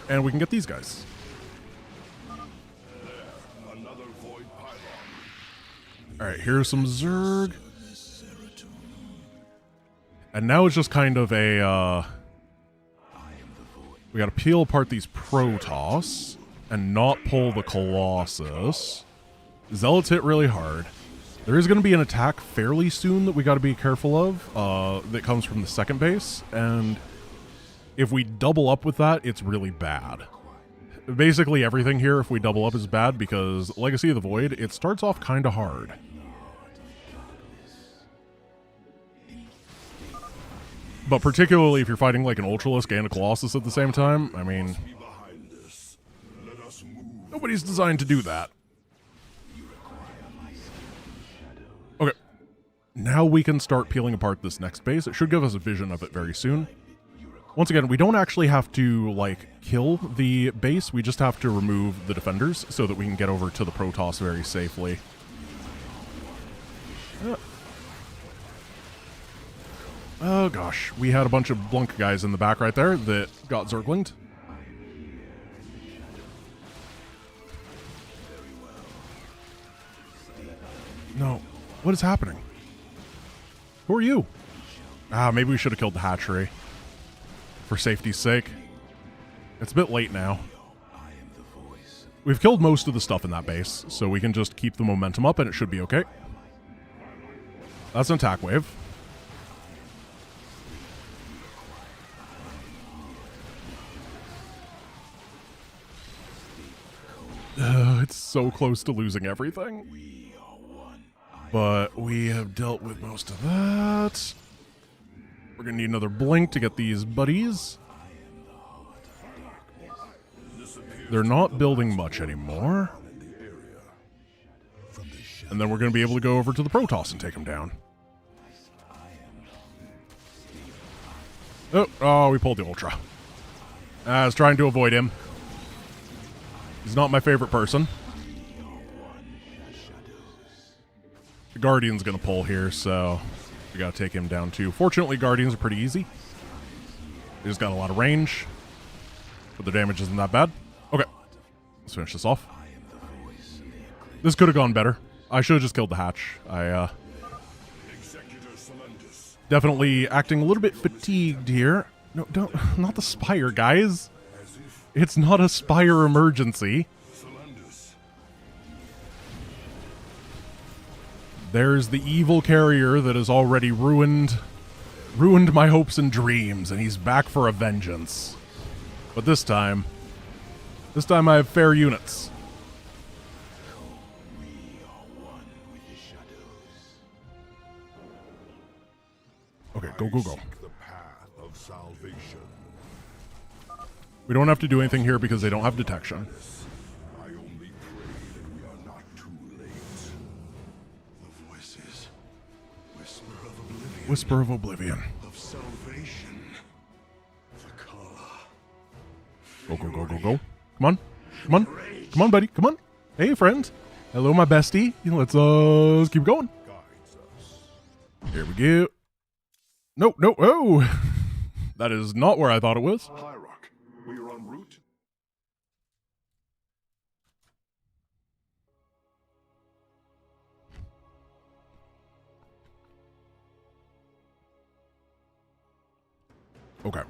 A: And we can get these guys. Alright, here's some Zerg. And now it's just kind of a, we gotta peel apart these Protoss and not pull the Colossus. Zealots hit really hard. There is going to be an attack fairly soon that we got to be careful of, that comes from the second base, and if we double up with that, it's really bad. Basically everything here, if we double up, is bad, because Legacy of the Void, it starts off kind of hard. But particularly if you're fighting like an Ultralisk and a Colossus at the same time, I mean, nobody's designed to do that. Okay, now we can start peeling apart this next base. It should give us a vision of it very soon. Once again, we don't actually have to, like, kill the base. We just have to remove the defenders so that we can get over to the Protoss very safely. Oh gosh, we had a bunch of Blunk guys in the back right there that got Zerglinged. No. What is happening? Who are you? Ah, maybe we should have killed the hatchery. For safety's sake. It's a bit late now. We've killed most of the stuff in that base, so we can just keep the momentum up and it should be okay. That's an attack wave. It's so close to losing everything. But we have dealt with most of that. We're going to need another blink to get these buddies. They're not building much anymore. And then we're going to be able to go over to the Protoss and take them down. Oh, we pulled the Ultra. I was trying to avoid him. He's not my favorite person. The Guardian's going to pull here, so we got to take him down too. Fortunately, Guardians are pretty easy. They just got a lot of range, but the damage isn't that bad. Okay, let's finish this off. This could have gone better. I should have just killed the hatch. I definitely acting a little bit fatigued here. No, don't, not the Spire, guys. It's not a Spire emergency. There's the evil carrier that has already ruined my hopes and dreams, and he's back for a vengeance. But this time I have fair units. Okay, go, go, go. We don't have to do anything here because they don't have detection. Whisper of Oblivion. Go, go, go, go, go. Come on. Come on. Come on, buddy. Come on. Hey, friend. Hello, my bestie. Let's keep going. Here we go. No, no. Oh. That is not where I thought it was.
G: Hi, Rock. We are en route.
A: Okay.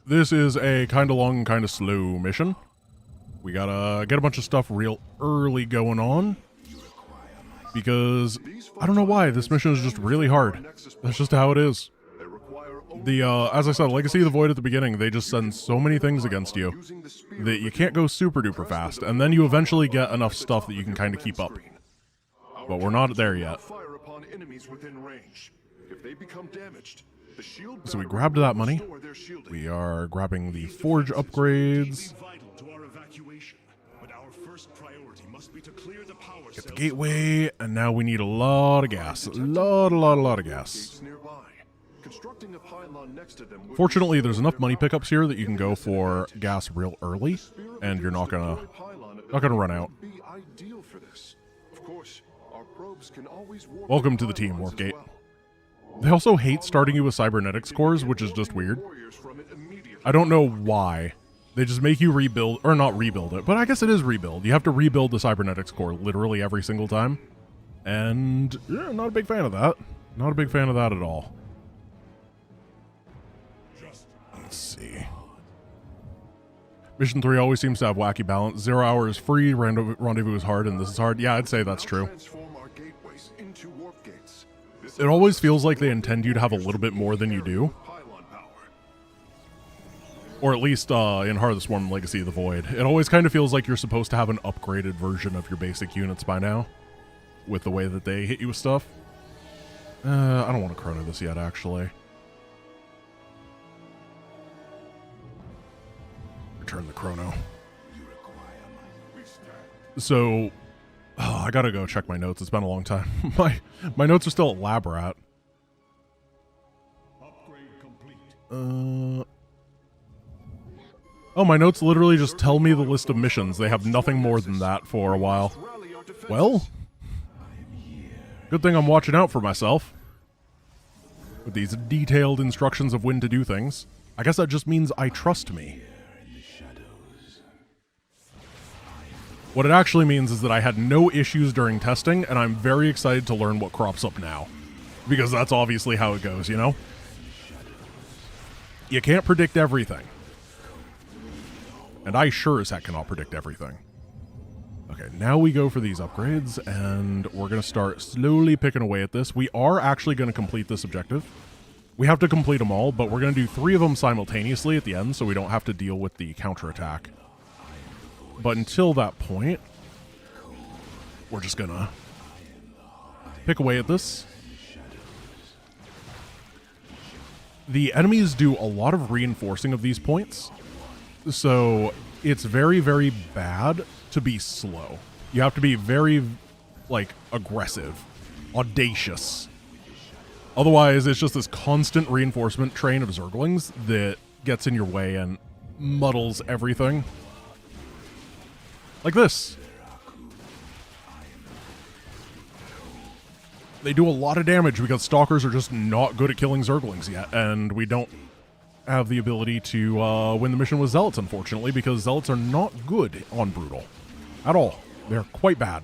A: This is a kind of long, kind of slow mission. We gotta get a bunch of stuff real early going on. Because, I don't know why, this mission is just really hard. That's just how it is. As I said, Legacy of the Void at the beginning, they just send so many things against you that you can't go super duper fast, and then you eventually get enough stuff that you can kind of keep up. But we're not there yet. So we grabbed that money. We are grabbing the Forge upgrades. Get the gateway, and now we need a lot of gas. A lot of gas. Fortunately, there's enough money pickups here that you can go for gas real early, and you're not gonna run out. Welcome to the team, Warpgate. They also hate starting you with cybernetics cores, which is just weird. I don't know why. They just make you rebuild, or not rebuild it, but I guess it is rebuild. You have to rebuild the cybernetics core literally every single time. And yeah, not a big fan of that. Not a big fan of that at all. Let's see. Mission 3 always seems to have wacky balance. 0 hour is free, rendezvous is hard, and this is hard. Yeah, I'd say that's true. It always feels like they intend you to have a little bit more than you do. Or at least in Heart of the Swarm Legacy of the Void. It always kind of feels like you're supposed to have an upgraded version of your basic units by now. With the way that they hit you with stuff. I don't want to chrono this yet, actually. Return the chrono. So, I gotta go check my notes. It's been a long time. My notes are still at Labrat. Oh, my notes literally just tell me the list of missions. They have nothing more than that for a while. Well, good thing I'm watching out for myself. With these detailed instructions of when to do things. I guess that just means I trust me. What it actually means is that I had no issues during testing, and I'm very excited to learn what crops up now. Because that's obviously how it goes, you know? You can't predict everything. And I sure as heck cannot predict everything. Okay, now we go for these upgrades, and we're going to start slowly picking away at this. We are actually going to complete this objective. We have to complete them all, but we're going to do 3 of them simultaneously at the end, so we don't have to deal with the counterattack. But until that point, we're just going to pick away at this. The enemies do a lot of reinforcing of these points, so it's very, very bad to be slow. You have to be very, like, aggressive, audacious. Otherwise, it's just this constant reinforcement train of Zerglings that gets in your way and muddles everything. Like this. They do a lot of damage because Stalkers are just not good at killing Zerglings yet, and we don't have the ability to win the mission with Zealots, unfortunately, because Zealots are not good on Brutal. At all. They're quite bad.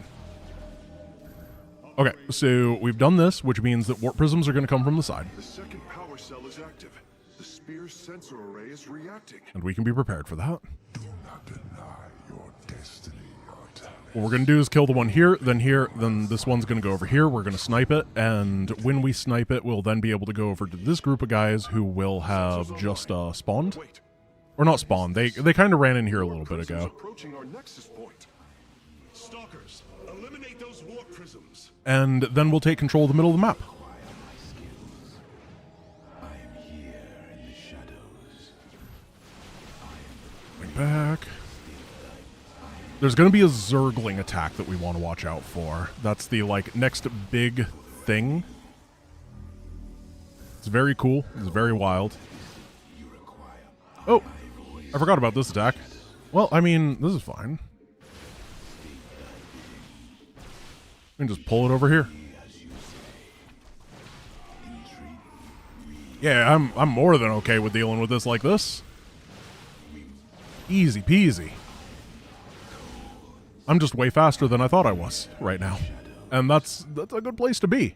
A: Okay, so we've done this, which means that Warp Prisms are going to come from the side.
G: The second power cell is active. The spear's sensor array is reacting.
A: And we can be prepared for that.
G: Do not deny your destiny, Artanis.
A: What we're going to do is kill the one here, then this one's going to go over here. We're going to snipe it, and when we snipe it, we'll then be able to go over to this group of guys who will have just spawned. Or not spawned. They kind of ran in here a little bit ago.
G: Approaching our nexus point. Stalkers, eliminate those warp prisms.
A: And then we'll take control of the middle of the map. Bring back. There's going to be a Zergling attack that we want to watch out for. That's the, like, next big thing. It's very cool. It's very wild. Oh, I forgot about this attack. Well, I mean, this is fine. We can just pull it over here. Yeah, I'm more than okay with dealing with this like this. Easy peasy. I'm just way faster than I thought I was right now. And that's a good place to be.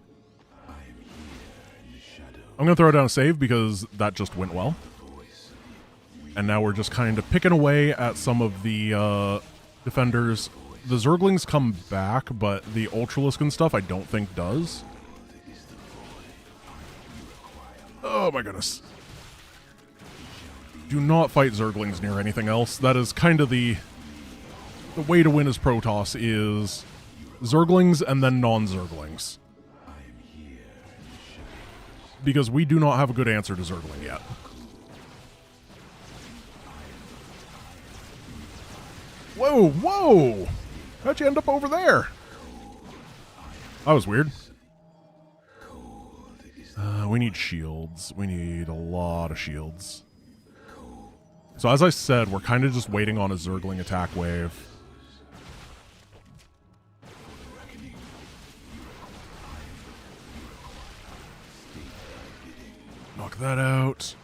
A: I'm going to throw down a save because that just went well. And now we're just kind of picking away at some of the defenders. The Zerglings come back, but the Ultralisk and stuff I don't think does. Oh my goodness. Do not fight Zerglings near anything else. That is kind of the way to win as Protoss is Zerglings and then non-Zerglings. Because we do not have a good answer to Zergling yet. Whoa, whoa! How'd you end up over there? That was weird. We need shields. We need a lot of shields. So as I said, we're kind of just waiting on a Zergling attack wave. Knock that out.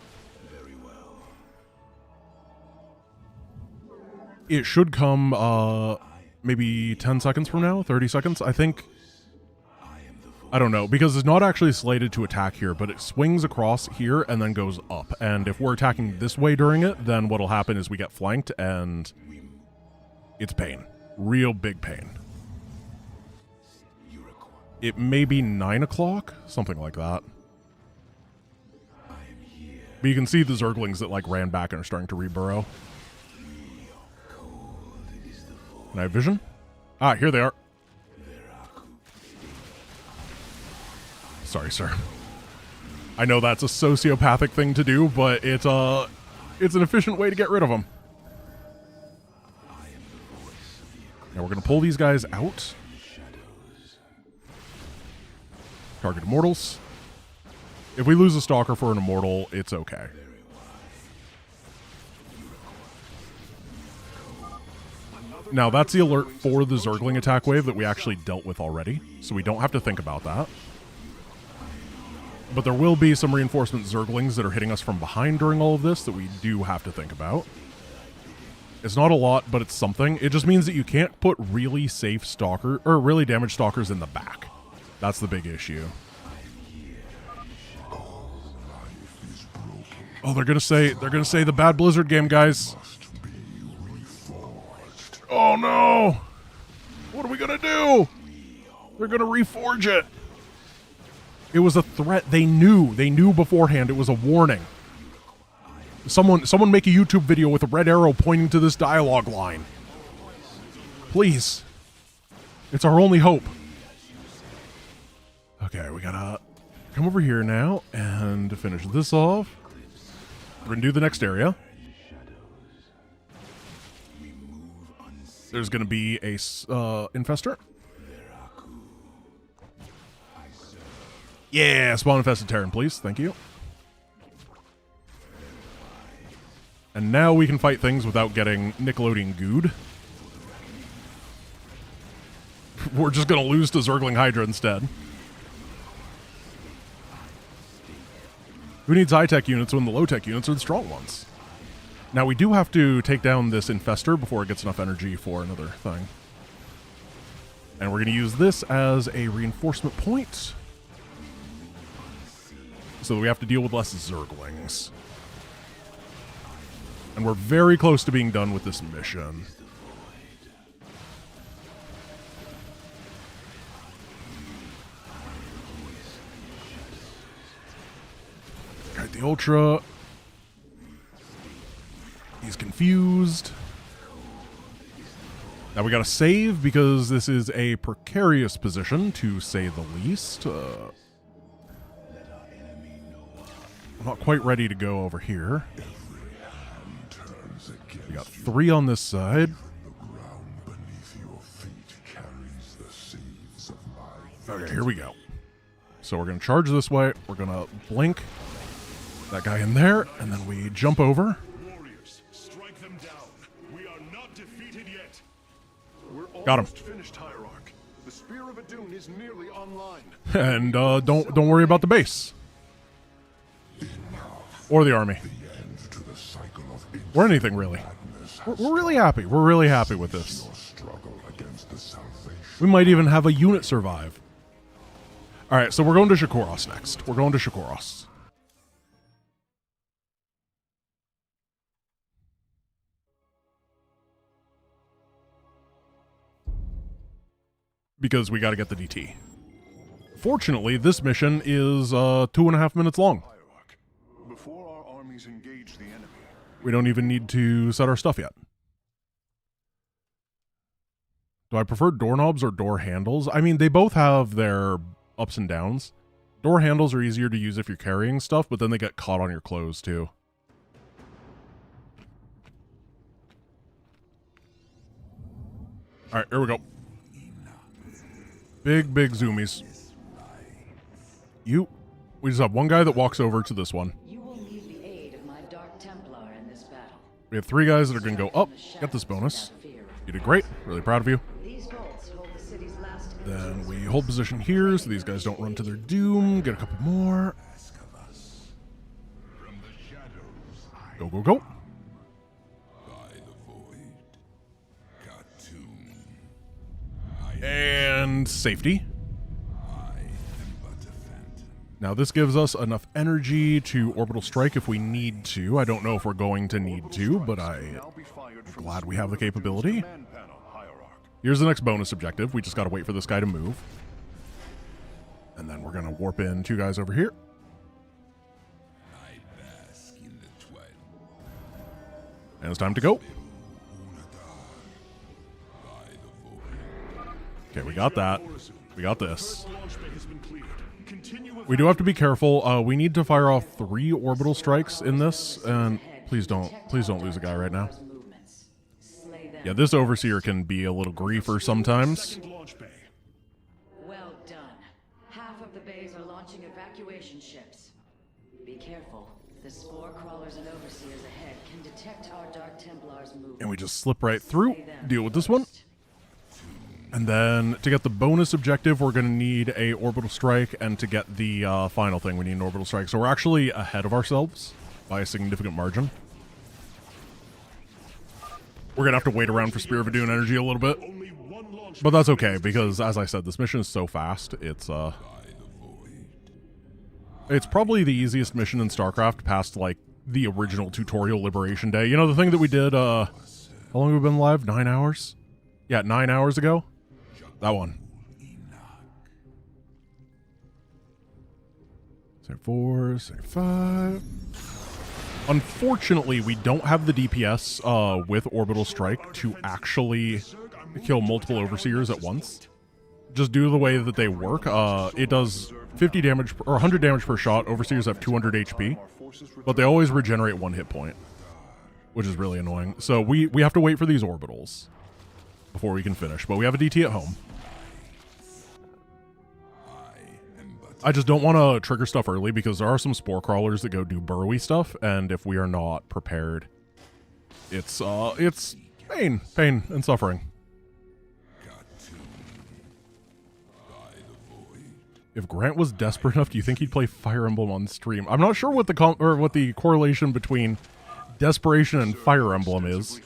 A: It should come, maybe 10 seconds from now, 30 seconds. I think I don't know, because it's not actually slated to attack here, but it swings across here and then goes up. And if we're attacking this way during it, then what'll happen is we get flanked and it's pain. Real big pain. It may be 9 o'clock, something like that. But you can see the Zerglings that like ran back and are starting to reburrow. Can I have vision? Ah, here they are. Sorry, sir. I know that's a sociopathic thing to do, but it's an efficient way to get rid of them. Now we're going to pull these guys out. Target immortals. If we lose a stalker for an immortal, it's okay. Now that's the alert for the Zergling attack wave that we actually dealt with already, so we don't have to think about that. But there will be some reinforcement Zerglings that are hitting us from behind during all of this that we do have to think about. It's not a lot, but it's something. It just means that you can't put really safe stalker or really damaged stalkers in the back. That's the big issue. Oh, they're gonna say the bad Blizzard game, guys. Oh no! What are we gonna do? They're gonna reforge it. It was a threat. They knew beforehand. It was a warning. Someone make a YouTube video with a red arrow pointing to this dialogue line. Please. It's our only hope. Okay, we gotta come over here now and finish this off. We're gonna do the next area. There's gonna be a infestor. Yeah, spawn infested Terran, please. Thank you. And now we can fight things without getting Nickelodeon gooed. We're just gonna lose to Zergling Hydra instead. Who needs high-tech units when the low-tech units are the strong ones? Now we do have to take down this infestor before it gets enough energy for another thing. And we're gonna use this as a reinforcement point. So we have to deal with less Zerglings. And we're very close to being done with this mission. Got the Ultra. He's confused. Now we gotta save because this is a precarious position, to say the least. I'm not quite ready to go over here. We got 3 on this side. Okay, here we go. So we're going to charge this way. We're going to blink that guy in there, and then we jump over.
C: Warriors, strike them down. We are not defeated yet. We're
A: Got him.
C: almost finished, Hierarch. The Spear of Adun is nearly online.
A: And don't worry about the base. Or the army. Or anything, really. We're really happy. We're really happy with this. We might even have a unit survive. Alright, so we're going to Shakuros next. We're going to Shakuros. Because we got to get the DT. Fortunately, this mission is 2.5 minutes long.
C: Before our armies engage the enemy,
A: We don't even need to set our stuff yet. Do I prefer doorknobs or door handles? I mean, they both have their ups and downs. Door handles are easier to use if you're carrying stuff, but then they get caught on your clothes too. Alright, here we go. Big zoomies. We just have one guy that walks over to this one.
O: You will need the aid of my Dark Templar in this battle.
A: We have 3 guys that are going to go up, get this bonus. You did great. Really proud of you.
O: These bolts hold the city's last.
A: Then we hold position here so these guys don't run to their doom. Get a couple more. Go, go, go. And safety. Now this gives us enough energy to orbital strike if we need to. I don't know if we're going to need to, but I'm glad we have the capability. Here's the next bonus objective. We just got to wait for this guy to move. And then we're going to warp in 2 guys over here. And it's time to go. Okay, we got that. We got this. We do have to be careful. We need to fire off 3 orbital strikes in this, and please don't lose a guy right now. Yeah, this overseer can be a little griefer sometimes.
O: Well done. Half of the bays are launching evacuation ships. Be careful. The spore crawlers and overseers ahead can detect our Dark Templars movement.
A: And we just slip right through, deal with this one. And then to get the bonus objective, we're going to need a orbital strike, and to get the final thing, we need an orbital strike. So we're actually ahead of ourselves by a significant margin. We're going to have to wait around for Spear of Adun energy a little bit. But that's okay, because as I said, this mission is so fast. It's probably the easiest mission in StarCraft past, like, the original tutorial Liberation Day. You know, the thing that we did, how long have we been live? 9 hours? Yeah, 9 hours ago? That one. Say 4, say 5. Unfortunately, we don't have the DPS with Orbital Strike to actually kill multiple Overseers at once. Just due to the way that they work, it does 50 damage, or 100 damage per shot. Overseers have 200 HP, but they always regenerate 1 hit point, which is really annoying. So we have to wait for these orbitals before we can finish, but we have a DT at home. I just don't want to trigger stuff early because there are some spore crawlers that go do burrowy stuff, and if we are not prepared, it's pain and suffering. If Grant was desperate enough, do you think he'd play Fire Emblem on stream? I'm not sure what the correlation between desperation and Fire Emblem is.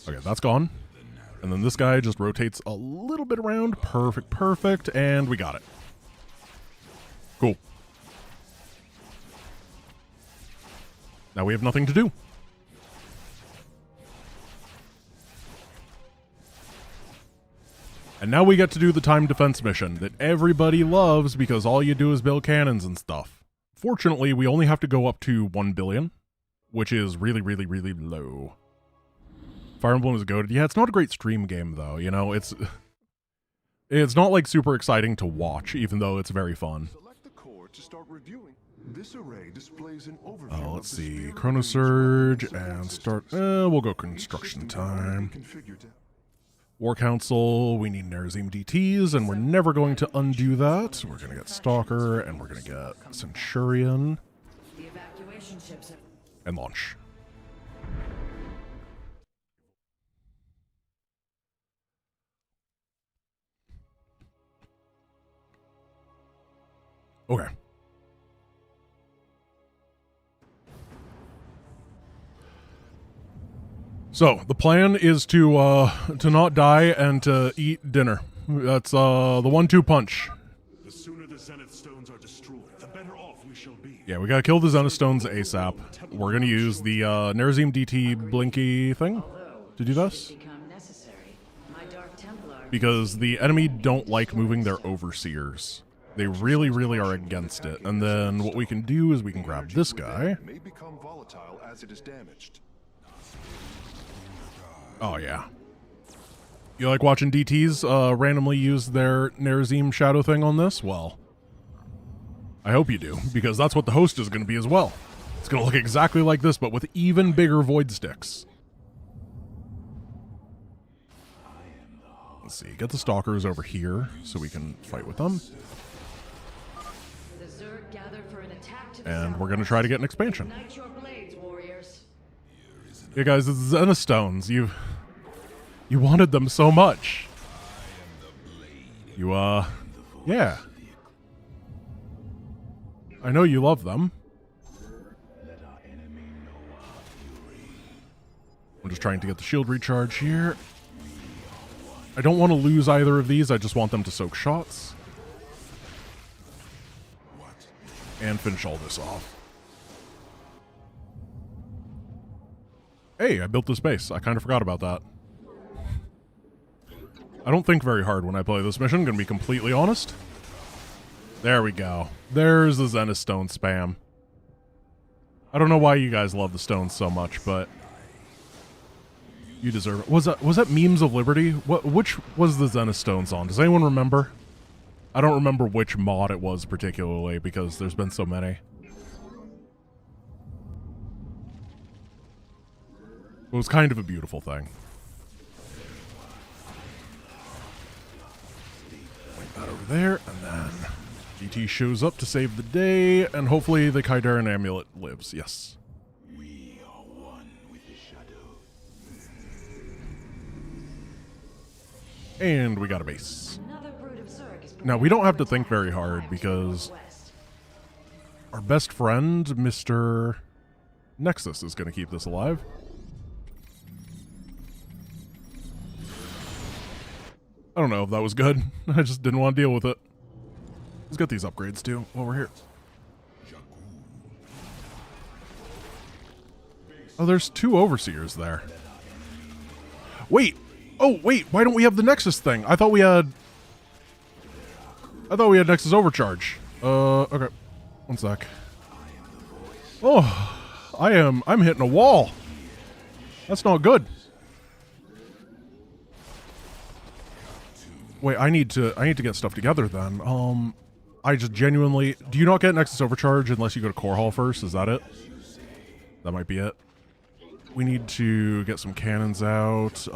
A: Okay, that's gone. And then this guy just rotates a little bit around. Perfect, and we got it. Cool. Now we have nothing to do. And now we get to do the timed defense mission that everybody loves because all you do is build cannons and stuff. Fortunately, we only have to go up to 1 billion, which is really low. Fire Emblem is goated. Yeah, it's not a great stream game, though. You know, it's not, like, super exciting to watch, even though it's very fun. Let's see. Chrono Surge and start... we'll go construction time. War Council, we need Nerazim DTs, and we're never going to undo that. We're going to get Stalker, and we're going to get Centurion. And launch. Okay. So, the plan is to not die and to eat dinner. That's, the 1-2 punch.
G: The sooner the Zenith Stones are destroyed, the better off we shall be.
A: Yeah, we gotta kill the Zenith Stones ASAP. We're gonna use the, Nerazim DT Blinky thing to do this. Because the enemy don't like moving their Overseers. They really are against it. And then what we can do is we can grab this guy.
G: May become volatile as it is damaged.
A: Oh, yeah. You like watching DTs randomly use their Nerazim Shadow thing on this? Well, I hope you do, because that's what the host is going to be as well. It's going to look exactly like this, but with even bigger Void Sticks. Let's see, get the Stalkers over here so we can fight with them. And we're going to try to get an expansion. Yeah, guys, it's Zenith Stones. You wanted them so much. Yeah. I know you love them. I'm just trying to get the shield recharge here. I don't want to lose either of these. I just want them to soak shots. And finish all this off. Hey, I built this base. I kind of forgot about that. I don't think very hard when I play this mission, gonna be completely honest. There we go. There's the Zenith Stone spam. I don't know why you guys love the stones so much, but you deserve it. Was that Memes of Liberty? Which was the Zenith Stones on? Does anyone remember? I don't remember which mod it was particularly because there's been so many. It was kind of a beautiful thing. Point that over there, and then GT shows up to save the day, and hopefully the Kaidaran amulet lives. Yes.
Q: We are one with the shadow.
A: And we got a base. Now, we don't have to think very hard because our best friend, Mr. Nexus, is going to keep this alive. I don't know if that was good. I just didn't want to deal with it. Let's get these upgrades too while we're here. Oh, there's 2 overseers there. Wait! Oh, wait! Why don't we have the Nexus thing? I thought we had Nexus Overcharge. Okay. One sec. Oh, I'm hitting a wall. That's not good. Wait, I need to get stuff together then. I just genuinely... Do you not get Nexus Overcharge unless you go to Core Hall first? Is that it? That might be it. We need to get some cannons out.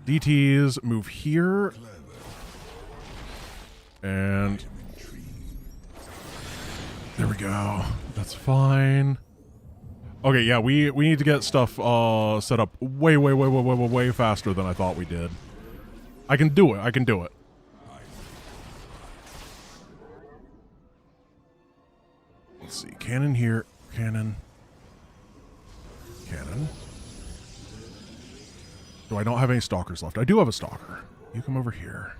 A: DTs, move here. And... there we go. That's fine. Okay, yeah, we need to get stuff set up way faster than I thought we did. I can do it. I can do it. Let's see. Cannon here. Cannon. Cannon. Do I not have any stalkers left? I do have a stalker. You come over here.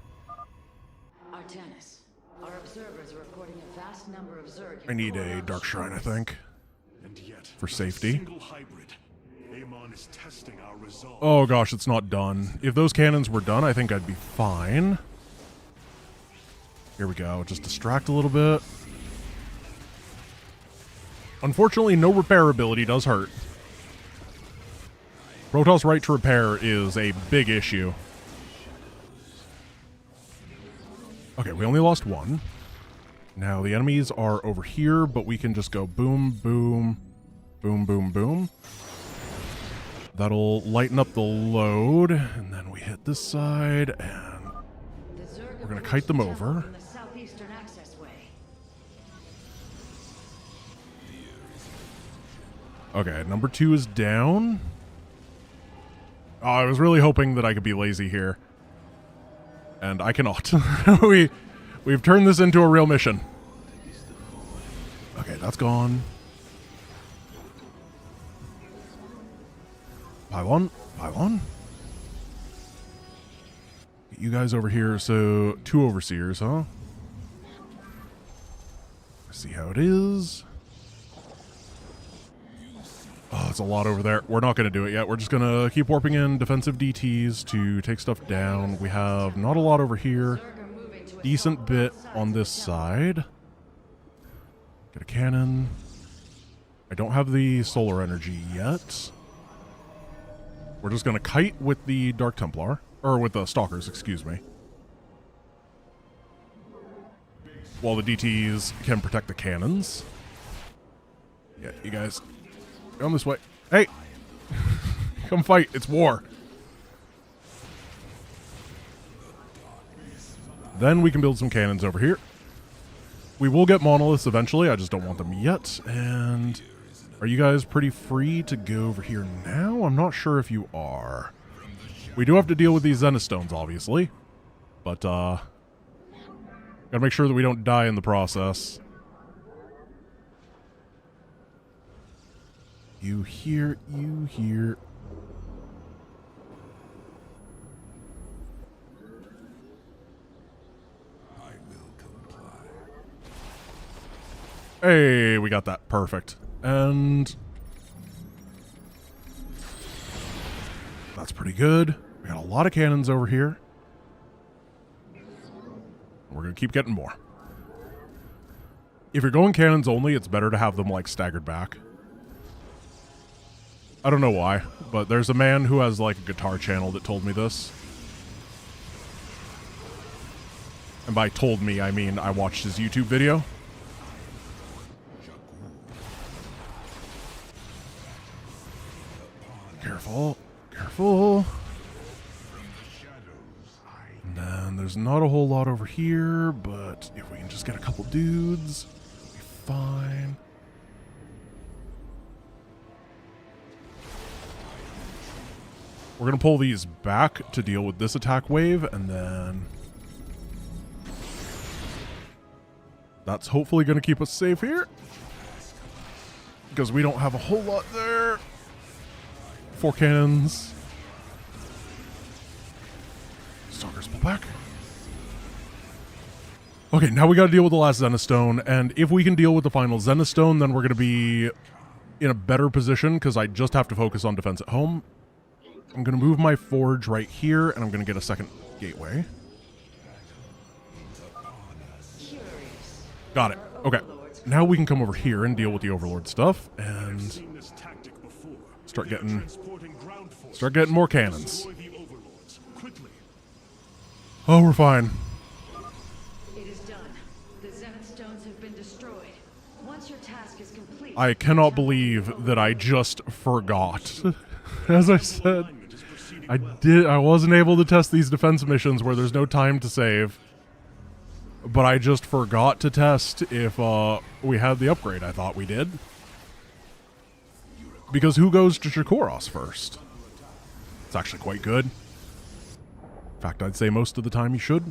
O: Artanis, our observers are reporting a vast number of Zerg.
A: I need a Dark Shrine, I think.
G: And yet,
A: for safety.
G: Single hybrid. Amon is testing our resolve.
A: Oh gosh, it's not done. If those cannons were done, I think I'd be fine. Here we go. Just distract a little bit. Unfortunately, no repair ability does hurt. Protoss' right to repair is a big issue. Okay, we only lost 1. Now, the enemies are over here, but we can just go boom, boom, boom, boom, boom. That'll lighten up the load, and then we hit this side, and we're going to kite them over. Okay, number 2 is down. Oh, I was really hoping that I could be lazy here. And I cannot. We've turned this into a real mission. Okay, that's gone. Pylon. Pylon. Get you guys over here. So, 2 overseers, huh? See how it is. Oh, it's a lot over there. We're not going to do it yet. We're just going to keep warping in defensive DTs to take stuff down. We have not a lot over here. Decent bit on this side. Get a cannon. I don't have the solar energy yet. We're just going to kite with the Dark Templar. Or with the Stalkers, excuse me. While the DTs can protect the cannons. Yeah, you guys... Come this way. Hey! Come fight. It's war. Then we can build some cannons over here. We will get monoliths eventually. I just don't want them yet. And are you guys pretty free to go over here now? I'm not sure if you are. We do have to deal with these Zenith Stones, obviously. But, gotta make sure that we don't die in the process. You here, you here. Hey, we got that. Perfect. And that's pretty good. We got a lot of cannons over here. We're going to keep getting more. If you're going cannons only, it's better to have them, like, staggered back. I don't know why, but there's a man who has, like, a guitar channel that told me this. And by told me, I mean I watched his YouTube video. Careful. Careful. And then there's not a whole lot over here, but if we can just get a couple dudes, we'll be fine. We're going to pull these back to deal with this attack wave, and then that's hopefully going to keep us safe here, because we don't have a whole lot there. 4 cannons. Stalkers, pull back. Okay, now we got to deal with the last Zenithstone, and if we can deal with the final Zenithstone, then we're going to be in a better position, because I just have to focus on defense at home. I'm going to move my forge right here, and I'm going to get a second gateway. Got it. Okay. Now we can come over here and deal with the Overlord stuff, and start getting more cannons. Oh, we're fine.
O: It is done. The Zenith Stones have been destroyed. Once your task is complete,
A: I cannot believe that I just forgot. As I said, I wasn't able to test these defense missions where there's no time to save. But I just forgot to test if we had the upgrade I thought we did. Because who goes to Shikoros first? It's actually quite good. In fact, I'd say most of the time you should.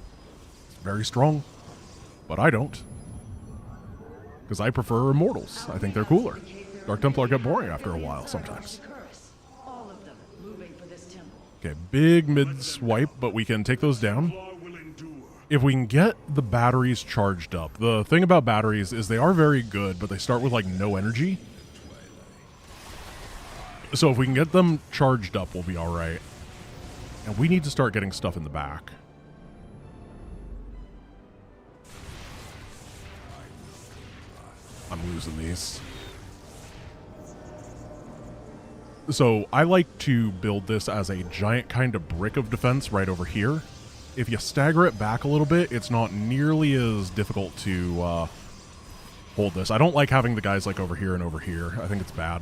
A: It's very strong. But I don't. Because I prefer Immortals. I think they're cooler. Dark Templar get boring after a while sometimes. Okay, big mid swipe, but we can take those down. If we can get the batteries charged up. The thing about batteries is they are very good, but they start with, like, no energy. So if we can get them charged up, we'll be alright. And we need to start getting stuff in the back. I'm losing these. So I like to build this as a giant kind of brick of defense right over here. If you stagger it back a little bit, it's not nearly as difficult to hold this. I don't like having the guys like over here and over here. I think it's bad.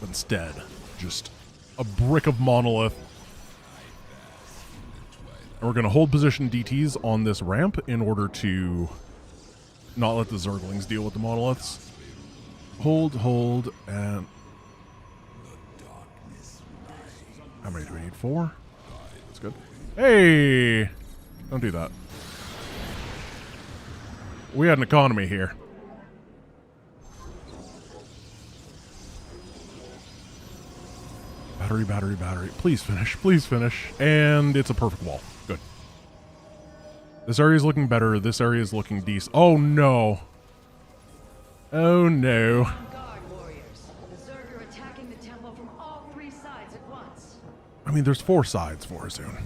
A: Instead, just a brick of monolith. And we're going to hold position DTs on this ramp in order to not let the Zerglings deal with the monoliths. Hold, and... How many do we need? 4? That's good. Hey! Don't do that. We had an economy here. Battery, battery, battery. Please finish. Please finish. And it's a perfect wall. Good. This area is looking better. This area is looking decent. Oh, no. Oh, no. I mean, there's 4 sides for us soon.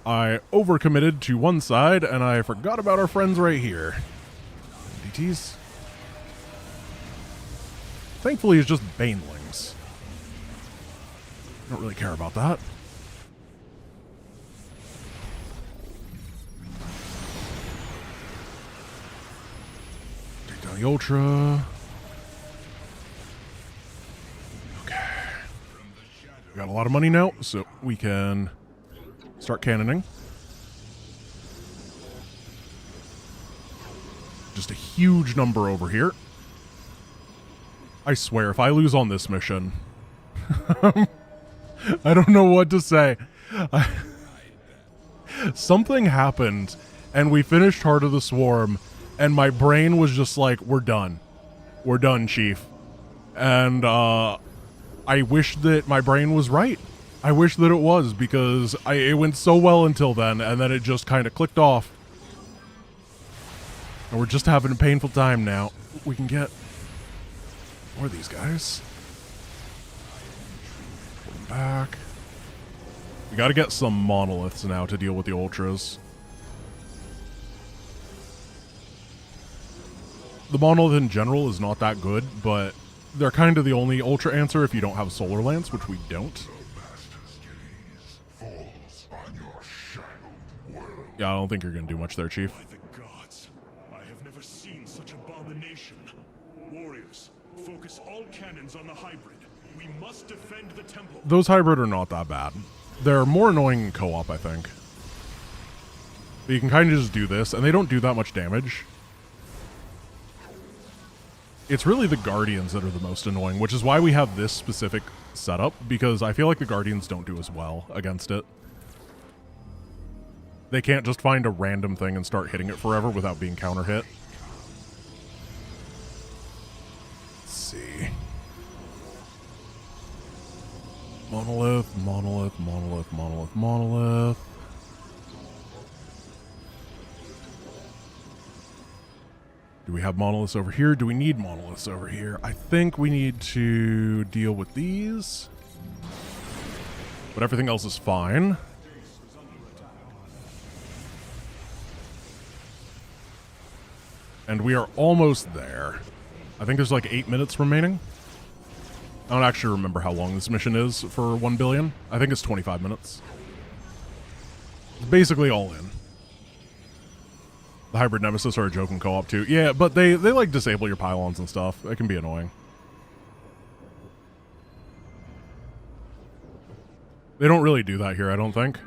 A: I overcommitted to one side, and I forgot about our friends right here. DTs. Thankfully, it's just banelings. Don't really care about that. Take down the Ultra. Okay. We got a lot of money now, so we can start cannoning. Just a huge number over here. I swear, if I lose on this mission, I don't know what to say. Something happened, and we finished Heart of the Swarm, and my brain was just like, we're done. We're done, Chief. And I wish that my brain was right. I wish that it was, because it went so well until then, and then it just kind of clicked off. And we're just having a painful time now. We can get more of these guys. Pull them back. We gotta get some monoliths now to deal with the ultras. The monolith in general is not that good, but they're kind of the only ultra answer if you don't have a solar lance, which we don't. Yeah, I don't think you're gonna do much there, Chief.
T: By the gods, I have never seen such abomination. Warriors, focus all cannons on the hybrid. We must defend the temple.
A: Those hybrid are not that bad. They're more annoying in co-op, I think. But you can kind of just do this, and they don't do that much damage. It's really the Guardians that are the most annoying, which is why we have this specific setup, because I feel like the Guardians don't do as well against it. They can't just find a random thing and start hitting it forever without being counter-hit. Let's see. Monolith, monolith, monolith, monolith, monolith. Do we have monoliths over here? Do we need monoliths over here? I think we need to deal with these. But everything else is fine. And we are almost there. I think there's like 8 minutes remaining. I don't actually remember how long this mission is for 1 billion. I think it's 25 minutes. It's basically all in. The hybrid nemesis are a joke in co-op too. Yeah, but they like disable your pylons and stuff. It can be annoying. They don't really do that here, I don't think.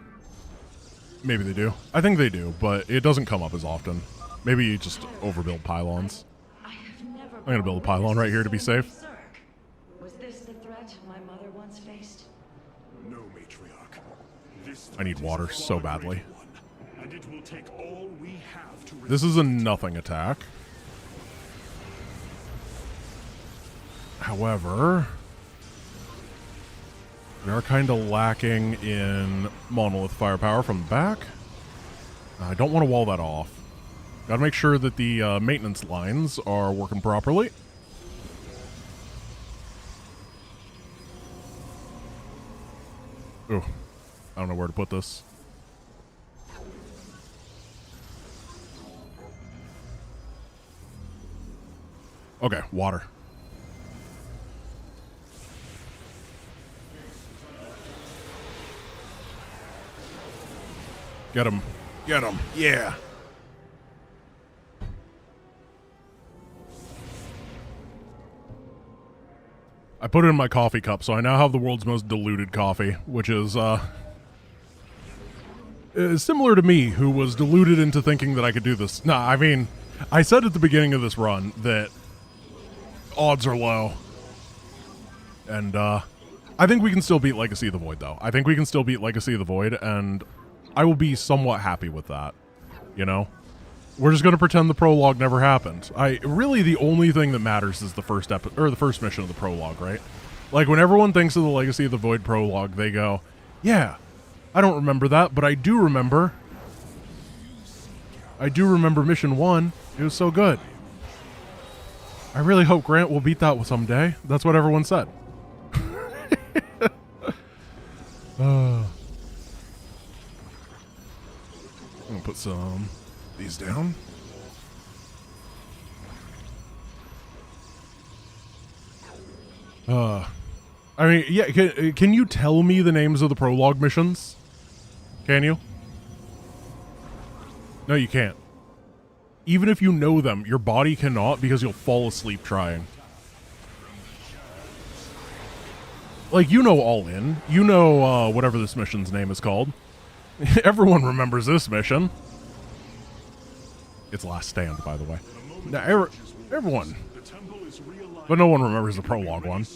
A: Maybe they do. I think they do, but it doesn't come up as often. Maybe you just overbuild pylons. I'm gonna build a pylon right here to be safe.
O: Was this the threat my mother once faced?
T: No, matriarch. This
A: I need water so badly.
T: and it will take all we have to.
A: This is a nothing attack. However, we are kind of lacking in monolith firepower from the back. I don't want to wall that off. Gotta make sure that the maintenance lines are working properly. Ooh, I don't know where to put this. Okay, water. Get him. Get him. Yeah. I put it in my coffee cup, so I now have the world's most diluted coffee, which is similar to me, who was deluded into thinking that I could do this. Nah, I mean, I said at the beginning of this run that odds are low. And I think we can still beat Legacy of the Void, though. I think we can still beat Legacy of the Void, and I will be somewhat happy with that, you know? We're just going to pretend the prologue never happened. Really, the only thing that matters is the first mission of the prologue, right? Like, when everyone thinks of the Legacy of the Void prologue, they go, yeah, I don't remember that, but I do remember. I do remember Mission 1. It was so good. I really hope Grant will beat that someday. That's what everyone said. I'm going to put some... these down. I mean, yeah, can you tell me the names of the prologue missions? Can you? No, you can't. Even if you know them, your body cannot because you'll fall asleep trying. Like, you know All In. You know whatever this mission's name is called. Everyone remembers this mission. It's Last Stand, by the way. Now, everyone. But no one remembers the prologue one.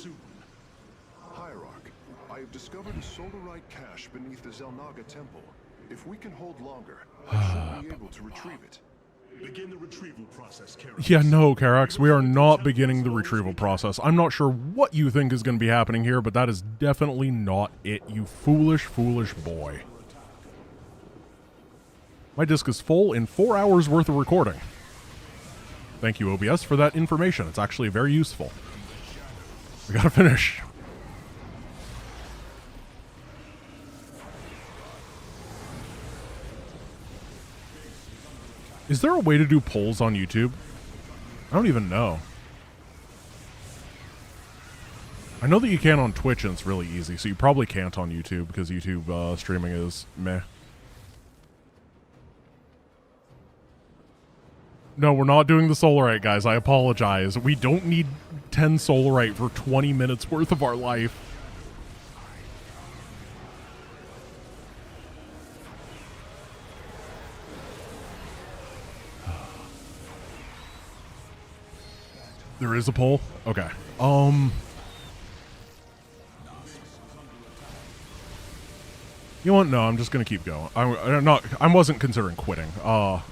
U: Hierarch, I have discovered a solarite cache beneath the Zelnaga temple. If we can hold longer, I should be able to retrieve it.
T: Begin the retrieval process, Karen.
A: Yeah, no, Karax, we are not beginning the retrieval process. I'm not sure what you think is going to be happening here, but that is definitely not it, you foolish, foolish boy. My disc is full in 4 hours worth of recording. Thank you, OBS, for that information. It's actually very useful. We gotta finish. Is there a way to do polls on YouTube? I don't even know. I know that you can on Twitch and it's really easy, so you probably can't on YouTube because YouTube streaming is meh. No, we're not doing the Solarite, guys. I apologize. We don't need 10 Solarite for 20 minutes worth of our life. There is a poll? Okay. You know what? No, I'm just gonna keep going. I wasn't considering quitting. I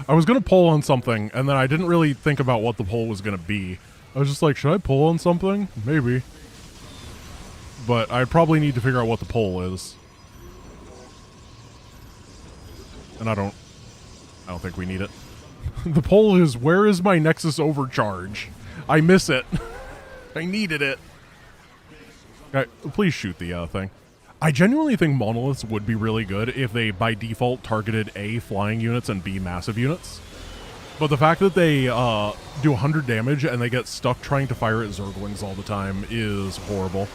A: was gonna poll on something, and then I didn't really think about what the poll was gonna be. I was just like, should I poll on something? Maybe. But I probably need to figure out what the poll is. And I don't think we need it. The poll is, where is my Nexus overcharge? I miss it. I needed it. Okay, please shoot the thing. I genuinely think monoliths would be really good if they, by default, targeted A, flying units, and B, massive units. But the fact that they do 100 damage and they get stuck trying to fire at Zerglings all the time is horrible.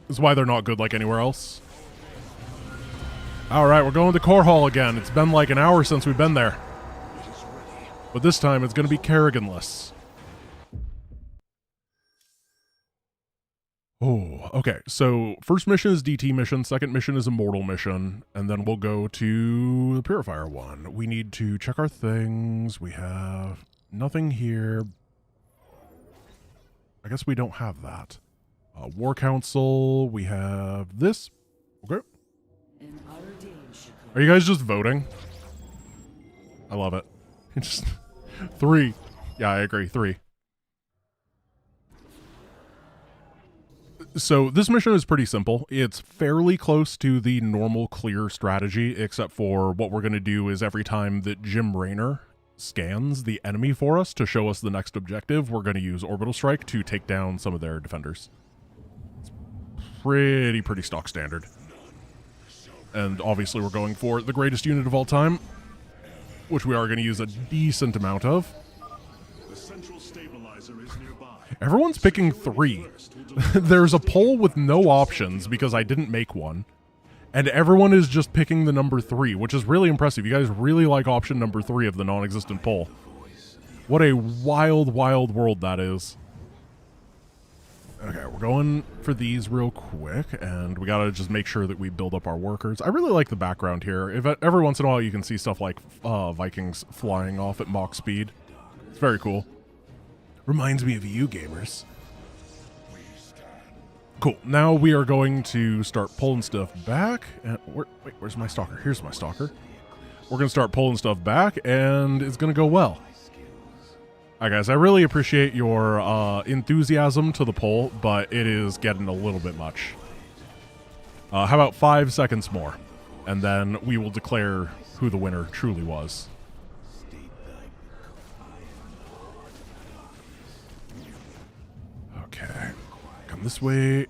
A: This is why they're not good like anywhere else. Alright, we're going to Core Hall again. It's been like an hour since we've been there. But this time it's going to be Kerriganless. Oh, okay. So, first mission is DT mission, second mission is Immortal mission, and then we'll go to the Purifier one. We need to check our things. We have nothing here. I guess we don't have that. War Council, we have this. Okay. Are you guys just voting? I love it. Just 3. Yeah, I agree. 3. So this mission is pretty simple. It's fairly close to the normal clear strategy, except for what we're going to do is every time that Jim Raynor scans the enemy for us to show us the next objective, we're going to use Orbital Strike to take down some of their defenders. It's pretty stock standard. And obviously we're going for the greatest unit of all time, which we are going to use a decent amount of.
T: The central stabilizer is nearby.
A: Everyone's picking 3. There's a poll with no options because I didn't make one. And everyone is just picking the number 3, which is really impressive. You guys really like option number 3 of the non-existent poll. What a wild, wild world that is. Okay, we're going for these real quick, and we gotta just make sure that we build up our workers. I really like the background here. If every once in a while you can see stuff like Vikings flying off at Mach speed. It's very cool. Reminds me of you, gamers. Cool. Now we are going to start pulling stuff back. And wait, where's my stalker? Here's my stalker. We're going to start pulling stuff back, and it's going to go well. All right, guys, I really appreciate your enthusiasm to the poll, but it is getting a little bit much. How about 5 seconds more, and then we will declare who the winner truly was. Okay, come this way.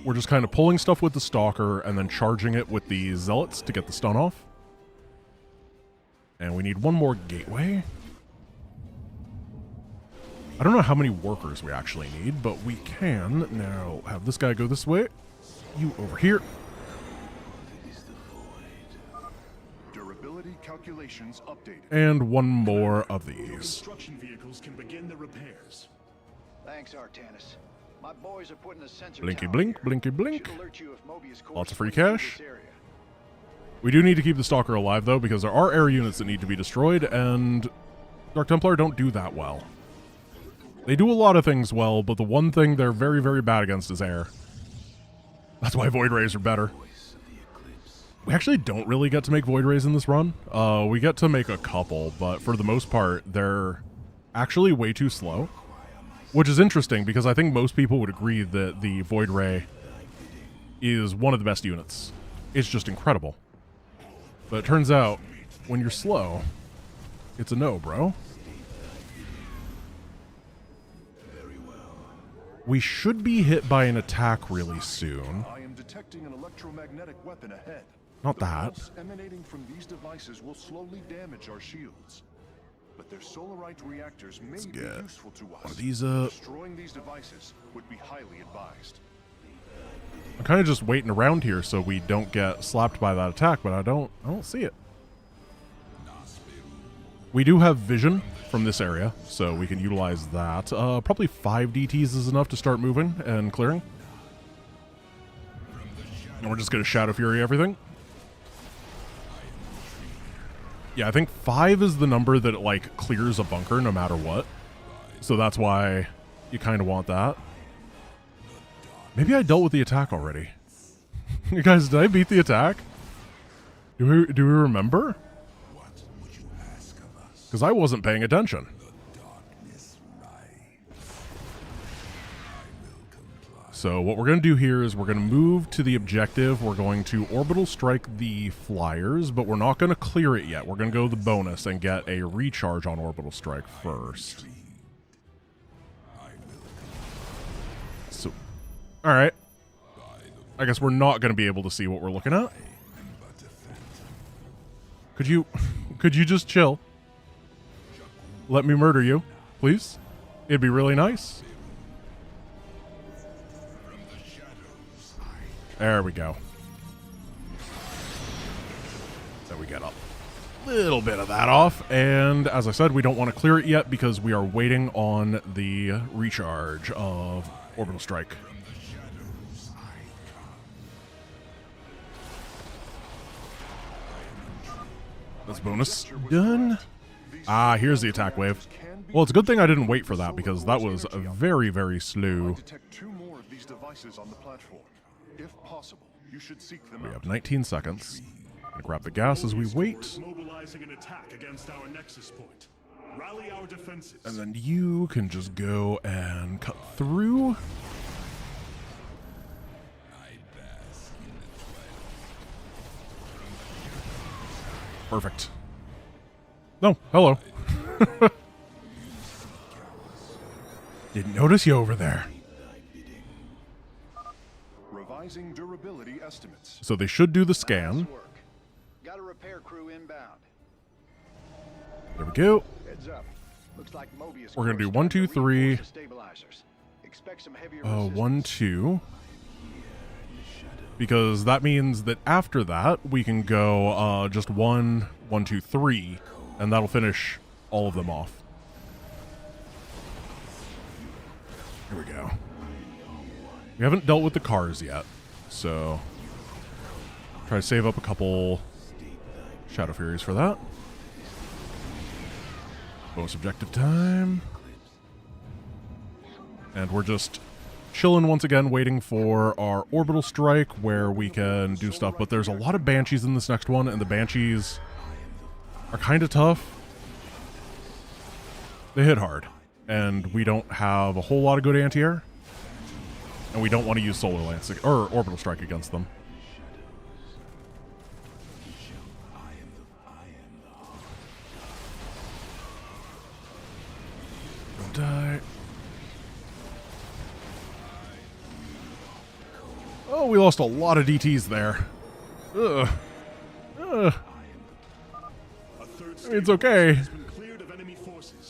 A: We're just kind of pulling stuff with the Stalker and then charging it with the Zealots to get the stun off. And we need one more gateway. I don't know how many workers we actually need, but we can now have this guy go this way. You over here.
U: Durability calculations updated.
A: And one more of these.
T: Construction vehicles can begin the repairs.
K: Thanks, Artanis. My boys are putting a sensor
A: Blinky
K: tower
A: blink,
K: here.
A: blinky blink.
K: Should alert you if Mobius Corps
A: Lots of free
K: swings through
A: cash.
K: this area.
A: We do need to keep the Stalker alive, though, because there are air units that need to be destroyed, and Dark Templar don't do that well. They do a lot of things well, but the one thing they're very, very bad against is air. That's why Void Rays are better. We actually don't really get to make Void Rays in this run. We get to make a couple, but for the most part, they're actually way too slow. Which is interesting, because I think most people would agree that the Void Ray is one of the best units. It's just incredible. But it turns out, when you're slow, it's a no, bro. We should be hit by an attack really soon.
U: I am detecting an electromagnetic weapon ahead.
A: Not
U: The
A: that.
U: pulse emanating from these devices will slowly damage our shields. But their solarite reactors may be useful to us.
A: One of these up.
U: Destroying these devices would be highly advised.
A: I'm kind of just waiting around here so we don't get slapped by that attack, but I don't see it. We do have vision from this area, so we can utilize that. Probably 5 DTs is enough to start moving and clearing. And we're just going to Shadow Fury everything. Yeah, I think 5 is the number that, like, clears a bunker no matter what. So that's why you kind of want that. Maybe I dealt with the attack already. You guys, did I beat the attack? Do we remember? Because I wasn't paying attention. So what we're going to do here is we're going to move to the objective. We're going to orbital strike the flyers, but we're not going to clear it yet. We're going to go the bonus and get a recharge on orbital strike first. So, all right. I guess we're not going to be able to see what we're looking at. Could you just chill? Let me murder you, please. It'd be really nice. There we go. So we get a little bit of that off. And as I said, we don't want to clear it yet because we are waiting on the recharge of orbital strike. That's bonus. Done. Ah, here's the attack wave. Well, it's a good thing I didn't wait for that because that was a very, very slow.
U: Detect 2 more of these devices on the platform. If possible, you should seek them
A: We
U: out.
A: have 19 seconds. Gonna grab the gas as we wait.
T: Mobilizing an attack against our nexus point. Rally our defenses.
A: And then you can just go and cut through. Perfect. No, hello. Didn't notice you over there.
U: Revising durability estimates.
A: So they should do the scan.
K: Got a repair crew inbound.
A: There we go.
K: Heads up. Looks like Mobius.
A: We're gonna do 1, 2, 3.
K: Stabilizers. Expect some heavier
A: 1, 2. Because that means that after that we can go just 1, 1, 2, 3, and that'll finish all of them off. Here we go. We haven't dealt with the cars yet, so try to save up a couple Shadow Furies for that. Bonus objective time. And we're just chilling once again, waiting for our orbital strike where we can do stuff. But there's a lot of Banshees in this next one, and the Banshees are kind of tough. They hit hard, and we don't have a whole lot of good anti-air. And we don't want to use Solar Lance or Orbital Strike against them. Don't die. Oh, we lost a lot of DTs there. Ugh. Ugh. It's okay.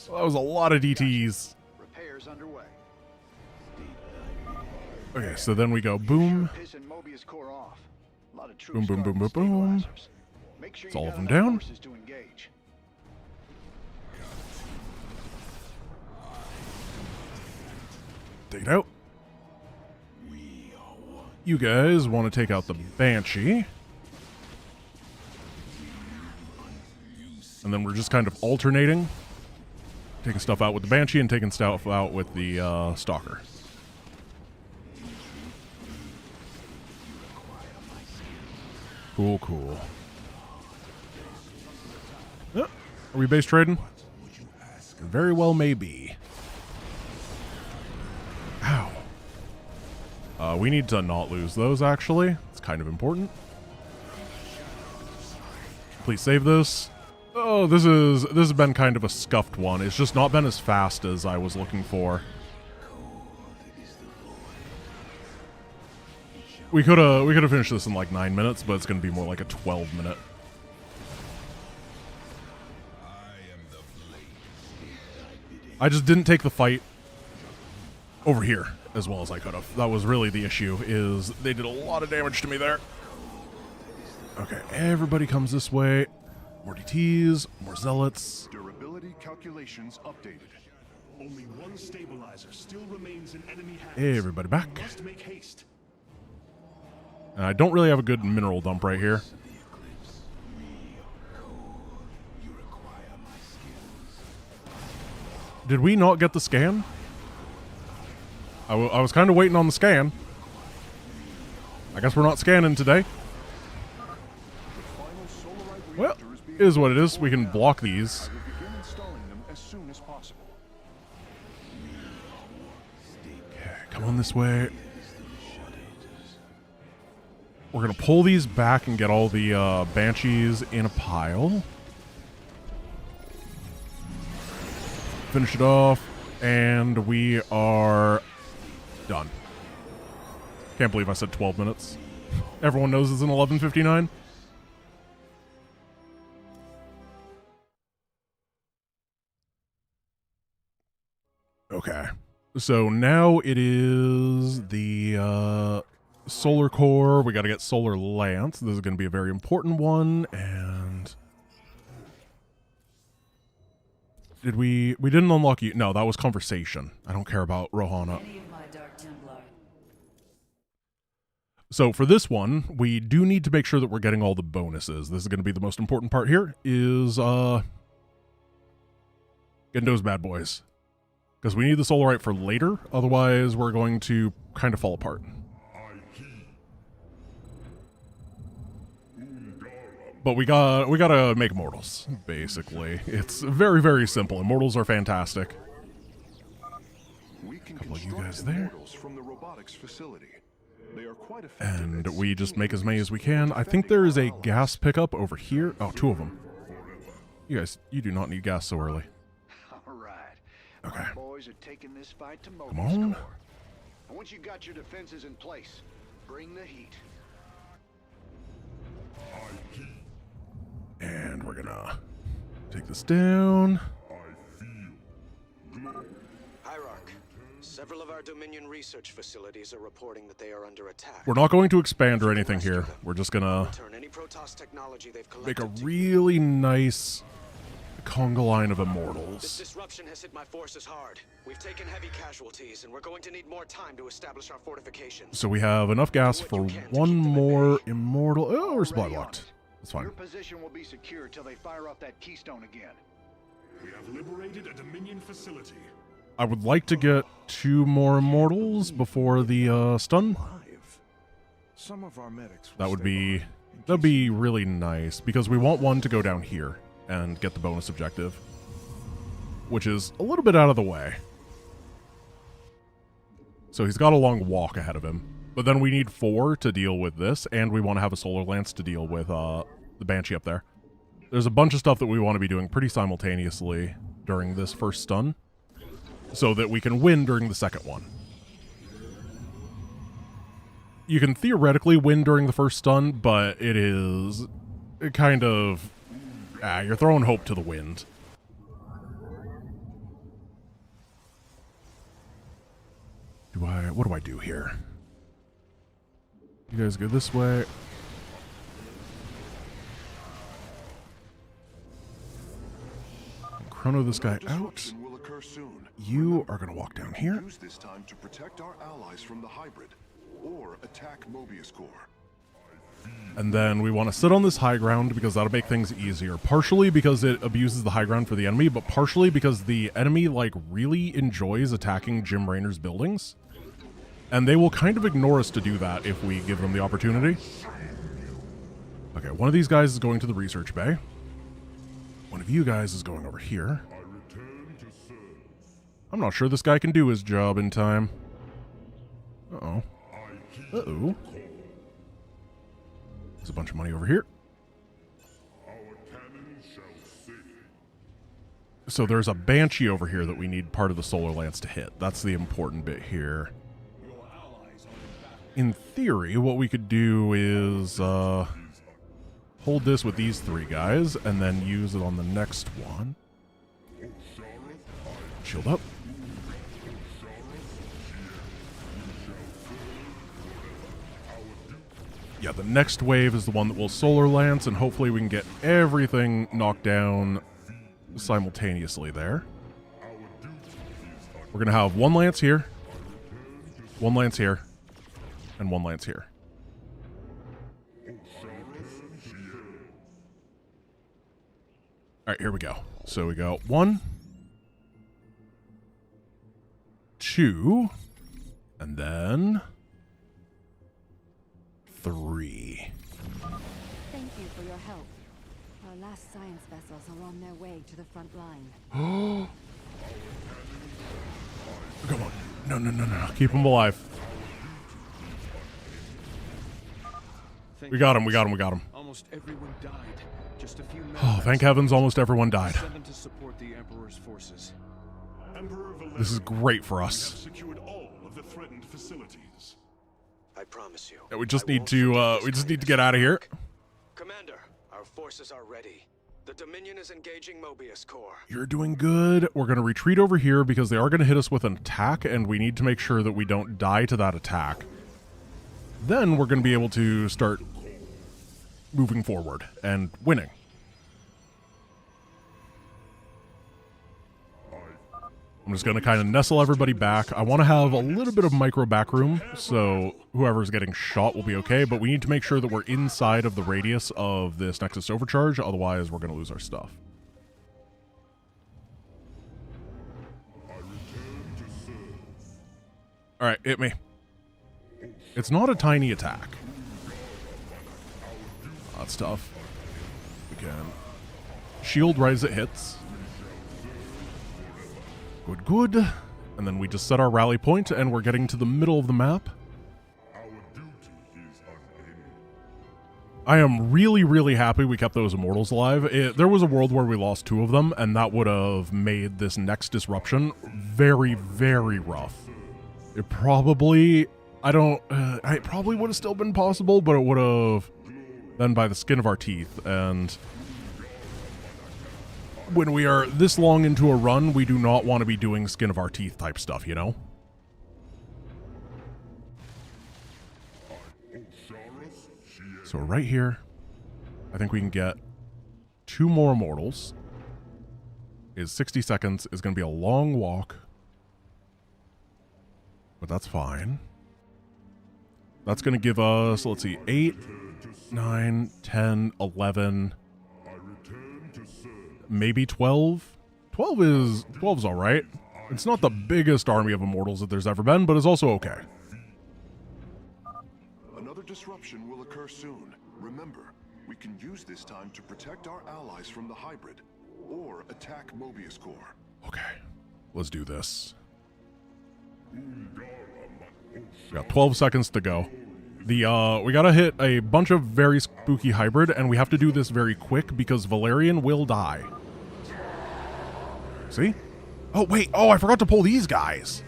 A: Well, that was a lot of DTs.
K: Repairs underway.
A: Okay, so then we go boom. Boom, boom, boom, boom, boom. It's all of them down. Take it out. You guys want to take out the Banshee. And then we're just kind of alternating. Taking stuff out with the Banshee and taking stuff out with the Stalker. Cool, cool. Are we base trading? Very well may be. Ow. We need to not lose those, actually. It's kind of important. Please save this. Oh, this has been kind of a scuffed one. It's just not been as fast as I was looking for. We could have finished this in like 9 minutes, but it's going to be more like a 12-minute. I just didn't take the fight over here as well as I could have. That was really the issue, is they did a lot of damage to me there. Okay, everybody comes this way. More DTs, more zealots.
U: Durability calculations updated.
T: Only one stabilizer still remains in enemy hands.
A: Hey, everybody back.
T: We must make haste.
A: And I don't really have a good mineral dump right here. Did we not get the scan? I was kind of waiting on the scan. I guess we're not scanning today. Well, it is what it is. We can block these. Okay, come on this way. We're going to pull these back and get all the Banshees in a pile. Finish it off, and we are done. Can't believe I said 12 minutes. Everyone knows it's an 11:59. Okay, so now it is the solar core. We got to get solar lance. This is going to be a very important one. And did we didn't unlock you? No, that was conversation. I don't care about Rohana. So for this one, we do need to make sure that we're getting all the bonuses. This is going to be the most important part here, is getting those bad boys. Because we need the solarite for later, otherwise we're going to kind of fall apart. But we gotta make immortals, basically. It's very, very simple. Immortals are fantastic.
U: We can
A: couple of you
U: construct
A: guys there.
U: immortals from the robotics facility. They are quite effective.
A: And we just make as many as we can. I think there is a gas pickup over here. Oh, 2 of them. You guys, you do not need gas so early.
K: All right.
A: Okay.
K: My boys are taking this fight to
A: Come
K: Mobius
A: on.
K: Core. And once you got your defenses in place, bring the heat.
A: And we're gonna take this down.
I: Hierarch, several of our Dominion research facilities are reporting that they are under attack.
A: We're not going to expand or anything here. We're just gonna
I: Return any Protoss technology they've
A: make a
I: collected.
A: really nice conga line of
I: This
A: immortals.
I: disruption has hit my forces hard. We've taken heavy casualties, and we're going to need more time to establish our fortifications.
A: So we have enough gas for one more immortal. Oh, we're supply blocked. That's fine.
K: Your position will be secure till they fire off that keystone again.
T: We have liberated a Dominion facility.
A: I would like to get 2 more immortals before the stun.
G: Some of our medics will
A: That'd
G: stay
A: be really nice, because we want one to go down here and get the bonus objective, which is a little bit out of the way. So he's got a long walk ahead of him. But then we need 4 to deal with this, and we want to have a solar lance to deal with the Banshee up there. There's a bunch of stuff that we want to be doing pretty simultaneously during this first stun, so that we can win during the second one. You can theoretically win during the first stun, but it is kind of... you're throwing hope to the wind. What do I do here? You guys go this way. Chrono this guy out.
U: will occur soon.
A: You are going to walk down here.
U: Use this time to protect our allies from the hybrid, or attack Mobius Core.
A: And then we want to sit on this high ground because that'll make things easier. Partially because it abuses the high ground for the enemy, but partially because the enemy, like, really enjoys attacking Jim Raynor's buildings. And they will kind of ignore us to do that if we give them the opportunity. Okay, one of these guys is going to the research bay. One of you guys is going over here. I'm not sure this guy can do his job in time. Uh-oh. Uh-oh. There's a bunch of money over here. So there's a Banshee over here that we need part of the Solar Lance to hit. That's the important bit here. In theory, what we could do is hold this with these three guys and then use it on the next one. Shield up. Yeah, the next wave is the one that will Solar Lance, and hopefully we can get everything knocked down simultaneously there. We're going to have one Lance here, one Lance here, and one Lance here. Alright, here we go. So we go 1, 2, and then 3.
M: Thank you for your help. Our last science vessels are on their way to the front line.
A: Oh! Come on. No, no, no, no. Keep them alive. We got him, we got him, we got him.
U: Almost everyone died. Just a few
A: Oh, thank heavens, almost everyone died.
U: Send them to support the Emperor's forces.
A: This is great for us.
T: Secured all of the threatened facilities.
I: I promise you.
A: Yeah, we just need to get out of here.
I: Commander, our forces are ready. The Dominion is engaging Mobius Corps.
A: You're doing good. We're going to retreat over here because they are going to hit us with an attack, and we need to make sure that we don't die to that attack. Then we're going to be able to start moving forward and winning. I'm just going to kind of nestle everybody back. I want to have a little bit of micro back room, so whoever's getting shot will be okay, but we need to make sure that we're inside of the radius of this Nexus overcharge, otherwise we're going to lose our stuff. Alright, hit me. It's not a tiny attack. That's tough. We can shield right as it hits. Good, good. And then we just set our rally point, and we're getting to the middle of the map. I am really, really happy we kept those Immortals alive. There was a world where we lost 2 of them, and that would have made this next disruption very, very rough. It probably... it probably would have still been possible, but it would have been by the skin of our teeth, and... when we are this long into a run, we do not want to be doing skin of our teeth type stuff, you know? So right here, I think we can get 2 more Immortals. Is 60 seconds, is going to be a long walk. But that's fine. That's going to give us, let's see, 8, 9, 10, 11... maybe 12? 12's alright. It's not the biggest army of Immortals that there's ever been, but it's also okay.
U: Another disruption will occur soon. Remember, we can use this time to protect our allies from the hybrid, or attack Mobius Corps.
A: Okay, let's do this. We got 12 seconds to go. We gotta hit a bunch of very spooky hybrid, and we have to do this very quick because Valerian will die. See? Oh, wait. Oh, I forgot to pull these guys.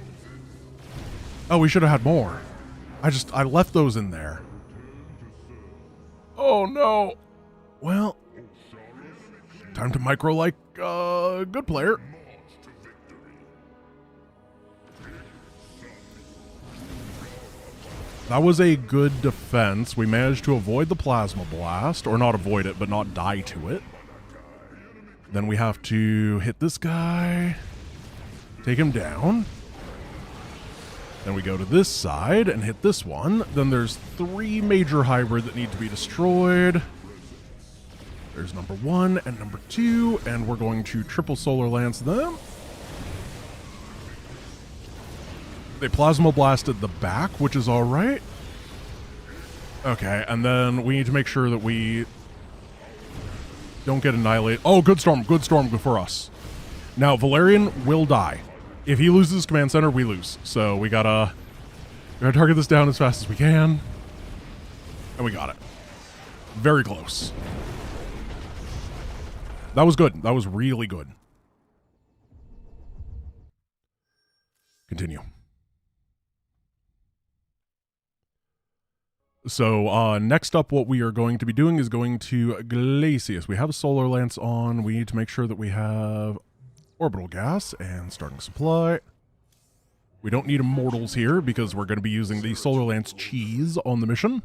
A: Oh, we should have had more. I left those in there. Oh, no. Well, time to micro like a good player. That was a good defense. We managed to avoid the plasma blast, or not avoid it, but not die to it. Then we have to hit this guy, take him down. Then we go to this side and hit this one. Then there's 3 major hybrid that need to be destroyed. There's number 1 and number 2, and we're going to triple Solar Lance them. They plasma blasted the back, which is alright. Okay, and then we need to make sure that we Don't get annihilated. Oh, good storm for us. Now, Valerian will die. If he loses command center, we lose. So we gotta target this down as fast as we can. And we got it. Very close. That was good. That was really good. Continue. So, next up, what we are going to be doing is going to Glacius. We have a solar lance on. We need to make sure that we have orbital gas and starting supply. We don't need immortals here because we're going to be using the solar lance cheese on the mission.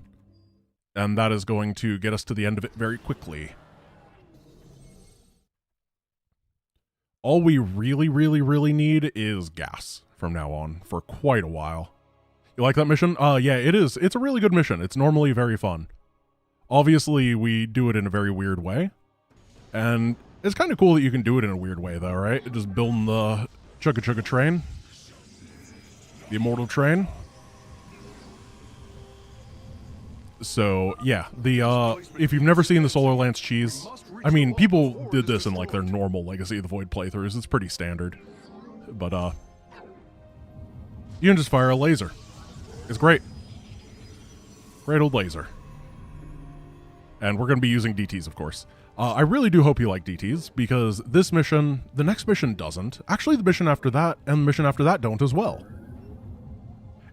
A: And that is going to get us to the end of it very quickly. All we really need is gas from now on for quite a while. You like that mission? Yeah, it is. It's a really good mission. It's normally very fun. Obviously, we do it in a very weird way. And it's kind of cool that you can do it in a weird way, though, right? Just building the Chugga Chugga train. The immortal train. So, yeah. If you've never seen the Solar Lance cheese, I mean, people did this in, like, their normal Legacy of the Void playthroughs. It's pretty standard. But, you can just fire a laser. It's great. Great old laser. And we're going to be using DTs, of course. I really do hope you like DTs, because this mission, the next mission doesn't. Actually, the mission after that and the mission after that don't as well.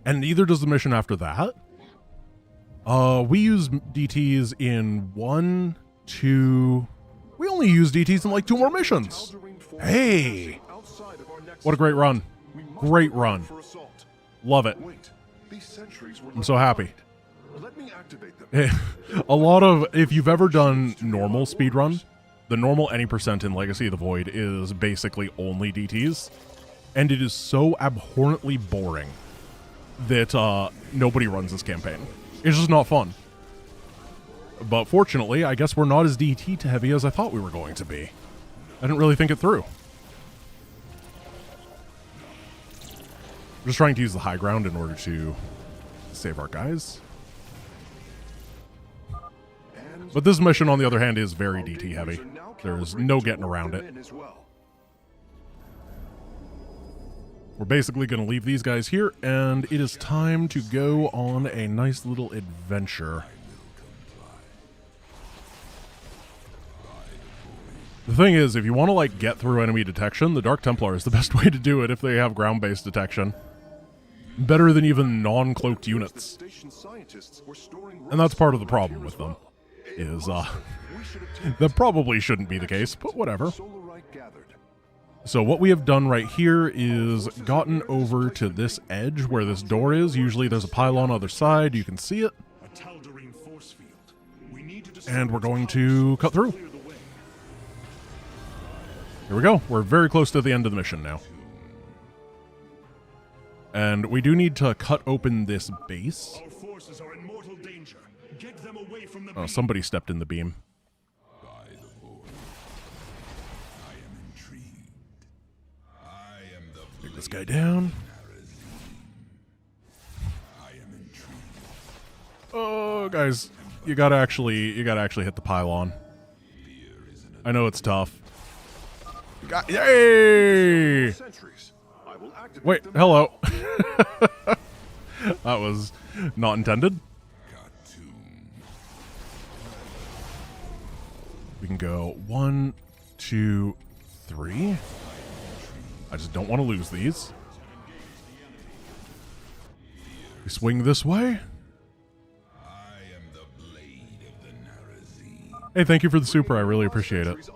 A: And neither does the mission after that. We use DTs in 1, 2... We only use DTs in like 2 more missions. Hey! What a great run. Great run. Love it. I'm so happy. A lot of, if you've ever done normal speedrun, the normal any percent in Legacy of the Void is basically only DTs, and it is so abhorrently boring that nobody runs this campaign. It's just not fun. But fortunately, I guess we're not as DT heavy as I thought we were going to be. I didn't really think it through. We're just trying to use the high ground in order to save our guys. But this mission, on the other hand, is very DT heavy. There's no getting around it. We're basically going to leave these guys here, and it is time to go on a nice little adventure. The thing is, if you want to, like, get through enemy detection, the Dark Templar is the best way to do it if they have ground-based detection. Better than even non-cloaked units. And that's part of the problem with them. Is, that probably shouldn't be the case, but whatever. So what we have done right here is gotten over to this edge where this door is. Usually there's a pylon on the other side. You can see it. And we're going to cut through. Here we go. We're very close to the end of the mission now. And we do need to cut open this base.
T: Our forces are in mortal danger. Get them away from the
A: Oh, somebody stepped in the beam. Take this guy down. Oh, guys, you gotta actually hit the pylon. I know it's tough. Yay! Wait, hello. That was not intended. We can go 1, 2, 3. I just don't want to lose these. We swing this way. Hey, thank you for the super. I really appreciate it.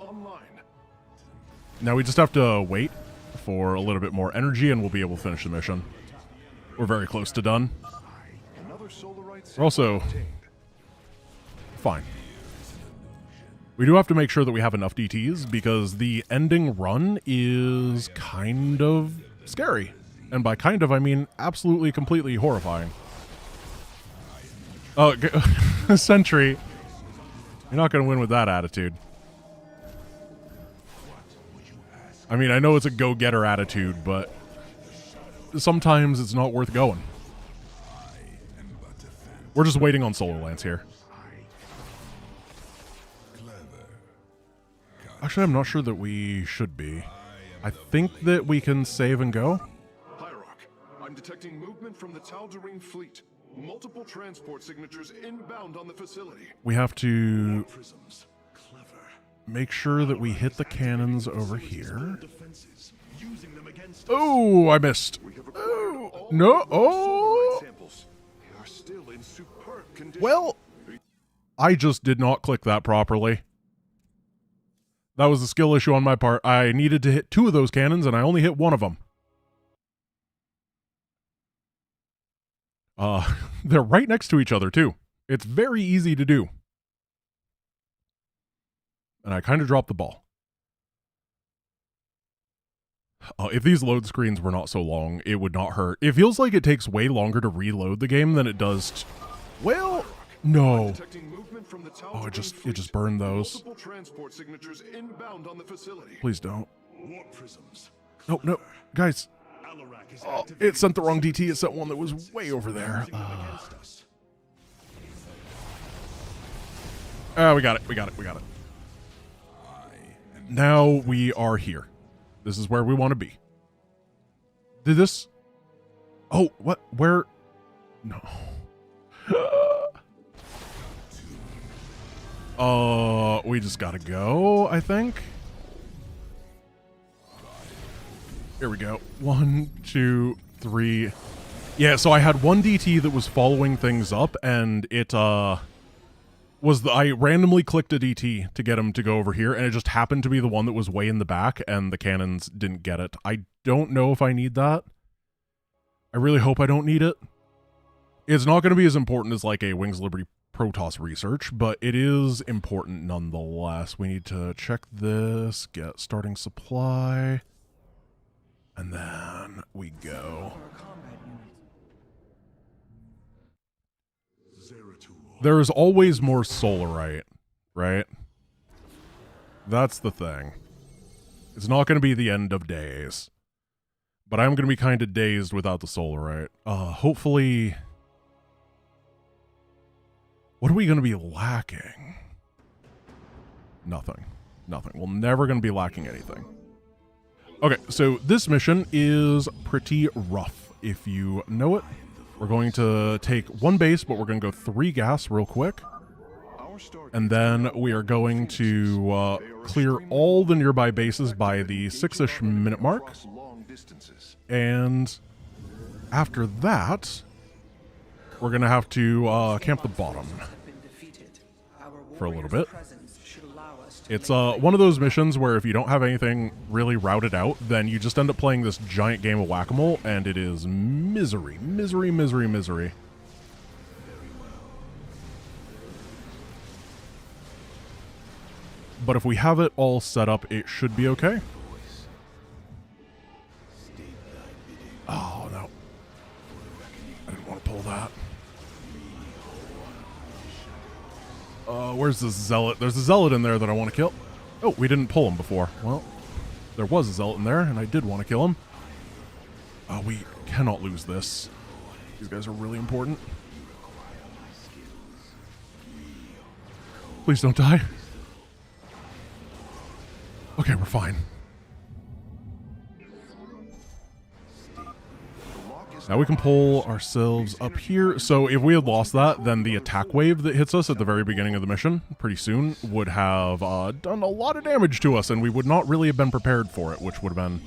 A: Now we just have to wait for a little bit more energy and we'll be able to finish the mission. We're very close to done. We're also fine. We do have to make sure that we have enough DTs because the ending run is kind of scary. And by kind of, I mean absolutely, completely horrifying. Oh, Sentry. You're not going to win with that attitude. I mean, I know it's a go-getter attitude, but sometimes it's not worth going. We're just waiting on Solar Lance here. Actually, I'm not sure that we should be. I think that we can save and go.
U: Hierarch, I'm detecting movement from the Tal'Darim fleet. Multiple transport signatures inbound on the facility.
A: We have to make sure that we hit the cannons over here. Oh, I missed. Oh, no. Oh. Well, I just did not click that properly. That was a skill issue on my part. I needed to hit 2 of those cannons, and I only hit 1 of them. They're right next to each other, too. It's very easy to do. And I kind of dropped the ball. If these load screens were not so long, it would not hurt. It feels like it takes way longer to reload the game than it does. Well, no. Oh, it just burned those. Please don't. No, guys. Oh, it sent the wrong DT. It sent one that was way over there. We got it. Now we are here. This is where we want to be. Did this? Oh, what? Where? No. We just gotta go, I think. Here we go. 1, 2, 3. Yeah, so I had one DT that was following things up, and it, I randomly clicked a DT to get him to go over here, and it just happened to be the one that was way in the back, and the cannons didn't get it. I don't know if I need that. I really hope I don't need it. It's not going to be as important as, like, a Wings of Liberty Protoss research, but it is important nonetheless. We need to check this, get starting supply, and then we go. There is always more solarite, right? That's the thing. It's not going to be the end of days. But I'm going to be kind of dazed without the solarite. Hopefully... What are we going to be lacking? Nothing. We're never going to be lacking anything. Okay, so this mission is pretty rough, if you know it. We're going to take 1 base, but we're going to go 3 gas real quick. And then we are going to clear all the nearby bases by the 6-ish minute mark. And after that, we're going to have to camp the bottom for a little bit. It's one of those missions where if you don't have anything really routed out, then you just end up playing this giant game of whack-a-mole, and it is misery. But if we have it all set up, it should be okay. Oh, no. I didn't want to pull that. Where's the zealot? There's a zealot in there that I want to kill. Oh, we didn't pull him before. Well, there was a zealot in there, and I did want to kill him. We cannot lose this. These guys are really important. Please don't die. Okay, we're fine. Now we can pull ourselves up here. So if we had lost that, then the attack wave that hits us at the very beginning of the mission, pretty soon, would have done a lot of damage to us, and we would not really have been prepared for it, which would have been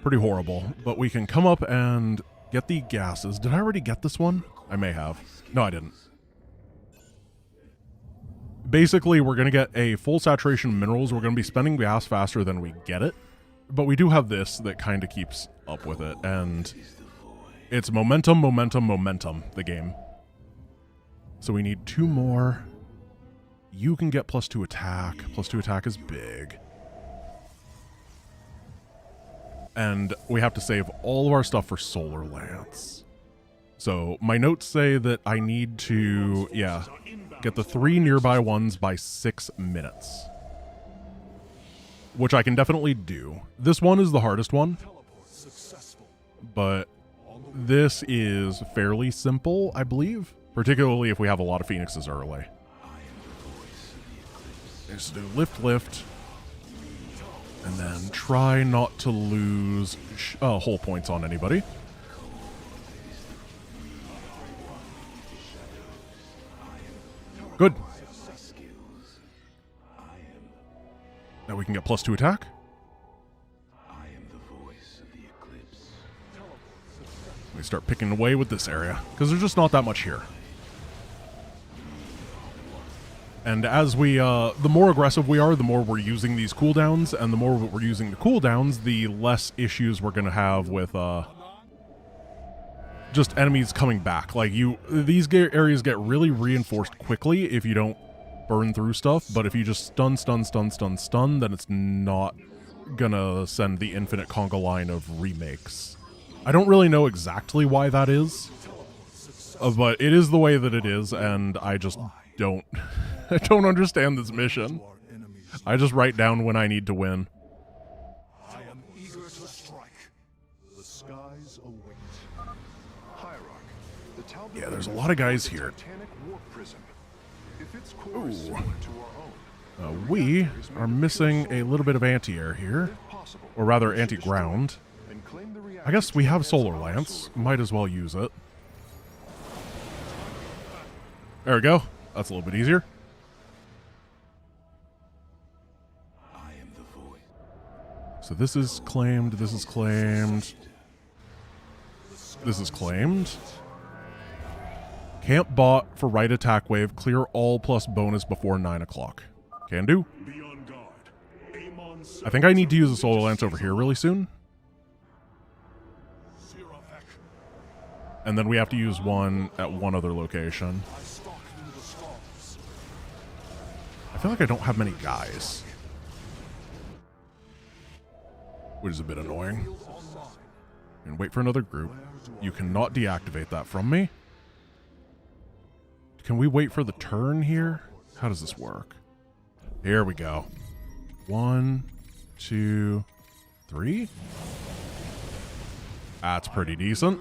A: pretty horrible. But we can come up and get the gases. Did I already get this one? I may have. No, I didn't. Basically, we're going to get a full saturation minerals. We're going to be spending gas faster than we get it. But we do have this that kind of keeps up with it, and... it's momentum, the game. So we need 2 more. You can get +2 attack. +2 attack is big. And we have to save all of our stuff for Solar Lance. So my notes say that I need to, get the 3 nearby ones by 6 minutes. Which I can definitely do. This one is the hardest one. But... this is fairly simple, I believe. Particularly if we have a lot of Phoenixes early. Just do lift. And then try not to lose hull points on anybody. Good. Now we can get +2 attack. We start picking away with this area, because there's just not that much here. And as we, the more aggressive we are, the more we're using these cooldowns, and the more we're using the cooldowns, the less issues we're going to have with, just enemies coming back. Like, these areas get really reinforced quickly if you don't burn through stuff, but if you just stun, then it's not gonna send the infinite conga line of remakes. I don't really know exactly why that is, but it is the way that it is, and I just don't... I don't understand this mission. I just write down when I need to win.
U: I am eager to strike. The skies await. Hierarch, the Talbot
A: Yeah, there's a lot of guys here.
U: Titanic warp prison. If its core is similar to our own,
A: we are missing a little bit of anti-air here, or rather anti-ground. I guess we have Solar Lance. Might as well use it. There we go. That's a little bit easier. So this is claimed, this is claimed, this is claimed. Camp bot for right attack wave, clear all plus bonus before 9 o'clock. Can do. I think I need to use a Solar Lance over here really soon. And then we have to use one at one other location. I feel like I don't have many guys, which is a bit annoying. And wait for another group. You cannot deactivate that from me. Can we wait for the turn here? How does this work? Here we go. 1, 2, 3. That's pretty decent.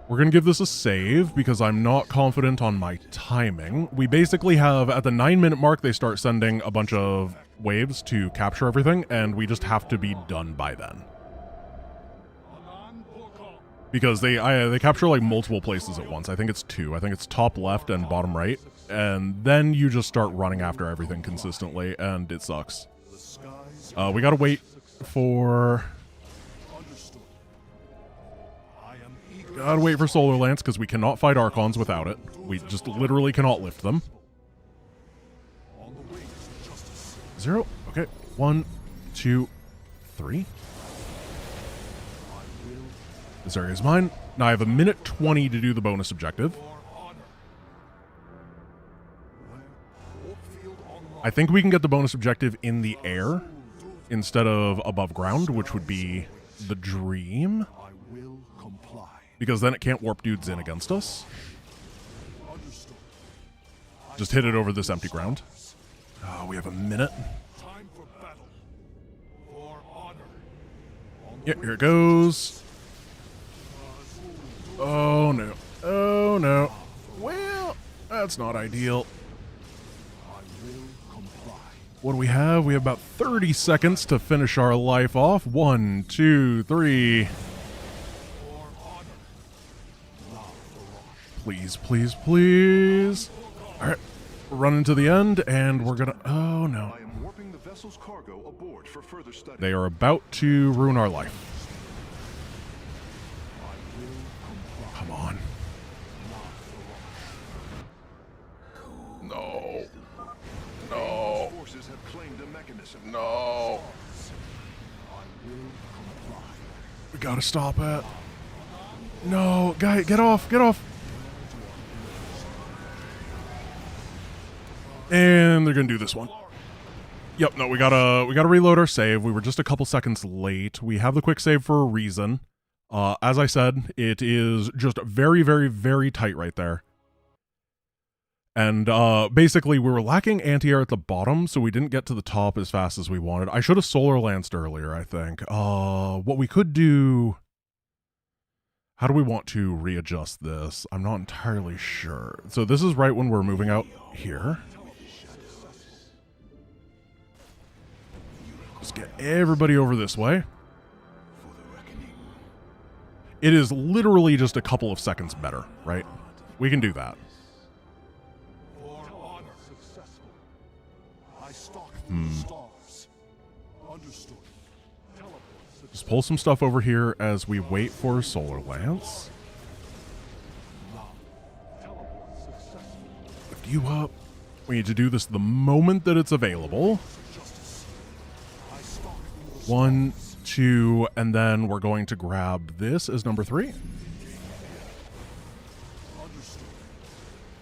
A: We're going to give this a save because I'm not confident on my timing. We basically have, at the 9-minute mark, they start sending a bunch of waves to capture everything, and we just have to be done by then. Because they capture like multiple places at once. I think it's 2. I think it's top left and bottom right. And then you just start running after everything consistently, and it sucks. We gotta wait for... Gotta wait for Solar Lance, because we cannot fight Archons without it. We just literally cannot lift them. 0. Okay. 1, 2, 3. This area is mine. Now I have 1:20 to do the bonus objective. I think we can get the bonus objective in the air instead of above ground, which would be the dream. Because then it can't warp dudes in against us. Just hit it over this empty ground. Oh, we have a minute. Yeah, here it goes. Oh no. Oh no. Well, that's not ideal. What do we have? We have about 30 seconds to finish our life off. 1, 2, 3. Please, please, please. All right, we're running to the end, and we're gonna... Oh, no. They are about to ruin our life. Come on. No. No. No. We gotta stop it. No, guy, get off, get off. And they're gonna do this one. Yep, no, we gotta reload our save. We were just a couple seconds late. We have the quick save for a reason. As I said, it is just very, very, very tight right there. And basically, we were lacking anti-air at the bottom, so we didn't get to the top as fast as we wanted. I should have Solar Lanced earlier, I think. What we could do... How do we want to readjust this? I'm not entirely sure. So this is right when we're moving out here. Just get everybody over this way. It is literally just a couple of seconds better, right? We can do that. Just pull some stuff over here as we wait for Solar Lance. Lift you up. We need to do this the moment that it's available. 1, 2, and then we're going to grab this as number 3.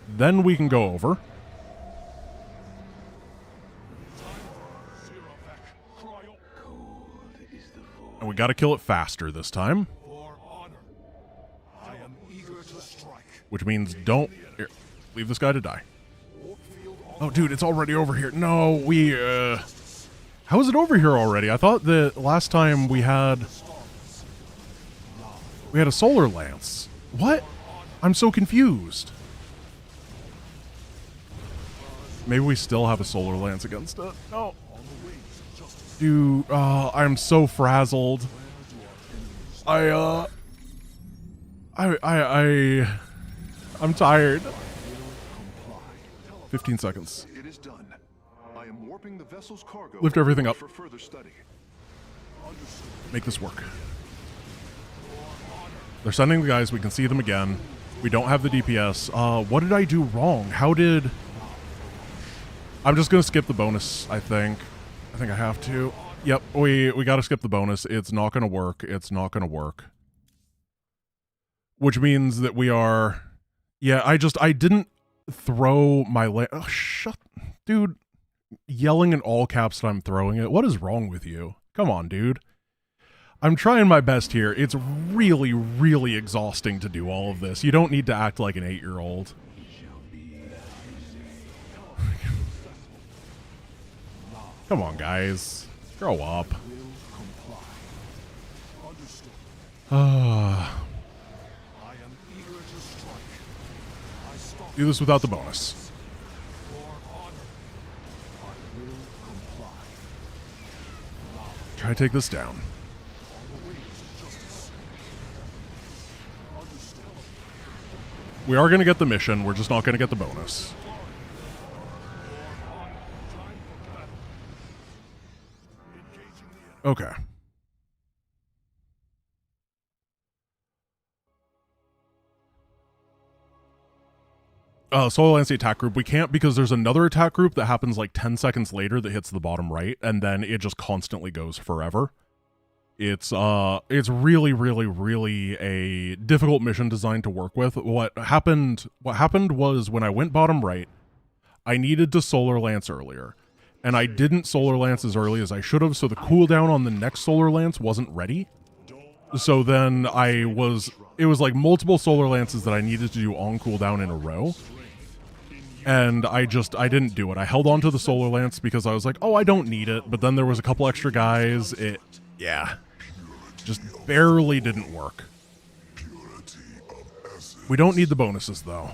A: Then we can go over. And we got to kill it faster this time. Which means don't... Here, leave this guy to die. Oh, dude, it's already over here. No, we... How is it over here already? I thought that last time we had a Solar Lance. What? I'm so confused. Maybe we still have a Solar Lance against it. No. Dude, I'm so frazzled. I'm tired. 15 seconds.
U: It is done. I am warping the vessel's cargo.
A: Lift everything up.
U: For further study.
A: Make this work. They're sending the guys. We can see them again. We don't have the DPS. What did I do wrong? How did... I'm just going to skip the bonus, I think. I think I have to. Yep, we got to skip the bonus. It's not going to work. It's not going to work. Which means that we are... Yeah, I didn't throw my... Oh, shut... Dude, yelling in all caps that I'm throwing it. What is wrong with you? Come on, dude. I'm trying my best here. It's really, really exhausting to do all of this. You don't need to act like an 8-year-old. Come on, guys. Grow up. Do this without the bonus. Try to take this down. We are going to get the mission. We're just not going to get the bonus. Okay. Solar Lance the attack group. We can't because there's another attack group that happens like 10 seconds later that hits the bottom right, and then it just constantly goes forever. It's really, really, really a difficult mission designed to work with. What happened was when I went bottom right, I needed to Solar Lance earlier. And I didn't Solar Lance as early as I should have, so the cooldown on the next Solar Lance wasn't ready. So then it was like multiple Solar Lances that I needed to do on cooldown in a row. And I didn't do it. I held on to the Solar Lance because I was like, oh, I don't need it. But then there was a couple extra guys. Yeah. Just barely didn't work. We don't need the bonuses, though.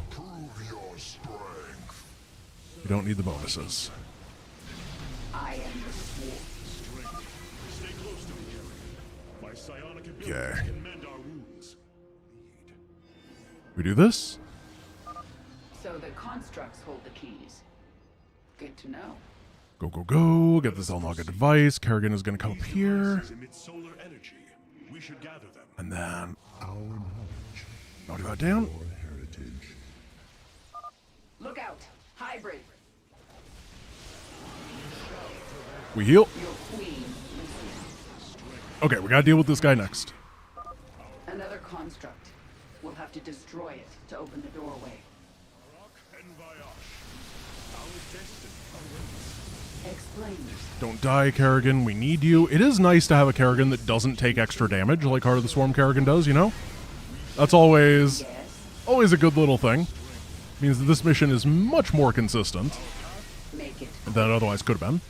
A: We don't need the bonuses. Okay. We do this?
H: So the constructs hold the keys. Good to know.
A: Go, go, go. Get this Elnaga device. Kerrigan is going to come up here. And then... Knock that down.
H: Look out! Hybrid!
A: We heal. Okay, we gotta deal with this guy next.
H: Another construct. We'll have to destroy it to open the doorway. Explain.
A: Don't die, Kerrigan. We need you. It is nice to have a Kerrigan that doesn't take extra damage like Heart of the Swarm Kerrigan does, you know? That's always a good little thing. Means that this mission is much more consistent than it otherwise could have been.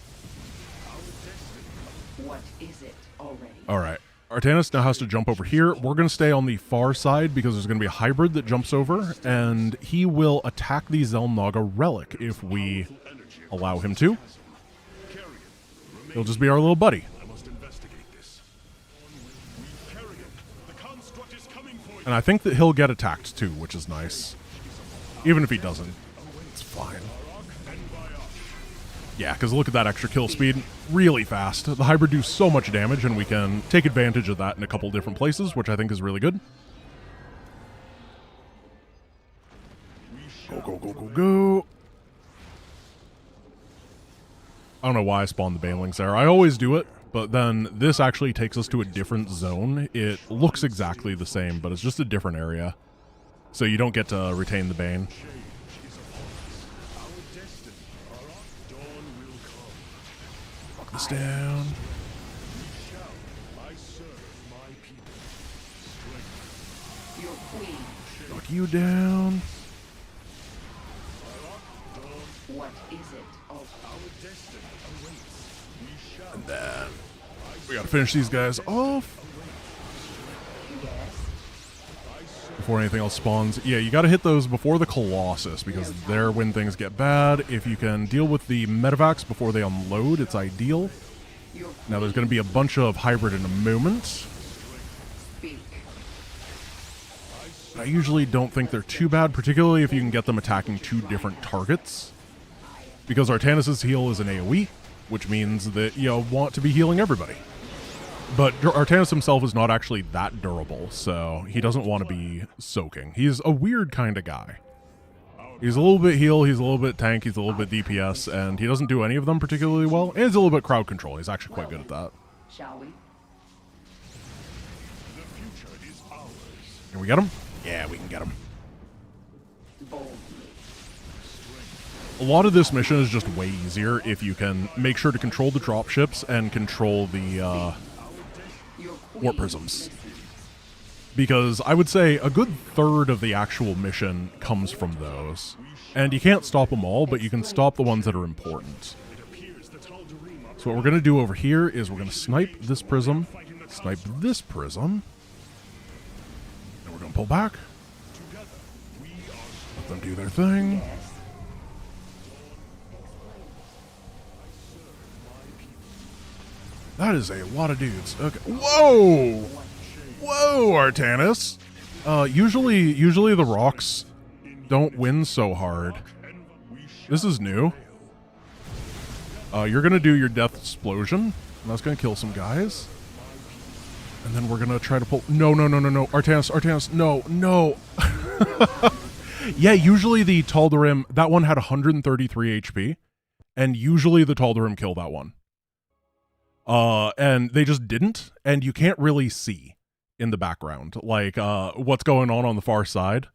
H: What is it already?
A: Alright. Artanis now has to jump over here. We're going to stay on the far side because there's going to be a hybrid that jumps over, and he will attack the Xel'Naga relic if we allow him to. He'll just be our little buddy.
T: I must investigate this. Carrigan, the construct is coming for you.
A: And I think that he'll get attacked too, which is nice. Even if he doesn't, it's fine. Yeah, because look at that extra kill speed. Really fast. The hybrid do so much damage, and we can take advantage of that in a couple different places, which I think is really good. Go, go, go, go, go. I don't know why I spawned the banelings there. I always do it, but then this actually takes us to a different zone. It looks exactly the same, but it's just a different area. So you don't get to retain the bane. Lock this down. Knock you down.
B: What is it? Oh,
A: And then we gotta finish these guys off before anything else spawns. Yeah, you gotta hit those before the Colossus, because they're when things get bad. If you can deal with the medevacs before they unload, it's ideal. Now there's gonna be a bunch of hybrid in a moment. I usually don't think they're too bad, particularly if you can get them attacking two different targets. Because Artanis' heal is an AoE, which means that you want to be healing everybody. But Artanis himself is not actually that durable, so he doesn't want to be soaking. He's a weird kind of guy. He's a little bit heal, he's a little bit tank, he's a little bit DPS, and he doesn't do any of them particularly well. And he's a little bit crowd control. He's actually quite good at that.
B: shall we?
A: Can we get him? Yeah, we can get him. A lot of this mission is just way easier if you can make sure to control the dropships and control the warp prisms. Because I would say a good third of the actual mission comes from those. And you can't stop them all, but you can stop the ones that are important. So what we're going to do over here is we're going to snipe this prism, snipe this prism, and we're going to pull back. Let them do their thing. That is a lot of dudes. Okay. Whoa! Whoa, Artanis! Usually the rocks don't win so hard. This is new. You're gonna do your death explosion, and that's gonna kill some guys. And then we're gonna try to pull. No, no, no, no, no, Artanis, no, no. Yeah, usually the Tal'Darim, that one had 133 HP, and usually the Tal'Darim kill that one. And they just didn't, and you can't really see in the background, like, what's going on the far side.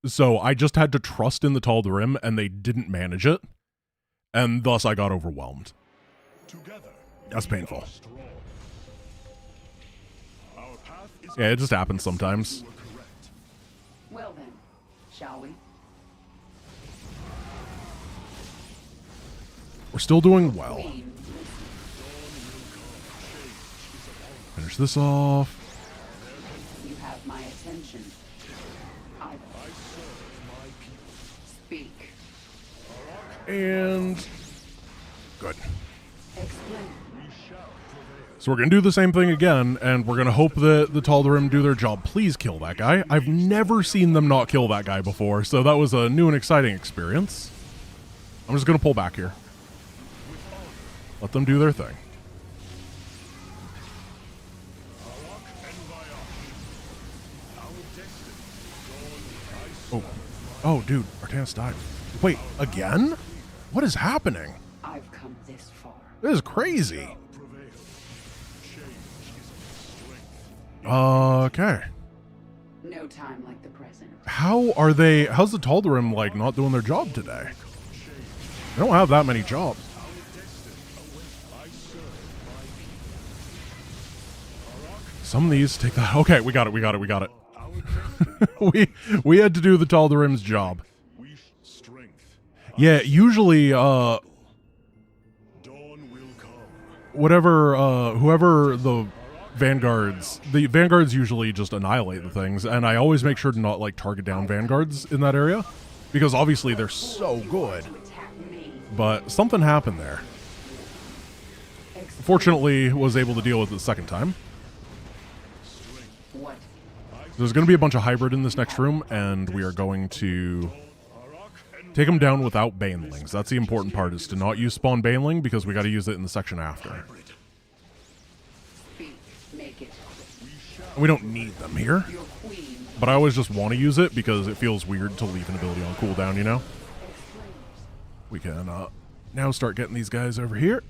A: So I just had to trust in the Tal'Darim, and they didn't manage it, and thus I got overwhelmed. That's painful. Yeah, it just happens sometimes.
B: Well then, shall we?
A: We're still doing well. Finish this off.
B: You have my attention. I speak.
A: And good. So we're going to do the same thing again, and we're going to hope that the Tal'Darim do their job. Please kill that guy. I've never seen them not kill that guy before, so that was a new and exciting experience. I'm just going to pull back here. Let them do their thing. Oh, oh, dude, Artanis died. Wait, again? What is happening?
B: I've come this far.
A: This is crazy. Okay.
B: No time like the present.
A: How's the Tal'Darim, like, not doing their job today? They don't have that many jobs. Some of these take that. Okay, we got it. we had to do the Tal'Darim's job. Yeah, usually, whoever the Vanguards usually just annihilate the things, and I always make sure to not, like, target down Vanguards in that area, because obviously they're so good. But something happened there. Fortunately, was able to deal with it the second time.
B: What?
A: There's going to be a bunch of hybrid in this next room, and we are going to take them down without banelings. That's the important part, is to not use spawn baneling, because we got to use it in the section after. And we don't need them here, but I always just want to use it because it feels weird to leave an ability on cooldown, you know? We can now start getting these guys over here.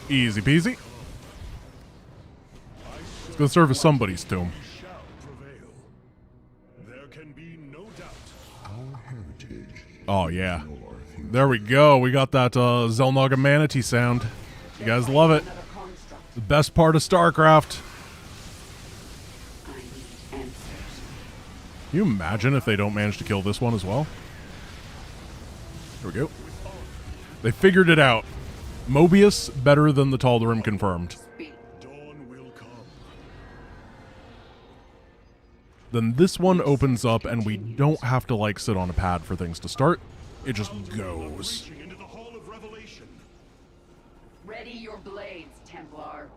A: Easy peasy. It's gonna serve as somebody's tomb. Oh yeah. There we go. We got that Zelnaga manatee sound. You guys love it. The best part of StarCraft. Can you imagine if they don't manage to kill this one as well? Here we go. They figured it out. Mobius better than the Tal'Darim confirmed. Then this one opens up and we don't have to like sit on a pad for things to start. It just goes.
B: Ready your blades, Templar.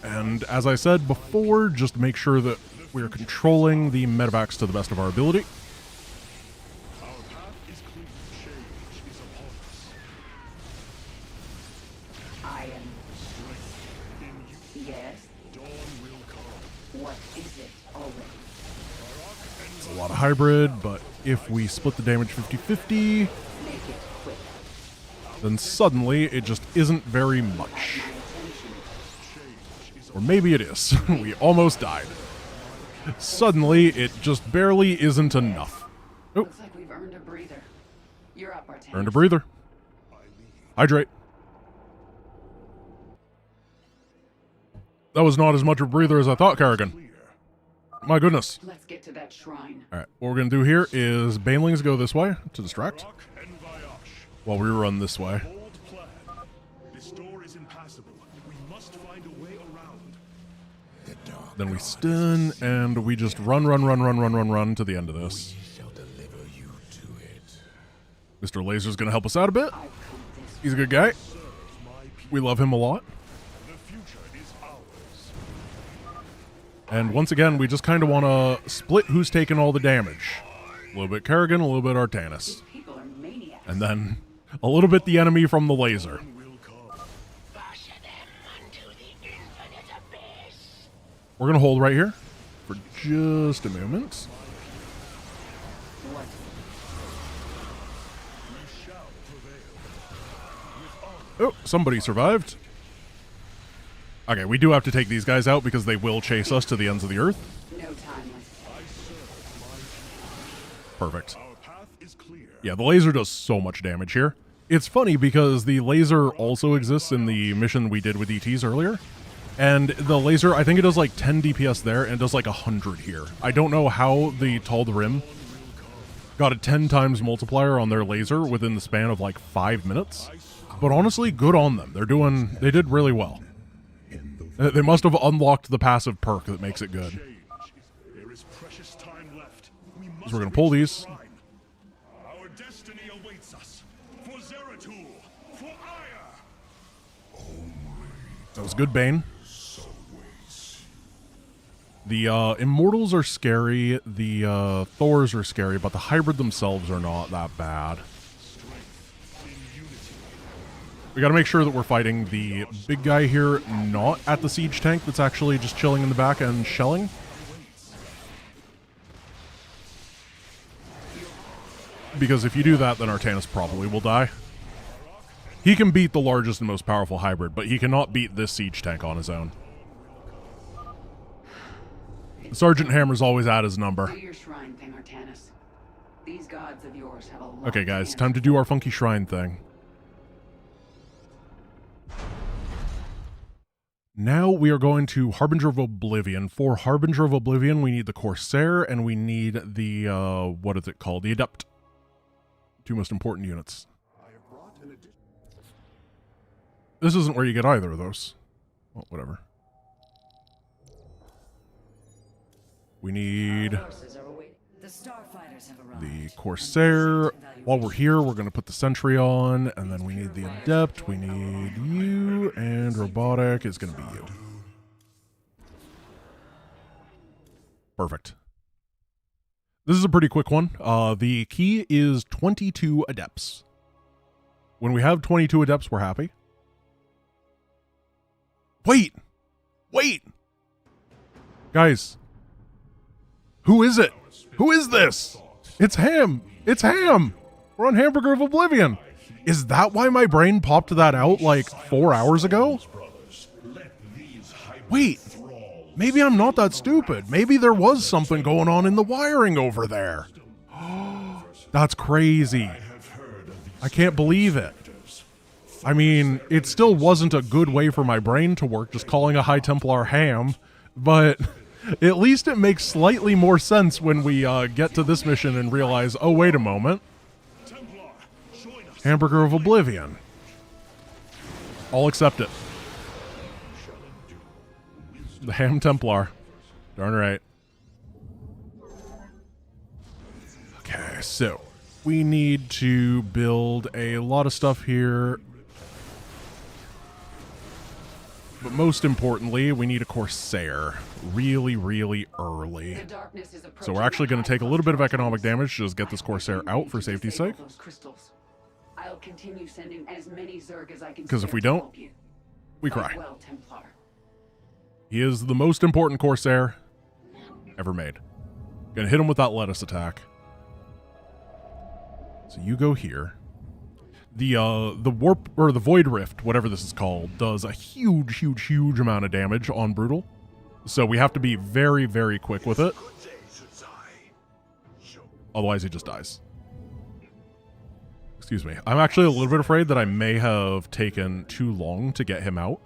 A: And as I said before, just make sure that we are controlling the medevacs to the best of our ability. A lot of hybrid, but if we split the damage 50-50, then suddenly it just isn't very much. Or maybe it is. We almost died. Suddenly it just barely isn't enough. Oh.
B: Looks like we've earned a breather. You're up, Artanis.
A: Earned a breather. Hydrate. That was not as much of a breather as I thought, Kerrigan. My goodness.
B: Let's get to that shrine.
A: Alright, what we're going to do here is banelings go this way to distract, while we run this way.
T: This door is impassable. We must find a way around.
A: Then we stun, and we just run to the end of this. Mr. Laser's going to help us out a bit. He's a good guy. We love him a lot. And once again, we just kind of want to split who's taking all the damage. A little bit Kerrigan, a little bit Artanis. And then a little bit the enemy from the laser. We're going to hold right here for just a moment. Oh, somebody survived. Okay, we do have to take these guys out because they will chase us to the ends of the earth.
B: No time.
A: Perfect. Yeah, the laser does so much damage here. It's funny because the laser also exists in the mission we did with ETs earlier. And the laser, I think it does like 10 DPS there and it does like 100 here. I don't know how the Tal'Darim got a 10 times multiplier on their laser within the span of like 5 minutes. But honestly, good on them. They did really well. They must have unlocked the passive perk that makes it good. So we're going to pull these.
T: Our destiny awaits us. For Zeratul, for Aya.
A: That was good, Bane. The Immortals are scary, the Thors are scary, but the hybrid themselves are not that bad. We gotta make sure that we're fighting the big guy here, not at the siege tank that's actually just chilling in the back and shelling. Because if you do that, then Artanis probably will die. He can beat the largest and most powerful hybrid, but he cannot beat this siege tank on his own. Sergeant Hammer's always at his number.
B: Do your shrine thing, Artanis. These gods of yours have a lot.
A: Okay, guys, time to do our funky shrine thing. Now we are going to Harbinger of Oblivion. For Harbinger of Oblivion, we need the Corsair, and we need the, what is it called? The Adept. Two most important units. This isn't where you get either of those. Well, whatever. We need
O: The starfighters have arrived.
A: The Corsair. While we're here, we're going to put the Sentry on, and then we need the Adept. We need you, and Robotic is going to be you. Perfect. This is a pretty quick one. The key is 22 Adepts. When we have 22 Adepts, we're happy. Wait! Wait! Guys. Who is it? Who is this? It's Ham! It's Ham! We're on Hamburger of Oblivion! Is that why my brain popped that out like 4 hours ago? Wait! Maybe I'm not that stupid. Maybe there was something going on in the wiring over there. That's crazy. I can't believe it. I mean, it still wasn't a good way for my brain to work, just calling a High Templar Ham, but at least it makes slightly more sense when we get to this mission and realize, oh, wait a moment. Hamburger of Oblivion. I'll accept it. The Ham Templar. Darn right. Okay, so we need to build a lot of stuff here. But most importantly, we need a Corsair really, really early. So we're actually going to take a little bit of economic damage to just get this Corsair out for safety's sake.
B: I'll continue sending as many Zerg as I can.
A: Because if we don't, we cry. He is the most important Corsair ever made. Gonna hit him with that lettuce attack. So you go here. The warp, or the Void Rift, whatever this is called, does a huge, huge, huge amount of damage on Brutal. So we have to be very, very quick with it. Otherwise he just dies. Excuse me. I'm actually a little bit afraid that I may have taken too long to get him out,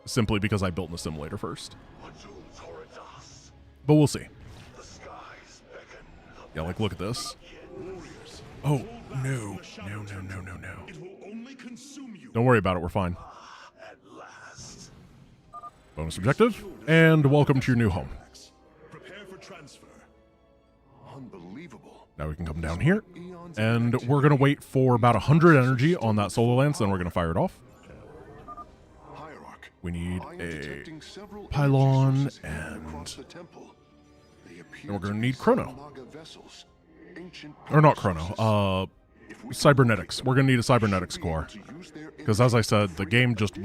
A: simply because I built in the simulator first. But we'll see. Yeah, like, look at this. Oh, no. No, no, no, no, no. Don't worry about it, we're fine. Bonus objective, and welcome to your new home. Now we can come down here, and we're going to wait for about 100 energy on that Solar Lance, then we're going to fire it off. We need a pylon, and we're going to need Chrono. Or not Chrono, Cybernetics. We're going to need a Cybernetics core. Because as I said, the game just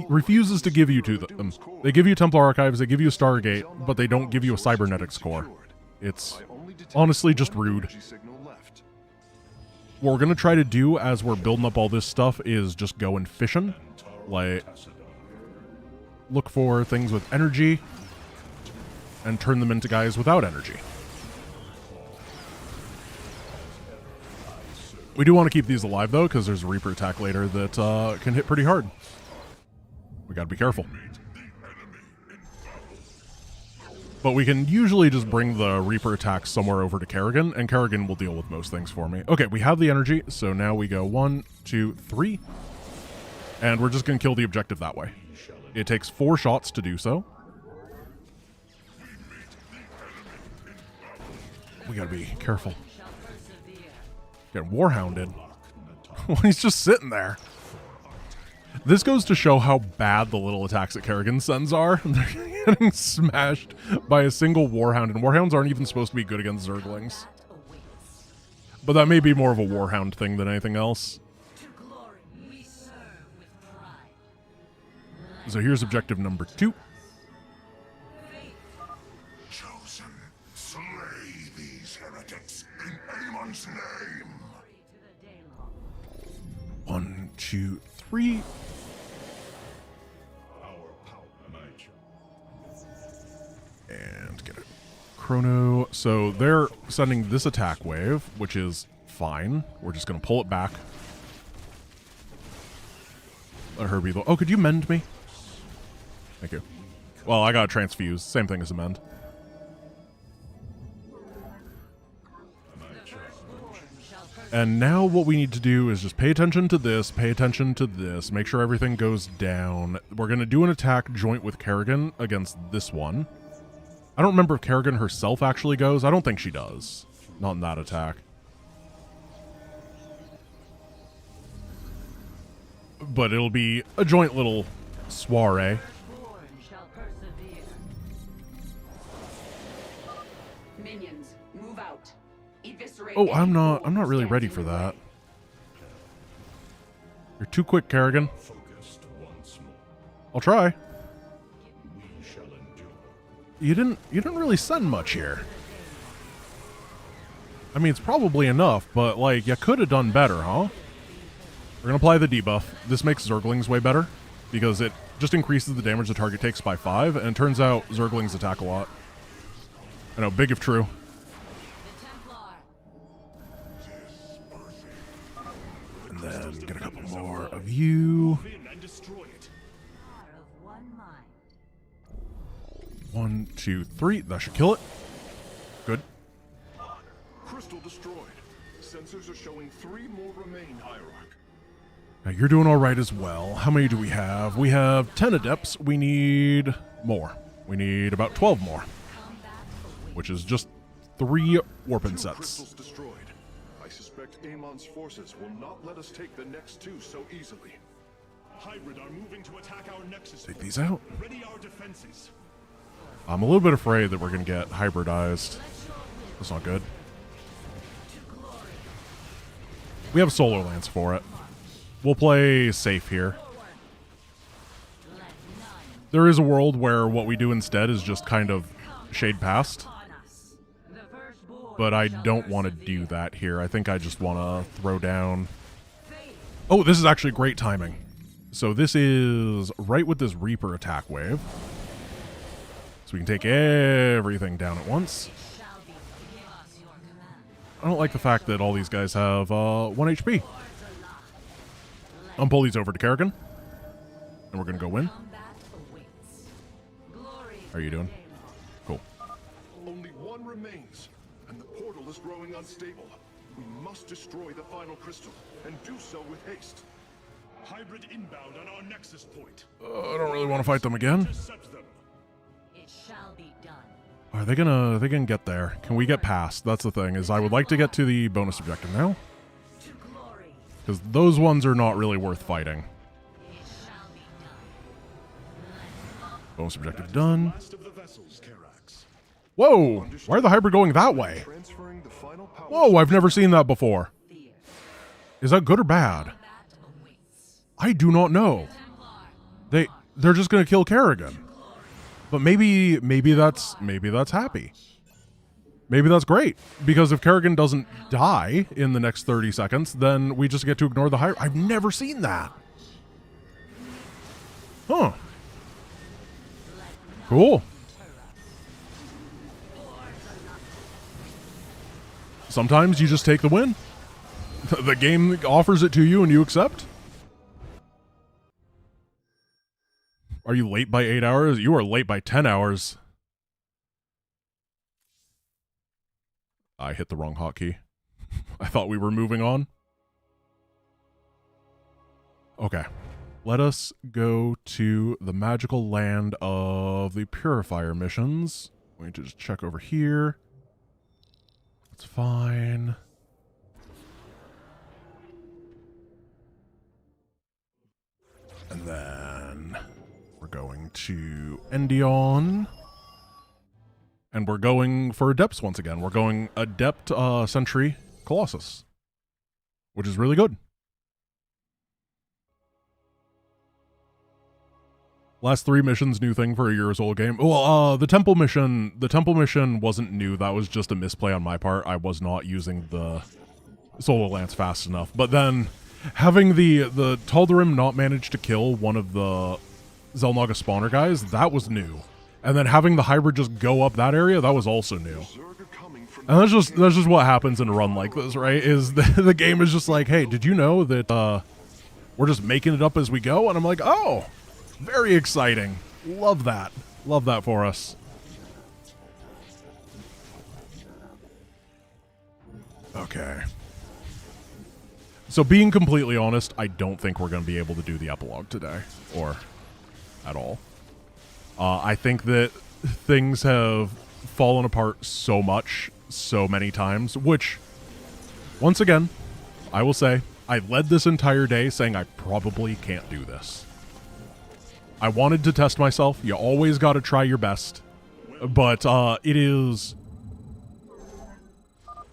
A: refuses to give you to them. They give you Templar Archives, they give you a Stargate, but they don't give you a Cybernetics core. It's honestly just rude. What we're going to try to do as we're building up all this stuff is just go and fission. Like, look for things with energy and turn them into guys without energy. We do want to keep these alive, though, because there's a Reaper attack later that can hit pretty hard. We got to be careful. But we can usually just bring the Reaper attack somewhere over to Kerrigan, and Kerrigan will deal with most things for me. Okay, we have the energy, so now we go 1, 2, 3. And we're just going to kill the objective that way. It takes 4 shots to do so. We got to be careful. Getting warhounded. He's just sitting there. This goes to show how bad the little attacks that Kerrigan sends are. They're getting smashed by a single warhound, and warhounds aren't even supposed to be good against Zerglings. But that may be more of a warhound thing than anything else. So here's objective number 2.
Q: Chosen, slay these heretics in anyone's name.
A: 1, 2, 3. And get it. Chrono. So they're sending this attack wave, which is fine. We're just going to pull it back. Let her be the... Oh, could you mend me? Thank you. Well, I got a transfuse. Same thing as a mend. And now what we need to do is just pay attention to this, pay attention to this, make sure everything goes down. We're going to do an attack joint with Kerrigan against this one. I don't remember if Kerrigan herself actually goes. I don't think she does. Not in that attack. But it'll be a joint little soiree.
B: Minions, move out. Eviscerate
A: Oh, I'm not really ready for that. You're too quick, Kerrigan. I'll try. You didn't really send much here. I mean, it's probably enough, but like you could have done better, huh? We're gonna apply the debuff. This makes Zerglings way better because it just increases the damage the target takes by 5, and it turns out Zerglings attack a lot. I know, big if true. And then get a couple more of you. 1, 2, 3. That should kill it. Good.
U: Crystal destroyed. Sensors are showing 3 more remain, Hierarch.
A: Now you're doing all right as well. How many do we have? We have 10 adepts. We need more. We need about 12 more, which is just 3 warping sets.
U: Crystals destroyed. I suspect Amon's forces will not let us take the next 2 so easily.
T: Hybrid are moving to attack our nexus.
A: Take these out.
T: Ready our defenses.
A: I'm a little bit afraid that we're going to get hybridized. That's not good. We have Solar Lance for it. We'll play safe here. There is a world where what we do instead is just kind of shade past. But I don't want to do that here. I think I just want to throw down... Oh, this is actually great timing. So this is right with this Reaper attack wave. So we can take everything down at once. I don't like the fact that all these guys have 1 HP. I'll pull these over to Kerrigan. And we're going to go win. How are you doing? Cool.
U: Only 1 remains, and the portal is growing unstable. We must destroy the final crystal, and do so with haste.
T: Hybrid inbound on our nexus point.
A: I don't really want to fight them again.
O: It shall be done.
A: Are they gonna get there? Can we get past? That's the thing, is I would like to get to the bonus objective now. Because those ones are not really worth fighting. Bonus objective done. Whoa! Why are the hybrid going that way? Whoa, I've never seen that before. Is that good or bad? I do not know. They're just gonna kill Kerrigan. But maybe that's happy. Maybe that's great, because if Kerrigan doesn't die in the next 30 seconds, then we just get to ignore the high... I've never seen that. Huh. Cool. Sometimes you just take the win. The game offers it to you and you accept. Are you late by 8 hours? You are late by 10 hours. I hit the wrong hotkey. I thought we were moving on. Okay. Let us go to the magical land of the Purifier missions. We need to just check over here. That's fine. And then we're going to Endion. And we're going for Adepts once again. We're going Adept Sentry Colossus, which is really good. Last 3 missions, new thing for a years-old game. Well, the temple mission wasn't new. That was just a misplay on my part. I was not using the Solar Lance fast enough. But then having the Tal'Darim not manage to kill one of the Xel'Naga spawner guys, that was new. And then having the hybrid just go up that area, that was also new. And that's just what happens in a run like this, right? Is the game is just like, hey, did you know that we're just making it up as we go? And I'm like, oh, very exciting. Love that. Love that for us. Okay. So being completely honest, I don't think we're going to be able to do the epilogue today, or at all. I think that things have fallen apart so much so many times, which, once again, I will say, I led this entire day saying I probably can't do this. I wanted to test myself. You always got to try your best. But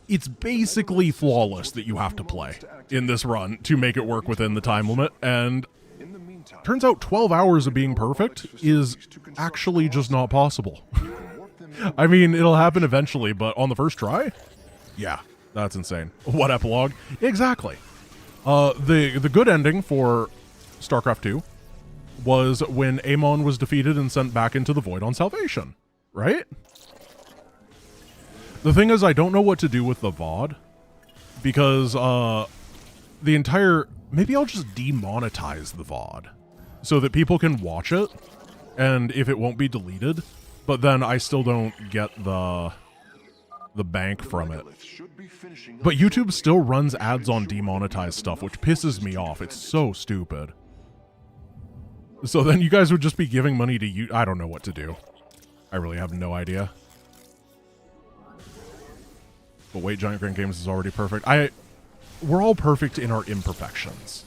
A: it's basically flawless that you have to play in this run to make it work within the time limit. And turns out 12 hours of being perfect is actually just not possible. I mean, it'll happen eventually, but on the first try? Yeah, that's insane. What epilogue? Exactly. The good ending for StarCraft 2 was when Amon was defeated and sent back into the Void on Salvation, right? The thing is, I don't know what to do with the VOD, because the entire... Maybe I'll just demonetize the VOD, so that people can watch it, and if it won't be deleted, but then I still don't get the bank from it. But YouTube still runs ads on demonetized stuff, which pisses me off. It's so stupid. So then you guys would just be giving money to you. I don't know what to do. I really have no idea. But wait, Giant Grand Games is already perfect. We're all perfect in our imperfections.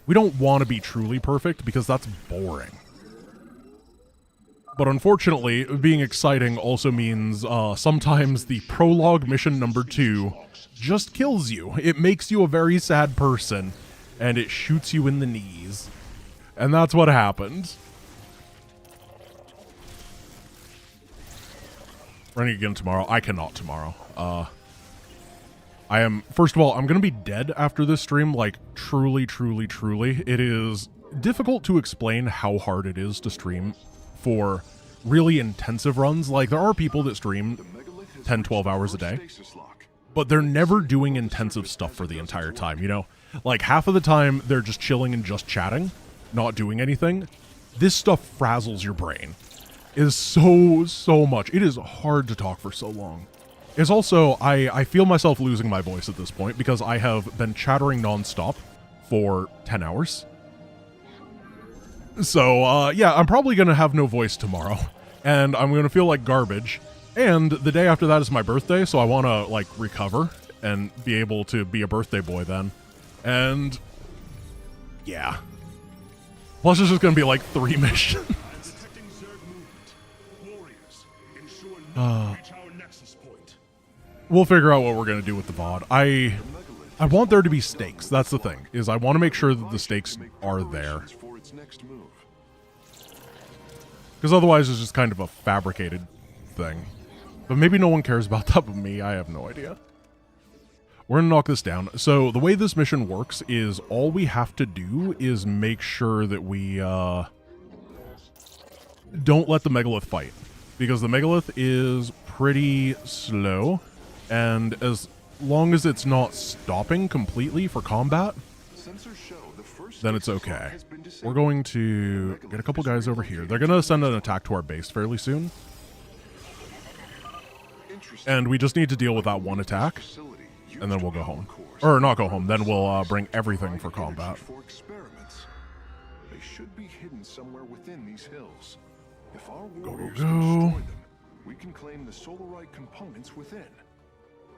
A: We don't want to be truly perfect because that's boring. But unfortunately, being exciting also means sometimes the prologue mission number 2 just kills you. It makes you a very sad person, and it shoots you in the knees. And that's what happened. Running again tomorrow. I cannot tomorrow. First of all, I'm going to be dead after this stream, like, truly, truly, truly. It is difficult to explain how hard it is to stream for really intensive runs. Like, there are people that stream 10, 12 hours a day, but they're never doing intensive stuff for the entire time, you know? Like, half of the time, they're just chilling and just chatting, not doing anything. This stuff frazzles your brain. It is so much. It is hard to talk for so long. It's also, I feel myself losing my voice at this point because I have been chattering nonstop for 10 hours. So, yeah, I'm probably going to have no voice tomorrow, and I'm going to feel like garbage. And the day after that is my birthday, so I want to, like, recover and be able to be a birthday boy then. And, yeah. Plus, it's just going to be, like, 3 missions. We'll figure out what we're going to do with the VOD. I want there to be stakes. That's the thing, is I want to make sure that the stakes are there. Because otherwise it's just kind of a fabricated thing. But maybe no one cares about that but me. I have no idea. We're going to knock this down. So the way this mission works is all we have to do is make sure that we don't let the Megalith fight. Because the Megalith is pretty slow. And as long as it's not stopping completely for combat, then it's okay. We're going to get a couple guys over here. They're going to send an attack to our base fairly soon. And we just need to deal with that one attack, and then we'll go home. Or not go home, then we'll bring everything for combat.
U: They should be hidden somewhere within these hills. If our
A: Go.
U: them, we can claim the solarite components within.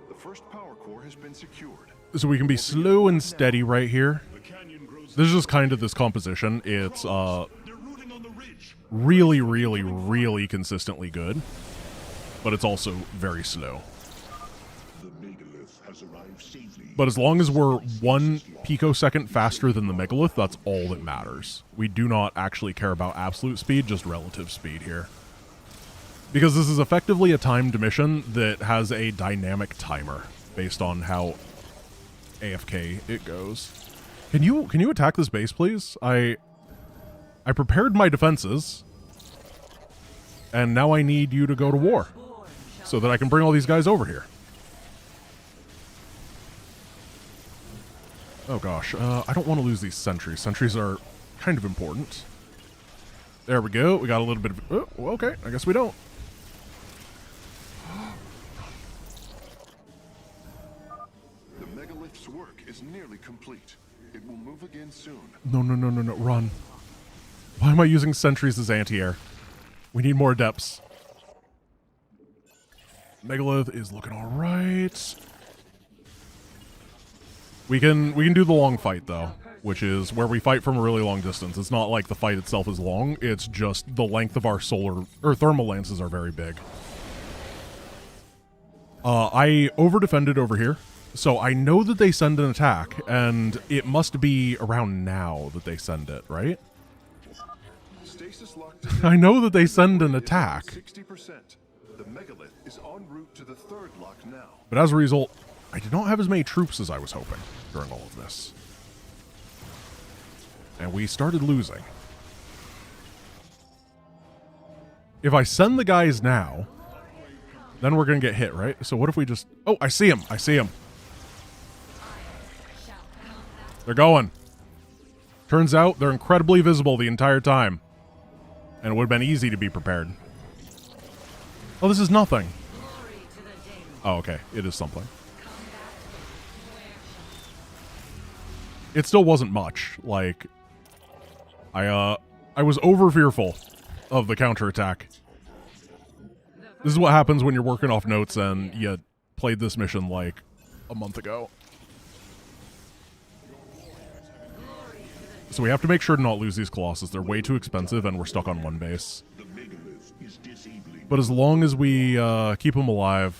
U: The first power core has been secured.
A: So we can be slow and steady right here. This is just kind of this composition. It's really, really, really consistently good. But it's also very slow. But as long as we're 1 picosecond faster than the Megalith, that's all that matters. We do not actually care about absolute speed, just relative speed here. Because this is effectively a timed mission that has a dynamic timer based on how AFK it goes. Can you attack this base, please? I prepared my defenses, and now I need you to go to war so that I can bring all these guys over here. Oh gosh, I don't want to lose these sentries. Sentries are kind of important. There we go. We got a little bit of... Oh, okay, I guess we don't.
U: The megalith's work is nearly complete. It will move again soon.
A: No, run. Why am I using sentries as anti-air? We need more adepts. Megalith is looking all right. We can do the long fight though, which is where we fight from a really long distance. It's not like the fight itself is long, it's just the length of our solar or thermal lances are very big. I over-defended over here, so I know that they send an attack, and it must be around now that they send it, right? I know that they send an attack.
U: 60%. The megalith is en route to the third lock now.
A: But as a result, I did not have as many troops as I was hoping during all of this. And we started losing. If I send the guys now, then we're going to get hit, right? So what if we just... Oh, I see him. I see him. They're going. Turns out they're incredibly visible the entire time. And it would have been easy to be prepared. Oh, this is nothing. Oh, okay. It is something. It still wasn't much. Like, I was over fearful of the counterattack. This is what happens when you're working off notes and you played this mission like a month ago. So we have to make sure to not lose these Colossus. They're way too expensive and we're stuck on one base. But as long as we keep them alive,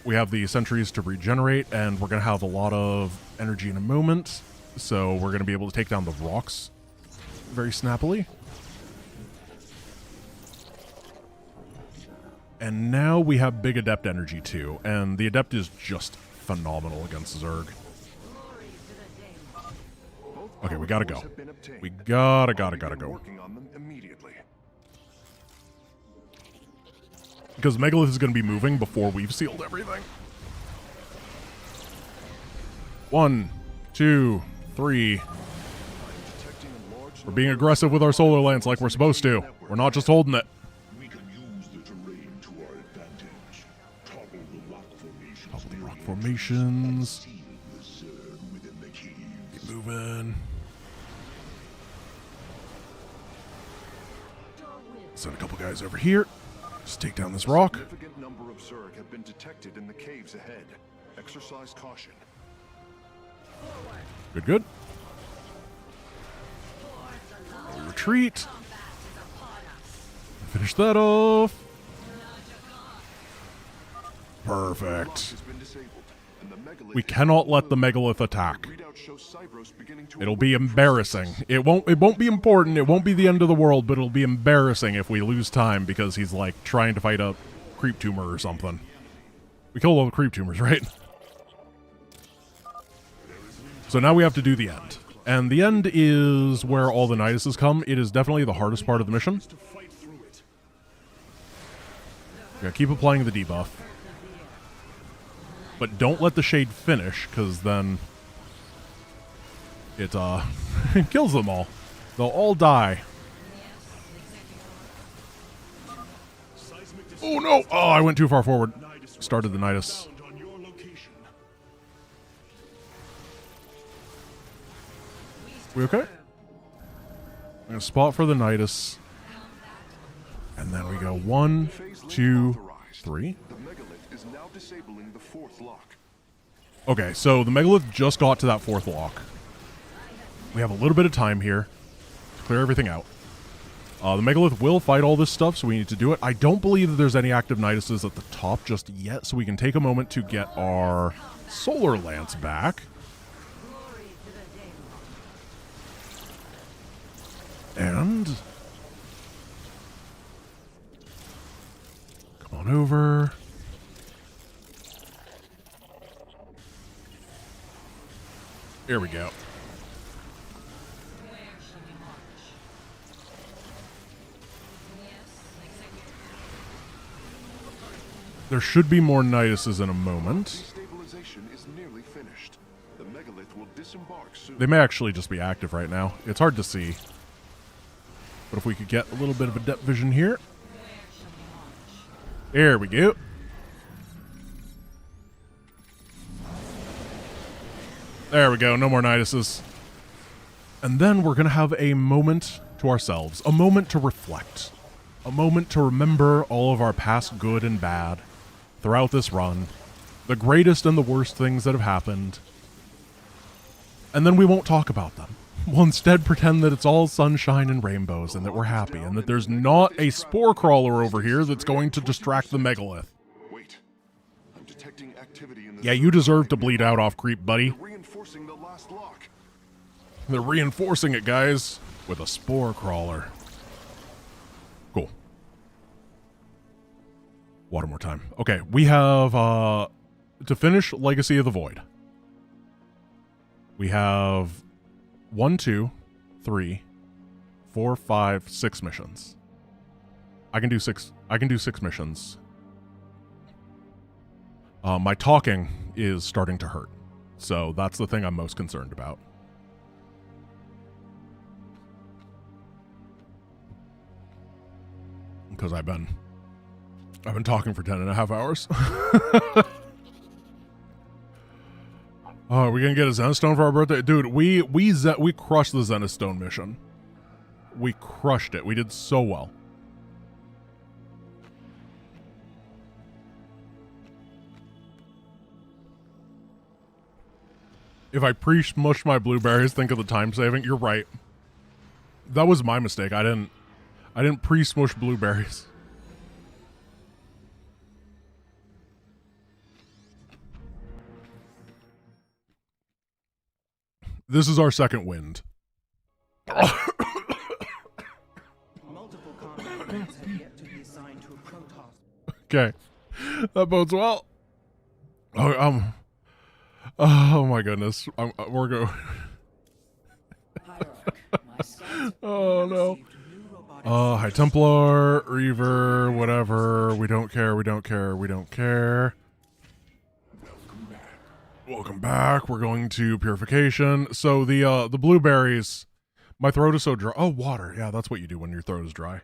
A: we have the sentries to regenerate, and we're going to have a lot of energy in a moment. So we're going to be able to take down the rocks very snappily. And now we have big Adept energy too, and the Adept is just phenomenal against Zerg. Okay, we gotta go. We gotta go. Because Megalith is going to be moving before we've sealed everything. 1, 2, 3. We're being aggressive with our Solar Lance like we're supposed to. We're not just holding it. Topple the rock formations. Keep moving. Send a couple guys over here. Just take down this rock.
U: A significant number of Zerg have been detected in the caves ahead. Exercise caution.
A: Good, good. Retreat. Finish that off. Perfect. We cannot let the Megalith attack. It'll be embarrassing. It won't be important. It won't be the end of the world, but it'll be embarrassing if we lose time because he's like trying to fight a creep tumor or something. We killed all the creep tumors, right? So now we have to do the end. And the end is where all the Niduses come. It is definitely the hardest part of the mission. Yeah, keep applying the debuff. But don't let the Shade finish, because then it it kills them all. They'll all die. Oh no! Oh, I went too far forward. Started the Nidus. We okay? I'm gonna spot for the Nidus. And then we go 1, 2, 3. Okay, so the Megalith just got to that 4th lock. We have a little bit of time here to clear everything out. The Megalith will fight all this stuff, so we need to do it. I don't believe that there's any active Niduses at the top just yet, so we can take a moment to get our Solar Lance back. And come on over. Here we go. There should be more Niduses in a moment.
U: Stabilization is nearly finished. The megalith will disembark soon.
A: They may actually just be active right now. It's hard to see. But if we could get a little bit of a depth vision here. There we go. There we go. No more Niduses. And then we're going to have a moment to ourselves. A moment to reflect. A moment to remember all of our past good and bad throughout this run, the greatest and the worst things that have happened, and then we won't talk about them. We'll instead pretend that it's all sunshine and rainbows and that we're happy and that there's not a spore crawler over here that's going to distract the megalith.
U: Wait. I'm detecting activity in the
A: Yeah, you deserve to bleed out off creep, buddy.
U: reinforcing the last lock.
A: They're reinforcing it, guys, with a spore crawler. Cool. One more time. Okay, we have, to finish Legacy of the Void, we have 1, 2, 3, 4, 5, 6 missions. I can do 6 missions. My talking is starting to hurt. So that's the thing I'm most concerned about. Because I've been talking for 10.5 hours. Oh, are we gonna get a Zenithstone for our birthday? Dude, we crushed the Zenithstone mission. We crushed it. We did so well. If I pre-smushed my blueberries, think of the time saving. You're right. That was my mistake. I didn't pre-smush blueberries. This is our second wind.
R: Multiple combat units have yet to be assigned to a Protoss.
A: Okay. That bodes well. Oh my goodness. We're going. Oh no. High Templar, Reaver, whatever. We don't care. We don't care. We don't care. Welcome back. We're going to Purification. So the blueberries. My throat is so dry. Oh, water. Yeah, that's what you do when your throat is dry.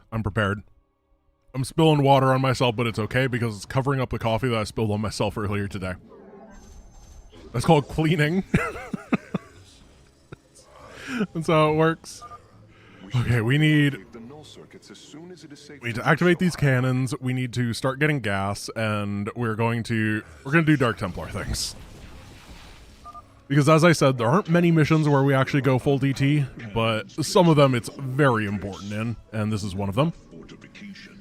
A: I'm prepared. I'm spilling water on myself, but it's okay because it's covering up the coffee that I spilled on myself earlier today. That's called cleaning. That's how it works. Okay, we need to activate these cannons. We need to start getting gas, and we're gonna do Dark Templar things. Because as I said, there aren't many missions where we actually go full DT, but some of them it's very important in, and this is one of them.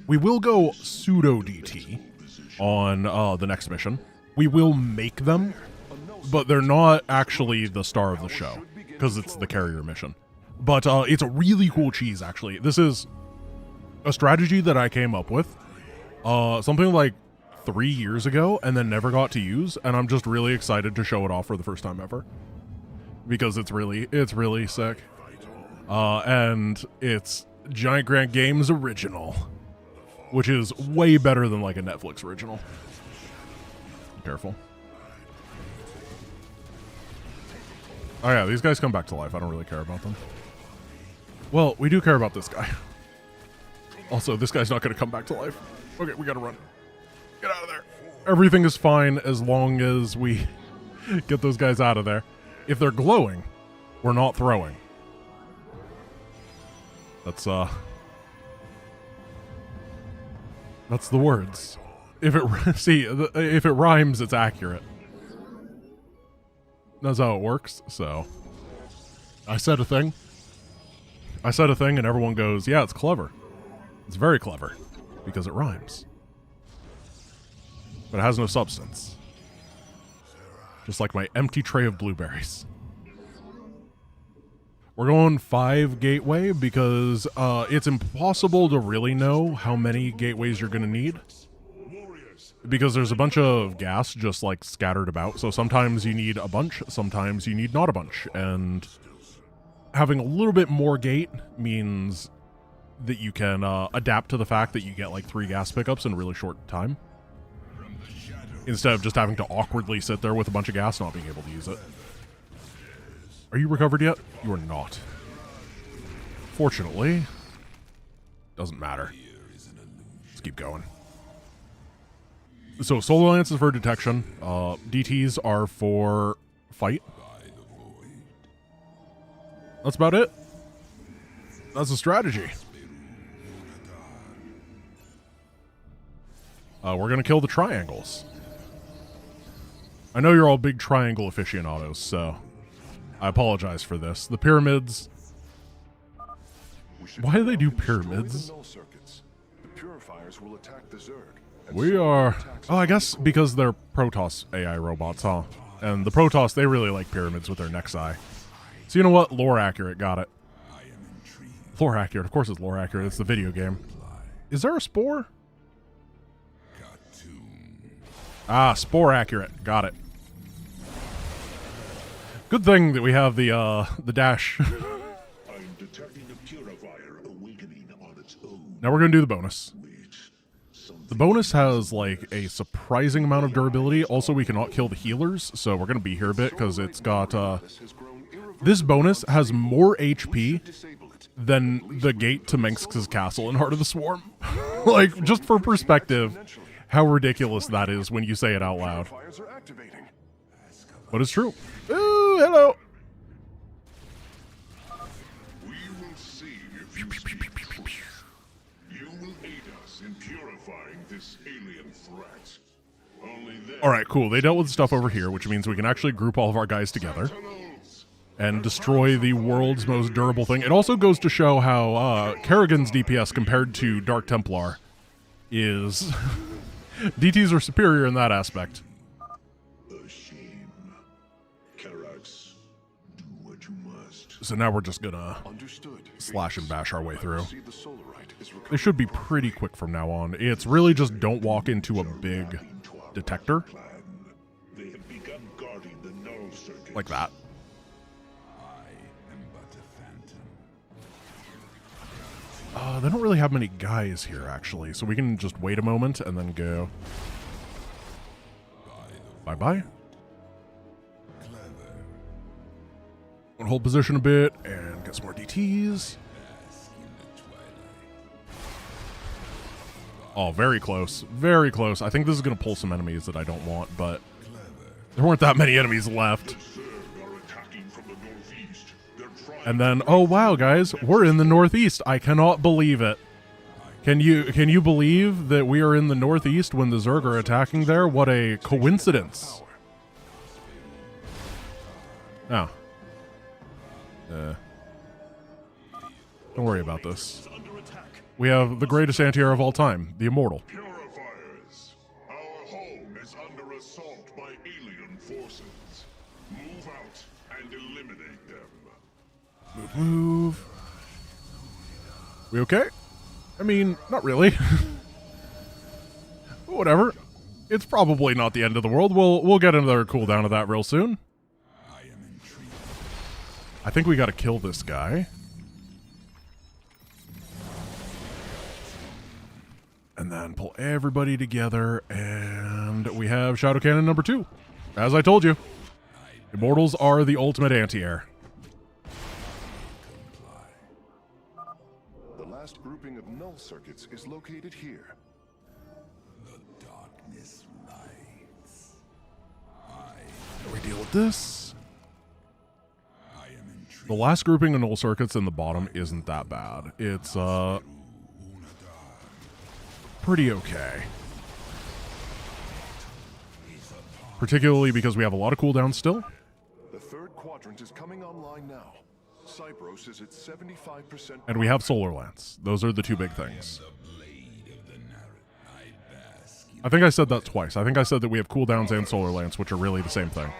A: We will go pseudo DT on the next mission. We will make them, but they're not actually the star of the show, because it's the carrier mission. But it's a really cool cheese, actually. This is a strategy that I came up with something like 3 years ago and then never got to use, and I'm just really excited to show it off for the first time ever. Because it's really sick. And it's Giant Grant Games original, which is way better than like a Netflix original. Careful. Oh yeah, these guys come back to life. I don't really care about them. Well, we do care about this guy. Also, this guy's not going to come back to life. Okay, we got to run. Get out of there. Everything is fine as long as we get those guys out of there. If they're glowing, we're not throwing. That's the words. If it rhymes, it's accurate. That's how it works. So I said a thing, and everyone goes, yeah, it's clever. It's very clever because it rhymes, but it has no substance. Just like my empty tray of blueberries. We're going 5 gateway because it's impossible to really know how many gateways you're going to need. Because there's a bunch of gas just like scattered about. So sometimes you need a bunch, sometimes you need not a bunch. And having a little bit more gate means that you can adapt to the fact that you get like 3 gas pickups in a really short time. Instead of just having to awkwardly sit there with a bunch of gas not being able to use it. Are you recovered yet? You are not. Fortunately. Doesn't matter. Let's keep going. So Solar Lance is for detection. DTs are for fight. That's about it. That's a strategy. we're going to kill the triangles. I know you're all big triangle aficionados, so I apologize for this. The pyramids... Why do they do pyramids?
U: The purifiers will attack the Zerg.
A: We are... Oh, I guess because they're Protoss AI robots, huh? And the Protoss, they really like pyramids with their Nexi. So you know what? Lore accurate, got it. Lore accurate, of course it's lore accurate, it's the video game. Is there a spore? Ah, spore accurate, got it. Good thing that we have the dash.
T: I'm detecting a purifier awakening on its own.
A: Now we're gonna do the bonus. The bonus has like a surprising amount of durability. Also, we cannot kill the healers, so we're gonna be here a bit because it's got this bonus has more HP than the gate to Mengsk's castle in Heart of the Swarm. Like, just for perspective, how ridiculous that is when you say it out loud. But it's true. Ooh, hello.
T: We will see if you You will aid us in purifying this alien threat. Only then...
A: Alright, cool. They dealt with stuff over here, which means we can actually group all of our guys together and destroy the world's most durable thing. It also goes to show how Kerrigan's DPS compared to Dark Templar is... DTs are superior in that aspect.
T: A shame. Karax, do what you must.
A: So now we're just gonna slash and bash our way through. They should be pretty quick from now on. It's really just don't walk into a big detector.
T: They have begun guarding the null circuit.
A: Like that. They don't really have many guys here, actually, so we can just wait a moment and then go. Bye-bye. We'll hold position a bit and get some more DTs. Oh, very close. Very close. I think this is going to pull some enemies that I don't want, but there weren't that many enemies left. And then, oh wow, guys, we're in the northeast. I cannot believe it. Can you believe that we are in the northeast when the Zerg are attacking there? What a coincidence. Oh. Don't worry about this. We have the greatest anti-air of all time, the Immortal.
T: Purifiers, our home is under assault by alien forces. Move out and eliminate them.
A: Move. We okay? I mean, not really. Whatever. It's probably not the end of the world. We'll get another cooldown of that real soon. I think we gotta kill this guy. And then pull everybody together, and we have Shadow Cannon number 2. As I told you, Immortals are the ultimate anti-air.
U: The last grouping of null circuits is located here.
Q: The darkness lights.
A: Can we deal with this? The last grouping of null circuits in the bottom isn't that bad. It's pretty okay. Particularly because we have a lot of cooldowns still.
U: The third quadrant is coming online now. Cybros is at 75%.
A: And we have Solar Lance. Those are the two big things. I think I said that twice. I think I said that we have cooldowns and Solar Lance, which are really the same thing.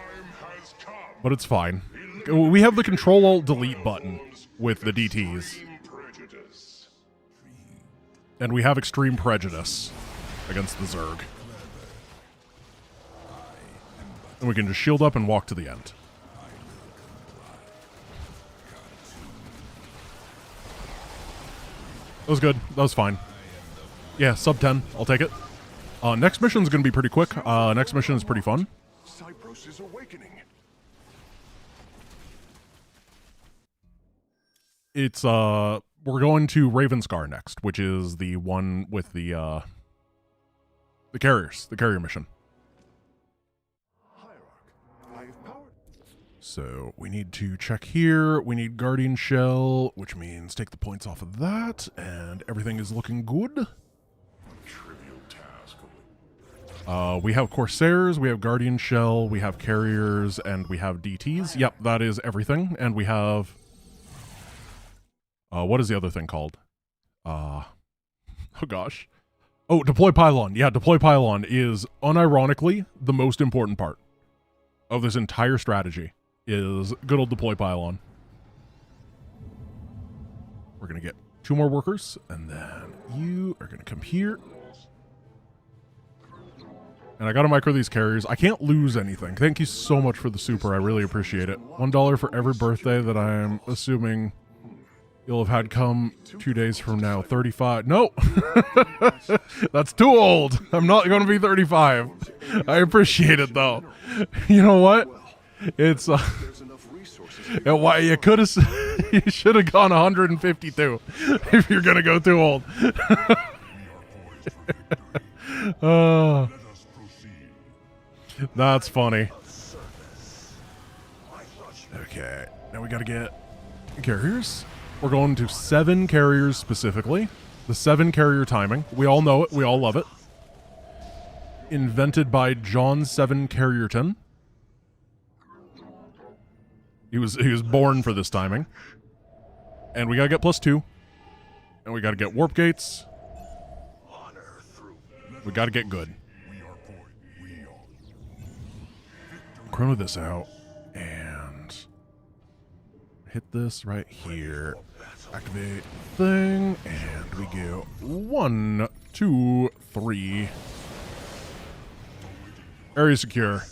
A: But it's fine. We have the Control-Alt-Delete button with the DTs. And we have Extreme Prejudice against the Zerg. And we can just shield up and walk to the end. That was good. That was fine. Yeah, sub 10. I'll take it. Next mission is going to be pretty quick. Next mission is pretty fun.
U: Cybros is awakening.
A: It's, we're going to Ravenscar next, which is the one with the carriers, the carrier mission. So we need to check here. We need Guardian Shell, which means take the points off of that, and everything is looking good.
T: Trivial task.
A: We have Corsairs, we have Guardian Shell, we have Carriers, and we have DTs. Yep, that is everything. And we have... what is the other thing called? Oh gosh. Oh, Deploy Pylon. Yeah, Deploy Pylon is unironically the most important part of this entire strategy, is good old Deploy Pylon. We're going to get 2 more workers, and then you are going to come here. And I got to micro these carriers. I can't lose anything. Thank you so much for the super. I really appreciate it. $1 for every birthday that I'm assuming you'll have had come 2 days from now. 35. No! That's too old. I'm not going to be 35. I appreciate it, though. You know what? It's... why you could have... you should have gone 152 if you're going to go too old. That's funny. Okay, now we gotta get carriers. We're going to 7 carriers specifically. The 7 carrier timing. We all know it. We all love it. Invented by John 7 Carrierton. He was born for this timing. And we gotta get +2. And we gotta get warp gates. We gotta get good. Chrono this out and hit this right here. Activate thing, and we go 1, 2, 3. Area secure.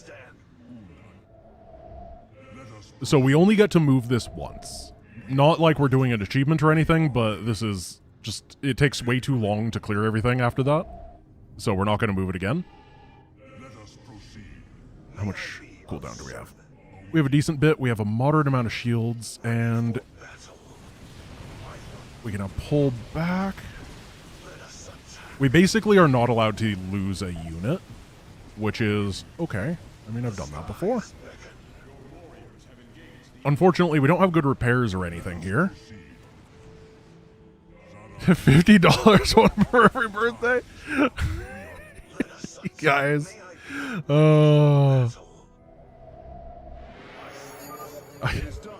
A: So we only get to move this once. Not like we're doing an achievement or anything, but this is just, it takes way too long to clear everything after that. So we're not going to move it again. How much cooldown do we have? We have a decent bit. We have a moderate amount of shields, and we can now pull back. We basically are not allowed to lose a unit, which is okay. I mean, I've done that before. Unfortunately, we don't have good repairs or anything here. $50 one for every birthday? Guys.
U: It is done.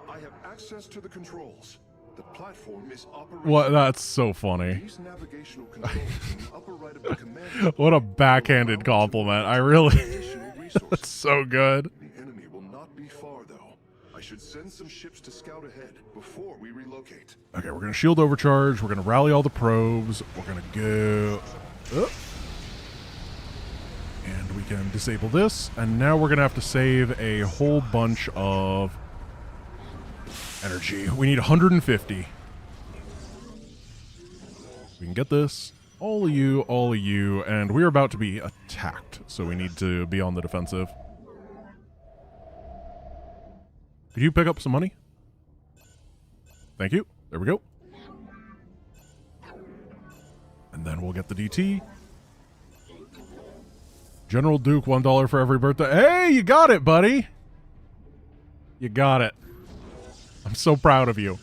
U: I have access to the controls. The platform is operational.
A: What? That's so funny.
U: These navigational controls in the upper right of the command.
A: What a backhanded compliment. I really... That's so good.
U: The enemy will not be far, though. I should send some ships to scout ahead before we relocate.
A: Okay, we're going to shield overcharge. We're going to rally all the probes. We're going to go... up. And we can disable this. And now we're going to have to save a whole bunch of energy. We need 150. We can get this. All of you, and we're about to be attacked. So we need to be on the defensive. Could you pick up some money? Thank you. There we go. And then we'll get the DT. General Duke, $1 for every birthday. Hey, you got it, buddy. You got it. I'm so proud of you.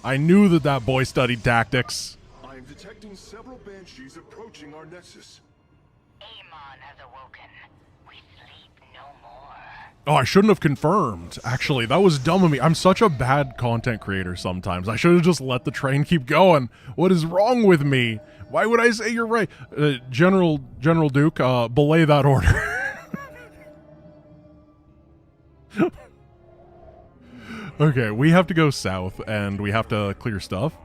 A: I knew that that boy studied tactics.
U: I am detecting several banshees approaching our nexus.
A: Oh, I shouldn't have confirmed. Actually, that was dumb of me. I'm such a bad content creator sometimes. I should have just let the train keep going. What is wrong with me? Why would I say you're right? General Duke, belay that order. Okay, we have to go south, and we have to clear stuff.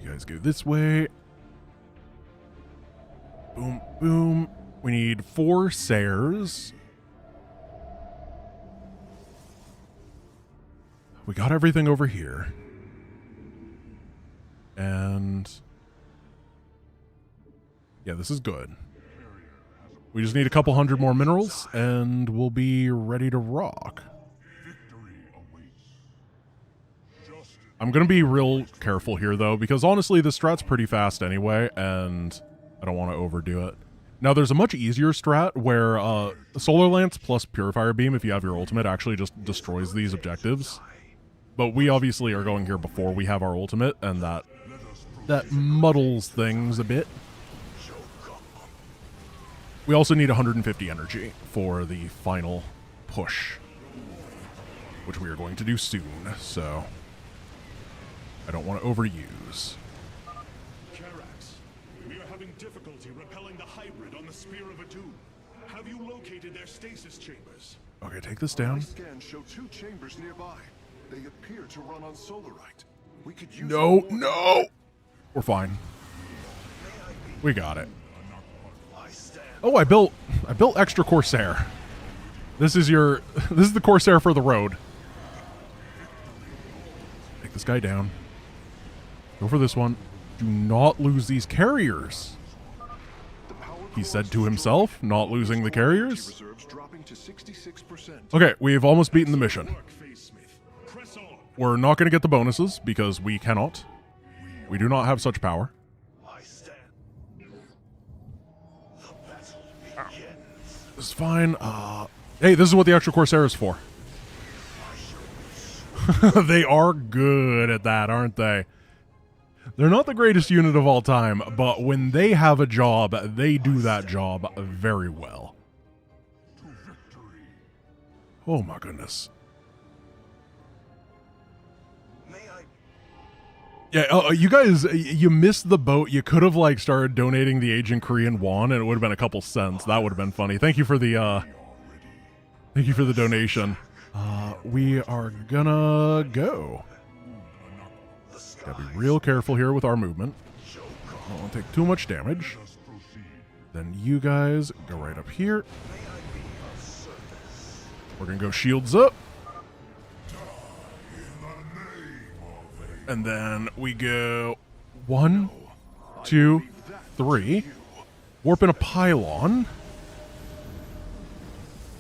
A: You guys go this way. Boom, boom. We need 4 Sayers. We got everything over here. And yeah, this is good. We just need a couple hundred more minerals and we'll be ready to rock. I'm going to be real careful here though, because honestly this strat's pretty fast anyway, and I don't want to overdo it. Now, there's a much easier strat where Solar Lance plus Purifier Beam, if you have your ultimate, actually just destroys these objectives. But we obviously are going here before we have our ultimate, and that That muddles things a bit. We also need 150 energy for the final push, which we are going to do soon, so I don't want to overuse.
T: Karax, we are having difficulty repelling the hybrid on the Spear of Adun. Have you located their stasis chambers?
A: Okay, take this down.
U: Scans show 2 chambers nearby. They appear to run on solarite. We could use
A: No. We're fine. We got it. Oh, I built extra Corsair. This is the Corsair for the road. Take this guy down. Go for this one. Do not lose these carriers. He said to himself, not losing the carriers. Okay, we've almost beaten the mission. We're not going to get the bonuses because we cannot. We do not have such power. This is fine. Hey, this is what the extra Corsair is for. They are good at that, aren't they? They're not the greatest unit of all time, but when they have a job, they do that job very well. Oh my goodness. Yeah, you guys, you missed the boat. You could have like started donating the Agent Korean won, and it would have been a couple cents. That would have been funny. Thank you for the donation. We are gonna go. Gotta be real careful here with our movement. Don't want to take too much damage. Then you guys go right up here. We're gonna go shields up. And then we go 1, 2, 3. Warp in a pylon.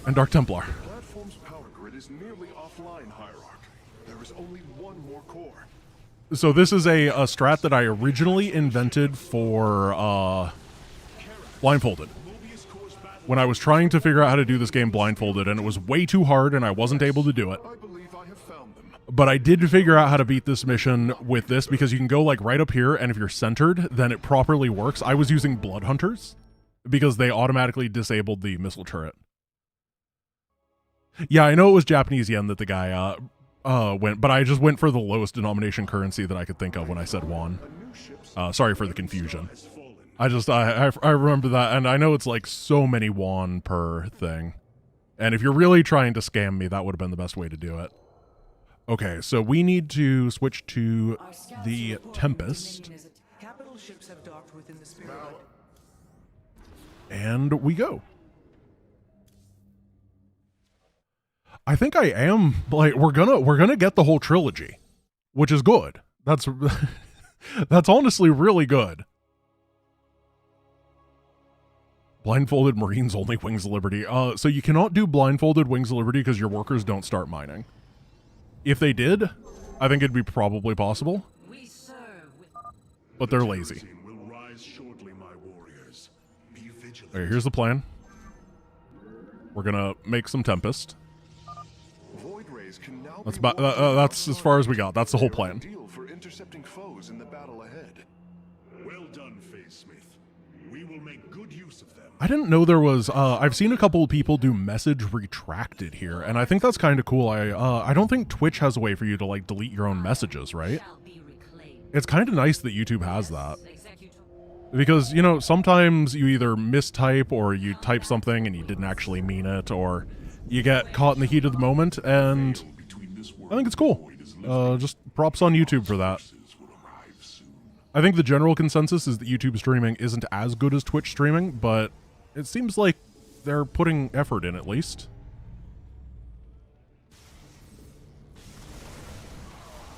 A: And Dark Templar.
U: Platform's power grid is nearly offline, Hierarch. There is only one more core.
A: So this is a strat that I originally invented for blindfolded. When I was trying to figure out how to do this game blindfolded, and it was way too hard and I wasn't able to do it. But I did figure out how to beat this mission with this because you can go like right up here, and if you're centered, then it properly works. I was using Blood Hunters because they automatically disabled the missile turret. Yeah, I know it was Japanese yen that the guy went, but I just went for the lowest denomination currency that I could think of when I said won. Sorry for the confusion. I remember that, and I know it's like so many won per thing. And if you're really trying to scam me, that would have been the best way to do it. Okay, so we need to switch to the Tempest. And we go. I think I am like we're gonna get the whole trilogy, which is good. That's honestly really good. Blindfolded Marines only Wings of Liberty. So you cannot do blindfolded Wings of Liberty because your workers don't start mining. If they did, I think it'd be probably possible. But they're lazy. Okay, here's the plan. We're gonna make some Tempest. That's as far as we got. That's the whole plan.
U: For intercepting foes in the battle ahead.
T: Well done, Phasesmith. We will make good use of them.
A: I didn't know there was, I've seen a couple of people do message retracted here, and I think that's kind of cool. I don't think Twitch has a way for you to, like, delete your own messages, right? It's kind of nice that YouTube has that. Because, you know, sometimes you either mistype or you type something and you didn't actually mean it, or you get caught in the heat of the moment, and I think it's cool. Just props on YouTube for that. I think the general consensus is that YouTube streaming isn't as good as Twitch streaming, but it seems like they're putting effort in at least.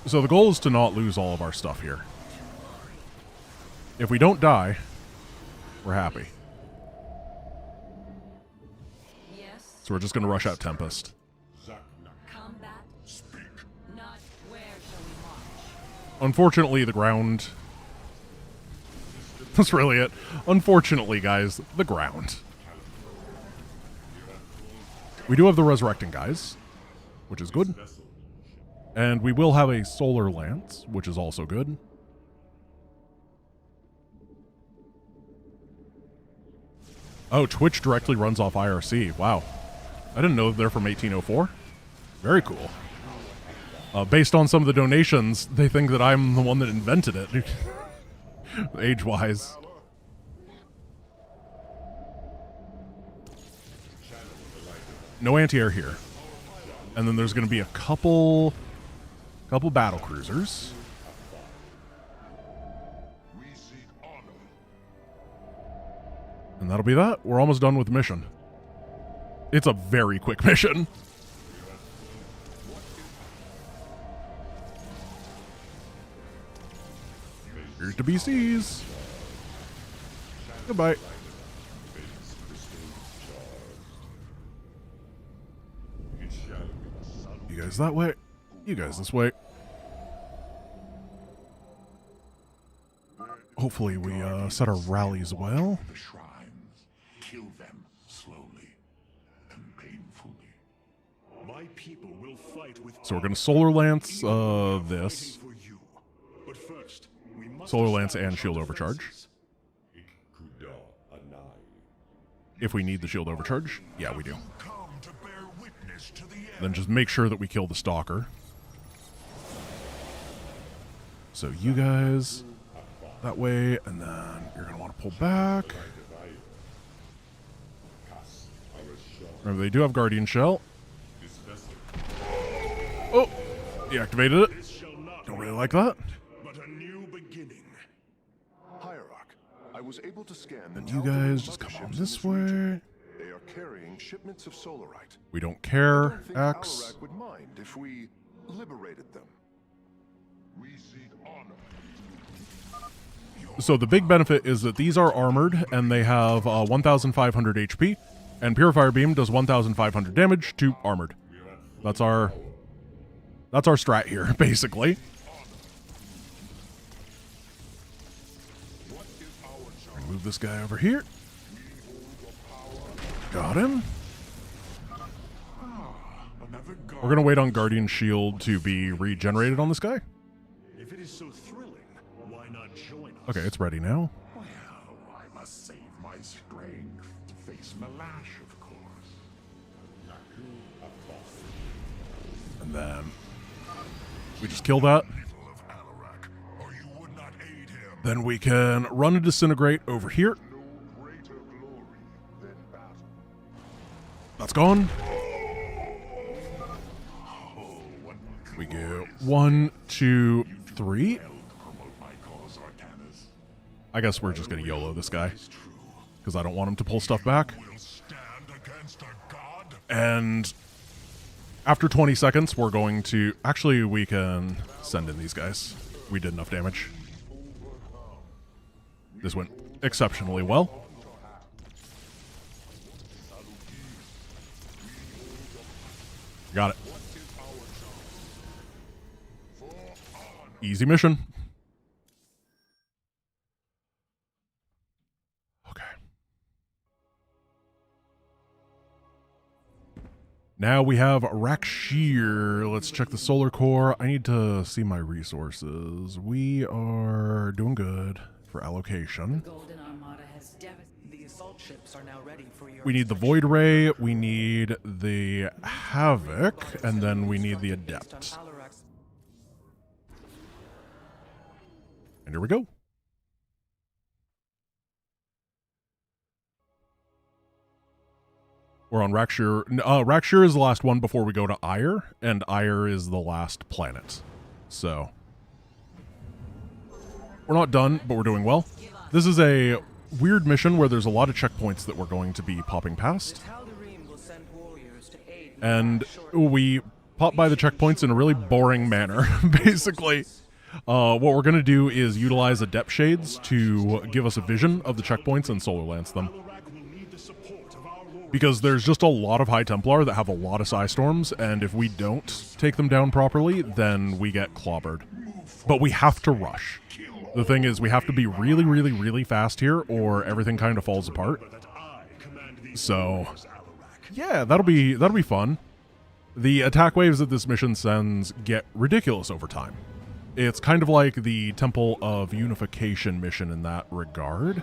A: So the goal is to not lose all of our stuff here. If we don't die, we're happy. So we're just going to rush out Tempest. Unfortunately, the ground... That's really it. Unfortunately, guys, the ground. We do have the Resurrecting guys, which is good. And we will have a Solar Lance, which is also good. Oh, Twitch directly runs off IRC. Wow. I didn't know they're from 1804. Very cool. Based on some of the donations, they think that I'm the one that invented it. Age-wise. No anti-air here. And then there's going to be a couple battle cruisers. And that'll be that. We're almost done with the mission. It's a very quick mission. Here's the BCs. Goodbye. You guys that way. You guys this way. Hopefully we set our rallies well.
Q: The shrines. Kill them slowly and painfully.
T: My people will fight with
A: So we're gonna Solar Lance this.
T: But first, we must
A: Solar Lance and Shield Overcharge. If we need the Shield Overcharge. Yeah, we do. Then just make sure that we kill the Stalker. So you guys that way, and then you're going to want to pull back. Remember, they do have Guardian Shell. Oh! Deactivated it. Don't really like that.
U: But a new beginning. Hierarch, I was able to scan the
A: And you guys just come on this way.
U: They are carrying shipments of solarite.
A: We don't care,
U: I don't think
A: X.
U: Alarak would mind if we liberated them.
T: We seek honor.
A: So the big benefit is that these are armored, and they have 1,500 HP, and Purifier Beam does 1,500 damage to armored. That's our strat here, basically. Move this guy over here. Got him. We're gonna wait on Guardian Shield to be regenerated on this guy.
T: If it is so thrilling, why not join us?
A: Okay, it's ready now.
Q: Well, I must save my strength to face Malash, of course.
A: And then we just kill that. Then we can run and disintegrate over here. That's gone. We go 1, 2, 3. I guess we're just going to YOLO this guy, because I don't want him to pull stuff back. And after 20 seconds, we're going to... Actually, we can send in these guys. We did enough damage. This went exceptionally well. Got it. Easy mission. Okay. Now we have Rakshir. Let's check the solar core. I need to see my resources. We are doing good for allocation.
R: The assault ships are now ready for your
A: We need the Void Ray, we need the Havoc, and then we need the Adept. And here we go. We're on Rakshir. Rakshir is the last one before we go to Ire, and Ire is the last planet. So we're not done, but we're doing well. This is a weird mission where there's a lot of checkpoints that we're going to be popping past. And we pop by the checkpoints in a really boring manner, basically. What we're going to do is utilize Adept Shades to give us a vision of the checkpoints and Solar Lance them. Because there's just a lot of High Templar that have a lot of Psi Storms, and if we don't take them down properly, then we get clobbered. But we have to rush. The thing is, we have to be really, really, really fast here, or everything kind of falls apart. So, yeah, that'll be fun. The attack waves that this mission sends get ridiculous over time. It's kind of like the Temple of Unification mission in that regard.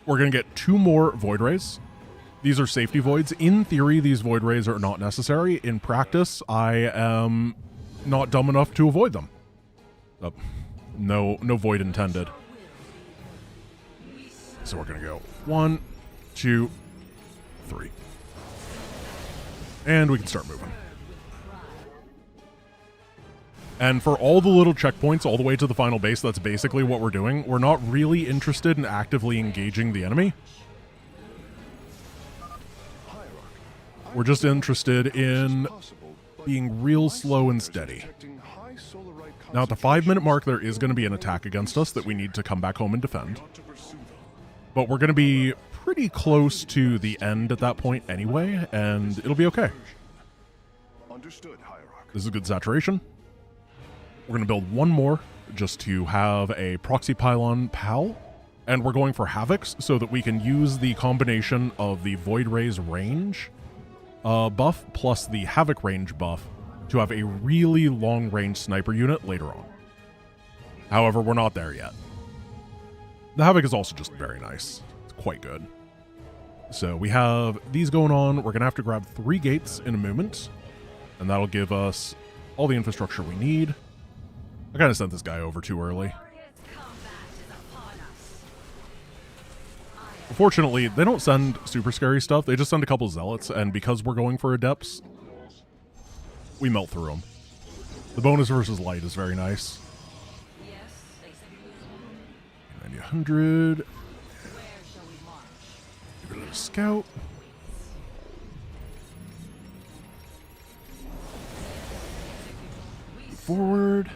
A: we're going to get 2 more Void Rays. These are safety voids. In theory, these Void Rays are not necessary. In practice, I am not dumb enough to avoid them. Oh, no void intended. So we're going to go 1, 2, 3. And we can start moving. And for all the little checkpoints all the way to the final base, that's basically what we're doing. We're not really interested in actively engaging the enemy. We're just interested in being real slow and steady. Now, at the 5-minute mark, there is going to be an attack against us that we need to come back home and defend. But we're going to be pretty close to the end at that point anyway, and it'll be okay. This is a good saturation. We're going to build 1 more just to have a proxy pylon PAL, and we're going for Havocs so that we can use the combination of the Void Ray's range buff plus the Havoc range buff to have a really long-range sniper unit later on. However, we're not there yet. The Havoc is also just very nice. It's quite good. So we have these going on. We're going to have to grab 3 gates in a moment, and that'll give us all the infrastructure we need. I kind of sent this guy over too early. Unfortunately, they don't send super scary stuff. They just send a couple zealots, and because we're going for adepts, we melt through them. The bonus versus light is very nice. 90-100. Give it a little scout. Forward.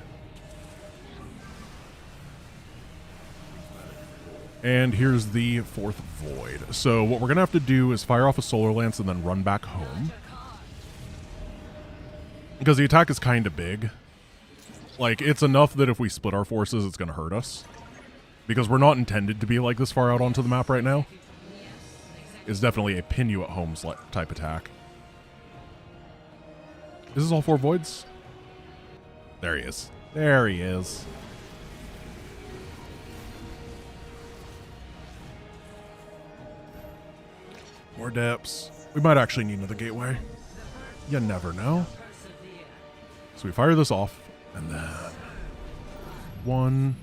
A: And here's the 4th void. So what we're going to have to do is fire off a solar lance and then run back home. Because the attack is kind of big. Like, it's enough that if we split our forces, it's going to hurt us. Because we're not intended to be like this far out onto the map right now. It's definitely a pin you at home type attack. Is this all 4 voids? There he is. There he is. More depths. We might actually need another gateway. You never know. So we fire this off, and then 1,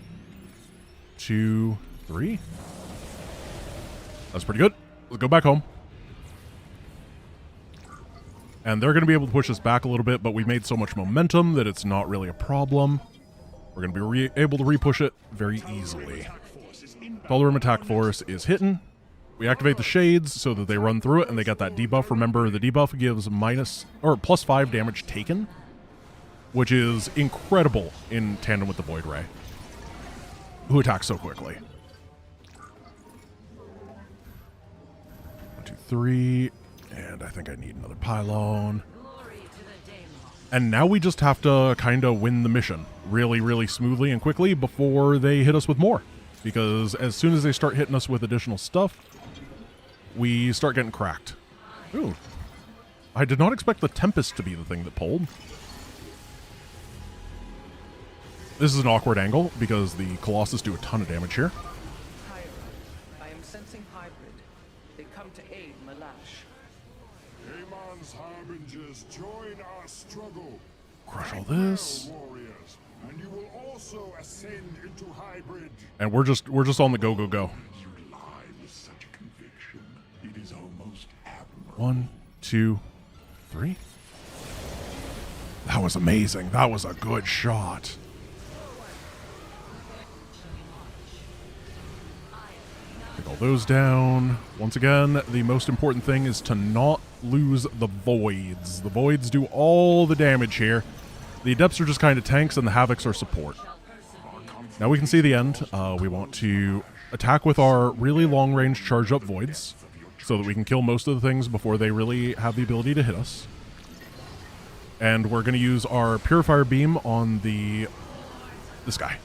A: 2, 3. That's pretty good. Let's go back home. And they're going to be able to push us back a little bit, but we've made so much momentum that it's not really a problem. We're going to be able to re-push it very easily. Felderim attack force is hitting. We activate the shades so that they run through it and they get that debuff. Remember, the debuff gives +5 damage taken, which is incredible in tandem with the Void Ray, who attacks so quickly. 1, 2, 3, and I think I need another pylon. And now we just have to kind of win the mission really, really smoothly and quickly before they hit us with more. Because as soon as they start hitting us with additional stuff, we start getting cracked. Ooh. I did not expect the Tempest to be the thing that pulled. This is an awkward angle because the Colossus do a ton of damage here.
R: I am sensing hybrid. They come to aid Malash.
T: Amon's harbingers, join our struggle.
A: Crush all this.
T: Warriors, and you will also ascend into hybrid.
A: And we're just on the go, go, go. 1, 2, 3. That was amazing. That was a good shot. Take all those down. Once again, the most important thing is to not lose the voids. The voids do all the damage here. The adepts are just kind of tanks and the havocs are support. Now we can see the end. We want to attack with our really long-range charge-up voids, so that we can kill most of the things before they really have the ability to hit us. And we're going to use our Purifier Beam on this guy.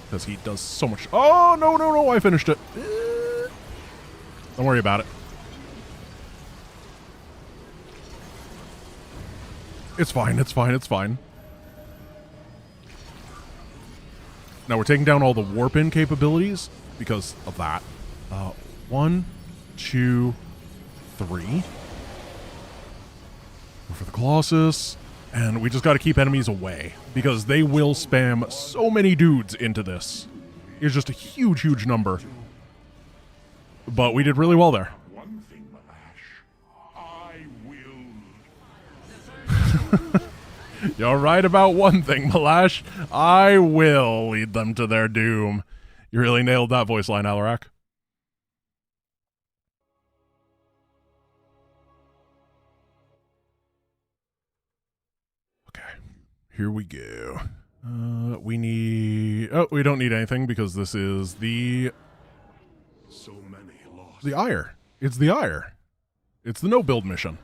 A: Because he does so much... Oh, no, no, no, I finished it. Don't worry about it. It's fine, it's fine, it's fine. Now we're taking down all the warp-in capabilities because of that. 1, 2, 3. Go for the Colossus. And we just got to keep enemies away because they will spam so many dudes into this. It's just a huge, huge number. But we did really well there.
Q: One thing, Malash. I will.
A: You're right about one thing, Malash. I will lead them to their doom. You really nailed that voice line, Alarak. Here we go. We need... Oh, we don't need anything because this is the...
U: So many lost.
A: The Ire. It's the Ire. It's the no-build mission.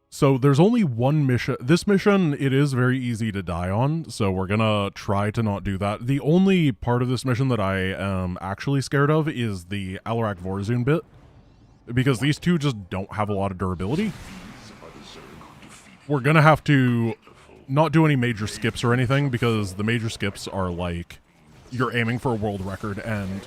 A: So there's only one mission. This mission, it is very easy to die on, so we're gonna try to not do that. The only part of this mission that I am actually scared of is the Alarak Vorzun bit. Because these two just don't have a lot of durability. We're going to have to not do any major skips or anything, because the major skips are like, you're aiming for a world record, and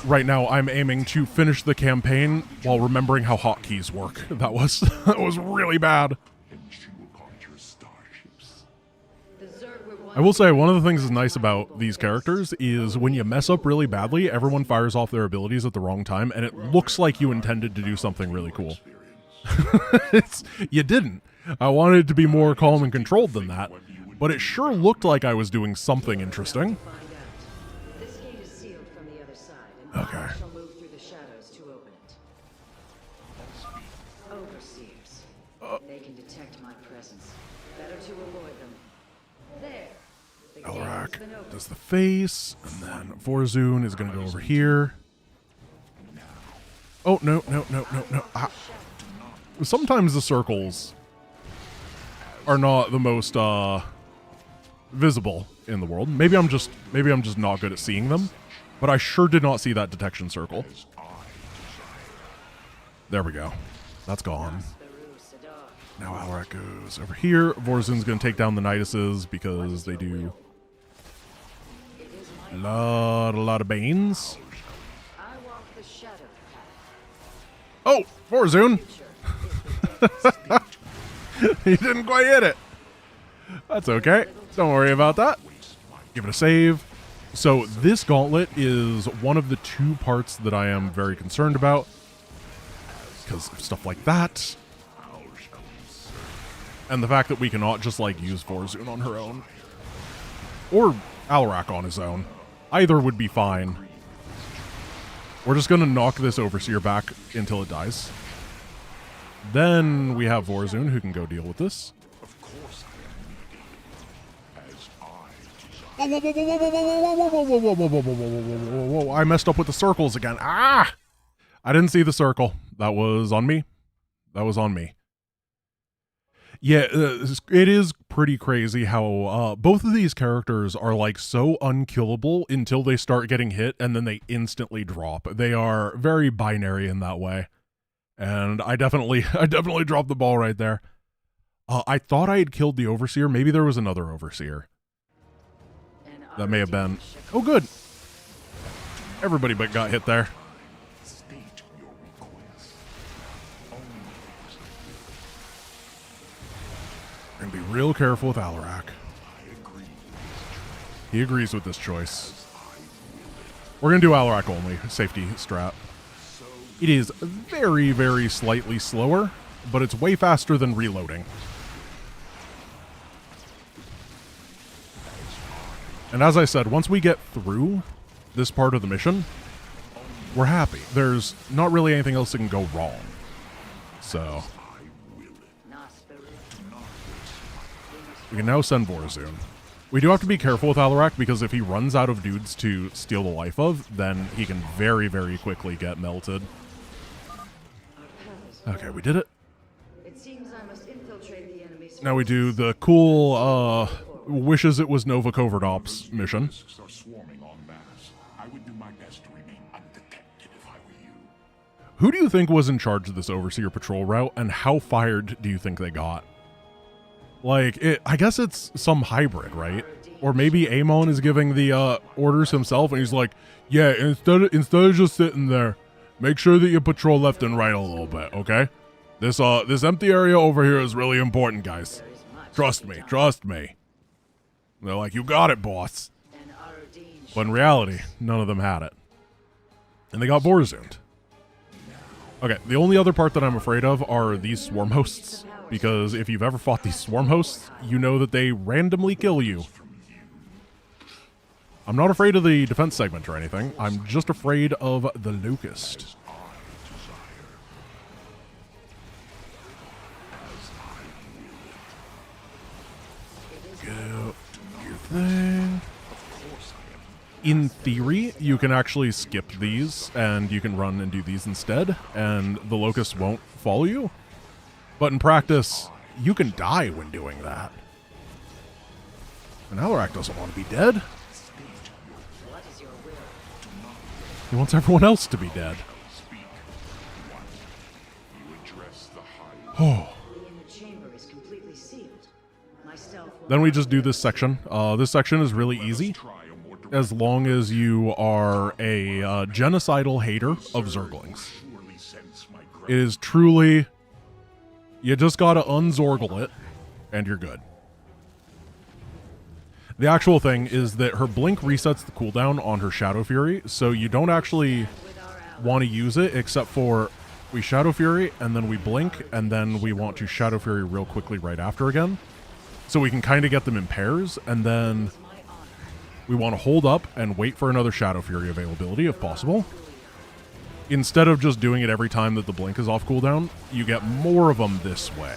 A: right now I'm aiming to finish the campaign while remembering how hotkeys work. That was really bad. I will say, one of the things that's nice about these characters is when you mess up really badly, everyone fires off their abilities at the wrong time, and it looks like you intended to do something really cool. You didn't. I wanted it to be more calm and controlled than that, but it sure looked like I was doing something interesting.
O: This gate is sealed from the other side, and
A: Okay.
O: I shall move through the shadows to open it. Overseers. They can detect my presence. Better to avoid them. There.
A: Alarak does the face, and then Vorzun is going to go over here. Oh, no. Ah. Sometimes the circles are not the most visible in the world. Maybe I'm just not good at seeing them, but I sure did not see that detection circle. There we go. That's gone. Now Alarak goes over here. Vorzun's going to take down the Niduses because they do a lot of Banes. Oh, Vorzun! He didn't quite hit it. That's okay. Don't worry about that. Give it a save. So this gauntlet is one of the two parts that I am very concerned about because of stuff like that. And the fact that we cannot just, like, use Vorzun on her own. Or Alarak on his own. Either would be fine. We're just going to knock this Overseer back until it dies. Then we have Vorzun who can go deal with this. Whoa, I messed up with the circles again. Ah! I didn't see the circle. That was on me. That was on me. Yeah, it is pretty crazy how both of these characters are like so unkillable until they start getting hit and then they instantly drop. They are very binary in that way. And I definitely dropped the ball right there. I thought I had killed the Overseer. Maybe there was another Overseer. That may have been... Oh, good. Everybody but got hit there. We're going to be real careful with Alarak. He agrees with this choice. We're going to do Alarak only. Safety strat. It is very, very slightly slower, but it's way faster than reloading. And as I said, once we get through this part of the mission, we're happy. There's not really anything else that can go wrong. So... we can now send Vorzun. We do have to be careful with Alarak because if he runs out of dudes to steal the life of, then he can very, very quickly get melted. Okay, we did it. Now we do the cool, wishes it was Nova Covert Ops mission. Who do you think was in charge of this Overseer patrol route, and how fired do you think they got? Like, I guess it's some hybrid, right? Or maybe Amon is giving the orders himself, and he's like, yeah, instead of just sitting there, make sure that you patrol left and right a little bit, okay? This empty area over here is really important, guys. Trust me, trust me. And they're like, you got it, boss. But in reality, none of them had it. And they got Borzooned. Okay, the only other part that I'm afraid of are these swarm hosts. Because if you've ever fought these swarm hosts, you know that they randomly kill you. I'm not afraid of the defense segment or anything. I'm just afraid of the Locust. Go your thing. In theory, you can actually skip these, and you can run and do these instead, and the Locust won't follow you. But in practice, you can die when doing that. And Alarak doesn't want to be dead. He wants everyone else to be dead. Oh. Then we just do this section. This section is really easy, as long as you are a genocidal hater of Zerglings. It is truly... You just gotta unzorgle it, and you're good. The actual thing is that her blink resets the cooldown on her Shadow Fury, so you don't actually want to use it, except for we Shadow Fury, and then we blink, and then we want to Shadow Fury real quickly right after again. So we can kind of get them in pairs, and then we want to hold up and wait for another Shadow Fury availability, if possible. Instead of just doing it every time that the blink is off cooldown, you get more of them this way.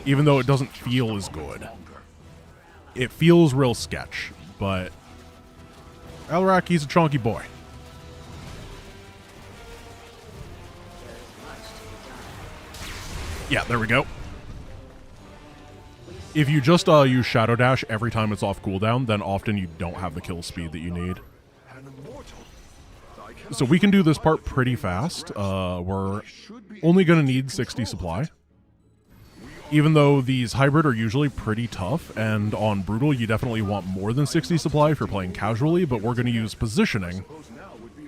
A: Even though it doesn't feel as good. It feels real sketch, but Alarak, he's a chunky boy. Yeah, there we go. If you just use Shadow Dash every time it's off cooldown, then often you don't have the kill speed that you need. So we can do this part pretty fast. We're only going to need 60 supply. Even though these hybrid are usually pretty tough, and on Brutal you definitely want more than 60 supply if you're playing casually, but we're going to use positioning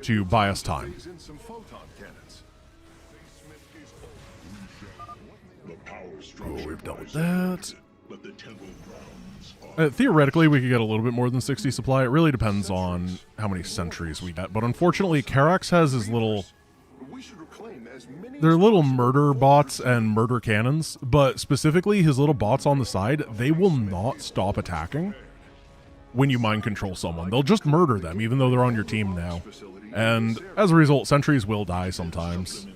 A: to buy us time. Oh, we've dealt with that. Theoretically, we could get a little bit more than 60 supply. It really depends on how many sentries we get. But unfortunately, Karax has his little... They're little murder bots and murder cannons. But specifically, his little bots on the side, they will not stop attacking when you mind control someone. They'll just murder them, even though they're on your team now. And as a result, sentries will die sometimes.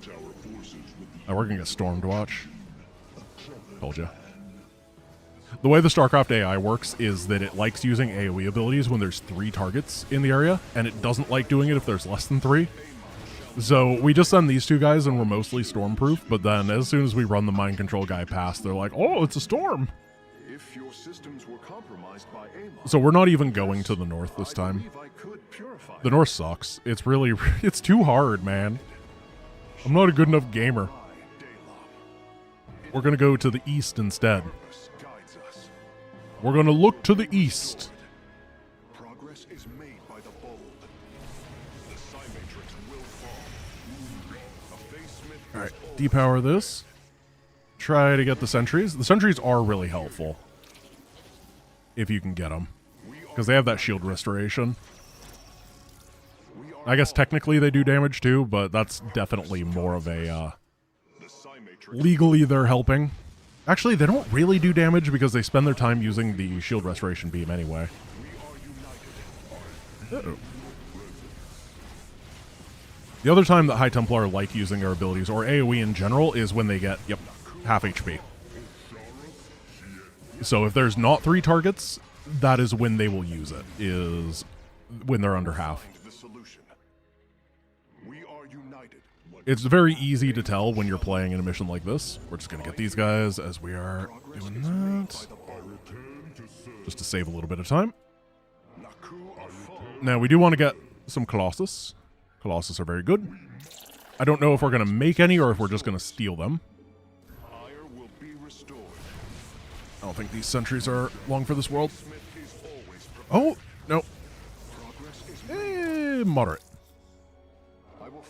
A: Oh, we're going to get Stormed Watch. Told you. The way the StarCraft AI works is that it likes using AoE abilities when there's 3 targets in the area, and it doesn't like doing it if there's less than 3. So we just send these 2 guys and we're mostly stormproof, but then as soon as we run the mind control guy past, they're like, oh, it's a storm!
U: If your systems were compromised by Amon,
A: so we're not even going to the north this time. The north sucks. It's really, it's too hard, man. I'm not a good enough gamer. We're gonna go to the east instead. We're gonna look to the east.
U: progress is made by the bold. The Psi Matrix will fall. A Face Smith
A: All right, depower this. Try to get the sentries. The sentries are really helpful if you can get them, because they have that shield restoration. I guess technically they do damage too, but that's definitely more of a legally they're helping. Actually, they don't really do damage because they spend their time using the shield restoration beam anyway. Uh-oh. The other time that High Templar like using their abilities, or AoE in general, is when they get, yep, half HP. So if there's not 3 targets, that is when they will use it, is when they're under half. It's very easy to tell when you're playing in a mission like this. We're just going to get these guys as we are doing that. Just to save a little bit of time. Now, we do want to get some Colossus. Colossus are very good. I don't know if we're going to make any or if we're just going to steal them. I don't think these sentries are long for this world. Oh, no. Moderate.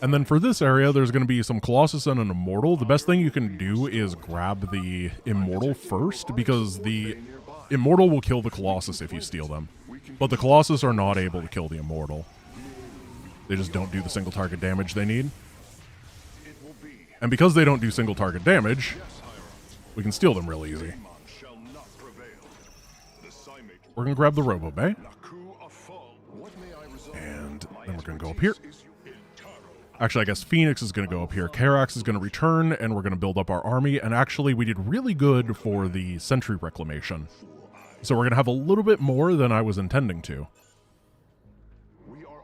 A: And then for this area, there's going to be some Colossus and an Immortal. The best thing you can do is grab the Immortal first, because the Immortal will kill the Colossus if you steal them. But the Colossus are not able to kill the Immortal. They just don't do the single target damage they need. And because they don't do single target damage, we can steal them real easy. We're going to grab the Robo Bay. And then we're going to go up here. Actually, I guess Phoenix is going to go up here. Karax is going to return, and we're going to build up our army. And actually, we did really good for the Sentry Reclamation. So we're going to have a little bit more than I was intending to.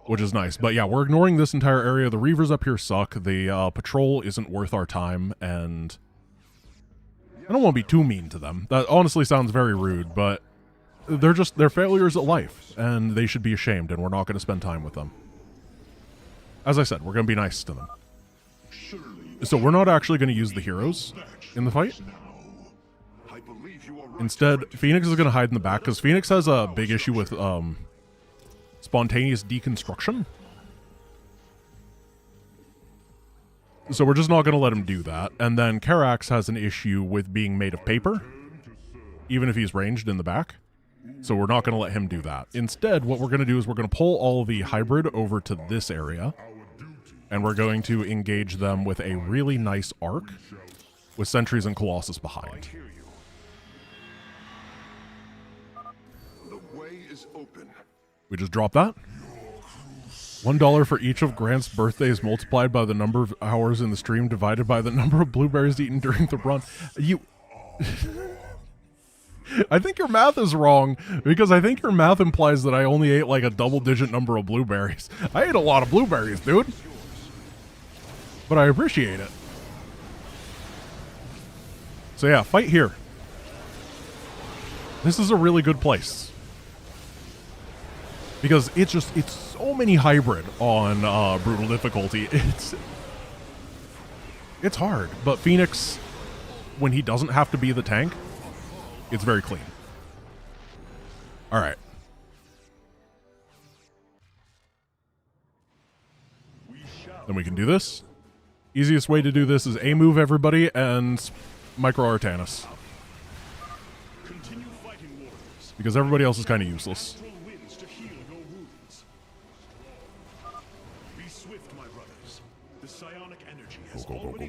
A: Which is nice. But yeah, we're ignoring this entire area. The Reavers up here suck. The patrol isn't worth our time, and I don't want to be too mean to them. That honestly sounds very rude, but they're failures at life, and they should be ashamed, and we're not going to spend time with them. As I said, we're going to be nice to them. So we're not actually going to use the heroes in the fight. Instead, Phoenix is going to hide in the back, because Phoenix has a big issue with spontaneous deconstruction. So we're just not going to let him do that. And then Karax has an issue with being made of paper, even if he's ranged in the back. So we're not going to let him do that. Instead, what we're going to do is we're going to pull all of the hybrid over to this area. And we're going to engage them with a really nice arc with sentries and Colossus behind.
U: The way is open.
A: We just drop that. $1 for each of Grant's birthdays multiplied by the number of hours in the stream divided by the number of blueberries eaten during the run. You... I think your math is wrong, because I think your math implies that I only ate like a double-digit number of blueberries. I ate a lot of blueberries, dude. But I appreciate it. So yeah, fight here. This is a really good place. Because it's so many hybrid on brutal difficulty. It's hard, but Phoenix, when he doesn't have to be the tank, it's very clean. All right. Then we can do this. Easiest way to do this is A-move everybody and micro Artanis. Because everybody else is kind of useless.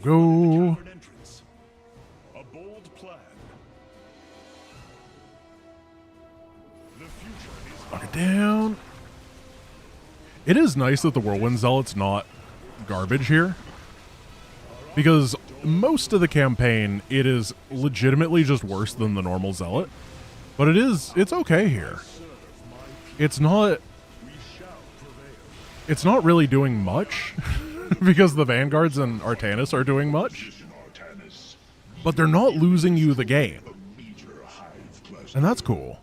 A: Go.
T: A bold plan.
A: Knock it down. It is nice that the Whirlwind Zealot's not garbage here. Because most of the campaign, it is legitimately just worse than the normal Zealot. But it's okay here. It's not really doing much. Because the Vanguards and Artanis are doing much. But they're not losing you the game. And that's cool.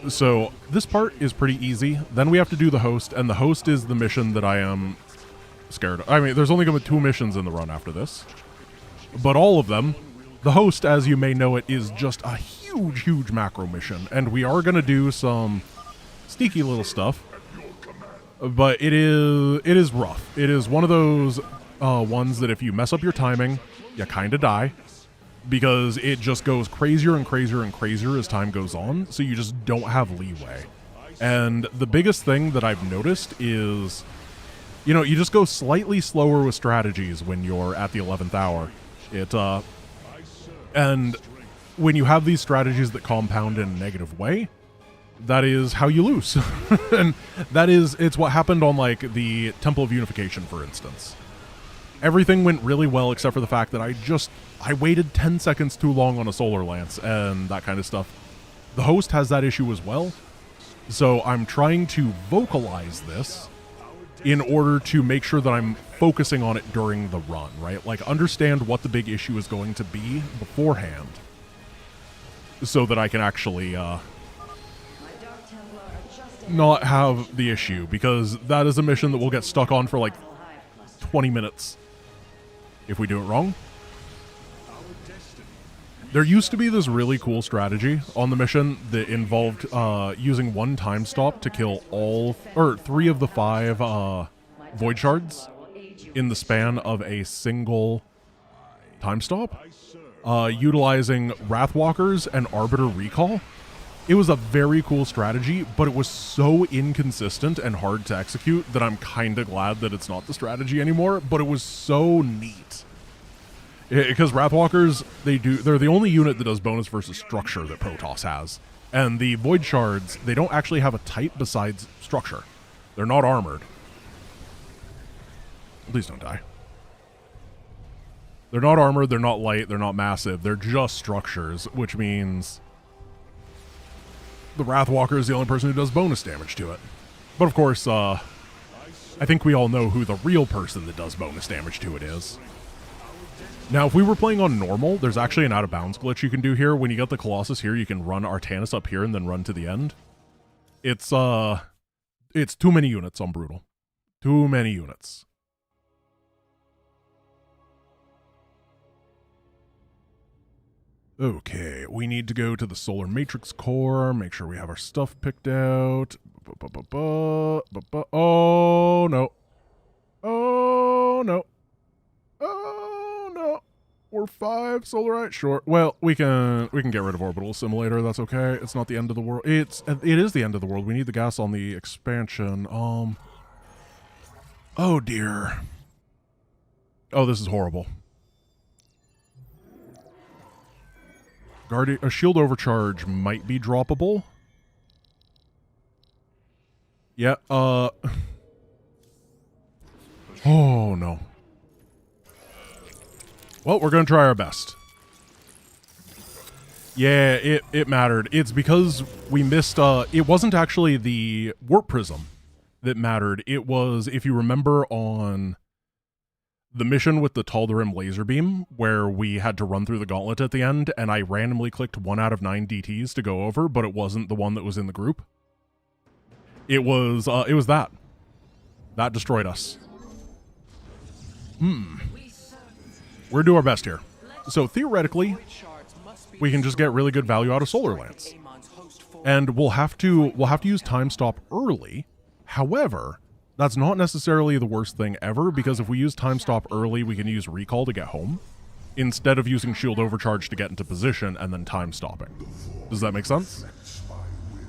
A: So this part is pretty easy. Then we have to do the host, and the host is the mission that I am scared of. I mean, there's only going to be 2 missions in the run after this. But all of them, the host, as you may know it, is just a huge, huge macro mission. And we are going to do some sneaky little stuff. But it is rough. It is one of those ones that if you mess up your timing, you kind of die. Because it just goes crazier and crazier and crazier as time goes on, so you just don't have leeway. And the biggest thing that I've noticed is, you know, you just go slightly slower with strategies when you're at the 11th hour. And when you have these strategies that compound in a negative way, that is how you lose. And it's what happened on, like, the Temple of Unification, for instance. Everything went really well except for the fact that I waited 10 seconds too long on a Solar Lance and that kind of stuff. The host has that issue as well. So I'm trying to vocalize this in order to make sure that I'm focusing on it during the run, right? Like, understand what the big issue is going to be beforehand so that I can actually not have the issue, because that is a mission that we'll get stuck on for like 20 minutes if we do it wrong. There used to be this really cool strategy on the mission that involved using one time stop to kill three of the 5 void shards in the span of a single time stop, utilizing Wrathwalkers and Arbiter Recall. It was a very cool strategy, but it was so inconsistent and hard to execute that I'm kind of glad that it's not the strategy anymore, but it was so neat. Because Wrathwalkers, they're the only unit that does bonus versus structure that Protoss has. And the Void Shards, they don't actually have a type besides structure. They're not armored. Please don't die. They're not armored, they're not light, they're not massive. They're just structures, which means the Wrathwalker is the only person who does bonus damage to it. But of course, I think we all know who the real person that does bonus damage to it is. Now, if we were playing on normal, there's actually an out-of-bounds glitch you can do here. When you get the Colossus here, you can run Artanis up here and then run to the end. It's too many units on Brutal. Too many units. Okay, we need to go to the Solar Matrix Core, make sure we have our stuff picked out. Oh, no. Oh, no. Oh, no. We're 5 Solarite short. Well, we can get rid of Orbital Assimilator, that's okay. It's not the end of the world. It is the end of the world. We need the gas on the expansion. Oh, dear. Oh, this is horrible. A shield overcharge might be droppable. Yeah, oh, no. Well, we're going to try our best. Yeah, it mattered. It's because we missed, it wasn't actually the Warp Prism that mattered. It was, if you remember on the mission with the Tal'Darim laser beam, where we had to run through the gauntlet at the end, and I randomly clicked 1 out of 9 DTs to go over, but it wasn't the one that was in the group. It was that. That destroyed us. We're doing our best here. So theoretically, we can just get really good value out of Solar Lance. And we'll have to use Time Stop early. However, that's not necessarily the worst thing ever, because if we use Time Stop early, we can use Recall to get home, instead of using Shield Overcharge to get into position and then Time Stopping. Does that make sense?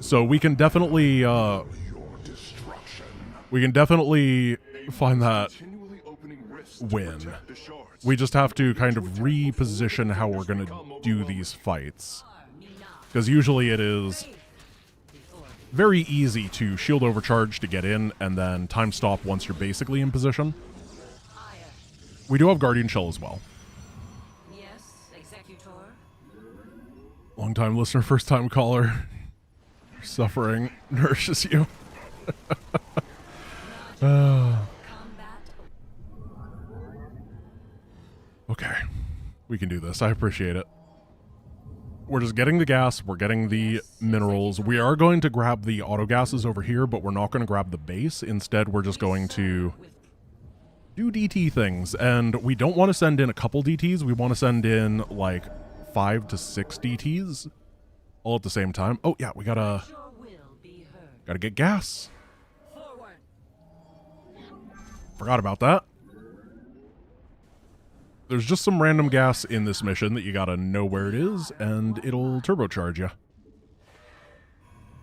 A: So we can definitely find that win. We just have to kind of reposition how we're going to do these fights. Because usually it is very easy to Shield Overcharge to get in, and then Time Stop once you're basically in position. We do have Guardian Shell as well.
B: Yes, Executor.
A: Long time listener, first time caller. Suffering nourishes you. Okay, we can do this. I appreciate it. We're just getting the gas, we're getting the minerals. We are going to grab the auto gases over here, but we're not going to grab the base. Instead, we're just going to do DT things. And we don't want to send in a couple DTs. We want to send in like 5 to 6 DTs all at the same time. Oh yeah, we gotta get gas. Forgot about that. There's just some random gas in this mission that you gotta know where it is, and it'll turbocharge you.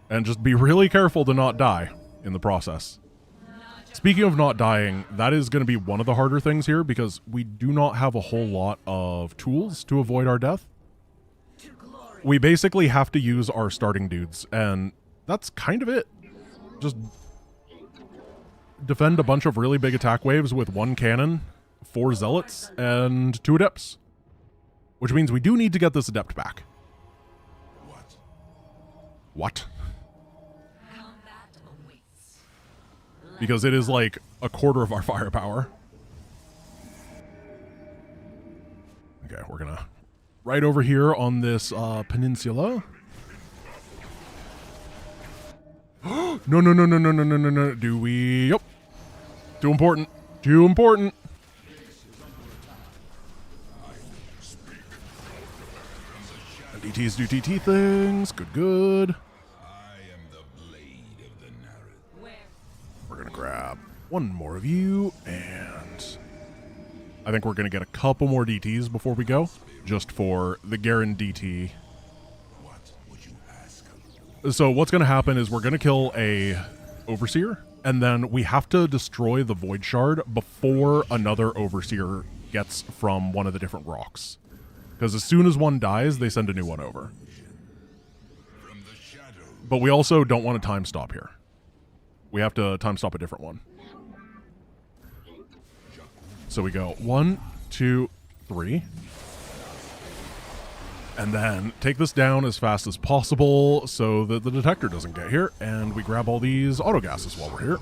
A: And just be really careful to not die in the process. Speaking of not dying, that is going to be one of the harder things here, because we do not have a whole lot of tools to avoid our death. We basically have to use our starting dudes, and that's kind of it. Just defend a bunch of really big attack waves with 1 cannon, 4 zealots, and 2 adepts. Which means we do need to get this adept back. What? Because it is like a quarter of our firepower. Okay, we're gonna right over here on this peninsula. No, no, no, no, no, no, no, no, no. Do we? Yep. Too important. Too important. And DTs do DT things. Good, good. We're going to grab one more of you, and I think we're going to get a couple more DTs before we go, just for the Garen DT. So what's going to happen is we're going to kill a Overseer, and then we have to destroy the Void Shard before another Overseer gets from one of the different rocks. Because as soon as one dies, they send a new one over. But we also don't want to time stop here. We have to time stop a different one. So we go 1, 2, 3. And then take this down as fast as possible so that the detector doesn't get here. And we grab all these auto gases while we're here.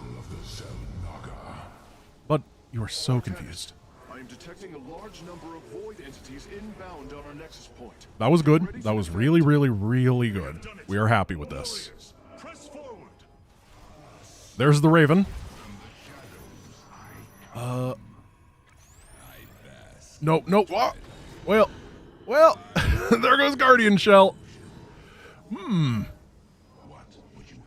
A: But you are so confused.
U: I am detecting a large number of void entities inbound on our nexus point.
A: That was good. That was really, really, really good. We are happy with this. There's the Raven. No, no. Well, there goes Guardian Shell.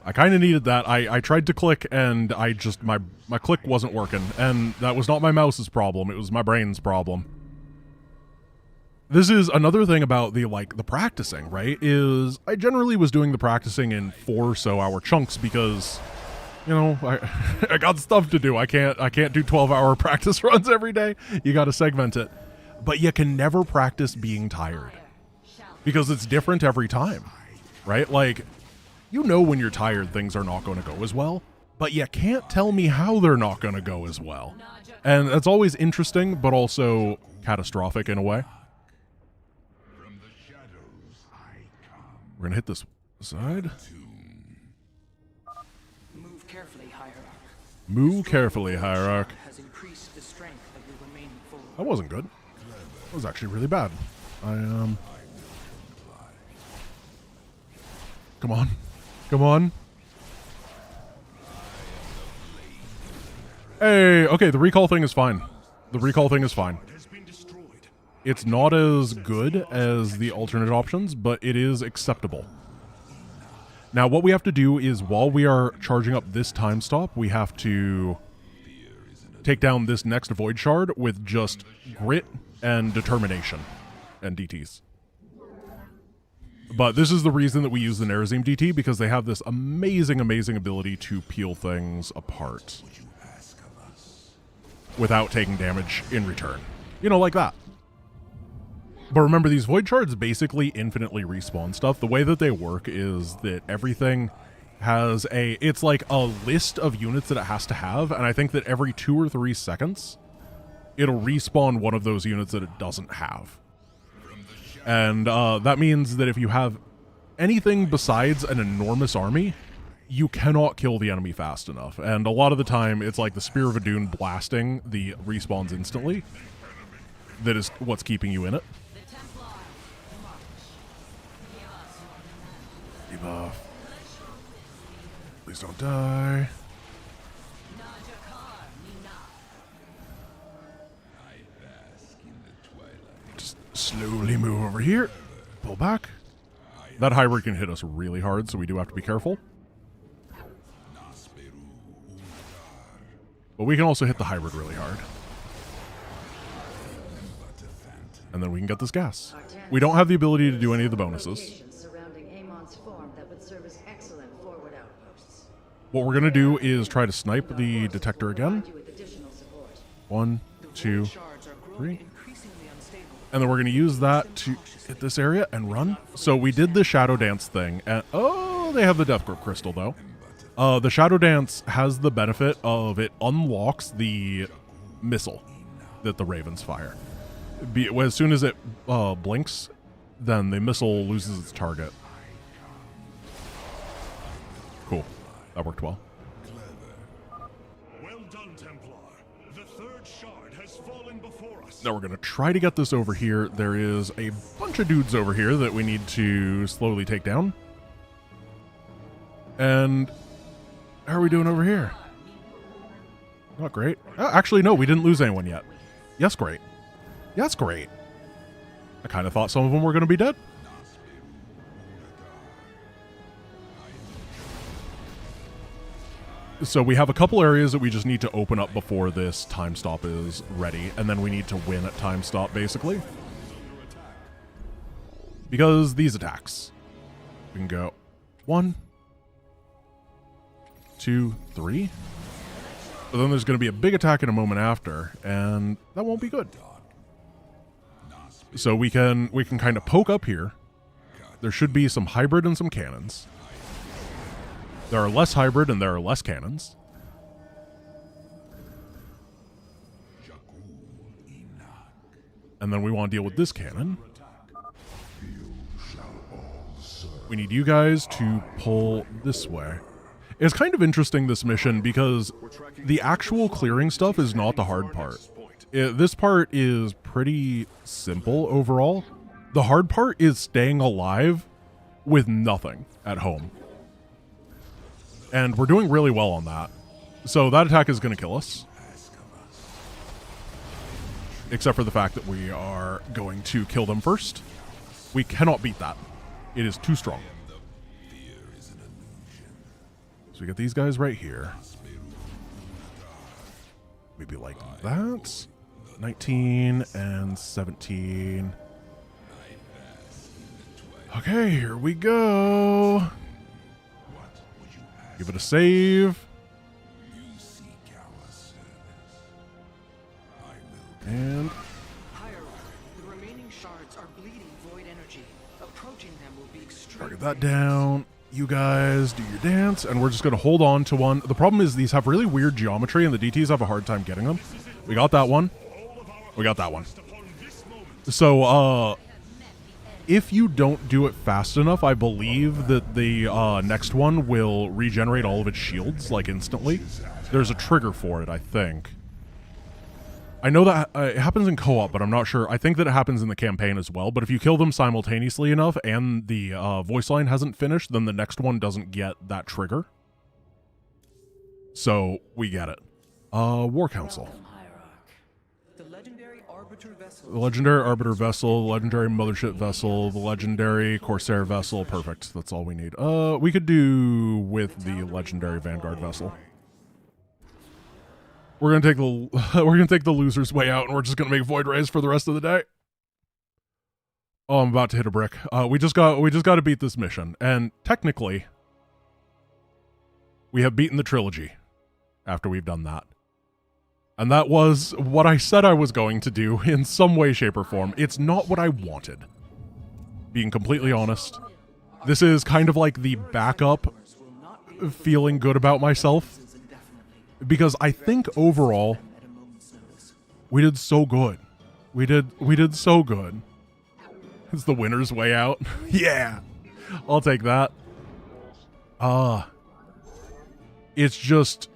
A: I kind of needed that. I tried to click and I just, my click wasn't working. And that was not my mouse's problem. It was my brain's problem. This is another thing about the practicing, right? Is I generally was doing the practicing in 4 or so hour chunks because, you know, I got stuff to do. I can't do 12-hour practice runs every day. You got to segment it. But you can never practice being tired because it's different every time, right? Like, you know when you're tired, things are not going to go as well, but you can't tell me how they're not going to go as well. And that's always interesting, but also catastrophic in a way. We're going to hit this side.
R: Move carefully, Hierarch.
A: Move carefully, Hierarch.
R: Has increased the strength of the remaining forward.
A: That wasn't good. That was actually really bad. Come on. Come on. Hey, okay, the recall thing is fine. The recall thing is fine. It's not as good as the alternate options, but it is acceptable. Now, what we have to do is, while we are charging up this time stop, we have to take down this next Void Shard with just grit and determination and DTs. But this is the reason that we use the Nerazim DT, because they have this amazing, amazing ability to peel things apart without taking damage in return. You know, like that. But remember, these Void Shards basically infinitely respawn stuff. The way that they work is that everything has it's like a list of units that it has to have, and I think that every 2 or 3 seconds, it'll respawn one of those units that it doesn't have. And that means that if you have anything besides an enormous army, you cannot kill the enemy fast enough. And a lot of the time, it's like the Spear of Adun blasting the respawns instantly that is what's keeping you in it. Debuff. Please don't die. Just slowly move over here. Pull back. That hybrid can hit us really hard, so we do have to be careful. But we can also hit the hybrid really hard. And then we can get this gas. We don't have the ability to do any of the bonuses. What we're going to do is try to snipe the detector again. 1, 2, 3. And then we're going to use that to hit this area and run. So we did the Shadow Dance thing. And, oh, they have the Death Grip Crystal, though. The Shadow Dance has the benefit of it unlocks the missile that the Ravens fire. As soon as it blinks, then the missile loses its target. Cool. That worked well.
T: Well done, Templar. The third shard has fallen before us.
A: Now we're going to try to get this over here. There is a bunch of dudes over here that we need to slowly take down. And How are we doing over here? Not great. Oh, actually, no, we didn't lose anyone yet. Yes, great. Yes, great. I kind of thought some of them were going to be dead. So we have a couple areas that we just need to open up before this time stop is ready, and then we need to win at time stop, basically. Because these attacks. We can go 1, 2, 3. But then there's going to be a big attack in a moment after, and that won't be good. So we can kind of poke up here. There should be some hybrid and some cannons. There are less hybrid and there are less cannons. And then we want to deal with this cannon. We need you guys to pull this way. It's kind of interesting, this mission, because the actual clearing stuff is not the hard part. This part is pretty simple overall. The hard part is staying alive with nothing at home. And we're doing really well on that. So that attack is going to kill us. Except for the fact that we are going to kill them first. We cannot beat that. It is too strong. So we got these guys right here. Maybe like that. 19 and 17. Okay, here we go. Give it a save. And
R: the remaining shards are bleeding void energy. Approaching them will be extremely
A: target that down. You guys do your dance, and we're just going to hold on to one. The problem is these have really weird geometry, and the DTs have a hard time getting them. We got that one. We got that one. So, if you don't do it fast enough, I believe that the next one will regenerate all of its shields, like, instantly. There's a trigger for it, I think. I know that it happens in co-op, but I'm not sure. I think that it happens in the campaign as well, but if you kill them simultaneously enough and the voice line hasn't finished, then the next one doesn't get that trigger. So, we get it. War Council.
R: The legendary Arbiter vessel.
A: The legendary Arbiter vessel, the legendary Mothership vessel, the legendary Corsair vessel. Perfect. That's all we need. We could do with the legendary Vanguard vessel. We're gonna take the loser's way out, and we're just gonna make Void Rays for the rest of the day. Oh, I'm about to hit a brick. We just got to beat this mission, and technically, we have beaten the trilogy after we've done that. And that was what I said I was going to do in some way, shape, or form. It's not what I wanted. Being completely honest. This is kind of like the backup feeling good about myself. Because I think overall, we did so good. We did so good. It's the winner's way out. Yeah. I'll take that. It's just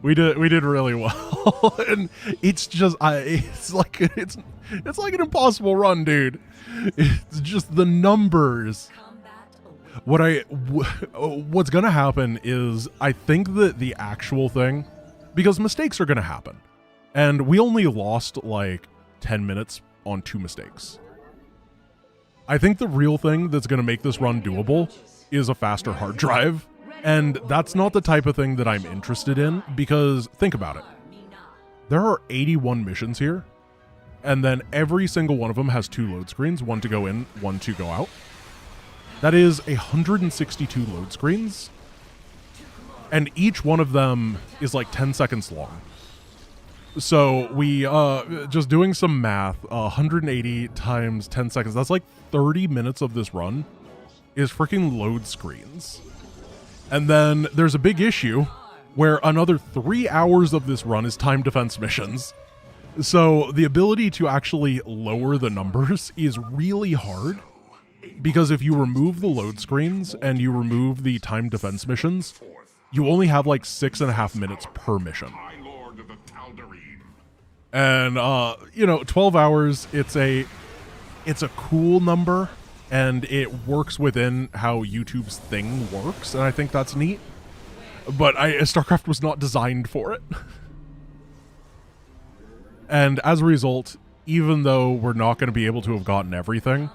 A: we did really well. And it's just it's like an impossible run, dude. It's just the numbers. What's gonna happen is I think that the actual thing, because mistakes are gonna happen, and we only lost like 10 minutes on 2 mistakes. I think the real thing that's gonna make this run doable is a faster hard drive, and that's not the type of thing that I'm interested in, because think about it. There are 81 missions here, and then every single one of them has 2 load screens, one to go in, one to go out. That is 162 load screens, and each one of them is like 10 seconds long. So we, just doing some math, 180 times 10 seconds, that's like 30 minutes of this run is freaking load screens. And then there's a big issue where another 3 hours of this run is time defense missions. So the ability to actually lower the numbers is really hard. Because if you remove the load screens and you remove the time defense missions, you only have like 6.5 minutes per mission. And, 12 hours, it's a cool number, and it works within how YouTube's thing works, and I think that's neat. But StarCraft was not designed for it. And as a result, even though we're not going to be able to have gotten everything,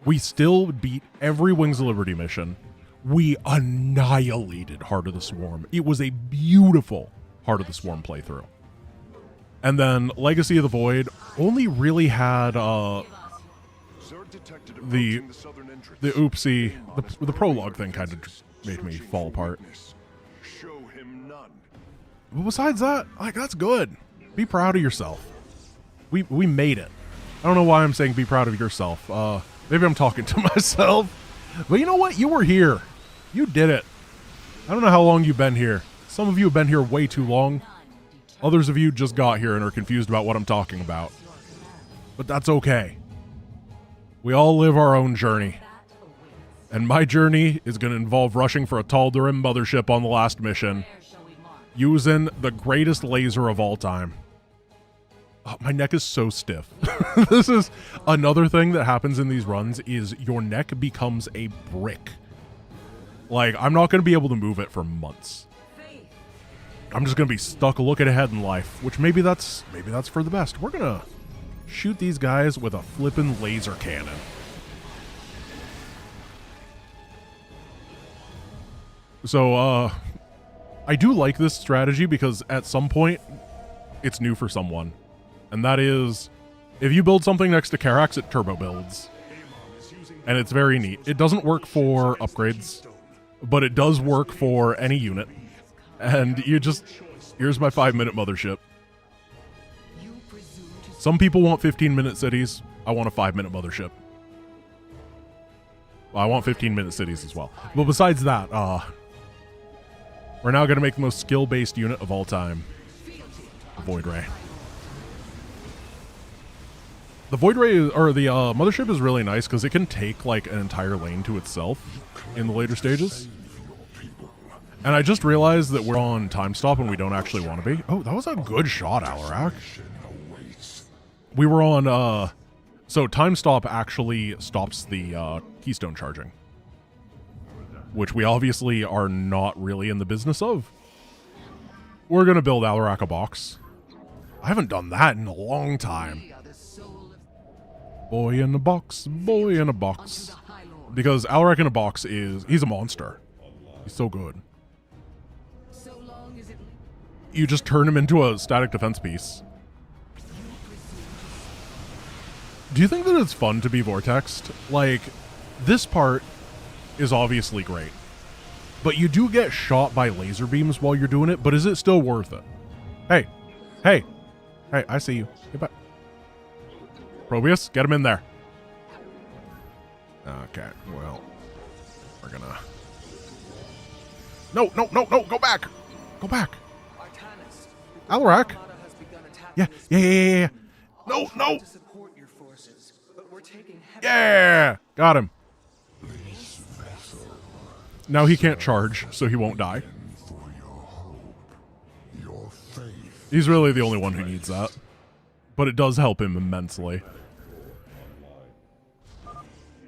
A: we still beat every Wings of Liberty mission. We annihilated Heart of the Swarm. It was a beautiful Heart of the Swarm playthrough. And then Legacy of the Void only really had the oopsie, the prologue thing kind of made me fall apart. But besides that, like, that's good. Be proud of yourself. We made it. I don't know why I'm saying be proud of yourself. Maybe I'm talking to myself. But you know what? You were here. You did it. I don't know how long you've been here. Some of you have been here way too long. Others of you just got here and are confused about what I'm talking about. But that's okay. We all live our own journey. And my journey is going to involve rushing for a Tal'Darim mothership on the last mission, using the greatest laser of all time. Oh, my neck is so stiff. This is another thing that happens in these runs is your neck becomes a brick. Like, I'm not going to be able to move it for months. I'm just going to be stuck looking ahead in life, which maybe that's for the best. We're going to shoot these guys with a flippin' laser cannon. So, I do like this strategy because at some point, it's new for someone. And that is, if you build something next to Karax, it turbo builds. And it's very neat. It doesn't work for upgrades, but it does work for any unit. And you just, here's my 5-minute mothership. Some people want 15-minute cities. I want a 5-minute mothership. Well, I want 15-minute cities as well. But besides that, we're now going to make the most skill-based unit of all time. The Void Ray. The Void Ray, or the mothership is really nice because it can take like an entire lane to itself in the later stages. And I just realized that we're on time stop and we don't actually want to be. Oh, that was a good shot, Alarak. We were on, so time stop actually stops the keystone charging, which we obviously are not really in the business of. We're going to build Alarak a box. I haven't done that in a long time. Boy in a box, boy in a box. Because Alarak in a box he's a monster. He's so good. You just turn him into a static defense piece. Do you think that it's fun to be vortexed? Like, this part is obviously great. But you do get shot by laser beams while you're doing it, but is it still worth it? Hey. Hey. Hey, I see you. Get back. Probius, get him in there. Okay, well, we're gonna... No, no, no, no, go back! Go back! Alarak! Yeah. No, no! Yeah! Got him. Now he can't charge, so he won't die. He's really the only one who needs that. But it does help him immensely.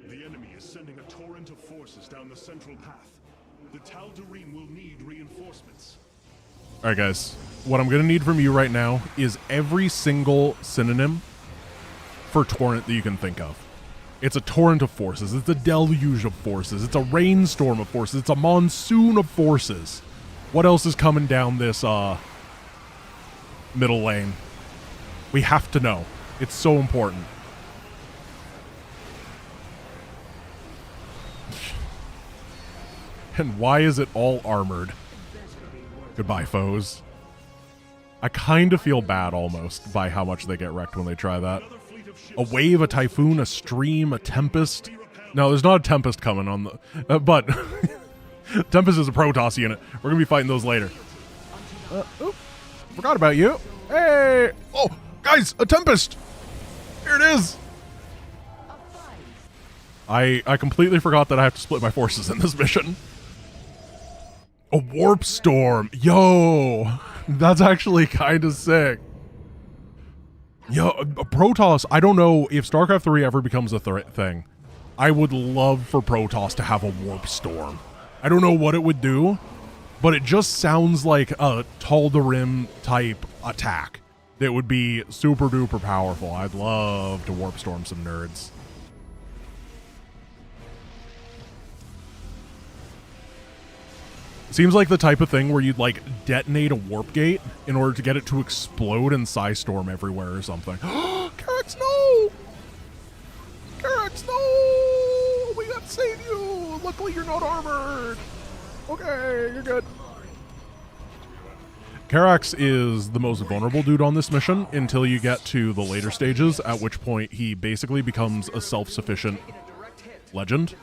T: The enemy is sending a torrent of forces down the central path. The Tal'Darim will need reinforcements.
A: Alright guys, what I'm going to need from you right now is every single synonym for torrent that you can think of. It's a torrent of forces, it's a deluge of forces, it's a rainstorm of forces, it's a monsoon of forces. What else is coming down this middle lane? We have to know. It's so important. And why is it all armored? Goodbye, foes. I kind of feel bad almost by how much they get wrecked when they try that. A wave, a typhoon, a stream, a tempest. No, there's not a tempest coming on the... but Tempest is a Protoss unit. We're going to be fighting those later. Oop. Forgot about you. Hey! Oh, guys, a tempest! Here it is! I completely forgot that I have to split my forces in this mission. A warp storm. Yo, that's actually kind of sick. Yo, a Protoss, I don't know if StarCraft 3 ever becomes a thing, I would love for Protoss to have a warp storm. I don't know what it would do, but it just sounds like a Tal'Darim type attack that would be super duper powerful. I'd love to warp storm some nerds. Seems like the type of thing where you'd like detonate a warp gate in order to get it to explode and Psystorm everywhere or something. Karax, no! Karax, no! We got to save you! Luckily you're not armored! Okay, you're good. Karax is the most vulnerable dude on this mission until you get to the later stages, at which point he basically becomes a self-sufficient legend.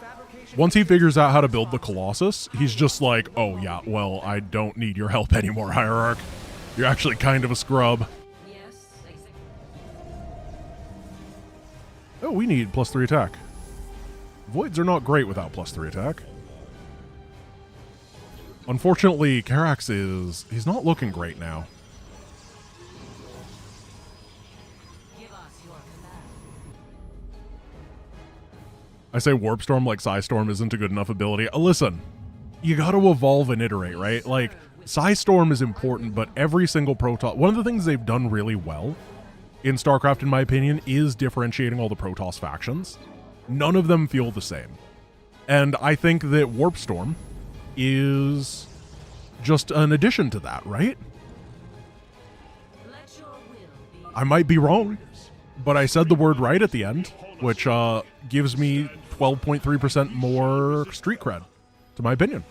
A: Once he figures out how to build the Colossus, he's just like, oh yeah, well, I don't need your help anymore, Hierarch. You're actually kind of a scrub. Oh, we need +3 attack. Voids are not great without +3 attack. Unfortunately, Karax he's not looking great now. I say Warp Storm like Psystorm isn't a good enough ability. Listen, you gotta evolve and iterate, right? Like, Psystorm is important, but every single Protoss... One of the things they've done really well in StarCraft, in my opinion, is differentiating all the Protoss factions. None of them feel the same. And I think that Warp Storm is just an addition to that, right? I might be wrong, but I said the word right at the end, which gives me 12.3% more street cred, to my opinion.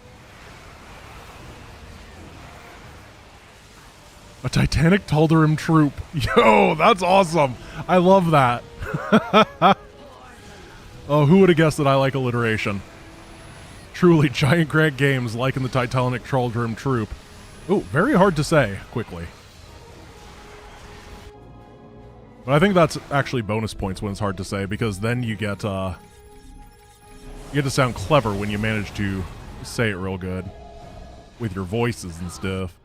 A: A Titanic Tal'Darim troop. Yo, that's awesome. I love that. Oh, who would have guessed that I like alliteration? Truly, Giant Grant Games liking the Titanic Tal'Darim troop. Oh, very hard to say quickly. But I think that's actually bonus points when it's hard to say, because then you get to sound clever when you manage to say it real good with your voices and stuff.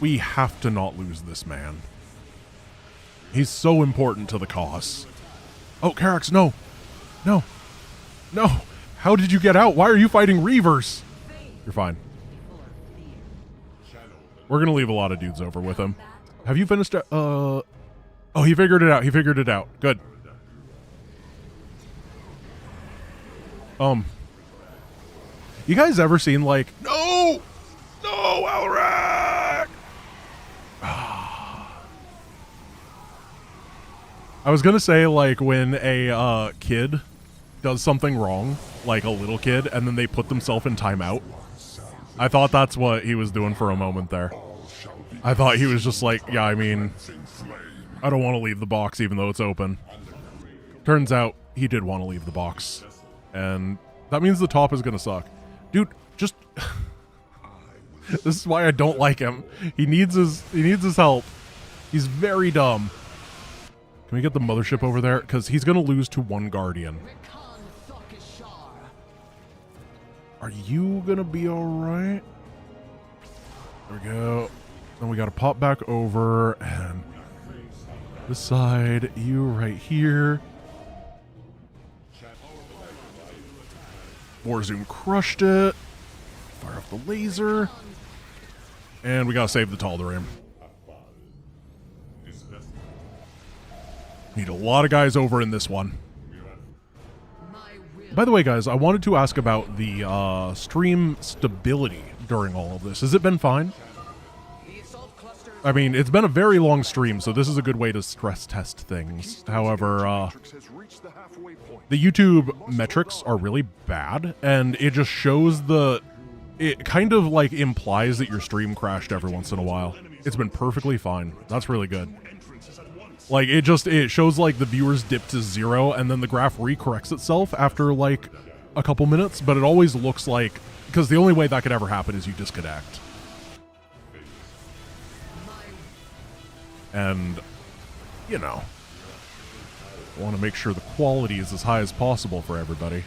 A: We have to not lose this man. He's so important to the cause. Oh, Karax, no. No. No. How did you get out? Why are you fighting Reavers? You're fine. We're going to leave a lot of dudes over with him. Have you finished it? Oh, he figured it out. He figured it out. Good. You guys ever seen, like... No! No, Alrak! I was gonna say, like, when a kid does something wrong, like a little kid, and then they put themselves in timeout. I thought that's what he was doing for a moment there. I thought he was just like, yeah, I mean, I don't want to leave the box even though it's open. Turns out he did want to leave the box. And that means the top is gonna suck. Dude, just... This is why I don't like him. He needs his help. He's very dumb. Can we get the mothership over there? Because he's going to lose to one Guardian. Are you going to be alright? There we go. Then we got to pop back over. And this side, you right here. Warzoom crushed it. Fire off the laser. And we got to save the Tal'Darim. Need a lot of guys over in this one. By the way, guys, I wanted to ask about the stream stability during all of this. Has it been fine? I mean, it's been a very long stream, so this is a good way to stress test things. However, the YouTube metrics are really bad, and it just shows it kind of like implies that your stream crashed every once in a while. It's been perfectly fine. That's really good. Like, it shows, like, the viewers dip to 0, and then the graph recorrects itself after, like, a couple minutes, but it always looks like... Because the only way that could ever happen is you disconnect. And, you know, I want to make sure the quality is as high as possible for everybody.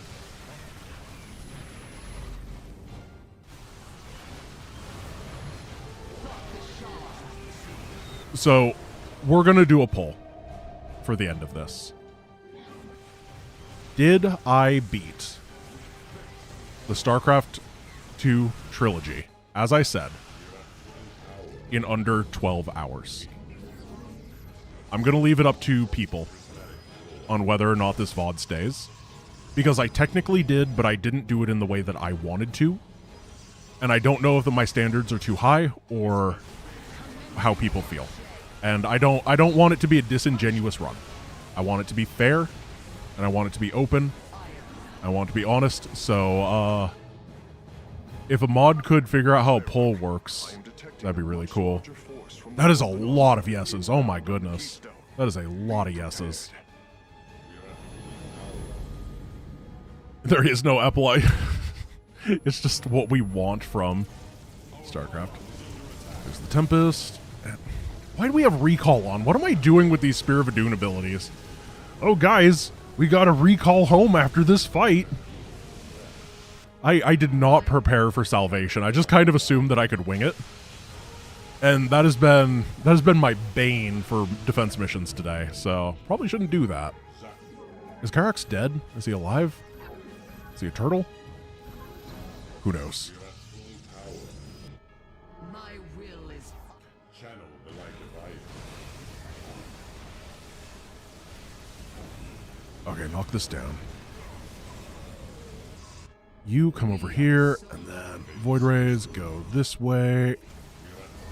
A: So... we're going to do a poll for the end of this. Did I beat the StarCraft 2 Trilogy, as I said, in under 12 hours? I'm going to leave it up to people on whether or not this VOD stays. Because I technically did, but I didn't do it in the way that I wanted to. And I don't know if my standards are too high or how people feel. And I don't want it to be a disingenuous run. I want it to be fair, and I want it to be open. I want it to be honest. So, if a mod could figure out how a poll works, that'd be really cool. That is a lot of yeses. Oh my goodness. That is a lot of yeses. There is no epilite. It's just what we want from StarCraft. There's the Tempest. Why do we have recall on? What am I doing with these Spear of Adun abilities? Oh, guys, we gotta recall home after this fight. I did not prepare for salvation. I just kind of assumed that I could wing it. And that has been my bane for defense missions today, so probably shouldn't do that. Is Karax dead? Is he alive? Is he a turtle? Who knows?
R: My will is channel the light of
A: Okay, knock this down. You come over here, and then Void Rays go this way.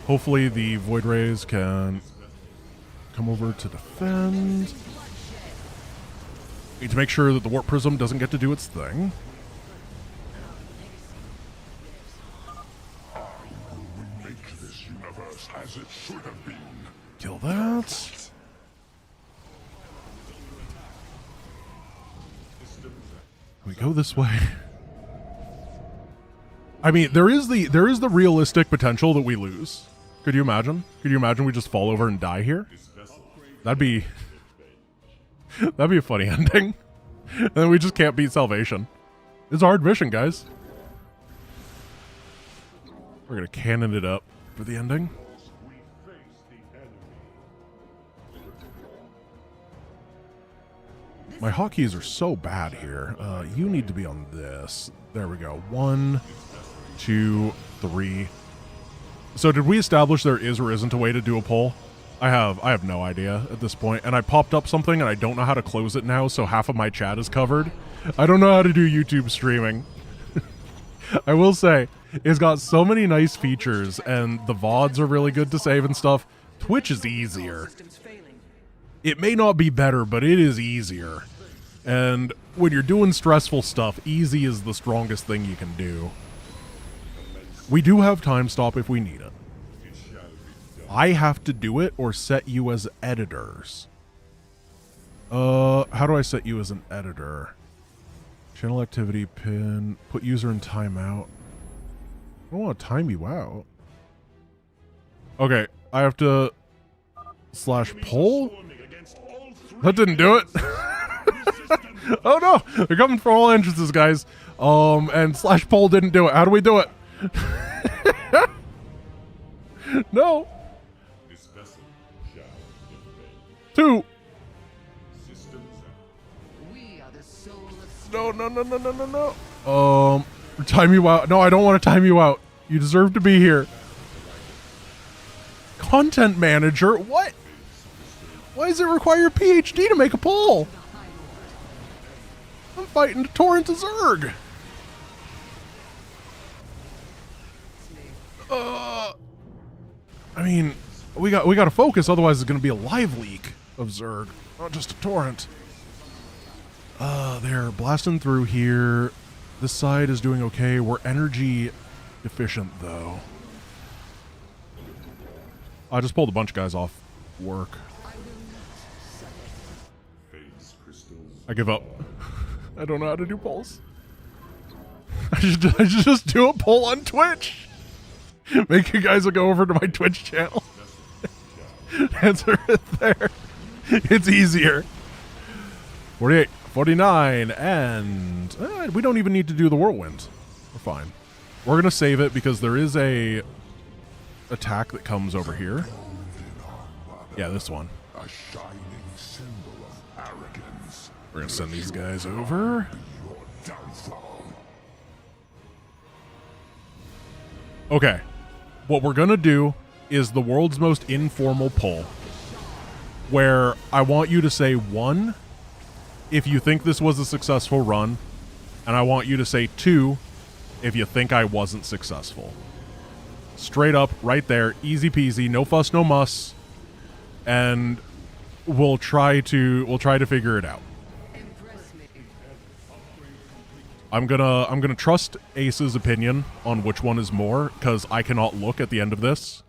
A: Hopefully the Void Rays can come over to defend. Need to make sure that the Warp Prism doesn't get to do its thing.
Q: Make this universe as it should have been.
A: Kill that. We go this way. I mean, there is the realistic potential that we lose. Could you imagine? Could you imagine we just fall over and die here? That'd be a funny ending. And then we just can't beat Salvation. It's a hard mission, guys. We're gonna cannon it up for the ending. My hotkeys are so bad here. You need to be on this. There we go. 1, 2, 3. So did we establish there is or isn't a way to do a poll? I have no idea at this point, and I popped up something and I don't know how to close it now, so half of my chat is covered. I don't know how to do YouTube streaming. I will say, it's got so many nice features, and the VODs are really good to save and stuff. Twitch is easier. It may not be better, but it is easier. And when you're doing stressful stuff, easy is the strongest thing you can do. We do have time stop if we need it. I have to do it or set you as editors. How do I set you as an editor? Channel activity pin, put user in timeout. I don't want to time you out. Okay, I have to /poll? That didn't do it. Oh no, they're coming for all entrances, guys. And /poll didn't do it. How do we do it? No. 2. No. Time you out. No, I don't want to time you out. You deserve to be here. Content manager? What? Why does it require a PhD to make a poll? I'm fighting to torrent to Zerg. I mean, we got to focus, otherwise it's going to be a live leak of Zerg, not just a torrent. They're blasting through here. This side is doing okay. We're energy deficient, though. I just pulled a bunch of guys off work. I give up. I don't know how to do polls. I should just do a poll on Twitch. Make you guys go over to my Twitch channel. Answer it there. It's easier. 48, 49, and we don't even need to do the whirlwind. We're fine. We're gonna save it because there is a attack that comes over here. Yeah, this one.
Q: A shining symbol of arrogance.
A: We're gonna send these guys over. Okay. What we're gonna do is the world's most informal poll, where I want you to say 1 if you think this was a successful run, and I want you to say 2 if you think I wasn't successful. Straight up, right there, easy peasy, no fuss, no muss, and we'll try to figure it out. I'm gonna trust Ace's opinion on which one is more, because I cannot look at the end of this.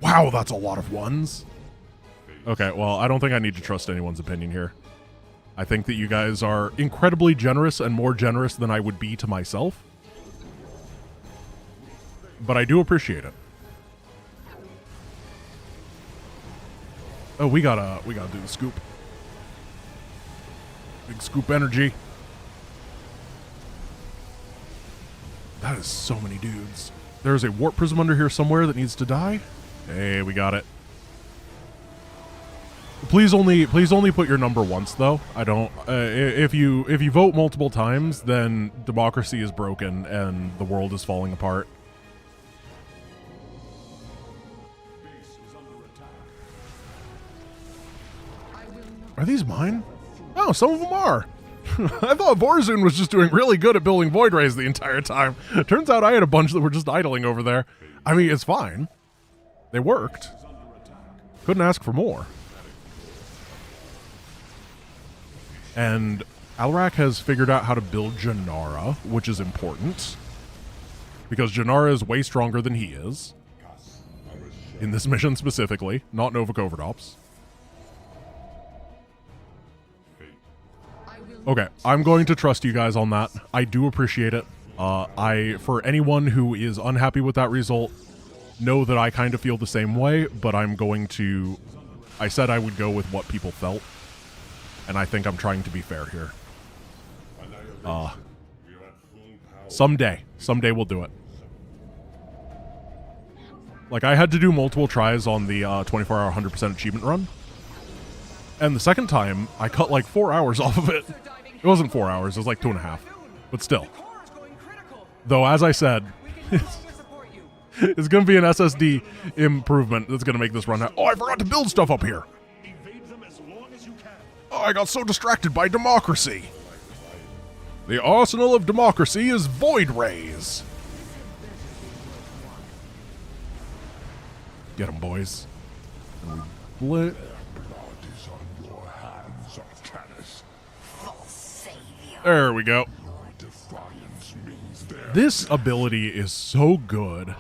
A: Wow, that's a lot of ones. Okay, well, I don't think I need to trust anyone's opinion here. I think that you guys are incredibly generous and more generous than I would be to myself. But I do appreciate it. Oh, we gotta do the scoop. Big scoop energy. That is so many dudes. There's a warp prism under here somewhere that needs to die. Hey, we got it. Please only put your number once, though. I don't. If you vote multiple times, then democracy is broken and the world is falling apart. Are these mine? Oh, some of them are. I thought Vorzun was just doing really good at building void rays the entire time. Turns out I had a bunch that were just idling over there. I mean, it's fine. They worked. Couldn't ask for more. And Alrak has figured out how to build Janara, which is important. Because Janara is way stronger than he is. In this mission specifically, not Nova Covert Ops. Okay, I'm going to trust you guys on that. I do appreciate it. For anyone who is unhappy with that result, know that I kind of feel the same way, but I said I would go with what people felt, and I think I'm trying to be fair here. Someday we'll do it. Like, I had to do multiple tries on the 24-hour 100% achievement run, and the second time, I cut like 4 hours off of it. It wasn't 4 hours, it was like 2.5. But still. Though, as I said, it's going to be an SSD improvement that's going to make this run out. Oh, I forgot to build stuff up here. Oh, I got so distracted by democracy. The arsenal of democracy is void rays. Get them, boys. And we There we go. This ability is so good.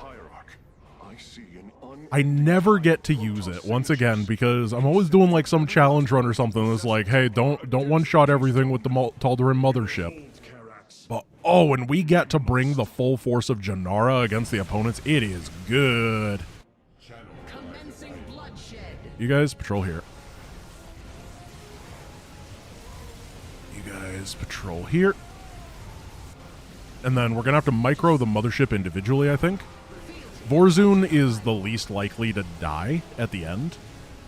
A: I never get to use it, once again, because I'm always doing like some challenge run or something that's like, hey, don't one-shot everything with the Tal'Darim mothership. But oh, when we get to bring the full force of Janara against the opponents, it is good. You guys patrol here. Patrol here. And then we're going to have to micro the mothership individually, I think. Vorzun is the least likely to die at the end,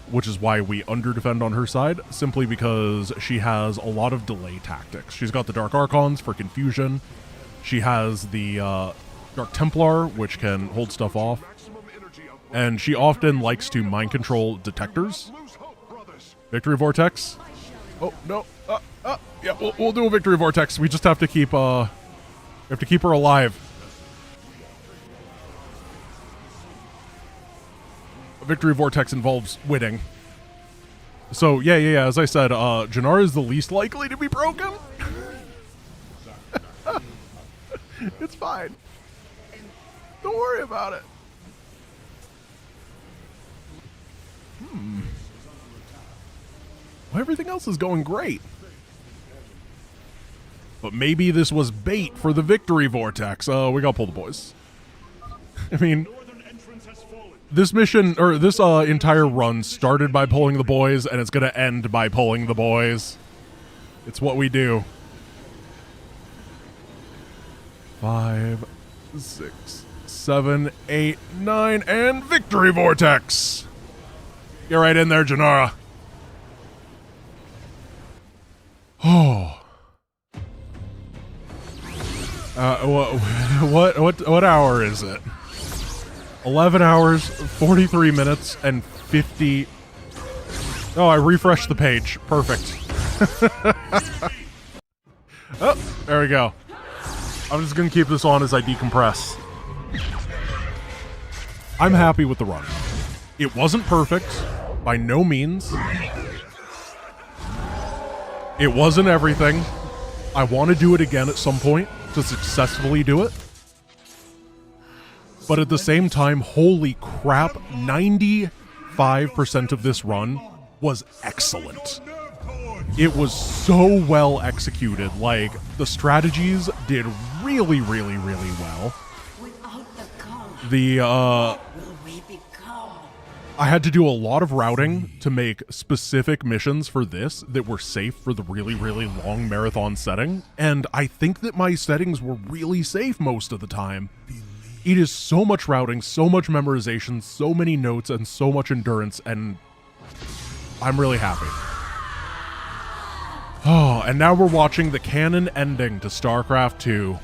A: which is why we under-defend on her side, simply because she has a lot of delay tactics. She's got the Dark Archons for confusion. She has the Dark Templar, which can hold stuff off. And she often likes to mind control detectors. Victory Vortex. Oh, no. Yeah, we'll do a Victory Vortex. We just have to keep her alive. A Victory Vortex involves winning. So yeah. As I said, Janara is the least likely to be broken. It's fine. Don't worry about it. Well, everything else is going great. But maybe this was bait for the Victory Vortex. We gotta pull the boys. I mean, this mission, or this entire run started by pulling the boys, and it's gonna end by pulling the boys. It's what we do. 5, 6, 7, 8, 9, and Victory Vortex! Get right in there, Janara. Oh. What hour is it? 11 hours, 43 minutes, and 50... Oh, I refreshed the page. Perfect. Oh, there we go. I'm just gonna keep this on as I decompress. I'm happy with the run. It wasn't perfect, by no means. It wasn't everything. I want to do it again at some point to successfully do it. But at the same time, holy crap, 95% of this run was excellent. It was so well executed. Like, the strategies did really, really, really well. I had to do a lot of routing to make specific missions for this that were safe for the really, really long marathon setting, and I think that my settings were really safe most of the time. It is so much routing, so much memorization, so many notes, and so much endurance, and I'm really happy. Oh, and now we're watching the canon ending to StarCraft 2.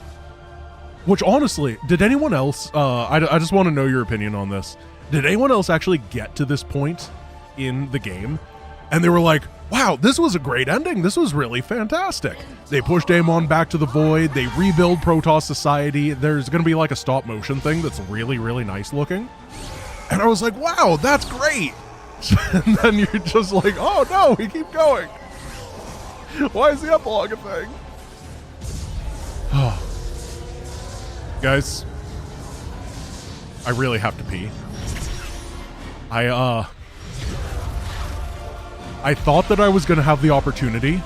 A: Which, honestly, did anyone else... I just want to know your opinion on this. Did anyone else actually get to this point in the game? And they were like, wow, this was a great ending. This was really fantastic. They pushed Amon back to the Void. They rebuild Protoss Society. There's going to be like a stop motion thing that's really, really nice looking. And I was like, wow, that's great. And then you're just like, oh no, we keep going. Why is the epilogue a thing? Oh. Guys, I really have to pee. I thought that I was going to have the opportunity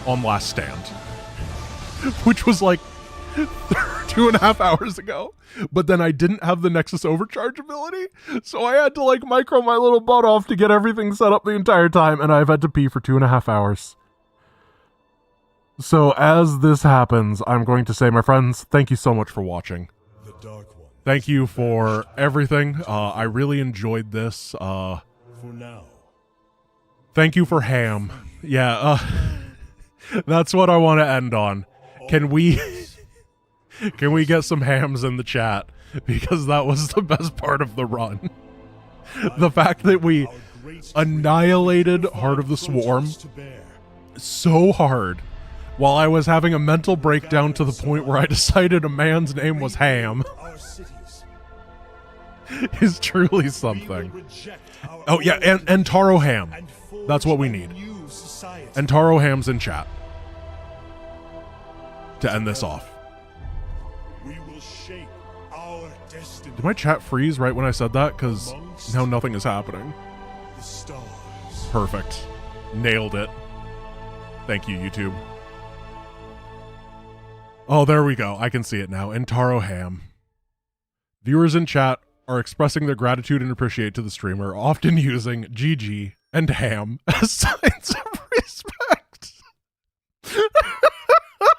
A: on Last Stand, which was like 2.5 hours ago, but then I didn't have the Nexus Overcharge ability, so I had to like micro my little butt off to get everything set up the entire time, and I've had to pee for 2.5 hours. So as this happens, I'm going to say, my friends, thank you so much for watching. Thank you for everything. I really enjoyed this. For now. Thank you for ham. Yeah, that's what I want to end on. Can we get some hams in the chat? Because that was the best part of the run. The fact that we annihilated Heart of the Swarm so hard while I was having a mental breakdown to the point where I decided a man's name was Ham is truly something. Oh yeah, and Taro Ham. That's what we need. And Taro Ham's in chat to end this off. Did my chat freeze right when I said that? Because now nothing is happening. Perfect. Nailed it. Thank you, YouTube. Oh, there we go. I can see it now. And Taro Ham. Viewers in chat are expressing their gratitude and appreciation to the streamer, often using GG and ham as signs of respect.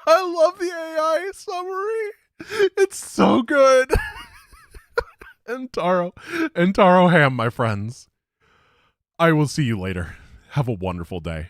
A: I love the AI summary. It's so good. And Taro Ham, my friends. I will see you later. Have a wonderful day.